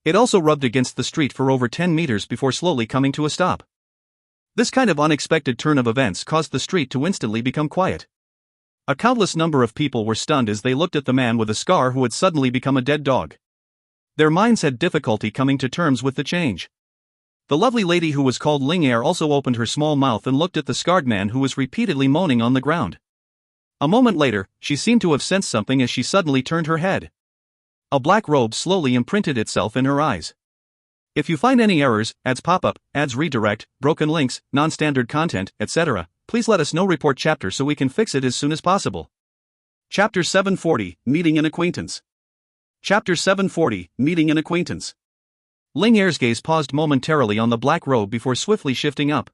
It also rubbed against the street for over 10 meters before slowly coming to a stop. This kind of unexpected turn of events caused the street to instantly become quiet. A countless number of people were stunned as they looked at the man with a scar who had suddenly become a dead dog. Their minds had difficulty coming to terms with the change. The lovely lady who was called Xun Er also opened her small mouth and looked at the scarred man who was repeatedly moaning on the ground. A moment later, she seemed to have sensed something as she suddenly turned her head. A black robe slowly imprinted itself in her eyes. If you find any errors, ads pop-up, ads redirect, broken links, non-standard content, etc., please let us know. Report chapter so we can fix it as soon as possible. Chapter 740, Meeting an Acquaintance. Chapter 740, Meeting an Acquaintance. Xun Er's gaze paused momentarily on the black robe before swiftly shifting up.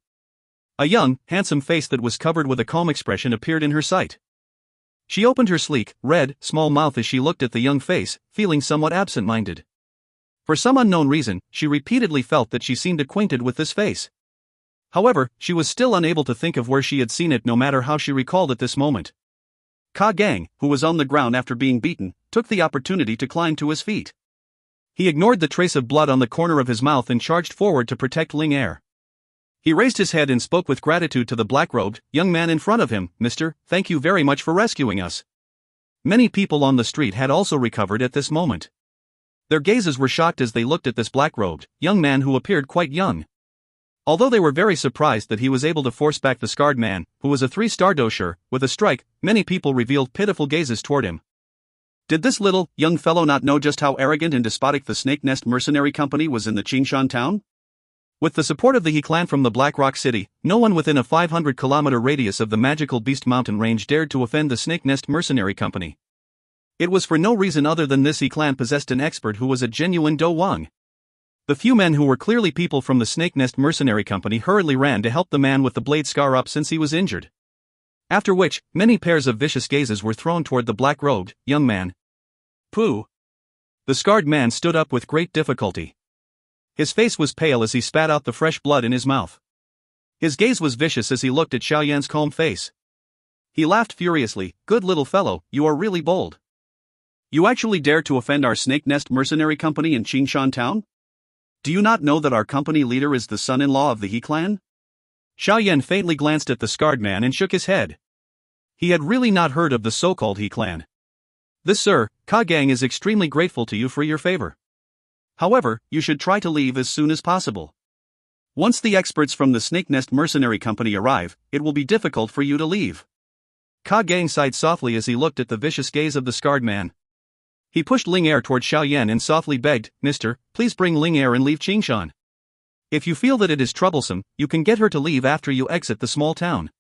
A young, handsome face that was covered with a calm expression appeared in her sight. She opened her sleek, red, small mouth as she looked at the young face, feeling somewhat absent-minded. For some unknown reason, she repeatedly felt that she seemed acquainted with this face. However, she was still unable to think of where she had seen it no matter how she recalled at this moment. Ka Gang, who was on the ground after being beaten, took the opportunity to climb to his feet. He ignored the trace of blood on the corner of his mouth and charged forward to protect Xun Er. He raised his head and spoke with gratitude to the black-robed, young man in front of him. "Mister, thank you very much for rescuing us." Many people on the street had also recovered at this moment. Their gazes were shocked as they looked at this black-robed, young man who appeared quite young. Although they were very surprised that he was able to force back the scarred man, who was a 3-star Dou Qi, with a strike, many people revealed pitiful gazes toward him. Did this little, young fellow not know just how arrogant and despotic the Snake Nest Mercenary Company was in the Qingshan town? With the support of the He clan from the Black Rock City, no one within a 500-kilometer radius of the magical Beast Mountain range dared to offend the Snake Nest Mercenary Company. It was for no reason other than this clan possessed an expert who was a genuine Dou Wang. The few men who were clearly people from the Snake Nest Mercenary Company hurriedly ran to help the man with the blade scar up since he was injured. After which, many pairs of vicious gazes were thrown toward the black-robed young man. Pooh! The scarred man stood up with great difficulty. His face was pale as he spat out the fresh blood in his mouth. His gaze was vicious as he looked at Xiao Yan's calm face. He laughed furiously. Good little fellow, you are really bold. You actually dare to offend our Snake Nest Mercenary Company in Qingshan Town? Do you not know that our company leader is the son-in-law of the He clan? Xiao Yan faintly glanced at the scarred man and shook his head. He had really not heard of the so-called He clan. This sir, Ka Gang is extremely grateful to you for your favor. However, you should try to leave as soon as possible. Once the experts from the Snake Nest Mercenary Company arrive, it will be difficult for you to leave. Ka Gang sighed softly as he looked at the vicious gaze of the scarred man. He pushed Ling Er toward Xiao Yan and softly begged, Mister, please bring Ling Er and leave Qingshan. If you feel that it is troublesome, you can get her to leave after you exit the small town.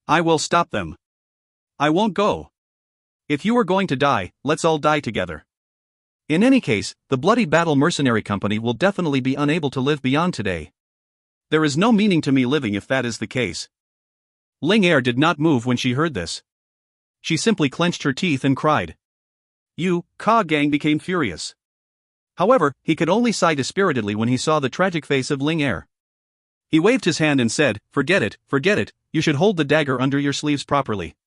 I will stop them. I won't go. If you are going to die, let's all die together. In any case, the Bloody Battle Mercenary Company will definitely be unable to live beyond today. There is no meaning to me living if that is the case. Ling Er did not move when she heard this. She simply clenched her teeth and cried. Ka Gang became furious. However, he could only sigh dispiritedly when he saw the tragic face of Ling Er. He waved his hand and said, forget it, you should hold the dagger under your sleeves properly.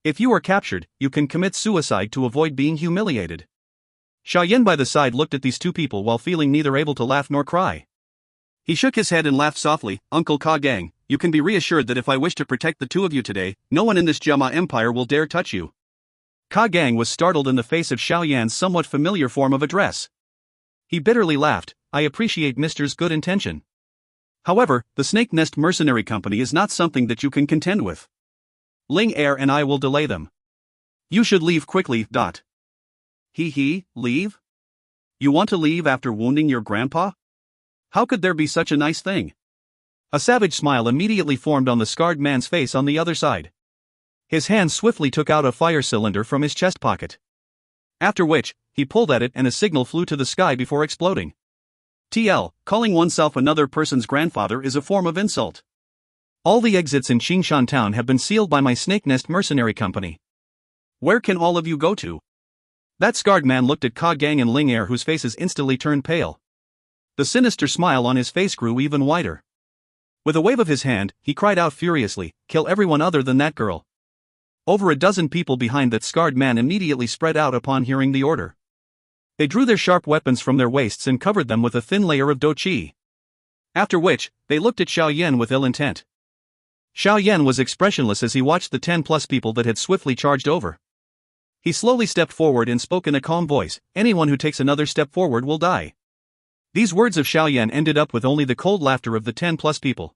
If you are captured, you can commit suicide to avoid being humiliated. Xiao Yan by the side looked at these two people while feeling neither able to laugh nor cry. He shook his head and laughed softly, Uncle Ka Gang, you can be reassured that if I wish to protect the two of you today, no one in this Jama Empire will dare touch you. Ka Gang was startled in the face of Xiao Yan's somewhat familiar form of address. He bitterly laughed, I appreciate Mister's good intention. However, the Snake Nest Mercenary Company is not something that you can contend with. Ling Er and I will delay them. You should leave quickly. Leave? You want to leave after wounding your grandpa? How could there be such a nice thing? A savage smile immediately formed on the scarred man's face on the other side. His hand swiftly took out a fire cylinder from his chest pocket. After which, he pulled at it and a signal flew to the sky before exploding. Calling oneself another person's grandfather is a form of insult. All the exits in Qingshan Town have been sealed by my Snake Nest Mercenary Company. Where can all of you go to? That scarred man looked at Ka Gang and Ling Er, whose faces instantly turned pale. The sinister smile on his face grew even wider. With a wave of his hand, he cried out furiously, kill everyone other than that girl. Over a dozen people behind that scarred man immediately spread out upon hearing the order. They drew their sharp weapons from their waists and covered them with a thin layer of Dou Qi. After which, they looked at Xiao Yan with ill intent. Xiao Yan was expressionless as he watched the 10+ people that had swiftly charged over. He slowly stepped forward and spoke in a calm voice, anyone who takes another step forward will die. These words of Xiao Yan ended up with only the cold laughter of the 10+ people.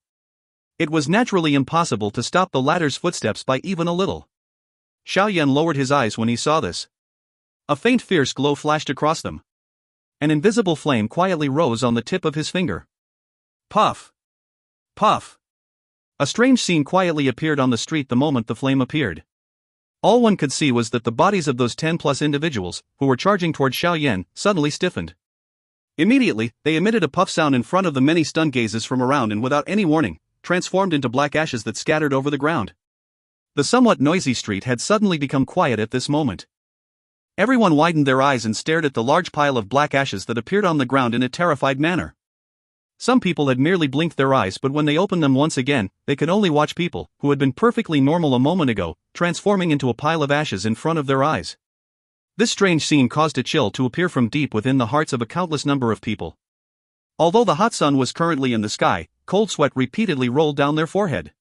It was naturally impossible to stop the latter's footsteps by even a little. Xiao Yan lowered his eyes when he saw this. A faint fierce glow flashed across them. An invisible flame quietly rose on the tip of his finger. Puff! Puff! A strange scene quietly appeared on the street the moment the flame appeared. All one could see was that the bodies of those 10+ individuals, who were charging toward Xiao Yan, suddenly stiffened. Immediately, they emitted a puff sound in front of the many stunned gazes from around and without any warning, transformed into black ashes that scattered over the ground. The somewhat noisy street had suddenly become quiet at this moment. Everyone widened their eyes and stared at the large pile of black ashes that appeared on the ground in a terrified manner. Some people had merely blinked their eyes, but when they opened them once again, they could only watch people, who had been perfectly normal a moment ago, transforming into a pile of ashes in front of their eyes. This strange scene caused a chill to appear from deep within the hearts of a countless number of people. Although the hot sun was currently in the sky, cold sweat repeatedly rolled down their forehead.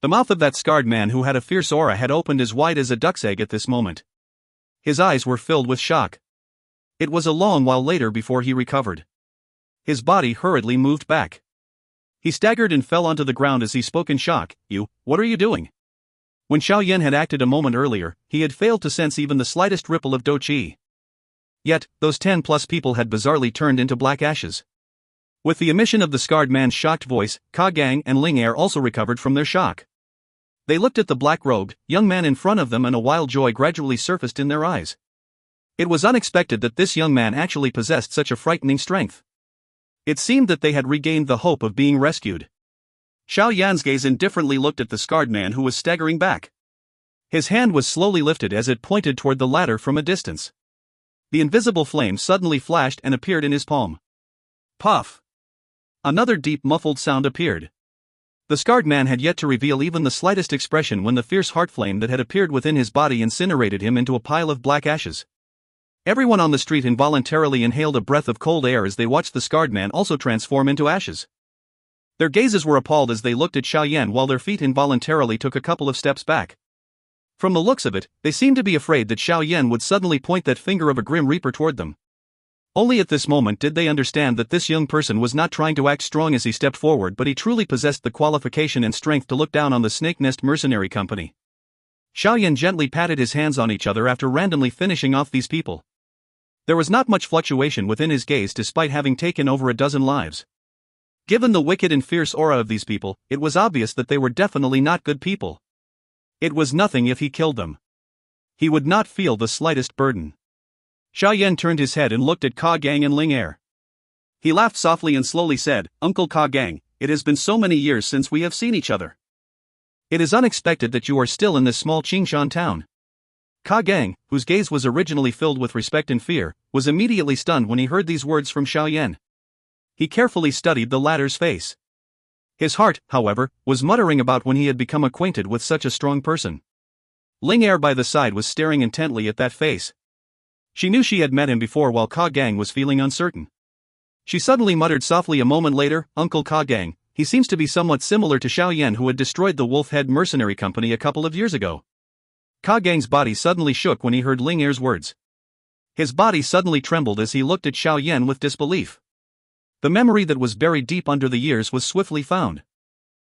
The mouth of that scarred man who had a fierce aura had opened as wide as a duck's egg at this moment. His eyes were filled with shock. It was a long while later before he recovered. His body hurriedly moved back. He staggered and fell onto the ground as he spoke in shock. What are you doing? When Xiao Yan had acted a moment earlier, he had failed to sense even the slightest ripple of Dou Qi. Yet, those 10+ people had bizarrely turned into black ashes. With the emission of the scarred man's shocked voice, Ka Gang and Ling Er also recovered from their shock. They looked at the black-robed young man in front of them and a wild joy gradually surfaced in their eyes. It was unexpected that this young man actually possessed such a frightening strength. It seemed that they had regained the hope of being rescued. Xiao Yan's gaze indifferently looked at the scarred man who was staggering back. His hand was slowly lifted as it pointed toward the ladder from a distance. The invisible flame suddenly flashed and appeared in his palm. Puff! Another deep muffled sound appeared. The scarred man had yet to reveal even the slightest expression when the fierce heart flame that had appeared within his body incinerated him into a pile of black ashes. Everyone on the street involuntarily inhaled a breath of cold air as they watched the scarred man also transform into ashes. Their gazes were appalled as they looked at Xiao Yan while their feet involuntarily took a couple of steps back. From the looks of it, they seemed to be afraid that Xiao Yan would suddenly point that finger of a grim reaper toward them. Only at this moment did they understand that this young person was not trying to act strong as he stepped forward, but he truly possessed the qualification and strength to look down on the Snake Nest Mercenary Company. Xiao Yan gently patted his hands on each other after randomly finishing off these people. There was not much fluctuation within his gaze despite having taken over a dozen lives. Given the wicked and fierce aura of these people, it was obvious that they were definitely not good people. It was nothing if he killed them. He would not feel the slightest burden. Xiao Yan turned his head and looked at Ka Gang and Ling Er. He laughed softly and slowly said, "Uncle Ka Gang, it has been so many years since we have seen each other. It is unexpected that you are still in this small Qingshan town." Ka Gang, whose gaze was originally filled with respect and fear, was immediately stunned when he heard these words from Xiao Yan. He carefully studied the latter's face. His heart, however, was muttering about when he had become acquainted with such a strong person. Ling Er by the side was staring intently at that face. She knew she had met him before while Ka Gang was feeling uncertain. She suddenly muttered softly a moment later, "Uncle Ka Gang, he seems to be somewhat similar to Xiao Yan who had destroyed the Wolf Head Mercenary Company a couple of years ago." Ka Gang's body suddenly shook when he heard Ling Er's words. His body suddenly trembled as he looked at Xiao Yan with disbelief. The memory that was buried deep under the years was swiftly found.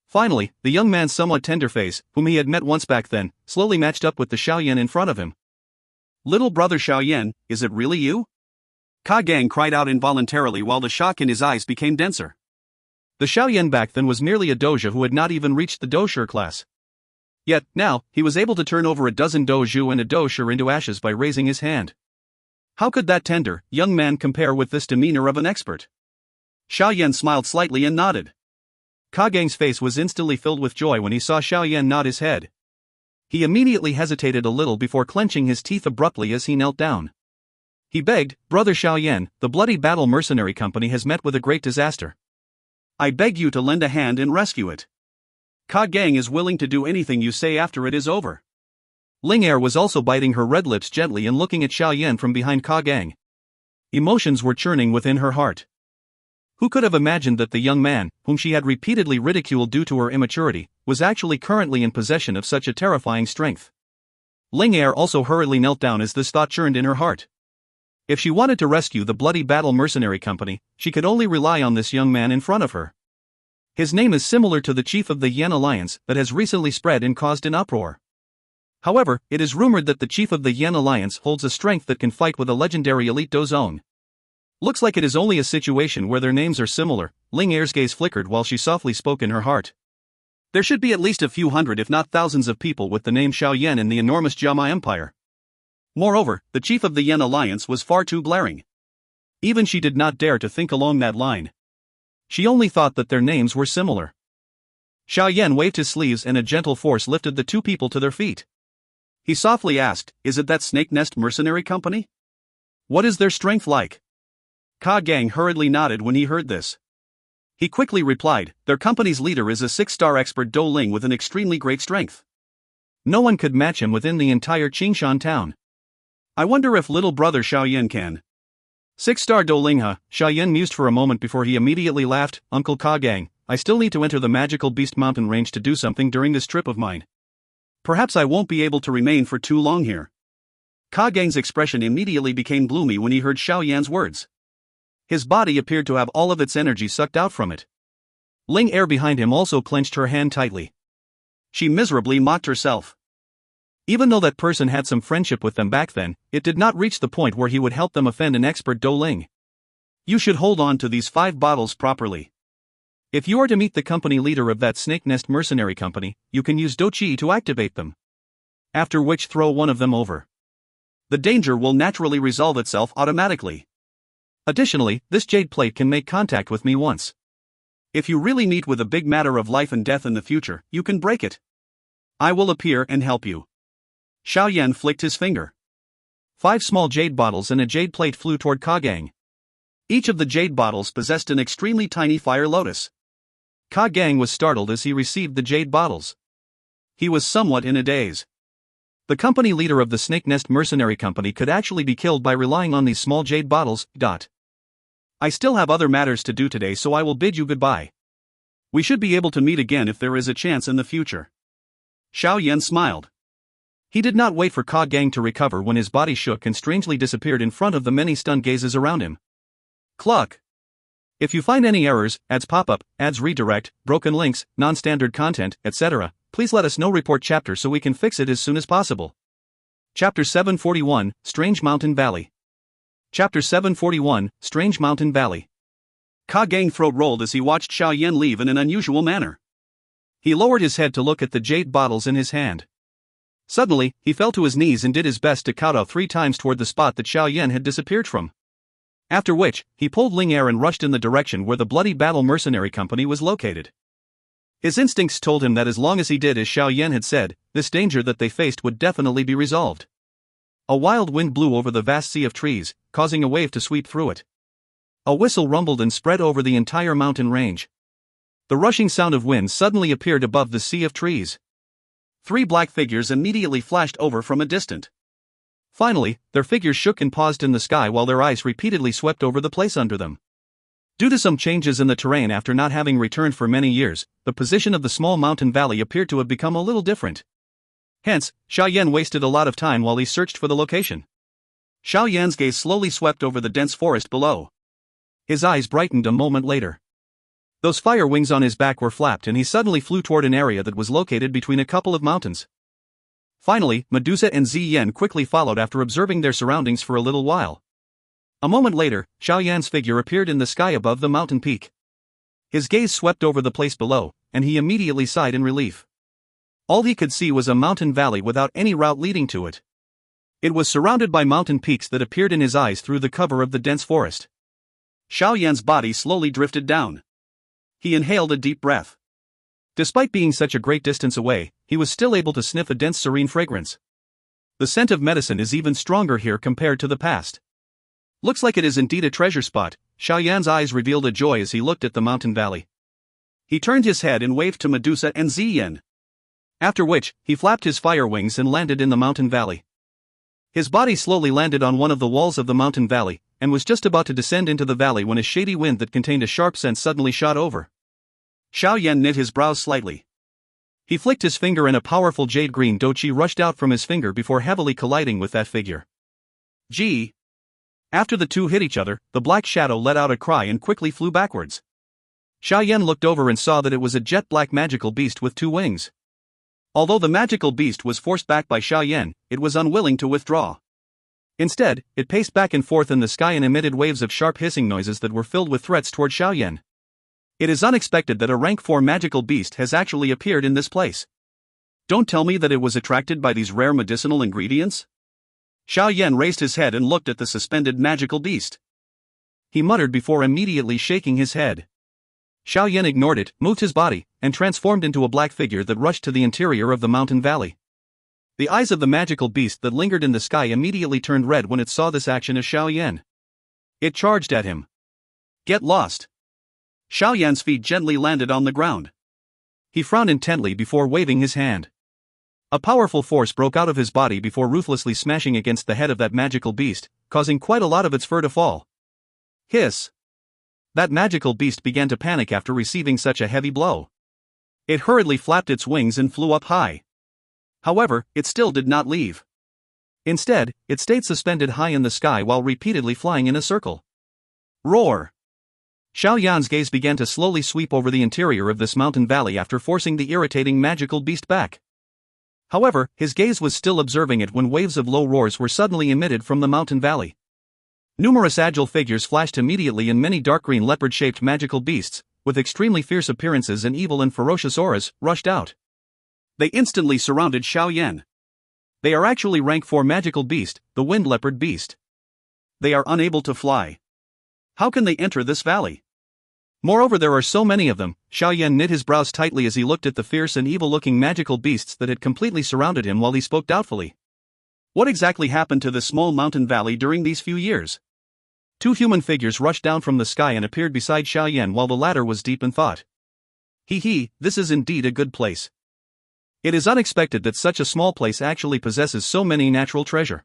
Finally, the young man's somewhat tender face, whom he had met once back then, slowly matched up with the Xiao Yan in front of him. "Little brother Xiao Yan, is it really you?" Ka Gang cried out involuntarily while the shock in his eyes became denser. The Xiao Yan back then was merely a doja who had not even reached the Doshi class. Yet, now, he was able to turn over a dozen doju and a doshi into ashes by raising his hand. How could that tender, young man compare with this demeanor of an expert? Xiao Yan smiled slightly and nodded. Ka Gang's face was instantly filled with joy when he saw Xiao Yan nod his head. He immediately hesitated a little before clenching his teeth abruptly as he knelt down. He begged, "Brother Xiao Yan, the Bloody Battle Mercenary Company has met with a great disaster. I beg you to lend a hand and rescue it. Ka Gang is willing to do anything you say after it is over." Ling Er was also biting her red lips gently and looking at Xiao Yan from behind Ka Gang. Emotions were churning within her heart. Who could have imagined that the young man, whom she had repeatedly ridiculed due to her immaturity, was actually currently in possession of such a terrifying strength? Ling Er also hurriedly knelt down as this thought churned in her heart. If she wanted to rescue the Bloody Battle Mercenary Company, she could only rely on this young man in front of her. His name is similar to the chief of the Yan Alliance that has recently spread and caused an uproar. However, it is rumored that the chief of the Yan Alliance holds a strength that can fight with a legendary elite Dozone. Looks like it is only a situation where their names are similar. Ling Er's gaze flickered while she softly spoke in her heart. There should be at least a few hundred if not thousands of people with the name Xiao Yan in the enormous Jiama Empire. Moreover, the chief of the Yan Alliance was far too glaring. Even she did not dare to think along that line. She only thought that their names were similar. Xiao Yan waved his sleeves and a gentle force lifted the two people to their feet. He softly asked, "Is it that Snake Nest Mercenary Company? What is their strength like?" Ka Gang hurriedly nodded when he heard this. He quickly replied, "Their company's leader is a 6-star expert Dou Ling with an extremely great strength. No one could match him within the entire Qingshan town. I wonder if little brother Xiao Yan can." 6-star Dou Ling, huh? Xiao Yan mused for a moment before he immediately laughed. "Uncle Ka Gang, I still need to enter the magical beast mountain range to do something during this trip of mine. Perhaps I won't be able to remain for too long here." Ka Gang's expression immediately became gloomy when he heard Xiao Yan's words. His body appeared to have all of its energy sucked out from it. Ling Er behind him also clenched her hand tightly. She miserably mocked herself. Even though that person had some friendship with them back then, it did not reach the point where he would help them offend an expert Dou Ling. "You should hold on to these 5 bottles properly. If you are to meet the company leader of that Snake Nest Mercenary Company, you can use Dou Qi to activate them. After which throw one of them over. The danger will naturally resolve itself automatically. Additionally, this jade plate can make contact with me once. If you really meet with a big matter of life and death in the future, you can break it. I will appear and help you. Xiao Yan flicked his finger. 5 small jade bottles and a jade plate flew toward Gang. Each of the jade bottles possessed an extremely tiny fire lotus. Gang was startled as he received the jade bottles. He was somewhat in a daze. The company leader of the Snake Nest Mercenary Company could actually be killed by relying on these small jade bottles. I still have other matters to do today, so I will bid you goodbye. We should be able to meet again if there is a chance in the future. Xiao Yan smiled. He did not wait for Gang to recover when his body shook and strangely disappeared in front of the many stunned gazes around him. Cluck. If you find any errors, ads pop-up, ads redirect, broken links, non-standard content, etc., please let us know. Report chapter so we can fix it as soon as possible. Chapter 741, Strange Mountain Valley. Chapter 741, Strange Mountain Valley. Gang throat rolled as he watched Xiao Yan leave in an unusual manner. He lowered his head to look at the jade bottles in his hand. Suddenly, he fell to his knees and did his best to kowtow 3 times toward the spot that Xiao Yan had disappeared from. After which, he pulled Ling Er and rushed in the direction where the Bloody Battle Mercenary Company was located. His instincts told him that as long as he did as Xiao Yan had said, this danger that they faced would definitely be resolved. A wild wind blew over the vast sea of trees, causing a wave to sweep through it. A whistle rumbled and spread over the entire mountain range. The rushing sound of wind suddenly appeared above the sea of trees. 3 black figures immediately flashed over from a distance. Finally, their figures shook and paused in the sky while their eyes repeatedly swept over the place under them. Due to some changes in the terrain after not having returned for many years, the position of the small mountain valley appeared to have become a little different. Hence, Xiao Yan wasted a lot of time while he searched for the location. Xiao Yan's gaze slowly swept over the dense forest below. His eyes brightened a moment later. Those fire wings on his back were flapped and he suddenly flew toward an area that was located between a couple of mountains. Finally, Medusa and Yan quickly followed after observing their surroundings for a little while. A moment later, Xiao Yan's figure appeared in the sky above the mountain peak. His gaze swept over the place below, and he immediately sighed in relief. All he could see was a mountain valley without any route leading to it. It was surrounded by mountain peaks that appeared in his eyes through the cover of the dense forest. Xiao Yan's body slowly drifted down. He inhaled a deep breath. Despite being such a great distance away, he was still able to sniff a dense serene fragrance. The scent of medicine is even stronger here compared to the past. Looks like it is indeed a treasure spot. Xiao Yan's eyes revealed a joy as he looked at the mountain valley. He turned his head and waved to Medusa and Yan. After which, he flapped his fire wings and landed in the mountain valley. His body slowly landed on one of the walls of the mountain valley, and was just about to descend into the valley when a shady wind that contained a sharp scent suddenly shot over. Xiao Yan knit his brows slightly. He flicked his finger and a powerful jade-green Dou Qi rushed out from his finger before heavily colliding with that figure. Gee! After the two hit each other, the black shadow let out a cry and quickly flew backwards. Xiao Yan looked over and saw that it was a jet-black magical beast with 2 wings. Although the magical beast was forced back by Xiao Yan, it was unwilling to withdraw. Instead, it paced back and forth in the sky and emitted waves of sharp hissing noises that were filled with threats toward Xiao Yan. It is unexpected that a rank 4 magical beast has actually appeared in this place. Don't tell me that it was attracted by these rare medicinal ingredients? Xiao Yan raised his head and looked at the suspended magical beast. He muttered before immediately shaking his head. Xiao Yan ignored it, moved his body, and transformed into a black figure that rushed to the interior of the mountain valley. The eyes of the magical beast that lingered in the sky immediately turned red when it saw this action of Xiao Yan. It charged at him. Get lost! Xiao Yan's feet gently landed on the ground. He frowned intently before waving his hand. A powerful force broke out of his body before ruthlessly smashing against the head of that magical beast, causing quite a lot of its fur to fall. Hiss! That magical beast began to panic after receiving such a heavy blow. It hurriedly flapped its wings and flew up high. However, it still did not leave. Instead, it stayed suspended high in the sky while repeatedly flying in a circle. Roar! Xiao Yan's gaze began to slowly sweep over the interior of this mountain valley after forcing the irritating magical beast back. However, his gaze was still observing it when waves of low roars were suddenly emitted from the mountain valley. Numerous agile figures flashed immediately and many dark green leopard-shaped magical beasts, with extremely fierce appearances and evil and ferocious auras, rushed out. They instantly surrounded Xiao Yan. They are actually rank 4 magical beast, the wind leopard beast. They are unable to fly. How can they enter this valley? Moreover, there are so many of them. Xiao Yan knit his brows tightly as he looked at the fierce and evil-looking magical beasts that had completely surrounded him while he spoke doubtfully. What exactly happened to this small mountain valley during these few years? 2 human figures rushed down from the sky and appeared beside Xiao Yan while the latter was deep in thought. This is indeed a good place. It is unexpected that such a small place actually possesses so many natural treasure.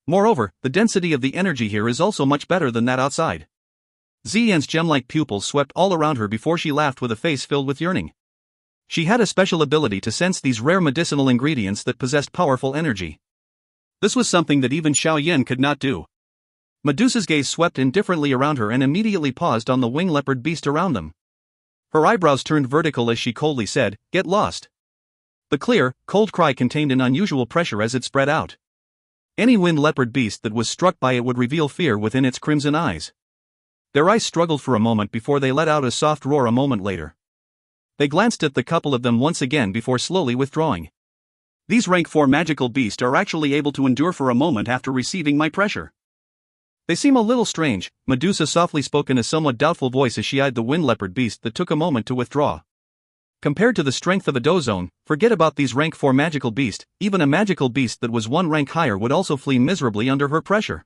Moreover, the density of the energy here is also much better than that outside. Ziyan's gem-like pupils swept all around her before she laughed with a face filled with yearning. She had a special ability to sense these rare medicinal ingredients that possessed powerful energy. This was something that even Xiao Yan could not do. Medusa's gaze swept indifferently around her and immediately paused on the winged leopard beast around them. Her eyebrows turned vertical as she coldly said, "Get lost." The clear, cold cry contained an unusual pressure as it spread out. Any winged leopard beast that was struck by it would reveal fear within its crimson eyes. Their eyes struggled for a moment before they let out a soft roar a moment later. They glanced at the couple of them once again before slowly withdrawing. These rank 4 magical beasts are actually able to endure for a moment after receiving my pressure. They seem a little strange, Medusa softly spoke in a somewhat doubtful voice as she eyed the wind leopard beast that took a moment to withdraw. Compared to the strength of a dozone, forget about these rank 4 magical beasts, even a magical beast that was 1 rank higher would also flee miserably under her pressure.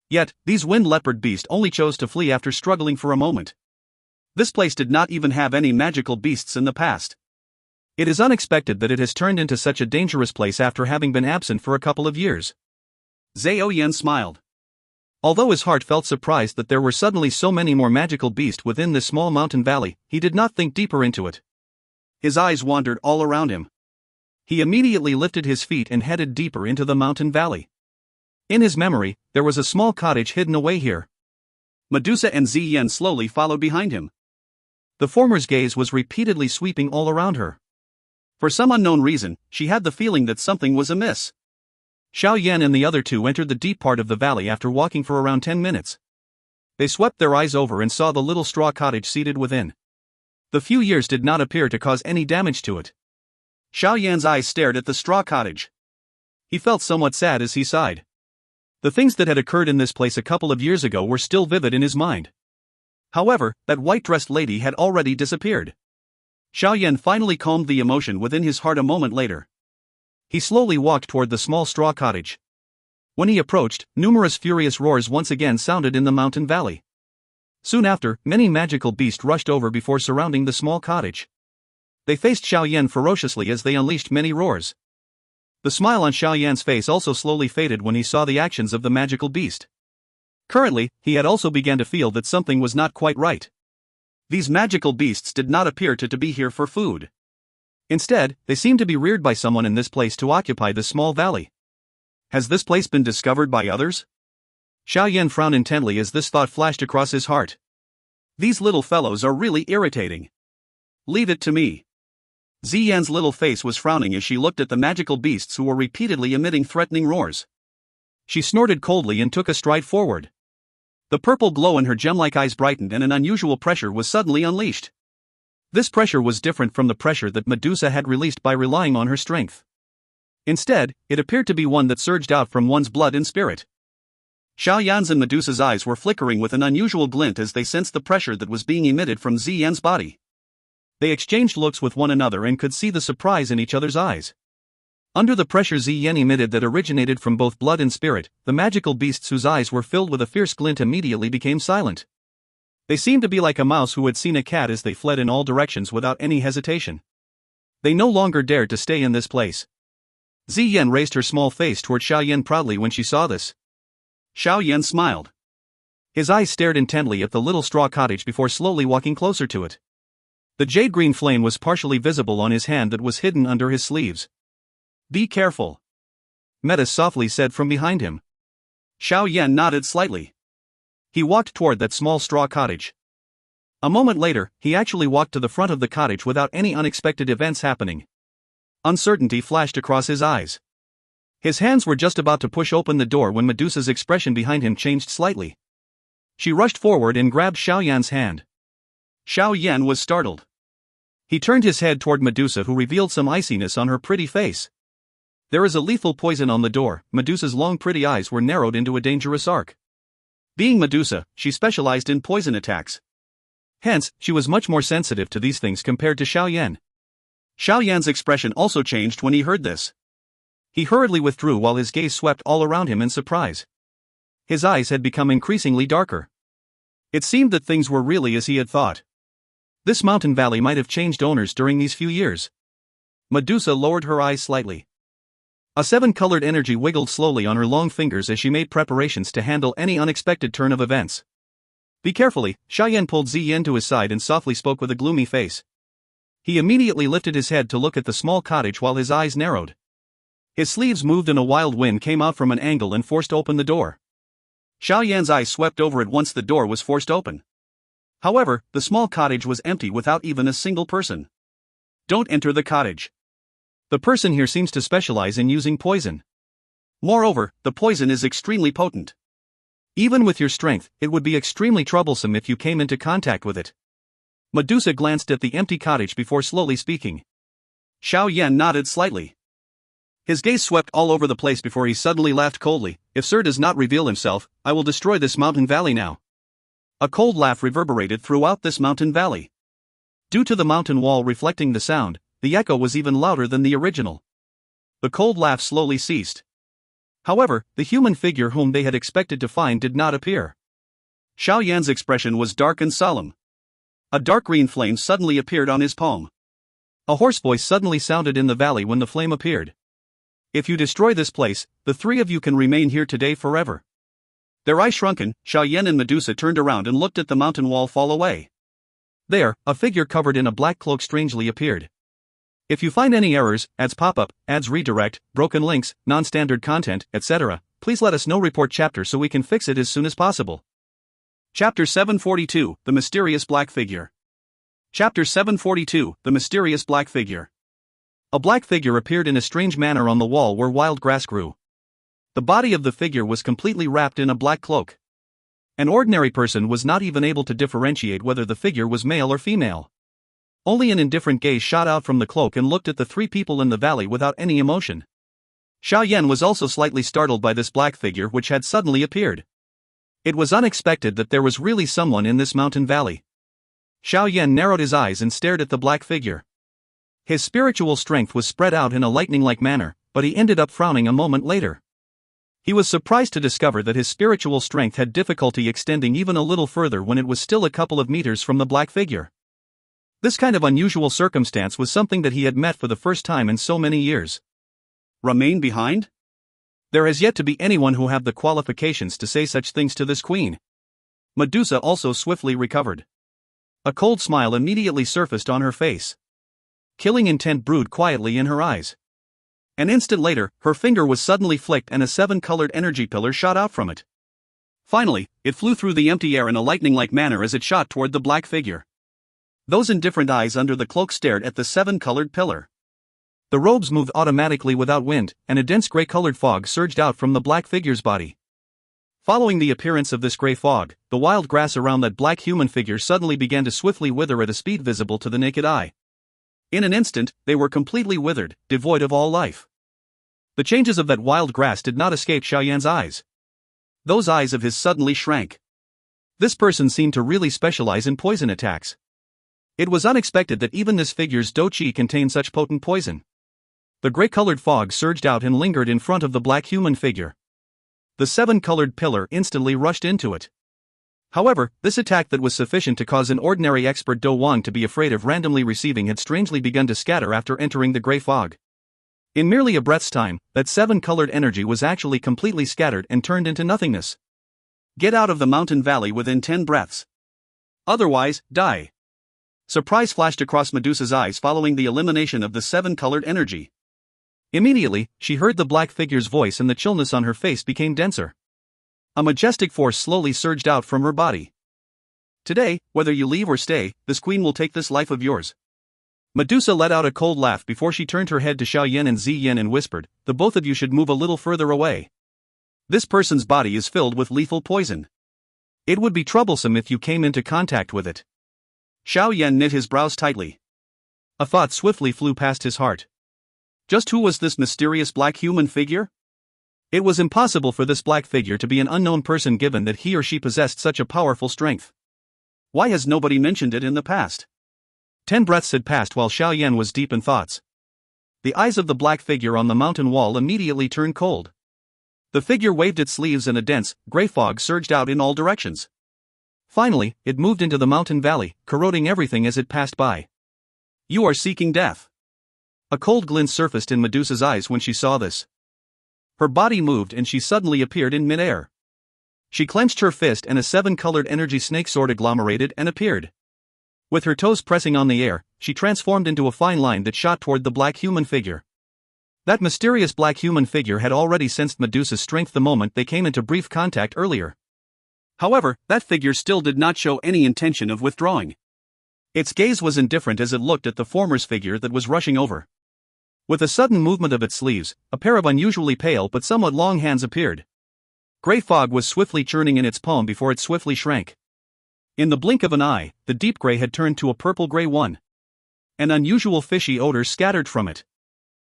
Yet, these wind leopard beasts only chose to flee after struggling for a moment. This place did not even have any magical beasts in the past. It is unexpected that it has turned into such a dangerous place after having been absent for a couple of years. Xiao Yan smiled. Although his heart felt surprised that there were suddenly so many more magical beasts within this small mountain valley, he did not think deeper into it. His eyes wandered all around him. He immediately lifted his feet and headed deeper into the mountain valley. In his memory, there was a small cottage hidden away here. Medusa and Ziyan slowly followed behind him. The former's gaze was repeatedly sweeping all around her. For some unknown reason, she had the feeling that something was amiss. Xiao Yan and the other 2 entered the deep part of the valley after walking for around 10 minutes. They swept their eyes over and saw the little straw cottage seated within. The few years did not appear to cause any damage to it. Xiao Yan's eyes stared at the straw cottage. He felt somewhat sad as he sighed. The things that had occurred in this place a couple of years ago were still vivid in his mind. However, that white-dressed lady had already disappeared. Xiao Yan finally calmed the emotion within his heart a moment later. He slowly walked toward the small straw cottage. When he approached, numerous furious roars once again sounded in the mountain valley. Soon after, many magical beasts rushed over before surrounding the small cottage. They faced Xiao Yan ferociously as they unleashed many roars. The smile on Xiao Yan's face also slowly faded when he saw the actions of the magical beast. Currently, he had also begun to feel that something was not quite right. These magical beasts did not appear to be here for food. Instead, they seemed to be reared by someone in this place to occupy this small valley. Has this place been discovered by others? Xiao Yan frowned intently as this thought flashed across his heart. These little fellows are really irritating. Leave it to me. Ziyan's little face was frowning as she looked at the magical beasts who were repeatedly emitting threatening roars. She snorted coldly and took a stride forward. The purple glow in her gem-like eyes brightened and an unusual pressure was suddenly unleashed. This pressure was different from the pressure that Medusa had released by relying on her strength. Instead, it appeared to be one that surged out from one's blood and spirit. Xiao Yan's and Medusa's eyes were flickering with an unusual glint as they sensed the pressure that was being emitted from Ziyan's body. They exchanged looks with one another and could see the surprise in each other's eyes. Under the pressure Ziyan emitted that originated from both blood and spirit, the magical beasts whose eyes were filled with a fierce glint immediately became silent. They seemed to be like a mouse who had seen a cat as they fled in all directions without any hesitation. They no longer dared to stay in this place. Ziyan raised her small face toward Xiao Yan proudly when she saw this. Xiao Yan smiled. His eyes stared intently at the little straw cottage before slowly walking closer to it. The jade-green flame was partially visible on his hand that was hidden under his sleeves. Be careful. Meta softly said from behind him. Xiao Yan nodded slightly. He walked toward that small straw cottage. A moment later, he actually walked to the front of the cottage without any unexpected events happening. Uncertainty flashed across his eyes. His hands were just about to push open the door when Medusa's expression behind him changed slightly. She rushed forward and grabbed Xiao Yan's hand. Xiao Yan was startled. He turned his head toward Medusa, who revealed some iciness on her pretty face. There is a lethal poison on the door. Medusa's long pretty eyes were narrowed into a dangerous arc. Being Medusa, she specialized in poison attacks. Hence, she was much more sensitive to these things compared to Xiao Yan. Xiao Yan's expression also changed when he heard this. He hurriedly withdrew while his gaze swept all around him in surprise. His eyes had become increasingly darker. It seemed that things were really as he had thought. This mountain valley might have changed owners during these few years. Medusa lowered her eyes slightly. A seven-colored energy wiggled slowly on her long fingers as she made preparations to handle any unexpected turn of events. Be carefully, Xiao Yan pulled Ziyin to his side and softly spoke with a gloomy face. He immediately lifted his head to look at the small cottage while his eyes narrowed. His sleeves moved and a wild wind came out from an angle and forced open the door. Xiao Yan's eyes swept over it once the door was forced open. However, the small cottage was empty without even a single person. Don't enter the cottage. The person here seems to specialize in using poison. Moreover, the poison is extremely potent. Even with your strength, it would be extremely troublesome if you came into contact with it. Medusa glanced at the empty cottage before slowly speaking. Xiao Yan nodded slightly. His gaze swept all over the place before he suddenly laughed coldly. If Sir does not reveal himself, I will destroy this mountain valley now. A cold laugh reverberated throughout this mountain valley. Due to the mountain wall reflecting the sound, the echo was even louder than the original. The cold laugh slowly ceased. However, the human figure whom they had expected to find did not appear. Xiao Yan's expression was dark and solemn. A dark green flame suddenly appeared on his palm. A hoarse voice suddenly sounded in the valley when the flame appeared. If you destroy this place, the three of you can remain here today forever. Their eyes shrunken, Xiao Yan and Medusa turned around and looked at the mountain wall fall away. There, a figure covered in a black cloak strangely appeared. If you find any errors, ads pop up, ads redirect, broken links, non-standard content, etc., please let us know. Report chapter so we can fix it as soon as possible. Chapter 742, The Mysterious Black Figure. Chapter 742, The Mysterious Black Figure. A black figure appeared in a strange manner on the wall where wild grass grew. The body of the figure was completely wrapped in a black cloak. An ordinary person was not even able to differentiate whether the figure was male or female. Only an indifferent gaze shot out from the cloak and looked at the three people in the valley without any emotion. Xiao Yan was also slightly startled by this black figure which had suddenly appeared. It was unexpected that there was really someone in this mountain valley. Xiao Yan narrowed his eyes and stared at the black figure. His spiritual strength was spread out in a lightning-like manner, but he ended up frowning a moment later. He was surprised to discover that his spiritual strength had difficulty extending even a little further when it was still a couple of meters from the black figure. This kind of unusual circumstance was something that he had met for the first time in so many years. Remain behind? There has yet to be anyone who have the qualifications to say such things to this queen. Medusa also swiftly recovered. A cold smile immediately surfaced on her face. Killing intent brewed quietly in her eyes. An instant later, her finger was suddenly flicked and a seven-colored energy pillar shot out from it. Finally, it flew through the empty air in a lightning-like manner as it shot toward the black figure. Those indifferent eyes under the cloak stared at the seven-colored pillar. The robes moved automatically without wind, and a dense gray-colored fog surged out from the black figure's body. Following the appearance of this gray fog, the wild grass around that black human figure suddenly began to swiftly wither at a speed visible to the naked eye. In an instant, they were completely withered, devoid of all life. The changes of that wild grass did not escape Xiao Yan's eyes. Those eyes of his suddenly shrank. This person seemed to really specialize in poison attacks. It was unexpected that even this figure's Dou Qi contained such potent poison. The gray-colored fog surged out and lingered in front of the black human figure. The seven-colored pillar instantly rushed into it. However, this attack that was sufficient to cause an ordinary expert Dou Wang to be afraid of randomly receiving had strangely begun to scatter after entering the gray fog. In merely a breath's time, that seven-colored energy was actually completely scattered and turned into nothingness. Get out of the mountain valley within 10 breaths. Otherwise, die. Surprise flashed across Medusa's eyes following the elimination of the seven-colored energy. Immediately, she heard the black figure's voice and the chillness on her face became denser. A majestic force slowly surged out from her body. Today, whether you leave or stay, this queen will take this life of yours. Medusa let out a cold laugh before she turned her head to Xiao Yan and Ziyin and whispered, the both of you should move a little further away. This person's body is filled with lethal poison. It would be troublesome if you came into contact with it. Xiao Yan knit his brows tightly. A thought swiftly flew past his heart. Just who was this mysterious black human figure? It was impossible for this black figure to be an unknown person given that he or she possessed such a powerful strength. Why has nobody mentioned it in the past? 10 breaths had passed while Xiao Yan was deep in thoughts. The eyes of the black figure on the mountain wall immediately turned cold. The figure waved its sleeves and a dense, gray fog surged out in all directions. Finally, it moved into the mountain valley, corroding everything as it passed by. You are seeking death. A cold glint surfaced in Medusa's eyes when she saw this. Her body moved and she suddenly appeared in midair. She clenched her fist and a 7-colored energy snake sword agglomerated and appeared. With her toes pressing on the air, she transformed into a fine line that shot toward the black human figure. That mysterious black human figure had already sensed Medusa's strength the moment they came into brief contact earlier. However, that figure still did not show any intention of withdrawing. Its gaze was indifferent as it looked at the former's figure that was rushing over. With a sudden movement of its sleeves, a pair of unusually pale but somewhat long hands appeared. Gray fog was swiftly churning in its palm before it swiftly shrank. In the blink of an eye, the deep gray had turned to a purple-gray one. An unusual fishy odor scattered from it.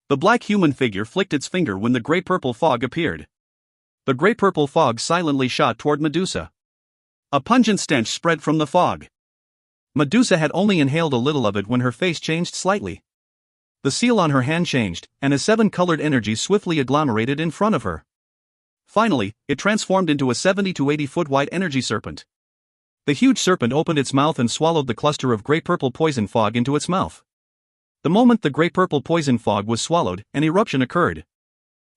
The black human figure flicked its finger when the gray-purple fog appeared. The gray-purple fog silently shot toward Medusa. A pungent stench spread from the fog. Medusa had only inhaled a little of it when her face changed slightly. The seal on her hand changed, and a 7-colored energy swiftly agglomerated in front of her. Finally, it transformed into a 70 to 80 foot wide energy serpent. The huge serpent opened its mouth and swallowed the cluster of gray-purple poison fog into its mouth. The moment the gray-purple poison fog was swallowed, an eruption occurred.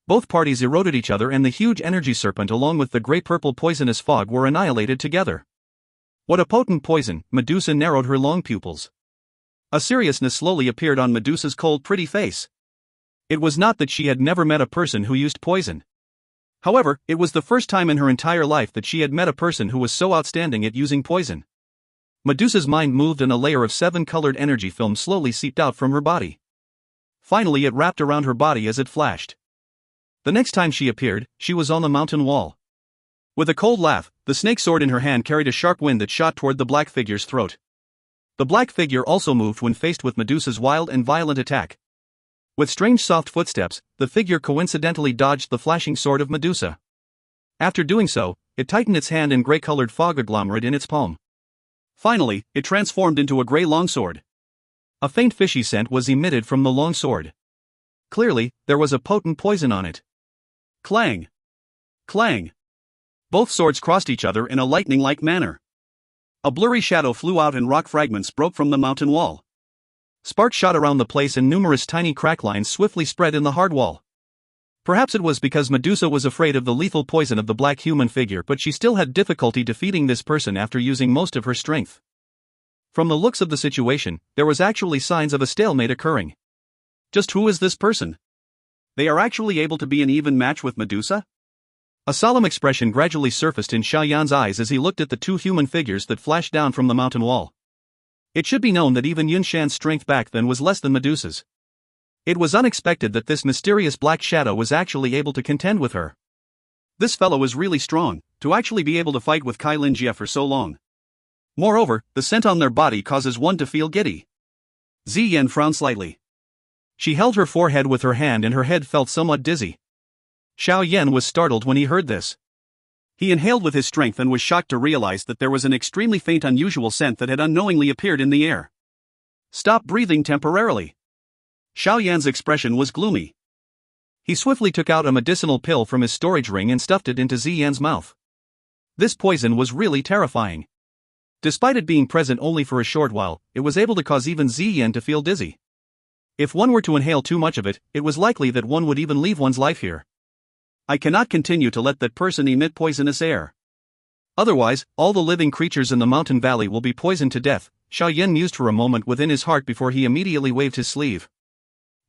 Both parties eroded each other and the huge energy serpent along with the gray-purple poisonous fog were annihilated together. What a potent poison! Medusa narrowed her long pupils. A seriousness slowly appeared on Medusa's cold pretty face. It was not that she had never met a person who used poison. However, it was the first time in her entire life that she had met a person who was so outstanding at using poison. Medusa's mind moved and a layer of 7-colored energy film slowly seeped out from her body. Finally it wrapped around her body as it flashed. The next time she appeared, she was on the mountain wall. With a cold laugh, the snake sword in her hand carried a sharp wind that shot toward the black figure's throat. The black figure also moved when faced with Medusa's wild and violent attack. With strange soft footsteps, the figure coincidentally dodged the flashing sword of Medusa. After doing so, it tightened its hand and gray-colored fog agglomerate in its palm. Finally, it transformed into a gray longsword. A faint fishy scent was emitted from the longsword. Clearly, there was a potent poison on it. Clang! Clang! Both swords crossed each other in a lightning-like manner. A blurry shadow flew out and rock fragments broke from the mountain wall. Sparks shot around the place and numerous tiny crack lines swiftly spread in the hard wall. Perhaps it was because Medusa was afraid of the lethal poison of the black human figure, but she still had difficulty defeating this person after using most of her strength. From the looks of the situation, there was actually signs of a stalemate occurring. Just who is this person? They are actually able to be an even match with Medusa? A solemn expression gradually surfaced in Xiao Yan's eyes as he looked at the two human figures that flashed down from the mountain wall. It should be known that even Yun Shan's strength back then was less than Medusa's. It was unexpected that this mysterious black shadow was actually able to contend with her. This fellow is really strong, to actually be able to fight with Kai Lin Jie for so long. Moreover, the scent on their body causes one to feel giddy. Ziyan frowned slightly. She held her forehead with her hand and her head felt somewhat dizzy. Xiao Yan was startled when he heard this. He inhaled with his strength and was shocked to realize that there was an extremely faint unusual scent that had unknowingly appeared in the air. Stop breathing temporarily. Xiao Yan's expression was gloomy. He swiftly took out a medicinal pill from his storage ring and stuffed it into Ziyan's mouth. This poison was really terrifying. Despite it being present only for a short while, it was able to cause even Ziyan to feel dizzy. If one were to inhale too much of it, it was likely that one would even leave one's life here. I cannot continue to let that person emit poisonous air. Otherwise, all the living creatures in the mountain valley will be poisoned to death, Xiao Yan mused for a moment within his heart before he immediately waved his sleeve.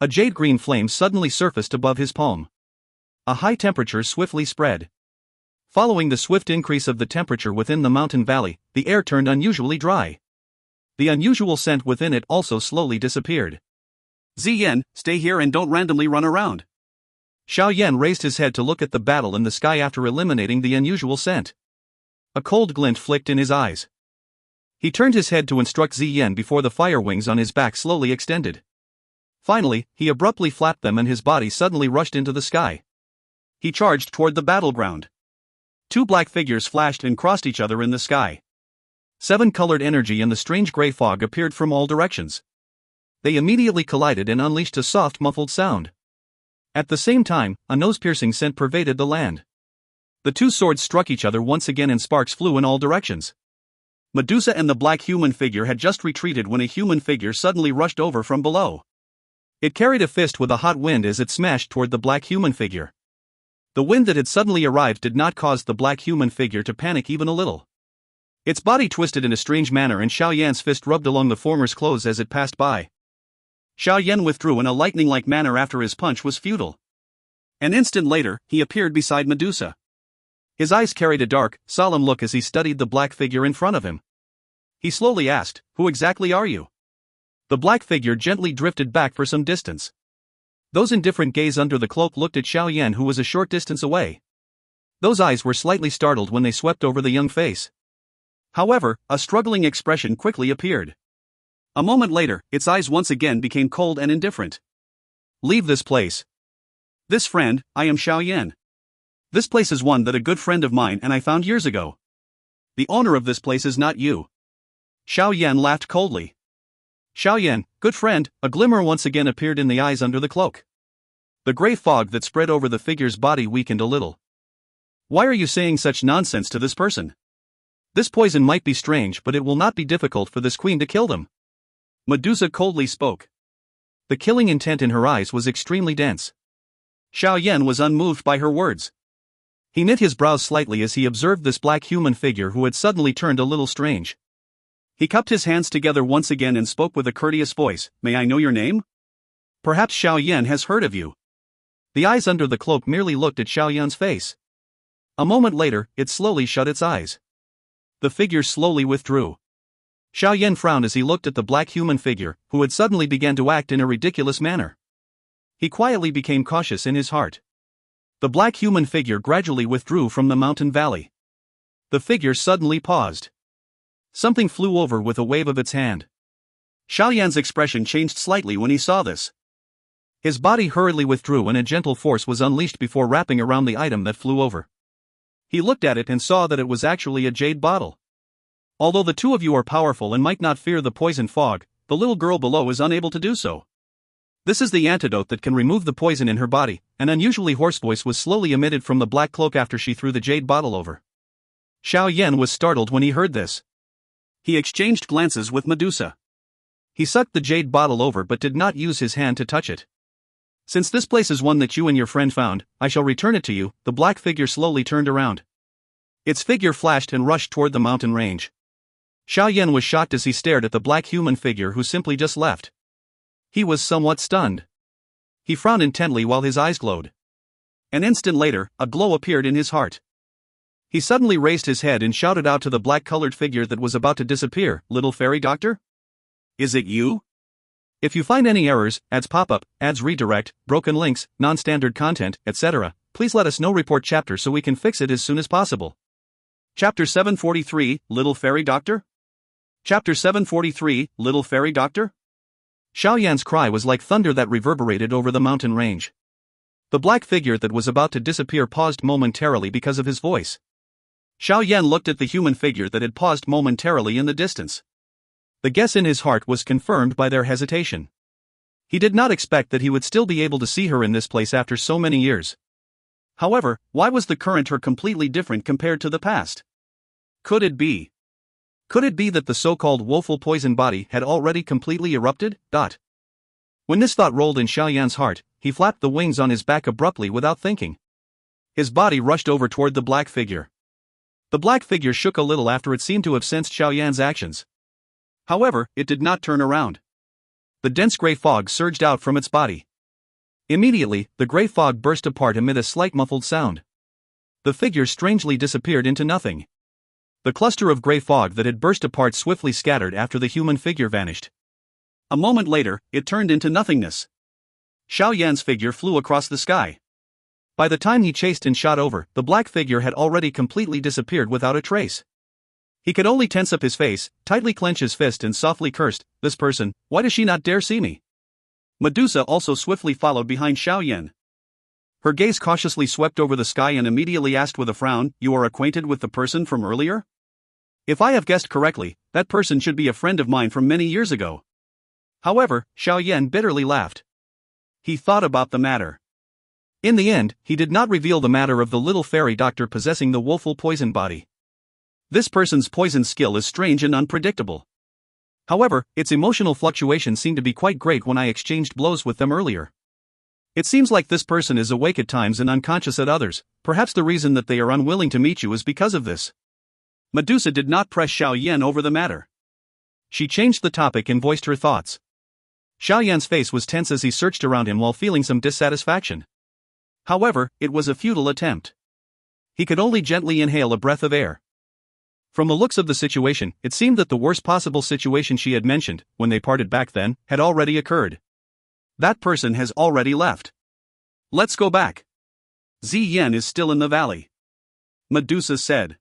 A jade-green flame suddenly surfaced above his palm. A high temperature swiftly spread. Following the swift increase of the temperature within the mountain valley, the air turned unusually dry. The unusual scent within it also slowly disappeared. Ziyan, stay here and don't randomly run around. Xiao Yan raised his head to look at the battle in the sky after eliminating the unusual scent. A cold glint flicked in his eyes. He turned his head to instruct Ziyan before the fire wings on his back slowly extended. Finally, he abruptly flapped them and his body suddenly rushed into the sky. He charged toward the battleground. Two black figures flashed and crossed each other in the sky. Seven-colored energy and the strange gray fog appeared from all directions. They immediately collided and unleashed a soft muffled sound. At the same time, a nose-piercing scent pervaded the land. The two swords struck each other once again and sparks flew in all directions. Medusa and the black human figure had just retreated when a human figure suddenly rushed over from below. It carried a fist with a hot wind as it smashed toward the black human figure. The wind that had suddenly arrived did not cause the black human figure to panic even a little. Its body twisted in a strange manner and Xiao Yan's fist rubbed along the former's clothes as it passed by. Xiao Yan withdrew in a lightning-like manner after his punch was futile. An instant later, he appeared beside Medusa. His eyes carried a dark, solemn look as he studied the black figure in front of him. He slowly asked, "Who exactly are you?" The black figure gently drifted back for some distance. Those indifferent gaze under the cloak looked at Xiao Yan, who was a short distance away. Those eyes were slightly startled when they swept over the young face. However, a struggling expression quickly appeared. A moment later, its eyes once again became cold and indifferent. "Leave this place." "This friend, I am Xiao Yan. This place is one that a good friend of mine and I found years ago. The owner of this place is not you." Xiao Yan laughed coldly. "Xiao Yan, good friend," a glimmer once again appeared in the eyes under the cloak. The gray fog that spread over the figure's body weakened a little. "Why are you saying such nonsense to this person? This poison might be strange, but it will not be difficult for this queen to kill them." Medusa coldly spoke. The killing intent in her eyes was extremely dense. Xiao Yan was unmoved by her words. He knit his brows slightly as he observed this black human figure who had suddenly turned a little strange. He cupped his hands together once again and spoke with a courteous voice, "May I know your name? Perhaps Xiao Yan has heard of you." The eyes under the cloak merely looked at Xiao Yan's face. A moment later, it slowly shut its eyes. The figure slowly withdrew. Xiao Yan frowned as he looked at the black human figure, who had suddenly begun to act in a ridiculous manner. He quietly became cautious in his heart. The black human figure gradually withdrew from the mountain valley. The figure suddenly paused. Something flew over with a wave of its hand. Xiao Yan's expression changed slightly when he saw this. His body hurriedly withdrew and a gentle force was unleashed before wrapping around the item that flew over. He looked at it and saw that it was actually a jade bottle. Although the two of you are powerful and might not fear the poison fog, the little girl below is unable to do so. This is the antidote that can remove the poison in her body. An unusually hoarse voice was slowly emitted from the black cloak after she threw the jade bottle over. Xiao Yan was startled when he heard this. He exchanged glances with Medusa. He sucked the jade bottle over but did not use his hand to touch it. "Since this place is one that you and your friend found, I shall return it to you." The black figure slowly turned around. Its figure flashed and rushed toward the mountain range. Xiao Yan was shocked as he stared at the black human figure who simply just left. He was somewhat stunned. He frowned intently while his eyes glowed. An instant later, a glow appeared in his heart. He suddenly raised his head and shouted out to the black-colored figure that was about to disappear, "Little fairy doctor? Is it you? If you find any errors, ads pop up, ads redirect, broken links, non-standard content, etc., please let us know. Report chapter so we can fix it as soon as possible." Chapter 743, Little Fairy Doctor? Chapter 743, Little Fairy Doctor? Xiao Yan's cry was like thunder that reverberated over the mountain range. The black figure that was about to disappear paused momentarily because of his voice. Xiao Yan looked at the human figure that had paused momentarily in the distance. The guess in his heart was confirmed by their hesitation. He did not expect that he would still be able to see her in this place after so many years. However, why was the current her completely different compared to the past? Could it be that the so-called woeful poison body had already completely erupted? When this thought rolled in Xiao Yan's heart, he flapped the wings on his back abruptly without thinking. His body rushed over toward the black figure. The black figure shook a little after it seemed to have sensed Xiao Yan's actions. However, it did not turn around. The dense gray fog surged out from its body. Immediately, the gray fog burst apart amid a slight muffled sound. The figure strangely disappeared into nothing. The cluster of gray fog that had burst apart swiftly scattered after the human figure vanished. A moment later, it turned into nothingness. Xiao Yan's figure flew across the sky. By the time he chased and shot over, the black figure had already completely disappeared without a trace. He could only tense up his face, tightly clench his fist and softly cursed, "This person, why does she not dare see me?" Medusa also swiftly followed behind Xiao Yan. Her gaze cautiously swept over the sky and immediately asked with a frown, "You are acquainted with the person from earlier? If I have guessed correctly, that person should be a friend of mine from many years ago." However, Xiao Yan bitterly laughed. He thought about the matter. In the end, he did not reveal the matter of the little fairy doctor possessing the woeful poison body. This person's poison skill is strange and unpredictable. However, its emotional fluctuations seemed to be quite great when I exchanged blows with them earlier. It seems like this person is awake at times and unconscious at others. Perhaps the reason that they are unwilling to meet you is because of this. Medusa did not press Xiao Yan over the matter. She changed the topic and voiced her thoughts. Xiao Yan's face was tense as he searched around him while feeling some dissatisfaction. However, it was a futile attempt. He could only gently inhale a breath of air. From the looks of the situation, it seemed that the worst possible situation she had mentioned, when they parted back then, had already occurred. That person has already left. Let's go back. Yan is still in the valley, Medusa said.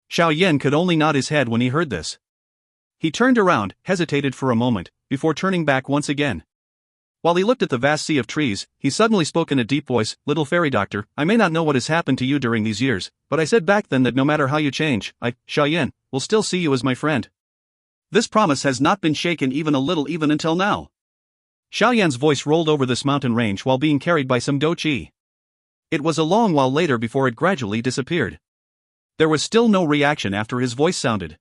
Xiao Yan could only nod his head when he heard this. He turned around, hesitated for a moment, before turning back once again. While he looked at the vast sea of trees, he suddenly spoke in a deep voice, "Little fairy doctor, I may not know what has happened to you during these years, but I said back then that no matter how you change, I, Xiao Yan, will still see you as my friend. This promise has not been shaken even a little even until now." Xiao Yan's voice rolled over this mountain range while being carried by some Dou Qi. It was a long while later before it gradually disappeared. There was still no reaction after his voice sounded.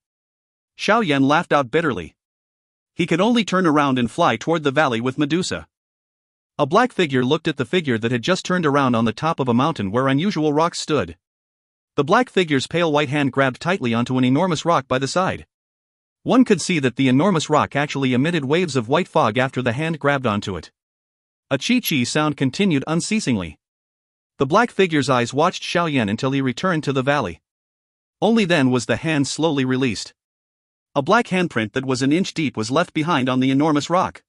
Xiao Yan laughed out bitterly. He could only turn around and fly toward the valley with Medusa. A black figure looked at the figure that had just turned around on the top of a mountain where unusual rocks stood. The black figure's pale white hand grabbed tightly onto an enormous rock by the side. One could see that the enormous rock actually emitted waves of white fog after the hand grabbed onto it. A chi-chi sound continued unceasingly. The black figure's eyes watched Xiao Yan until he returned to the valley. Only then was the hand slowly released. A black handprint that was an inch deep was left behind on the enormous rock.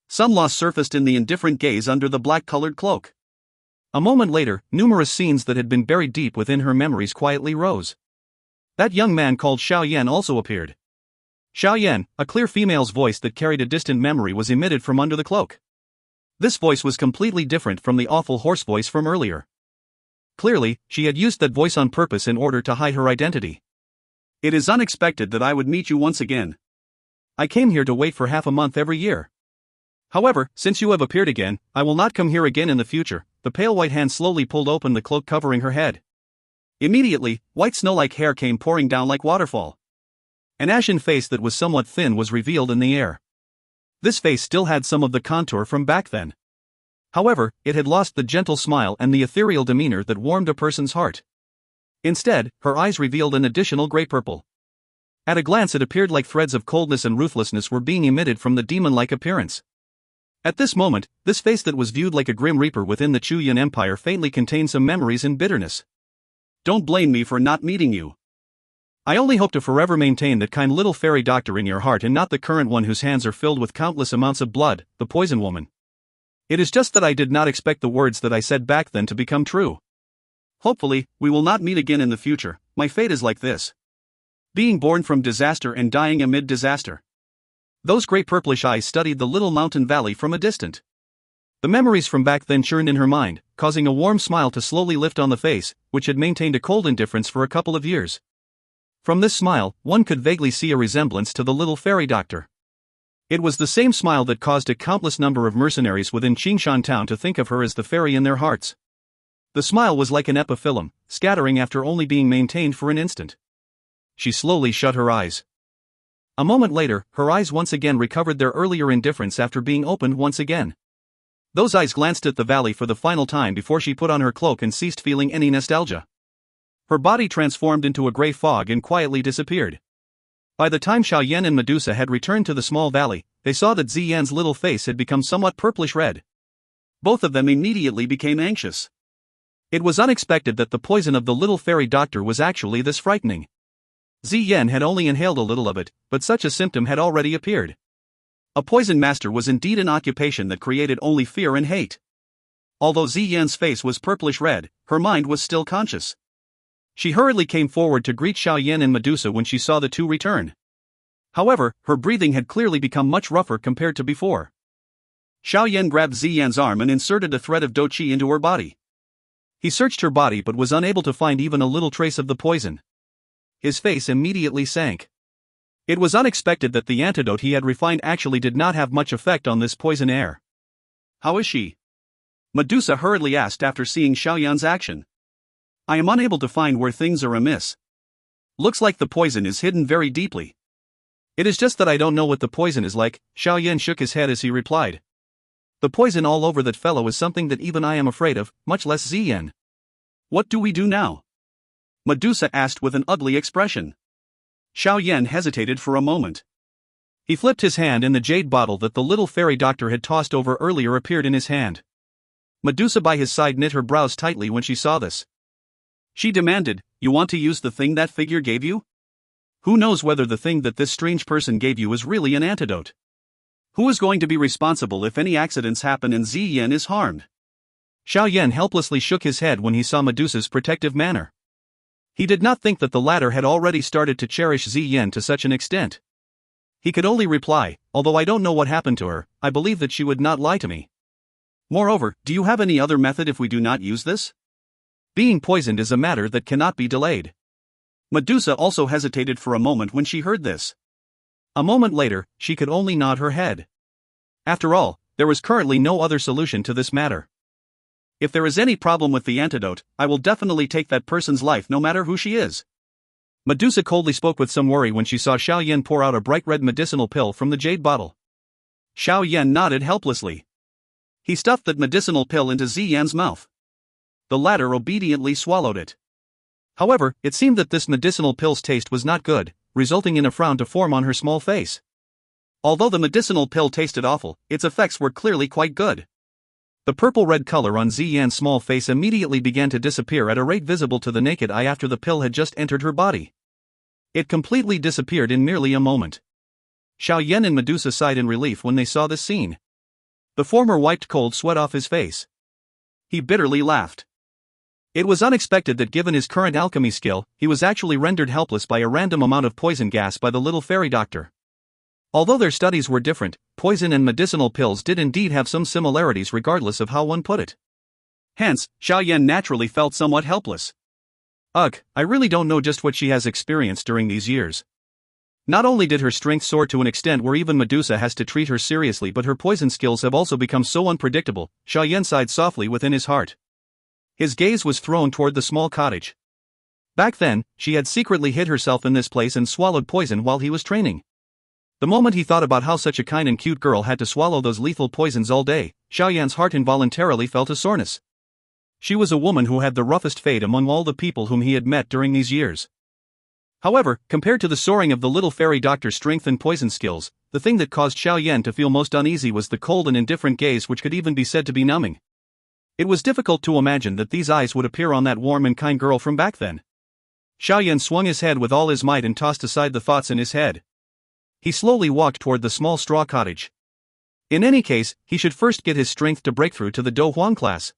Some loss surfaced in the indifferent gaze under the black-colored cloak. A moment later, numerous scenes that had been buried deep within her memories quietly rose. That young man called Xiao Yan also appeared. Xiao Yan, a clear female's voice that carried a distant memory, was emitted from under the cloak. This voice was completely different from the awful hoarse voice from earlier. Clearly, she had used that voice on purpose in order to hide her identity. "It is unexpected that I would meet you once again. I came here to wait for half a month every year. However, since you have appeared again, I will not come here again in the future." The pale white hand slowly pulled open the cloak covering her head. Immediately, white snow-like hair came pouring down like waterfall. An ashen face that was somewhat thin was revealed in the air. This face still had some of the contour from back then. However, it had lost the gentle smile and the ethereal demeanor that warmed a person's heart. Instead, her eyes revealed an additional gray-purple. At a glance it appeared like threads of coldness and ruthlessness were being emitted from the demon-like appearance. At this moment, this face that was viewed like a grim reaper within the Chuyan Empire faintly contained some memories and bitterness. "Don't blame me for not meeting you. I only hope to forever maintain that kind little fairy doctor in your heart and not the current one whose hands are filled with countless amounts of blood, the poison woman. It is just that I did not expect the words that I said back then to become true. Hopefully, we will not meet again in the future. My fate is like this. Being born from disaster and dying amid disaster." Those great purplish eyes studied the little mountain valley from a distance. The memories from back then churned in her mind, causing a warm smile to slowly lift on the face, which had maintained a cold indifference for a couple of years. From this smile, one could vaguely see a resemblance to the little fairy doctor. It was the same smile that caused a countless number of mercenaries within Qingshan town to think of her as the fairy in their hearts. The smile was like an epiphyllum, scattering after only being maintained for an instant. She slowly shut her eyes. A moment later, her eyes once again recovered their earlier indifference after being opened once again. Those eyes glanced at the valley for the final time before she put on her cloak and ceased feeling any nostalgia. Her body transformed into a gray fog and quietly disappeared. By the time Xiao Yan and Medusa had returned to the small valley, they saw that Yan's little face had become somewhat purplish red. Both of them immediately became anxious. It was unexpected that the poison of the little fairy doctor was actually this frightening. Yan had only inhaled a little of it, but such a symptom had already appeared. A poison master was indeed an occupation that created only fear and hate. Although Yan's face was purplish red, her mind was still conscious. She hurriedly came forward to greet Xiao Yan and Medusa when she saw the two return. However, her breathing had clearly become much rougher compared to before. Xiao Yan grabbed Ziyan's arm and inserted a thread of Dou Qi into her body. He searched her body but was unable to find even a little trace of the poison. His face immediately sank. It was unexpected that the antidote he had refined actually did not have much effect on this poison air. "How is she?" Medusa hurriedly asked after seeing Xiao Yan's action. "I am unable to find where things are amiss. Looks like the poison is hidden very deeply." "It is just that I don't know what the poison is like," Xiao Yan shook his head as he replied. "The poison all over that fellow is something that even I am afraid of, much less Ziyan." "What do we do now?" Medusa asked with an ugly expression. Xiao Yan hesitated for a moment. He flipped his hand and the jade bottle that the little fairy doctor had tossed over earlier appeared in his hand. Medusa by his side knit her brows tightly when she saw this. She demanded, "You want to use the thing that figure gave you? Who knows whether the thing that this strange person gave you is really an antidote? Who is going to be responsible if any accidents happen and Ziyan is harmed?" Xiao Yan helplessly shook his head when he saw Medusa's protective manner. He did not think that the latter had already started to cherish Ziyan to such an extent. He could only reply, "Although I don't know what happened to her, I believe that she would not lie to me. Moreover, do you have any other method if we do not use this? Being poisoned is a matter that cannot be delayed." Medusa also hesitated for a moment when she heard this. A moment later, she could only nod her head. After all, there was currently no other solution to this matter. "If there is any problem with the antidote, I will definitely take that person's life no matter who she is." Medusa coldly spoke with some worry when she saw Xiao Yan pour out a bright red medicinal pill from the jade bottle. Xiao Yan nodded helplessly. He stuffed that medicinal pill into Ziyan's mouth. The latter obediently swallowed it. However, it seemed that this medicinal pill's taste was not good, resulting in a frown to form on her small face. Although the medicinal pill tasted awful, its effects were clearly quite good. The purple-red color on Ziyan's small face immediately began to disappear at a rate visible to the naked eye after the pill had just entered her body. It completely disappeared in merely a moment. Xiao Yan and Medusa sighed in relief when they saw this scene. The former wiped cold sweat off his face. He bitterly laughed. It was unexpected that given his current alchemy skill, he was actually rendered helpless by a random amount of poison gas by the little fairy doctor. Although their studies were different, poison and medicinal pills did indeed have some similarities regardless of how one put it. Hence, Xiao Yan naturally felt somewhat helpless. Ugh, I really don't know just what she has experienced during these years. Not only did her strength soar to an extent where even Medusa has to treat her seriously, but her poison skills have also become so unpredictable. Xiao Yan sighed softly within his heart. His gaze was thrown toward the small cottage. Back then, she had secretly hid herself in this place and swallowed poison while he was training. The moment he thought about how such a kind and cute girl had to swallow those lethal poisons all day, Xiao Yan's heart involuntarily felt a soreness. She was a woman who had the roughest fate among all the people whom he had met during these years. However, compared to the soaring of the little fairy doctor's strength and poison skills, the thing that caused Xiao Yan to feel most uneasy was the cold and indifferent gaze which could even be said to be numbing. It was difficult to imagine that these eyes would appear on that warm and kind girl from back then. Xiao Yan swung his head with all his might and tossed aside the thoughts in his head. He slowly walked toward the small straw cottage. In any case, he should first get his strength to break through to the Dou Huang class.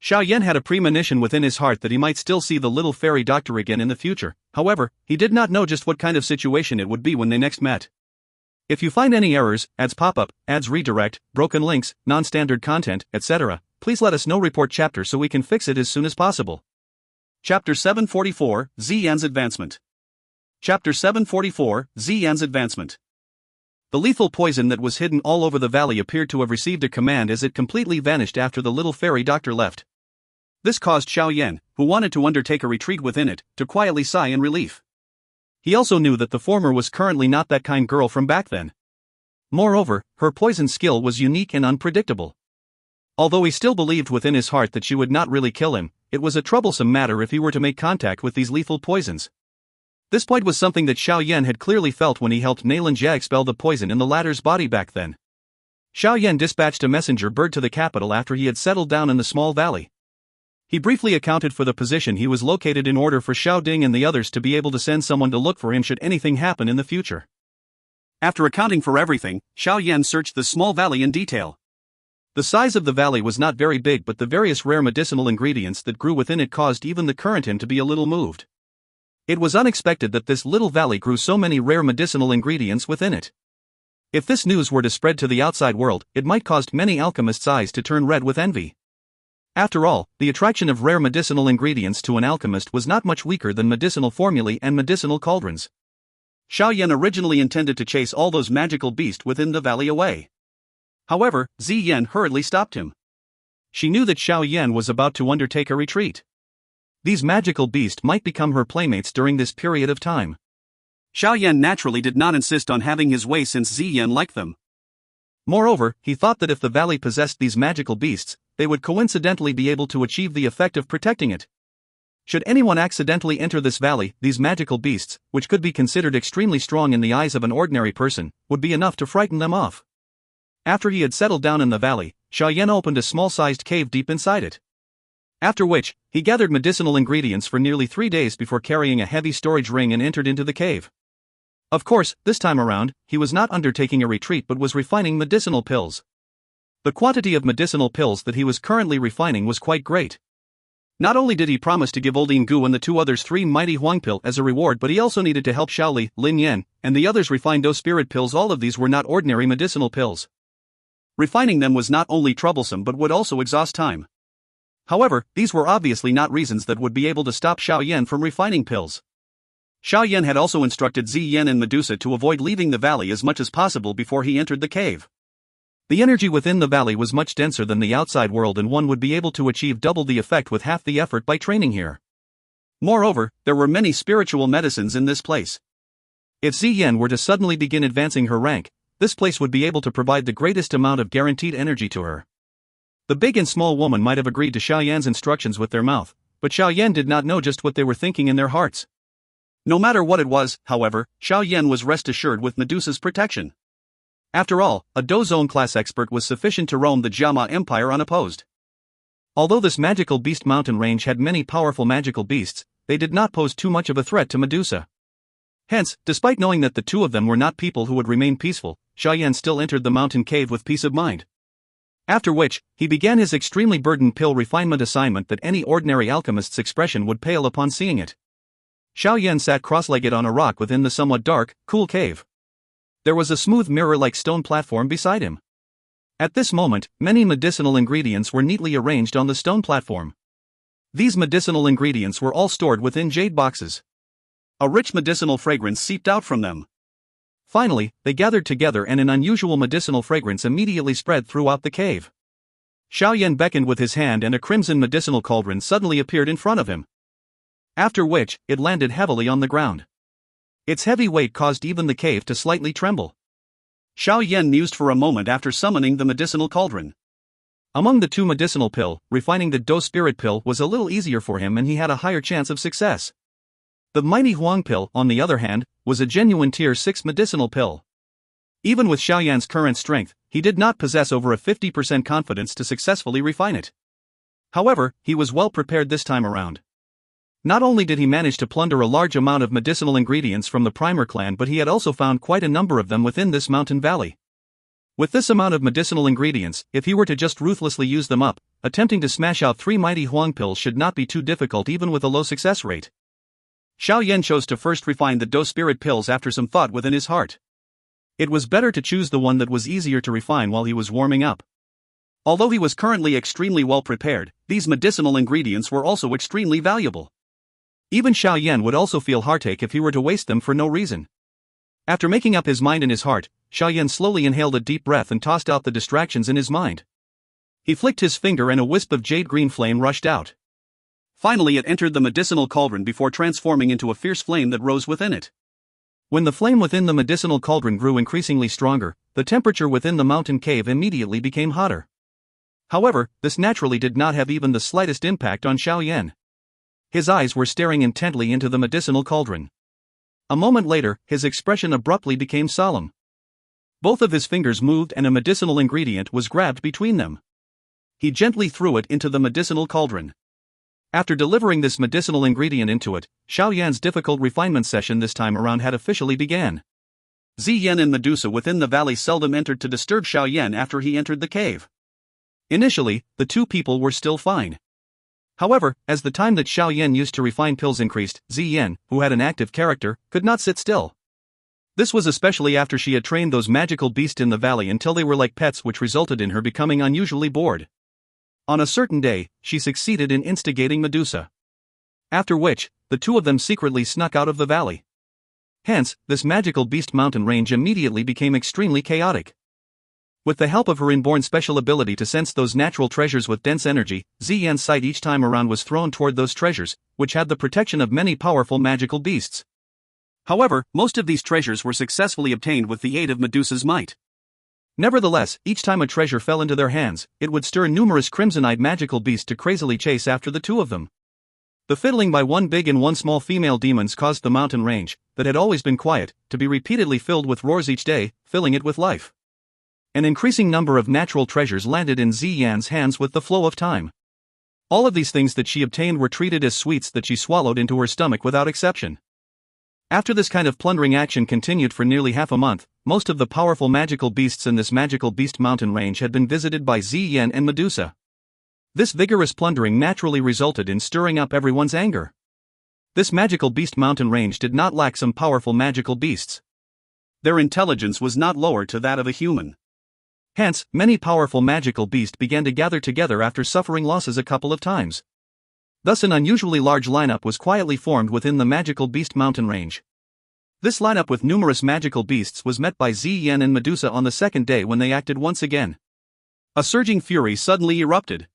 Xiao Yan had a premonition within his heart that he might still see the little fairy doctor again in the future. However, he did not know just what kind of situation it would be when they next met. If you find any errors, ads pop up, ads redirect, broken links, non-standard content, etc., please let us know. Report chapter so we can fix it as soon as possible. Chapter 744, Ziyan's Advancement. Chapter 744, Ziyan's Advancement. The lethal poison that was hidden all over the valley appeared to have received a command as it completely vanished after the little fairy doctor left. This caused Xiao Yan, who wanted to undertake a retreat within it, to quietly sigh in relief. He also knew that the former was currently not that kind girl from back then. Moreover, her poison skill was unique and unpredictable. Although he still believed within his heart that she would not really kill him, it was a troublesome matter if he were to make contact with these lethal poisons. This point was something that Xiao Yan had clearly felt when he helped Nalan Jia expel the poison in the latter's body back then. Xiao Yan dispatched a messenger bird to the capital after he had settled down in the small valley. He briefly accounted for the position he was located in order for Xiao Ding and the others to be able to send someone to look for him should anything happen in the future. After accounting for everything, Xiao Yan searched the small valley in detail. The size of the valley was not very big, but the various rare medicinal ingredients that grew within it caused even the current him to be a little moved. It was unexpected that this little valley grew so many rare medicinal ingredients within it. If this news were to spread to the outside world, it might cause many alchemists' eyes to turn red with envy. After all, the attraction of rare medicinal ingredients to an alchemist was not much weaker than medicinal formulae and medicinal cauldrons. Xiao Yan originally intended to chase all those magical beasts within the valley away. However, Zi Yan hurriedly stopped him. She knew that Xiao Yan was about to undertake a retreat. These magical beasts might become her playmates during this period of time. Xiao Yan naturally did not insist on having his way since Zi Yan liked them. Moreover, he thought that if the valley possessed these magical beasts, they would coincidentally be able to achieve the effect of protecting it. Should anyone accidentally enter this valley, these magical beasts, which could be considered extremely strong in the eyes of an ordinary person, would be enough to frighten them off. After he had settled down in the valley, Xiao Yan opened a small-sized cave deep inside it. After which, he gathered medicinal ingredients for nearly 3 days before carrying a heavy storage ring and entered into the cave. Of course, this time around, he was not undertaking a retreat but was refining medicinal pills. The quantity of medicinal pills that he was currently refining was quite great. Not only did he promise to give Old Gu and the 2 others 3 mighty Huang pill as a reward, but he also needed to help Xiaoli, Lin Yan, and the others refine Dou spirit pills. All of these were not ordinary medicinal pills. Refining them was not only troublesome but would also exhaust time. However, these were obviously not reasons that would be able to stop Xiao Yan from refining pills. Xiao Yan had also instructed Zi Yan and Medusa to avoid leaving the valley as much as possible before he entered the cave. The energy within the valley was much denser than the outside world, and one would be able to achieve double the effect with half the effort by training here. Moreover, there were many spiritual medicines in this place. If Zi Yan were to suddenly begin advancing her rank, this place would be able to provide the greatest amount of guaranteed energy to her. The big and small woman might have agreed to Xiao Yan's instructions with their mouth, but Xiao Yan did not know just what they were thinking in their hearts. No matter what it was, however, Xiao Yan was rest assured with Medusa's protection. After all, a Dou Zone class expert was sufficient to roam the Jiama Empire unopposed. Although this magical beast mountain range had many powerful magical beasts, they did not pose too much of a threat to Medusa. Hence, despite knowing that the 2 of them were not people who would remain peaceful, Xiao Yan still entered the mountain cave with peace of mind. After which, he began his extremely burdened pill refinement assignment that any ordinary alchemist's expression would pale upon seeing it. Xiao Yan sat cross-legged on a rock within the somewhat dark, cool cave. There was a smooth mirror-like stone platform beside him. At this moment, many medicinal ingredients were neatly arranged on the stone platform. These medicinal ingredients were all stored within jade boxes. A rich medicinal fragrance seeped out from them. Finally, they gathered together and an unusual medicinal fragrance immediately spread throughout the cave. Xiao Yan beckoned with his hand and a crimson medicinal cauldron suddenly appeared in front of him. After which, it landed heavily on the ground. Its heavy weight caused even the cave to slightly tremble. Xiao Yan mused for a moment after summoning the medicinal cauldron. Among the 2 medicinal pill, refining the Dou spirit pill was a little easier for him and he had a higher chance of success. The mighty Huang pill, on the other hand, was a genuine tier 6 medicinal pill. Even with Xiao Yan's current strength, he did not possess over a 50% confidence to successfully refine it. However, he was well prepared this time around. Not only did he manage to plunder a large amount of medicinal ingredients from the Primer clan, but he had also found quite a number of them within this mountain valley. With this amount of medicinal ingredients, if he were to just ruthlessly use them up, attempting to smash out 3 mighty Huang pills should not be too difficult even with a low success rate. Xiao Yan chose to first refine the Dou spirit pills after some thought within his heart. It was better to choose the one that was easier to refine while he was warming up. Although he was currently extremely well prepared, these medicinal ingredients were also extremely valuable. Even Xiao Yan would also feel heartache if he were to waste them for no reason. After making up his mind in his heart, Xiao Yan slowly inhaled a deep breath and tossed out the distractions in his mind. He flicked his finger and a wisp of jade-green flame rushed out. Finally it entered the medicinal cauldron before transforming into a fierce flame that rose within it. When the flame within the medicinal cauldron grew increasingly stronger, the temperature within the mountain cave immediately became hotter. However, this naturally did not have even the slightest impact on Xiao Yan. His eyes were staring intently into the medicinal cauldron. A moment later, his expression abruptly became solemn. Both of his fingers moved and a medicinal ingredient was grabbed between them. He gently threw it into the medicinal cauldron. After delivering this medicinal ingredient into it, Xiao Yan's difficult refinement session this time around had officially began. Zi Yan and Medusa within the valley seldom entered to disturb Xiao Yan after he entered the cave. Initially, the 2 people were still fine. However, as the time that Xiao Yan used to refine pills increased, Zi Yan, who had an active character, could not sit still. This was especially after she had trained those magical beasts in the valley until they were like pets, which resulted in her becoming unusually bored. On a certain day, she succeeded in instigating Medusa. After which, the two of them secretly snuck out of the valley. Hence, this magical beast mountain range immediately became extremely chaotic. With the help of her inborn special ability to sense those natural treasures with dense energy, Xi Yan's sight each time around was thrown toward those treasures, which had the protection of many powerful magical beasts. However, most of these treasures were successfully obtained with the aid of Medusa's might. Nevertheless, each time a treasure fell into their hands, it would stir numerous crimson-eyed magical beasts to crazily chase after the two of them. The fiddling by one big and one small female demons caused the mountain range, that had always been quiet, to be repeatedly filled with roars each day, filling it with life. An increasing number of natural treasures landed in Xi Yan's hands with the flow of time. All of these things that she obtained were treated as sweets that she swallowed into her stomach without exception. After this kind of plundering action continued for nearly half a month, most of the powerful magical beasts in this magical beast mountain range had been visited by Xi Yan and Medusa. This vigorous plundering naturally resulted in stirring up everyone's anger. This magical beast mountain range did not lack some powerful magical beasts. Their intelligence was not lower to that of a human. Hence, many powerful magical beasts began to gather together after suffering losses a couple of times. Thus an unusually large lineup was quietly formed within the magical beast mountain range. This lineup with numerous magical beasts was met by Xi Yan and Medusa on the second day when they acted once again. A surging fury suddenly erupted.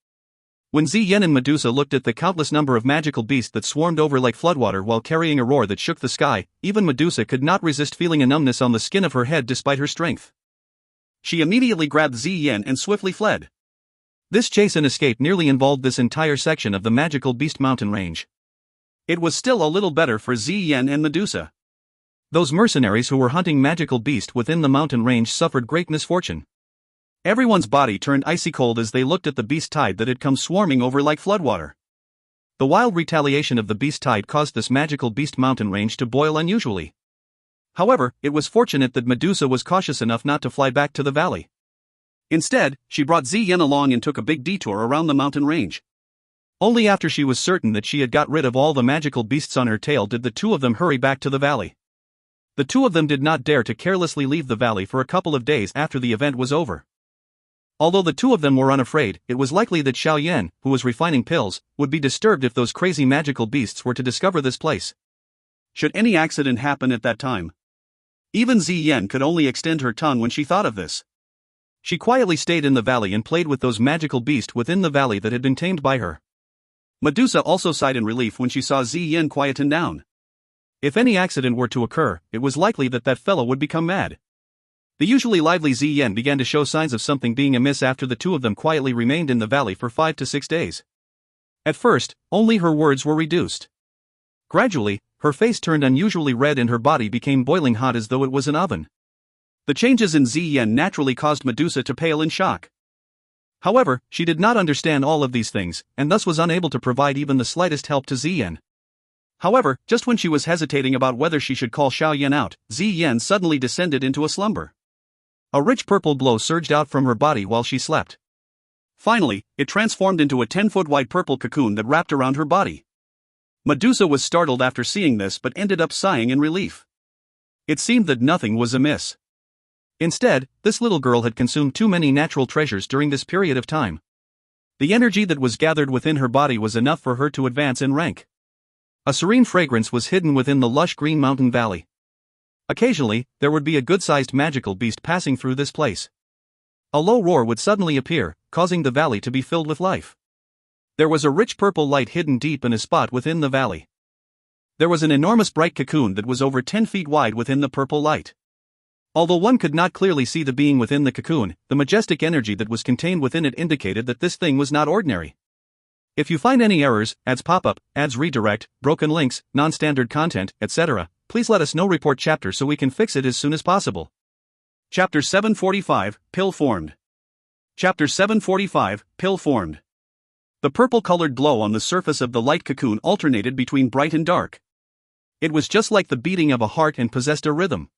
When Xi Yan and Medusa looked at the countless number of magical beasts that swarmed over like floodwater while carrying a roar that shook the sky, even Medusa could not resist feeling a numbness on the skin of her head despite her strength. She immediately grabbed Xi Yan and swiftly fled. This chase and escape nearly involved this entire section of the magical beast mountain range. It was still a little better for Xi Yan and Medusa. Those mercenaries who were hunting magical beasts within the mountain range suffered great misfortune. Everyone's body turned icy cold as they looked at the beast tide that had come swarming over like floodwater. The wild retaliation of the beast tide caused this magical beast mountain range to boil unusually. However, it was fortunate that Medusa was cautious enough not to fly back to the valley. Instead, she brought Xi Yan along and took a big detour around the mountain range. Only after she was certain that she had got rid of all the magical beasts on her tail did the two of them hurry back to the valley. The two of them did not dare to carelessly leave the valley for a couple of days after the event was over. Although the two of them were unafraid, it was likely that Xiao Yan, who was refining pills, would be disturbed if those crazy magical beasts were to discover this place. Should any accident happen at that time? Even Xi Yan could only extend her tongue when she thought of this. She quietly stayed in the valley and played with those magical beasts within the valley that had been tamed by her. Medusa also sighed in relief when she saw Xi Yan quieten down. If any accident were to occur, it was likely that fellow would become mad. The usually lively Xi Yan began to show signs of something being amiss after the two of them quietly remained in the valley for 5 to 6 days. At first, only her words were reduced. Gradually, her face turned unusually red and her body became boiling hot as though it was an oven. The changes in Xi Yan naturally caused Medusa to pale in shock. However, she did not understand all of these things, and thus was unable to provide even the slightest help to Xi Yan. However, just when she was hesitating about whether she should call Xiao Yan out, Xi Yan suddenly descended into a slumber. A rich purple glow surged out from her body while she slept. Finally, it transformed into a 10-foot-wide purple cocoon that wrapped around her body. Medusa was startled after seeing this but ended up sighing in relief. It seemed that nothing was amiss. Instead, this little girl had consumed too many natural treasures during this period of time. The energy that was gathered within her body was enough for her to advance in rank. A serene fragrance was hidden within the lush green mountain valley. Occasionally, there would be a good-sized magical beast passing through this place. A low roar would suddenly appear, causing the valley to be filled with life. There was a rich purple light hidden deep in a spot within the valley. There was an enormous bright cocoon that was over 10 feet wide within the purple light. Although one could not clearly see the being within the cocoon, the majestic energy that was contained within it indicated that this thing was not ordinary. If you find any errors, ads pop up, ads redirect, broken links, non-standard content, etc., please let us know. Report chapter so we can fix it as soon as possible. Chapter 745, Pill Formed. Chapter 745, Pill Formed. The purple-colored glow on the surface of the light cocoon alternated between bright and dark. It was just like the beating of a heart and possessed a rhythm.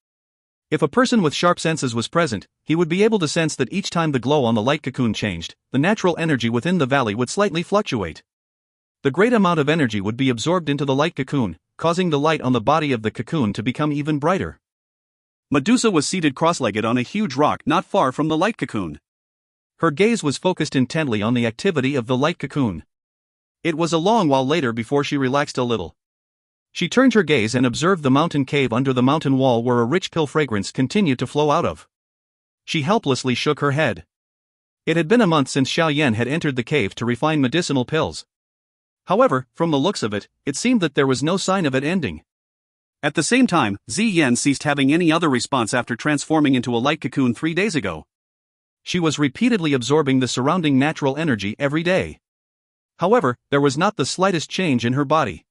If a person with sharp senses was present, he would be able to sense that each time the glow on the light cocoon changed, the natural energy within the valley would slightly fluctuate. The great amount of energy would be absorbed into the light cocoon, causing the light on the body of the cocoon to become even brighter. Medusa was seated cross-legged on a huge rock not far from the light cocoon. Her gaze was focused intently on the activity of the light cocoon. It was a long while later before she relaxed a little. She turned her gaze and observed the mountain cave under the mountain wall where a rich pill fragrance continued to flow out of. She helplessly shook her head. It had been a month since Xiao Yan had entered the cave to refine medicinal pills. However, from the looks of it, it seemed that there was no sign of it ending. At the same time, Yan ceased having any other response after transforming into a light cocoon 3 days ago. She was repeatedly absorbing the surrounding natural energy every day. However, there was not the slightest change in her body.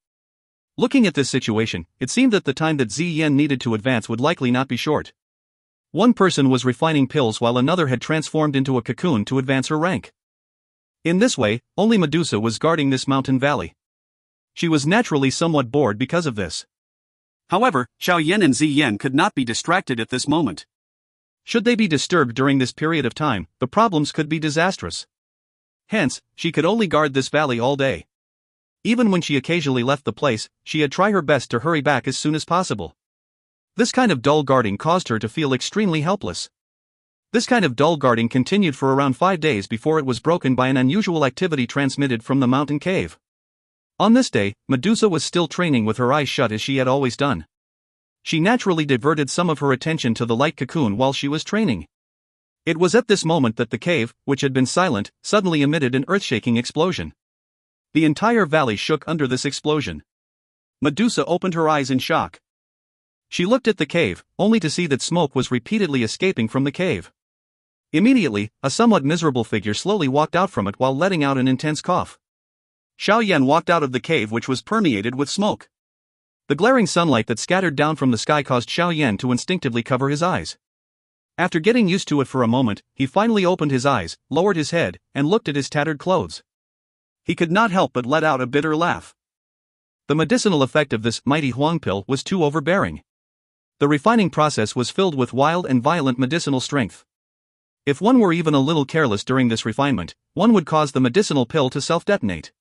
Looking at this situation, it seemed that the time that Yan needed to advance would likely not be short. One person was refining pills while another had transformed into a cocoon to advance her rank. In this way, only Medusa was guarding this mountain valley. She was naturally somewhat bored because of this. However, Xiao Yan and Yan could not be distracted at this moment. Should they be disturbed during this period of time, the problems could be disastrous. Hence, she could only guard this valley all day. Even when she occasionally left the place, she had tried her best to hurry back as soon as possible. This kind of dull guarding caused her to feel extremely helpless. This kind of dull guarding continued for around 5 days before it was broken by an unusual activity transmitted from the mountain cave. On this day, Medusa was still training with her eyes shut as she had always done. She naturally diverted some of her attention to the light cocoon while she was training. It was at this moment that the cave, which had been silent, suddenly emitted an earth-shaking explosion. The entire valley shook under this explosion. Medusa opened her eyes in shock. She looked at the cave, only to see that smoke was repeatedly escaping from the cave. Immediately, a somewhat miserable figure slowly walked out from it while letting out an intense cough. Xiao Yan walked out of the cave, which was permeated with smoke. The glaring sunlight that scattered down from the sky caused Xiao Yan to instinctively cover his eyes. After getting used to it for a moment, he finally opened his eyes, lowered his head, and looked at his tattered clothes. He could not help but let out a bitter laugh. The medicinal effect of this mighty Huang pill was too overbearing. The refining process was filled with wild and violent medicinal strength. If one were even a little careless during this refinement, one would cause the medicinal pill to self-detonate.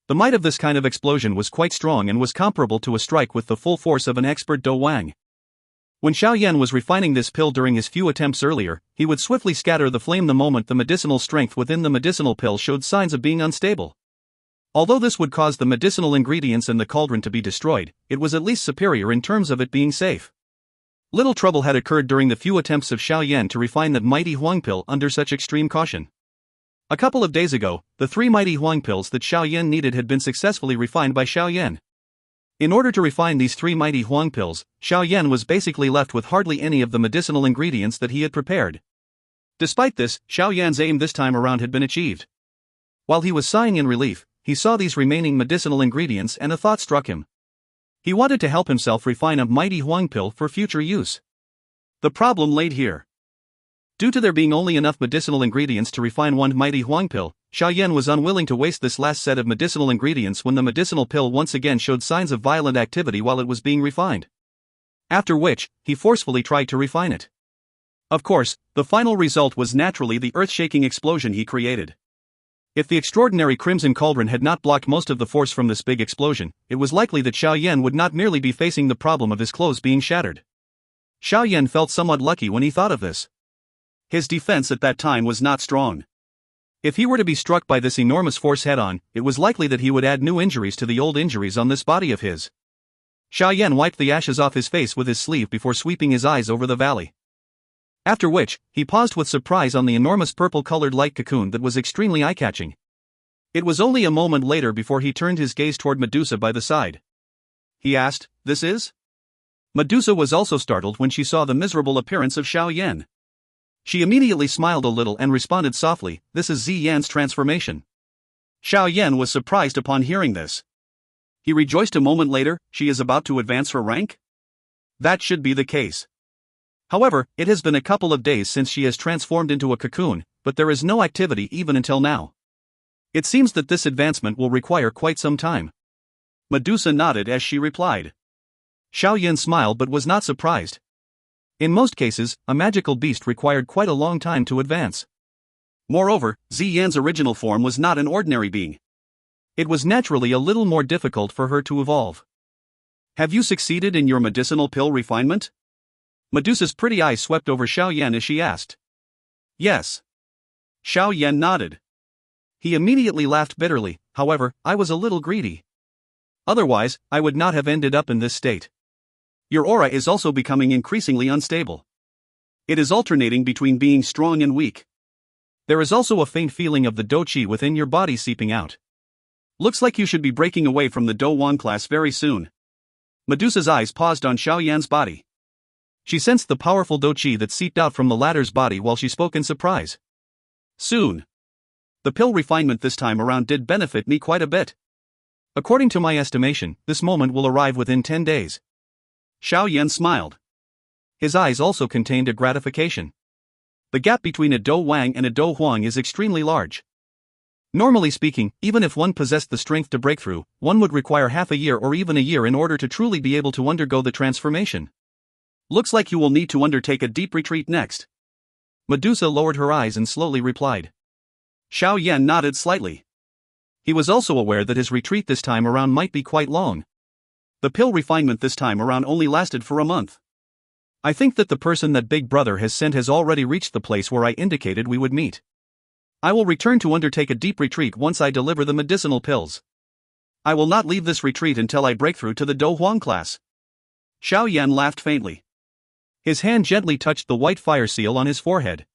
The might of this kind of explosion was quite strong and was comparable to a strike with the full force of an expert Dou Wang. When Xiao Yan was refining this pill during his few attempts earlier, he would swiftly scatter the flame the moment the medicinal strength within the medicinal pill showed signs of being unstable. Although this would cause the medicinal ingredients in the cauldron to be destroyed, it was at least superior in terms of it being safe. Little trouble had occurred during the few attempts of Xiao Yan to refine the mighty Huang pill under such extreme caution. A couple of days ago, the 3 mighty Huang pills that Xiao Yan needed had been successfully refined by Xiao Yan. In order to refine these 3 mighty Huang pills, Xiao Yan was basically left with hardly any of the medicinal ingredients that he had prepared. Despite this, Xiao Yan's aim this time around had been achieved. While he was sighing in relief, he saw these remaining medicinal ingredients and a thought struck him. He wanted to help himself refine a mighty Huang pill for future use. The problem laid here. Due to there being only enough medicinal ingredients to refine one mighty Huang pill, Xiao Yan was unwilling to waste this last set of medicinal ingredients when the medicinal pill once again showed signs of violent activity while it was being refined. After which, he forcefully tried to refine it. Of course, the final result was naturally the earth-shaking explosion he created. If the extraordinary Crimson Cauldron had not blocked most of the force from this big explosion, it was likely that Xiao Yan would not merely be facing the problem of his clothes being shattered. Xiao Yan felt somewhat lucky when he thought of this. His defense at that time was not strong. If he were to be struck by this enormous force head-on, it was likely that he would add new injuries to the old injuries on this body of his. Xiao Yan wiped the ashes off his face with his sleeve before sweeping his eyes over the valley. After which, he paused with surprise on the enormous purple-colored light cocoon that was extremely eye-catching. It was only a moment later before he turned his gaze toward Medusa by the side. He asked, "This is?" Medusa was also startled when she saw the miserable appearance of Xiao Yan. She immediately smiled a little and responded softly, "This is Yan's transformation." Xiao Yan was surprised upon hearing this. He rejoiced a moment later, "She is about to advance her rank?" That should be the case. However, it has been a couple of days since she has transformed into a cocoon, but there is no activity even until now. It seems that this advancement will require quite some time. Medusa nodded as she replied. Xiao Yan smiled but was not surprised. In most cases, a magical beast required quite a long time to advance. Moreover, Yan's original form was not an ordinary being. It was naturally a little more difficult for her to evolve. "Have you succeeded in your medicinal pill refinement?" Medusa's pretty eyes swept over Xiao Yan as she asked. Yes. Xiao Yan nodded. He immediately laughed bitterly. However, I was a little greedy. Otherwise, I would not have ended up in this state. Your aura is also becoming increasingly unstable. It is alternating between being strong and weak. There is also a faint feeling of the Dou Qi within your body seeping out. Looks like you should be breaking away from the Dou Wan class very soon. Medusa's eyes paused on Xiao Yan's body. She sensed the powerful Dou Qi that seeped out from the latter's body while she spoke in surprise. Soon. The pill refinement this time around did benefit me quite a bit. According to my estimation, this moment will arrive within 10 days. Xiao Yan smiled. His eyes also contained a gratification. The gap between a Dou Wang and a Dou Huang is extremely large. Normally speaking, even if one possessed the strength to break through, one would require half a year or even a year in order to truly be able to undergo the transformation. Looks like you will need to undertake a deep retreat next. Medusa lowered her eyes and slowly replied. Xiao Yan nodded slightly. He was also aware that his retreat this time around might be quite long. The pill refinement this time around only lasted for a month. I think that the person that Big Brother has sent has already reached the place where I indicated we would meet. I will return to undertake a deep retreat once I deliver the medicinal pills. I will not leave this retreat until I break through to the Dou Huang class. Xiao Yan laughed faintly. His hand gently touched the white fire seal on his forehead.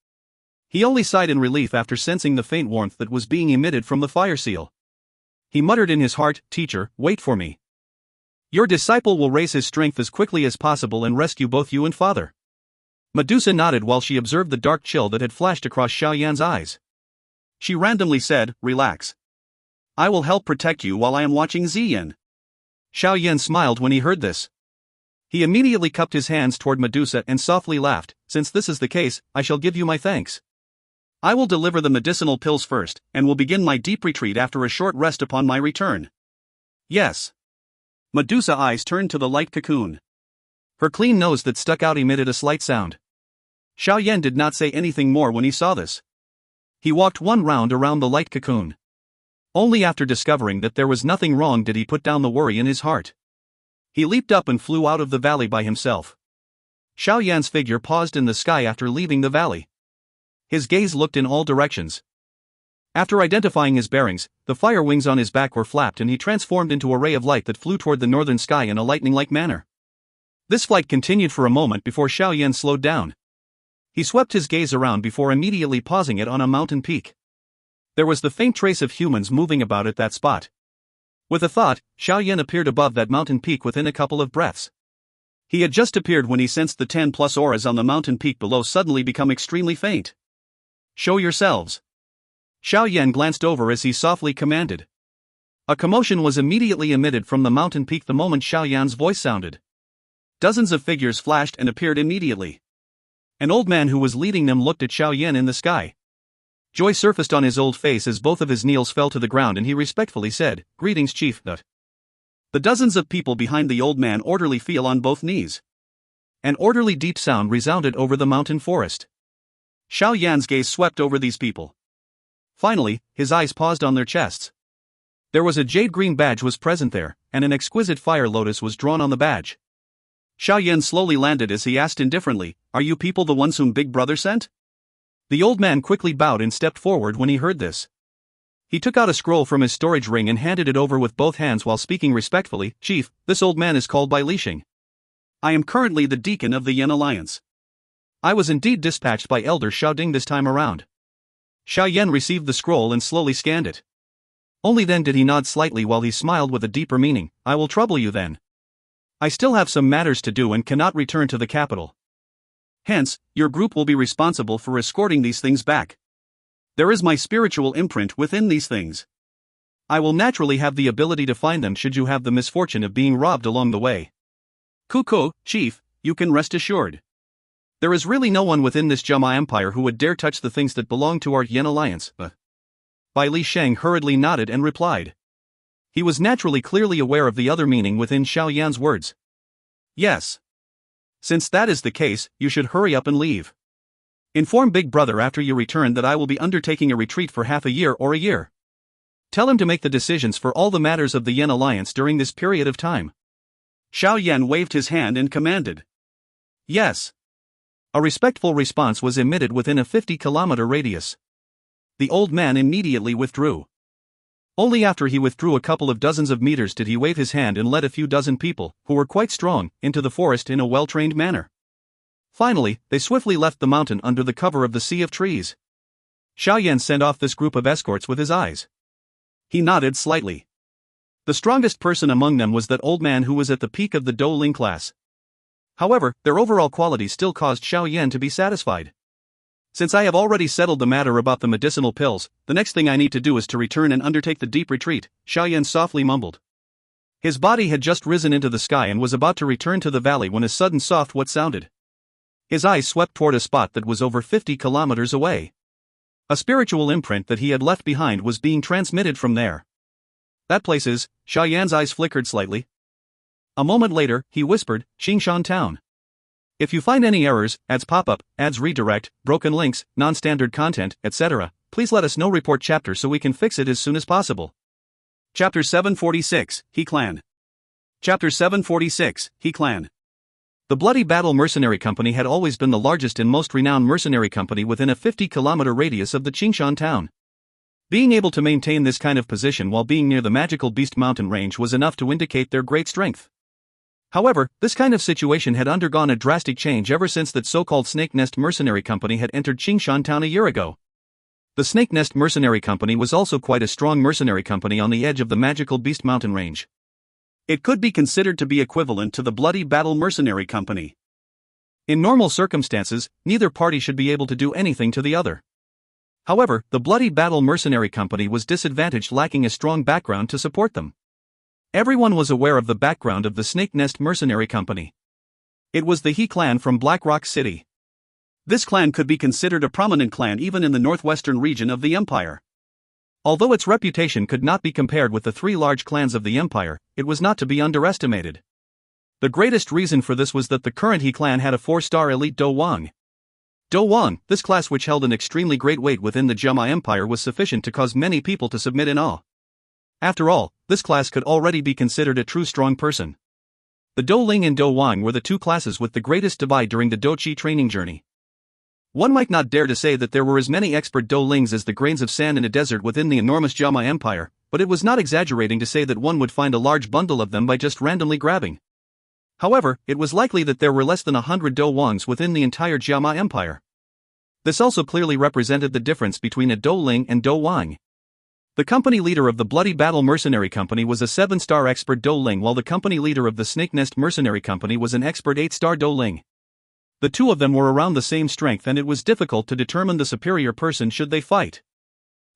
He only sighed in relief after sensing the faint warmth that was being emitted from the fire seal. He muttered in his heart, "Teacher, wait for me. Your disciple will raise his strength as quickly as possible and rescue both you and father." Medusa nodded while she observed the dark chill that had flashed across Xiao Yan's eyes. She randomly said, "Relax. I will help protect you while I am watching Ziyan." Xiao Yan smiled when he heard this. He immediately cupped his hands toward Medusa and softly laughed. "Since this is the case, I shall give you my thanks. I will deliver the medicinal pills first, and will begin my deep retreat after a short rest upon my return." Yes. Medusa's eyes turned to the light cocoon. Her clean nose that stuck out emitted a slight sound. Xiao Yan did not say anything more when he saw this. He walked one round around the light cocoon. Only after discovering that there was nothing wrong did he put down the worry in his heart. He leaped up and flew out of the valley by himself. Xiao Yan's figure paused in the sky after leaving the valley. His gaze looked in all directions. After identifying his bearings, the fire wings on his back were flapped and he transformed into a ray of light that flew toward the northern sky in a lightning-like manner. This flight continued for a moment before Xiao Yan slowed down. He swept his gaze around before immediately pausing it on a mountain peak. There was the faint trace of humans moving about at that spot. With a thought, Xiao Yan appeared above that mountain peak within a couple of breaths. He had just appeared when he sensed the 10+ auras on the mountain peak below suddenly become extremely faint. "Show yourselves." Xiao Yan glanced over as he softly commanded. A commotion was immediately emitted from the mountain peak the moment Xiao Yan's voice sounded. Dozens of figures flashed and appeared immediately. An old man who was leading them looked at Xiao Yan in the sky. Joy surfaced on his old face as both of his knees fell to the ground and he respectfully said, "Greetings, Chief." The dozens of people behind the old man orderly fell on both knees. An orderly deep sound resounded over the mountain forest. Xiao Yan's gaze swept over these people. Finally, his eyes paused on their chests. There was a jade-green badge was present there, and an exquisite fire lotus was drawn on the badge. Xiao Yan slowly landed as he asked indifferently, "Are you people the ones whom Big Brother sent?" The old man quickly bowed and stepped forward when he heard this. He took out a scroll from his storage ring and handed it over with both hands while speaking respectfully. "Chief, this old man is called by Lixing. I am currently the deacon of the Yan Alliance. I was indeed dispatched by Elder Xiaoding this time around." Xiao Yan received the scroll and slowly scanned it. Only then did he nod slightly while he smiled with a deeper meaning. "I will trouble you then. I still have some matters to do and cannot return to the capital. Hence, your group will be responsible for escorting these things back. There is my spiritual imprint within these things. I will naturally have the ability to find them should you have the misfortune of being robbed along the way. Kuko, Chief, you can rest assured. There is really no one within this Jama Empire who would dare touch the things that belong to our Yan Alliance." Bai Li Sheng hurriedly nodded and replied. He was naturally clearly aware of the other meaning within Xiao Yan's words. "Yes. Since that is the case, you should hurry up and leave. Inform Big Brother after you return that I will be undertaking a retreat for half a year or a year. Tell him to make the decisions for all the matters of the Yan Alliance during this period of time." Xiao Yan waved his hand and commanded. "Yes." A respectful response was emitted within a 50-kilometer radius. The old man immediately withdrew. Only after he withdrew a couple of dozens of meters did he wave his hand and led a few dozen people, who were quite strong, into the forest in a well-trained manner. Finally, they swiftly left the mountain under the cover of the sea of trees. Xiao Yan sent off this group of escorts with his eyes. He nodded slightly. The strongest person among them was that old man who was at the peak of the Dou Ling class. However, their overall quality still caused Xiao Yan to be satisfied. Since I have already settled the matter about the medicinal pills, the next thing I need to do is to return and undertake the deep retreat, Xiao Yan softly mumbled. His body had just risen into the sky and was about to return to the valley when a sudden soft what sounded. His eyes swept toward a spot that was over 50 kilometers away. A spiritual imprint that he had left behind was being transmitted from there. That place is, Xiao Yan's eyes flickered slightly. A moment later, he whispered, Xingshan Town. If you find any errors, ads pop-up, ads redirect, broken links, non-standard content, etc., please let us know. Report chapter so we can fix it as soon as possible. Chapter 746, He Clan. Chapter 746, He Clan. The Bloody Battle Mercenary Company had always been the largest and most renowned mercenary company within a 50-kilometer radius of the Qingshan town. Being able to maintain this kind of position while being near the magical Beast Mountain range was enough to indicate their great strength. However, this kind of situation had undergone a drastic change ever since that so-called Snake Nest Mercenary Company had entered Qingshan Town a year ago. The Snake Nest Mercenary Company was also quite a strong mercenary company on the edge of the magical Beast Mountain range. It could be considered to be equivalent to the Bloody Battle Mercenary Company. In normal circumstances, neither party should be able to do anything to the other. However, the Bloody Battle Mercenary Company was disadvantaged, lacking a strong background to support them. Everyone was aware of the background of the Snake Nest Mercenary Company. It was the He clan from Black Rock City. This clan could be considered a prominent clan even in the northwestern region of the empire. Although its reputation could not be compared with the three large clans of the empire, it was not to be underestimated. The greatest reason for this was that the current He clan had a 4-star elite Dou Wang. Dou Wang, this class which held an extremely great weight within the Jia Empire, was sufficient to cause many people to submit in awe. After all, this class could already be considered a true strong person. The Dou Ling and Dou Wang were the two classes with the greatest divide during the Dou Qi training journey. One might not dare to say that there were as many expert Dou Lings as the grains of sand in a desert within the enormous Jia Empire, but it was not exaggerating to say that one would find a large bundle of them by just randomly grabbing. However, it was likely that there were less than 100 Dou Wangs within the entire Jia Empire. This also clearly represented the difference between a Dou Ling and Dou Wang. The company leader of the Bloody Battle Mercenary Company was a 7-star expert Dou Ling, while the company leader of the Snake Nest Mercenary Company was an expert 8-star Dou Ling. The two of them were around the same strength and it was difficult to determine the superior person should they fight.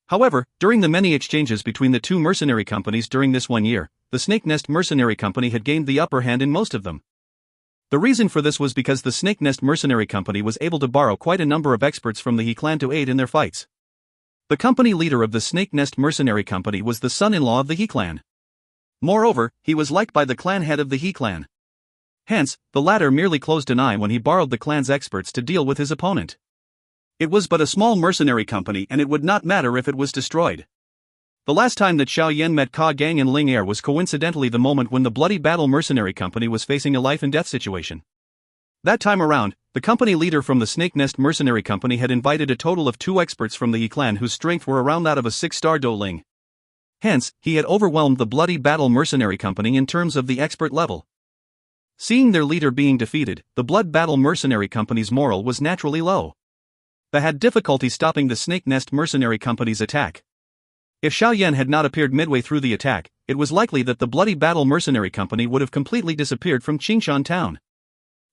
However, during the many exchanges between the two mercenary companies during this 1 year, the Snake Nest Mercenary Company had gained the upper hand in most of them. The reason for this was because the Snake Nest Mercenary Company was able to borrow quite a number of experts from the He clan to aid in their fights. The company leader of the Snake Nest Mercenary Company was the son-in-law of the He clan. Moreover, he was liked by the clan head of the He clan. Hence, the latter merely closed an eye when he borrowed the clan's experts to deal with his opponent. It was but a small mercenary company and it would not matter if it was destroyed. The last time that Xiao Yan met Ka Gang and Ling Er was coincidentally the moment when the Bloody Battle Mercenary Company was facing a life-and-death situation. That time around, the company leader from the Snake Nest Mercenary Company had invited a total of 2 experts from the He clan whose strength were around that of a 6-star Dou Ling. Hence, he had overwhelmed the Bloody Battle Mercenary Company in terms of the expert level. Seeing their leader being defeated, the Blood Battle Mercenary Company's morale was naturally low. They had difficulty stopping the Snake Nest Mercenary Company's attack. If Xiao Yan had not appeared midway through the attack, it was likely that the Bloody Battle Mercenary Company would have completely disappeared from Qingshan town.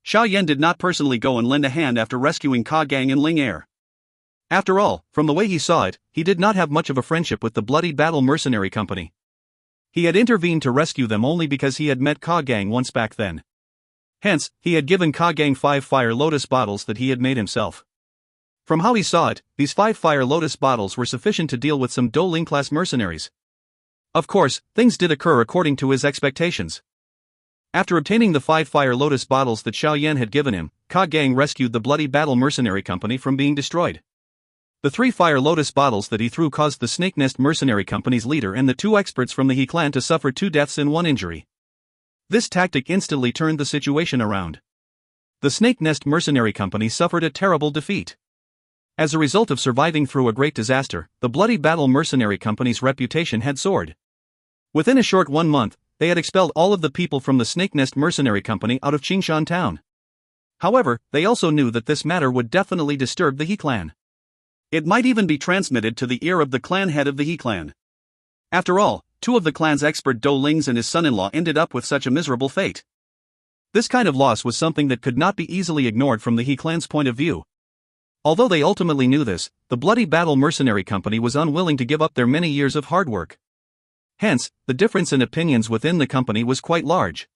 Xiao Yan did not personally go and lend a hand after rescuing Ka Gang and Ling Er. After all, from the way he saw it, he did not have much of a friendship with the Bloody Battle Mercenary Company. He had intervened to rescue them only because he had met Ka Gang once back then. Hence, he had given Ka Gang 5 Fire Lotus bottles that he had made himself. From how he saw it, these 5 Fire Lotus bottles were sufficient to deal with some Dou Ling class mercenaries. Of course, things did occur according to his expectations. After obtaining the 5 Fire Lotus bottles that Xiao Yan had given him, Ka Gang rescued the Bloody Battle Mercenary Company from being destroyed. The 3 Fire Lotus bottles that he threw caused the Snake Nest Mercenary Company's leader and the 2 experts from the He clan to suffer 2 deaths and 1 injury. This tactic instantly turned the situation around. the Snake Nest Mercenary Company suffered a terrible defeat. As a result of surviving through a great disaster, the Bloody Battle Mercenary Company's reputation had soared. Within a short 1 month, they had expelled all of the people from the Snake Nest Mercenary Company out of Qingshan town. However, they also knew that this matter would definitely disturb the He clan. It might even be transmitted to the ear of the clan head of the He clan. After all, 2 of the clan's expert Dou Lings and his son-in-law ended up with such a miserable fate. This kind of loss was something that could not be easily ignored from the He clan's point of view. Although they ultimately knew this, the Bloody Battle Mercenary Company was unwilling to give up their many years of hard work. Hence, the difference in opinions within the company was quite large.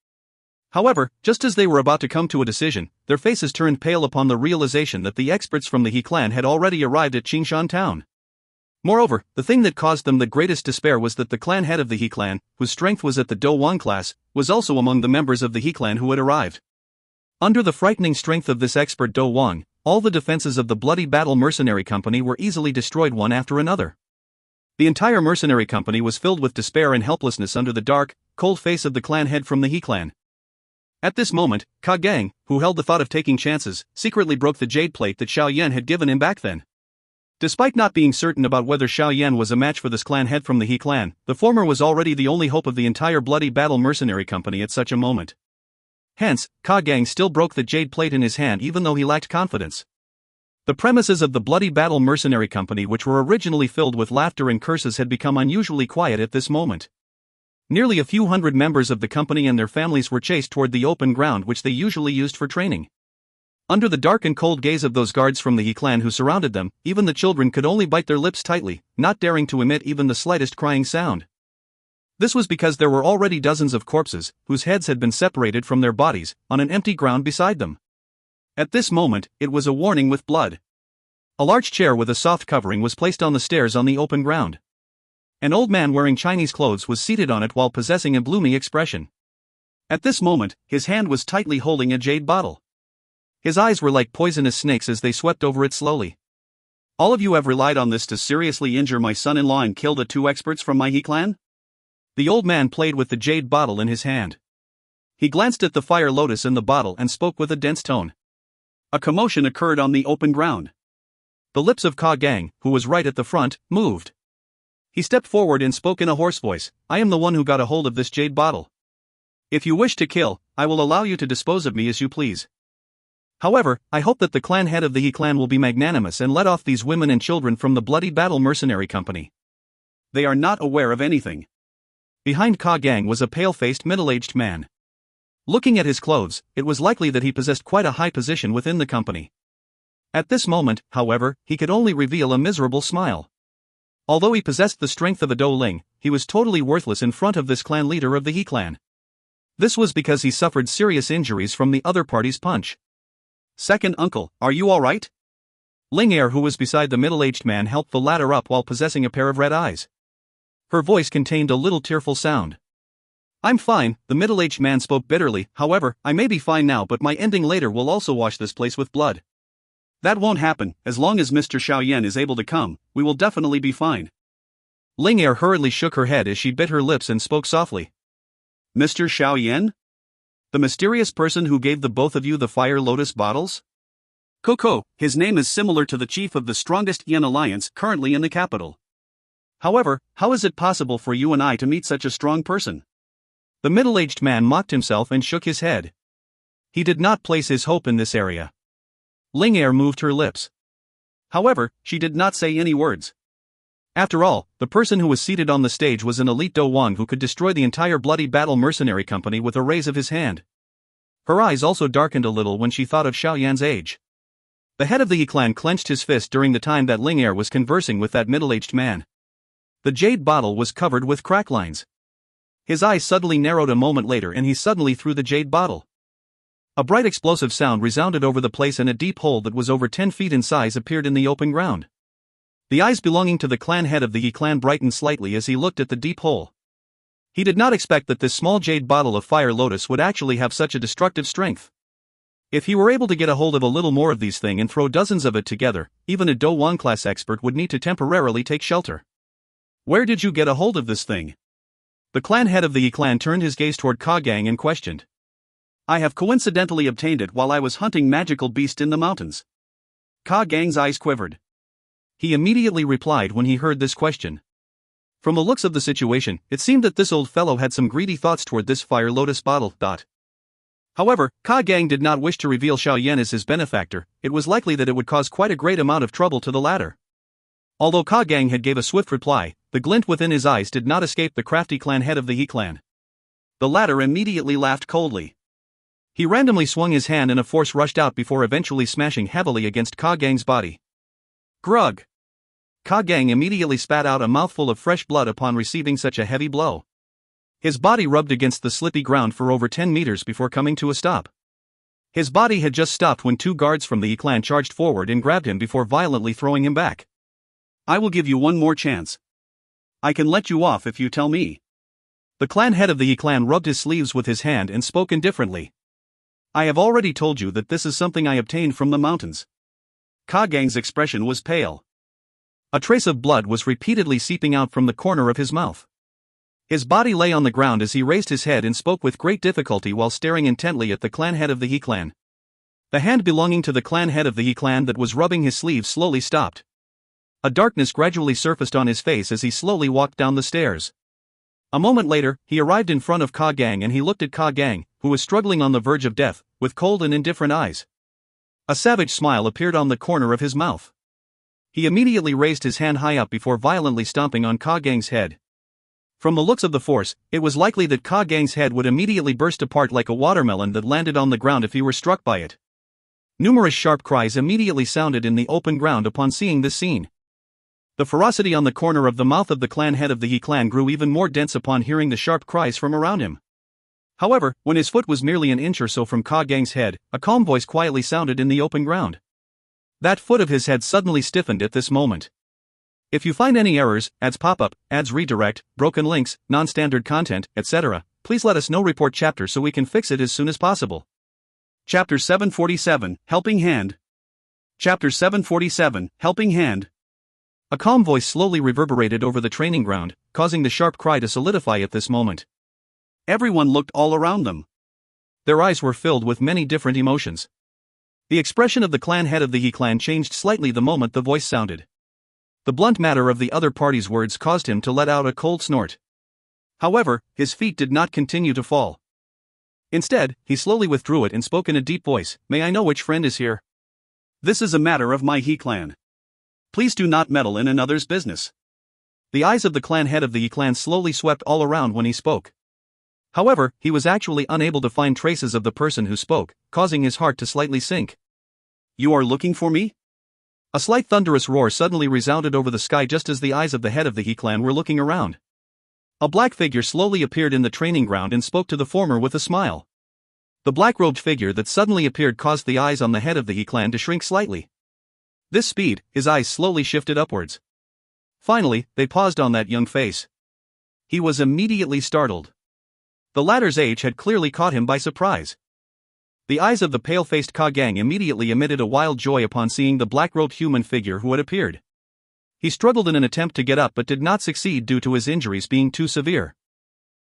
However, just as they were about to come to a decision, their faces turned pale upon the realization that the experts from the He clan had already arrived at Qingshan town. Moreover, the thing that caused them the greatest despair was that the clan head of the He clan, whose strength was at the Dou Wang class, was also among the members of the He clan who had arrived. Under the frightening strength of this expert Dou Wang, all the defenses of the Bloody Battle Mercenary Company were easily destroyed one after another. The entire mercenary company was filled with despair and helplessness under the dark, cold face of the clan head from the He clan. At this moment, Ka Gang, who held the thought of taking chances, secretly broke the jade plate that Xiao Yan had given him back then. Despite not being certain about whether Xiao Yan was a match for this clan head from the He clan, the former was already the only hope of the entire Bloody Battle Mercenary Company at such a moment. Hence, Ka Gang still broke the jade plate in his hand even though he lacked confidence. The premises of the Bloody Battle Mercenary Company, which were originally filled with laughter and curses, had become unusually quiet at this moment. Nearly a few hundred members of the company and their families were chased toward the open ground which they usually used for training. Under the dark and cold gaze of those guards from the He clan who surrounded them, even the children could only bite their lips tightly, not daring to emit even the slightest crying sound. This was because there were already dozens of corpses, whose heads had been separated from their bodies, on an empty ground beside them. At this moment, it was a warning with blood. A large chair with a soft covering was placed on the stairs on the open ground. An old man wearing Chinese clothes was seated on it while possessing a gloomy expression. At this moment, his hand was tightly holding a jade bottle. His eyes were like poisonous snakes as they swept over it slowly. All of you have relied on this to seriously injure my son-in-law and kill the 2 experts from my He clan? The old man played with the jade bottle in his hand. He glanced at the fire lotus in the bottle and spoke with a dense tone. A commotion occurred on the open ground. The lips of Ka Gang, who was right at the front, moved. He stepped forward and spoke in a hoarse voice, "I am the one who got a hold of this jade bottle. If you wish to kill, I will allow you to dispose of me as you please. However, I hope that the clan head of the He clan will be magnanimous and let off these women and children from the Bloody Battle Mercenary Company. They are not aware of anything." Behind Ka Gang was a pale-faced middle-aged man. Looking at his clothes, it was likely that he possessed quite a high position within the company. At this moment, however, he could only reveal a miserable smile. Although he possessed the strength of a Dou Ling, he was totally worthless in front of this clan leader of the He clan. This was because he suffered serious injuries from the other party's punch. "Second uncle, are you alright?" Xun Er, who was beside the middle-aged man, helped the latter up while possessing a pair of red eyes. Her voice contained a little tearful sound. "I'm fine," the middle-aged man spoke bitterly. "However, I may be fine now, but my ending later will also wash this place with blood. That won't happen. As long as Mr. Xiao Yan is able to come, we will definitely be fine." Xun Er hurriedly shook her head as she bit her lips and spoke softly. "Mr. Xiao Yan? The mysterious person who gave the both of you the fire lotus bottles? Coco, his name is similar to the chief of the strongest Yan alliance currently in the capital. However, how is it possible for you and I to meet such a strong person?" The middle-aged man mocked himself and shook his head. He did not place his hope in this area. Xun Er moved her lips. However, she did not say any words. After all, the person who was seated on the stage was an elite Dou Wang who could destroy the entire Bloody Battle Mercenary Company with a raise of his hand. Her eyes also darkened a little when she thought of Xiao Yan's age. The head of the He clan clenched his fist during the time that Xun Er was conversing with that middle-aged man. The jade bottle was covered with crack lines. His eyes suddenly narrowed a moment later and he suddenly threw the jade bottle. A bright explosive sound resounded over the place and a deep hole that was over 10 feet in size appeared in the open ground. The eyes belonging to the clan head of the He clan brightened slightly as he looked at the deep hole. He did not expect that this small jade bottle of fire lotus would actually have such a destructive strength. If he were able to get a hold of a little more of these things and throw dozens of it together, even a Dou Wang class expert would need to temporarily take shelter. "Where did you get a hold of this thing?" The clan head of the He clan turned his gaze toward Ka Gang and questioned. I have coincidentally obtained it while I was hunting magical beast in the mountains. Ka Gang's eyes quivered. He immediately replied when he heard this question. From the looks of the situation, it seemed that this old fellow had some greedy thoughts toward this fire lotus bottle. However, Ka Gang did not wish to reveal Xiao Yan as his benefactor. It was likely that it would cause quite a great amount of trouble to the latter. Although Ka Gang had gave a swift reply, the glint within his eyes did not escape the crafty clan head of the He clan. The latter immediately laughed coldly. He randomly swung his hand and a force rushed out before eventually smashing heavily against Ka Gang's body. Grug! Ka Gang immediately spat out a mouthful of fresh blood upon receiving such a heavy blow. His body rubbed against the slippy ground for over 10 meters before coming to a stop. His body had just stopped when 2 guards from the He clan charged forward and grabbed him before violently throwing him back. I will give you one more chance. I can let you off if you tell me. The clan head of the He clan rubbed his sleeves with his hand and spoke indifferently. I have already told you that this is something I obtained from the mountains. Ka Gang's expression was pale. A trace of blood was repeatedly seeping out from the corner of his mouth. His body lay on the ground as he raised his head and spoke with great difficulty while staring intently at the clan head of the He clan. The hand belonging to the clan head of the He clan that was rubbing his sleeve slowly stopped. A darkness gradually surfaced on his face as he slowly walked down the stairs. A moment later, he arrived in front of Ka Gang and he looked at Ka Gang, who was struggling on the verge of death, with cold and indifferent eyes. A savage smile appeared on the corner of his mouth. He immediately raised his hand high up before violently stomping on Ka Gang's head. From the looks of the force, it was likely that Ka Gang's head would immediately burst apart like a watermelon that landed on the ground if he were struck by it. Numerous sharp cries immediately sounded in the open ground upon seeing this scene. The ferocity on the corner of the mouth of the clan head of the He clan grew even more dense upon hearing the sharp cries from around him. However, when his foot was merely an inch or so from Ka Gang's head, a calm voice quietly sounded in the open ground. That foot of his head suddenly stiffened at this moment. If you find any errors, ads pop up, ads redirect, broken links, non-standard content, etc., please let us know. Report chapter so we can fix it as soon as possible. Chapter 747, Helping Hand. Chapter 747, Helping Hand. A calm voice slowly reverberated over the training ground, causing the sharp cry to solidify at this moment. Everyone looked all around them. Their eyes were filled with many different emotions. The expression of the clan head of the He clan changed slightly the moment the voice sounded. The blunt matter of the other party's words caused him to let out a cold snort. However, his feet did not continue to fall. Instead, he slowly withdrew it and spoke in a deep voice, "May I know which friend is here? This is a matter of my He clan. Please do not meddle in another's business." The eyes of the clan head of the He clan slowly swept all around when he spoke. However, he was actually unable to find traces of the person who spoke, causing his heart to slightly sink. You are looking for me? A slight thunderous roar suddenly resounded over the sky just as the eyes of the head of the He clan were looking around. A black figure slowly appeared in the training ground and spoke to the former with a smile. The black-robed figure that suddenly appeared caused the eyes on the head of the He clan to shrink slightly. This speed, his eyes slowly shifted upwards. Finally, they paused on that young face. He was immediately startled. The latter's age had clearly caught him by surprise. The eyes of the pale-faced Ka Gang immediately emitted a wild joy upon seeing the black-robed human figure who had appeared. He struggled in an attempt to get up but did not succeed due to his injuries being too severe.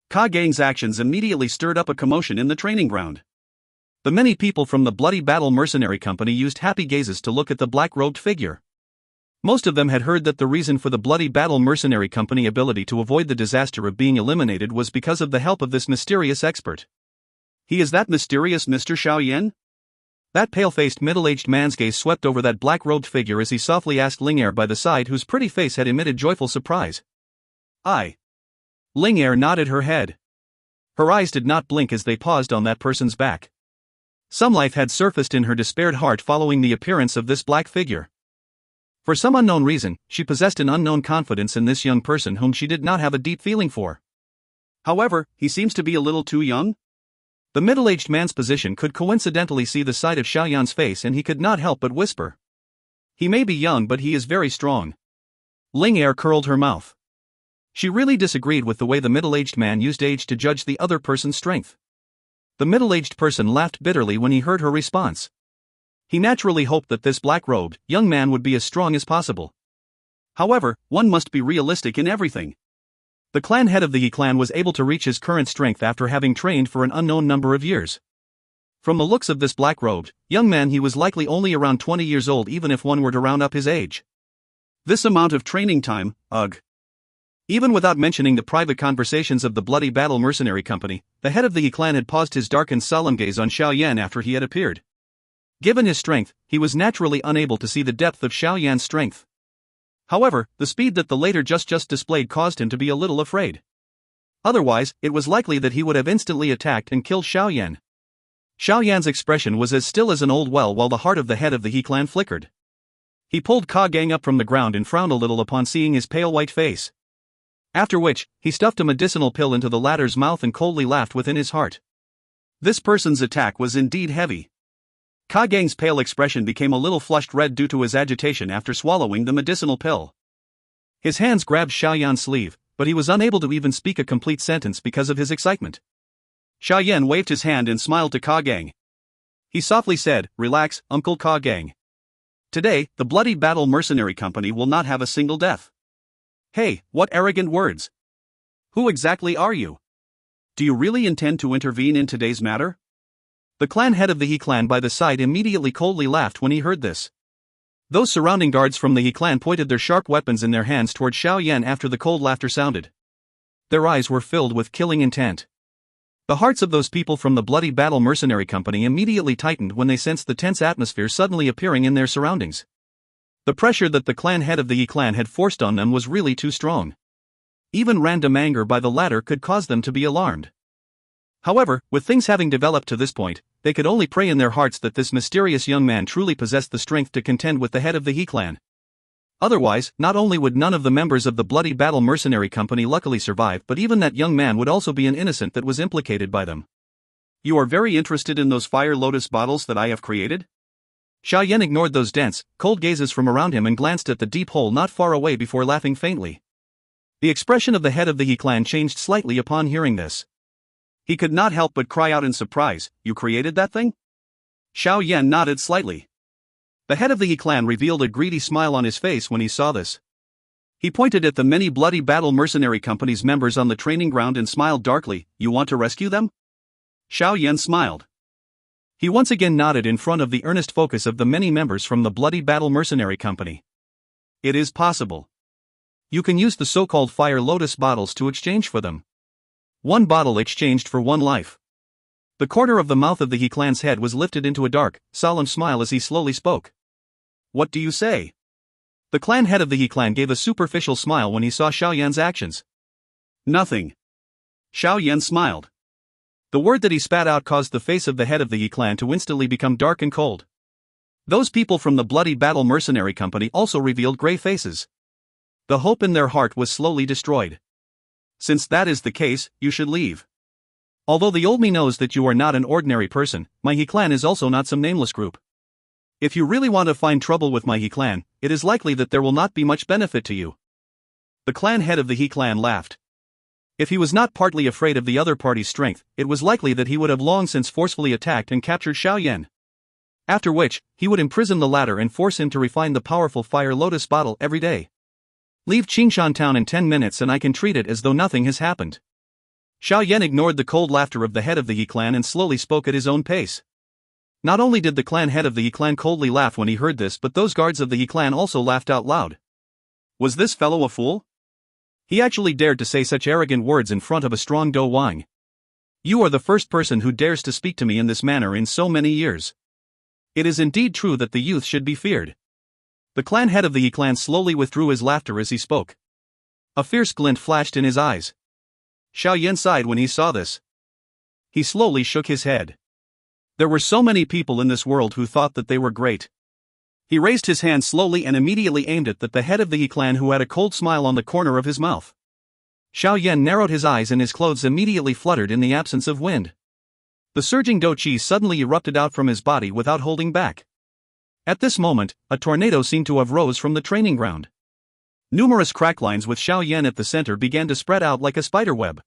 Ka Gang's actions immediately stirred up a commotion in the training ground. The many people from the Bloody Battle Mercenary Company used happy gazes to look at the black-robed figure. Most of them had heard that the reason for the Bloody Battle Mercenary Company ability to avoid the disaster of being eliminated was because of the help of this mysterious expert. He is that mysterious Mr. Xiao Yan? That pale-faced middle-aged man's gaze swept over that black-robed figure as he softly asked Xun Er by the side, whose pretty face had emitted joyful surprise. "I." Xun Er nodded her head. Her eyes did not blink as they paused on that person's back. Some life had surfaced in her despaired heart following the appearance of this black figure. For some unknown reason, she possessed an unknown confidence in this young person whom she did not have a deep feeling for. However, he seems to be a little too young? The middle-aged man's position could coincidentally see the side of Xiao Yan's face and he could not help but whisper. He may be young but he is very strong. Xun Er curled her mouth. She really disagreed with the way the middle-aged man used age to judge the other person's strength. The middle-aged person laughed bitterly when he heard her response. He naturally hoped that this black-robed, young man would be as strong as possible. However, one must be realistic in everything. The clan head of the He clan was able to reach his current strength after having trained for an unknown number of years. From the looks of this black-robed young man, he was likely only around 20 years old even if one were to round up his age. This amount of training time, ugh. Even without mentioning the private conversations of the bloody battle mercenary company, the head of the He clan had paused his dark and solemn gaze on Xiao Yan after he had appeared. Given his strength, he was naturally unable to see the depth of Xiao Yan's strength. However, the speed that the later just displayed caused him to be a little afraid. Otherwise, it was likely that he would have instantly attacked and killed Xiao Yan. Xiao Yan's expression was as still as an old well while the heart of the head of the He clan flickered. He pulled Ka Gang up from the ground and frowned a little upon seeing his pale white face. After which, he stuffed a medicinal pill into the latter's mouth and coldly laughed within his heart. This person's attack was indeed heavy. Ka Gang's pale expression became a little flushed red due to his agitation after swallowing the medicinal pill. His hands grabbed Xiao Yan's sleeve, but he was unable to even speak a complete sentence because of his excitement. Xiao Yan waved his hand and smiled to Ka Gang. He softly said, "Relax, Uncle Ka Gang. Today, the bloody battle mercenary company will not have a single death." Hey, what arrogant words! Who exactly are you? Do you really intend to intervene in today's matter? The clan head of the He clan by the side immediately coldly laughed when he heard this. Those surrounding guards from the He clan pointed their sharp weapons in their hands toward Xiao Yan after the cold laughter sounded. Their eyes were filled with killing intent. The hearts of those people from the bloody battle mercenary company immediately tightened when they sensed the tense atmosphere suddenly appearing in their surroundings. The pressure that the clan head of the He clan had forced on them was really too strong. Even random anger by the latter could cause them to be alarmed. However, with things having developed to this point, they could only pray in their hearts that this mysterious young man truly possessed the strength to contend with the head of the He clan. Otherwise, not only would none of the members of the bloody battle mercenary company luckily survive, but even that young man would also be an innocent that was implicated by them. You are very interested in those fire lotus bottles that I have created? Xiao Yan ignored those dense, cold gazes from around him and glanced at the deep hole not far away before laughing faintly. The expression of the head of the He clan changed slightly upon hearing this. He could not help but cry out in surprise, "You created that thing?" Xiao Yan nodded slightly. The head of the He clan revealed a greedy smile on his face when he saw this. He pointed at the many bloody battle mercenary company's members on the training ground and smiled darkly, "You want to rescue them?" Xiao Yan smiled. He once again nodded in front of the earnest focus of the many members from the bloody battle mercenary company. It is possible. You can use the so-called fire lotus bottles to exchange for them. One bottle exchanged for one life. The corner of the mouth of the He clan's head was lifted into a dark, solemn smile as he slowly spoke. What do you say? The clan head of the He clan gave a superficial smile when he saw Xiao Yan's actions. Nothing. Xiao Yan smiled. The word that he spat out caused the face of the head of the He clan to instantly become dark and cold. Those people from the bloody battle mercenary company also revealed grey faces. The hope in their heart was slowly destroyed. Since that is the case, you should leave. Although the old me knows that you are not an ordinary person, my He clan is also not some nameless group. If you really want to find trouble with my He clan, it is likely that there will not be much benefit to you. The clan head of the He clan laughed. If he was not partly afraid of the other party's strength, it was likely that he would have long since forcefully attacked and captured Xiao Yan. After which, he would imprison the latter and force him to refine the powerful fire lotus bottle every day. Leave Qingshan town in 10 minutes and I can treat it as though nothing has happened. Xiao Yan ignored the cold laughter of the head of the He clan and slowly spoke at his own pace. Not only did the clan head of the He clan coldly laugh when he heard this, but those guards of the He clan also laughed out loud. Was this fellow a fool? He actually dared to say such arrogant words in front of a strong Dou Wang. You are the first person who dares to speak to me in this manner in so many years. It is indeed true that the youth should be feared. The clan head of the He clan slowly withdrew his laughter as he spoke. A fierce glint flashed in his eyes. Xiao Yan sighed when he saw this. He slowly shook his head. There were so many people in this world who thought that they were great. He raised his hand slowly and immediately aimed it at the head of the He clan, who had a cold smile on the corner of his mouth. Xiao Yan narrowed his eyes and his clothes immediately fluttered in the absence of wind. The surging Dou Qi suddenly erupted out from his body without holding back. At this moment, a tornado seemed to have rose from the training ground. Numerous crack lines with Xiao Yan at the center began to spread out like a spider web.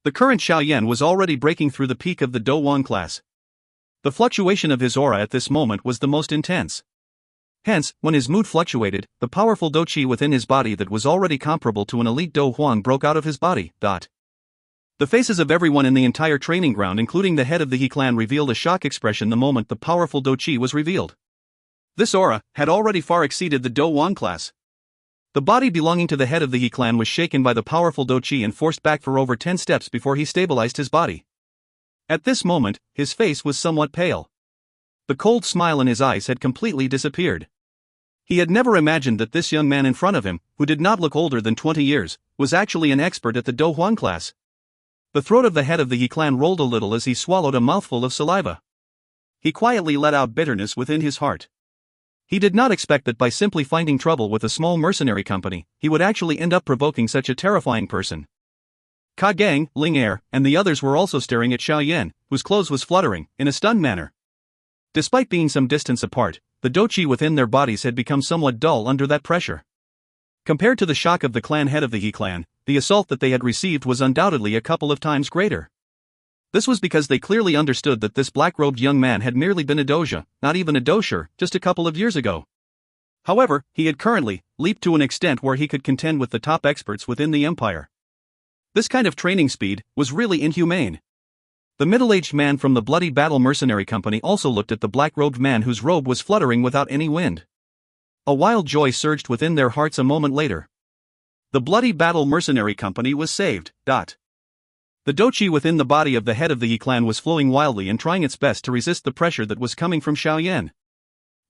The current Xiao Yan was already breaking through the peak of the Dou Wang class. The fluctuation of his aura at this moment was the most intense. Hence, when his mood fluctuated, the powerful Dou Qi within his body that was already comparable to an elite Dou Huang broke out of his body. The faces of everyone in the entire training ground, including the head of the He clan, revealed a shock expression the moment the powerful Dou Qi was revealed. This aura had already far exceeded the Dou Wan class. The body belonging to the head of the He clan was shaken by the powerful Dou Qi and forced back for over 10 steps before he stabilized his body. At this moment, his face was somewhat pale. The cold smile in his eyes had completely disappeared. He had never imagined that this young man in front of him, who did not look older than 20 years, was actually an expert at the Dou Huan class. The throat of the head of the He clan rolled a little as he swallowed a mouthful of saliva. He quietly let out bitterness within his heart. He did not expect that by simply finding trouble with a small mercenary company, he would actually end up provoking such a terrifying person. Ka Gang, Xun Er, and the others were also staring at Xiao Yan, whose clothes was fluttering, in a stunned manner. Despite being some distance apart, the Dou Qi within their bodies had become somewhat dull under that pressure. Compared to the shock of the clan head of the He clan, the assault that they had received was undoubtedly a couple of times greater. This was because they clearly understood that this black-robed young man had merely been a doja, not even a dosher, just a couple of years ago. However, he had currently leaped to an extent where he could contend with the top experts within the empire. This kind of training speed was really inhumane. The middle-aged man from the Bloody Battle Mercenary Company also looked at the black-robed man whose robe was fluttering without any wind. A wild joy surged within their hearts a moment later. The Bloody Battle Mercenary Company was saved. The Dou Qi within the body of the head of the He clan was flowing wildly and trying its best to resist the pressure that was coming from Xiao Yan.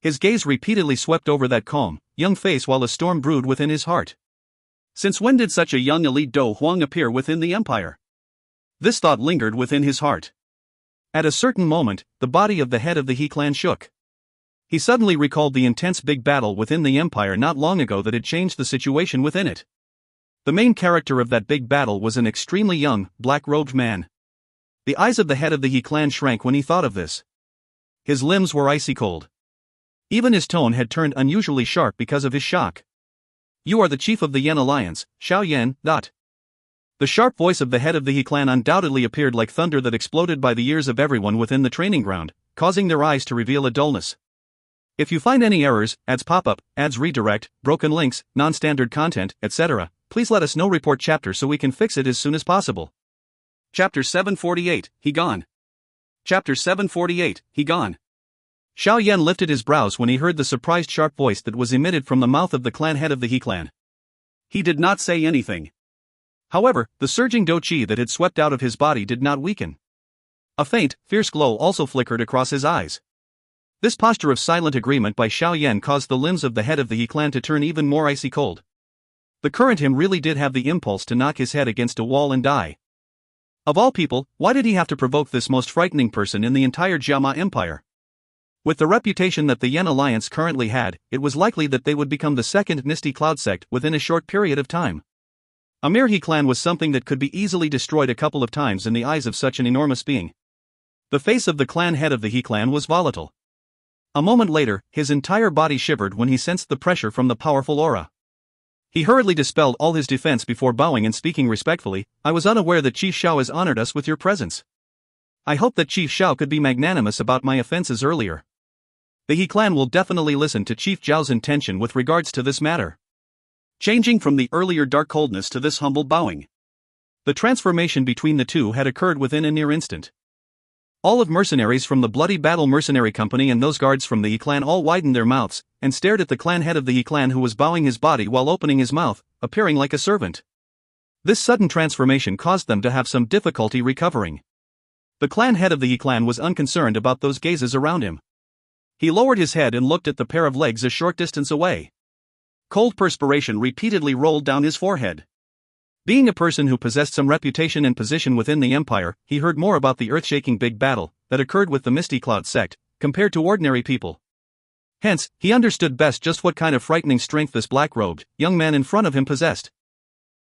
His gaze repeatedly swept over that calm, young face while a storm brewed within his heart. Since when did such a young elite Dou Huang appear within the empire? This thought lingered within his heart. At a certain moment, the body of the head of the He clan shook. He suddenly recalled the intense big battle within the empire not long ago that had changed the situation within it. The main character of that big battle was an extremely young, black-robed man. The eyes of the head of the He clan shrank when he thought of this. His limbs were icy cold. Even his tone had turned unusually sharp because of his shock. "You are the chief of the Yan Alliance, Xiao Yan." The sharp voice of the head of the He clan undoubtedly appeared like thunder that exploded by the ears of everyone within the training ground, causing their eyes to reveal a dullness. If you find any errors, ads pop up, ads redirect, broken links, non-standard content, etc., please let us know. Report chapter so we can fix it as soon as possible. Chapter 748, He gone. Chapter 748, He gone. Xiao Yan lifted his brows when he heard the surprised sharp voice that was emitted from the mouth of the clan head of the He clan. He did not say anything. However, the surging Dou Qi that had swept out of his body did not weaken. A faint, fierce glow also flickered across his eyes. This posture of silent agreement by Xiao Yan caused the limbs of the head of the He clan to turn even more icy cold. The current him really did have the impulse to knock his head against a wall and die. Of all people, why did he have to provoke this most frightening person in the entire Jiama Empire? With the reputation that the Yan Alliance currently had, it was likely that they would become the second Misty Cloud sect within a short period of time. A mere He clan was something that could be easily destroyed a couple of times in the eyes of such an enormous being. The face of the clan head of the He clan was volatile. A moment later, his entire body shivered when he sensed the pressure from the powerful aura. He hurriedly dispelled all his defense before bowing and speaking respectfully. "I was unaware that Chief Xiao has honored us with your presence. I hope that Chief Xiao could be magnanimous about my offenses earlier. The He clan will definitely listen to Chief Zhao's intention with regards to this matter." Changing from the earlier dark coldness to this humble bowing. The transformation between the two had occurred within a near instant. All of mercenaries from the Bloody Battle Mercenary Company and those guards from the He clan all widened their mouths, and stared at the clan head of the He clan who was bowing his body while opening his mouth, appearing like a servant. This sudden transformation caused them to have some difficulty recovering. The clan head of the He clan was unconcerned about those gazes around him. He lowered his head and looked at the pair of legs a short distance away. Cold perspiration repeatedly rolled down his forehead. Being a person who possessed some reputation and position within the empire, he heard more about the earth-shaking big battle that occurred with the Misty Cloud sect, compared to ordinary people. Hence, he understood best just what kind of frightening strength this black-robed young man in front of him possessed.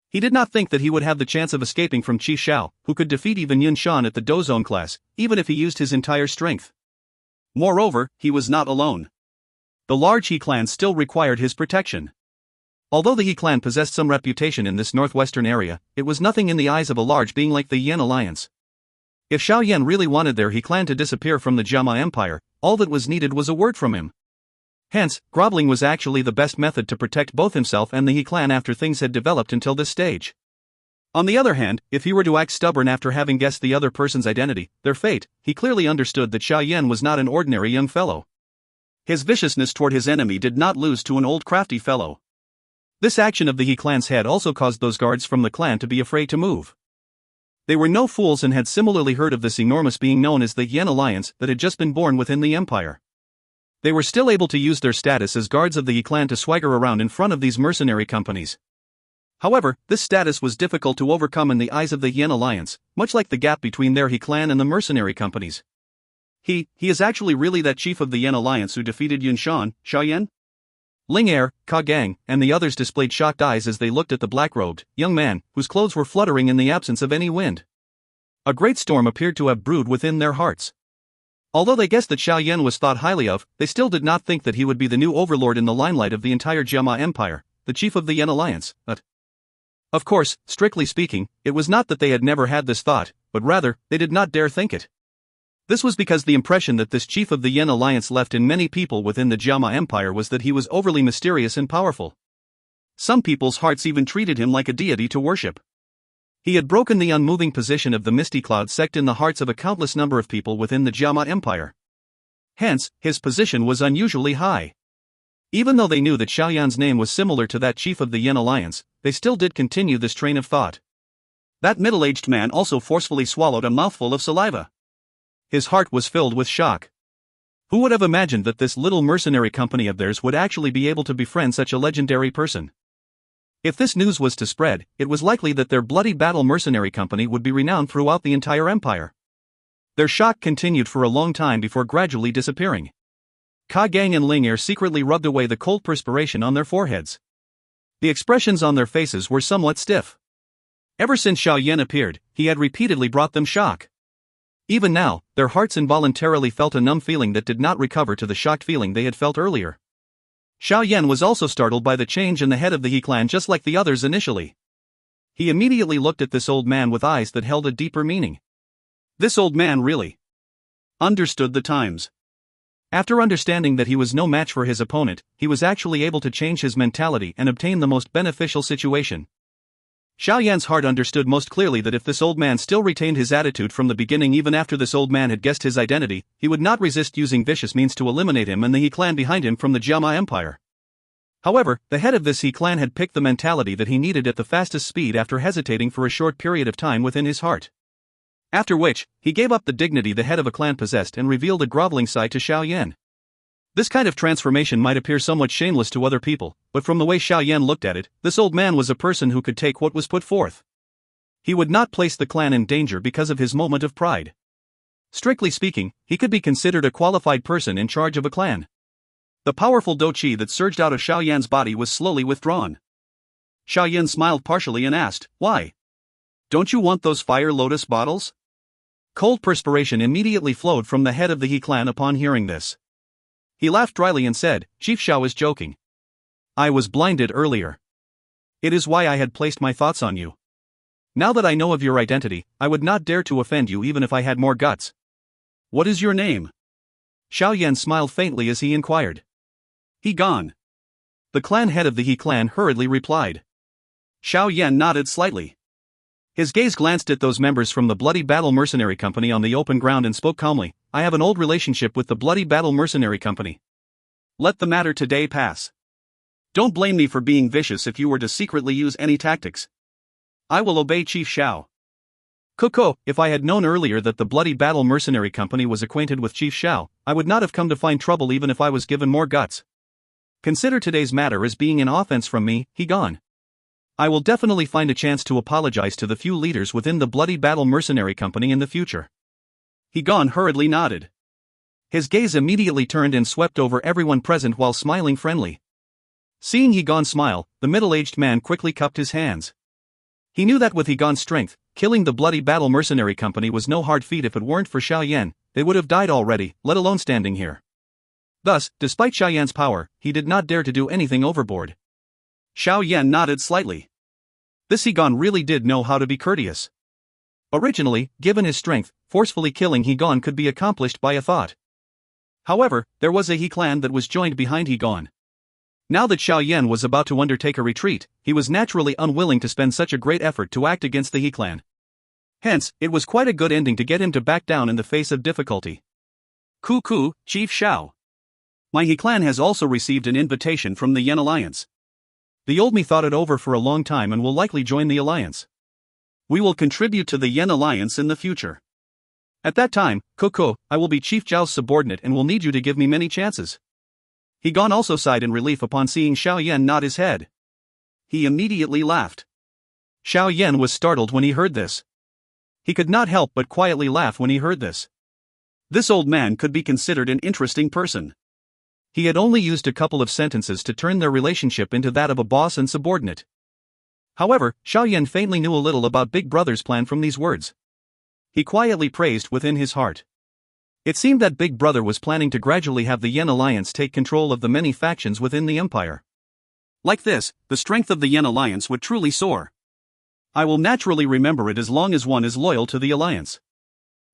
He did not think that he would have the chance of escaping from Chief Xiao, who could defeat even Yun Shan at the Dou Zone class, even if he used his entire strength. Moreover, he was not alone. The large He clan still required his protection. Although the He clan possessed some reputation in this northwestern area, it was nothing in the eyes of a large being like the Yan Alliance. If Xiao Yan really wanted their He clan to disappear from the Jiama Empire, all that was needed was a word from him. Hence, groveling was actually the best method to protect both himself and the He clan after things had developed until this stage. On the other hand, if he were to act stubborn after having guessed the other person's identity, their fate, he clearly understood that Xiao Yan was not an ordinary young fellow. His viciousness toward his enemy did not lose to an old crafty fellow. This action of the He clan's head also caused those guards from the clan to be afraid to move. They were no fools and had similarly heard of this enormous being known as the Yan Alliance that had just been born within the empire. They were still able to use their status as guards of the He clan to swagger around in front of these mercenary companies. However, this status was difficult to overcome in the eyes of the Yan Alliance, much like the gap between their He clan and the mercenary companies. He is actually really that chief of the Yan Alliance who defeated Xiao Yan? Xun Er, Gang, and the others displayed shocked eyes as they looked at the black-robed, young man, whose clothes were fluttering in the absence of any wind. A great storm appeared to have brewed within their hearts. Although they guessed that Xiao Yan was thought highly of, they still did not think that he would be the new overlord in the limelight of the entire Jiama Empire, the chief of the Yan Alliance. Of course, strictly speaking, it was not that they had never had this thought, but rather, they did not dare think it. This was because the impression that this chief of the Yan Alliance left in many people within the Jiama Empire was that he was overly mysterious and powerful. Some people's hearts even treated him like a deity to worship. He had broken the unmoving position of the Misty Cloud sect in the hearts of a countless number of people within the Jiama Empire. Hence, his position was unusually high. Even though they knew that Xiao Yan's name was similar to that chief of the Yan Alliance, they still did continue this train of thought. That middle-aged man also forcefully swallowed a mouthful of saliva. His heart was filled with shock. Who would have imagined that this little mercenary company of theirs would actually be able to befriend such a legendary person? If this news was to spread, it was likely that their bloody battle mercenary company would be renowned throughout the entire empire. Their shock continued for a long time before gradually disappearing. Gang and Xun Er secretly rubbed away the cold perspiration on their foreheads. The expressions on their faces were somewhat stiff. Ever since Xiao Yan appeared, he had repeatedly brought them shock. Even now, their hearts involuntarily felt a numb feeling that did not recover to the shocked feeling they had felt earlier. Xiao Yan was also startled by the change in the head of the He clan just like the others initially. He immediately looked at this old man with eyes that held a deeper meaning. This old man really understood the times. After understanding that he was no match for his opponent, he was actually able to change his mentality and obtain the most beneficial situation. Xiao Yan's heart understood most clearly that if this old man still retained his attitude from the beginning even after this old man had guessed his identity, he would not resist using vicious means to eliminate him and the He clan behind him from the Jiama Empire. However, the head of this He clan had picked the mentality that he needed at the fastest speed after hesitating for a short period of time within his heart. After which, he gave up the dignity the head of a clan possessed and revealed a groveling side to Xiao Yan. This kind of transformation might appear somewhat shameless to other people, but from the way Xiao Yan looked at it, this old man was a person who could take what was put forth. He would not place the clan in danger because of his moment of pride. Strictly speaking, he could be considered a qualified person in charge of a clan. The powerful Dou Qi that surged out of Xiao Yan's body was slowly withdrawn. Xiao Yan smiled partially and asked, "Why? Don't you want those fire lotus bottles?" Cold perspiration immediately flowed from the head of the He clan upon hearing this. He laughed dryly and said, "Chief Xiao is joking. I was blinded earlier. It is why I had placed my thoughts on you. Now that I know of your identity, I would not dare to offend you even if I had more guts. What is your name?" Xiao Yan smiled faintly as he inquired. "He gone." The clan head of the He clan hurriedly replied. Xiao Yan nodded slightly. His gaze glanced at those members from the Bloody Battle Mercenary Company on the open ground and spoke calmly, "I have an old relationship with the Bloody Battle Mercenary Company. Let the matter today pass. Don't blame me for being vicious if you were to secretly use any tactics. I will obey Chief Xiao." Coco, if I had known earlier that the Bloody Battle Mercenary Company was acquainted with Chief Xiao, I would not have come to find trouble even if I was given more guts. Consider today's matter as being an offense from me, He gone. I will definitely find a chance to apologize to the few leaders within the Bloody Battle Mercenary Company in the future. He gone hurriedly nodded. His gaze immediately turned and swept over everyone present while smiling friendly. Seeing He gone smile, the middle-aged man quickly cupped his hands. He knew that with He gone's strength, killing the Bloody Battle Mercenary Company was no hard feat. If it weren't for Xiao Yan, they would have died already, let alone standing here. Thus, despite Xiao Yan's power, he did not dare to do anything overboard. Xiao Yan nodded slightly. This He gone really did know how to be courteous. Originally, given his strength, forcefully killing He gone could be accomplished by a thought. However, there was a He clan that was joined behind He gone. Now that Xiao Yan was about to undertake a retreat, he was naturally unwilling to spend such a great effort to act against the He clan. Hence, it was quite a good ending to get him to back down in the face of difficulty. Ku, Chief Xiao. My He clan has also received an invitation from the Yan Alliance. The old me thought it over for a long time and will likely join the alliance. We will contribute to the Yan Alliance in the future. At that time, Ku, I will be Chief Zhao's subordinate and will need you to give me many chances. He Gon also sighed in relief upon seeing Xiao Yan nod his head. He immediately laughed. Xiao Yan was startled when he heard this. He could not help but quietly laugh when he heard this. This old man could be considered an interesting person. He had only used a couple of sentences to turn their relationship into that of a boss and subordinate. However, Xiao Yan faintly knew a little about Big Brother's plan from these words. He quietly praised within his heart. It seemed that Big Brother was planning to gradually have the Yan Alliance take control of the many factions within the empire. Like this, the strength of the Yan Alliance would truly soar. I will naturally remember it as long as one is loyal to the alliance.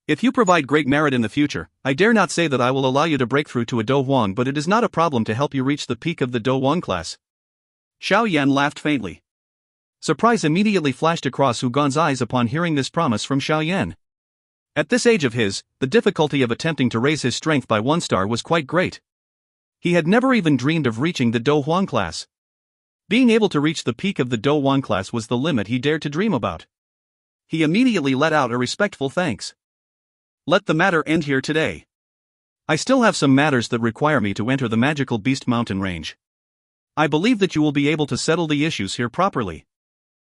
If you provide great merit in the future, I dare not say that I will allow you to break through to a Dou Huang, but it is not a problem to help you reach the peak of the Dou Huang class. Xiao Yan laughed faintly. Surprise immediately flashed across Hu Gon's eyes upon hearing this promise from Xiao Yan. At this age of his, the difficulty of attempting to raise his strength by 1 star was quite great. He had never even dreamed of reaching the Dou Huang class. Being able to reach the peak of the Dou Huang class was the limit he dared to dream about. He immediately let out a respectful thanks. Let the matter end here today. I still have some matters that require me to enter the magical beast mountain range. I believe that you will be able to settle the issues here properly.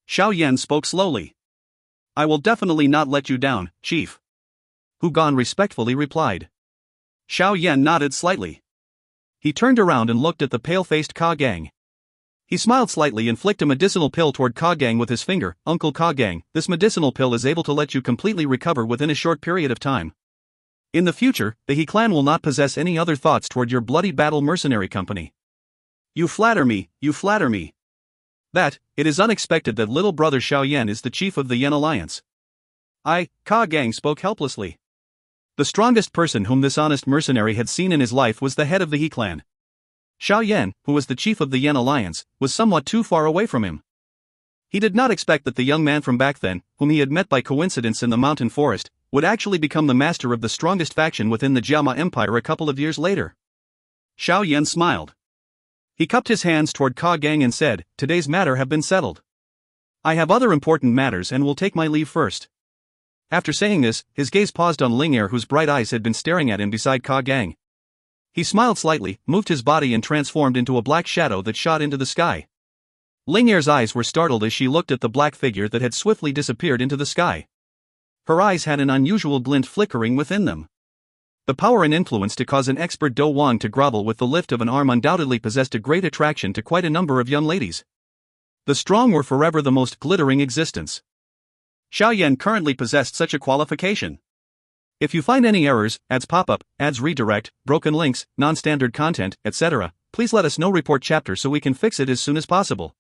Xiao Yan spoke slowly. I will definitely not let you down, Chief. Hu Gon respectfully replied. Xiao Yan nodded slightly. He turned around and looked at the pale-faced Ka Gang. He smiled slightly and flicked a medicinal pill toward Ka Gang with his finger. Uncle Ka Gang, this medicinal pill is able to let you completely recover within a short period of time. In the future, the He clan will not possess any other thoughts toward your bloody battle mercenary company. You flatter me, you flatter me. That, it is unexpected that little brother Xiao Yan is the chief of the Yan Alliance. Ka Gang spoke helplessly. The strongest person whom this honest mercenary had seen in his life was the head of the He clan. Xiao Yan, who was the chief of the Yan Alliance, was somewhat too far away from him. He did not expect that the young man from back then, whom he had met by coincidence in the mountain forest, would actually become the master of the strongest faction within the Jiama Empire a couple of years later. Xiao Yan smiled. He cupped his hands toward Ka Gang and said, Today's matter have been settled. I have other important matters and will take my leave first. After saying this, his gaze paused on Xun Er, whose bright eyes had been staring at him beside Ka Gang. He smiled slightly, moved his body and transformed into a black shadow that shot into the sky. Xun Er's eyes were startled as she looked at the black figure that had swiftly disappeared into the sky. Her eyes had an unusual glint flickering within them. The power and influence to cause an expert Dou Huang to grovel with the lift of an arm undoubtedly possessed a great attraction to quite a number of young ladies. The strong were forever the most glittering existence. Xiao Yan currently possessed such a qualification. If you find any errors, ads pop-up, ads redirect, broken links, non-standard content, etc., please let us know. Report chapter so we can fix it as soon as possible.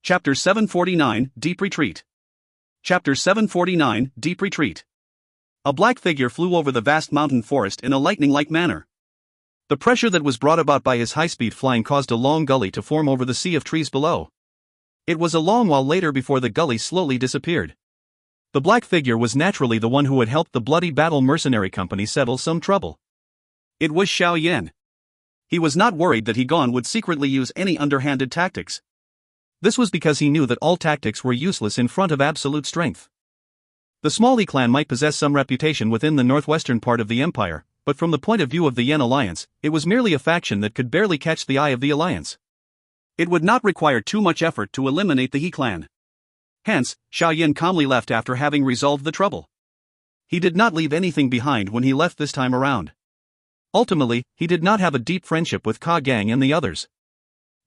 Chapter 749, Deep Retreat. Chapter 749, Deep Retreat. A black figure flew over the vast mountain forest in a lightning-like manner. The pressure that was brought about by his high-speed flying caused a long gully to form over the sea of trees below. It was a long while later before the gully slowly disappeared. The black figure was naturally the one who had helped the bloody battle mercenary company settle some trouble. It was Xiao Yan. He was not worried that He Gon would secretly use any underhanded tactics. This was because he knew that all tactics were useless in front of absolute strength. The small He clan might possess some reputation within the northwestern part of the empire, but from the point of view of the Yan Alliance, it was merely a faction that could barely catch the eye of the alliance. It would not require too much effort to eliminate the He clan. Hence, Xiao Yan calmly left after having resolved the trouble. He did not leave anything behind when he left this time around. Ultimately, he did not have a deep friendship with Ka Gang and the others.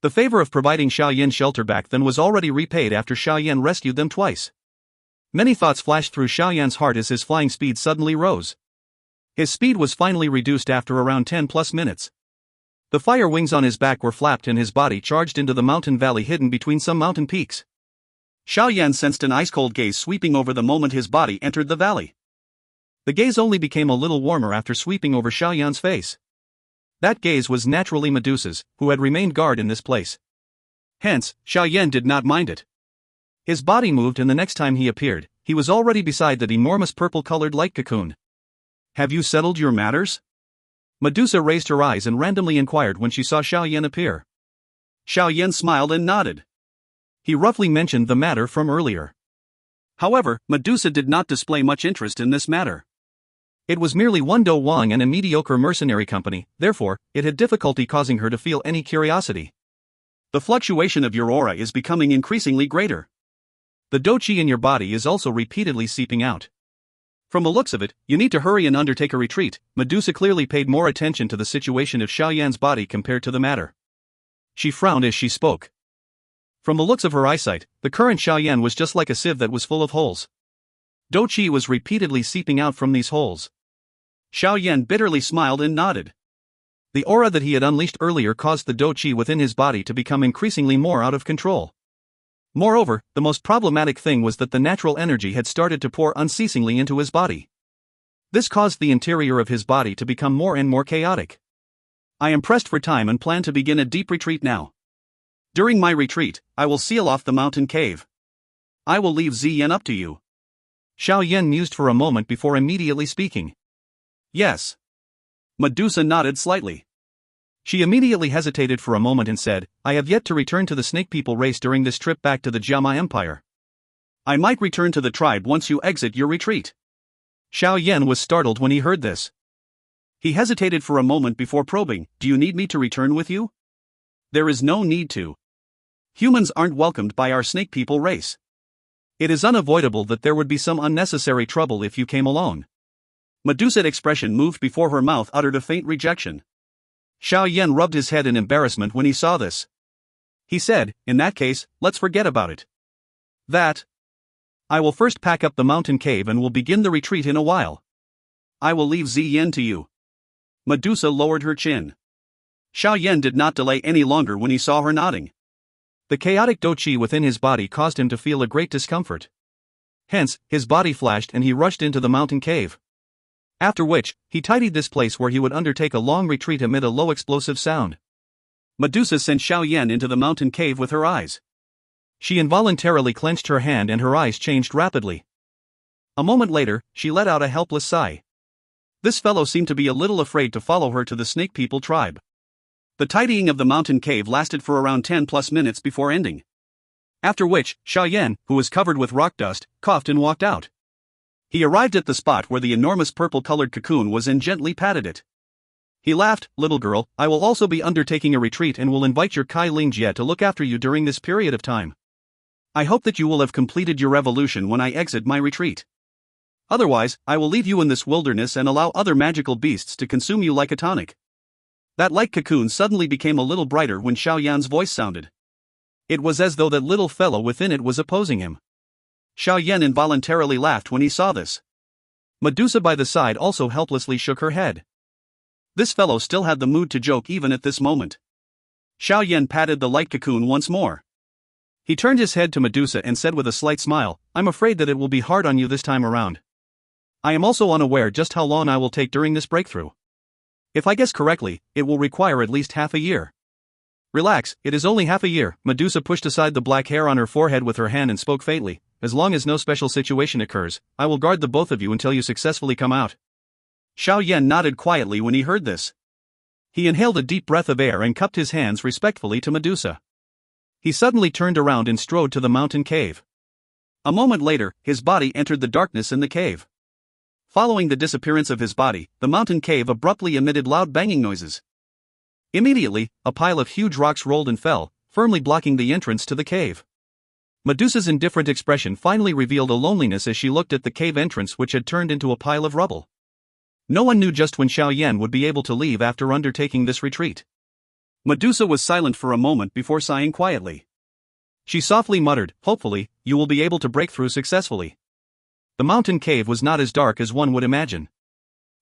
The favor of providing Xiao Yan shelter back then was already repaid after Xiao Yan rescued them twice. Many thoughts flashed through Xiao Yan's heart as his flying speed suddenly rose. His speed was finally reduced after around 10+ minutes. The fire wings on his back were flapped and his body charged into the mountain valley hidden between some mountain peaks. Xiao Yan sensed an ice-cold gaze sweeping over the moment his body entered the valley. The gaze only became a little warmer after sweeping over Xiao Yan's face. That gaze was naturally Medusa's, who had remained guard in this place. Hence, Xiao Yan did not mind it. His body moved, and the next time he appeared, he was already beside that enormous purple-colored light cocoon. "Have you settled your matters?" Medusa raised her eyes and randomly inquired when she saw Xiao Yan appear. Xiao Yan smiled and nodded. He roughly mentioned the matter from earlier. However, Medusa did not display much interest in this matter. It was merely one Dou Wang and a mediocre mercenary company, therefore, it had difficulty causing her to feel any curiosity. "The fluctuation of your aura is becoming increasingly greater. The Dou Qi in your body is also repeatedly seeping out. From the looks of it, you need to hurry and undertake a retreat." Medusa clearly paid more attention to the situation of Xiao Yan's body compared to the matter. She frowned as she spoke. From the looks of her eyesight, the current Xiao Yan was just like a sieve that was full of holes. Dou Qi was repeatedly seeping out from these holes. Xiao Yan bitterly smiled and nodded. The aura that he had unleashed earlier caused the Dou Qi within his body to become increasingly more out of control. Moreover, the most problematic thing was that the natural energy had started to pour unceasingly into his body. This caused the interior of his body to become more and more chaotic. "I am pressed for time and plan to begin a deep retreat now. During my retreat, I will seal off the mountain cave. I will leave Ziyan up to you." Xiao Yan mused for a moment before immediately speaking. "Yes." Medusa nodded slightly. She immediately hesitated for a moment and said, "I have yet to return to the Snake People race during this trip back to the Jiama Empire. I might return to the tribe once you exit your retreat." Xiao Yan was startled when he heard this. He hesitated for a moment before probing, "Do you need me to return with you?" "There is no need to. Humans aren't welcomed by our Snake People race. It is unavoidable that there would be some unnecessary trouble if you came alone." Medusa's expression moved before her mouth uttered a faint rejection. Xiao Yan rubbed his head in embarrassment when he saw this. He said, "In that case, let's forget about it. I will first pack up the mountain cave and will begin the retreat in a while. I will leave Ziyan to you." Medusa lowered her chin. Xiao Yan did not delay any longer when he saw her nodding. The chaotic Dou Qi within his body caused him to feel a great discomfort. Hence, his body flashed and he rushed into the mountain cave. After which, he tidied this place where he would undertake a long retreat amid a low explosive sound. Medusa sent Xiao Yan into the mountain cave with her eyes. She involuntarily clenched her hand and her eyes changed rapidly. A moment later, she let out a helpless sigh. This fellow seemed to be a little afraid to follow her to the Snake People tribe. The tidying of the mountain cave lasted for around 10+ minutes before ending. After which, Xiao Yan, who was covered with rock dust, coughed and walked out. He arrived at the spot where the enormous purple-colored cocoon was and gently patted it. He laughed, "Little girl, I will also be undertaking a retreat and will invite your Kai Ling Jie to look after you during this period of time. I hope that you will have completed your evolution when I exit my retreat. Otherwise, I will leave you in this wilderness and allow other magical beasts to consume you like a tonic." That light cocoon suddenly became a little brighter when Xiao Yan's voice sounded. It was as though that little fellow within it was opposing him. Xiao Yan involuntarily laughed when he saw this. Medusa by the side also helplessly shook her head. This fellow still had the mood to joke even at this moment. Xiao Yan patted the light cocoon once more. He turned his head to Medusa and said with a slight smile, "I'm afraid that it will be hard on you this time around. I am also unaware just how long I will take during this breakthrough. If I guess correctly, it will require at least half a year." "Relax, it is only half a year." Medusa pushed aside the black hair on her forehead with her hand and spoke faintly, "As long as no special situation occurs, I will guard the both of you until you successfully come out." Xiao Yan nodded quietly when he heard this. He inhaled a deep breath of air and cupped his hands respectfully to Medusa. He suddenly turned around and strode to the mountain cave. A moment later, his body entered the darkness in the cave. Following the disappearance of his body, the mountain cave abruptly emitted loud banging noises. Immediately, a pile of huge rocks rolled and fell, firmly blocking the entrance to the cave. Medusa's indifferent expression finally revealed a loneliness as she looked at the cave entrance, which had turned into a pile of rubble. No one knew just when Xiao Yan would be able to leave after undertaking this retreat. Medusa was silent for a moment before sighing quietly. She softly muttered, "Hopefully, you will be able to break through successfully." The mountain cave was not as dark as one would imagine.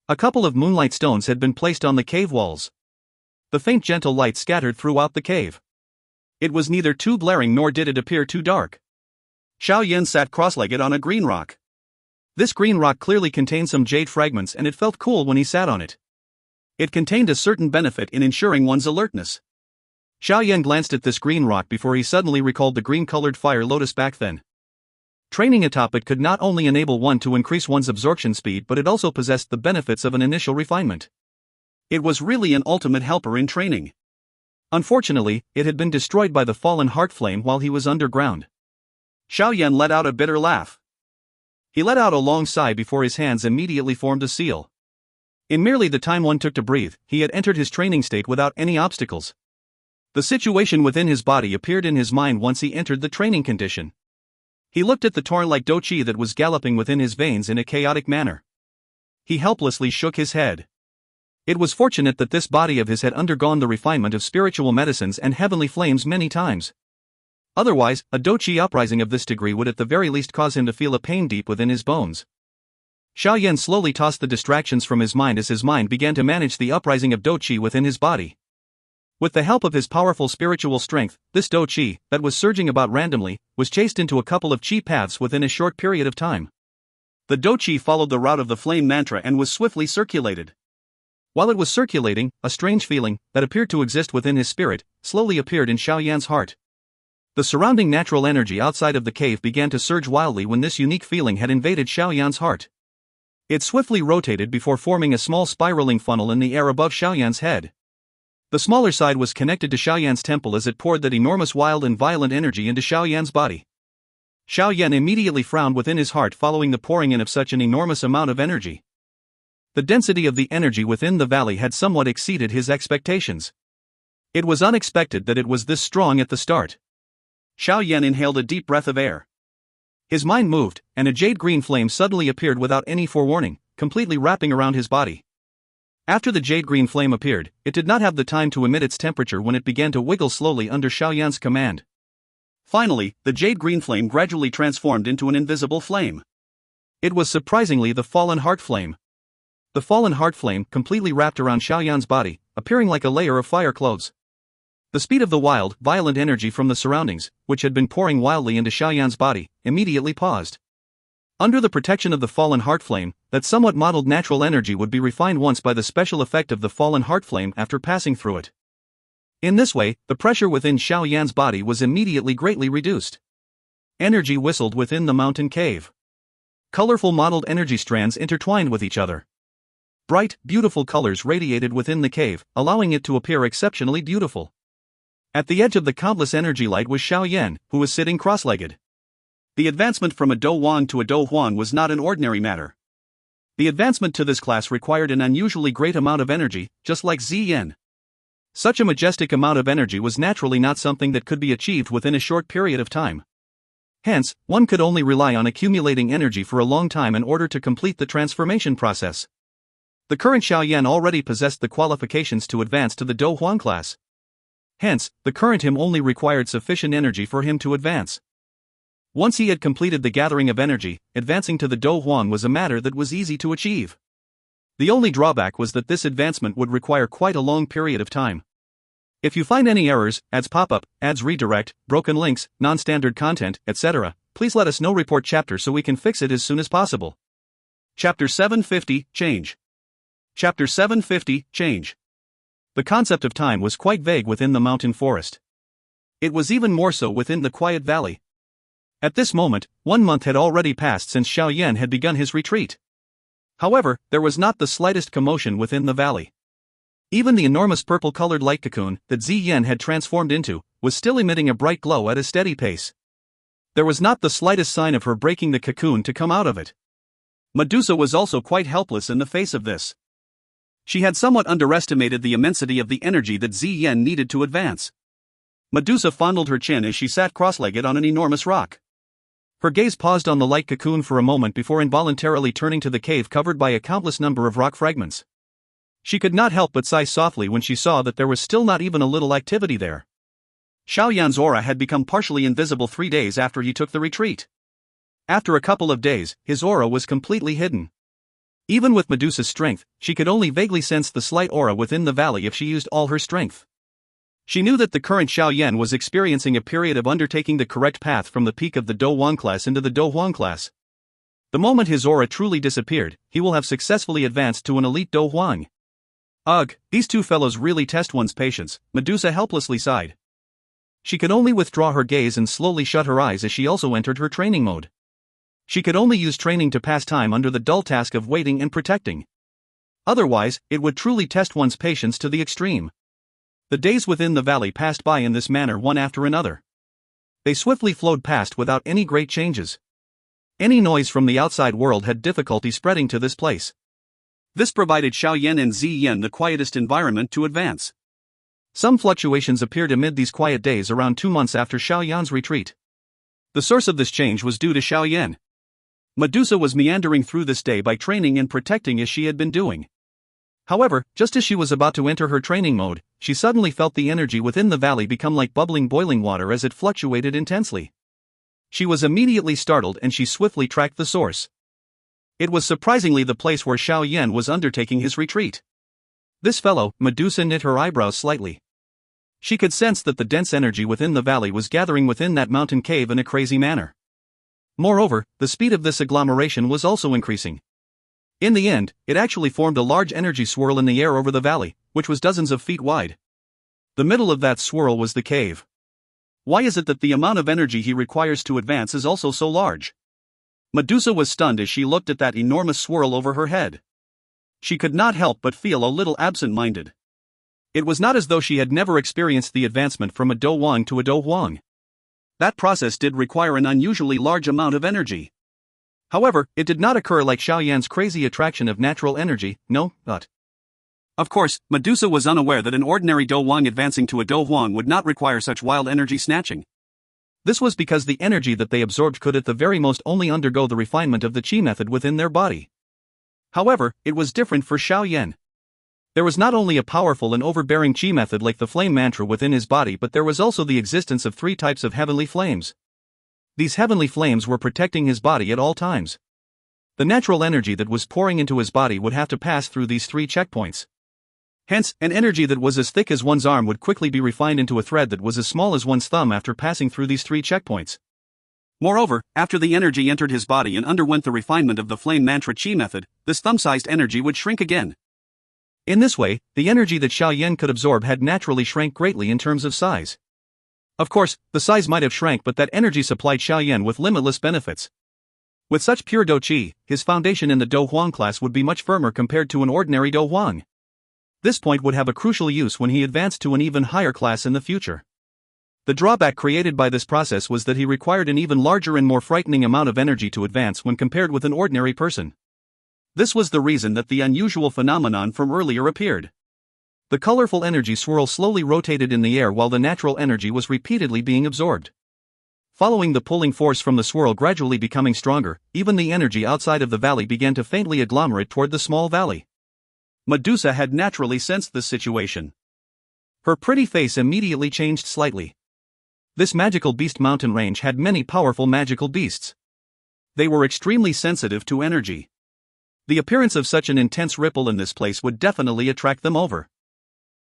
A couple of moonlight stones had been placed on the cave walls. The faint gentle light scattered throughout the cave. It was neither too glaring nor did it appear too dark. Xiao Yan sat cross-legged on a green rock. This green rock clearly contained some jade fragments and it felt cool when he sat on it. It contained a certain benefit in ensuring one's alertness. Xiao Yan glanced at this green rock before he suddenly recalled the green-colored fire lotus back then. Training atop it could not only enable one to increase one's absorption speed, but it also possessed the benefits of an initial refinement. It was really an ultimate helper in training. Unfortunately, it had been destroyed by the fallen heart flame while he was underground. Xiao Yan let out a bitter laugh. He let out a long sigh before his hands immediately formed a seal. In merely the time one took to breathe, he had entered his training state without any obstacles. The situation within his body appeared in his mind once he entered the training condition. He looked at the torrent like Dou Qi that was galloping within his veins in a chaotic manner. He helplessly shook his head. It was fortunate that this body of his had undergone the refinement of spiritual medicines and heavenly flames many times. Otherwise, a Dou Qi uprising of this degree would at the very least cause him to feel a pain deep within his bones. Xiao Yan slowly tossed the distractions from his mind as his mind began to manage the uprising of Dou Qi within his body. With the help of his powerful spiritual strength, this Dou Qi, that was surging about randomly, was chased into a couple of Qi paths within a short period of time. The Dou Qi followed the route of the flame mantra and was swiftly circulated. While it was circulating, a strange feeling, that appeared to exist within his spirit, slowly appeared in Xiao Yan's heart. The surrounding natural energy outside of the cave began to surge wildly when this unique feeling had invaded Xiao Yan's heart. It swiftly rotated before forming a small spiraling funnel in the air above Xiao Yan's head. The smaller side was connected to Xiao Yan's temple as it poured that enormous wild and violent energy into Xiao Yan's body. Xiao Yan immediately frowned within his heart following the pouring in of such an enormous amount of energy. The density of the energy within the valley had somewhat exceeded his expectations. It was unexpected that it was this strong at the start. Xiao Yan inhaled a deep breath of air. His mind moved, and a jade-green flame suddenly appeared without any forewarning, completely wrapping around his body. After the jade-green flame appeared, it did not have the time to emit its temperature when it began to wiggle slowly under Xiao Yan's command. Finally, the jade-green flame gradually transformed into an invisible flame. It was surprisingly the fallen heart flame. The fallen heart flame completely wrapped around Xiao Yan's body, appearing like a layer of fire clothes. The speed of the wild, violent energy from the surroundings, which had been pouring wildly into Xiao Yan's body, immediately paused. Under the protection of the fallen heart flame, that somewhat modeled natural energy would be refined once by the special effect of the fallen heart flame after passing through it. In this way, the pressure within Xiao Yan's body was immediately greatly reduced. Energy whistled within the mountain cave. Colorful modeled energy strands intertwined with each other. Bright, beautiful colors radiated within the cave, allowing it to appear exceptionally beautiful. At the edge of the countless energy light was Xiao Yan, who was sitting cross-legged. The advancement from a Dou Wang to a Dou Huang was not an ordinary matter. The advancement to this class required an unusually great amount of energy, just like Yen. Such a majestic amount of energy was naturally not something that could be achieved within a short period of time. Hence, one could only rely on accumulating energy for a long time in order to complete the transformation process. The current Xiao Yan already possessed the qualifications to advance to the Dou Huang class. Hence, the current him only required sufficient energy for him to advance. Once he had completed the gathering of energy, advancing to the Dou Huang was a matter that was easy to achieve. The only drawback was that this advancement would require quite a long period of time. If you find any errors, ads pop-up, ads redirect, broken links, non-standard content, etc., please let us know. Report chapter so we can fix it as soon as possible. Chapter 750, Change. Chapter 750, Change. The concept of time was quite vague within the mountain forest. It was even more so within the quiet valley. At this moment, 1 month had already passed since Xiao Yan had begun his retreat. However, there was not the slightest commotion within the valley. Even the enormous purple-colored light cocoon that Yen had transformed into was still emitting a bright glow at a steady pace. There was not the slightest sign of her breaking the cocoon to come out of it. Medusa was also quite helpless in the face of this. She had somewhat underestimated the immensity of the energy that Yen needed to advance. Medusa fondled her chin as she sat cross-legged on an enormous rock. Her gaze paused on the light cocoon for a moment before involuntarily turning to the cave covered by a countless number of rock fragments. She could not help but sigh softly when she saw that there was still not even a little activity there. Xiao Yan's aura had become partially invisible 3 days after he took the retreat. After a couple of days, his aura was completely hidden. Even with Medusa's strength, she could only vaguely sense the slight aura within the valley if she used all her strength. She knew that the current Xiao Yan was experiencing a period of undertaking the correct path from the peak of the Dou Wang class into the Dou Huang class. The moment his aura truly disappeared, he will have successfully advanced to an elite Dou Huang. Ugh, these two fellows really test one's patience, Medusa helplessly sighed. She could only withdraw her gaze and slowly shut her eyes as she also entered her training mode. She could only use training to pass time under the dull task of waiting and protecting. Otherwise, it would truly test one's patience to the extreme. The days within the valley passed by in this manner one after another. They swiftly flowed past without any great changes. Any noise from the outside world had difficulty spreading to this place. This provided Xiao Yan and Zi Yan the quietest environment to advance. Some fluctuations appeared amid these quiet days around 2 months after Xiao Yan's retreat. The source of this change was due to Xiao Yan. Medusa was meandering through this day by training and protecting as she had been doing. However, just as she was about to enter her training mode, she suddenly felt the energy within the valley become like bubbling boiling water as it fluctuated intensely. She was immediately startled and she swiftly tracked the source. It was surprisingly the place where Xiao Yan was undertaking his retreat. This fellow, Medusa knit her eyebrows slightly. She could sense that the dense energy within the valley was gathering within that mountain cave in a crazy manner. Moreover, the speed of this agglomeration was also increasing. In the end, it actually formed a large energy swirl in the air over the valley, which was dozens of feet wide. The middle of that swirl was the cave. Why is it that the amount of energy he requires to advance is also so large? Medusa was stunned as she looked at that enormous swirl over her head. She could not help but feel a little absent-minded. It was not as though she had never experienced the advancement from a Dou Wang to a Dou Huang. That process did require an unusually large amount of energy. However, it did not occur like Xiao Yan's crazy attraction of natural energy, no, but. Of course, Medusa was unaware that an ordinary Dou Wang advancing to a Dou Huang would not require such wild energy snatching. This was because the energy that they absorbed could at the very most only undergo the refinement of the Qi method within their body. However, it was different for Xiao Yan. There was not only a powerful and overbearing Qi method like the flame mantra within his body, but there was also the existence of 3 types of heavenly flames. These heavenly flames were protecting his body at all times. The natural energy that was pouring into his body would have to pass through these 3 checkpoints. Hence, an energy that was as thick as one's arm would quickly be refined into a thread that was as small as one's thumb after passing through these 3 checkpoints. Moreover, after the energy entered his body and underwent the refinement of the flame mantra Qi method, this thumb-sized energy would shrink again. In this way, the energy that Xiao Yan could absorb had naturally shrank greatly in terms of size. Of course, the size might have shrank, but that energy supplied Xiao Yan with limitless benefits. With such pure Dou Qi, his foundation in the Dou Huang class would be much firmer compared to an ordinary Dou Huang. This point would have a crucial use when he advanced to an even higher class in the future. The drawback created by this process was that he required an even larger and more frightening amount of energy to advance when compared with an ordinary person. This was the reason that the unusual phenomenon from earlier appeared. The colorful energy swirl slowly rotated in the air while the natural energy was repeatedly being absorbed. Following the pulling force from the swirl gradually becoming stronger, even the energy outside of the valley began to faintly agglomerate toward the small valley. Medusa had naturally sensed this situation. Her pretty face immediately changed slightly. This magical beast mountain range had many powerful magical beasts. They were extremely sensitive to energy. The appearance of such an intense ripple in this place would definitely attract them over.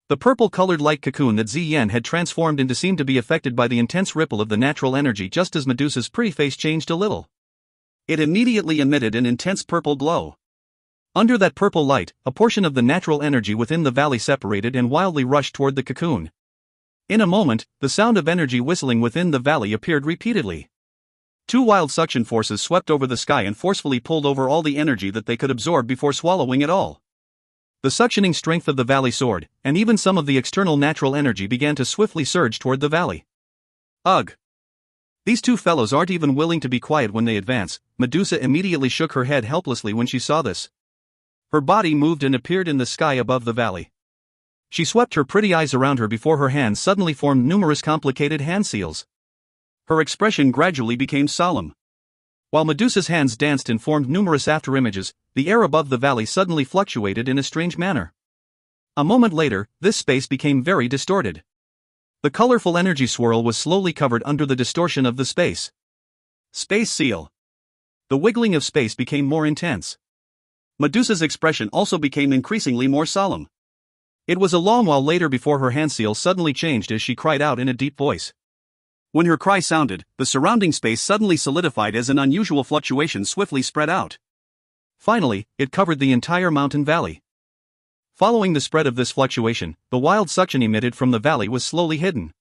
The purple-colored light cocoon that Zi Yan had transformed into seemed to be affected by the intense ripple of the natural energy just as Medusa's pretty face changed a little. It immediately emitted an intense purple glow. Under that purple light, a portion of the natural energy within the valley separated and wildly rushed toward the cocoon. In a moment, the sound of energy whistling within the valley appeared repeatedly. 2 wild suction forces swept over the sky and forcefully pulled over all the energy that they could absorb before swallowing it all. The suctioning strength of the valley soared, and even some of the external natural energy began to swiftly surge toward the valley. Ugh! These 2 fellows aren't even willing to be quiet when they advance. Medusa immediately shook her head helplessly when she saw this. Her body moved and appeared in the sky above the valley. She swept her pretty eyes around her before her hands suddenly formed numerous complicated hand seals. Her expression gradually became solemn. While Medusa's hands danced and formed numerous afterimages, the air above the valley suddenly fluctuated in a strange manner. A moment later, this space became very distorted. The colorful energy swirl was slowly covered under the distortion of the space. Space seal. The wiggling of space became more intense. Medusa's expression also became increasingly more solemn. It was a long while later before her hand seal suddenly changed as she cried out in a deep voice. When her cry sounded, the surrounding space suddenly solidified as an unusual fluctuation swiftly spread out. Finally, it covered the entire mountain valley. Following the spread of this fluctuation, the wild suction emitted from the valley was slowly hidden.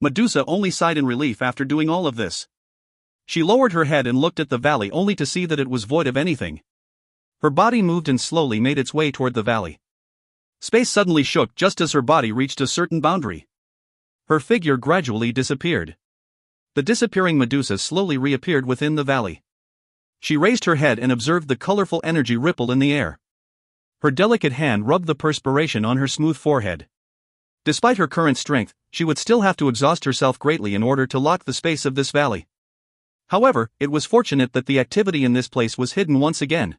Medusa only sighed in relief after doing all of this. She lowered her head and looked at the valley only to see that it was void of anything. Her body moved and slowly made its way toward the valley. Space suddenly shook just as her body reached a certain boundary. Her figure gradually disappeared. The disappearing Medusa slowly reappeared within the valley. She raised her head and observed the colorful energy ripple in the air. Her delicate hand rubbed the perspiration on her smooth forehead. Despite her current strength, she would still have to exhaust herself greatly in order to lock the space of this valley. However, it was fortunate that the activity in this place was hidden once again.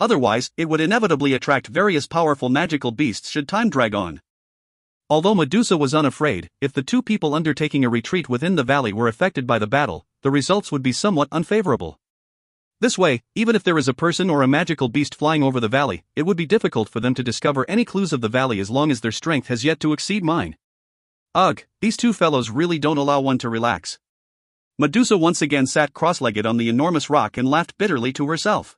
Otherwise, it would inevitably attract various powerful magical beasts should time drag on. Although Medusa was unafraid, if the two people undertaking a retreat within the valley were affected by the battle, the results would be somewhat unfavorable. This way, even if there is a person or a magical beast flying over the valley, it would be difficult for them to discover any clues of the valley as long as their strength has yet to exceed mine. Ugh, these two fellows really don't allow one to relax. Medusa once again sat cross-legged on the enormous rock and laughed bitterly to herself.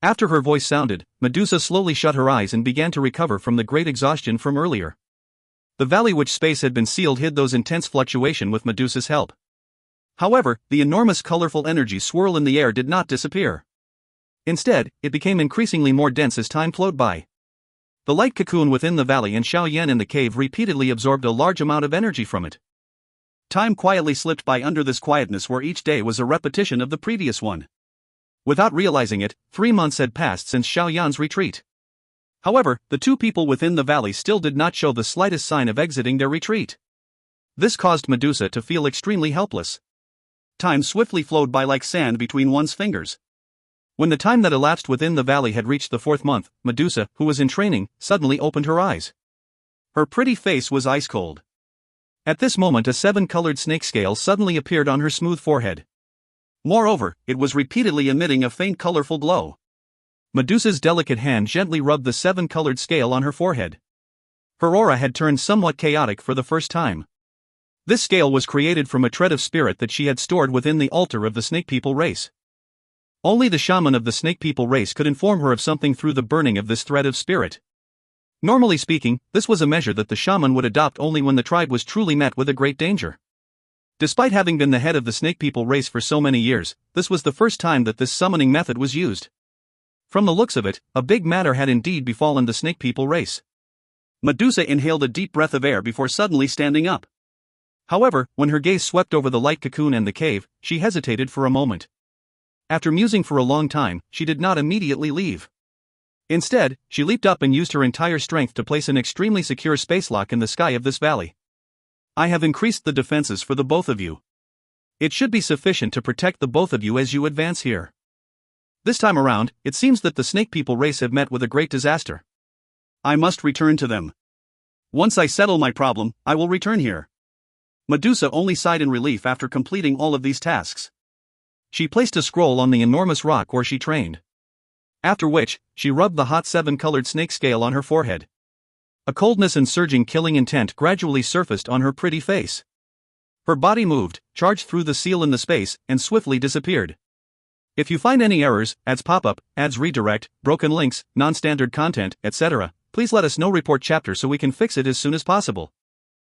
After her voice sounded, Medusa slowly shut her eyes and began to recover from the great exhaustion from earlier. The valley which space had been sealed hid those intense fluctuation with Medusa's help. However, the enormous colorful energy swirl in the air did not disappear. Instead, it became increasingly more dense as time flowed by. The light cocoon within the valley and Xiao Yan in the cave repeatedly absorbed a large amount of energy from it. Time quietly slipped by under this quietness where each day was a repetition of the previous one. Without realizing it, 3 months had passed since Xiao Yan's retreat. However, the two people within the valley still did not show the slightest sign of exiting their retreat. This caused Medusa to feel extremely helpless. Time swiftly flowed by like sand between one's fingers. When the time that elapsed within the valley had reached the 4th month, Medusa, who was in training, suddenly opened her eyes. Her pretty face was ice cold. At this moment a 7-colored snake scale suddenly appeared on her smooth forehead. Moreover, it was repeatedly emitting a faint colorful glow. Medusa's delicate hand gently rubbed the 7-colored scale on her forehead. Her aura had turned somewhat chaotic for the first time. This scale was created from a thread of spirit that she had stored within the altar of the snake people race. Only the shaman of the snake people race could inform her of something through the burning of this thread of spirit. Normally speaking, this was a measure that the shaman would adopt only when the tribe was truly met with a great danger. Despite having been the head of the snake people race for so many years, this was the first time that this summoning method was used. From the looks of it, a big matter had indeed befallen the snake people race. Medusa inhaled a deep breath of air before suddenly standing up. However, when her gaze swept over the light cocoon and the cave, she hesitated for a moment. After musing for a long time, she did not immediately leave. Instead, she leaped up and used her entire strength to place an extremely secure space lock in the sky of this valley. I have increased the defenses for the both of you. It should be sufficient to protect the both of you as you advance here. This time around, it seems that the snake people race have met with a great disaster. I must return to them. Once I settle my problem, I will return here. Medusa only sighed in relief after completing all of these tasks. She placed a scroll on the enormous rock where she trained. After which, she rubbed the hot 7-colored snake scale on her forehead. A coldness and surging killing intent gradually surfaced on her pretty face. Her body moved, charged through the seal in the space, and swiftly disappeared. If you find any errors, ads pop-up, ads redirect, broken links, non-standard content, etc., please let us know. Report chapter so we can fix it as soon as possible.